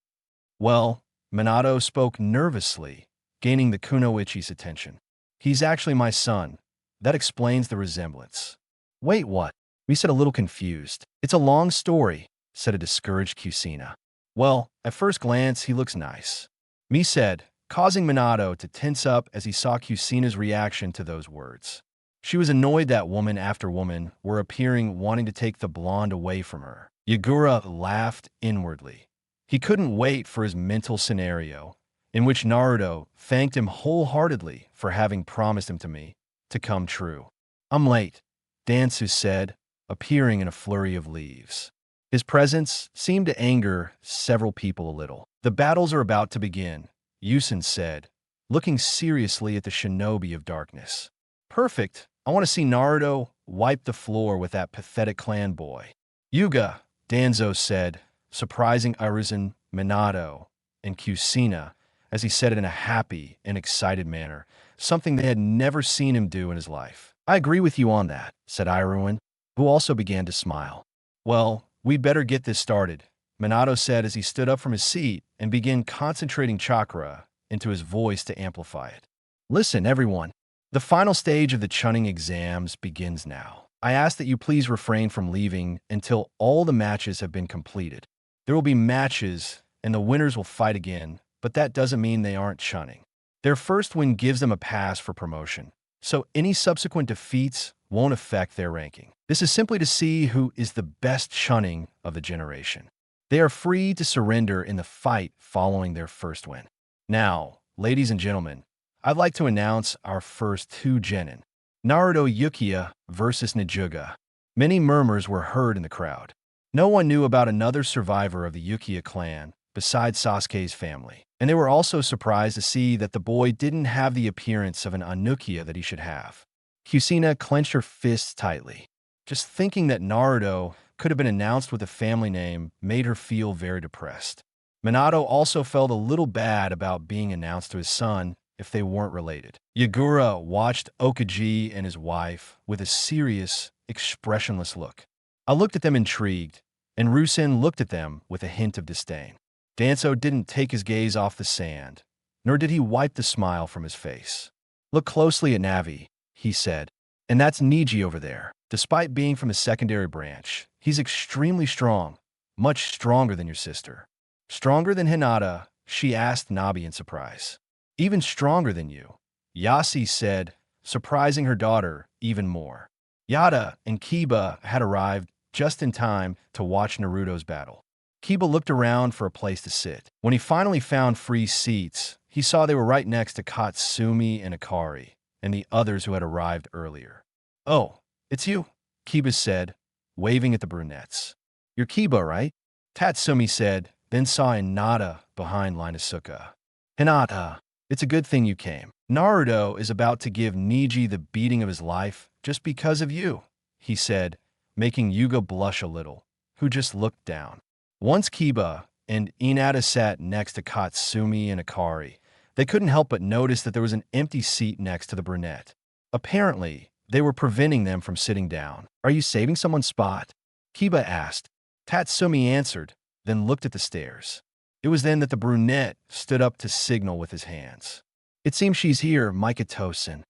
Well, Minato spoke nervously, gaining the Kunoichi's attention. He's actually my son. That explains the resemblance. Wait, what? We said a little confused. It's a long story, said a discouraged Kusina. Well, at first glance, he looks nice. Me said, causing Minato to tense up as he saw Kusina's reaction to those words. She was annoyed that woman after woman were appearing wanting to take the blonde away from her. Yagura laughed inwardly. He couldn't wait for his mental scenario, in which Naruto thanked him wholeheartedly for having promised him to me, to come true. I'm late, Dansu said, appearing in a flurry of leaves. His presence seemed to anger several people a little. The battles are about to begin, Yusin said, looking seriously at the shinobi of darkness. Perfect. I want to see Naruto wipe the floor with that pathetic clan boy. Yuga, Danzo said, surprising Arisen, Minato, and Kusina, as he said it in a happy and excited manner, something they had never seen him do in his life. I agree with you on that, said Iruin, who also began to smile. Well, we'd better get this started, Minato said as he stood up from his seat and began concentrating chakra into his voice to amplify it. Listen, everyone. The final stage of the Chunin exams begins now. I ask that you please refrain from leaving until all the matches have been completed. There will be matches, and the winners will fight again, but that doesn't mean they aren't Chunin. Their first win gives them a pass for promotion, so any subsequent defeats won't affect their ranking. This is simply to see who is the best Chunin of the generation. They are free to surrender in the fight following their first win. Now, ladies and gentlemen, I'd like to announce our first two genin. Naruto Uchiha versus Nijuga. Many murmurs were heard in the crowd. No one knew about another survivor of the Uchiha clan besides Sasuke's family, and they were also surprised to see that the boy didn't have the appearance of an Anukia that he should have. Kusina clenched her fists tightly. Just thinking that Naruto could have been announced with a family name made her feel very depressed. Minato also felt a little bad about being announced to his son if they weren't related. Yagura watched Okaji and his wife with a serious, expressionless look. I looked at them intrigued, and Rusen looked at them with a hint of disdain. Danzo didn't take his gaze off the sand, nor did he wipe the smile from his face. Look closely at Navi, he said, and that's Niji over there. Despite being from a secondary branch, he's extremely strong, much stronger than your sister. Stronger than Hinata, she asked Nabi in surprise. Even stronger than you, Yasi said, surprising her daughter even more. Yada and Kiba had arrived just in time to watch Naruto's battle. Kiba looked around for a place to sit. When he finally found free seats, he saw they were right next to Katsumi and Akari, and the others who had arrived earlier. Oh, it's you, Kiba said, waving at the brunettes. You're Kiba, right? Tatsumi said, then saw Hinata behind Inosuke. Hinata, it's a good thing you came. Naruto is about to give Niji the beating of his life just because of you, he said, making Yuga blush a little, who just looked down. Once Kiba and Hinata sat next to Katsumi and Akari, they couldn't help but notice that there was an empty seat next to the brunette. Apparently, they were preventing them from sitting down. Are you saving someone's spot? Kiba asked. Tatsumi answered, then looked at the stairs. It was then that the brunette stood up to signal with his hands. It seems she's here, Mikito-san.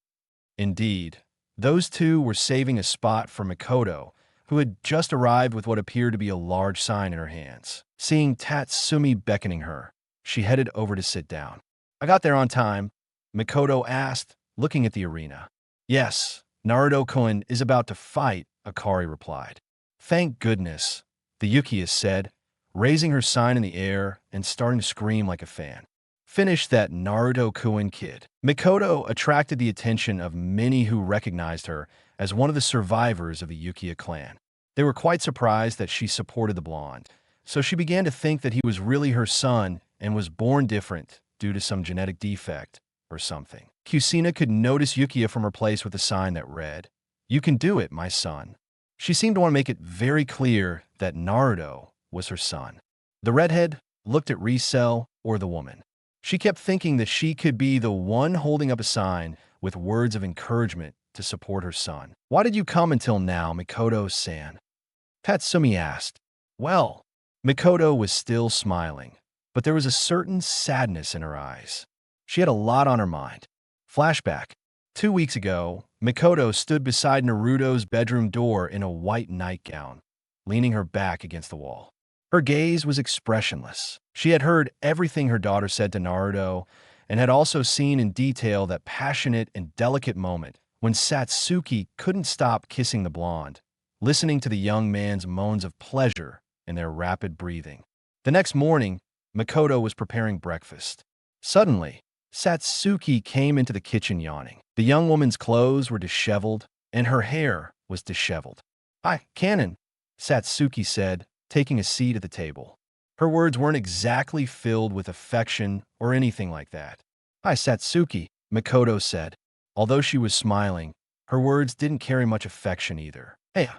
Indeed, those two were saving a spot for Mikoto, who had just arrived with what appeared to be a large sign in her hands. Seeing Tatsumi beckoning her, she headed over to sit down. I got there on time, Mikoto asked, looking at the arena. Yes, Naruto-kun is about to fight, Akari replied. Thank goodness, the Uchiha said, raising her sign in the air and starting to scream like a fan. Finish that Naruto-kun kid. Mikoto attracted the attention of many who recognized her as one of the survivors of the Uchiha clan. They were quite surprised that she supported the blonde, so she began to think that he was really her son and was born different due to some genetic defect or something. Kusina could notice Uchiha from her place with a sign that read, "You can do it, my son." She seemed to want to make it very clear that Naruto was her son. The redhead looked at Riesel or the woman. She kept thinking that she could be the one holding up a sign with words of encouragement to support her son. Why did you come until now, Mikoto-san? Tatsumi asked. Well, Mikoto was still smiling, but there was a certain sadness in her eyes. She had a lot on her mind. Flashback. 2 weeks ago, Mikoto stood beside Naruto's bedroom door in a white nightgown, leaning her back against the wall. Her gaze was expressionless. She had heard everything her daughter said to Naruto and had also seen in detail that passionate and delicate moment when Satsuki couldn't stop kissing the blonde, listening to the young man's moans of pleasure and their rapid breathing. The next morning, Mikoto was preparing breakfast. Suddenly, Satsuki came into the kitchen yawning. The young woman's clothes were disheveled, and her hair was disheveled. "Hi, Canon," Satsuki said, taking a seat at the table. Her words weren't exactly filled with affection or anything like that. "Hi, Satsuki," Makoto said. Although she was smiling, her words didn't carry much affection either. "Hey,"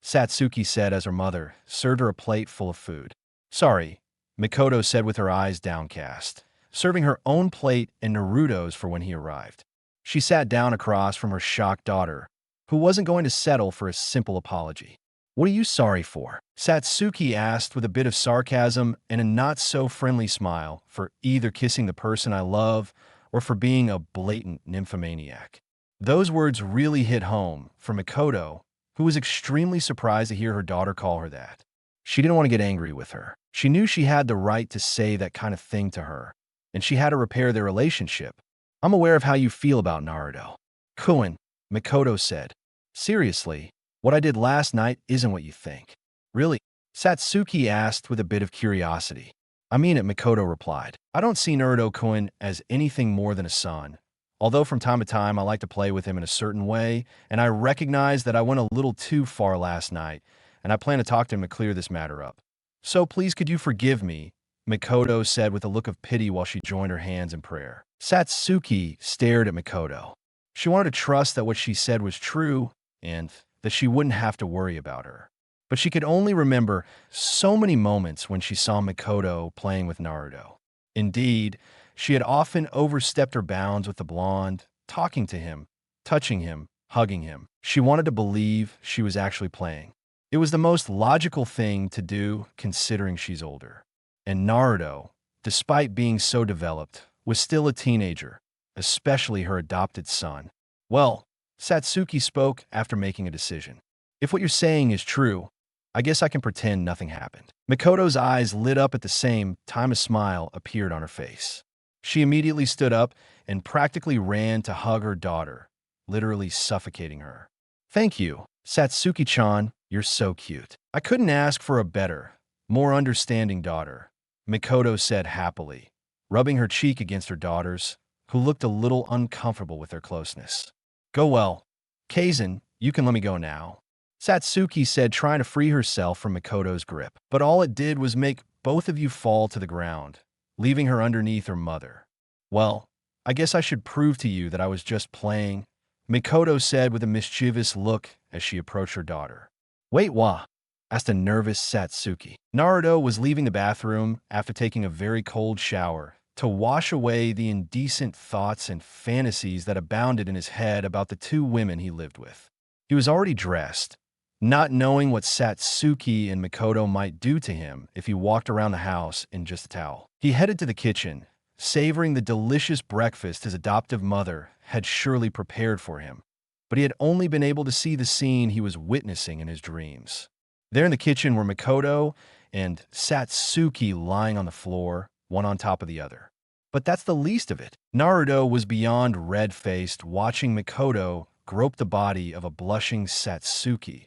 Satsuki said as her mother served her a plate full of food. "Sorry," Makoto said with her eyes downcast, serving her own plate and Naruto's for when he arrived. She sat down across from her shocked daughter, who wasn't going to settle for a simple apology. "What are you sorry for?" Satsuki asked with a bit of sarcasm and a not-so-friendly smile, "For either kissing the person I love or for being a blatant nymphomaniac." Those words really hit home for Makoto, who was extremely surprised to hear her daughter call her that. She didn't want to get angry with her. She knew she had the right to say that kind of thing to her, and she had to repair their relationship. "I'm aware of how you feel about Naruto, Kun," Makoto said. "Seriously, what I did last night isn't what you think." "Really?" Satsuki asked with a bit of curiosity. "I mean it," Makoto replied. "I don't see Naruto-kun as anything more than a son. Although from time to time I like to play with him in a certain way, and I recognize that I went a little too far last night, and I plan to talk to him to clear this matter up. So please could you forgive me," Makoto said with a look of pity while she joined her hands in prayer. Satsuki stared at Makoto. She wanted to trust that what she said was true, and that she wouldn't have to worry about her. But she could only remember so many moments when she saw Makoto playing with Naruto. Indeed, she had often overstepped her bounds with the blonde, talking to him, touching him, hugging him. She wanted to believe she was actually playing. It was the most logical thing to do considering she's older. And Naruto, despite being so developed, was still a teenager, especially her adopted son. "Well," Satsuki spoke after making a decision. "If what you're saying is true, I guess I can pretend nothing happened." Makoto's eyes lit up at the same time a smile appeared on her face. She immediately stood up and practically ran to hug her daughter, literally suffocating her. "Thank you, Satsuki-chan, you're so cute. I couldn't ask for a better, more understanding daughter," Makoto said happily, rubbing her cheek against her daughter's, who looked a little uncomfortable with their closeness. "Go well. Kaizen, you can let me go now," Satsuki said, trying to free herself from Makoto's grip. But all it did was make both of you fall to the ground, leaving her underneath her mother. "Well, I guess I should prove to you that I was just playing," Makoto said with a mischievous look as she approached her daughter. "Wait, what?" asked a nervous Satsuki. Naruto was leaving the bathroom after taking a very cold shower to wash away the indecent thoughts and fantasies that abounded in his head about the two women he lived with. He was already dressed, not knowing what Satsuki and Makoto might do to him if he walked around the house in just a towel. He headed to the kitchen, savoring the delicious breakfast his adoptive mother had surely prepared for him, but he had only been able to see the scene he was witnessing in his dreams. There in the kitchen were Makoto and Satsuki lying on the floor, one on top of the other. But that's the least of it. Naruto was beyond red-faced, watching Makoto grope the body of a blushing Satsuki.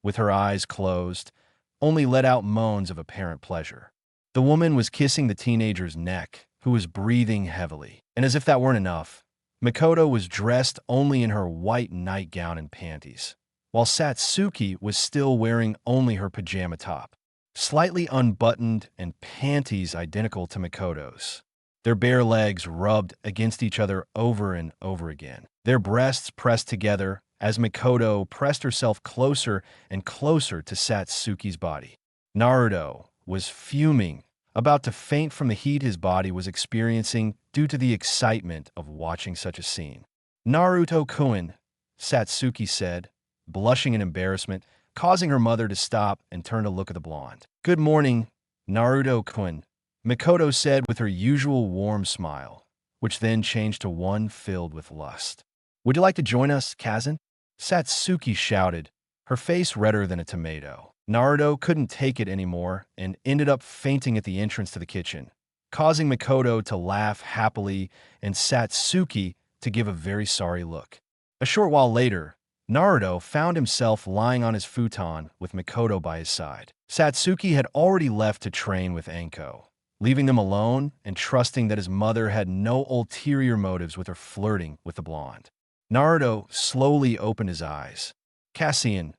With her eyes closed, only let out moans of apparent pleasure. The woman was kissing the teenager's neck, who was breathing heavily. And as if that weren't enough, Makoto was dressed only in her white nightgown and panties, while Satsuki was still wearing only her pajama top, slightly unbuttoned and panties identical to Makoto's. Their bare legs rubbed against each other over and over again, their breasts pressed together as Makoto pressed herself closer and closer to Satsuki's body. Naruto was fuming, about to faint from the heat his body was experiencing due to the excitement of watching such a scene. "Naruto-kun," Satsuki said, blushing in embarrassment, causing her mother to stop and turn to look at the blonde. "Good morning, Naruto-kun," Makoto said with her usual warm smile, which then changed to one filled with lust. "Would you like to join us, Kazan?" Satsuki shouted, her face redder than a tomato. Naruto couldn't take it anymore and ended up fainting at the entrance to the kitchen, causing Makoto to laugh happily and Satsuki to give a very sorry look. A short while later, Naruto found himself lying on his futon with Makoto by his side. Satsuki had already left to train with Anko, leaving them alone and trusting that his mother had no ulterior motives with her flirting with the blonde. Naruto slowly opened his eyes. Cassian,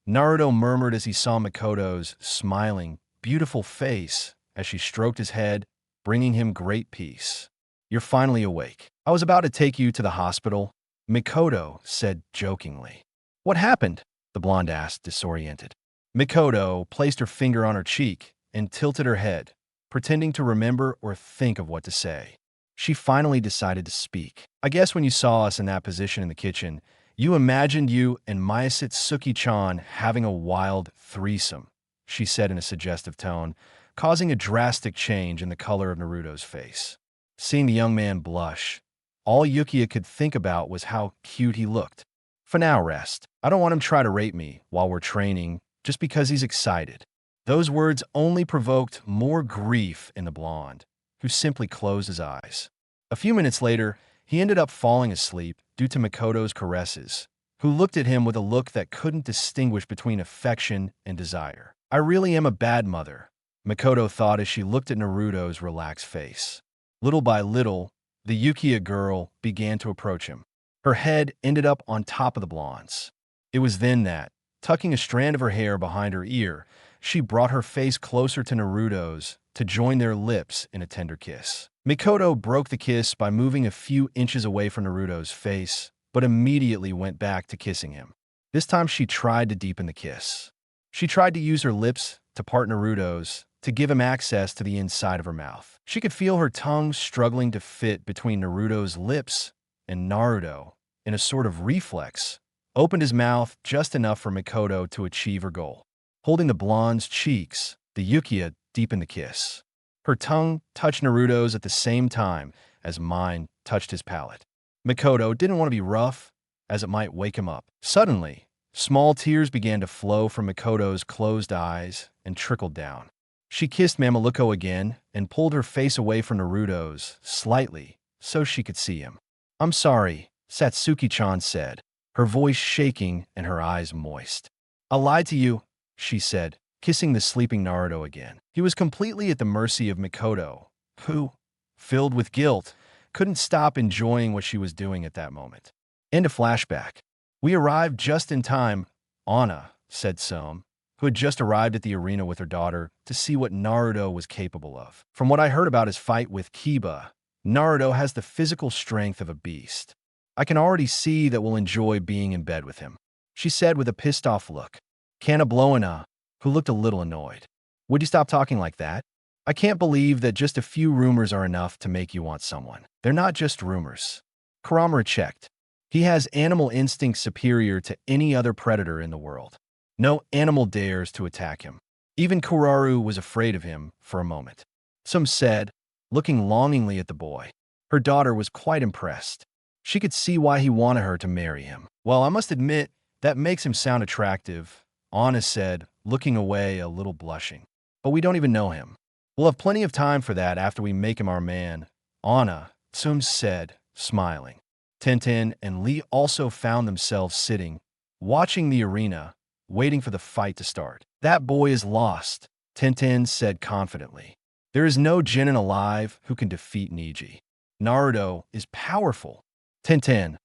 Naruto murmured as he saw Mikoto's smiling, beautiful face as she stroked his head, bringing him great peace. You're finally awake. I was about to take you to the hospital, Mikoto said jokingly. What happened? The blonde asked, disoriented. Mikoto placed her finger on her cheek and tilted her head, pretending to remember or think of what to say. She finally decided to speak. I guess when you saw us in that position in the kitchen, you imagined you and Masae Suki-chan having a wild threesome, she said in a suggestive tone, causing a drastic change in the color of Naruto's face. Seeing the young man blush, all Yukiya could think about was how cute he looked. For now, rest. I don't want him to try to rape me while we're training just because he's excited. Those words only provoked more grief in the blonde, who simply closed his eyes. A few minutes later, he ended up falling asleep due to Mikoto's caresses, who looked at him with a look that couldn't distinguish between affection and desire. I really am a bad mother, Mikoto thought as she looked at Naruto's relaxed face. Little by little, the Yukiya girl began to approach him. Her head ended up on top of the blonde's. It was then that, tucking a strand of her hair behind her ear, she brought her face closer to Naruto's to join their lips in a tender kiss. Mikoto broke the kiss by moving a few inches away from Naruto's face, but immediately went back to kissing him. This time she tried to deepen the kiss. She tried to use her lips to part Naruto's to give him access to the inside of her mouth. She could feel her tongue struggling to fit between Naruto's lips, and Naruto, in a sort of reflex, opened his mouth just enough for Mikoto to achieve her goal. Holding the blonde's cheeks, the Yukiya deepened the kiss. Her tongue touched Naruto's at the same time as mine touched his palate. Mikoto didn't want to be rough, as it might wake him up. Suddenly, small tears began to flow from Mikoto's closed eyes and trickled down. She kissed Mameluko again and pulled her face away from Naruto's slightly so she could see him. I'm sorry, Satsuki-chan said, her voice shaking and her eyes moist. I lied to you, she said, kissing the sleeping Naruto again. He was completely at the mercy of Mikoto, who, filled with guilt, couldn't stop enjoying what she was doing at that moment. End of flashback. We arrived just in time, Anna, said Some, who had just arrived at the arena with her daughter to see what Naruto was capable of. From what I heard about his fight with Kiba, Naruto has the physical strength of a beast. I can already see that we'll enjoy being in bed with him, she said with a pissed-off look. Kanabloina, who looked a little annoyed. Would you stop talking like that? I can't believe that just a few rumors are enough to make you want someone. They're not just rumors. Kurama checked. He has animal instincts superior to any other predator in the world. No animal dares to attack him. Even Kuraru was afraid of him for a moment. Some said, looking longingly at the boy. Her daughter was quite impressed. She could see why he wanted her to marry him. Well, I must admit, that makes him sound attractive, Anna said, looking away a little blushing. But we don't even know him. We'll have plenty of time for that after we make him our man, Anna, Tsum said, smiling. Tenten and Lee also found themselves sitting, watching the arena, waiting for the fight to start. That boy is lost, Tenten said confidently. There is no genin alive who can defeat Neji. Naruto is powerful. Tenten,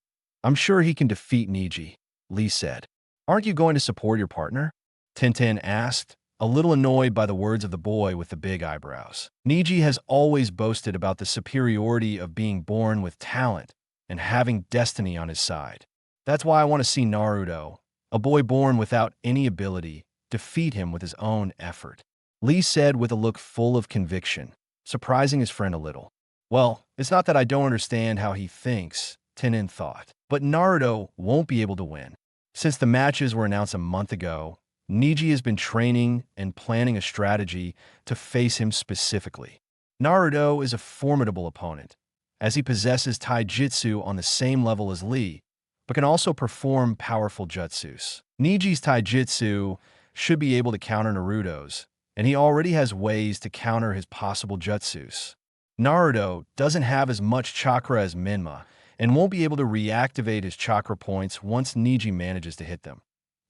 I'm sure he can defeat Neji, Lee said. Aren't you going to support your partner? Tenten asked, a little annoyed by the words of the boy with the big eyebrows. Neji has always boasted about the superiority of being born with talent and having destiny on his side. That's why I want to see Naruto, a boy born without any ability, defeat him with his own effort. Lee said with a look full of conviction, surprising his friend a little. Well, it's not that I don't understand how he thinks, Tenen thought, but Naruto won't be able to win. Since the matches were announced a month ago, Neji has been training and planning a strategy to face him specifically. Naruto is a formidable opponent, as he possesses taijutsu on the same level as Lee, but can also perform powerful jutsus. Neji's taijutsu should be able to counter Naruto's, and he already has ways to counter his possible jutsus. Naruto doesn't have as much chakra as Menma, and won't be able to reactivate his chakra points once Neji manages to hit them.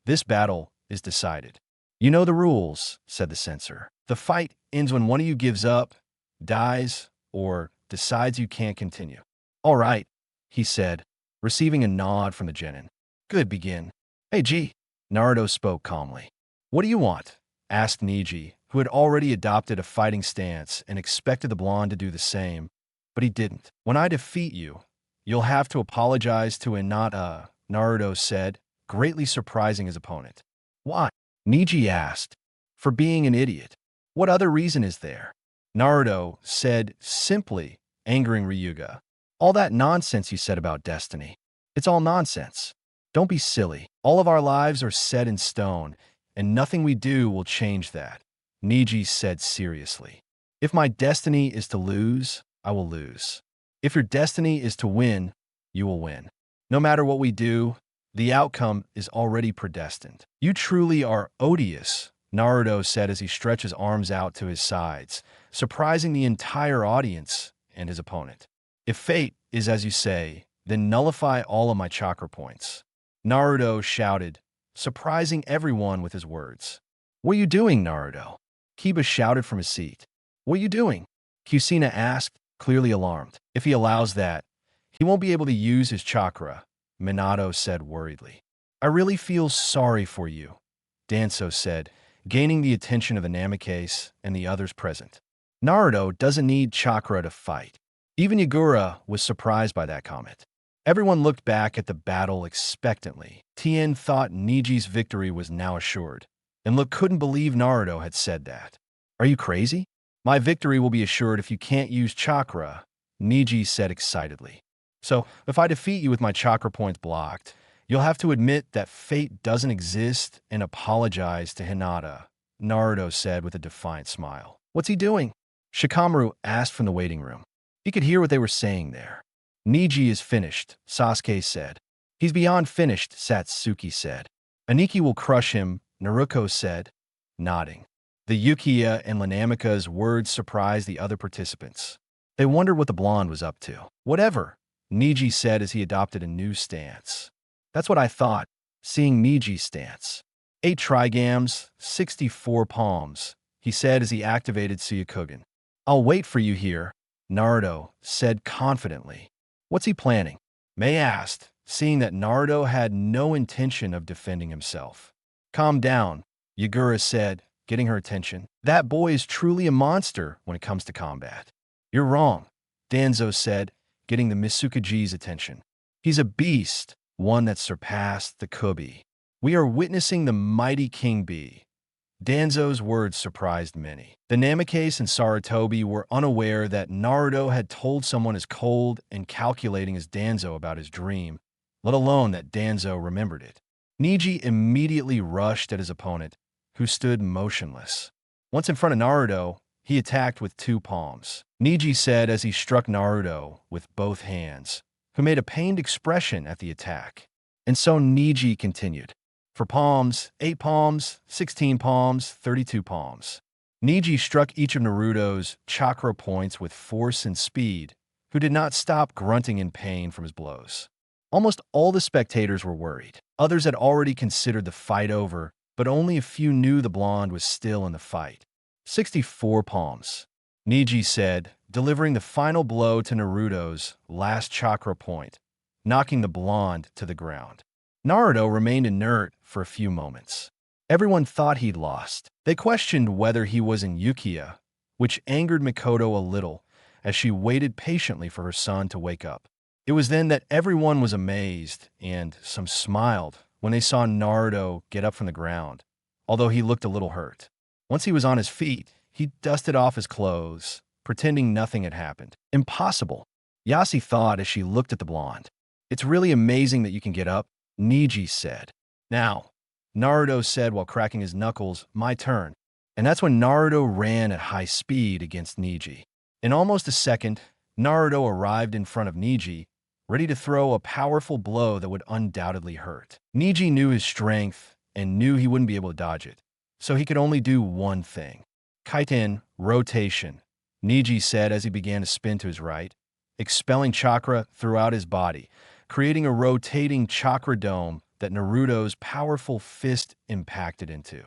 This battle is decided. You know the rules, said the censor. The fight ends when one of you gives up, dies, or decides you can't continue. All right, he said, receiving a nod from the genin. Good, begin. Hey, G. Naruto spoke calmly. What do you want? Asked Niji, who had already adopted a fighting stance and expected the blonde to do the same, but he didn't. When I defeat you, you'll have to apologize to Hinata, Naruto said, greatly surprising his opponent. Why? Niji asked. For being an idiot. What other reason is there? Naruto said simply, angering Ryuga. All that nonsense you said about destiny. It's all nonsense. Don't be silly. All of our lives are set in stone, and nothing we do will change that. Niji said seriously. If my destiny is to lose, I will lose. If your destiny is to win, you will win. No matter what we do, the outcome is already predestined. You truly are odious, Naruto said as he stretched his arms out to his sides, surprising the entire audience and his opponent. If fate is as you say, then nullify all of my chakra points. Naruto shouted, surprising everyone with his words. What are you doing, Naruto? Kiba shouted from his seat. What are you doing? Kusina asked, clearly alarmed. If he allows that, he won't be able to use his chakra, Minato said worriedly. I really feel sorry for you, Danzo said, gaining the attention of the Namicase and the others present. Naruto doesn't need chakra to fight. Even Yagura was surprised by that comment. Everyone looked back at the battle expectantly. Tien thought Niji's victory was now assured, and Look couldn't believe Naruto had said that. Are you crazy? My victory will be assured if you can't use chakra, Niji said excitedly. So, if I defeat you with my chakra points blocked, you'll have to admit that fate doesn't exist and apologize to Hinata, Naruto said with a defiant smile. What's he doing? Shikamaru asked from the waiting room. He could hear what they were saying there. Niji is finished, Sasuke said. He's beyond finished, Satsuki said. Aniki will crush him, Naruto said, nodding. The Uchiha and Namikase's words surprised the other participants. They wondered what the blonde was up to. Whatever, Niji said as he adopted a new stance. That's what I thought, seeing Niji's stance. 8 trigams, 64 palms, he said as he activated Suyakugan. I'll wait for you here, Naruto said confidently. What's he planning? Mei asked, seeing that Naruto had no intention of defending himself. Calm down, Yagura said, getting her attention. That boy is truly a monster when it comes to combat. You're wrong, Danzo said, getting the Misukaji's attention. He's a beast, one that surpassed the Kubi. We are witnessing the mighty King Bee. Danzo's words surprised many. The Namicase and Sarutobi were unaware that Naruto had told someone as cold and calculating as Danzo about his dream, let alone that Danzo remembered it. Niji immediately rushed at his opponent, who stood motionless. Once in front of Naruto, he attacked with 2 palms. Niji said as he struck Naruto with both hands, who made a pained expression at the attack. And so Niji continued. For palms, 8 palms, 16 palms, 32 palms. Niji struck each of Naruto's chakra points with force and speed, who did not stop grunting in pain from his blows. Almost all the spectators were worried. Others had already considered the fight over, but only a few knew the blonde was still in the fight. 64 palms, Niji said, delivering the final blow to Naruto's last chakra point, knocking the blonde to the ground. Naruto remained inert for a few moments. Everyone thought he'd lost. They questioned whether he was in Uchiha, which angered Mikoto a little as she waited patiently for her son to wake up. It was then that everyone was amazed, and some smiled when they saw Naruto get up from the ground, although he looked a little hurt. Once he was on his feet, he dusted off his clothes, pretending nothing had happened. Impossible, Yasi thought as she looked at the blonde. It's really amazing that you can get up, Niji said. Now, Naruto said while cracking his knuckles, my turn. And that's when Naruto ran at high speed against Niji. In almost a second, Naruto arrived in front of Niji, ready to throw a powerful blow that would undoubtedly hurt. Niji knew his strength and knew he wouldn't be able to dodge it, so he could only do one thing. Kaiten, rotation, Niji said as he began to spin to his right, expelling chakra throughout his body, creating a rotating chakra dome that Naruto's powerful fist impacted into.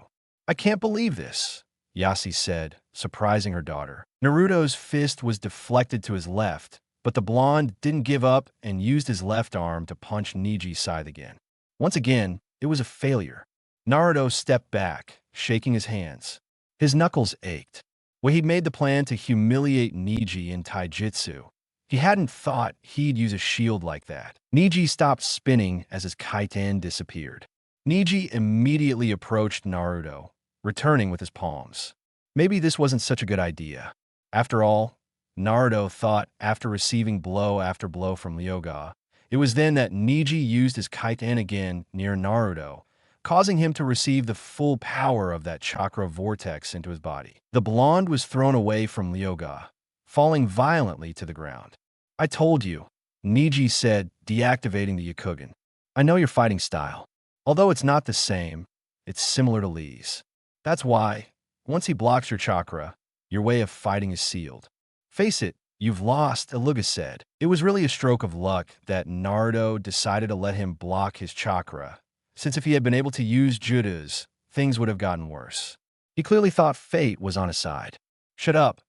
I can't believe this, Yasi said, surprising her daughter. Naruto's fist was deflected to his left, but the blonde didn't give up and used his left arm to punch Niji's side again. Once again, it was a failure. Naruto stepped back, shaking his hands. His knuckles ached. When he'd made the plan to humiliate Niji in taijutsu, he hadn't thought he'd use a shield like that. Niji stopped spinning as his kaiten disappeared. Niji immediately approached Naruto, returning with his palms. Maybe this wasn't such a good idea. After all, Naruto thought after receiving blow after blow from Ryoga, it was then that Niji used his kaiten again near Naruto, causing him to receive the full power of that chakra vortex into his body. The blonde was thrown away from Ryoga, falling violently to the ground. I told you, Niji said, deactivating the Yakugan. I know your fighting style. Although it's not the same, it's similar to Lee's. That's why, once he blocks your chakra, your way of fighting is sealed. Face it, you've lost, Iluga said. It was really a stroke of luck that Naruto decided to let him block his chakra, since if he had been able to use jutsus, things would have gotten worse. He clearly thought fate was on his side. Shut up,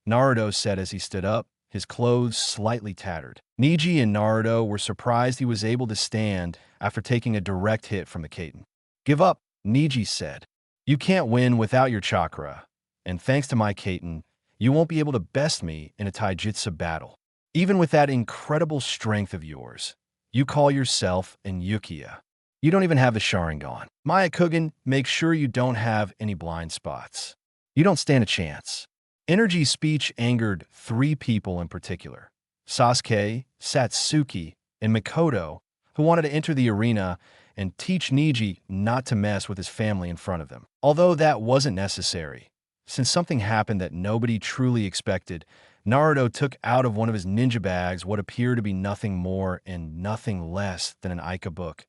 Naruto said as he stood up, his clothes slightly tattered. Niji and Naruto were surprised he was able to stand after taking a direct hit from the kaiten. Give up, Niji said. You can't win without your chakra, and thanks to my kaiten, you won't be able to best me in a taijutsu battle. Even with that incredible strength of yours, you call yourself an Uchiha. You don't even have the Sharingan. Myakugan, make sure you don't have any blind spots. You don't stand a chance. Energy's speech angered 3 people in particular: Sasuke, Satsuki, and Mikoto, who wanted to enter the arena and teach Niji not to mess with his family in front of them. Although that wasn't necessary, since something happened that nobody truly expected, Naruto took out of one of his ninja bags what appeared to be nothing more and nothing less than an Aika book.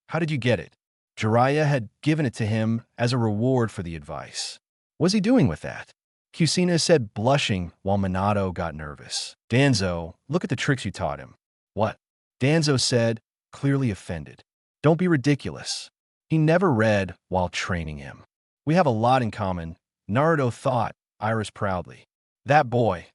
How did you get it? Jiraiya had given it to him as a reward for the advice. What was he doing with that? Kushina said, blushing while Minato got nervous. Danzo, look at the tricks you taught him. What? Danzo said, clearly offended. Don't be ridiculous. He never read while training him. We have a lot in common, Naruto thought, Iris proudly. That boy,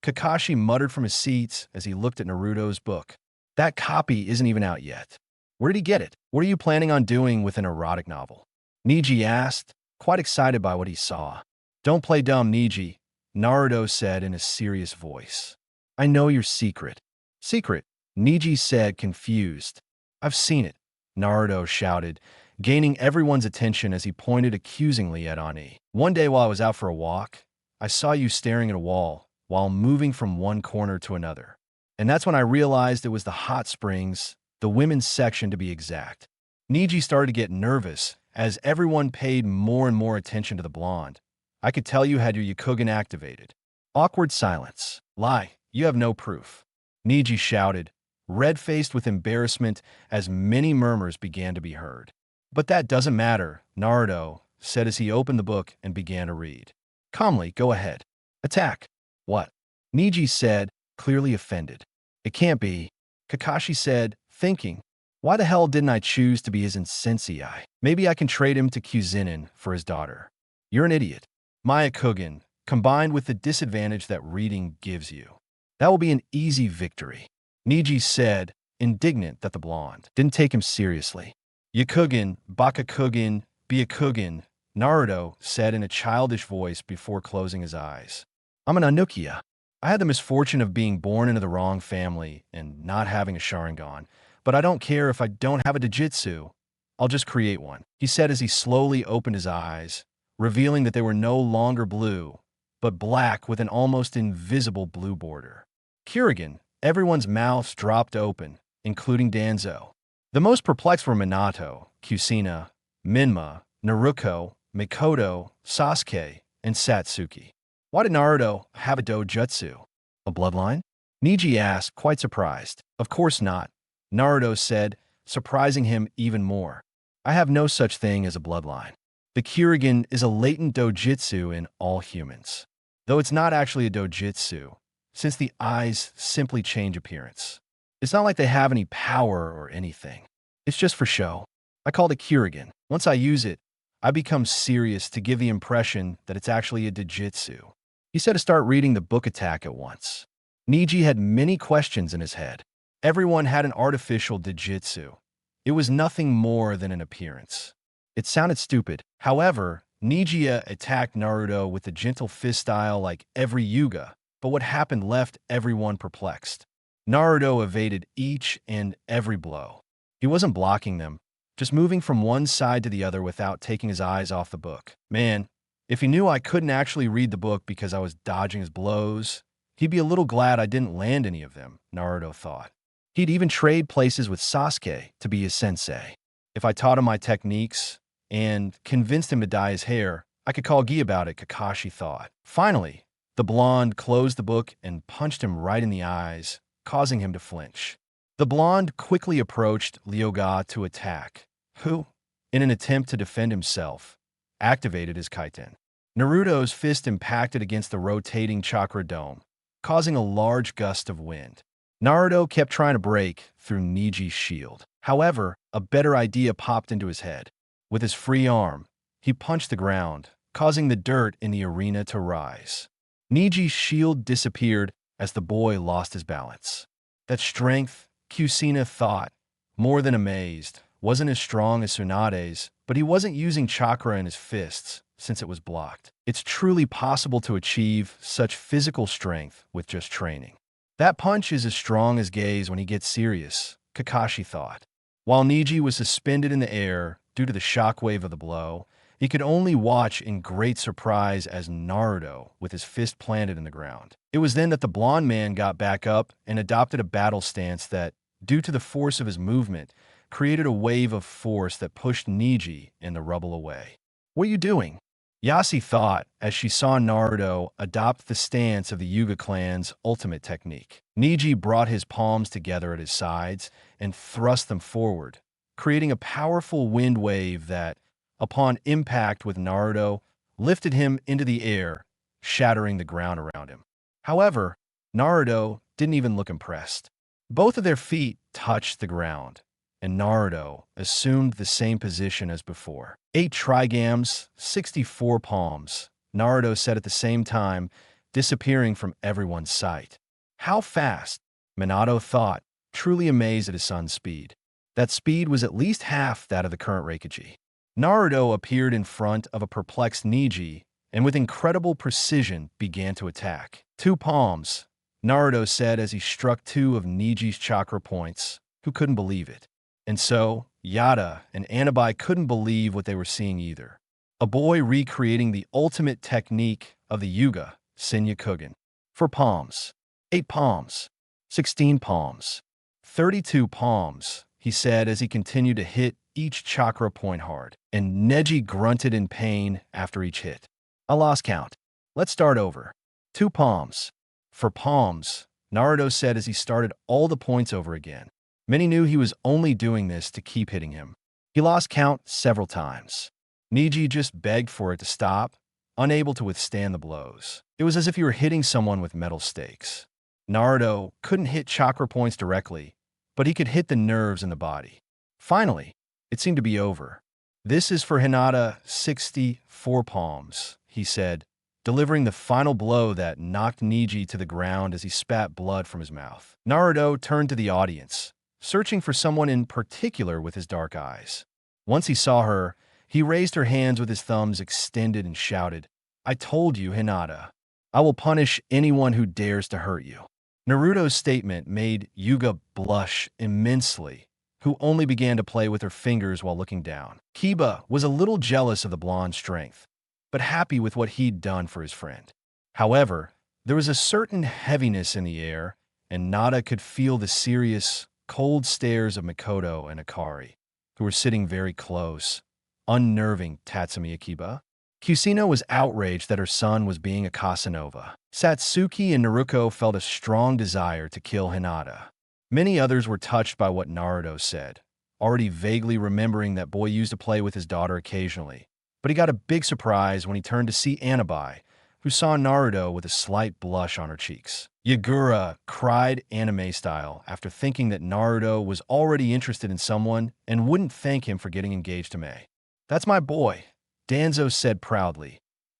Kakashi muttered from his seats as he looked at Naruto's book. That copy isn't even out yet. Where did he get it? What are you planning on doing with an erotic novel? Niji asked, quite excited by what he saw. Don't play dumb, Niji, Naruto said in a serious voice. I know your secret. Secret, Niji said, confused. I've seen it, Naruto shouted, gaining everyone's attention as he pointed accusingly at Ani. One day while I was out for a walk, I saw you staring at a wall while moving from one corner to another. And that's when I realized it was the hot springs, the women's section to be exact. Niji started to get nervous as everyone paid more and more attention to the blonde. I could tell you had your Yakugan activated. Awkward silence. Lie, you have no proof, Niji shouted, red-faced with embarrassment as many murmurs began to be heard. But that doesn't matter, Naruto said as he opened the book and began to read. Calmly, go ahead. Attack. What? Niji said, clearly offended. It can't be, Kakashi said, thinking. Why the hell didn't I choose to be his insensei? Maybe I can trade him to Chunin for his daughter. You're an idiot. Myakugan, combined with the disadvantage that reading gives you. That will be an easy victory, Niji said, indignant that the blonde didn't take him seriously. Yakugan, Bakakugan, Byakugan, Naruto said in a childish voice before closing his eyes. I'm an Uchiha. I had the misfortune of being born into the wrong family and not having a Sharingan, but I don't care if I don't have a Jujutsu. I'll just create one, he said as he slowly opened his eyes, revealing that they were no longer blue, but black with an almost invisible blue border. Kurigan, everyone's mouths dropped open, including Danzo. The most perplexed were Minato, Kushina, Menma, Naruto, Mikoto, Sasuke, and Satsuki. Why did Naruto have a dojutsu? A bloodline? Niji asked, quite surprised. Of course not, Naruto said, surprising him even more. I have no such thing as a bloodline. The Kurigan is a latent dojutsu in all humans, though it's not actually a dojutsu, since the eyes simply change appearance. It's not like they have any power or anything. It's just for show. I call it Kurigan. Once I use it, I become serious to give the impression that it's actually a dojutsu. He said to start reading the book Attack at once. Niji had many questions in his head. Everyone had an artificial dijitsu. It was nothing more than an appearance. It sounded stupid. However, Niji attacked Naruto with the gentle fist style like every Yuga, but what happened left everyone perplexed. Naruto evaded each and every blow. He wasn't blocking them, just moving from one side to the other without taking his eyes off the book. Man, if he knew I couldn't actually read the book because I was dodging his blows, he'd be a little glad I didn't land any of them, Naruto thought. He'd even trade places with Sasuke to be his sensei. If I taught him my techniques and convinced him to dye his hair, I could call Gi about it, Kakashi thought. Finally, the blonde closed the book and punched him right in the eyes, causing him to flinch. The blonde quickly approached Ryoga to attack, who, in an attempt to defend himself, activated his kaiten. Naruto's fist impacted against the rotating chakra dome, causing a large gust of wind. Naruto kept trying to break through Niji's shield. However, a better idea popped into his head. With his free arm, he punched the ground, causing the dirt in the arena to rise. Niji's shield disappeared as the boy lost his balance. That strength, Kushina thought, more than amazed, wasn't as strong as Tsunade's, but he wasn't using chakra in his fists since it was blocked. It's truly possible to achieve such physical strength with just training. That punch is as strong as Gaze when he gets serious, Kakashi thought. While Niji was suspended in the air due to the shockwave of the blow, he could only watch in great surprise as Naruto, with his fist planted in the ground. It was then that the blonde man got back up and adopted a battle stance that, due to the force of his movement, created a wave of force that pushed Niji and the rubble away. "What are you doing?" Yasi thought as she saw Naruto adopt the stance of the Yuga clan's ultimate technique. Niji brought his palms together at his sides and thrust them forward, creating a powerful wind wave that, upon impact with Naruto, lifted him into the air, shattering the ground around him. However, Naruto didn't even look impressed. Both of their feet touched the ground, and Naruto assumed the same position as before. 8 trigams, 64 palms, Naruto said at the same time, disappearing from everyone's sight. How fast? Minato thought, truly amazed at his son's speed. That speed was at least half that of the current Reikiji. Naruto appeared in front of a perplexed Niji and with incredible precision began to attack. 2 palms, Naruto said as he struck 2 of Niji's chakra points, who couldn't believe it. And so, Yada and Anabai couldn't believe what they were seeing either. A boy recreating the ultimate technique of the Yuga, Senyakugan. 4 palms, 8 palms, 16 palms, 32 palms, he said as he continued to hit each chakra point hard, and Neji grunted in pain after each hit. "I lost count. Let's start over." 2 palms. 4 palms, Naruto said as he started all the points over again. Many knew he was only doing this to keep hitting him. He lost count several times. Niji just begged for it to stop, unable to withstand the blows. It was as if he were hitting someone with metal stakes. Naruto couldn't hit chakra points directly, but he could hit the nerves in the body. Finally, it seemed to be over. "This is for Hinata, 64 palms, he said, delivering the final blow that knocked Niji to the ground as he spat blood from his mouth. Naruto turned to the audience, searching for someone in particular with his dark eyes. Once he saw her, he raised her hands with his thumbs extended and shouted, "I told you, Hinata. I will punish anyone who dares to hurt you." Naruto's statement made Yuga blush immensely, who only began to play with her fingers while looking down. Kiba was a little jealous of the blonde's strength, but happy with what he'd done for his friend. However, there was a certain heaviness in the air, and Nada could feel the serious, cold stares of Mikoto and Akari, who were sitting very close, unnerving Tatsumi Akiba. Kushina was outraged that her son was being a Casanova. Satsuki and Naruto felt a strong desire to kill Hinata. Many others were touched by what Naruto said, already vaguely remembering that boy used to play with his daughter occasionally. But he got a big surprise when he turned to see Anabai, who saw Naruto with a slight blush on her cheeks. Yagura cried anime style after thinking that Naruto was already interested in someone and wouldn't thank him for getting engaged to Mei. "That's my boy," Danzo said proudly,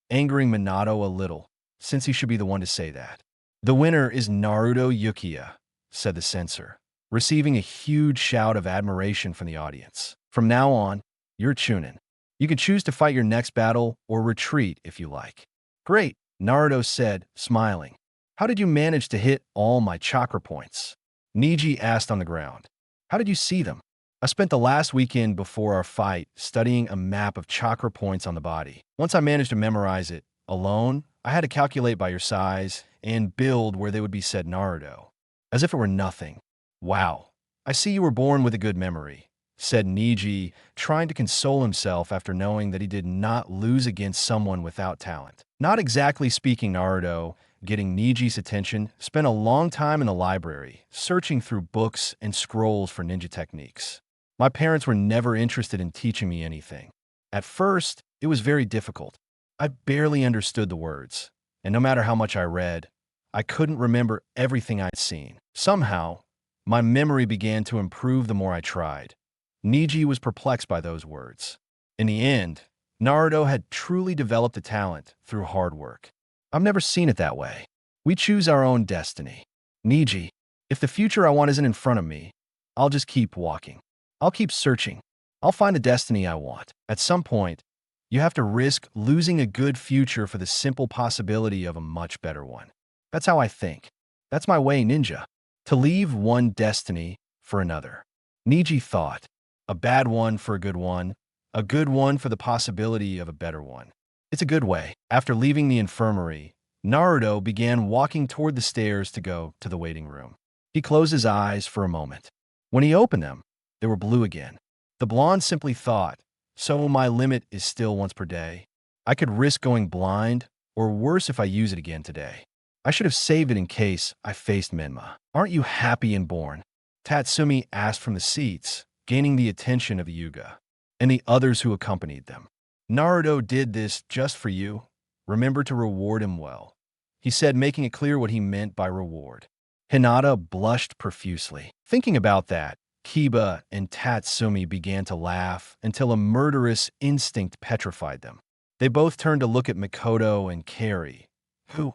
angering Minato a little. since he should be the one to say that. The winner is Naruto Yukiya, said the censor, receiving a huge shout of admiration from the audience. From now on, you're Chunin. You can choose to fight your next battle or retreat if you like. Great, Naruto said, smiling. How did you manage to hit all my chakra points? Niji asked on the ground. How did you see them? I spent the last weekend before our fight studying a map of chakra points on the body. Once I managed to memorize it alone, I had to calculate by your size and build where they would be, said Naruto. As if it were nothing. Wow, I see you were born with a good memory, said Niji, trying to console himself after knowing that he did not lose against someone without talent. Not exactly speaking, Naruto, getting Niji's attention, spent a long time in the library, searching through books and scrolls for ninja techniques. My parents were never interested in teaching me anything. At first, it was very difficult. I barely understood the words, and no matter how much I read, I couldn't remember everything I'd seen. Somehow, my memory began to improve the more I tried. Niji was perplexed by those words. In the end, Naruto had truly developed a talent through hard work. I've never seen it that way. We choose our own destiny. Niji, if the future I want isn't in front of me, I'll just keep walking. I'll keep searching. I'll find the destiny I want. At some point, you have to risk losing a good future for the simple possibility of a much better one. That's how I think. That's my way, ninja. To leave one destiny for another. Niji thought. A bad one for a good one for the possibility of a better one. It's a good way. After leaving the infirmary, Naruto began walking toward the stairs to go to the waiting room. He closed his eyes for a moment. When he opened them, they were blue again. The blonde simply thought, so my limit is still once per day. I could risk going blind, or worse if I use it again today. I should have saved it in case I faced Menma. Aren't you happy and born? Tatsumi asked from the seats, gaining the attention of the Yuga, and the others who accompanied them. Naruto did this just for you. Remember to reward him well, he said, making it clear what he meant by reward. Hinata blushed profusely. Thinking about that, Kiba and Tatsumi began to laugh until a murderous instinct petrified them. They both turned to look at Mikoto and Carrie, who,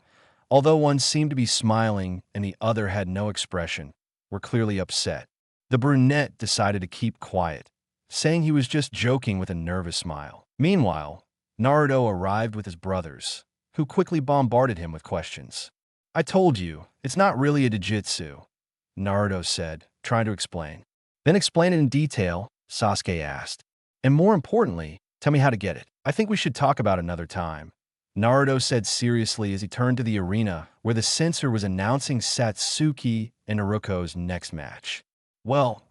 although one seemed to be smiling and the other had no expression, were clearly upset. The brunette decided to keep quiet, saying he was just joking with a nervous smile. Meanwhile, Naruto arrived with his brothers, who quickly bombarded him with questions. I told you, it's not really a jujitsu, Naruto said, trying to explain. Then explain it in detail, Sasuke asked. And more importantly, tell me how to get it. I think we should talk about it another time, Naruto said seriously as he turned to the arena where the censor was announcing Satsuki and Naruto's next match. Well,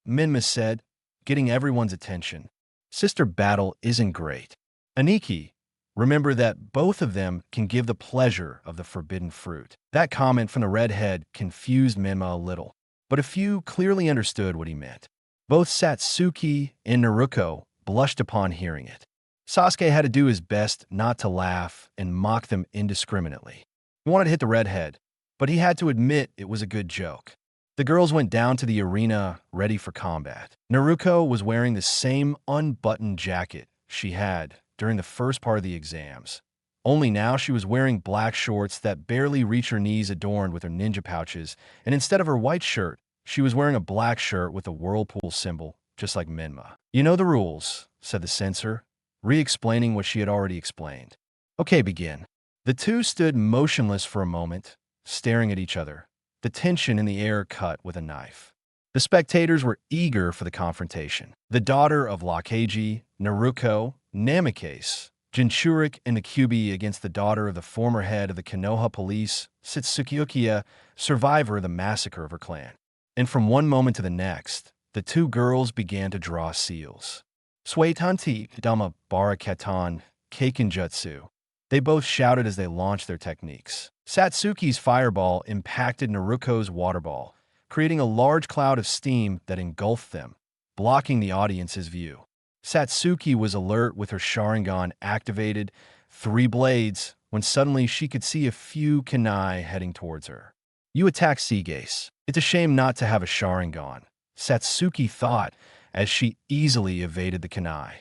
Menma said, getting everyone's attention. Sister battle isn't great. Aniki, remember that both of them can give the pleasure of the forbidden fruit. That comment from the redhead confused Menma a little, but a few clearly understood what he meant. Both Satsuki and Naruto blushed upon hearing it. Sasuke had to do his best not to laugh and mock them indiscriminately. He wanted to hit the redhead, but he had to admit it was a good joke. The girls went down to the arena ready for combat. Naruto was wearing the same unbuttoned jacket she had during the first part of the exams. Only now she was wearing black shorts that barely reach her knees adorned with her ninja pouches, and instead of her white shirt, she was wearing a black shirt with a whirlpool symbol, just like Menma. You know the rules, said the censor, re-explaining what she had already explained. Okay, begin. The two stood motionless for a moment, staring at each other, the tension in the air cut with a knife. The spectators were eager for the confrontation. The daughter of Lakaji, Naruto, Namicase, Jinchurik and the Kyuubi against the daughter of the former head of the Konoha police, Satsuki, survivor of the massacre of her clan. And from one moment to the next, the two girls began to draw seals. Suitanti Dama Baraketan Kaikenjutsu. They both shouted as they launched their techniques. Satsuki's fireball impacted Naruto's waterball, creating a large cloud of steam that engulfed them, blocking the audience's view. Satsuki was alert with her Sharingan activated, 3 blades, when suddenly she could see a few kunai heading towards her. You attack Seagase. It's a shame not to have a Sharingan, Satsuki thought as she easily evaded the kunai.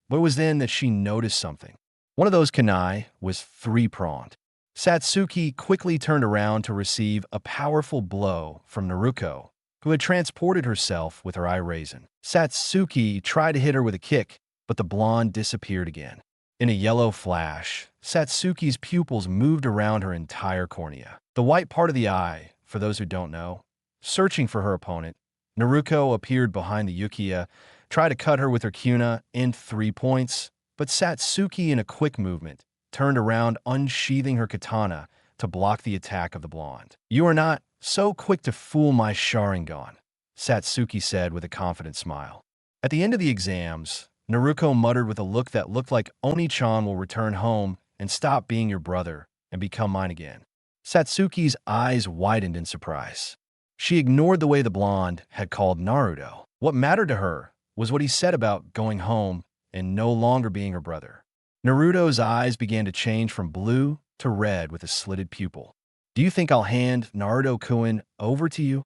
But it was then that she noticed something. One of those kunai was 3-pronged. Satsuki quickly turned around to receive a powerful blow from Naruto, who had transported herself with her eye raisin. Satsuki tried to hit her with a kick, but the blonde disappeared again. In a yellow flash, Satsuki's pupils moved around her entire cornea. The white part of the eye, for those who don't know, searching for her opponent, Naruto appeared behind the Ukiya, tried to cut her with her Kuna in 3 points, but Satsuki, in a quick movement, turned around, unsheathing her katana to block the attack of the blonde. "You are not so quick to fool my Sharingan," Satsuki said with a confident smile. At the end of the exams, Naruto muttered with a look that looked like Oni-chan will return home and stop being your brother and become mine again. Satsuki's eyes widened in surprise. She ignored the way the blonde had called Naruto. What mattered to her was what he said about going home and no longer being her brother. Naruto's eyes began to change from blue to red with a slitted pupil. "Do you think I'll hand Naruto-kun over to you?"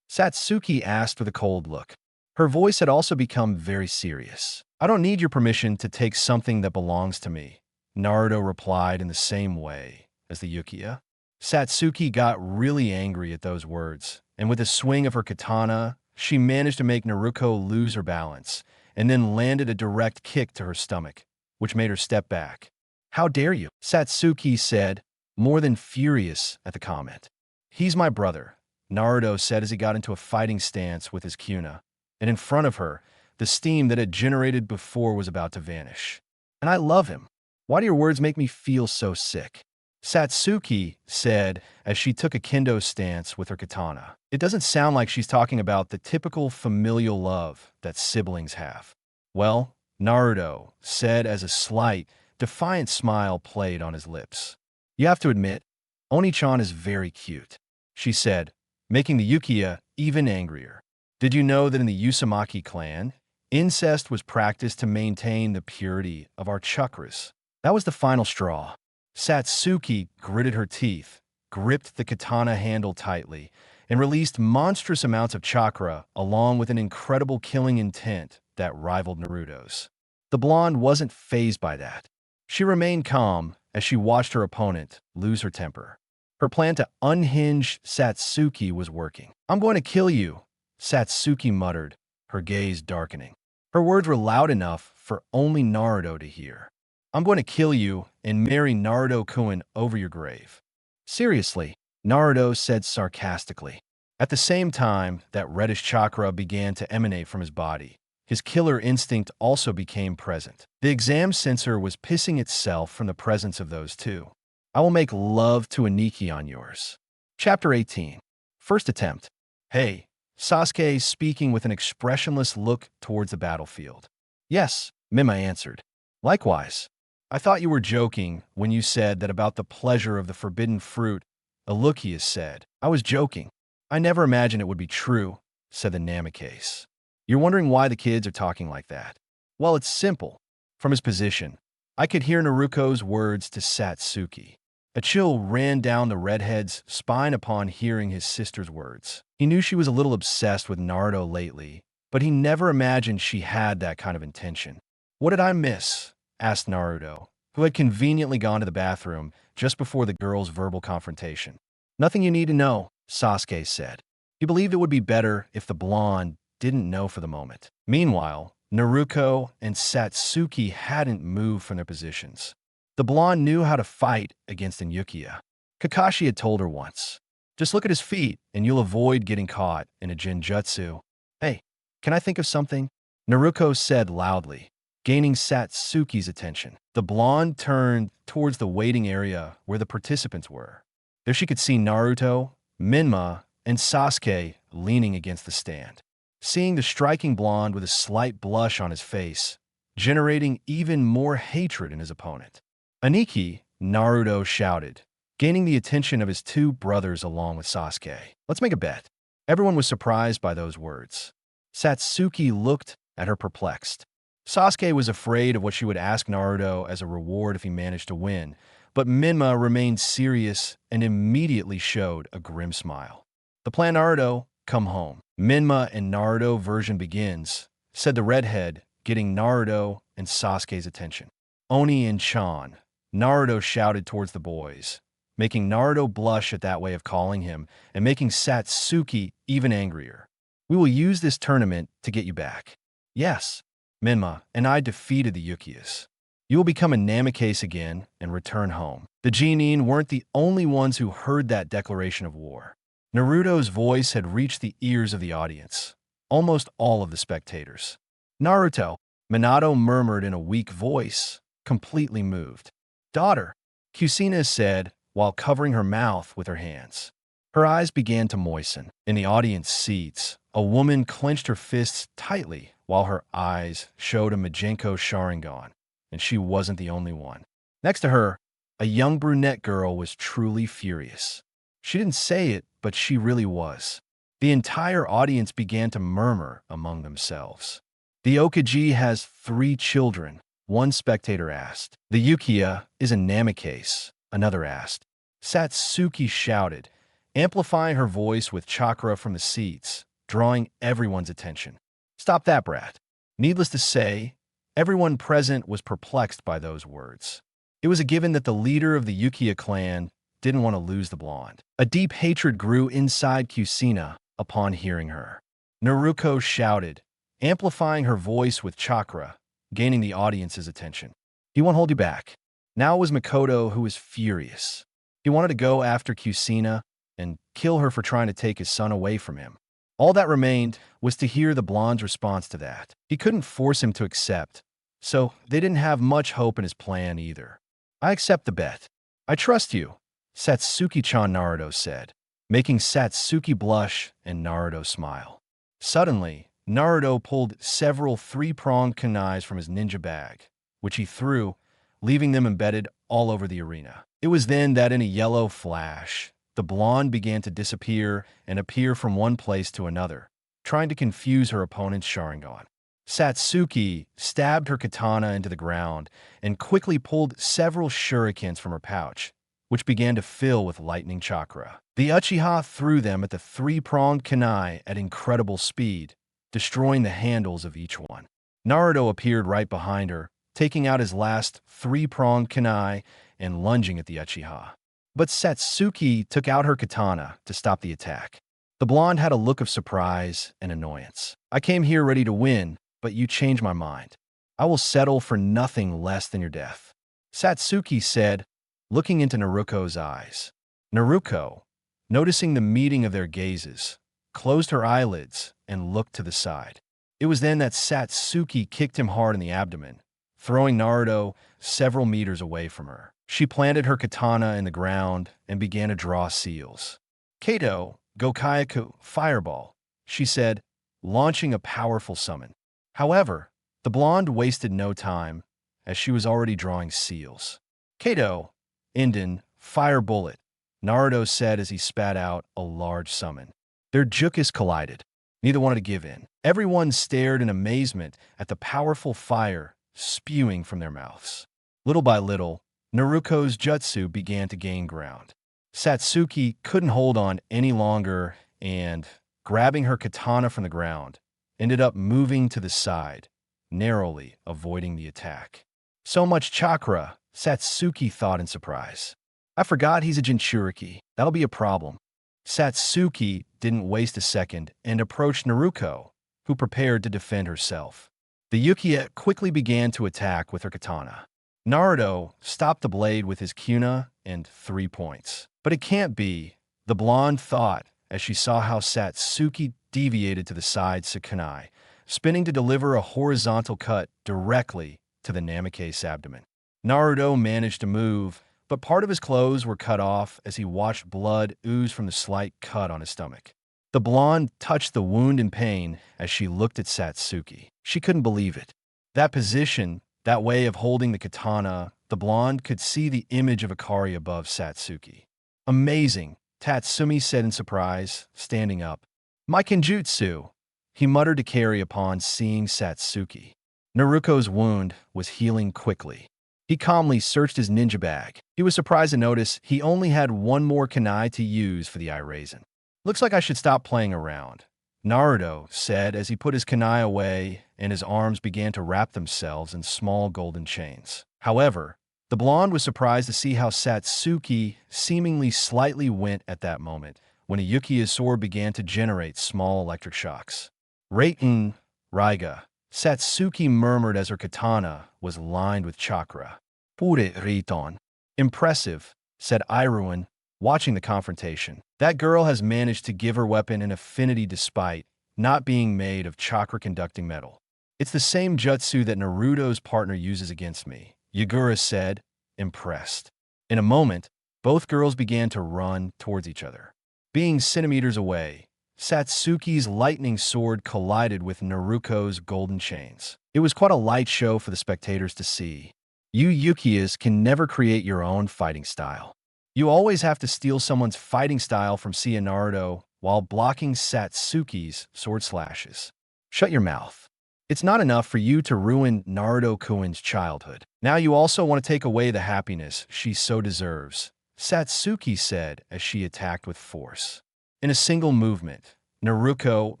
Satsuki asked with a cold look. Her voice had also become very serious. "I don't need your permission to take something that belongs to me," Naruto replied in the same way as the Ukiya. Satsuki got really angry at those words, and with a swing of her katana, she managed to make Naruto lose her balance, and then landed a direct kick to her stomach, which made her step back. "How dare you?" Satsuki said, more than furious at the comment. "He's my brother," Naruto said as he got into a fighting stance with his Kuna, and in front of her, the steam that had generated before was about to vanish. "And I love him. Why do your words make me feel so sick?" Satsuki said as she took a kendo stance with her katana. "It doesn't sound like she's talking about the typical familial love that siblings have." "Well," Naruto said as a slight, defiant smile played on his lips. "You have to admit, Oni-chan is very cute," she said, making the Ukiya even angrier. "Did you know that in the Uzumaki clan, incest was practiced to maintain the purity of our chakras?" That was the final straw. Satsuki gritted her teeth, gripped the katana handle tightly, and released monstrous amounts of chakra along with an incredible killing intent that rivaled Naruto's. The blonde wasn't fazed by that. She remained calm as she watched her opponent lose her temper. Her plan to unhinge Satsuki was working. "I'm going to kill you," Satsuki muttered, her gaze darkening. Her words were loud enough for only Naruto to hear. "I'm going to kill you and marry Naruto-kun over your grave." "Seriously," Naruto said sarcastically. At the same time that reddish chakra began to emanate from his body, his killer instinct also became present. The exam sensor was pissing itself from the presence of those two. "I will make love to a Nikki on yours." Chapter 18. First attempt. "Hey," Sasuke speaking with an expressionless look towards the battlefield. "Yes," Menma answered. "Likewise. I thought you were joking when you said that about the pleasure of the forbidden fruit," Alukius said. "I was joking. I never imagined it would be true," said the Namicase. "You're wondering why the kids are talking like that? Well, it's simple." From his position, I could hear Naruto's words to Satsuki. A chill ran down the redhead's spine upon hearing his sister's words. He knew she was a little obsessed with Naruto lately, but he never imagined she had that kind of intention. "What did I miss?" asked Naruto, who had conveniently gone to the bathroom just before the girls' verbal confrontation. "Nothing you need to know," Sasuke said. He believed it would be better if the blonde didn't know for the moment. Meanwhile, Naruto and Satsuki hadn't moved from their positions. The blonde knew how to fight against an Ukiya. Kakashi had told her once, "Just look at his feet and you'll avoid getting caught in a genjutsu." "Hey, can I think of something?" Naruto said loudly, gaining Satsuki's attention. The blonde turned towards the waiting area where the participants were. There she could see Naruto, Menma, and Sasuke leaning against the stand. Seeing the striking blonde with a slight blush on his face, generating even more hatred in his opponent. "Aniki," Naruto shouted, gaining the attention of his two brothers along with Sasuke. "Let's make a bet." Everyone was surprised by those words. Satsuki looked at her perplexed. Sasuke was afraid of what she would ask Naruto as a reward if he managed to win, but Menma remained serious and immediately showed a grim smile. "The plan, Naruto, come home." "Menma and Naruto version begins," said the redhead, getting Naruto and Sasuke's attention. "Oni and Chan," Naruto shouted towards the boys, making Naruto blush at that way of calling him and making Satsuki even angrier. We will use this tournament to get you back. Yes, Menma and I defeated the Ukiyas. You will become a Namicase again and return home. The Chunin weren't the only ones who heard that declaration of war. Naruto's voice had reached the ears of the audience, almost all of the spectators. Naruto, Minato murmured in a weak voice, completely moved. Daughter, Kusina said while covering her mouth with her hands. Her eyes began to moisten. In the audience seats, a woman clenched her fists tightly while her eyes showed a Majenko Sharingan, and she wasn't the only one. Next to her, a young brunette girl was truly furious. She didn't say it, but she really was. The entire audience began to murmur among themselves. The Okaji has 3 children, one spectator asked. The Ukiya is a Namicase, another asked. Satsuki shouted, amplifying her voice with Chakra from the seats, drawing everyone's attention. Stop that, brat. Needless to say, everyone present was perplexed by those words. It was a given that the leader of the Ukiya clan didn't want to lose the blonde. A deep hatred grew inside Kusina upon hearing her. Naruto shouted, amplifying her voice with Chakra, gaining the audience's attention. He won't hold you back. Now it was Makoto who was furious. He wanted to go after Kusina and kill her for trying to take his son away from him. All that remained was to hear the blonde's response to that. He couldn't force him to accept, so they didn't have much hope in his plan either. I accept the bet. I trust you, Satsuki-chan, Naruto said, making Satsuki blush and Naruto smile. Suddenly, Naruto pulled several 3-pronged kunais from his ninja bag, which he threw, leaving them embedded all over the arena. It was then that in a yellow flash, the blonde began to disappear and appear from one place to another, trying to confuse her opponent's Sharingan. Satsuki stabbed her katana into the ground and quickly pulled several shurikens from her pouch, which began to fill with lightning chakra. The Uchiha threw them at the 3-pronged kunai at incredible speed, destroying the handles of each one. Naruto appeared right behind her, taking out his last 3-pronged kunai and lunging at the Uchiha. But Satsuki took out her katana to stop the attack. The blonde had a look of surprise and annoyance. I came here ready to win, but you changed my mind. I will settle for nothing less than your death, Satsuki said, looking into Naruto's eyes. Naruto, noticing the meeting of their gazes, closed her eyelids and looked to the side. It was then that Satsuki kicked him hard in the abdomen, throwing Naruto several meters away from her. She planted her katana in the ground and began to draw seals. Kato, Gokaiaku, fireball, she said, launching a powerful summon. However, the blonde wasted no time, as she was already drawing seals. Kato, Inden, fire bullet, Naruto said as he spat out a large summon. Their jukas collided. Neither wanted to give in. Everyone stared in amazement at the powerful fire spewing from their mouths. Little by little, Naruto's jutsu began to gain ground. Satsuki couldn't hold on any longer and, grabbing her katana from the ground, ended up moving to the side, narrowly avoiding the attack. So much chakra, Satsuki thought in surprise. I forgot he's a Jinchuriki. That'll be a problem. Satsuki didn't waste a second and approached Naruto, who prepared to defend herself. The Ukiya quickly began to attack with her katana. Naruto stopped the blade with his kuna and 3 points. But it can't be, the blonde thought as she saw how Satsuki deviated to the side kunai, spinning to deliver a horizontal cut directly to the Namicase abdomen. Naruto managed to move, but part of his clothes were cut off as he watched blood ooze from the slight cut on his stomach. The blonde touched the wound in pain as she looked at Satsuki. She couldn't believe it. That position, that way of holding the katana, the blonde could see the image of Akari above Satsuki. Amazing, Tatsumi said in surprise, standing up. My kenjutsu, he muttered to carry upon seeing Satsuki. Naruto's wound was healing quickly. He calmly searched his ninja bag. He was surprised to notice he only had 1 more kunai to use for the eye raisin. Looks like I should stop playing around, Naruto said as he put his kunai away and his arms began to wrap themselves in small golden chains. However, The blonde was surprised to see how Satsuki seemingly slightly went at that moment when Yukiya's sword began to generate small electric shocks. Raiten, Raiga, Satsuki murmured as her katana was lined with chakra. Pure Riton. Impressive, said Iruin, watching the confrontation. That girl has managed to give her weapon an affinity despite not being made of chakra-conducting metal. It's the same jutsu that Naruto's partner uses against me, Yagura said, impressed. In a moment, both girls began to run towards each other. Being centimeters away, Satsuki's lightning sword collided with Naruto's golden chains. It was quite a light show for the spectators to see. You Yukiyas can never create your own fighting style. You always have to steal someone's fighting style from Naruto while blocking Satsuki's sword slashes. Shut your mouth. It's not enough for you to ruin Naruto-kun's childhood. Now you also want to take away the happiness she so deserves, Satsuki said as she attacked with force. In a single movement, Naruto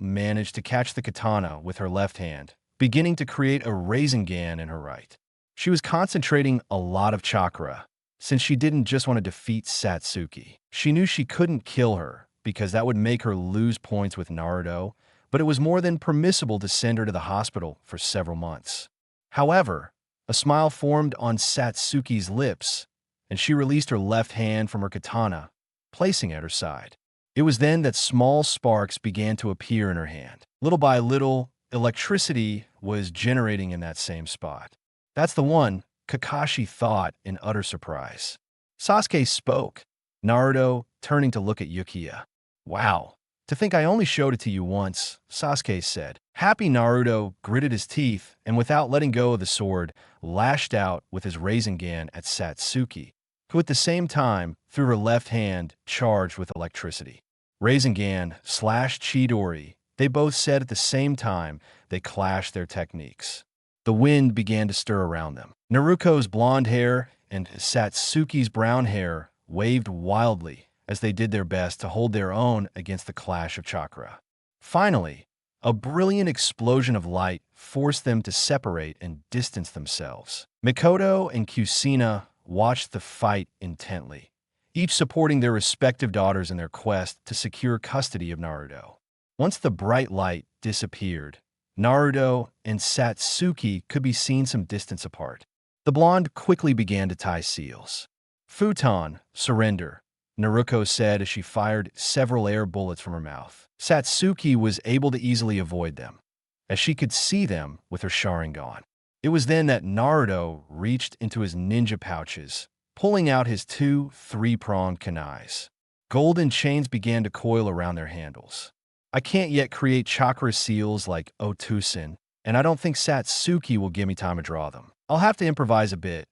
managed to catch the katana with her left hand, beginning to create a Rasengan in her right. She was concentrating a lot of chakra, since she didn't just want to defeat Satsuki. She knew she couldn't kill her, because that would make her lose points with Naruto, but it was more than permissible to send her to the hospital for several months. However, a smile formed on Satsuki's lips, and she released her left hand from her katana, placing it at her side. It was then that small sparks began to appear in her hand. Little by little, electricity was generating in that same spot. That's the one, Kakashi thought in utter surprise. Sasuke spoke, Naruto turning to look at Yukiya. Wow, to think I only showed it to you once, Sasuke said. Happy Naruto gritted his teeth and without letting go of the sword, lashed out with his Rasengan at Satsuki, who at the same time, through her left hand, charged with electricity. Rasengan slashed Chidori. They both said at the same time they clashed their techniques. The wind began to stir around them. Naruto's blonde hair and Satsuki's brown hair waved wildly as they did their best to hold their own against the clash of chakra. Finally, a brilliant explosion of light forced them to separate and distance themselves. Mikoto and Kusina watched the fight intently, each supporting their respective daughters in their quest to secure custody of Naruto. Once the bright light disappeared, Naruto and Satsuki could be seen some distance apart. The blonde quickly began to tie seals. Futon, surrender, Naruto said as she fired several air bullets from her mouth. Satsuki was able to easily avoid them, as she could see them with her Sharingan. It was then that Naruto reached into his ninja pouches, pulling out his two three-pronged kunais. Golden chains began to coil around their handles. I can't yet create chakra seals like Otusin, and I don't think Satsuki will give me time to draw them. I'll have to improvise a bit,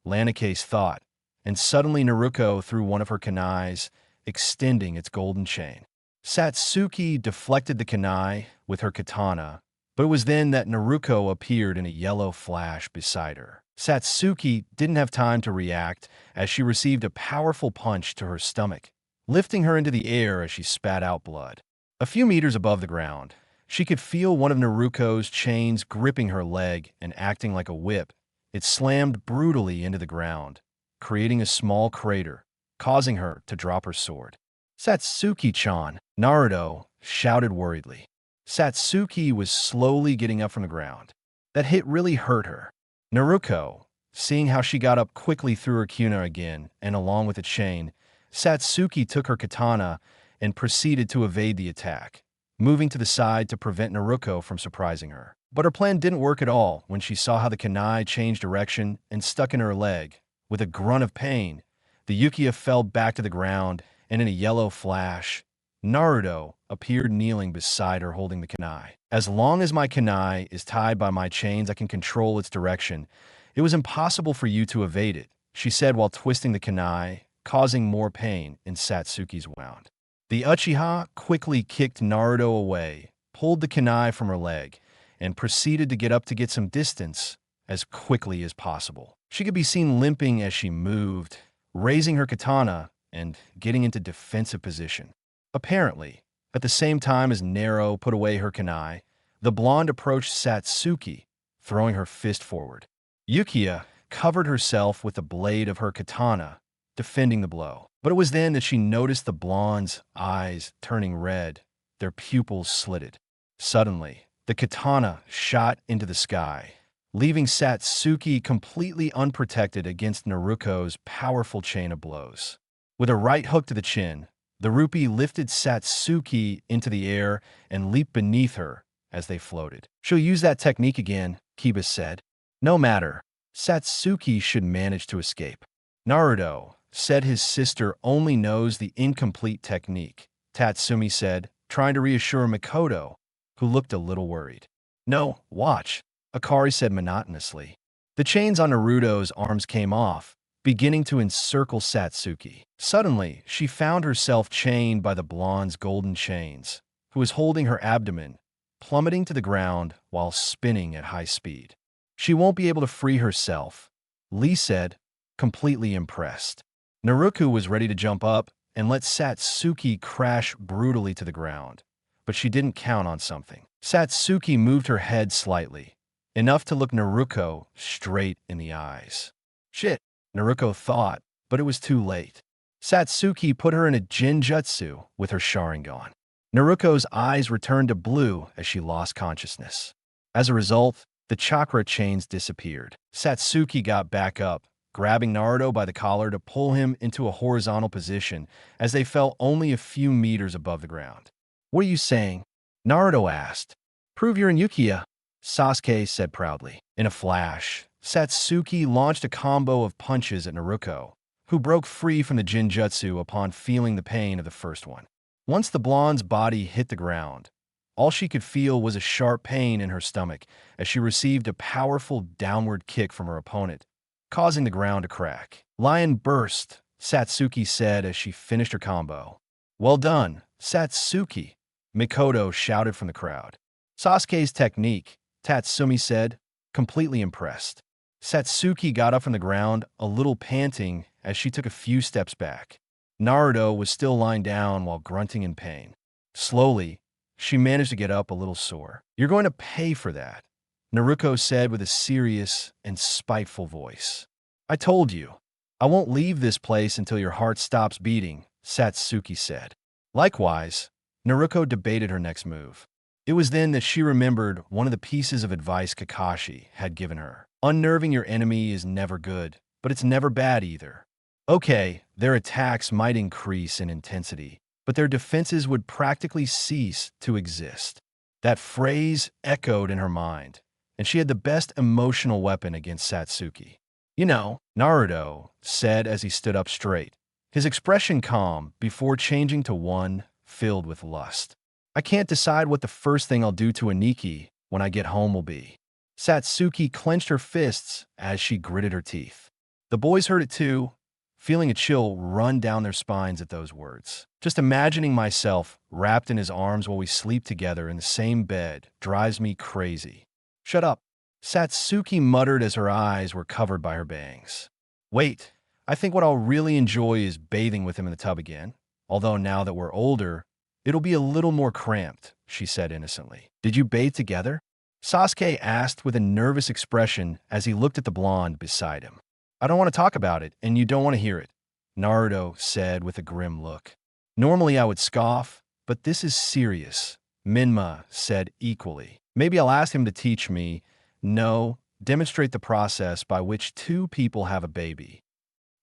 Namicase thought, and suddenly Naruto threw one of her kunais, extending its golden chain. Satsuki deflected the kunai with her katana, but it was then that Naruto appeared in a yellow flash beside her. Satsuki didn't have time to react as she received a powerful punch to her stomach, lifting her into the air as she spat out blood. A few meters above the ground, she could feel one of Naruto's chains gripping her leg and acting like a whip. It slammed brutally into the ground, creating a small crater, causing her to drop her sword. Satsuki-chan, Naruto shouted worriedly. Satsuki was slowly getting up from the ground. That hit really hurt her. Naruto, seeing how she got up quickly through her kuna again and along with the chain, Satsuki took her katana and proceeded to evade the attack, moving to the side to prevent Naruto from surprising her. But her plan didn't work at all when she saw how the kunai changed direction and stuck in her leg. With a grunt of pain, the Yukiya fell back to the ground, and in a yellow flash, Naruto appeared kneeling beside her holding the kunai. As long as my kunai is tied by my chains, I can control its direction. It was impossible for you to evade it, she said while twisting the kunai, causing more pain in Satsuki's wound. The Uchiha quickly kicked Naruto away, pulled the kunai from her leg, and proceeded to get up to get some distance as quickly as possible. She could be seen limping as she moved, raising her katana and getting into defensive position. Apparently, at the same time as Nero put away her kunai, the blonde approached Satsuki, throwing her fist forward. Yukiya covered herself with the blade of her katana, defending the blow. But it was then that she noticed the blonde's eyes turning red, their pupils slitted. Suddenly, the katana shot into the sky, leaving Satsuki completely unprotected against Naruto's powerful chain of blows. With a right hook to the chin, the rupee lifted Satsuki into the air and leaped beneath her as they floated. "She'll use that technique again," Kiba said. "No matter. Satsuki should manage to escape." "Naruto," said his sister, "only knows the incomplete technique," Tatsumi said, trying to reassure Mikoto, who looked a little worried. "No, watch," Akari said monotonously. The chains on Naruto's arms came off, beginning to encircle Satsuki. Suddenly, she found herself chained by the blonde's golden chains, who was holding her abdomen, plummeting to the ground while spinning at high speed. "She won't be able to free herself," Lee said, completely impressed. Naruto was ready to jump up and let Satsuki crash brutally to the ground, but she didn't count on something. Satsuki moved her head slightly, enough to look Naruto straight in the eyes. "Shit," Naruto thought, but it was too late. Satsuki put her in a Jinjutsu with her Sharingan. Naruto's eyes returned to blue as she lost consciousness. As a result, the chakra chains disappeared. Satsuki got back up, grabbing Naruto by the collar to pull him into a horizontal position as they fell only a few meters above the ground. "What are you saying?" Naruto asked. "Prove you're in Ukiya," Sasuke said proudly. In a flash, Satsuki launched a combo of punches at Naruto, who broke free from the Jinjutsu upon feeling the pain of the first one. Once the blonde's body hit the ground, all she could feel was a sharp pain in her stomach as she received a powerful downward kick from her opponent, causing the ground to crack. "Lion burst," Satsuki said as she finished her combo. "Well done, Satsuki," Mikoto shouted from the crowd. "Sasuke's technique," Tatsumi said, completely impressed. Satsuki got up from the ground, a little panting as she took a few steps back. Naruto was still lying down while grunting in pain. Slowly, she managed to get up a little sore. "You're going to pay for that," Naruto said with a serious and spiteful voice. "I told you, I won't leave this place until your heart stops beating," Satsuki said. Likewise, Naruto debated her next move. It was then that she remembered one of the pieces of advice Kakashi had given her. "Unnerving your enemy is never good, but it's never bad either." Okay, their attacks might increase in intensity, but their defenses would practically cease to exist. That phrase echoed in her mind, and she had the best emotional weapon against Satsuki. "You know," Naruto said as he stood up straight, his expression calm before changing to one filled with lust. "I can't decide what the first thing I'll do to Aniki when I get home will be." Satsuki clenched her fists as she gritted her teeth. The boys heard it too, feeling a chill run down their spines at those words. "Just imagining myself wrapped in his arms while we sleep together in the same bed drives me crazy." "Shut up," Satsuki muttered as her eyes were covered by her bangs. "Wait, I think what I'll really enjoy is bathing with him in the tub again. Although now that we're older, it'll be a little more cramped," she said innocently. "Did you bathe together?" Sasuke asked with a nervous expression as he looked at the blonde beside him. "I don't want to talk about it, and you don't want to hear it," Naruto said with a grim look. "Normally I would scoff, but this is serious," Menma said equally. "Maybe I'll ask him to teach me, no, demonstrate the process by which two people have a baby,"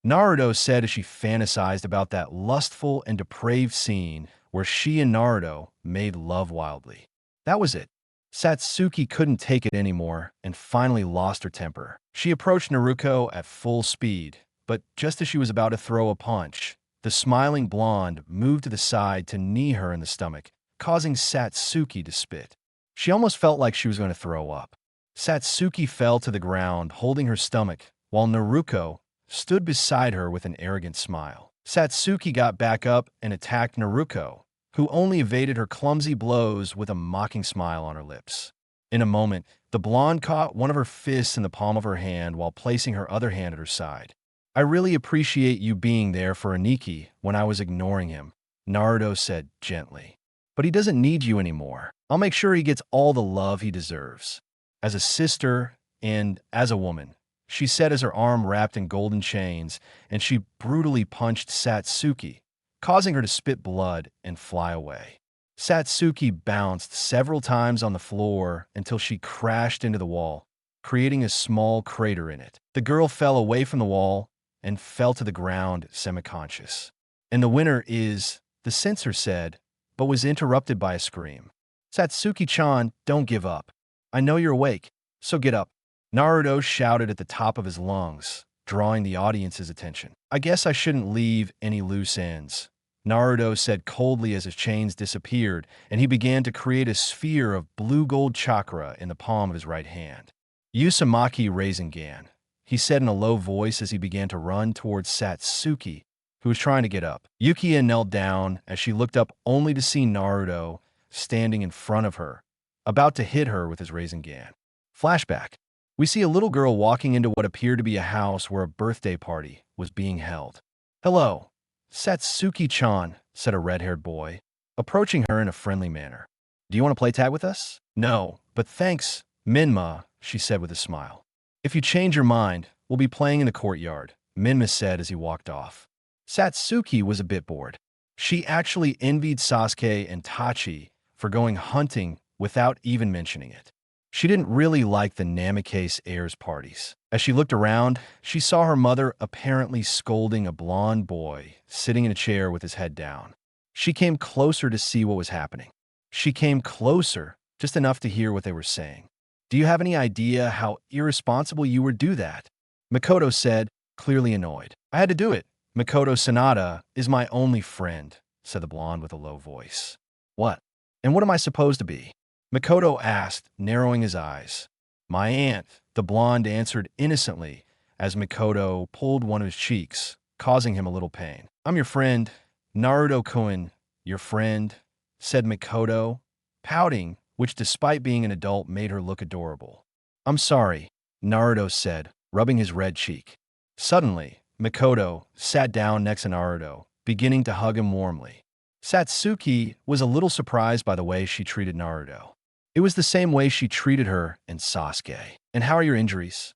Naruto said as she fantasized about that lustful and depraved scene where she and Naruto made love wildly. That was it. Satsuki couldn't take it anymore and finally lost her temper. She approached Naruto at full speed, but just as she was about to throw a punch, the smiling blonde moved to the side to knee her in the stomach, causing Satsuki to spit. She almost felt like she was going to throw up. Satsuki fell to the ground, holding her stomach, while Naruto stood beside her with an arrogant smile. Satsuki got back up and attacked Naruto, who only evaded her clumsy blows with a mocking smile on her lips. In a moment, the blonde caught one of her fists in the palm of her hand while placing her other hand at her side. "I really appreciate you being there for Aniki when I was ignoring him," Naruto said gently. "But he doesn't need you anymore. I'll make sure he gets all the love he deserves." As a sister and as a woman, she said as her arm wrapped in golden chains, and she brutally punched Satsuki, causing her to spit blood and fly away. Satsuki bounced several times on the floor until she crashed into the wall, creating a small crater in it. The girl fell away from the wall and fell to the ground semi-conscious. And the winner is, the censor said, but was interrupted by a scream. Satsuki-chan, don't give up. I know you're awake, so get up. Naruto shouted at the top of his lungs, drawing the audience's attention. I guess I shouldn't leave any loose ends, Naruto said coldly as his chains disappeared, and he began to create a sphere of blue-gold chakra in the palm of his right hand. Uzumaki Rasengan, he said in a low voice as he began to run towards Satsuki, who was trying to get up. Yukiya knelt down as she looked up only to see Naruto standing in front of her, about to hit her with his Rasengan. Flashback. We see a little girl walking into what appeared to be a house where a birthday party was being held. Hello, Satsuki-chan, said a red-haired boy, approaching her in a friendly manner. Do you want to play tag with us? No, but thanks, Menma, she said with a smile. If you change your mind, we'll be playing in the courtyard, Menma said as he walked off. Satsuki was a bit bored. She actually envied Sasuke and Itachi for going hunting without even mentioning it. She didn't really like the Namicase heirs parties. As she looked around, she saw her mother apparently scolding a blonde boy sitting in a chair with his head down. She came closer to see what was happening. She came closer, just enough to hear what they were saying. Do you have any idea how irresponsible you would do that? Mikoto said, clearly annoyed. I had to do it. Mikoto Sanada is my only friend, said the blonde with a low voice. What? And what am I supposed to be? Mikoto asked, narrowing his eyes. My aunt, the blonde answered innocently as Mikoto pulled one of his cheeks, causing him a little pain. I'm your friend, Naruto-kun, your friend, said Mikoto, pouting, which despite being an adult made her look adorable. I'm sorry, Naruto said, rubbing his red cheek. Suddenly, Mikoto sat down next to Naruto, beginning to hug him warmly. Satsuki was a little surprised by the way she treated Naruto. It was the same way she treated her and Sasuke. And how are your injuries?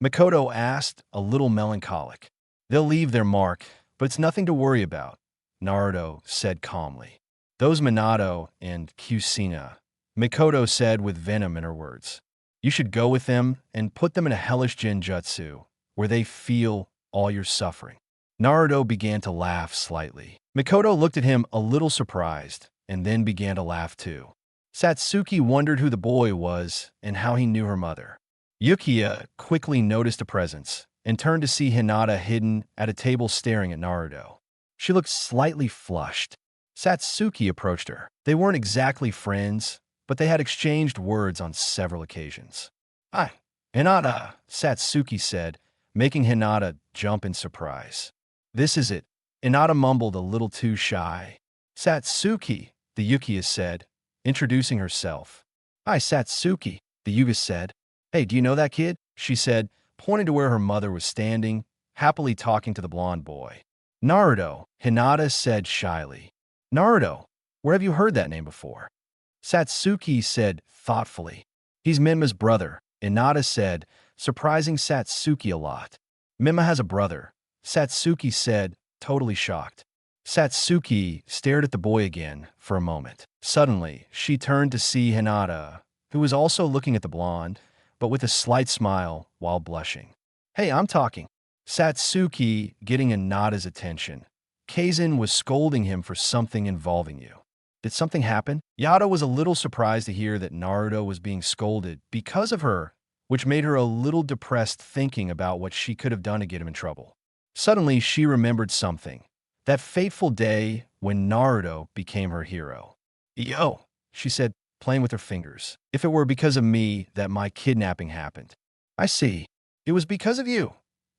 Mikoto asked, a little melancholic. They'll leave their mark, but it's nothing to worry about, Naruto said calmly. Those Minato and Kusina, Mikoto said with venom in her words. You should go with them and put them in a hellish genjutsu, where they feel all your suffering. Naruto began to laugh slightly. Mikoto looked at him a little surprised, and then began to laugh too. Satsuki wondered who the boy was and how he knew her mother. Yukiya quickly noticed a presence and turned to see Hinata hidden at a table staring at Naruto. She looked slightly flushed. Satsuki approached her. They weren't exactly friends, but they had exchanged words on several occasions. Hi, Hinata, Satsuki said, making Hinata jump in surprise. This is it. Hinata mumbled a little too shy. Satsuki, the Yukiya said, introducing herself. Hi, Satsuki, the Yuga said. Hey, do you know that kid? She said, pointing to where her mother was standing, happily talking to the blonde boy. Naruto, Hinata said shyly. Naruto, where have you heard that name before? Satsuki said thoughtfully. He's Menma's brother, Hinata said, surprising Satsuki a lot. Menma has a brother, Satsuki said, totally shocked. Satsuki stared at the boy again for a moment. Suddenly, she turned to see Hinata, who was also looking at the blonde, but with a slight smile while blushing. Hey, I'm talking. Satsuki getting Hinata's attention. Kaizen was scolding him for something involving you. Did something happen? Yada was a little surprised to hear that Naruto was being scolded because of her, which made her a little depressed thinking about what she could have done to get him in trouble. Suddenly, she remembered something. That fateful day when Naruto became her hero. Yo, she said, playing with her fingers. If it were because of me that my kidnapping happened. I see. It was because of you,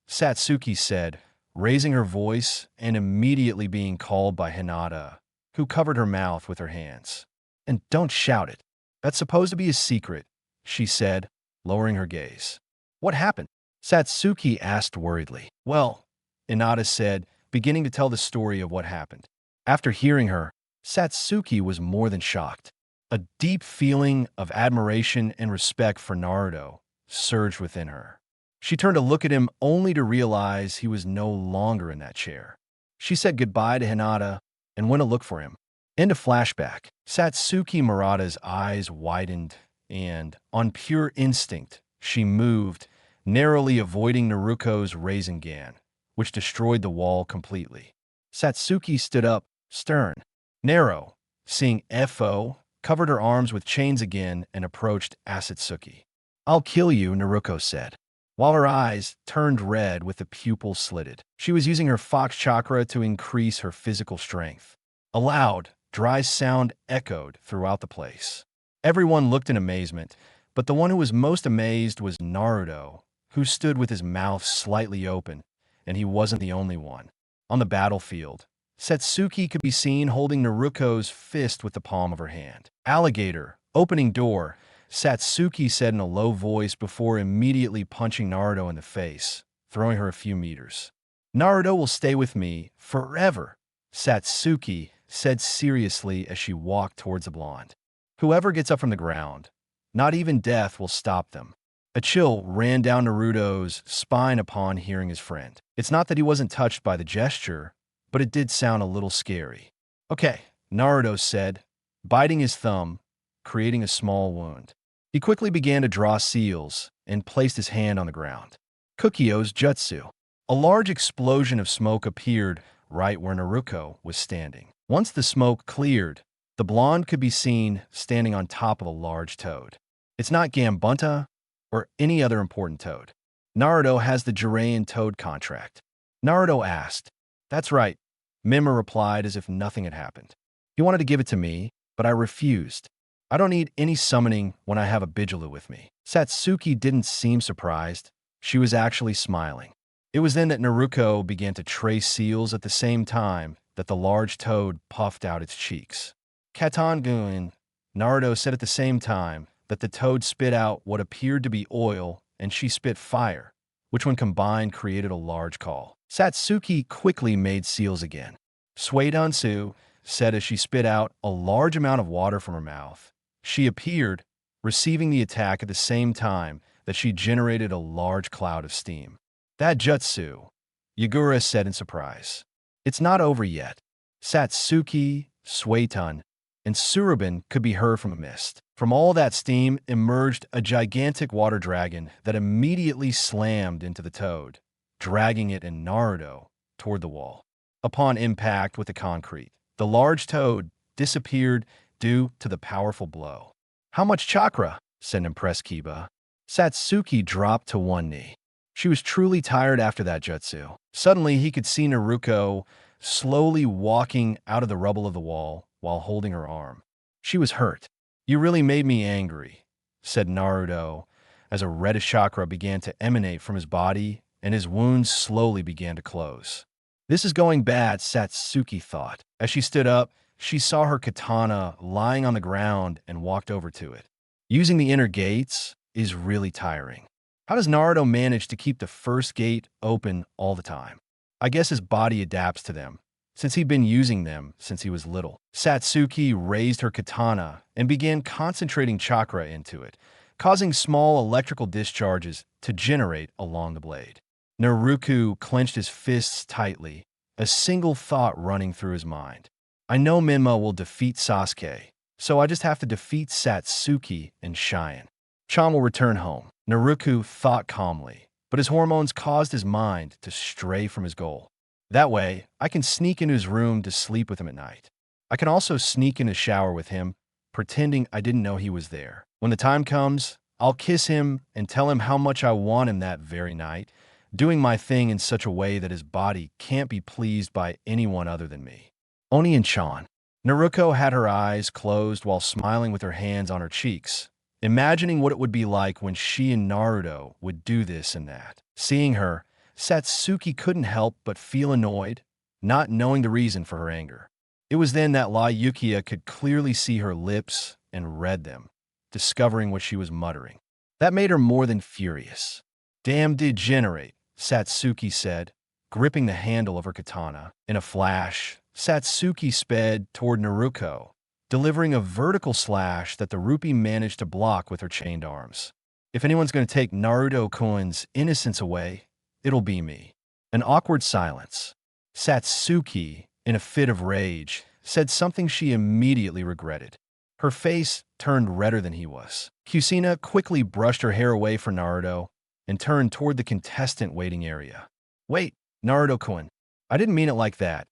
Satsuki said, raising her voice and immediately being called by Hinata, who covered her mouth with her hands. And don't shout it. That's supposed to be a secret, she said, lowering her gaze. What happened? Satsuki asked worriedly. Well, Hinata said, beginning to tell the story of what happened. After hearing her, Satsuki was more than shocked. A deep feeling of admiration and respect for Naruto surged within her. She turned to look at him only to realize he was no longer in that chair. She said goodbye to Hinata and went to look for him. Into flashback. Satsuki Murata's eyes widened and, on pure instinct, she moved, narrowly avoiding Naruto's Rasengan, which destroyed the wall completely. Satsuki stood up, stern. Narrow, seeing FO, covered her arms with chains again and approached Asatsuki. "I'll kill you," Naruto said, while her eyes turned red with the pupil slitted. She was using her fox chakra to increase her physical strength. A loud, dry sound echoed throughout the place. Everyone looked in amazement, but the one who was most amazed was Naruto, who stood with his mouth slightly open, and he wasn't the only one. On the battlefield, Satsuki could be seen holding Naruto's fist with the palm of her hand. "Alligator, opening door," Satsuki said in a low voice before immediately punching Naruto in the face, throwing her a few meters. "Naruto will stay with me forever," Satsuki said seriously as she walked towards the blonde. "Whoever gets up from the ground, not even death will stop them." A chill ran down Naruto's spine upon hearing his friend. It's not that he wasn't touched by the gesture, but it did sound a little scary. "Okay," Naruto said, biting his thumb, creating a small wound. He quickly began to draw seals and placed his hand on the ground. Kukio's jutsu. A large explosion of smoke appeared right where Naruto was standing. Once the smoke cleared, the blonde could be seen standing on top of a large toad. It's not Gambunta or any other important toad. Naruto has the Jiraiyan toad contract. Naruto asked. "That's right," Menma replied as if nothing had happened. "He wanted to give it to me, but I refused. I don't need any summoning when I have a Bijulu with me." Satsuki didn't seem surprised. She was actually smiling. It was then that Naruto began to trace seals at the same time that the large toad puffed out its cheeks. "Katangun," Naruto said at the same time that the toad spit out what appeared to be oil and she spit fire, which when combined created a large call. Satsuki quickly made seals again. "Suidansu," said as she spit out a large amount of water from her mouth. She appeared, receiving the attack at the same time that she generated a large cloud of steam. "That jutsu," Yagura said in surprise. "It's not over yet." Satsuki, Suetun, and Surubin could be heard from a mist. From all that steam emerged a gigantic water dragon that immediately slammed into the toad, dragging it and Naruto toward the wall. Upon impact with the concrete, the large toad disappeared due to the powerful blow. "How much chakra?" said an impressed Kiba. Satsuki dropped to one knee. She was truly tired after that jutsu. Suddenly, he could see Naruto slowly walking out of the rubble of the wall while holding her arm. She was hurt. "You really made me angry," said Naruto, as a reddish chakra began to emanate from his body and his wounds slowly began to close. "This is going bad," Satsuki thought. As she stood up, she saw her katana lying on the ground and walked over to it. Using the inner gates is really tiring. How does Naruto manage to keep the first gate open all the time? I guess his body adapts to them, since he'd been using them since he was little. Satsuki raised her katana and began concentrating chakra into it, causing small electrical discharges to generate along the blade. Naruto clenched his fists tightly, a single thought running through his mind. "I know Menma will defeat Sasuke, so I just have to defeat Satsuki and Cheyenne. Chan will return home." Naruto thought calmly, but his hormones caused his mind to stray from his goal. "That way, I can sneak into his room to sleep with him at night. I can also sneak in his shower with him, pretending I didn't know he was there. When the time comes, I'll kiss him and tell him how much I want him that very night, doing my thing in such a way that his body can't be pleased by anyone other than me." Oni and Chan. Naruto had her eyes closed while smiling with her hands on her cheeks, imagining what it would be like when she and Naruto would do this and that. Seeing her, Satsuki couldn't help but feel annoyed, not knowing the reason for her anger. It was then that La Yukia could clearly see her lips and read them, discovering what she was muttering. That made her more than furious. "Damn degenerate," Satsuki said, gripping the handle of her katana. In a flash, Satsuki sped toward Naruto, delivering a vertical slash that the rupee managed to block with her chained arms. If anyone's going to take Naruto-kun's innocence away, it'll be me. An awkward silence. Satsuki, in a fit of rage, said something she immediately regretted. Her face turned redder than he was. Kusina quickly brushed her hair away from Naruto and turned toward the contestant waiting area. Wait, Naruto-kun, I didn't mean it like that,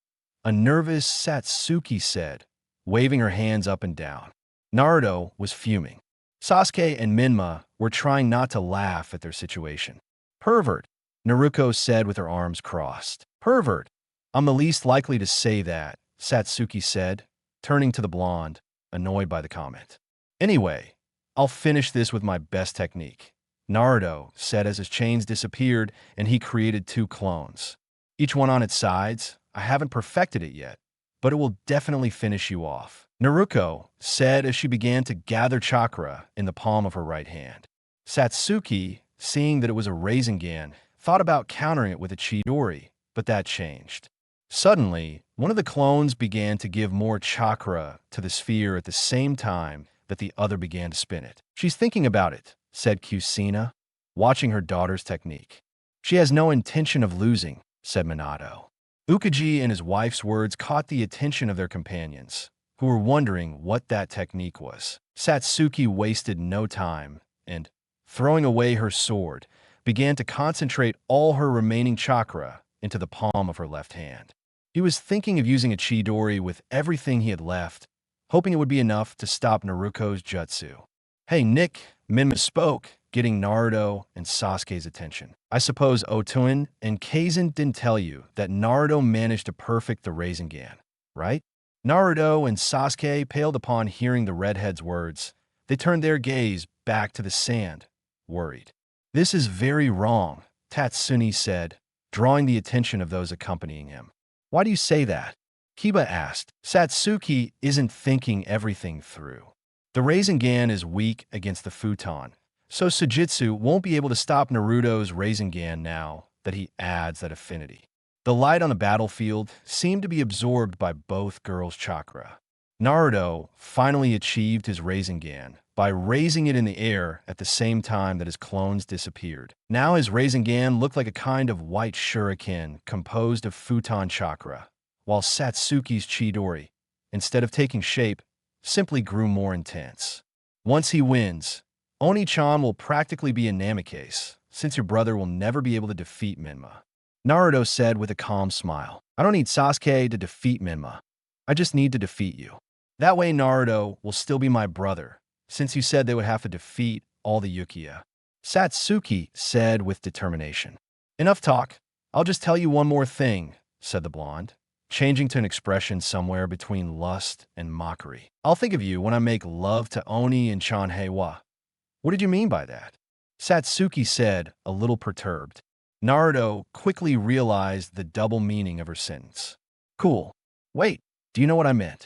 a nervous Satsuki said, waving her hands up and down. Naruto was fuming. Sasuke and Menma were trying not to laugh at their situation. Pervert, Naruto said with her arms crossed. Pervert, I'm the least likely to say that, Satsuki said, turning to the blonde, annoyed by the comment. Anyway, I'll finish this with my best technique, Naruto said as his chains disappeared and he created 2 clones. Each one on its sides. I haven't perfected it yet, but it will definitely finish you off, Naruto said as she began to gather chakra in the palm of her right hand. Satsuki, seeing that it was a Rasengan, thought about countering it with a Chidori, but that changed. Suddenly, one of the clones began to give more chakra to the sphere at the same time that the other began to spin it. She's thinking about it, said Kusina, watching her daughter's technique. She has no intention of losing, said Minato. Ukaji and his wife's words caught the attention of their companions, who were wondering what that technique was. Satsuki wasted no time and, throwing away her sword, began to concentrate all her remaining chakra into the palm of her left hand. He was thinking of using a Chidori with everything he had left, hoping it would be enough to stop Naruto's jutsu. Hey, Nick, Menma spoke, getting Naruto and Sasuke's attention. I suppose Otoin and Kaizen didn't tell you that Naruto managed to perfect the Rasengan, right? Naruto and Sasuke paled upon hearing the redhead's words. They turned their gaze back to the sand, worried. This is very wrong, Tatsumi said, drawing the attention of those accompanying him. Why do you say that? Kiba asked. Satsuki isn't thinking everything through. The Rasengan is weak against the futon, so Sujitsu won't be able to stop Naruto's Rasengan now that he adds that affinity. The light on the battlefield seemed to be absorbed by both girls' chakra. Naruto finally achieved his Rasengan by raising it in the air at the same time that his clones disappeared. Now his Rasengan looked like a kind of white shuriken composed of futon chakra, while Satsuki's Chidori, instead of taking shape, simply grew more intense. Once he wins, Oni-chan will practically be a Namicase, since your brother will never be able to defeat Menma. Naruto said with a calm smile. I don't need Sasuke to defeat Menma. I just need to defeat you. That way Naruto will still be my brother, since you said they would have to defeat all the Uchiha. Satsuki said with determination. Enough talk. I'll just tell you one more thing, said the blonde, changing to an expression somewhere between lust and mockery. I'll think of you when I make love to Oni and Chanheiwa. What did you mean by that? Satsuki said, a little perturbed. Naruto quickly realized the double meaning of her sentence. Cool. Wait, do you know what I meant?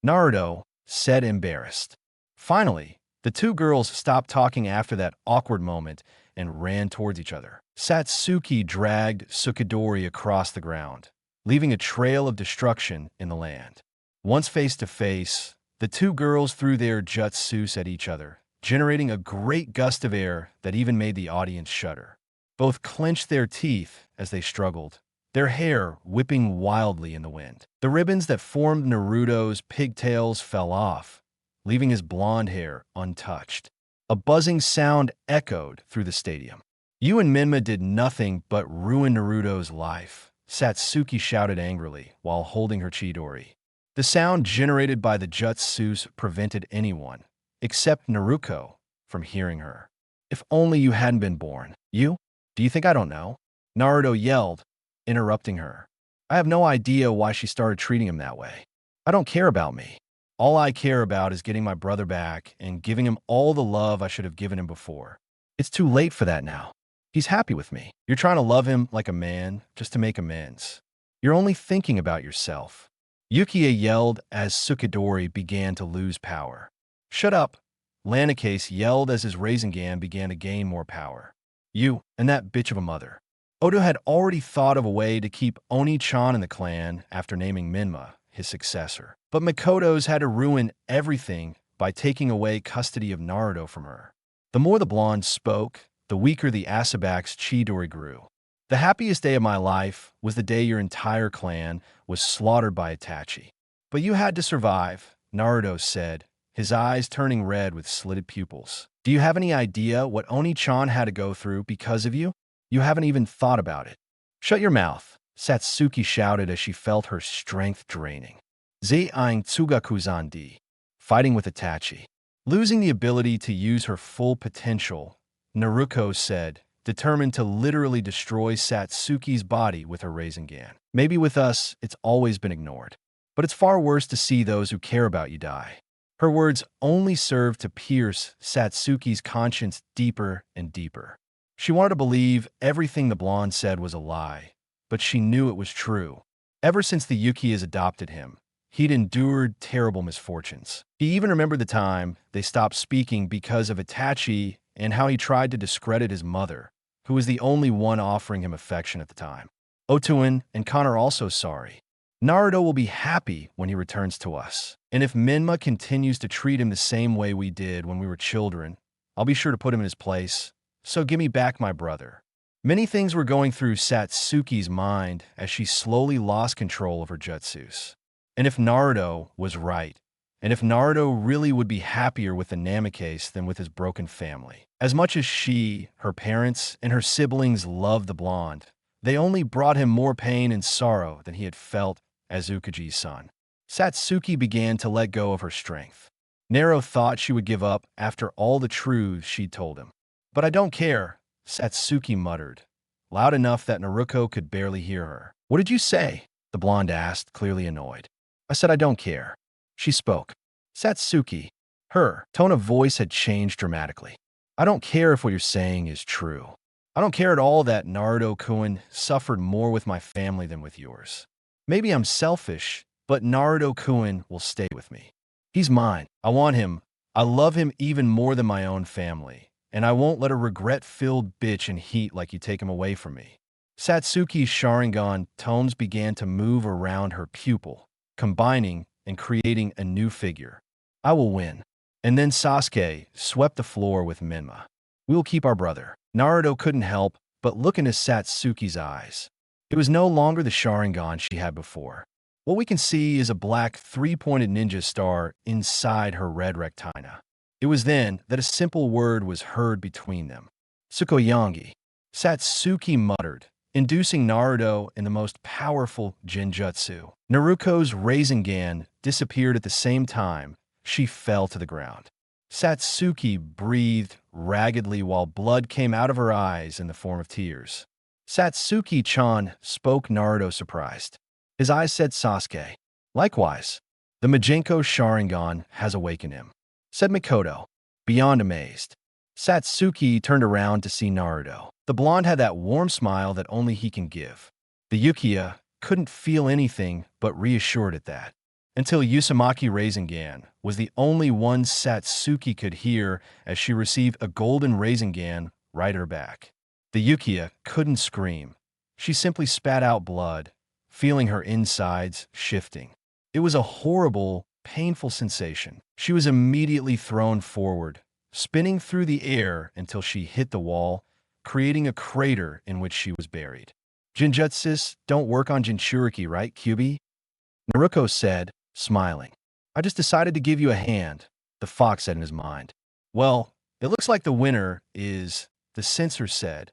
Naruto said, embarrassed. Finally, the 2 girls stopped talking after that awkward moment and ran towards each other. Satsuki dragged Sukadori across the ground, leaving a trail of destruction in the land. Once face to face, the 2 girls threw their jutsus at each other, generating a great gust of air that even made the audience shudder. Both clenched their teeth as they struggled, their hair whipping wildly in the wind. The ribbons that formed Naruto's pigtails fell off, leaving his blonde hair untouched. A buzzing sound echoed through the stadium. You and Menma did nothing but ruin Naruto's life, Satsuki shouted angrily while holding her Chidori. The sound generated by the jutsus prevented anyone, except Naruto, from hearing her. If only you hadn't been born. You? Do you think I don't know? Naruto yelled, interrupting her. I have no idea why she started treating him that way. I don't care about me. All I care about is getting my brother back and giving him all the love I should have given him before. It's too late for that now. He's happy with me. You're trying to love him like a man just to make amends. You're only thinking about yourself. Uchiha yelled as Sukadori began to lose power. Shut up, Namicase yelled as his Rasengan began to gain more power. You and that bitch of a mother. Odo had already thought of a way to keep Oni-chan in the clan after naming Menma his successor. But Makoto's had to ruin everything by taking away custody of Naruto from her. The more the blonde spoke, the weaker the Asabak's Chidori grew. The happiest day of my life was the day your entire clan was slaughtered by Itachi. But you had to survive, Naruto said, his eyes turning red with slitted pupils. Do you have any idea what Oni-chan had to go through because of you? You haven't even thought about it. Shut your mouth, Satsuki shouted as she felt her strength draining. Zei ein Tsugakuzan-di, fighting with Itachi. Losing the ability to use her full potential, Naruto said, determined to literally destroy Satsuki's body with her Rasengan. Maybe with us, it's always been ignored. But it's far worse to see those who care about you die. Her words only served to pierce Satsuki's conscience deeper and deeper. She wanted to believe everything the blonde said was a lie, but she knew it was true. Ever since the Ukiyas adopted him, he'd endured terrible misfortunes. He even remembered the time they stopped speaking because of Itachi and how he tried to discredit his mother, who was the only one offering him affection at the time. Otuin and Khan are also sorry. Naruto will be happy when he returns to us. And if Menma continues to treat him the same way we did when we were children, I'll be sure to put him in his place. So give me back my brother. Many things were going through Satsuki's mind as she slowly lost control of her jutsus. And if Naruto was right, and if Naruto really would be happier with the Namicase than with his broken family. As much as she, her parents, and her siblings loved the blonde, they only brought him more pain and sorrow than he had felt as Ukaji's son. Satsuki began to let go of her strength. Naruto thought she would give up after all the truths she'd told him. But I don't care, Satsuki muttered, loud enough that Naruto could barely hear her. What did you say? The blonde asked, clearly annoyed. I said I don't care. She spoke. Satsuki. Her tone of voice had changed dramatically. I don't care if what you're saying is true. I don't care at all that Naruto-kun suffered more with my family than with yours. Maybe I'm selfish, but Naruto-kun will stay with me. He's mine. I want him. I love him even more than my own family, and I won't let a regret-filled bitch in heat like you take him away from me. Satsuki's Sharingan tones began to move around her pupil, combining and creating a new figure. I will win. And then Sasuke swept the floor with Menma. We will keep our brother. Naruto couldn't help but look into Satsuki's eyes. It was no longer the Sharingan she had before. What we can see is a black three-pointed ninja star inside her red retina. It was then that a simple word was heard between them. Tsukuyogi. Satsuki muttered, inducing Naruto in the most powerful genjutsu. Naruto's Rasengan disappeared at the same time she fell to the ground. Satsuki breathed raggedly while blood came out of her eyes in the form of tears. Satsuki-chan spoke, Naruto surprised. His eyes said Sasuke. Likewise, the Majenko Sharingan has awakened him, said Mikoto, beyond amazed. Satsuki turned around to see Naruto. The blonde had that warm smile that only he can give. The Ukiya couldn't feel anything but reassured at that. Until Uzumaki Rasengan was the only one Satsuki could hear as she received a golden Rasengan right her back. The Ukiya couldn't scream. She simply spat out blood, feeling her insides shifting. It was a horrible, painful sensation. She was immediately thrown forward, spinning through the air until she hit the wall, creating a crater in which she was buried. Genjutsus don't work on Jinchuriki, right, Kyubi? Naruto said, smiling. I just decided to give you a hand, the fox said in his mind. Well, it looks like the winner is, the censor said,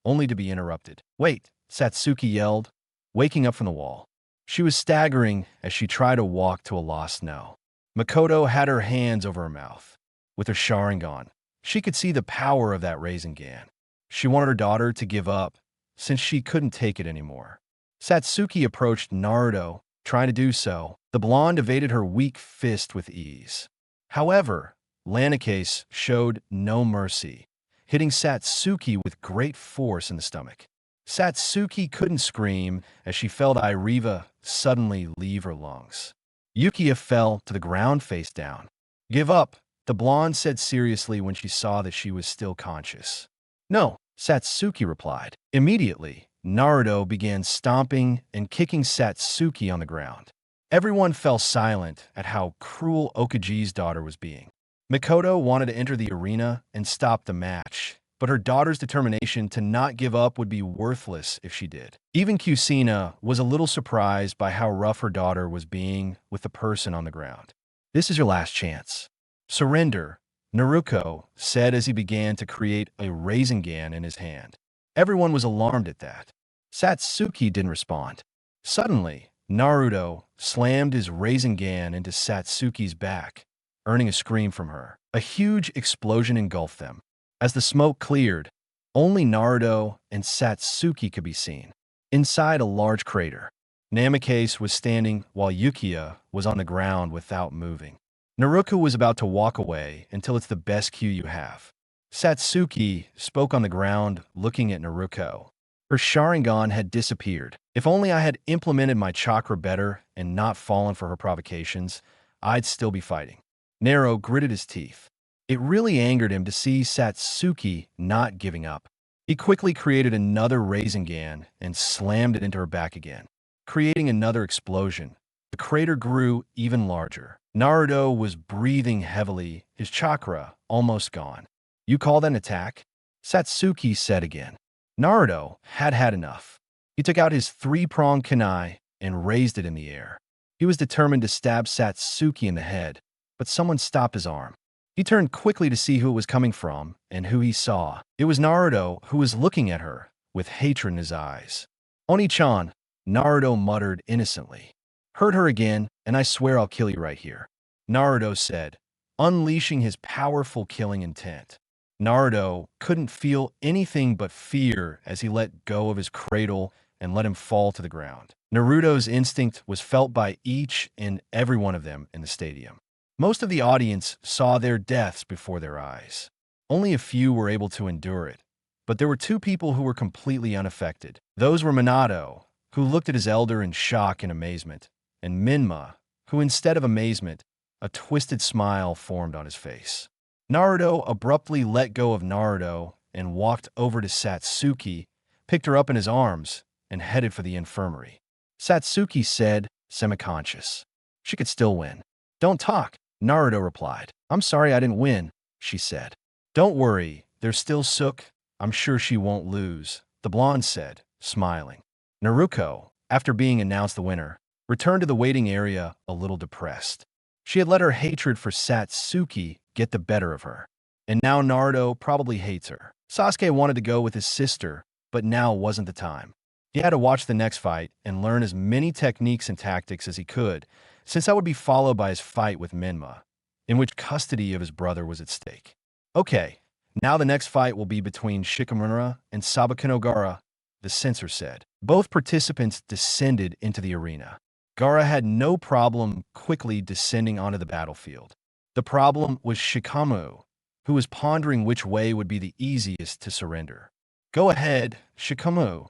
only to be interrupted. Wait, Satsuki yelled, waking up from the wall. She was staggering as she tried to walk to a lost no. Mikoto had her hands over her mouth. With her Sharingan, she could see the power of that Rasengan. She wanted her daughter to give up, since she couldn't take it anymore. Satsuki approached Naruto, trying to do so. The blonde evaded her weak fist with ease. However, Namicase showed no mercy, hitting Satsuki with great force in the stomach. Satsuki couldn't scream as she felt Iriva suddenly leave her lungs. Ukiya fell to the ground face down. Give up, the blonde said seriously when she saw that she was still conscious. No, Satsuki replied. Immediately, Naruto began stomping and kicking Satsuki on the ground. Everyone fell silent at how cruel Okaji's daughter was being. Mikoto wanted to enter the arena and stop the match, but her daughter's determination to not give up would be worthless if she did. Even Kusina was a little surprised by how rough her daughter was being with the person on the ground. "This is your last chance. Surrender," Naruto said as he began to create a Rasengan in his hand. Everyone was alarmed at that. Satsuki didn't respond. Suddenly, Naruto slammed his Rasengan into Satsuki's back, earning a scream from her. A huge explosion engulfed them. As the smoke cleared, only Naruto and Satsuki could be seen. Inside a large crater, Namicase was standing while Yukiya was on the ground without moving. Naruto was about to walk away until it's the best cue you have. Satsuki spoke on the ground, looking at Naruto. Her Sharingan had disappeared. "If only I had implemented my chakra better and not fallen for her provocations, I'd still be fighting." Naruto gritted his teeth. It really angered him to see Satsuki not giving up. He quickly created another Rasengan and slammed it into her back again, creating another explosion. The crater grew even larger. Naruto was breathing heavily, his chakra almost gone. "You call that an attack?" Satsuki said again. Naruto had had enough. He took out his three-pronged kunai and raised it in the air. He was determined to stab Satsuki in the head, but someone stopped his arm. He turned quickly to see who it was coming from and who he saw. It was Naruto, who was looking at her with hatred in his eyes. "Oni-chan," Naruto muttered innocently. "Hurt her again, and I swear I'll kill you right here," Naruto said, unleashing his powerful killing intent. Naruto couldn't feel anything but fear as he let go of his cradle and let him fall to the ground. Naruto's instinct was felt by each and every one of them in the stadium. Most of the audience saw their deaths before their eyes. Only a few were able to endure it, but there were two people who were completely unaffected. Those were Minato, who looked at his elder in shock and amazement, and Menma, who instead of amazement, a twisted smile formed on his face. Naruto abruptly let go of Naruto and walked over to Satsuki, picked her up in his arms, and headed for the infirmary. Satsuki said, semi-conscious. She could still win. "Don't talk," Naruto replied. "I'm sorry I didn't win," she said. "Don't worry, there's still Sook. I'm sure she won't lose," the blonde said, smiling. Naruto, after being announced the winner, returned to the waiting area a little depressed. She had let her hatred for Satsuki get the better of her, and now Naruto probably hates her. Sasuke wanted to go with his sister, but now wasn't the time. He had to watch the next fight and learn as many techniques and tactics as he could, since that would be followed by his fight with Menma, in which custody of his brother was at stake. "Okay, now the next fight will be between Shikimura and Sabukino Gaara," the censor said. Both participants descended into the arena. Gaara had no problem quickly descending onto the battlefield. The problem was Shikamaru, who was pondering which way would be the easiest to surrender. "Go ahead, Shikamaru.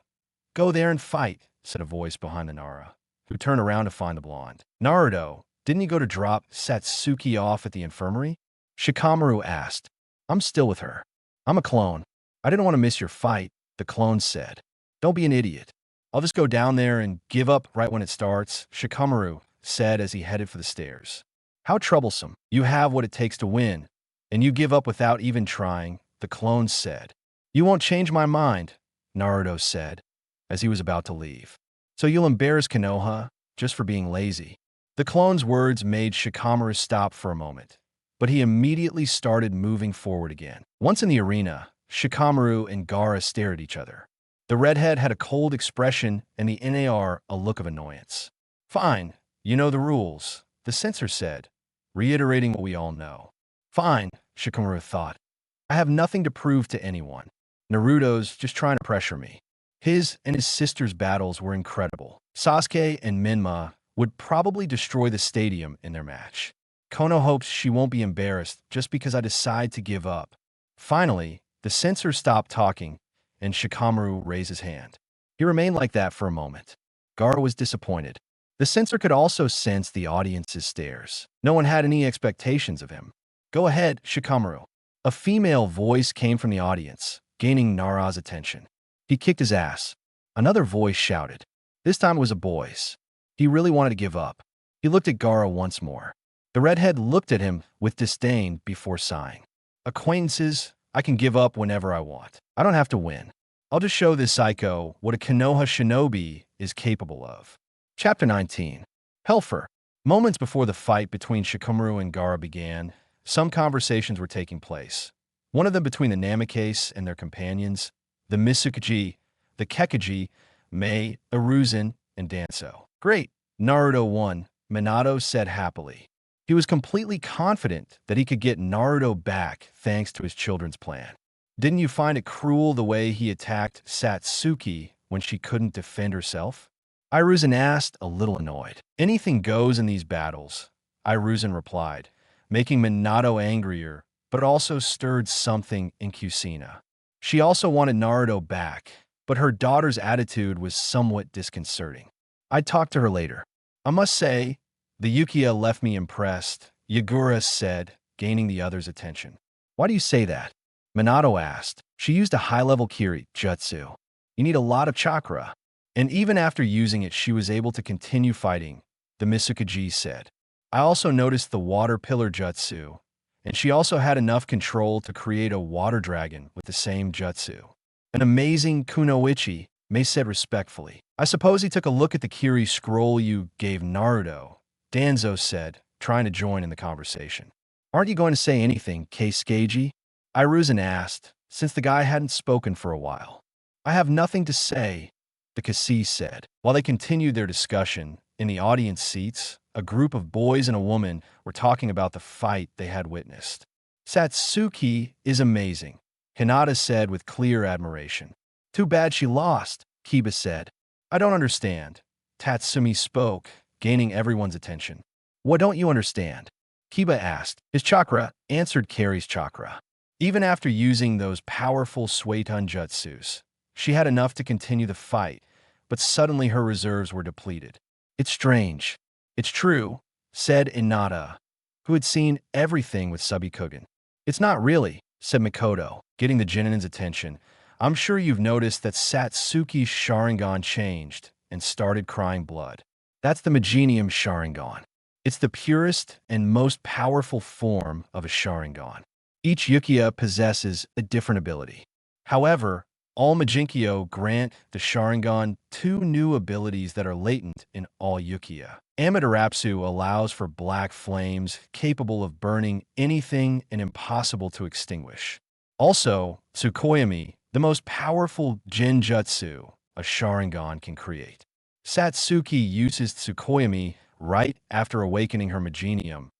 Go there and fight," said a voice behind the Nara, who turned around to find the blonde. "Naruto, didn't you go to drop Satsuki off at the infirmary?" Shikamaru asked. "I'm still with her. I'm a clone. I didn't want to miss your fight," the clone said. "Don't be an idiot. I'll just go down there and give up right when it starts," Shikamaru said as he headed for the stairs. "How troublesome. You have what it takes to win, and you give up without even trying," the clone said. "You won't change my mind," Naruto said, as he was about to leave. "So you'll embarrass Konoha just for being lazy." The clone's words made Shikamaru stop for a moment, but he immediately started moving forward again. Once in the arena, Shikamaru and Gaara stared at each other. The redhead had a cold expression and the NAR a look of annoyance. "Fine, you know the rules," the censor said, reiterating what we all know. "Fine," Shikamaru thought. "I have nothing to prove to anyone. Naruto's just trying to pressure me." His and his sister's battles were incredible. Sasuke and Menma would probably destroy the stadium in their match. Kono hopes she won't be embarrassed just because I decide to give up. Finally, the censor stopped talking, and Shikamaru raised his hand. He remained like that for a moment. Gaara was disappointed. The censor could also sense the audience's stares. No one had any expectations of him. "Go ahead, Shikamaru." A female voice came from the audience, gaining Nara's attention. He kicked his ass. Another voice shouted. This time it was a boy's. He really wanted to give up. He looked at Gaara once more. The redhead looked at him with disdain before sighing. Acquaintances, I can give up whenever I want. I don't have to win. I'll just show this psycho what a Konoha shinobi is capable of. Chapter 19. Helfer. Moments before the fight between Shikamaru and Gaara began, some conversations were taking place. One of them between the Namicase and their companions, the Misukaji, the Kekaji, Mei, Aruzan, and Danso. Great. Naruto won, Minato said happily. He was completely confident that he could get Naruto back thanks to his children's plan. Didn't you find it cruel the way he attacked Satsuki when she couldn't defend herself? Iruzan asked, a little annoyed. Anything goes in these battles, Iruzan replied, making Minato angrier, but also stirred something in Kusina. She also wanted Naruto back, but her daughter's attitude was somewhat disconcerting. I'd talk to her later. I must say, the Ukiya left me impressed, Yagura said, gaining the other's attention. Why do you say that? Minato asked. She used a high-level Kiri, Jutsu. You need a lot of chakra. And even after using it, she was able to continue fighting, the Misukaji said. I also noticed the water pillar Jutsu, and she also had enough control to create a water dragon with the same Jutsu. An amazing kunoichi, Mei said respectfully. I suppose he took a look at the Kiri scroll you gave Naruto, Danzo said, trying to join in the conversation. Aren't you going to say anything, Keisuke? Iruzan asked, since the guy hadn't spoken for a while. I have nothing to say, the Kasi said. While they continued their discussion, in the audience seats, a group of boys and a woman were talking about the fight they had witnessed. Satsuki is amazing, Hinata said with clear admiration. Too bad she lost, Kiba said. I don't understand, Tatsumi spoke, gaining everyone's attention. What don't you understand? Kiba asked. His chakra, answered Kari's chakra. Even after using those powerful Suiton jutsus, she had enough to continue the fight, but suddenly her reserves were depleted. It's strange. It's true, said Inada, who had seen everything with Subikugen. It's not really, said Mikoto, getting the Genin's attention. I'm sure you've noticed that Satsuki's Sharingan changed and started crying blood. That's the Megenium Sharingan. It's the purest and most powerful form of a Sharingan. Each Ukiya possesses a different ability. However, all Majinkyo grant the Sharingan two new abilities that are latent in all Ukiya. Amaterasu allows for black flames capable of burning anything and impossible to extinguish. Also, Tsukuyomi, the most powerful Genjutsu a Sharingan can create. Satsuki uses Tsukuyomi right after awakening her Megenium,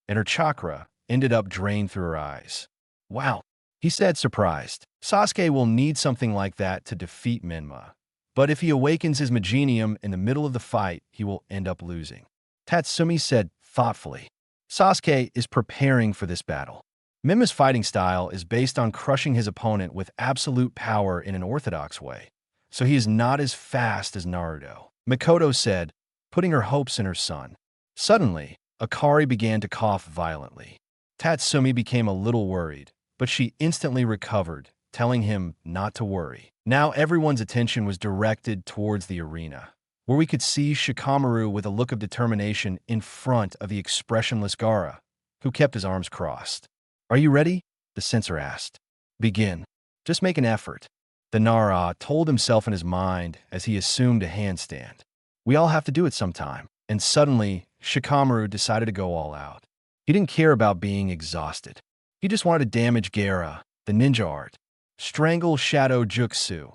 and her chakra ended up drained through her eyes. Wow, he said, surprised. Sasuke will need something like that to defeat Menma. But if he awakens his Megenium in the middle of the fight, he will end up losing. Tatsumi said thoughtfully. Sasuke is preparing for this battle. Menma's fighting style is based on crushing his opponent with absolute power in an orthodox way, so he is not as fast as Naruto. Mikoto said, putting her hopes in her son. Suddenly, Akari began to cough violently. Tatsumi became a little worried, but she instantly recovered, telling him not to worry. Now everyone's attention was directed towards the arena, where we could see Shikamaru with a look of determination in front of the expressionless Gaara, who kept his arms crossed. Are you ready? The censor asked. Begin. Just make an effort. The Nara told himself in his mind as he assumed a handstand. We all have to do it sometime. And suddenly, Shikamaru decided to go all out. He didn't care about being exhausted. He just wanted to damage Gaara, the ninja art. Strangle Shadow Jutsu,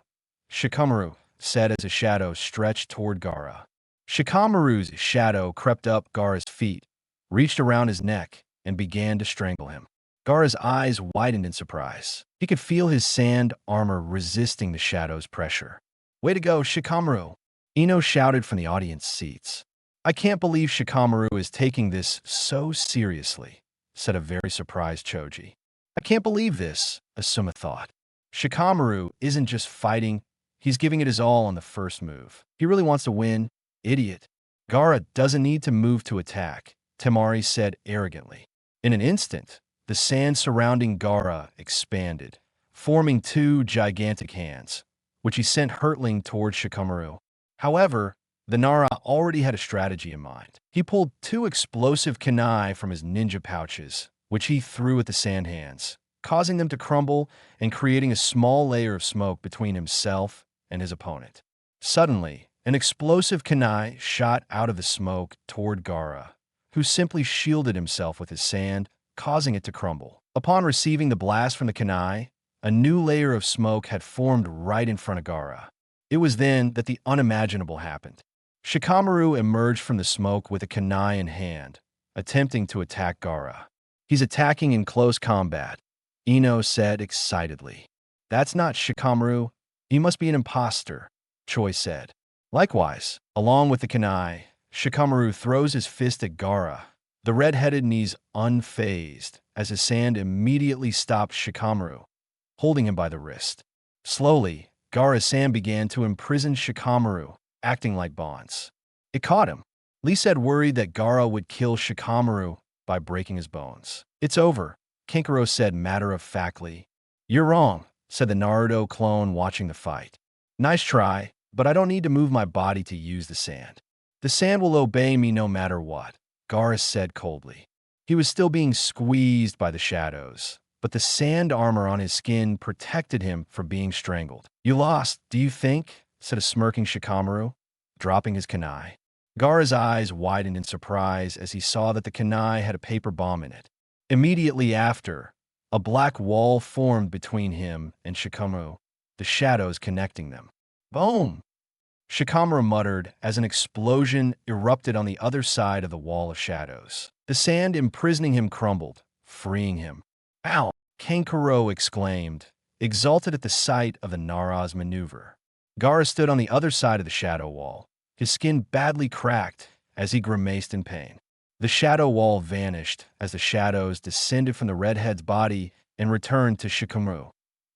Shikamaru said as a shadow stretched toward Gaara. Shikamaru's shadow crept up Gaara's feet, reached around his neck, and began to strangle him. Gaara's eyes widened in surprise. He could feel his sand armor resisting the shadow's pressure. Way to go, Shikamaru! Ino shouted from the audience seats. I can't believe Shikamaru is taking this so seriously, said a very surprised Choji. I can't believe this, Asuma thought. Shikamaru isn't just fighting, he's giving it his all on the first move. He really wants to win, idiot. Gaara doesn't need to move to attack, Temari said arrogantly. In an instant, the sand surrounding Gaara expanded, forming two gigantic hands, which he sent hurtling towards Shikamaru. However, The Nara already had a strategy in mind. He pulled 2 explosive kunai from his ninja pouches, which he threw at the sand hands, causing them to crumble and creating a small layer of smoke between himself and his opponent. Suddenly, an explosive kunai shot out of the smoke toward Gaara, who simply shielded himself with his sand, causing it to crumble. Upon receiving the blast from the kunai, a new layer of smoke had formed right in front of Gaara. It was then that the unimaginable happened. Shikamaru emerged from the smoke with a kunai in hand, attempting to attack Gaara. He's attacking in close combat, Ino said excitedly. That's not Shikamaru. He must be an imposter, Choi said. Likewise, along with the kunai, Shikamaru throws his fist at Gaara. The red-headed knees unfazed as his sand immediately stopped Shikamaru, holding him by the wrist. Slowly, Gaara's sand began to imprison Shikamaru, acting like bonds. It caught him. Lee said worried that Gaara would kill Shikamaru by breaking his bones. It's over, Kankuro said matter-of-factly. You're wrong, said the Naruto clone watching the fight. Nice try, but I don't need to move my body to use the sand. The sand will obey me no matter what, Gaara said coldly. He was still being squeezed by the shadows, but the sand armor on his skin protected him from being strangled. You lost, do you think? Said a smirking Shikamaru, dropping his kunai. Gaara's eyes widened in surprise as he saw that the kunai had a paper bomb in it. Immediately after, a black wall formed between him and Shikamaru, the shadows connecting them. Boom! Shikamaru muttered as an explosion erupted on the other side of the wall of shadows. The sand imprisoning him crumbled, freeing him. Ow! Kankuro exclaimed, exalted at the sight of the Nara's maneuver. Gaara stood on the other side of the shadow wall, his skin badly cracked as he grimaced in pain. The shadow wall vanished as the shadows descended from the redhead's body and returned to Shikamaru,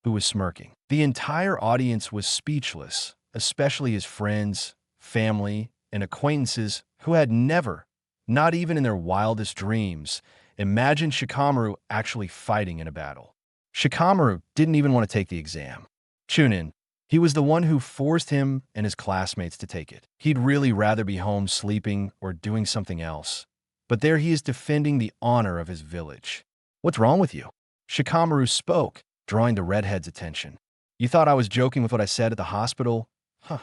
who was smirking. The entire audience was speechless, especially his friends, family, and acquaintances who had never, not even in their wildest dreams, imagined Shikamaru actually fighting in a battle. Shikamaru didn't even want to take the exam. Chunin, he was the one who forced him and his classmates to take it. He'd really rather be home sleeping or doing something else. But there he is defending the honor of his village. What's wrong with you? Shikamaru spoke, drawing the redhead's attention. You thought I was joking with what I said at the hospital? Huh.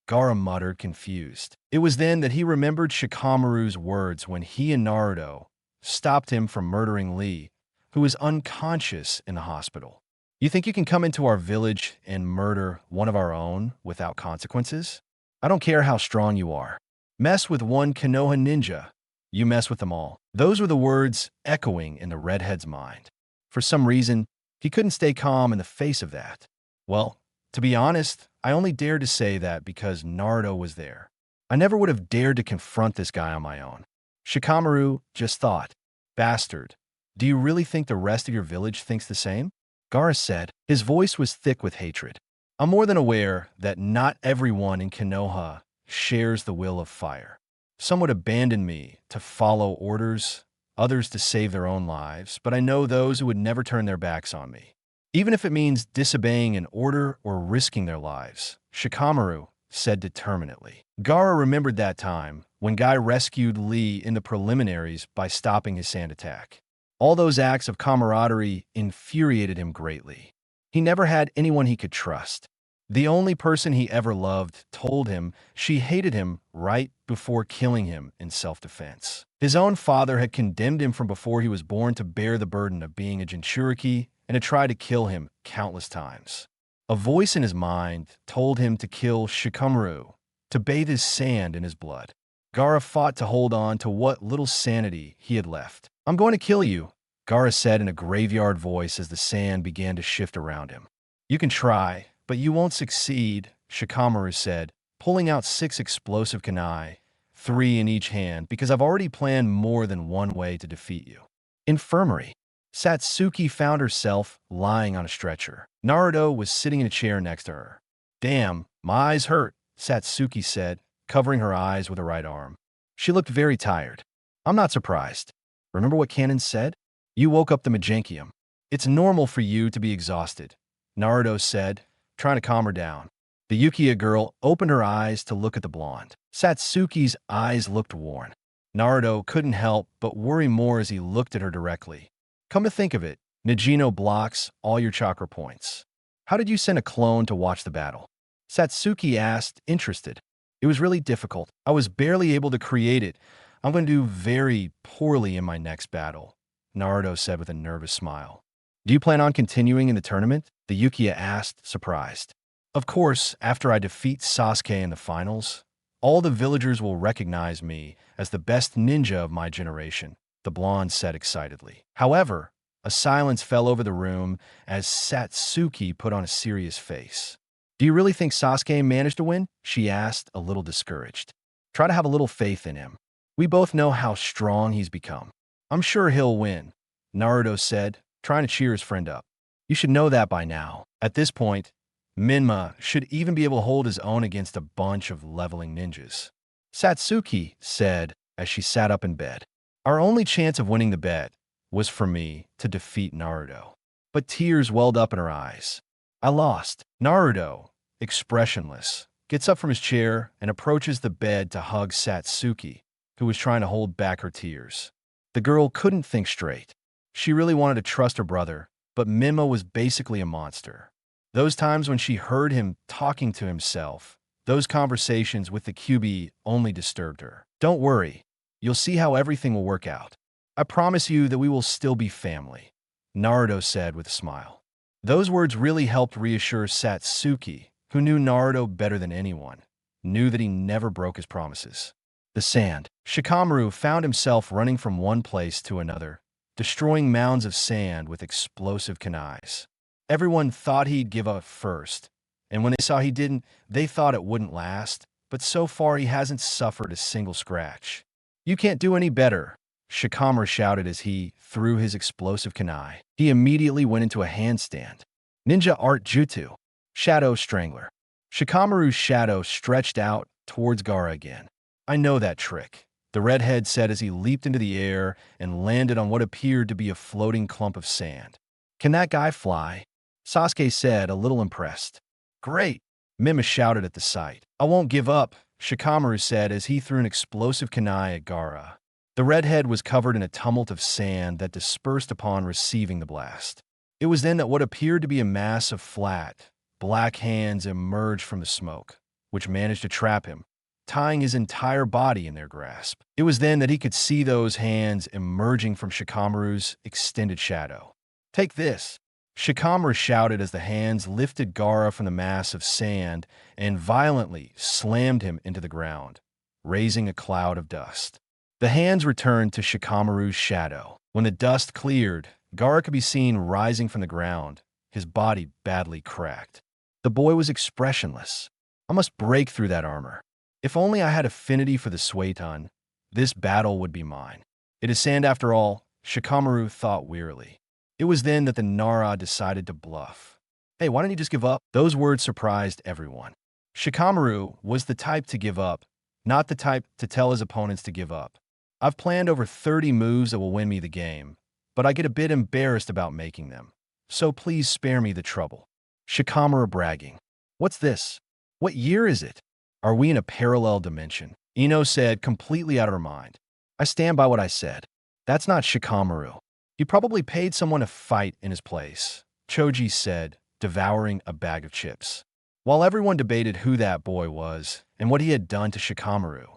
Gaara muttered, confused. It was then that he remembered Shikamaru's words when he and Naruto stopped him from murdering Lee, who was unconscious in the hospital. You think you can come into our village and murder one of our own without consequences? I don't care how strong you are. Mess with one Konoha ninja, you mess with them all. Those were the words echoing in the redhead's mind. For some reason, he couldn't stay calm in the face of that. Well, to be honest, I only dared to say that because Naruto was there. I never would have dared to confront this guy on my own. Shikamaru just thought, bastard, do you really think the rest of your village thinks the same? Gaara said. His voice was thick with hatred. I'm more than aware that not everyone in Konoha shares the will of fire. Some would abandon me to follow orders, others to save their own lives, but I know those who would never turn their backs on me. Even if it means disobeying an order or risking their lives, Shikamaru said determinedly. Gaara remembered that time when Guy rescued Lee in the preliminaries by stopping his sand attack. All those acts of camaraderie infuriated him greatly. He never had anyone he could trust. The only person he ever loved told him she hated him right before killing him in self-defense. His own father had condemned him from before he was born to bear the burden of being a Jinchuriki and had tried to kill him countless times. A voice in his mind told him to kill Shikamaru, to bathe his sand in his blood. Gaara fought to hold on to what little sanity he had left. I'm going to kill you, Gaara said in a graveyard voice as the sand began to shift around him. You can try, but you won't succeed, Shikamaru said, pulling out 6 explosive kunai, 3 in each hand, because I've already planned more than one way to defeat you. Infirmary. Satsuki found herself lying on a stretcher. Naruto was sitting in a chair next to her. Damn, my eyes hurt, Satsuki said, covering her eyes with her right arm. She looked very tired. I'm not surprised. Remember what Kanon said? You woke up the Majankium. It's normal for you to be exhausted, Naruto said, trying to calm her down. The Yukiya girl opened her eyes to look at the blonde. Satsuki's eyes looked worn. Naruto couldn't help but worry more as he looked at her directly. Come to think of it, Nijino blocks all your chakra points. How did you send a clone to watch the battle? Satsuki asked, interested. It was really difficult. I was barely able to create it. I'm going to do very poorly in my next battle, Naruto said with a nervous smile. Do you plan on continuing in the tournament? The Uchiha asked, surprised. Of course, after I defeat Sasuke in the finals, all the villagers will recognize me as the best ninja of my generation, the blonde said excitedly. However, a silence fell over the room as Satsuki put on a serious face. Do you really think Sasuke managed to win? She asked, a little discouraged. Try to have a little faith in him. We both know how strong he's become. I'm sure he'll win, Naruto said, trying to cheer his friend up. You should know that by now. At this point, Menma should even be able to hold his own against a bunch of leveling ninjas. Satsuki said as she sat up in bed. Our only chance of winning the bet was for me to defeat Naruto. But tears welled up in her eyes. I lost. Naruto, expressionless, gets up from his chair and approaches the bed to hug Satsuki, who was trying to hold back her tears. The girl couldn't think straight. She really wanted to trust her brother, but Menma was basically a monster. Those times when she heard him talking to himself, those conversations with the QB only disturbed her. Don't worry, you'll see how everything will work out. I promise you that we will still be family, Naruto said with a smile. Those words really helped reassure Satsuki, who knew Naruto better than anyone, knew that he never broke his promises. The sand. Shikamaru found himself running from one place to another, destroying mounds of sand with explosive kunais. Everyone thought he'd give up first, and when they saw he didn't, they thought it wouldn't last, but so far he hasn't suffered a single scratch. You can't do any better, Shikamaru shouted as he threw his explosive kunai. He immediately went into a handstand. Ninja Art Jutsu. Shadow Strangler. Shikamaru's shadow stretched out towards Gaara again. I know that trick, the redhead said as he leaped into the air and landed on what appeared to be a floating clump of sand. Can that guy fly? Sasuke said, a little impressed. Great, Menma shouted at the sight. I won't give up, Shikamaru said as he threw an explosive kunai at Gaara. The redhead was covered in a tumult of sand that dispersed upon receiving the blast. It was then that what appeared to be a mass of flat, black hands emerged from the smoke, which managed to trap him, tying his entire body in their grasp. It was then that he could see those hands emerging from Shikamaru's extended shadow. Take this, Shikamaru shouted as the hands lifted Gaara from the mass of sand and violently slammed him into the ground, raising a cloud of dust. The hands returned to Shikamaru's shadow. When the dust cleared, Gaara could be seen rising from the ground, his body badly cracked. The boy was expressionless. I must break through that armor. If only I had affinity for the Suiton, this battle would be mine. It is sand after all, Shikamaru thought wearily. It was then that the Nara decided to bluff. Hey, why don't you just give up? Those words surprised everyone. Shikamaru was the type to give up, not the type to tell his opponents to give up. I've planned over 30 moves that will win me the game, but I get a bit embarrassed about making them. So please spare me the trouble. Shikamaru bragging. What's this? What year is it? Are we in a parallel dimension? Ino said, completely out of her mind. I stand by what I said. That's not Shikamaru. He probably paid someone to fight in his place, Choji said, devouring a bag of chips. While everyone debated who that boy was and what he had done to Shikamaru,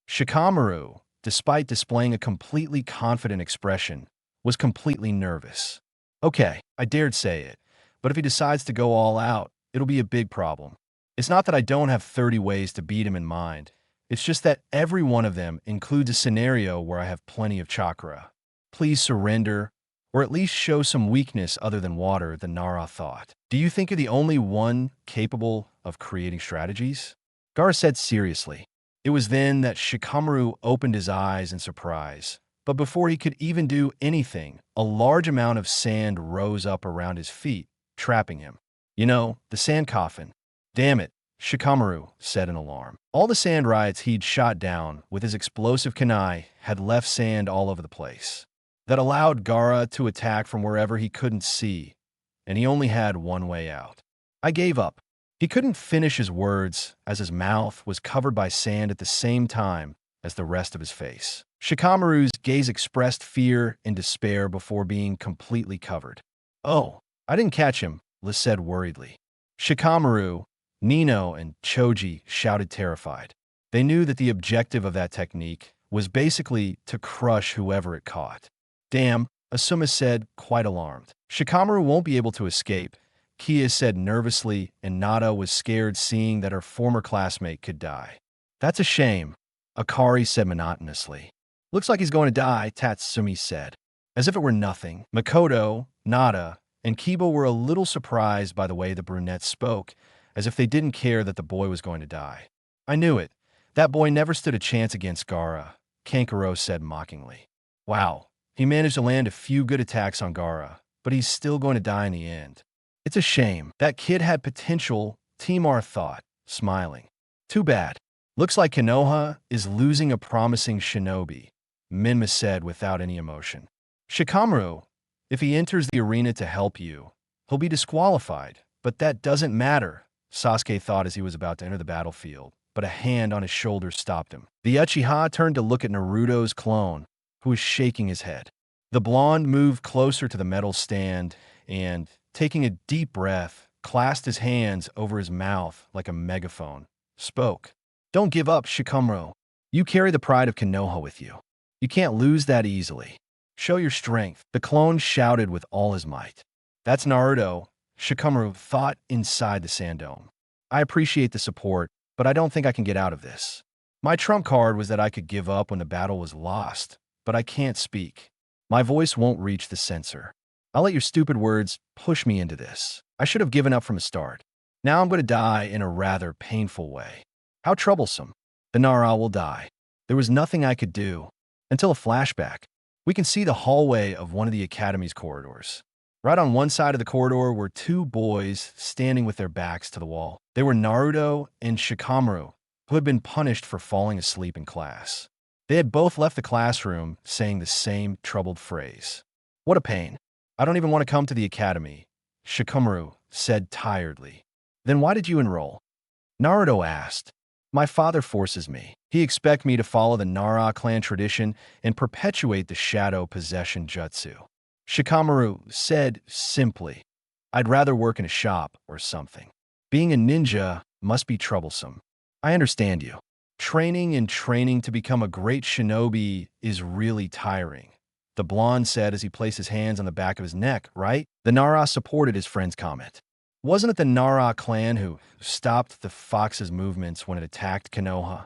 Shikamaru, despite displaying a completely confident expression, was completely nervous. Okay, I dared say it, but if he decides to go all out, it'll be a big problem. It's not that I don't have 30 ways to beat him in mind. It's just that every one of them includes a scenario where I have plenty of chakra. Please surrender, or at least show some weakness other than water, the Nara thought. Do you think you're the only one capable of creating strategies? Gaara said seriously. It was then that Shikamaru opened his eyes in surprise. But before he could even do anything, a large amount of sand rose up around his feet, trapping him. You know, the sand coffin. Damn it, Shikamaru said in alarm. All the sand riots he'd shot down with his explosive kunai had left sand all over the place. That allowed Gaara to attack from wherever he couldn't see, and he only had one way out. I gave up. He couldn't finish his words as his mouth was covered by sand at the same time as the rest of his face. Shikamaru's gaze expressed fear and despair before being completely covered. "Oh, I didn't catch him," Liz said worriedly. Shikamaru, Nino, and Choji shouted terrified. They knew that the objective of that technique was basically to crush whoever it caught. "Damn," Asuma said, quite alarmed. "Shikamaru won't be able to escape," Kia said nervously, and Nada was scared seeing that her former classmate could die. "That's a shame," Akari said monotonously. "Looks like he's going to die," Tatsumi said. As if it were nothing, Makoto, Nada, and Kiba were a little surprised by the way the brunette spoke, as if they didn't care that the boy was going to die. "I knew it. That boy never stood a chance against Gaara," Kankuro said mockingly. "Wow, he managed to land a few good attacks on Gaara, but he's still going to die in the end. It's a shame. That kid had potential," Timar thought, smiling. "Too bad. Looks like Konoha is losing a promising shinobi," Menma said without any emotion. "Shikamaru, if he enters the arena to help you, he'll be disqualified, but that doesn't matter," Sasuke thought as he was about to enter the battlefield, but a hand on his shoulder stopped him. The Uchiha turned to look at Naruto's clone, who was shaking his head. The blonde moved closer to the metal stand and, taking a deep breath, clasped his hands over his mouth like a megaphone, spoke. "Don't give up, Shikamaru. You carry the pride of Konoha with you. You can't lose that easily. Show your strength," the clone shouted with all his might. "That's Naruto," Shikamaru thought inside the sand dome. "I appreciate the support, but I don't think I can get out of this. My trump card was that I could give up when the battle was lost, but I can't speak. My voice won't reach the censor. I'll let your stupid words push me into this. I should have given up from the start. Now I'm going to die in a rather painful way. How troublesome. The Nara will die. There was nothing I could do." Until a flashback. We can see the hallway of one of the academy's corridors. Right on one side of the corridor were two boys standing with their backs to the wall. They were Naruto and Shikamaru, who had been punished for falling asleep in class. They had both left the classroom saying the same troubled phrase. "What a pain. I don't even want to come to the academy," Shikamaru said tiredly. "Then why did you enroll?" Naruto asked. "My father forces me. He expects me to follow the Nara clan tradition and perpetuate the shadow possession jutsu." Shikamaru said simply, "I'd rather work in a shop or something. Being a ninja must be troublesome. I understand you. Training and training to become a great shinobi is really tiring," the blonde said as he placed his hands on the back of his neck, "right?" The Nara supported his friend's comment. "Wasn't it the Nara clan who stopped the Fox's movements when it attacked Konoha?"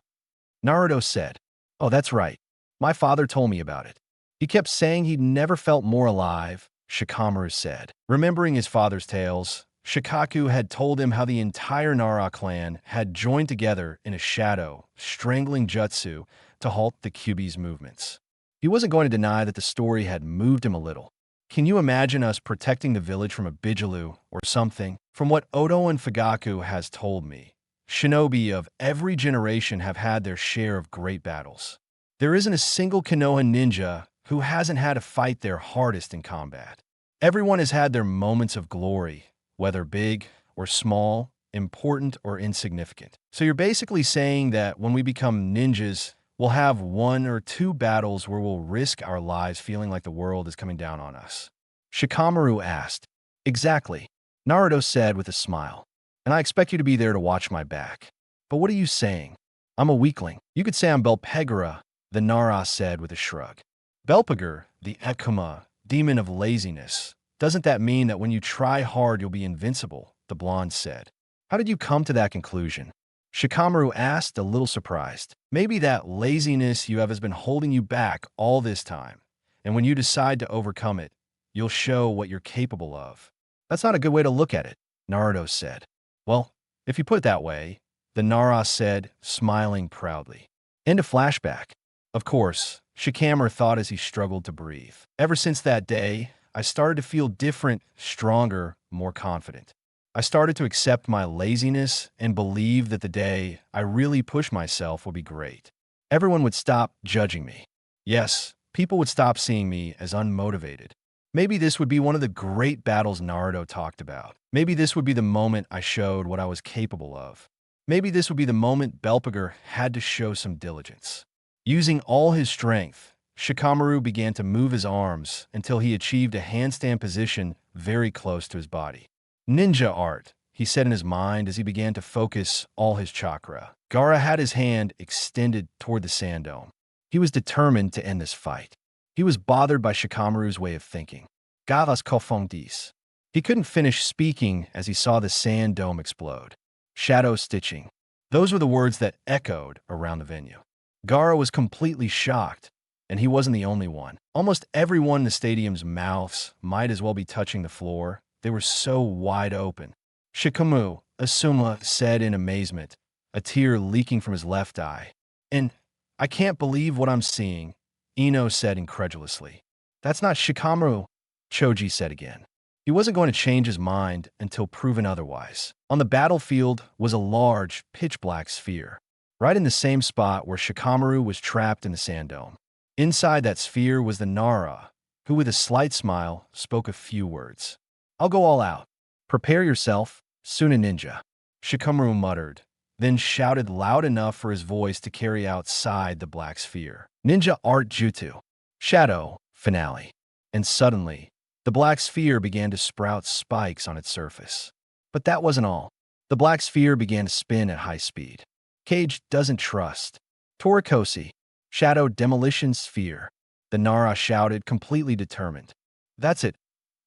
Naruto said, "Oh, that's right. My father told me about it. He kept saying he'd never felt more alive," Shikamaru said. Remembering his father's tales, Shikaku had told him how the entire Nara clan had joined together in a shadow, strangling jutsu to halt the Kyuubi's movements. He wasn't going to deny that the story had moved him a little. "Can you imagine us protecting the village from a Bijulu or something? From what Odo and Fugaku has told me, shinobi of every generation have had their share of great battles. There isn't a single Konoha ninja who hasn't had to fight their hardest in combat. Everyone has had their moments of glory, whether big or small, important or insignificant. So you're basically saying that when we become ninjas, we'll have one or two battles where we'll risk our lives feeling like the world is coming down on us?" Shikamaru asked. "Exactly," Naruto said with a smile. "And I expect you to be there to watch my back. But what are you saying? I'm a weakling. You could say I'm Belpegara," the Nara said with a shrug. "Belpegar, the Ekuma, demon of laziness. Doesn't that mean that when you try hard you'll be invincible?" the blonde said. "How did you come to that conclusion?" Shikamaru asked, a little surprised. "Maybe that laziness you have has been holding you back all this time, and when you decide to overcome it, you'll show what you're capable of." "That's not a good way to look at it," Naruto said. "Well, if you put it that way," the Nara said, smiling proudly. End of flashback. Of course, Shikamaru thought as he struggled to breathe. "Ever since that day, I started to feel different, stronger, more confident. I started to accept my laziness and believe that the day I really push myself will be great. Everyone would stop judging me. Yes, people would stop seeing me as unmotivated. Maybe this would be one of the great battles Naruto talked about. Maybe this would be the moment I showed what I was capable of. Maybe this would be the moment Belpager had to show some diligence. Using all his strength, Shikamaru began to move his arms until he achieved a handstand position very close to his body. Ninja art, he said in his mind as he began to focus all his chakra. Gaara had his hand extended toward the sand dome. He was determined to end this fight. He was bothered by Shikamaru's way of thinking. Gavas confrontis. He couldn't finish speaking as he saw the sand dome explode. Shadow stitching. Those were the words that echoed around the venue. Gaara was completely shocked, and he wasn't the only one. Almost everyone in the stadium's mouths might as well be touching the floor. They were so wide open. Shikamaru, Asuma said in amazement, a tear leaking from his left eye. And I can't believe what I'm seeing, Ino said incredulously. That's not Shikamaru, Choji said again. He wasn't going to change his mind until proven otherwise. On the battlefield was a large, pitch-black sphere, right in the same spot where Shikamaru was trapped in the sand dome. Inside that sphere was the Nara, who with a slight smile spoke a few words. I'll go all out. Prepare yourself, Suna Ninja, Shikamaru muttered, then shouted loud enough for his voice to carry outside the black sphere. Ninja Art Jutsu. Shadow. Finale. And suddenly, the black sphere began to sprout spikes on its surface. But that wasn't all. The black sphere began to spin at high speed. Cage doesn't trust. Torikoshi. Shadow Demolition Sphere. The Nara shouted, completely determined. That's it,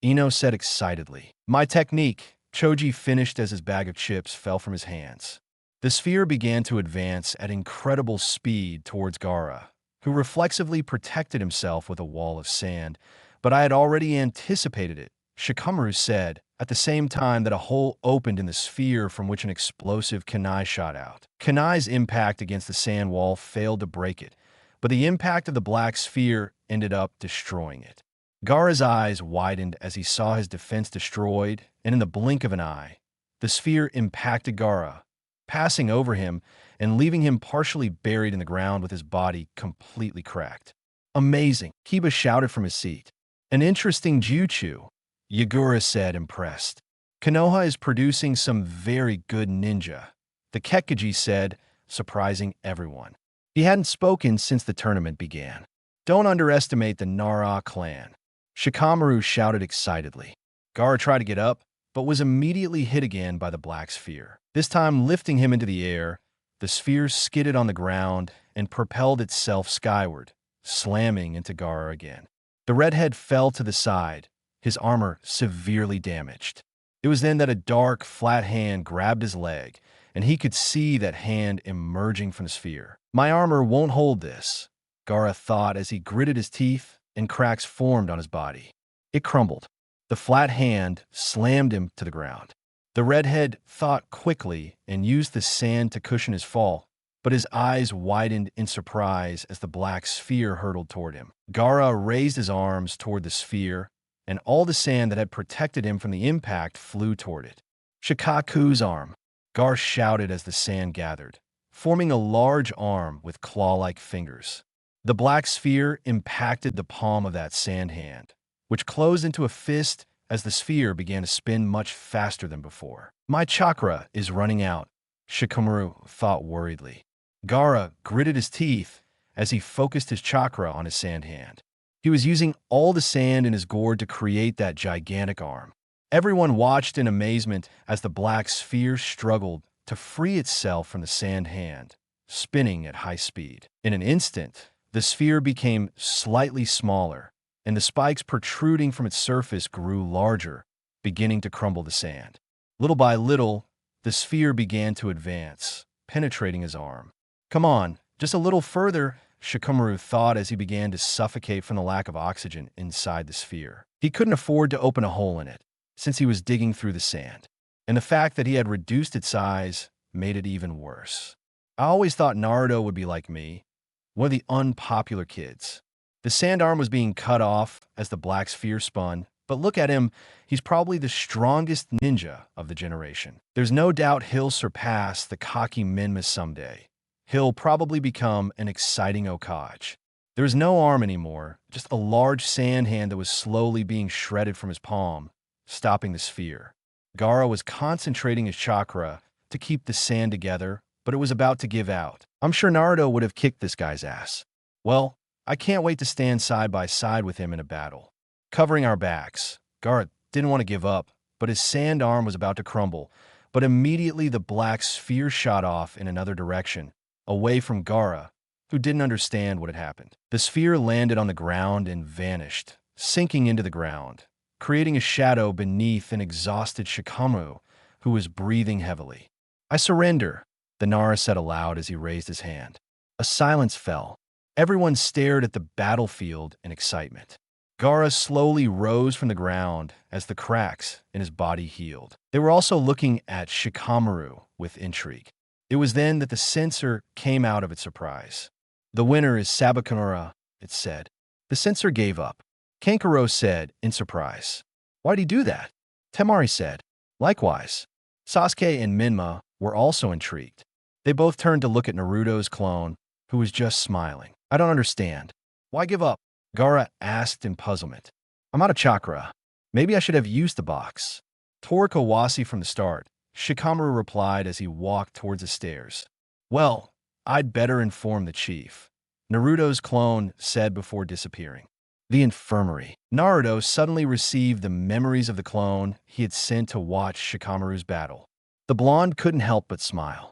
Ino said excitedly. My technique, Choji finished as his bag of chips fell from his hands. The sphere began to advance at incredible speed towards Gaara, who reflexively protected himself with a wall of sand. But I had already anticipated it, Shikamaru said, at the same time that a hole opened in the sphere from which an explosive kunai shot out. Kunai's impact against the sand wall failed to break it, but the impact of the black sphere ended up destroying it. Gaara's eyes widened as he saw his defense destroyed, and in the blink of an eye, the sphere impacted Gaara, passing over him and leaving him partially buried in the ground with his body completely cracked. Amazing, Kiba shouted from his seat. An interesting jutsu, Yagura said, impressed. Konoha is producing some very good ninja, the Kekkaji said, surprising everyone. He hadn't spoken since the tournament began. Don't underestimate the Nara clan, Shikamaru shouted excitedly. Gaara tried to get up, but was immediately hit again by the black sphere. This time lifting him into the air, the sphere skidded on the ground and propelled itself skyward, slamming into Gaara again. The redhead fell to the side, his armor severely damaged. It was then that a dark, flat hand grabbed his leg, and he could see that hand emerging from the sphere. My armor won't hold this, Gaara thought as he gritted his teeth and cracks formed on his body. It crumbled. The flat hand slammed him to the ground. The redhead thought quickly and used the sand to cushion his fall, but his eyes widened in surprise as the black sphere hurtled toward him. Gaara raised his arms toward the sphere, and all the sand that had protected him from the impact flew toward it. Shikaku's arm, Gaara shouted as the sand gathered, forming a large arm with claw-like fingers. The black sphere impacted the palm of that sand hand, which closed into a fist as the sphere began to spin much faster than before. My chakra is running out, Shikamaru thought worriedly. Gaara gritted his teeth as he focused his chakra on his sand hand. He was using all the sand in his gourd to create that gigantic arm. Everyone watched in amazement as the black sphere struggled to free itself from the sand hand, spinning at high speed. In an instant, the sphere became slightly smaller, and the spikes protruding from its surface grew larger, beginning to crumble the sand. Little by little, the sphere began to advance, penetrating his arm. Come on, just a little further, Shikamaru thought as he began to suffocate from the lack of oxygen inside the sphere. He couldn't afford to open a hole in it, since he was digging through the sand, and the fact that he had reduced its size made it even worse. I always thought Naruto would be like me, one of the unpopular kids. The sand arm was being cut off as the black sphere spun, but look at him, he's probably the strongest ninja of the generation. There's no doubt he'll surpass the cocky Menma someday. He'll probably become an exciting Hokage. There was no arm anymore, just a large sand hand that was slowly being shredded from his palm, stopping the sphere. Gaara was concentrating his chakra to keep the sand together, but it was about to give out. I'm sure Naruto would have kicked this guy's ass. Well, I can't wait to stand side by side with him in a battle. Covering our backs, Gaara didn't want to give up, but his sand arm was about to crumble. But immediately the black sphere shot off in another direction, away from Gaara, who didn't understand what had happened. The sphere landed on the ground and vanished, sinking into the ground, creating a shadow beneath an exhausted Shikamaru, who was breathing heavily. I surrender, the Nara said aloud as he raised his hand. A silence fell. Everyone stared at the battlefield in excitement. Gaara slowly rose from the ground as the cracks in his body healed. They were also looking at Shikamaru with intrigue. It was then that the censor came out of its surprise. The winner is Sabakunara, it said. The censor gave up. Kankuro said in surprise. Why'd he do that? Temari said. Likewise. Sasuke and Menma were also intrigued. They both turned to look at Naruto's clone, who was just smiling. I don't understand. Why give up? Gaara asked in puzzlement. I'm out of chakra. Maybe I should have used the box. Toriko Wasi from the start, Shikamaru replied as he walked towards the stairs. Well, I'd better inform the chief, Naruto's clone said before disappearing. The infirmary. Naruto suddenly received the memories of the clone he had sent to watch Shikamaru's battle. The blonde couldn't help but smile.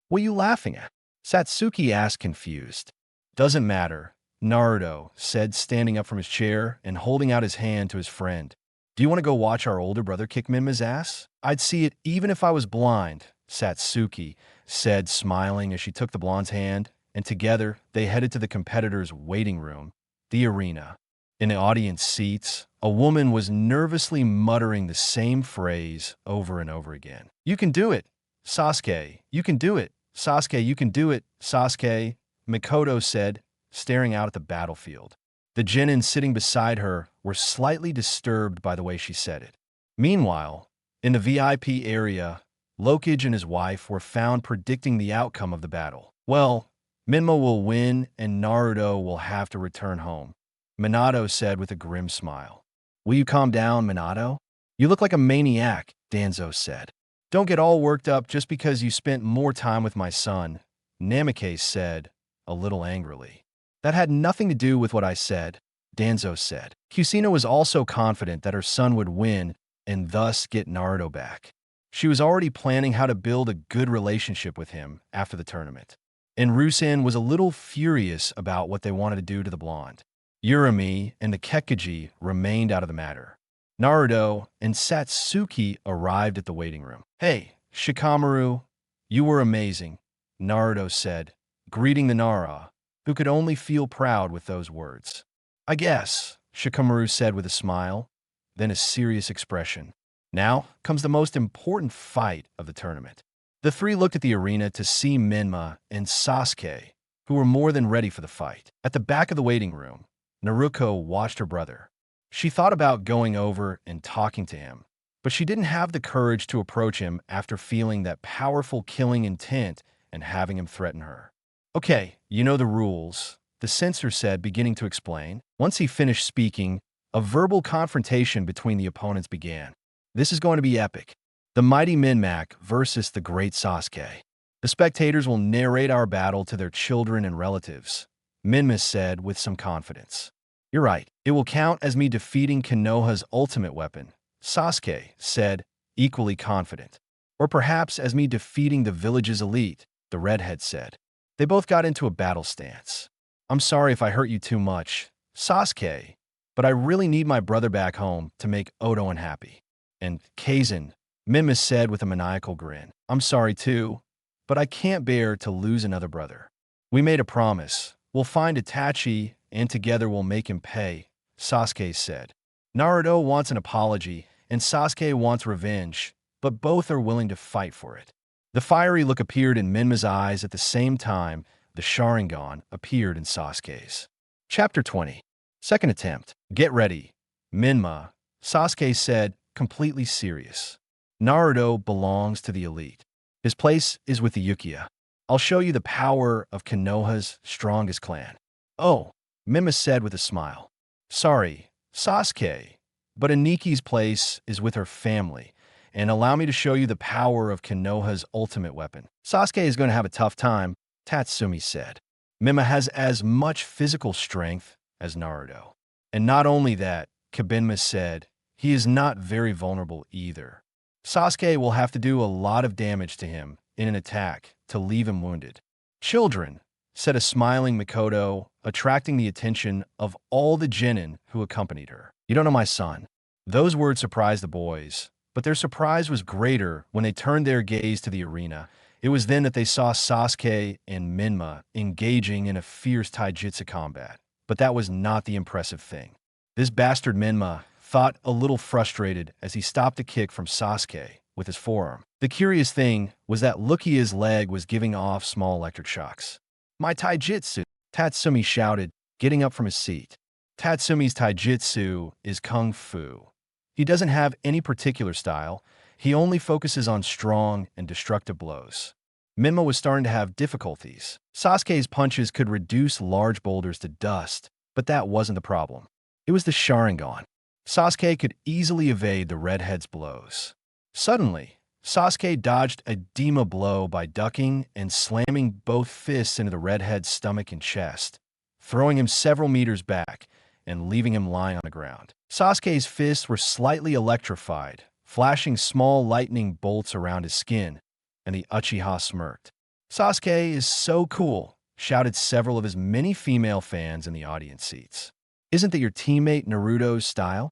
What are you laughing at? Satsuki asked confused. Doesn't matter, Naruto said, standing up from his chair and holding out his hand to his friend. Do you want to go watch our older brother kick Menma's ass? I'd see it even if I was blind, Satsuki said, smiling as she took the blonde's hand, and together they headed to the competitor's waiting room, the arena. In the audience seats, a woman was nervously muttering the same phrase over and over again. You can do it, Sasuke. You can do it. Sasuke, you can do it, Sasuke, Mikoto said, staring out at the battlefield. The genin sitting beside her were slightly disturbed by the way she said it. Meanwhile, in the VIP area, Lokage and his wife were found predicting the outcome of the battle. Well, Menma will win and Naruto will have to return home, Minato said with a grim smile. Will you calm down, Minato? You look like a maniac, Danzo said. Don't get all worked up just because you spent more time with my son, Namicase said, a little angrily. That had nothing to do with what I said, Danzo said. Kusina was also confident that her son would win and thus get Naruto back. She was already planning how to build a good relationship with him after the tournament. And Rusen was a little furious about what they wanted to do to the blonde. Urami and the Kekkaji remained out of the matter. Naruto and Satsuki arrived at the waiting room. Hey, Shikamaru, you were amazing, Naruto said, greeting the Nara, who could only feel proud with those words. I guess, Shikamaru said with a smile, then a serious expression. Now comes the most important fight of the tournament. The three looked at the arena to see Menma and Sasuke, who were more than ready for the fight. At the back of the waiting room, Naruto watched her brother. She thought about going over and talking to him, but she didn't have the courage to approach him after feeling that powerful killing intent and having him threaten her. Okay, you know the rules, the censor said, beginning to explain. Once he finished speaking, a verbal confrontation between the opponents began. This is going to be epic. The mighty Menma versus the great Sasuke. The spectators will narrate our battle to their children and relatives, Menma said with some confidence. You're right. It will count as me defeating Konoha's ultimate weapon, Sasuke said, equally confident. Or perhaps as me defeating the village's elite, the redhead said. They both got into a battle stance. I'm sorry if I hurt you too much, Sasuke, but I really need my brother back home to make Oda unhappy. And Kaizen, Menma said with a maniacal grin. I'm sorry too, but I can't bear to lose another brother. We made a promise. We'll find Itachi and together we'll make him pay, Sasuke said. Naruto wants an apology and Sasuke wants revenge, but both are willing to fight for it. The fiery look appeared in Menma's eyes at the same time the Sharingan appeared in Sasuke's. Chapter 20. Second attempt. Get ready, Menma, Sasuke said, completely serious. Naruto belongs to the elite. His place is with the Uchiha. I'll show you the power of Konoha's strongest clan. Oh, Menma said with a smile. Sorry, Sasuke, but Aniki's place is with her family, and allow me to show you the power of Konoha's ultimate weapon. Sasuke is going to have a tough time, Tatsumi said. Menma has as much physical strength as Naruto. And not only that, Kabinma said, he is not very vulnerable either. Sasuke will have to do a lot of damage to him in an attack to leave him wounded. Children, said a smiling Mikoto, attracting the attention of all the genin who accompanied her. You don't know my son. Those words surprised the boys, but their surprise was greater when they turned their gaze to the arena. It was then that they saw Sasuke and Menma engaging in a fierce taijutsu combat. But that was not the impressive thing. This bastard Menma thought a little frustrated as he stopped a kick from Sasuke with his forearm. The curious thing was that Lukia's leg was giving off small electric shocks. My taijutsu, Tatsumi shouted, getting up from his seat. Tatsumi's taijutsu is kung fu. He doesn't have any particular style. He only focuses on strong and destructive blows. Menma was starting to have difficulties. Sasuke's punches could reduce large boulders to dust, but that wasn't the problem. It was the Sharingan. Sasuke could easily evade the redhead's blows. Suddenly, Sasuke dodged a Dima blow by ducking and slamming both fists into the redhead's stomach and chest, throwing him several meters back and leaving him lying on the ground. Sasuke's fists were slightly electrified, flashing small lightning bolts around his skin, and the Uchiha smirked. Sasuke is so cool, shouted several of his many female fans in the audience seats. Isn't that your teammate Naruto's style?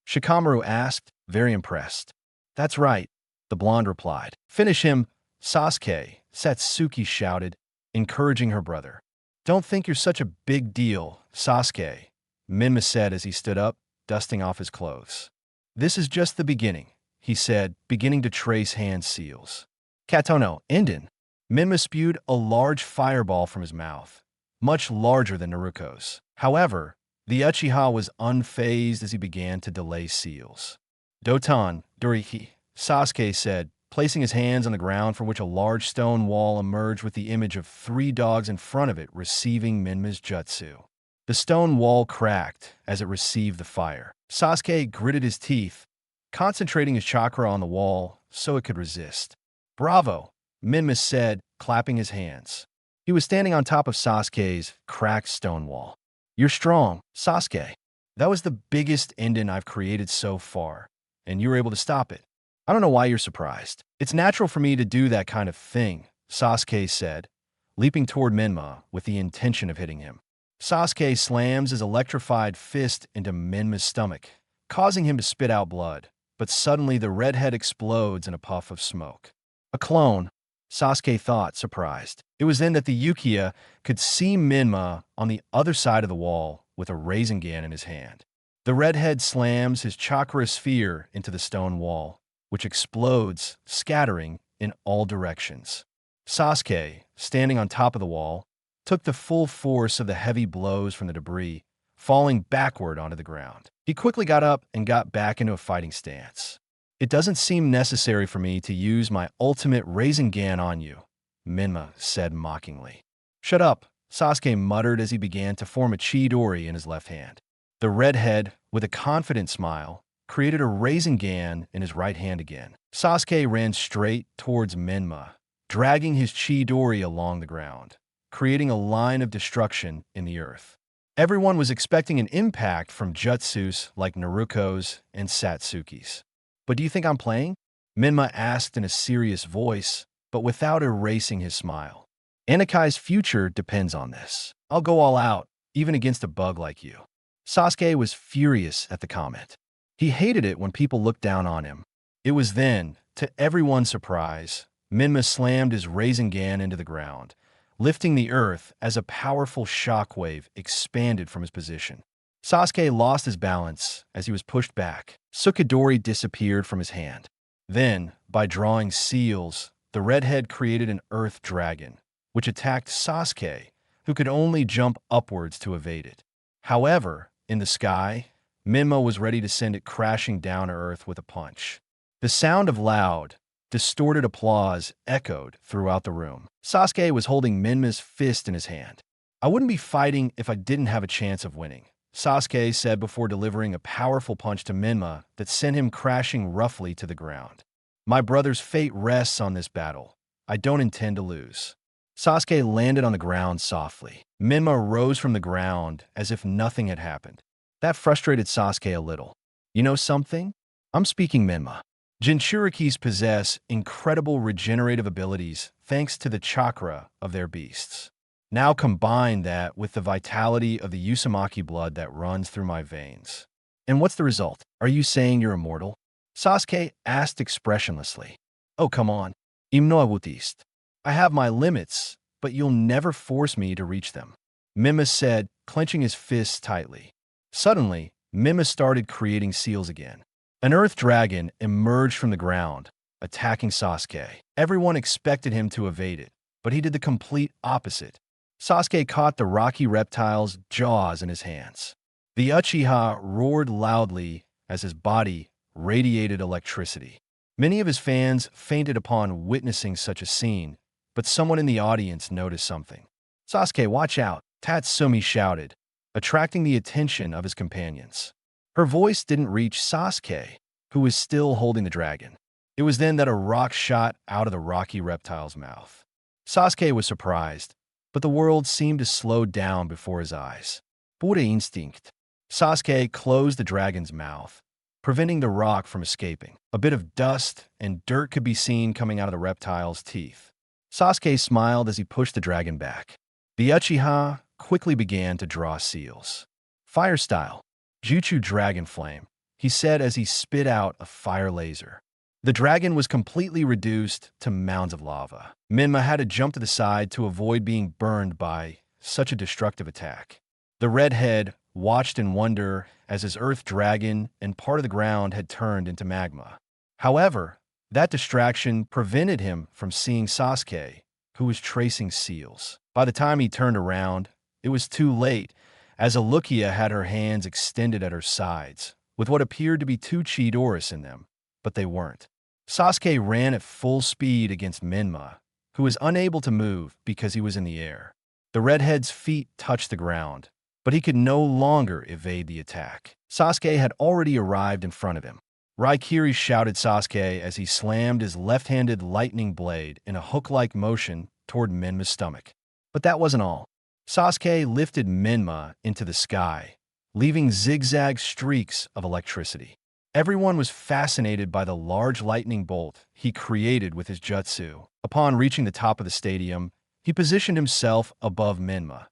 Shikamaru asked, very impressed. That's right, the blonde replied. Finish him, Sasuke, Satsuki shouted, encouraging her brother. Don't think you're such a big deal, Sasuke, Menma said as he stood up, dusting off his clothes. This is just the beginning, he said, beginning to trace hand seals. Katono, Enden. Menma spewed a large fireball from his mouth, much larger than Naruto's. However, the Uchiha was unfazed as he began to delay seals. Doton, Dorihi, Sasuke said, placing his hands on the ground from which a large stone wall emerged with the image of 3 dogs in front of it receiving Menma's jutsu. The stone wall cracked as it received the fire. Sasuke gritted his teeth, concentrating his chakra on the wall so it could resist. Bravo, Menma said, clapping his hands. He was standing on top of Sasuke's cracked stone wall. You're strong, Sasuke. That was the biggest Enden I've created so far, and you were able to stop it. I don't know why you're surprised. It's natural for me to do that kind of thing, Sasuke said, leaping toward Menma with the intention of hitting him. Sasuke slams his electrified fist into Menma's stomach, causing him to spit out blood, but suddenly the redhead explodes in a puff of smoke. A clone, Sasuke thought, surprised. It was then that the Uchiha could see Menma on the other side of the wall with a Rasengan in his hand. The redhead slams his chakra sphere into the stone wall, which explodes, scattering in all directions. Sasuke, standing on top of the wall, took the full force of the heavy blows from the debris, falling backward onto the ground. He quickly got up and got back into a fighting stance. It doesn't seem necessary for me to use my ultimate Rasengan on you, Menma said mockingly. Shut up, Sasuke muttered as he began to form a Chidori in his left hand. The redhead, with a confident smile, created a Rasengan in his right hand again. Sasuke ran straight towards Menma, dragging his Chidori along the ground, creating a line of destruction in the earth. Everyone was expecting an impact from jutsus like Naruto's and Satsuki's. But do you think I'm playing? Menma asked in a serious voice, but without erasing his smile. Anaki's future depends on this. I'll go all out, even against a bug like you. Sasuke was furious at the comment. He hated it when people looked down on him. It was then, to everyone's surprise, Menma slammed his Rasengan into the ground, lifting the earth as a powerful shockwave expanded from his position. Sasuke lost his balance as he was pushed back. Sukadori disappeared from his hand. Then, by drawing seals, the redhead created an earth dragon, which attacked Sasuke, who could only jump upwards to evade it. However, in the sky, Menma was ready to send it crashing down to earth with a punch. The sound of loud, distorted applause echoed throughout the room. Sasuke was holding Menma's fist in his hand. I wouldn't be fighting if I didn't have a chance of winning, Sasuke said before delivering a powerful punch to Menma that sent him crashing roughly to the ground. My brother's fate rests on this battle. I don't intend to lose. Sasuke landed on the ground softly. Menma rose from the ground as if nothing had happened. That frustrated Sasuke a little. You know something? I'm speaking Menma. Jinchurikis possess incredible regenerative abilities thanks to the chakra of their beasts. Now combine that with the vitality of the Uzumaki blood that runs through my veins. And what's the result? Are you saying you're immortal? Sasuke asked expressionlessly. Oh, come on. Imnoawutist. I have my limits, but you'll never force me to reach them. Menma said, clenching his fists tightly. Suddenly, Menma started creating seals again. An earth dragon emerged from the ground, attacking Sasuke. Everyone expected him to evade it, but he did the complete opposite. Sasuke caught the rocky reptile's jaws in his hands. The Uchiha roared loudly as his body radiated electricity. Many of his fans fainted upon witnessing such a scene, but someone in the audience noticed something. Sasuke, watch out, Tatsumi shouted, attracting the attention of his companions. Her voice didn't reach Sasuke, who was still holding the dragon. It was then that a rock shot out of the rocky reptile's mouth. Sasuke was surprised, but the world seemed to slow down before his eyes. Pure instinct. Sasuke closed the dragon's mouth, preventing the rock from escaping. A bit of dust and dirt could be seen coming out of the reptile's teeth. Sasuke smiled as he pushed the dragon back. The Uchiha quickly began to draw seals. Fire style. Jutsu Dragon Flame, he said as he spit out a fire laser. The dragon was completely reduced to mounds of lava. Menma had to jump to the side to avoid being burned by such a destructive attack. The redhead watched in wonder as his earth dragon and part of the ground had turned into magma. However, that distraction prevented him from seeing Sasuke, who was tracing seals. By the time he turned around, it was too late, as Alukia had her hands extended at her sides, with what appeared to be two Chidoras in them, but they weren't. Sasuke ran at full speed against Menma, who was unable to move because he was in the air. The redhead's feet touched the ground, but he could no longer evade the attack. Sasuke had already arrived in front of him. Raikiri shouted Sasuke as he slammed his left-handed lightning blade in a hook-like motion toward Menma's stomach. But that wasn't all. Sasuke lifted Menma into the sky, leaving zigzag streaks of electricity. Everyone was fascinated by the large lightning bolt he created with his jutsu. Upon reaching the top of the stadium, he positioned himself above Menma,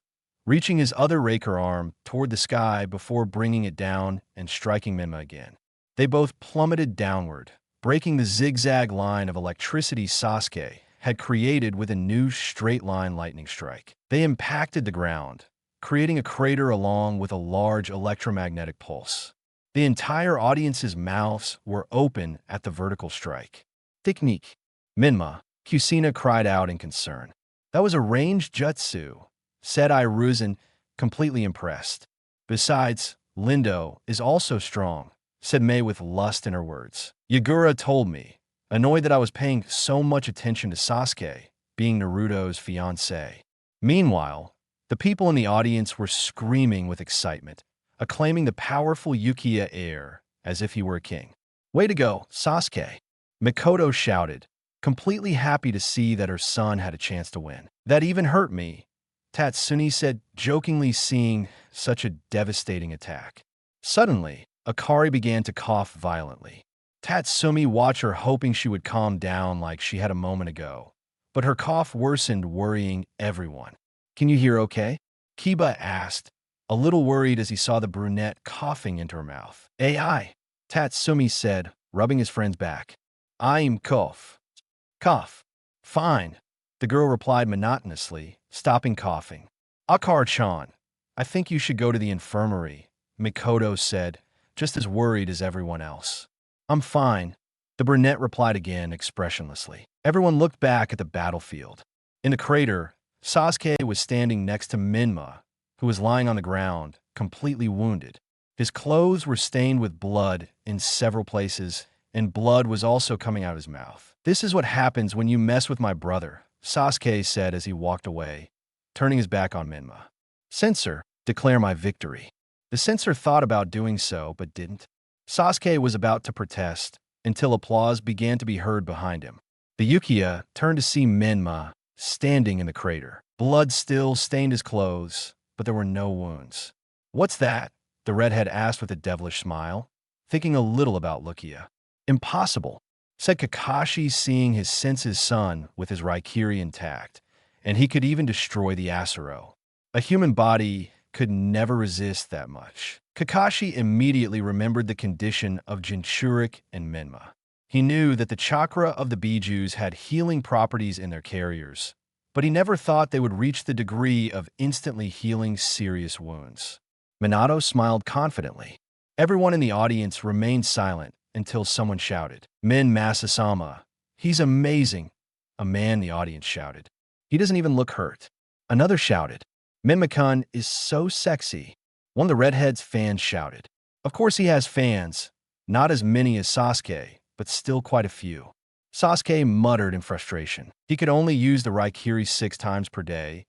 reaching his other raker arm toward the sky before bringing it down and striking Menma again. They both plummeted downward, breaking the zigzag line of electricity Sasuke had created with a new straight-line lightning strike. They impacted the ground, creating a crater along with a large electromagnetic pulse. The entire audience's mouths were open at the vertical strike. Technique. Menma, Kusina cried out in concern. That was a ranged jutsu, said Iruzan, completely impressed. Besides, Lindo is also strong, said Mei with lust in her words. Yagura told me, annoyed that I was paying so much attention to Sasuke, being Naruto's fiancé. Meanwhile, the people in the audience were screaming with excitement, acclaiming the powerful Uchiha heir as if he were a king. Way to go, Sasuke! Mikoto shouted, completely happy to see that her son had a chance to win. That even hurt me, Tatsumi said, jokingly seeing such a devastating attack. Suddenly, Akari began to cough violently. Tatsumi watched her, hoping she would calm down like she had a moment ago, but her cough worsened, worrying everyone. Can you hear okay? Kiba asked, a little worried as he saw the brunette coughing into her mouth. AI, Tatsumi said, rubbing his friend's back. I'm cough. Cough. Fine, the girl replied monotonously, stopping coughing. Akar-chan, I think you should go to the infirmary, Mikoto said, just as worried as everyone else. I'm fine, the brunette replied again expressionlessly. Everyone looked back at the battlefield. In the crater, Sasuke was standing next to Menma, who was lying on the ground, completely wounded. His clothes were stained with blood in several places, and blood was also coming out of his mouth. This is what happens when you mess with my brother, Sasuke said as he walked away, turning his back on Menma. "Censor, declare my victory." The censor thought about doing so, but didn't. Sasuke was about to protest until applause began to be heard behind him. The Uchiha turned to see Menma standing in the crater. Blood still stained his clothes, but there were no wounds. "What's that?" the redhead asked with a devilish smile, thinking a little about Lukia. "Impossible," said Kakashi, seeing his sense's son with his Raikiri intact, and he could even destroy the Asuro. A human body could never resist that much. Kakashi immediately remembered the condition of Jinchurik and Menma. He knew that the chakra of the Bijus had healing properties in their carriers, but he never thought they would reach the degree of instantly healing serious wounds. Minato smiled confidently. Everyone in the audience remained silent until someone shouted, "Masasama, he's amazing." A man in the audience shouted, "He doesn't even look hurt." Another shouted, "Menma-kun is so sexy." One of the redhead's fans shouted. Of course he has fans, not as many as Sasuke, but still quite a few. Sasuke muttered in frustration. He could only use the Raikiri 6 times per day,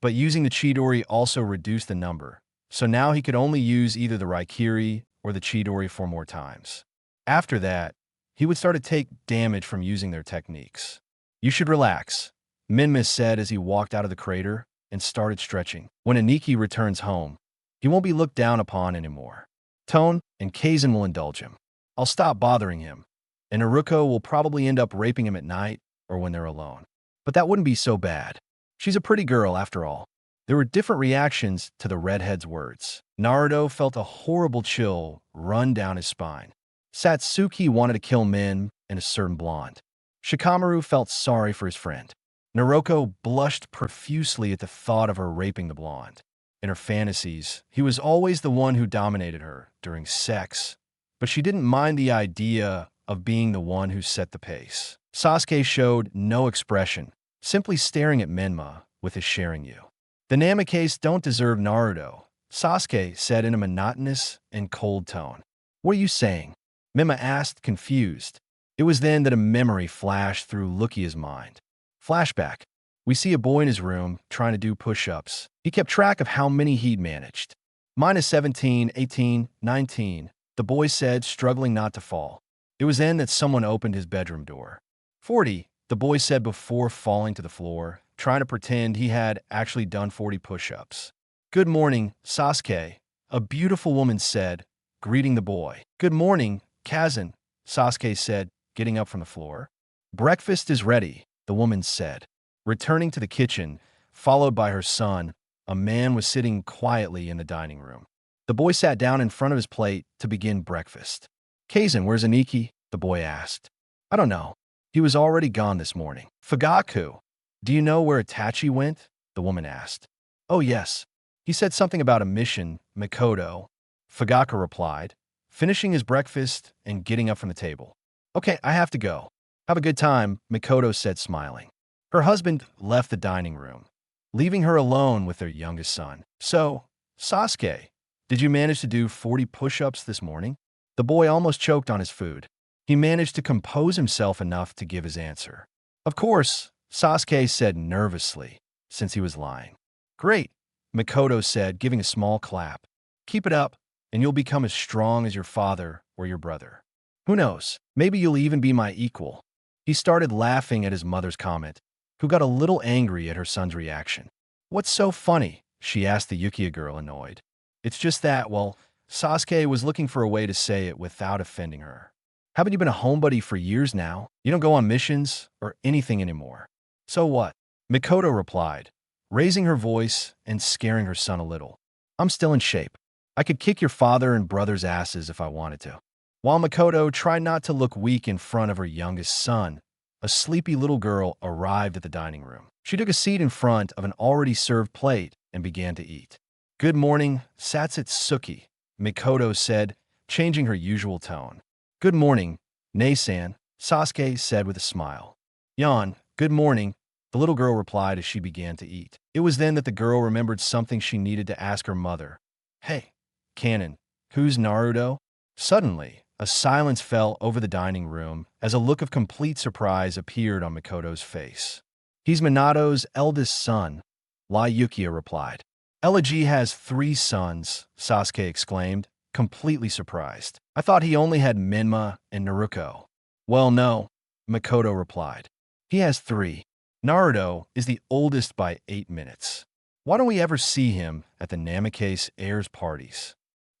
but using the Chidori also reduced the number, so now he could only use either the Raikiri or the Chidori 4 more times. After that, he would start to take damage from using their techniques. "You should relax," Menma said as he walked out of the crater and started stretching. "When Aniki returns home, he won't be looked down upon anymore. Tone and Kaizen will indulge him. I'll stop bothering him, and Naruto will probably end up raping him at night or when they're alone. But that wouldn't be so bad. She's a pretty girl after all." There were different reactions to the redhead's words. Naruto felt a horrible chill run down his spine. Satsuki wanted to kill men and a certain blonde. Shikamaru felt sorry for his friend. Naruto blushed profusely at the thought of her raping the blonde. In her fantasies, he was always the one who dominated her during sex, but she didn't mind the idea of being the one who set the pace. Sasuke showed no expression, simply staring at Menma with his sharing you. "The Namicase don't deserve Naruto," Sasuke said in a monotonous and cold tone. "What are you saying?" Menma asked, confused. It was then that a memory flashed through Lukia's mind. Flashback. We see a boy in his room trying to do push-ups. He kept track of how many he'd managed. -17, 18, 19, the boy said, struggling not to fall. It was then that someone opened his bedroom door. 40, the boy said before falling to the floor, trying to pretend he had actually done 40 push-ups. "Good morning, Sasuke," a beautiful woman said, greeting the boy. "Good morning, Kazan," Sasuke said, getting up from the floor. "Breakfast is ready," the woman said. Returning to the kitchen, followed by her son, a man was sitting quietly in the dining room. The boy sat down in front of his plate to begin breakfast. "Kazan, where's Aniki?" the boy asked. "I don't know. He was already gone this morning." "Fugaku, do you know where Itachi went?" the woman asked. "Oh yes. He said something about a mission, Mikoto," Fugaku replied, finishing his breakfast and getting up from the table. "Okay, I have to go." "Have a good time," Mikoto said, smiling. Her husband left the dining room, leaving her alone with their youngest son. "So, Sasuke, did you manage to do 40 push-ups this morning?" The boy almost choked on his food. He managed to compose himself enough to give his answer. "Of course," Sasuke said nervously, since he was lying. "Great," Mikoto said, giving a small clap. "Keep it up, and you'll become as strong as your father or your brother. Who knows, maybe you'll even be my equal." He started laughing at his mother's comment, who got a little angry at her son's reaction. "What's so funny?" she asked the Uchiha girl, annoyed. "It's just that, well," Sasuke was looking for a way to say it without offending her. "Haven't you been a homebody for years now? You don't go on missions or anything anymore." "So what?" Mikoto replied, raising her voice and scaring her son a little. "I'm still in shape. I could kick your father and brother's asses if I wanted to." While Mikoto tried not to look weak in front of her youngest son, a sleepy little girl arrived at the dining room. She took a seat in front of an already served plate and began to eat. "Good morning, Satsutsuki," Mikoto said, changing her usual tone. "Good morning, Nei-san," Sasuke said with a smile. "Yan, good morning," the little girl replied as she began to eat. It was then that the girl remembered something she needed to ask her mother. "Hey, Canon, who's Naruto?" Suddenly, a silence fell over the dining room as a look of complete surprise appeared on Mikoto's face. "He's Minato's eldest son," Uchiha replied. Itachi has 3 sons, Sasuke exclaimed, completely surprised. I thought he only had Menma and Naruto. Well, no, Makoto replied. He has 3. Naruto is the oldest by 8 minutes. Why don't we ever see him at the Namicase heirs parties?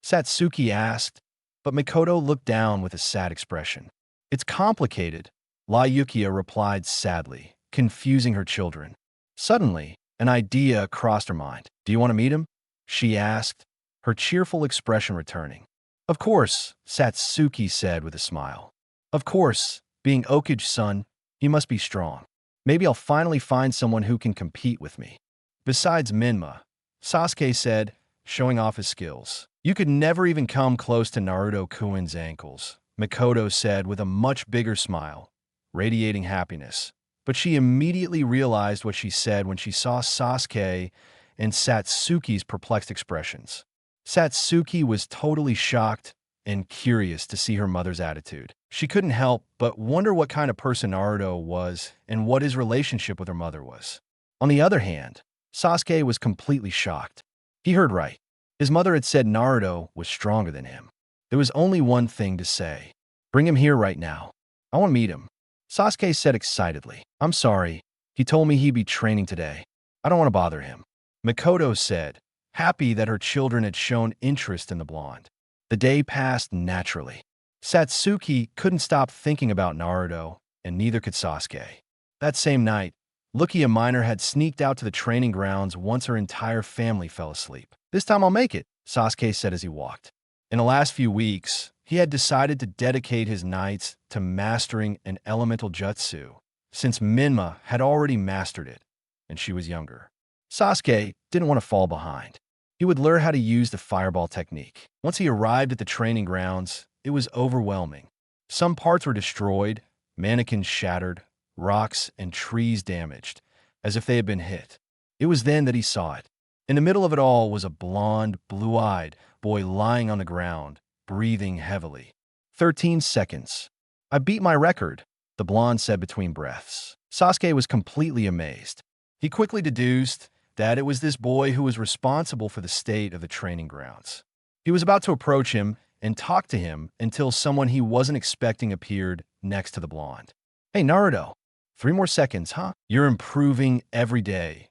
Satsuki asked, but Makoto looked down with a sad expression. It's complicated, Yukiya replied sadly, confusing her children. Suddenly, an idea crossed her mind. Do you want to meet him? She asked, her cheerful expression returning. Of course, Satsuki said with a smile. Of course, being Okage's son, he must be strong. Maybe I'll finally find someone who can compete with me. Besides Menma, Sasuke said, showing off his skills. You could never even come close to Naruto-kun's ankles, Makoto said with a much bigger smile, radiating happiness. But she immediately realized what she said when she saw Sasuke and Satsuki's perplexed expressions. Satsuki was totally shocked and curious to see her mother's attitude. She couldn't help but wonder what kind of person Naruto was and what his relationship with her mother was. On the other hand, Sasuke was completely shocked. He heard right. His mother had said Naruto was stronger than him. There was only one thing to say. Bring him here right now. I want to meet him. Sasuke said excitedly. I'm sorry. He told me he'd be training today. I don't want to bother him. Makoto said, happy that her children had shown interest in the blonde. The day passed naturally. Satsuki couldn't stop thinking about Naruto, and neither could Sasuke. That same night, Lukia Minor had sneaked out to the training grounds once her entire family fell asleep. This time I'll make it, Sasuke said as he walked. In the last few weeks, he had decided to dedicate his nights to mastering an elemental jutsu, since Menma had already mastered it, and she was younger. Sasuke didn't want to fall behind. He would learn how to use the fireball technique. Once he arrived at the training grounds, it was overwhelming. Some parts were destroyed, mannequins shattered, rocks and trees damaged, as if they had been hit. It was then that he saw it. In the middle of it all was a blond, blue-eyed boy lying on the ground, breathing heavily. 13 seconds. I beat my record, the blonde said between breaths. Sasuke was completely amazed. He quickly deduced that it was this boy who was responsible for the state of the training grounds. He was about to approach him and talk to him until someone he wasn't expecting appeared next to the blonde. Hey, Naruto. 3 more seconds, huh? You're improving every day,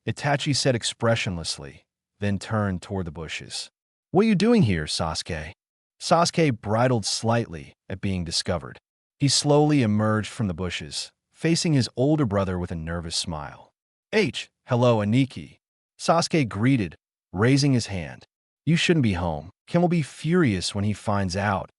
Itachi said expressionlessly, then turned toward the bushes. What are you doing here, Sasuke? Sasuke bridled slightly at being discovered. He slowly emerged from the bushes, facing his older brother with a nervous smile. Hello, Aniki. Sasuke greeted, raising his hand. You shouldn't be home. Ken will be furious when he finds out,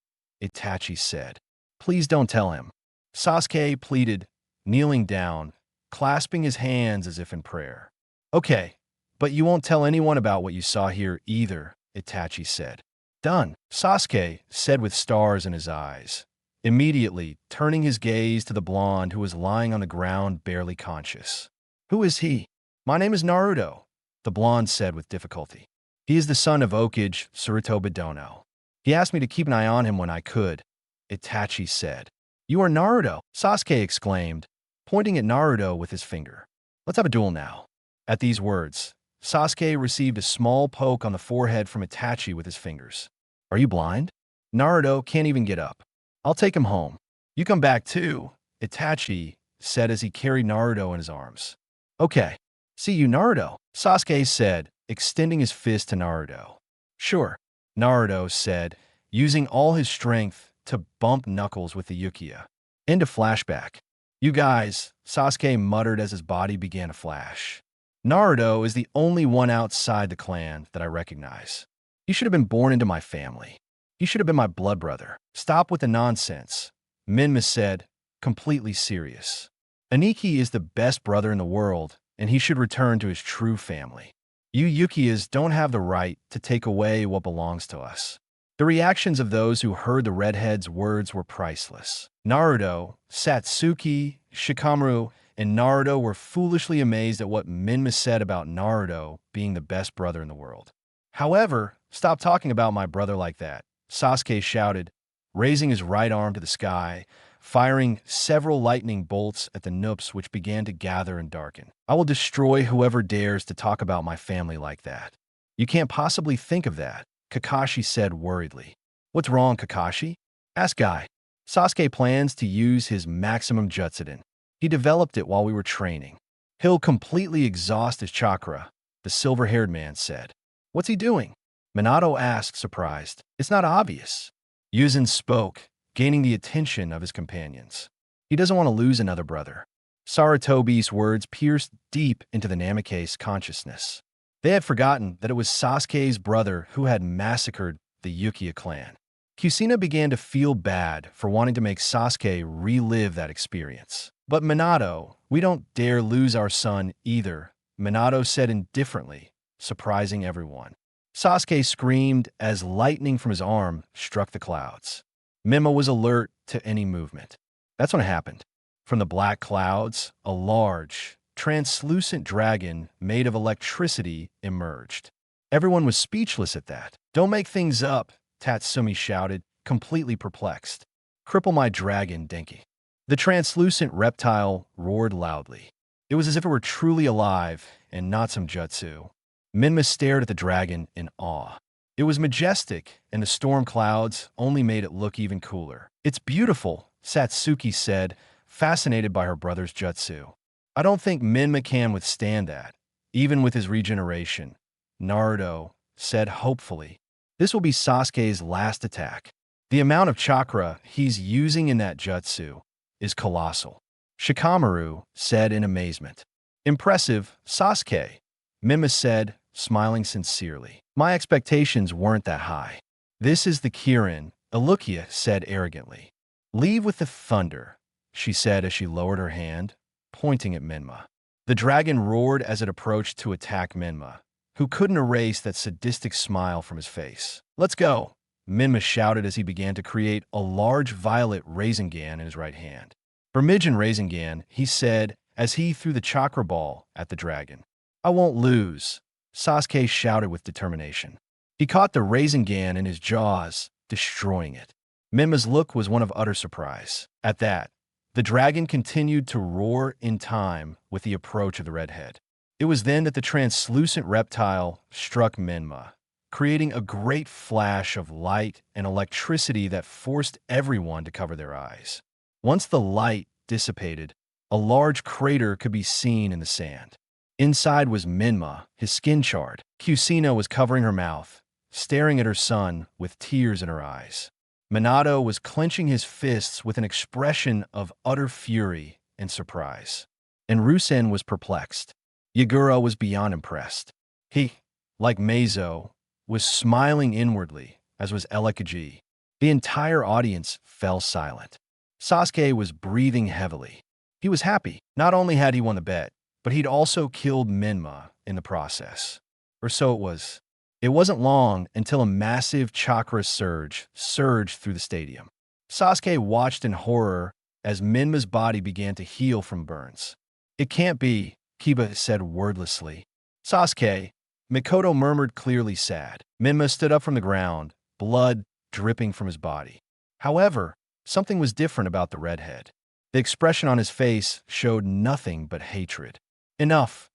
Itachi said. Please don't tell him. Sasuke pleaded, kneeling down, clasping his hands as if in prayer. Okay, but you won't tell anyone about what you saw here either, Itachi said. Done, Sasuke said with stars in his eyes, immediately turning his gaze to the blonde who was lying on the ground barely conscious. Who is he? My name is Naruto, the blonde said with difficulty. He is the son of Okage Tsurutobi. He asked me to keep an eye on him when I could, Itachi said. You are Naruto, Sasuke exclaimed, pointing at Naruto with his finger. Let's have a duel now. At these words, Sasuke received a small poke on the forehead from Itachi with his fingers. Are you blind? Naruto can't even get up. I'll take him home. You come back too, Itachi said as he carried Naruto in his arms. Okay. See you, Naruto, Sasuke said, extending his fist to Naruto. Sure, Naruto said, using all his strength to bump knuckles with the Yukiya. End of flashback. You guys, Sasuke muttered as his body began to flash. Naruto is the only one outside the clan that I recognize. He should have been born into my family. He should have been my blood brother. Stop with the nonsense, Menma said, completely serious. Aniki is the best brother in the world, and he should return to his true family. You Yukiyas don't have the right to take away what belongs to us. The reactions of those who heard the redhead's words were priceless. Naruto, Satsuki, Shikamaru, and Naruto were foolishly amazed at what Menma said about Naruto being the best brother in the world. However, stop talking about my brother like that, Sasuke shouted, raising his right arm to the sky, firing several lightning bolts at the noops which began to gather and darken. I will destroy whoever dares to talk about my family like that. You can't possibly think of that, Kakashi said worriedly. What's wrong, Kakashi? Asked Guy. Sasuke plans to use his maximum Jutsudan. He developed it while we were training. He'll completely exhaust his chakra, the silver-haired man said. What's he doing? Minato asked, surprised. It's not obvious. Yuzin spoke, gaining the attention of his companions. He doesn't want to lose another brother. Sarutobi's words pierced deep into the Namicase consciousness. They had forgotten that it was Sasuke's brother who had massacred the Uchiha clan. Kusina began to feel bad for wanting to make Sasuke relive that experience. But Minato, we don't dare lose our son either, Minato said indifferently, surprising everyone. Sasuke screamed as lightning from his arm struck the clouds. Menma was alert to any movement. That's when it happened. From the black clouds, a large, translucent dragon made of electricity emerged. Everyone was speechless at that. Don't make things up, Tatsumi shouted, completely perplexed. Cripple my dragon, Denki. The translucent reptile roared loudly. It was as if it were truly alive and not some jutsu. Menma stared at the dragon in awe. It was majestic, and the storm clouds only made it look even cooler. It's beautiful, Satsuki said, fascinated by her brother's jutsu. I don't think Menma can withstand that, even with his regeneration, Naruto said hopefully. This will be Sasuke's last attack. The amount of chakra he's using in that jutsu is colossal. Shikamaru said in amazement. Impressive, Sasuke, Menma said, smiling sincerely. My expectations weren't that high. This is the Kirin, Alukia said arrogantly. Leave with the thunder, she said as she lowered her hand, pointing at Menma. The dragon roared as it approached to attack Menma, who couldn't erase that sadistic smile from his face. Let's go, Menma shouted as he began to create a large violet Rasengan in his right hand. Vermilion Rasengan, he said as he threw the chakra ball at the dragon. I won't lose, Sasuke shouted with determination. He caught the Rasengan in his jaws, destroying it. Menma's look was one of utter surprise. At that, the dragon continued to roar in time with the approach of the redhead. It was then that the translucent reptile struck Menma, creating a great flash of light and electricity that forced everyone to cover their eyes. Once the light dissipated, a large crater could be seen in the sand. Inside was Menma, his skin charred. Kusina was covering her mouth, staring at her son with tears in her eyes. Minato was clenching his fists with an expression of utter fury and surprise. And Rusen was perplexed. Yagura was beyond impressed. He, like Meizo, was smiling inwardly, as was Elekaji. The entire audience fell silent. Sasuke was breathing heavily. He was happy. Not only had he won the bet, but he'd also killed Menma in the process. Or so it was. It wasn't long until a massive chakra surge surged through the stadium. Sasuke watched in horror as Menma's body began to heal from burns. It can't be, Kiba said wordlessly. Sasuke, Mikoto murmured clearly sad. Menma stood up from the ground, blood dripping from his body. However, something was different about the redhead. The expression on his face showed nothing but hatred. Enough,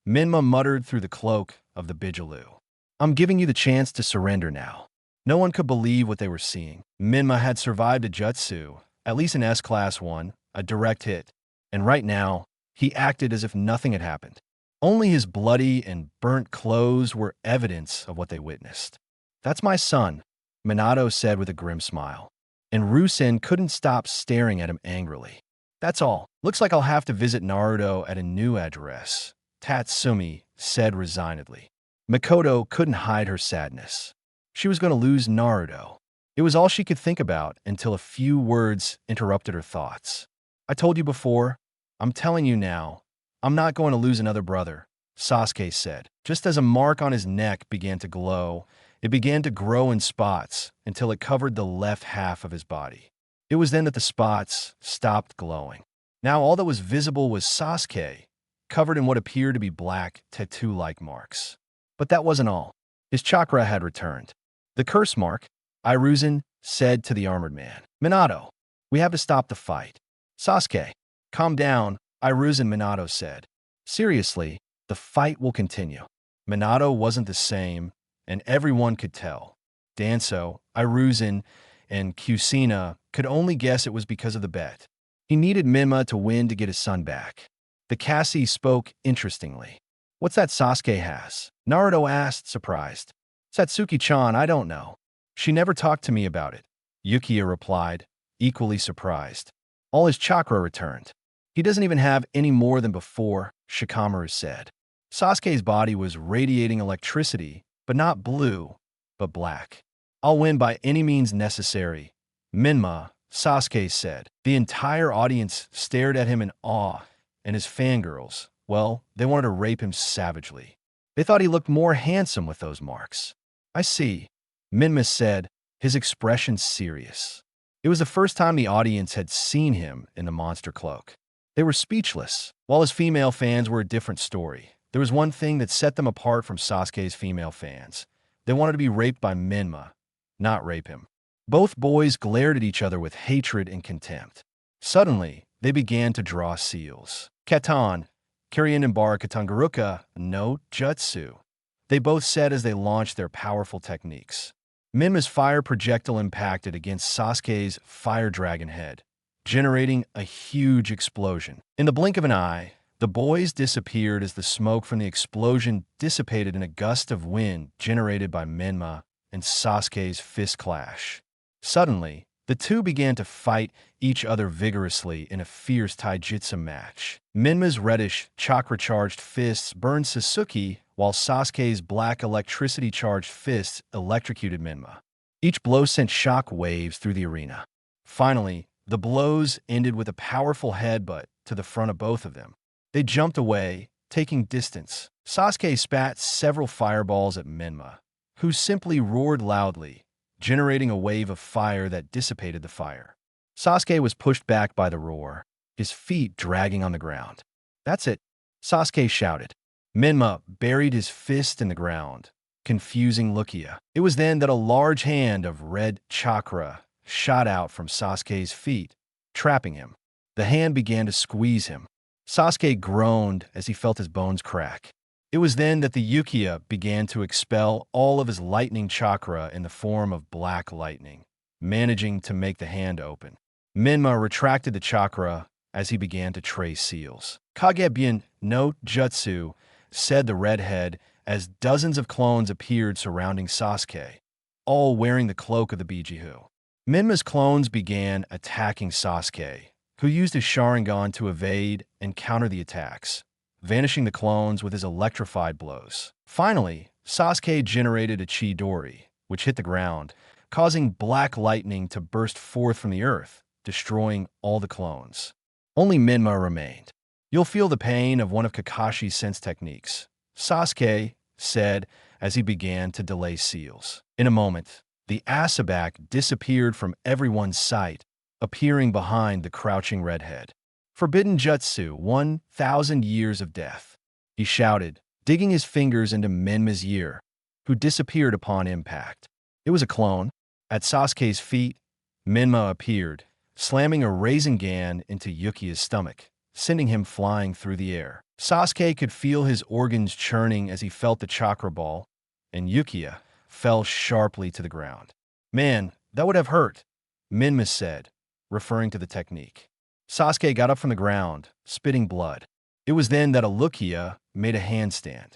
Menma muttered through the cloak of the Bijulu. I'm giving you the chance to surrender now. No one could believe what they were seeing. Menma had survived a jutsu, at least an S-Class one, a direct hit, and right now, he acted as if nothing had happened. Only his bloody and burnt clothes were evidence of what they witnessed. That's my son, Minato said with a grim smile. And Rusen couldn't stop staring at him angrily. That's all. Looks like I'll have to visit Naruto at a new address, Tatsumi said resignedly. Mikoto couldn't hide her sadness. She was going to lose Naruto. It was all she could think about until a few words interrupted her thoughts. I told you before, I'm telling you now, I'm not going to lose another brother, Sasuke said. Just as a mark on his neck began to glow, it began to grow in spots until it covered the left half of his body. It was then that the spots stopped glowing. Now all that was visible was Sasuke, covered in what appeared to be black, tattoo-like marks. But that wasn't all. His chakra had returned. The curse mark, Iruzen said to the armored man. Minato, We have to stop the fight. Sasuke, calm down, Iruzen Minato said. Seriously, the fight will continue. Minato wasn't the same, and everyone could tell. Danzo, Iruzen, and Kusina could only guess it was because of the bet. He needed Menma to win to get his son back. The Cassie spoke interestingly. What's that Sasuke has? Naruto asked, surprised. Satsuki-chan, I don't know. She never talked to me about it. Yukiya replied, equally surprised. All his chakra returned. He doesn't even have any more than before, Shikamaru said. Sasuke's body was radiating electricity, but not blue, but black. I'll win by any means necessary. Menma, Sasuke said. The entire audience stared at him in awe, and his fangirls, well, they wanted to rape him savagely. They thought he looked more handsome with those marks. I see, Menma said, his expression serious. It was the first time the audience had seen him in the monster cloak. They were speechless. While his female fans were a different story, there was one thing that set them apart from Sasuke's female fans. They wanted to be raped by Menma, not rape him. Both boys glared at each other with hatred and contempt. Suddenly, they began to draw seals. Katan, Karien-Nambara Katangaruka, no Jutsu. They both said as they launched their powerful techniques. Menma's fire projectile impacted against Sasuke's fire dragon head, generating a huge explosion. In the blink of an eye, the boys disappeared as the smoke from the explosion dissipated in a gust of wind generated by Menma and Sasuke's fist clash. Suddenly, the two began to fight each other vigorously in a fierce taijutsu match. Menma's reddish, chakra-charged fists burned Sasuke, while Sasuke's black electricity-charged fists electrocuted Menma. Each blow sent shock waves through the arena. Finally, the blows ended with a powerful headbutt to the front of both of them. They jumped away, taking distance. Sasuke spat several fireballs at Menma, who simply roared loudly, generating a wave of fire that dissipated the fire. Sasuke was pushed back by the roar, his feet dragging on the ground. That's it, Sasuke shouted. Menma buried his fist in the ground, confusing Lukia. It was then that a large hand of red chakra shot out from Sasuke's feet, trapping him. The hand began to squeeze him. Sasuke groaned as he felt his bones crack. It was then that the Yukiya began to expel all of his lightning chakra in the form of black lightning, managing to make the hand open. Menma retracted the chakra as he began to trace seals. Kagebyen no Jutsu, said the redhead as dozens of clones appeared surrounding Sasuke, all wearing the cloak of the Bijihu. Menma's clones began attacking Sasuke, who used his Sharingan to evade and counter the attacks, vanishing the clones with his electrified blows. Finally, Sasuke generated a Chidori, which hit the ground, causing black lightning to burst forth from the earth, destroying all the clones. Only Menma remained. You'll feel the pain of one of Kakashi's sense techniques, Sasuke said as he began to delay seals. In a moment, the Asabak disappeared from everyone's sight, appearing behind the crouching redhead. Forbidden Jutsu, 1,000 years of death, he shouted, digging his fingers into Menma's ear, who disappeared upon impact. It was a clone. At Sasuke's feet, Menma appeared, slamming a Rasengan into Yukiya's stomach, sending him flying through the air. Sasuke could feel his organs churning as he felt the chakra ball, and Yukiya fell sharply to the ground. Man, that would have hurt, Menma said, referring to the technique. Sasuke got up from the ground, spitting blood. It was then that a Lukia made a handstand.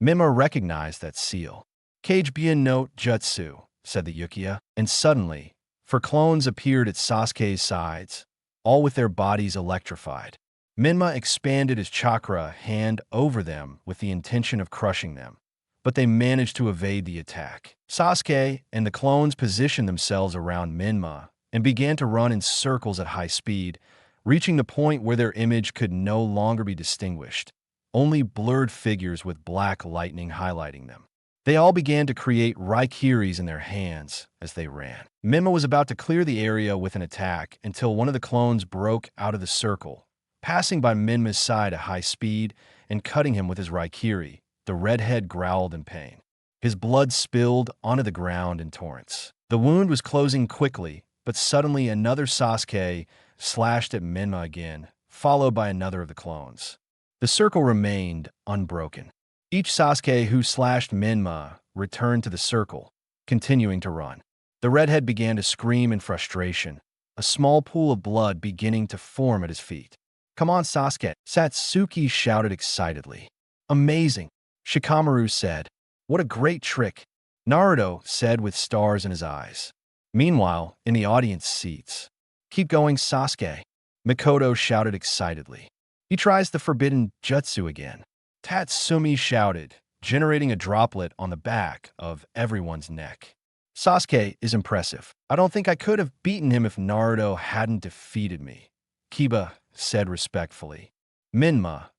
Menma recognized that seal. Kagebyen no Jutsu, said the Yukiya, and suddenly, 4 clones appeared at Sasuke's sides, all with their bodies electrified. Menma expanded his chakra hand over them with the intention of crushing them, but they managed to evade the attack. Sasuke and the clones positioned themselves around Menma and began to run in circles at high speed, reaching the point where their image could no longer be distinguished, only blurred figures with black lightning highlighting them. They all began to create Raikiris in their hands as they ran. Menma was about to clear the area with an attack until one of the clones broke out of the circle, passing by Menma's side at high speed and cutting him with his Raikiri. The redhead growled in pain. His blood spilled onto the ground in torrents. The wound was closing quickly, but suddenly another Sasuke slashed at Menma again, followed by another of the clones. The circle remained unbroken. Each Sasuke who slashed Menma returned to the circle, continuing to run. The redhead began to scream in frustration, a small pool of blood beginning to form at his feet. "Come on, Sasuke," Satsuki shouted excitedly. "Amazing," Shikamaru said. "What a great trick," Naruto said with stars in his eyes. Meanwhile, in the audience seats, "Keep going, Sasuke," Mikoto shouted excitedly. "He tries the forbidden jutsu again," Tatsumi shouted, generating a droplet on the back of everyone's neck. "Sasuke is impressive. I don't think I could have beaten him if Naruto hadn't defeated me," Kiba said respectfully. "Menma,"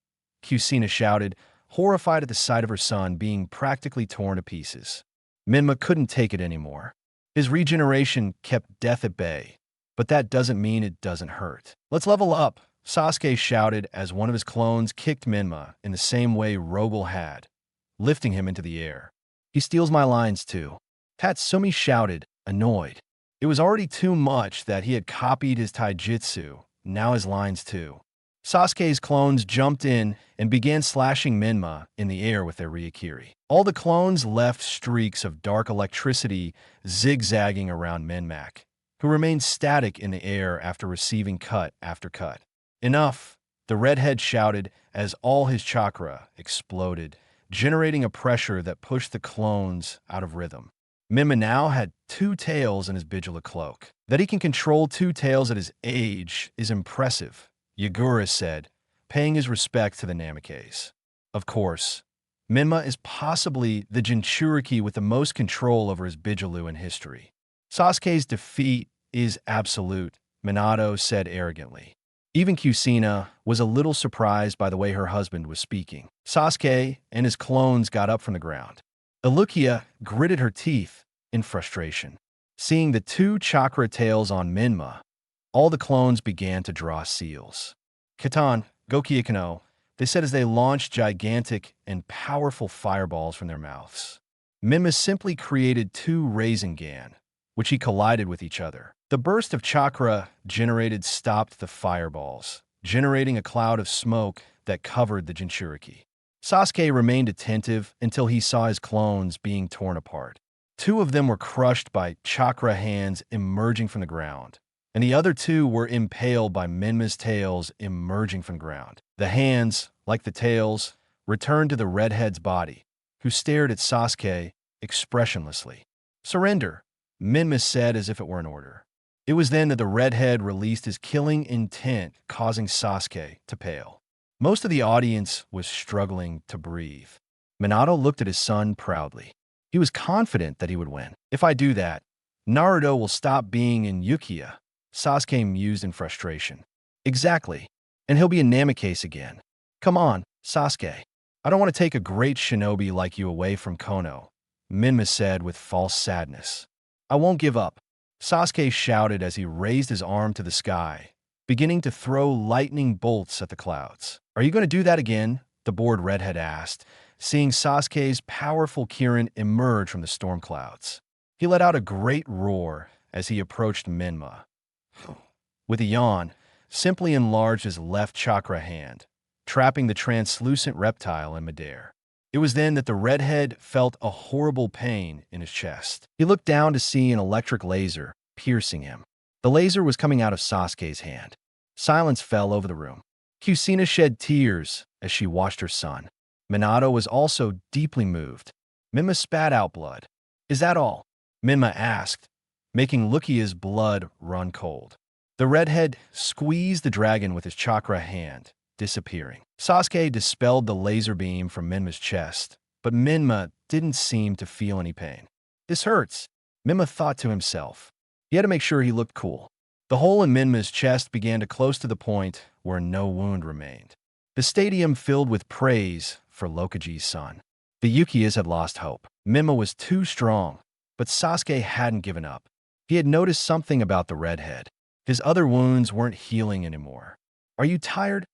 Kusina shouted, horrified at the sight of her son being practically torn to pieces. Menma couldn't take it anymore. His regeneration kept death at bay, but that doesn't mean it doesn't hurt. "Let's level up," Sasuke shouted as one of his clones kicked Menma in the same way Rogel had, lifting him into the air. "He steals my lines too," Tatsumi shouted, annoyed. It was already too much that he had copied his taijutsu, now his lines too. Sasuke's clones jumped in and began slashing Menma in the air with their Ryukiri. All the clones left streaks of dark electricity zigzagging around Menmak, who remained static in the air after receiving cut after cut. "Enough," the redhead shouted as all his chakra exploded, generating a pressure that pushed the clones out of rhythm. Menma now had 2 tails in his Bigila cloak. That he can control 2 tails at his age is impressive, Yagura said, paying his respect to the Namicase. Of course, Menma is possibly the Jinchuriki with the most control over his Bijilu in history. "Sasuke's defeat is absolute," Minato said arrogantly. Even Kusina was a little surprised by the way her husband was speaking. Sasuke and his clones got up from the ground. Ilukia gritted her teeth in frustration. Seeing the 2 chakra tails on Menma, all the clones began to draw seals. "Katan, Gokyukano," they said as they launched gigantic and powerful fireballs from their mouths. Menma simply created 2 Rasengan, which he collided with each other. The burst of chakra generated stopped the fireballs, generating a cloud of smoke that covered the Jinchuriki. Sasuke remained attentive until he saw his clones being torn apart. 2 of them were crushed by chakra hands emerging from the ground, and the other 2 were impaled by Menma's tails emerging from the ground. The hands, like the tails, returned to the redhead's body, who stared at Sasuke expressionlessly. "Surrender," Menma said as if it were an order. It was then that the redhead released his killing intent, causing Sasuke to pale. Most of the audience was struggling to breathe. Minato looked at his son proudly. He was confident that he would win. "If I do that, Naruto will stop being in Ukiya," Sasuke mused in frustration. "Exactly. And he'll be in Namicase again. Come on, Sasuke. I don't want to take a great shinobi like you away from Kono," Menma said with false sadness. "I won't give up," Sasuke shouted as he raised his arm to the sky, beginning to throw lightning bolts at the clouds. "Are you going to do that again?" the bored redhead asked, seeing Sasuke's powerful Kirin emerge from the storm clouds. He let out a great roar as he approached Menma. With a yawn, simply enlarged his left chakra hand, trapping the translucent reptile in midair. It was then that the redhead felt a horrible pain in his chest. He looked down to see an electric laser piercing him. The laser was coming out of Sasuke's hand. Silence fell over the room. Kusina shed tears as she watched her son. Minato was also deeply moved. Menma spat out blood. "Is that all?" Menma asked, making Lukia's blood run cold. The redhead squeezed the dragon with his chakra hand, disappearing. Sasuke dispelled the laser beam from Menma's chest, but Menma didn't seem to feel any pain. "This hurts," Menma thought to himself. He had to make sure he looked cool. The hole in Menma's chest began to close to the point where no wound remained. The stadium filled with praise for Lokaji's son. The Ukiyas had lost hope. Menma was too strong, but Sasuke hadn't given up. He had noticed something about the redhead. His other wounds weren't healing anymore. "Are you tired?"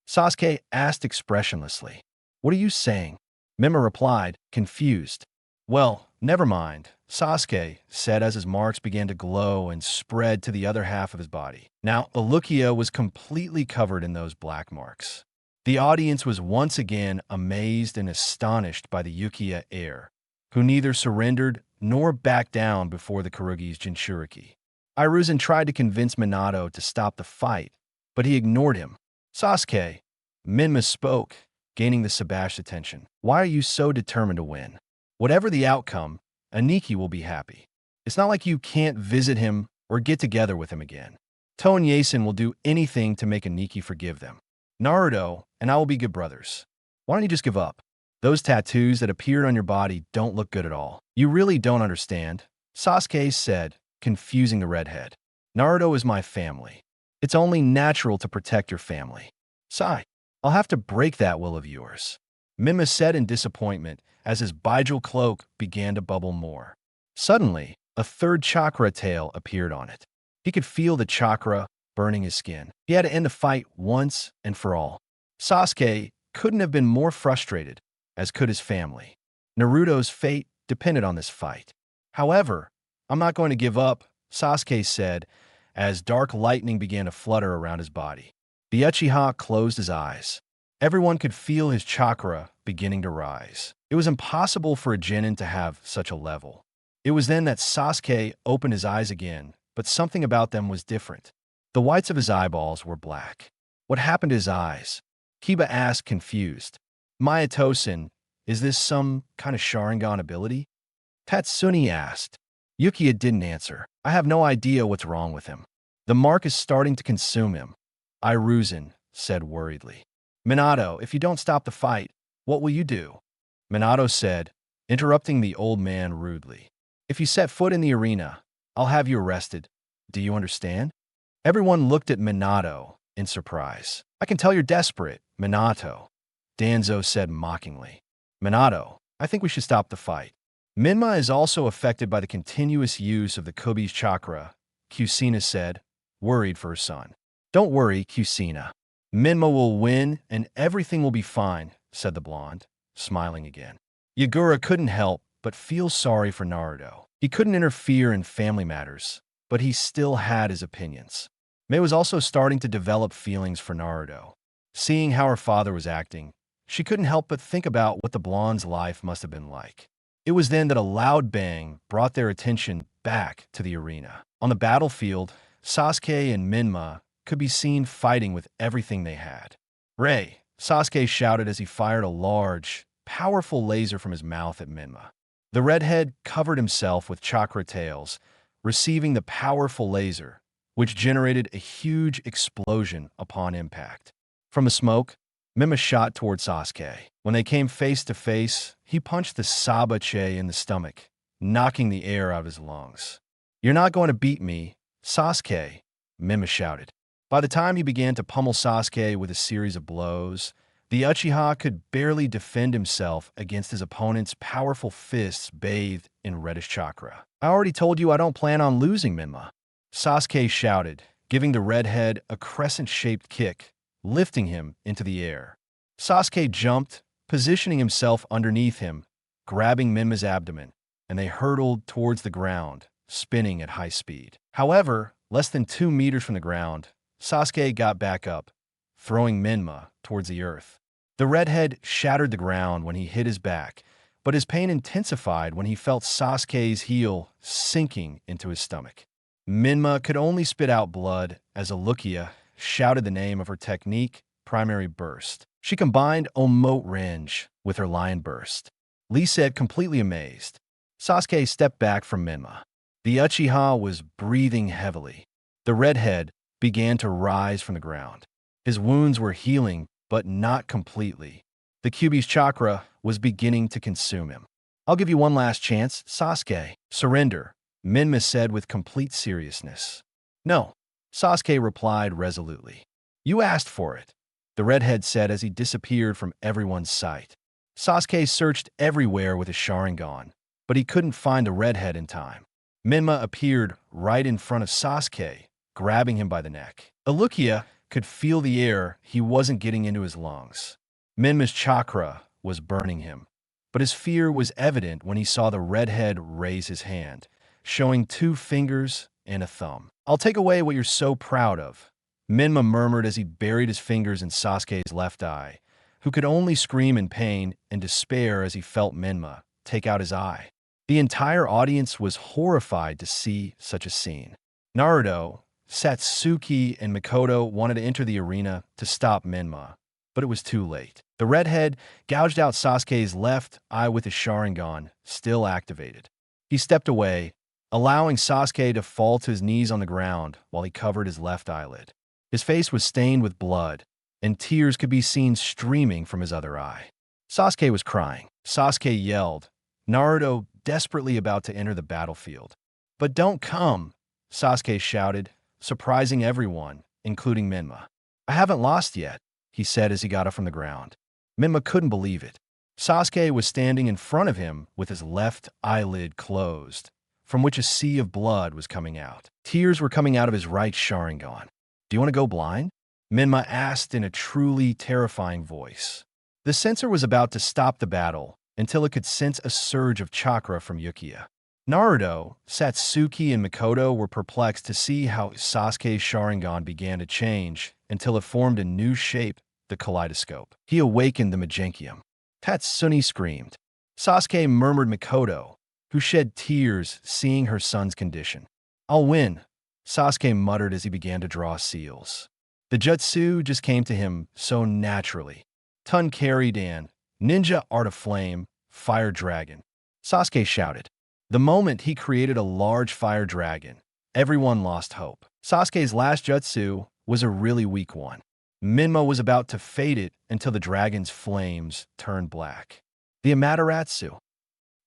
Sasuke asked expressionlessly. "What are you saying?" Menma replied, confused. "Well, Never mind, Sasuke said as his marks began to glow and spread to the other half of his body. Now, Olukia was completely covered in those black marks. The audience was once again amazed and astonished by the Ukiya heir, who neither surrendered nor backed down before the Kurugi's Jinchuriki. Hiruzen tried to convince Minato to stop the fight, but he ignored him. Sasuke, Menma spoke, gaining the Sabash's attention. Why are you so determined to win? Whatever the outcome, Aniki will be happy. It's not like you can't visit him or get together with him again. To and Yasen will do anything to make Aniki forgive them. Naruto and I will be good brothers. Why don't you just give up? Those tattoos that appeared on your body don't look good at all. You really don't understand, Sasuke said, confusing the redhead. Naruto is my family. It's only natural to protect your family. Sigh, I'll have to break that will of yours, Menma said in disappointment as his Bygel cloak began to bubble more. Suddenly, a third chakra tail appeared on it. He could feel the chakra burning his skin. He had to end the fight once and for all. Sasuke couldn't have been more frustrated, as could his family. Naruto's fate depended on this fight. However, I'm not going to give up, Sasuke said, as dark lightning began to flutter around his body. The Uchiha closed his eyes. Everyone could feel his chakra beginning to rise. It was impossible for a genin to have such a level. It was then that Sasuke opened his eyes again, but something about them was different. The whites of his eyeballs were black. What happened to his eyes? Kiba asked, confused. Mayatosen, is this some kind of Sharingan ability? Tatsuni asked. Yukiya didn't answer. I have no idea what's wrong with him. The mark is starting to consume him, Hiruzen said worriedly. Minato, if you don't stop the fight, what will you do? Minato said, interrupting the old man rudely. If you set foot in the arena, I'll have you arrested. Do you understand? Everyone looked at Minato in surprise. I can tell you're desperate, Minato, Danzo said mockingly. Minato, I think we should stop the fight. Menma is also affected by the continuous use of the Kubi's chakra, Kusina said, worried for her son. Don't worry, Kusina. Menma will win and everything will be fine, said the blonde, smiling again. Yagura couldn't help but feel sorry for Naruto. He couldn't interfere in family matters, but he still had his opinions. Mei was also starting to develop feelings for Naruto. Seeing how her father was acting, she couldn't help but think about what the blonde's life must have been like. It was then that a loud bang brought their attention back to the arena. On the battlefield, Sasuke and Menma could be seen fighting with everything they had. Ray, Sasuke shouted as he fired a large, powerful laser from his mouth at Menma. The redhead covered himself with chakra tails, receiving the powerful laser, which generated a huge explosion upon impact. From the smoke, Menma shot toward Sasuke. When they came face to face, he punched the Sabache in the stomach, knocking the air out of his lungs. You're not going to beat me, Sasuke, Menma shouted. By the time he began to pummel Sasuke with a series of blows, the Uchiha could barely defend himself against his opponent's powerful fists bathed in reddish chakra. I already told you I don't plan on losing, Menma, Sasuke shouted, giving the redhead a crescent-shaped kick, lifting him into the air. Sasuke jumped, positioning himself underneath him, grabbing Menma's abdomen, and they hurtled towards the ground, spinning at high speed. However, less than 2 meters from the ground, Sasuke got back up, throwing Menma towards the earth. The redhead shattered the ground when he hit his back, but his pain intensified when he felt Sasuke's heel sinking into his stomach. Menma could only spit out blood as Olukia shouted the name of her technique, Primary Burst. She combined Omote Range with her Lion Burst. Lee said, completely amazed. Sasuke stepped back from Menma. The Uchiha was breathing heavily. The redhead began to rise from the ground. His wounds were healing, but not completely. The Kyuubi's chakra was beginning to consume him. I'll give you one last chance, Sasuke. Surrender, Menma said with complete seriousness. No, Sasuke replied resolutely. You asked for it, the redhead said as he disappeared from everyone's sight. Sasuke searched everywhere with his Sharingan, but he couldn't find the redhead in time. Menma appeared right in front of Sasuke, grabbing him by the neck. Olukia could feel the air he wasn't getting into his lungs. Menma's chakra was burning him, but his fear was evident when he saw the redhead raise his hand, showing 2 fingers and a thumb. "I'll take away what you're so proud of," Menma murmured as he buried his fingers in Sasuke's left eye, who could only scream in pain and despair as he felt Menma take out his eye. The entire audience was horrified to see such a scene. Naruto, Satsuki, and Mikoto wanted to enter the arena to stop Menma, but it was too late. The redhead gouged out Sasuke's left eye with his Sharingan still activated. He stepped away, allowing Sasuke to fall to his knees on the ground while he covered his left eyelid. His face was stained with blood, and tears could be seen streaming from his other eye. Sasuke was crying. Sasuke yelled, Naruto desperately about to enter the battlefield. "But don't come," Sasuke shouted, surprising everyone, including Menma. "I haven't lost yet," he said as he got up from the ground. Menma couldn't believe it. Sasuke was standing in front of him with his left eyelid closed, from which a sea of blood was coming out. Tears were coming out of his right Sharingan. "Do you want to go blind?" Menma asked in a truly terrifying voice. The censor was about to stop the battle until it could sense a surge of chakra from Uchiha. Naruto, Satsuki, and Mikoto were perplexed to see how Sasuke's Sharingan began to change until it formed a new shape, the kaleidoscope. He awakened the Magenkium. Tatsumi screamed. Sasuke murmured Mikoto, who shed tears seeing her son's condition. "I'll win," Sasuke muttered as he began to draw seals. The jutsu just came to him so naturally. Tun carried an ninja art of flame, fire dragon. Sasuke shouted. The moment he created a large fire dragon, everyone lost hope. Sasuke's last jutsu was a really weak one. Menma was about to fade it until the dragon's flames turned black. "The Amaterasu!"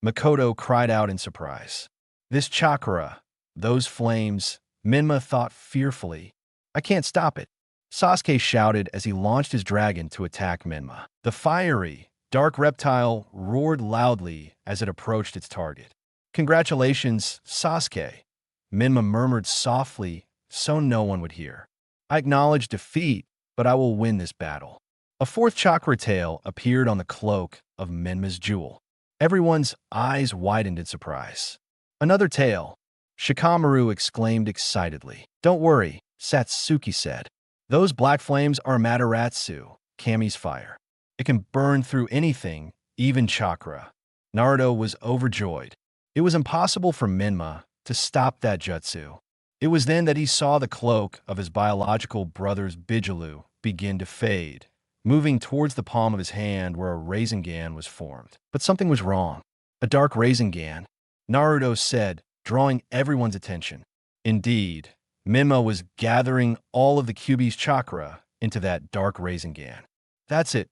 Mikoto cried out in surprise. "This chakra, those flames," Menma thought fearfully. "I can't stop it," Sasuke shouted as he launched his dragon to attack Menma. The fiery, dark reptile roared loudly as it approached its target. "Congratulations, Sasuke," Menma murmured softly so no one would hear. "I acknowledge defeat, but I will win this battle." A fourth chakra tail appeared on the cloak of Menma's jewel. Everyone's eyes widened in surprise. "Another tail," Shikamaru exclaimed excitedly. "Don't worry," Satsuki said. "Those black flames are Amaterasu, Kami's fire. It can burn through anything, even chakra." Naruto was overjoyed. It was impossible for Menma to stop that jutsu. It was then that he saw the cloak of his biological brother's Bijilu begin to fade, moving towards the palm of his hand where a Rasengan was formed. But something was wrong. "A dark Rasengan," Naruto said, drawing everyone's attention. Indeed, Menma was gathering all of the Kyuubi's chakra into that dark Rasengan. "That's it,"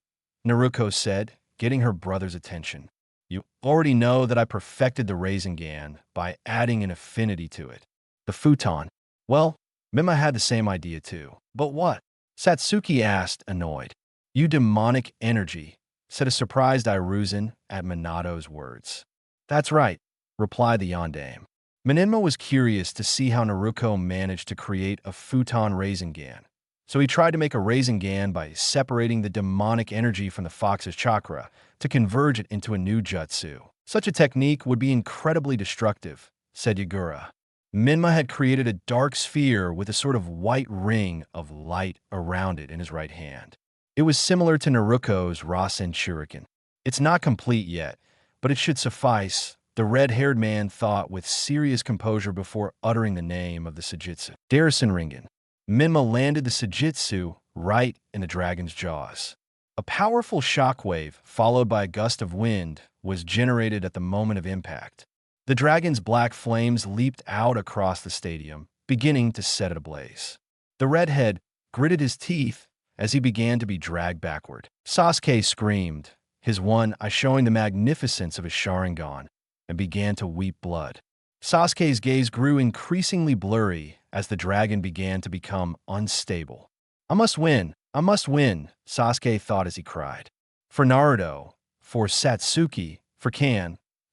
Naruto said, getting her brother's attention. "You already know that I perfected the Rasengan by adding an affinity to it. The futon." Well, Menma had the same idea too. "But what?" Satsuki asked, annoyed. "You demonic energy," said a surprised Iruzan at Minato's words. "That's right," replied the yondaime. Menma was curious to see how Naruto managed to create a futon Rasengan. So he tried to make a Rasengan by separating the demonic energy from the fox's chakra to converge it into a new jutsu. "Such a technique would be incredibly destructive," said Yagura. Menma had created a dark sphere with a sort of white ring of light around it in his right hand. It was similar to Naruto's Rasen Shuriken. "It's not complete yet, but it should suffice," the red-haired man thought with serious composure before uttering the name of the Sujitsu. Darisen Ringen. Menma landed the Sujitsu right in the dragon's jaws. A powerful shockwave, followed by a gust of wind, was generated at the moment of impact. The dragon's black flames leaped out across the stadium, beginning to set it ablaze. The redhead gritted his teeth as he began to be dragged backward. Sasuke screamed, his one eye showing the magnificence of his Sharingan, and began to weep blood. Sasuke's gaze grew increasingly blurry as the dragon began to become unstable. I must win, Sasuke thought as he cried. For Naruto, for Satsuki, for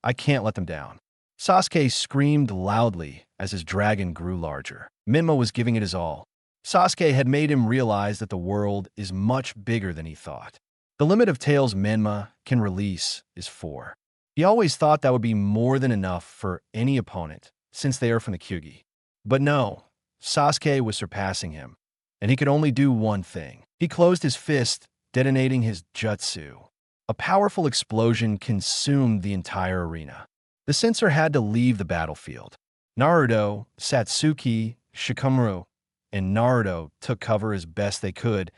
I can't let them down. Sasuke screamed loudly as his dragon grew larger. Menma was giving it his all. Sasuke had made him realize that the world is much bigger than he thought. The limit of tails Menma can release is 4. He always thought that would be more than enough for any opponent, since they are from the Kyugi. But no, Sasuke was surpassing him, and he could only do one thing. He closed his fist, detonating his jutsu. A powerful explosion consumed the entire arena. The censor had to leave the battlefield. Naruto, Satsuki, Shikamaru, and Naruto took cover as best they could,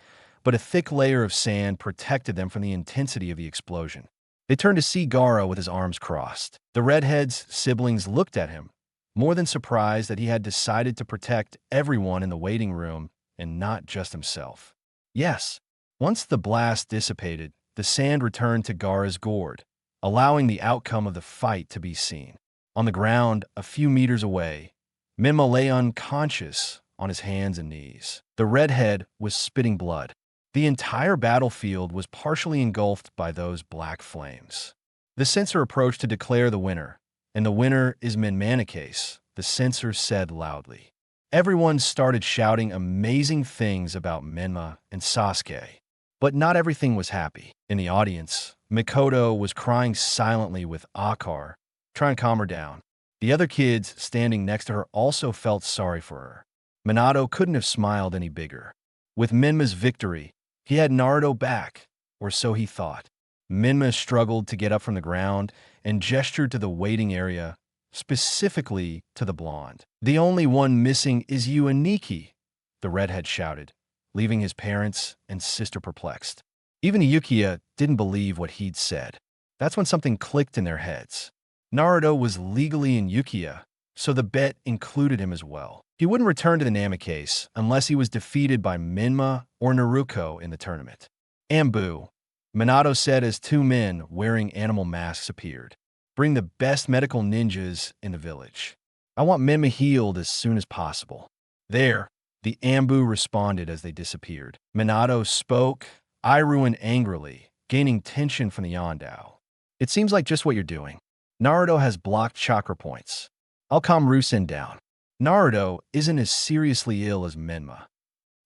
but a thick layer of sand protected them from the intensity of the explosion. They turned to see Gaara with his arms crossed. The redhead's siblings looked at him, more than surprised that he had decided to protect everyone in the waiting room and not just himself. Yes, once the blast dissipated, the sand returned to Gaara's gourd, allowing the outcome of the fight to be seen. On the ground, a few meters away, Menma lay unconscious on his hands and knees. The redhead was spitting blood. The entire battlefield was partially engulfed by those black flames. The censor approached to declare the winner, and the winner is Namicase, the censor said loudly. Everyone started shouting amazing things about Menma and Sasuke, but not everything was happy. In the audience, Mikoto was crying silently with Akar, trying to calm her down. The other kids standing next to her also felt sorry for her. Minato couldn't have smiled any bigger. With Menma's victory, he had Naruto back, or so he thought. Menma struggled to get up from the ground and gestured to the waiting area, specifically to the blonde. "The only one missing is you and Nikki," the redhead shouted, leaving his parents and sister perplexed. Even Yukiya didn't believe what he'd said. That's when something clicked in their heads. Naruto was legally in Yukiya, so the bet included him as well. He wouldn't return to the Namicase unless he was defeated by Menma or Naruto in the tournament. "Ambu," Minato said as 2 men wearing animal masks appeared. "Bring the best medical ninjas in the village. I want Menma healed as soon as possible." "There," the Ambu responded as they disappeared. Minato spoke, Iruin angrily, gaining tension from the Yondao. "It seems like just what you're doing. Naruto has blocked chakra points. I'll calm Rusen down. Naruto isn't as seriously ill as Menma.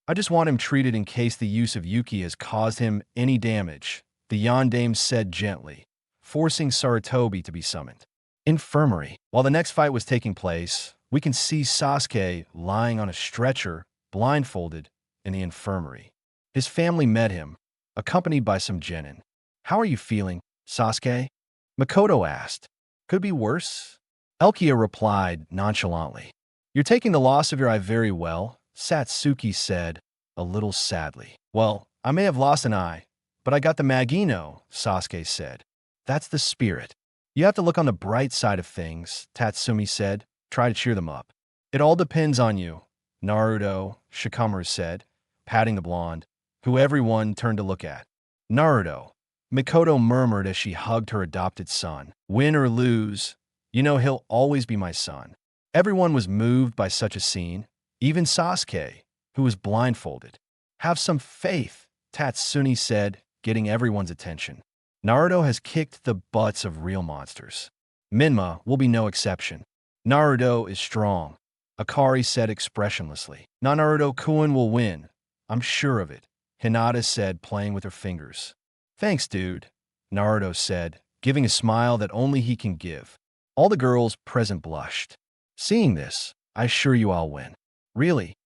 I just want him treated in case the use of Yuki has caused him any damage," the Yondaime said gently, forcing Sarutobi to be summoned. Infirmary. While the next fight was taking place, we can see Sasuke lying on a stretcher, blindfolded, in the infirmary. His family met him, accompanied by some genin. "How are you feeling, Sasuke?" Mikoto asked. "Could be worse?" Elkia replied nonchalantly. "You're taking the loss of your eye very well," Satsuki said, a little sadly. "Well, I may have lost an eye, but I got the Magino," Sasuke said. "That's the spirit. You have to look on the bright side of things," Tatsumi said. "Try to cheer them up." "It all depends on you," Naruto, Shikamaru said, patting the blonde, who everyone turned to look at. "Naruto," Mikoto murmured as she hugged her adopted son. "Win or lose, you know he'll always be my son." Everyone was moved by such a scene, even Sasuke, who was blindfolded. "Have some faith," Tatsumi said, getting everyone's attention. "Naruto has kicked the butts of real monsters. Menma will be no exception. Naruto is strong," Akari said expressionlessly. "Naruto-kun will win. I'm sure of it," Hinata said, playing with her fingers. "Thanks, dude," Naruto said, giving a smile that only he can give. All the girls present blushed. "Seeing this, I assure you I'll win." "Really?"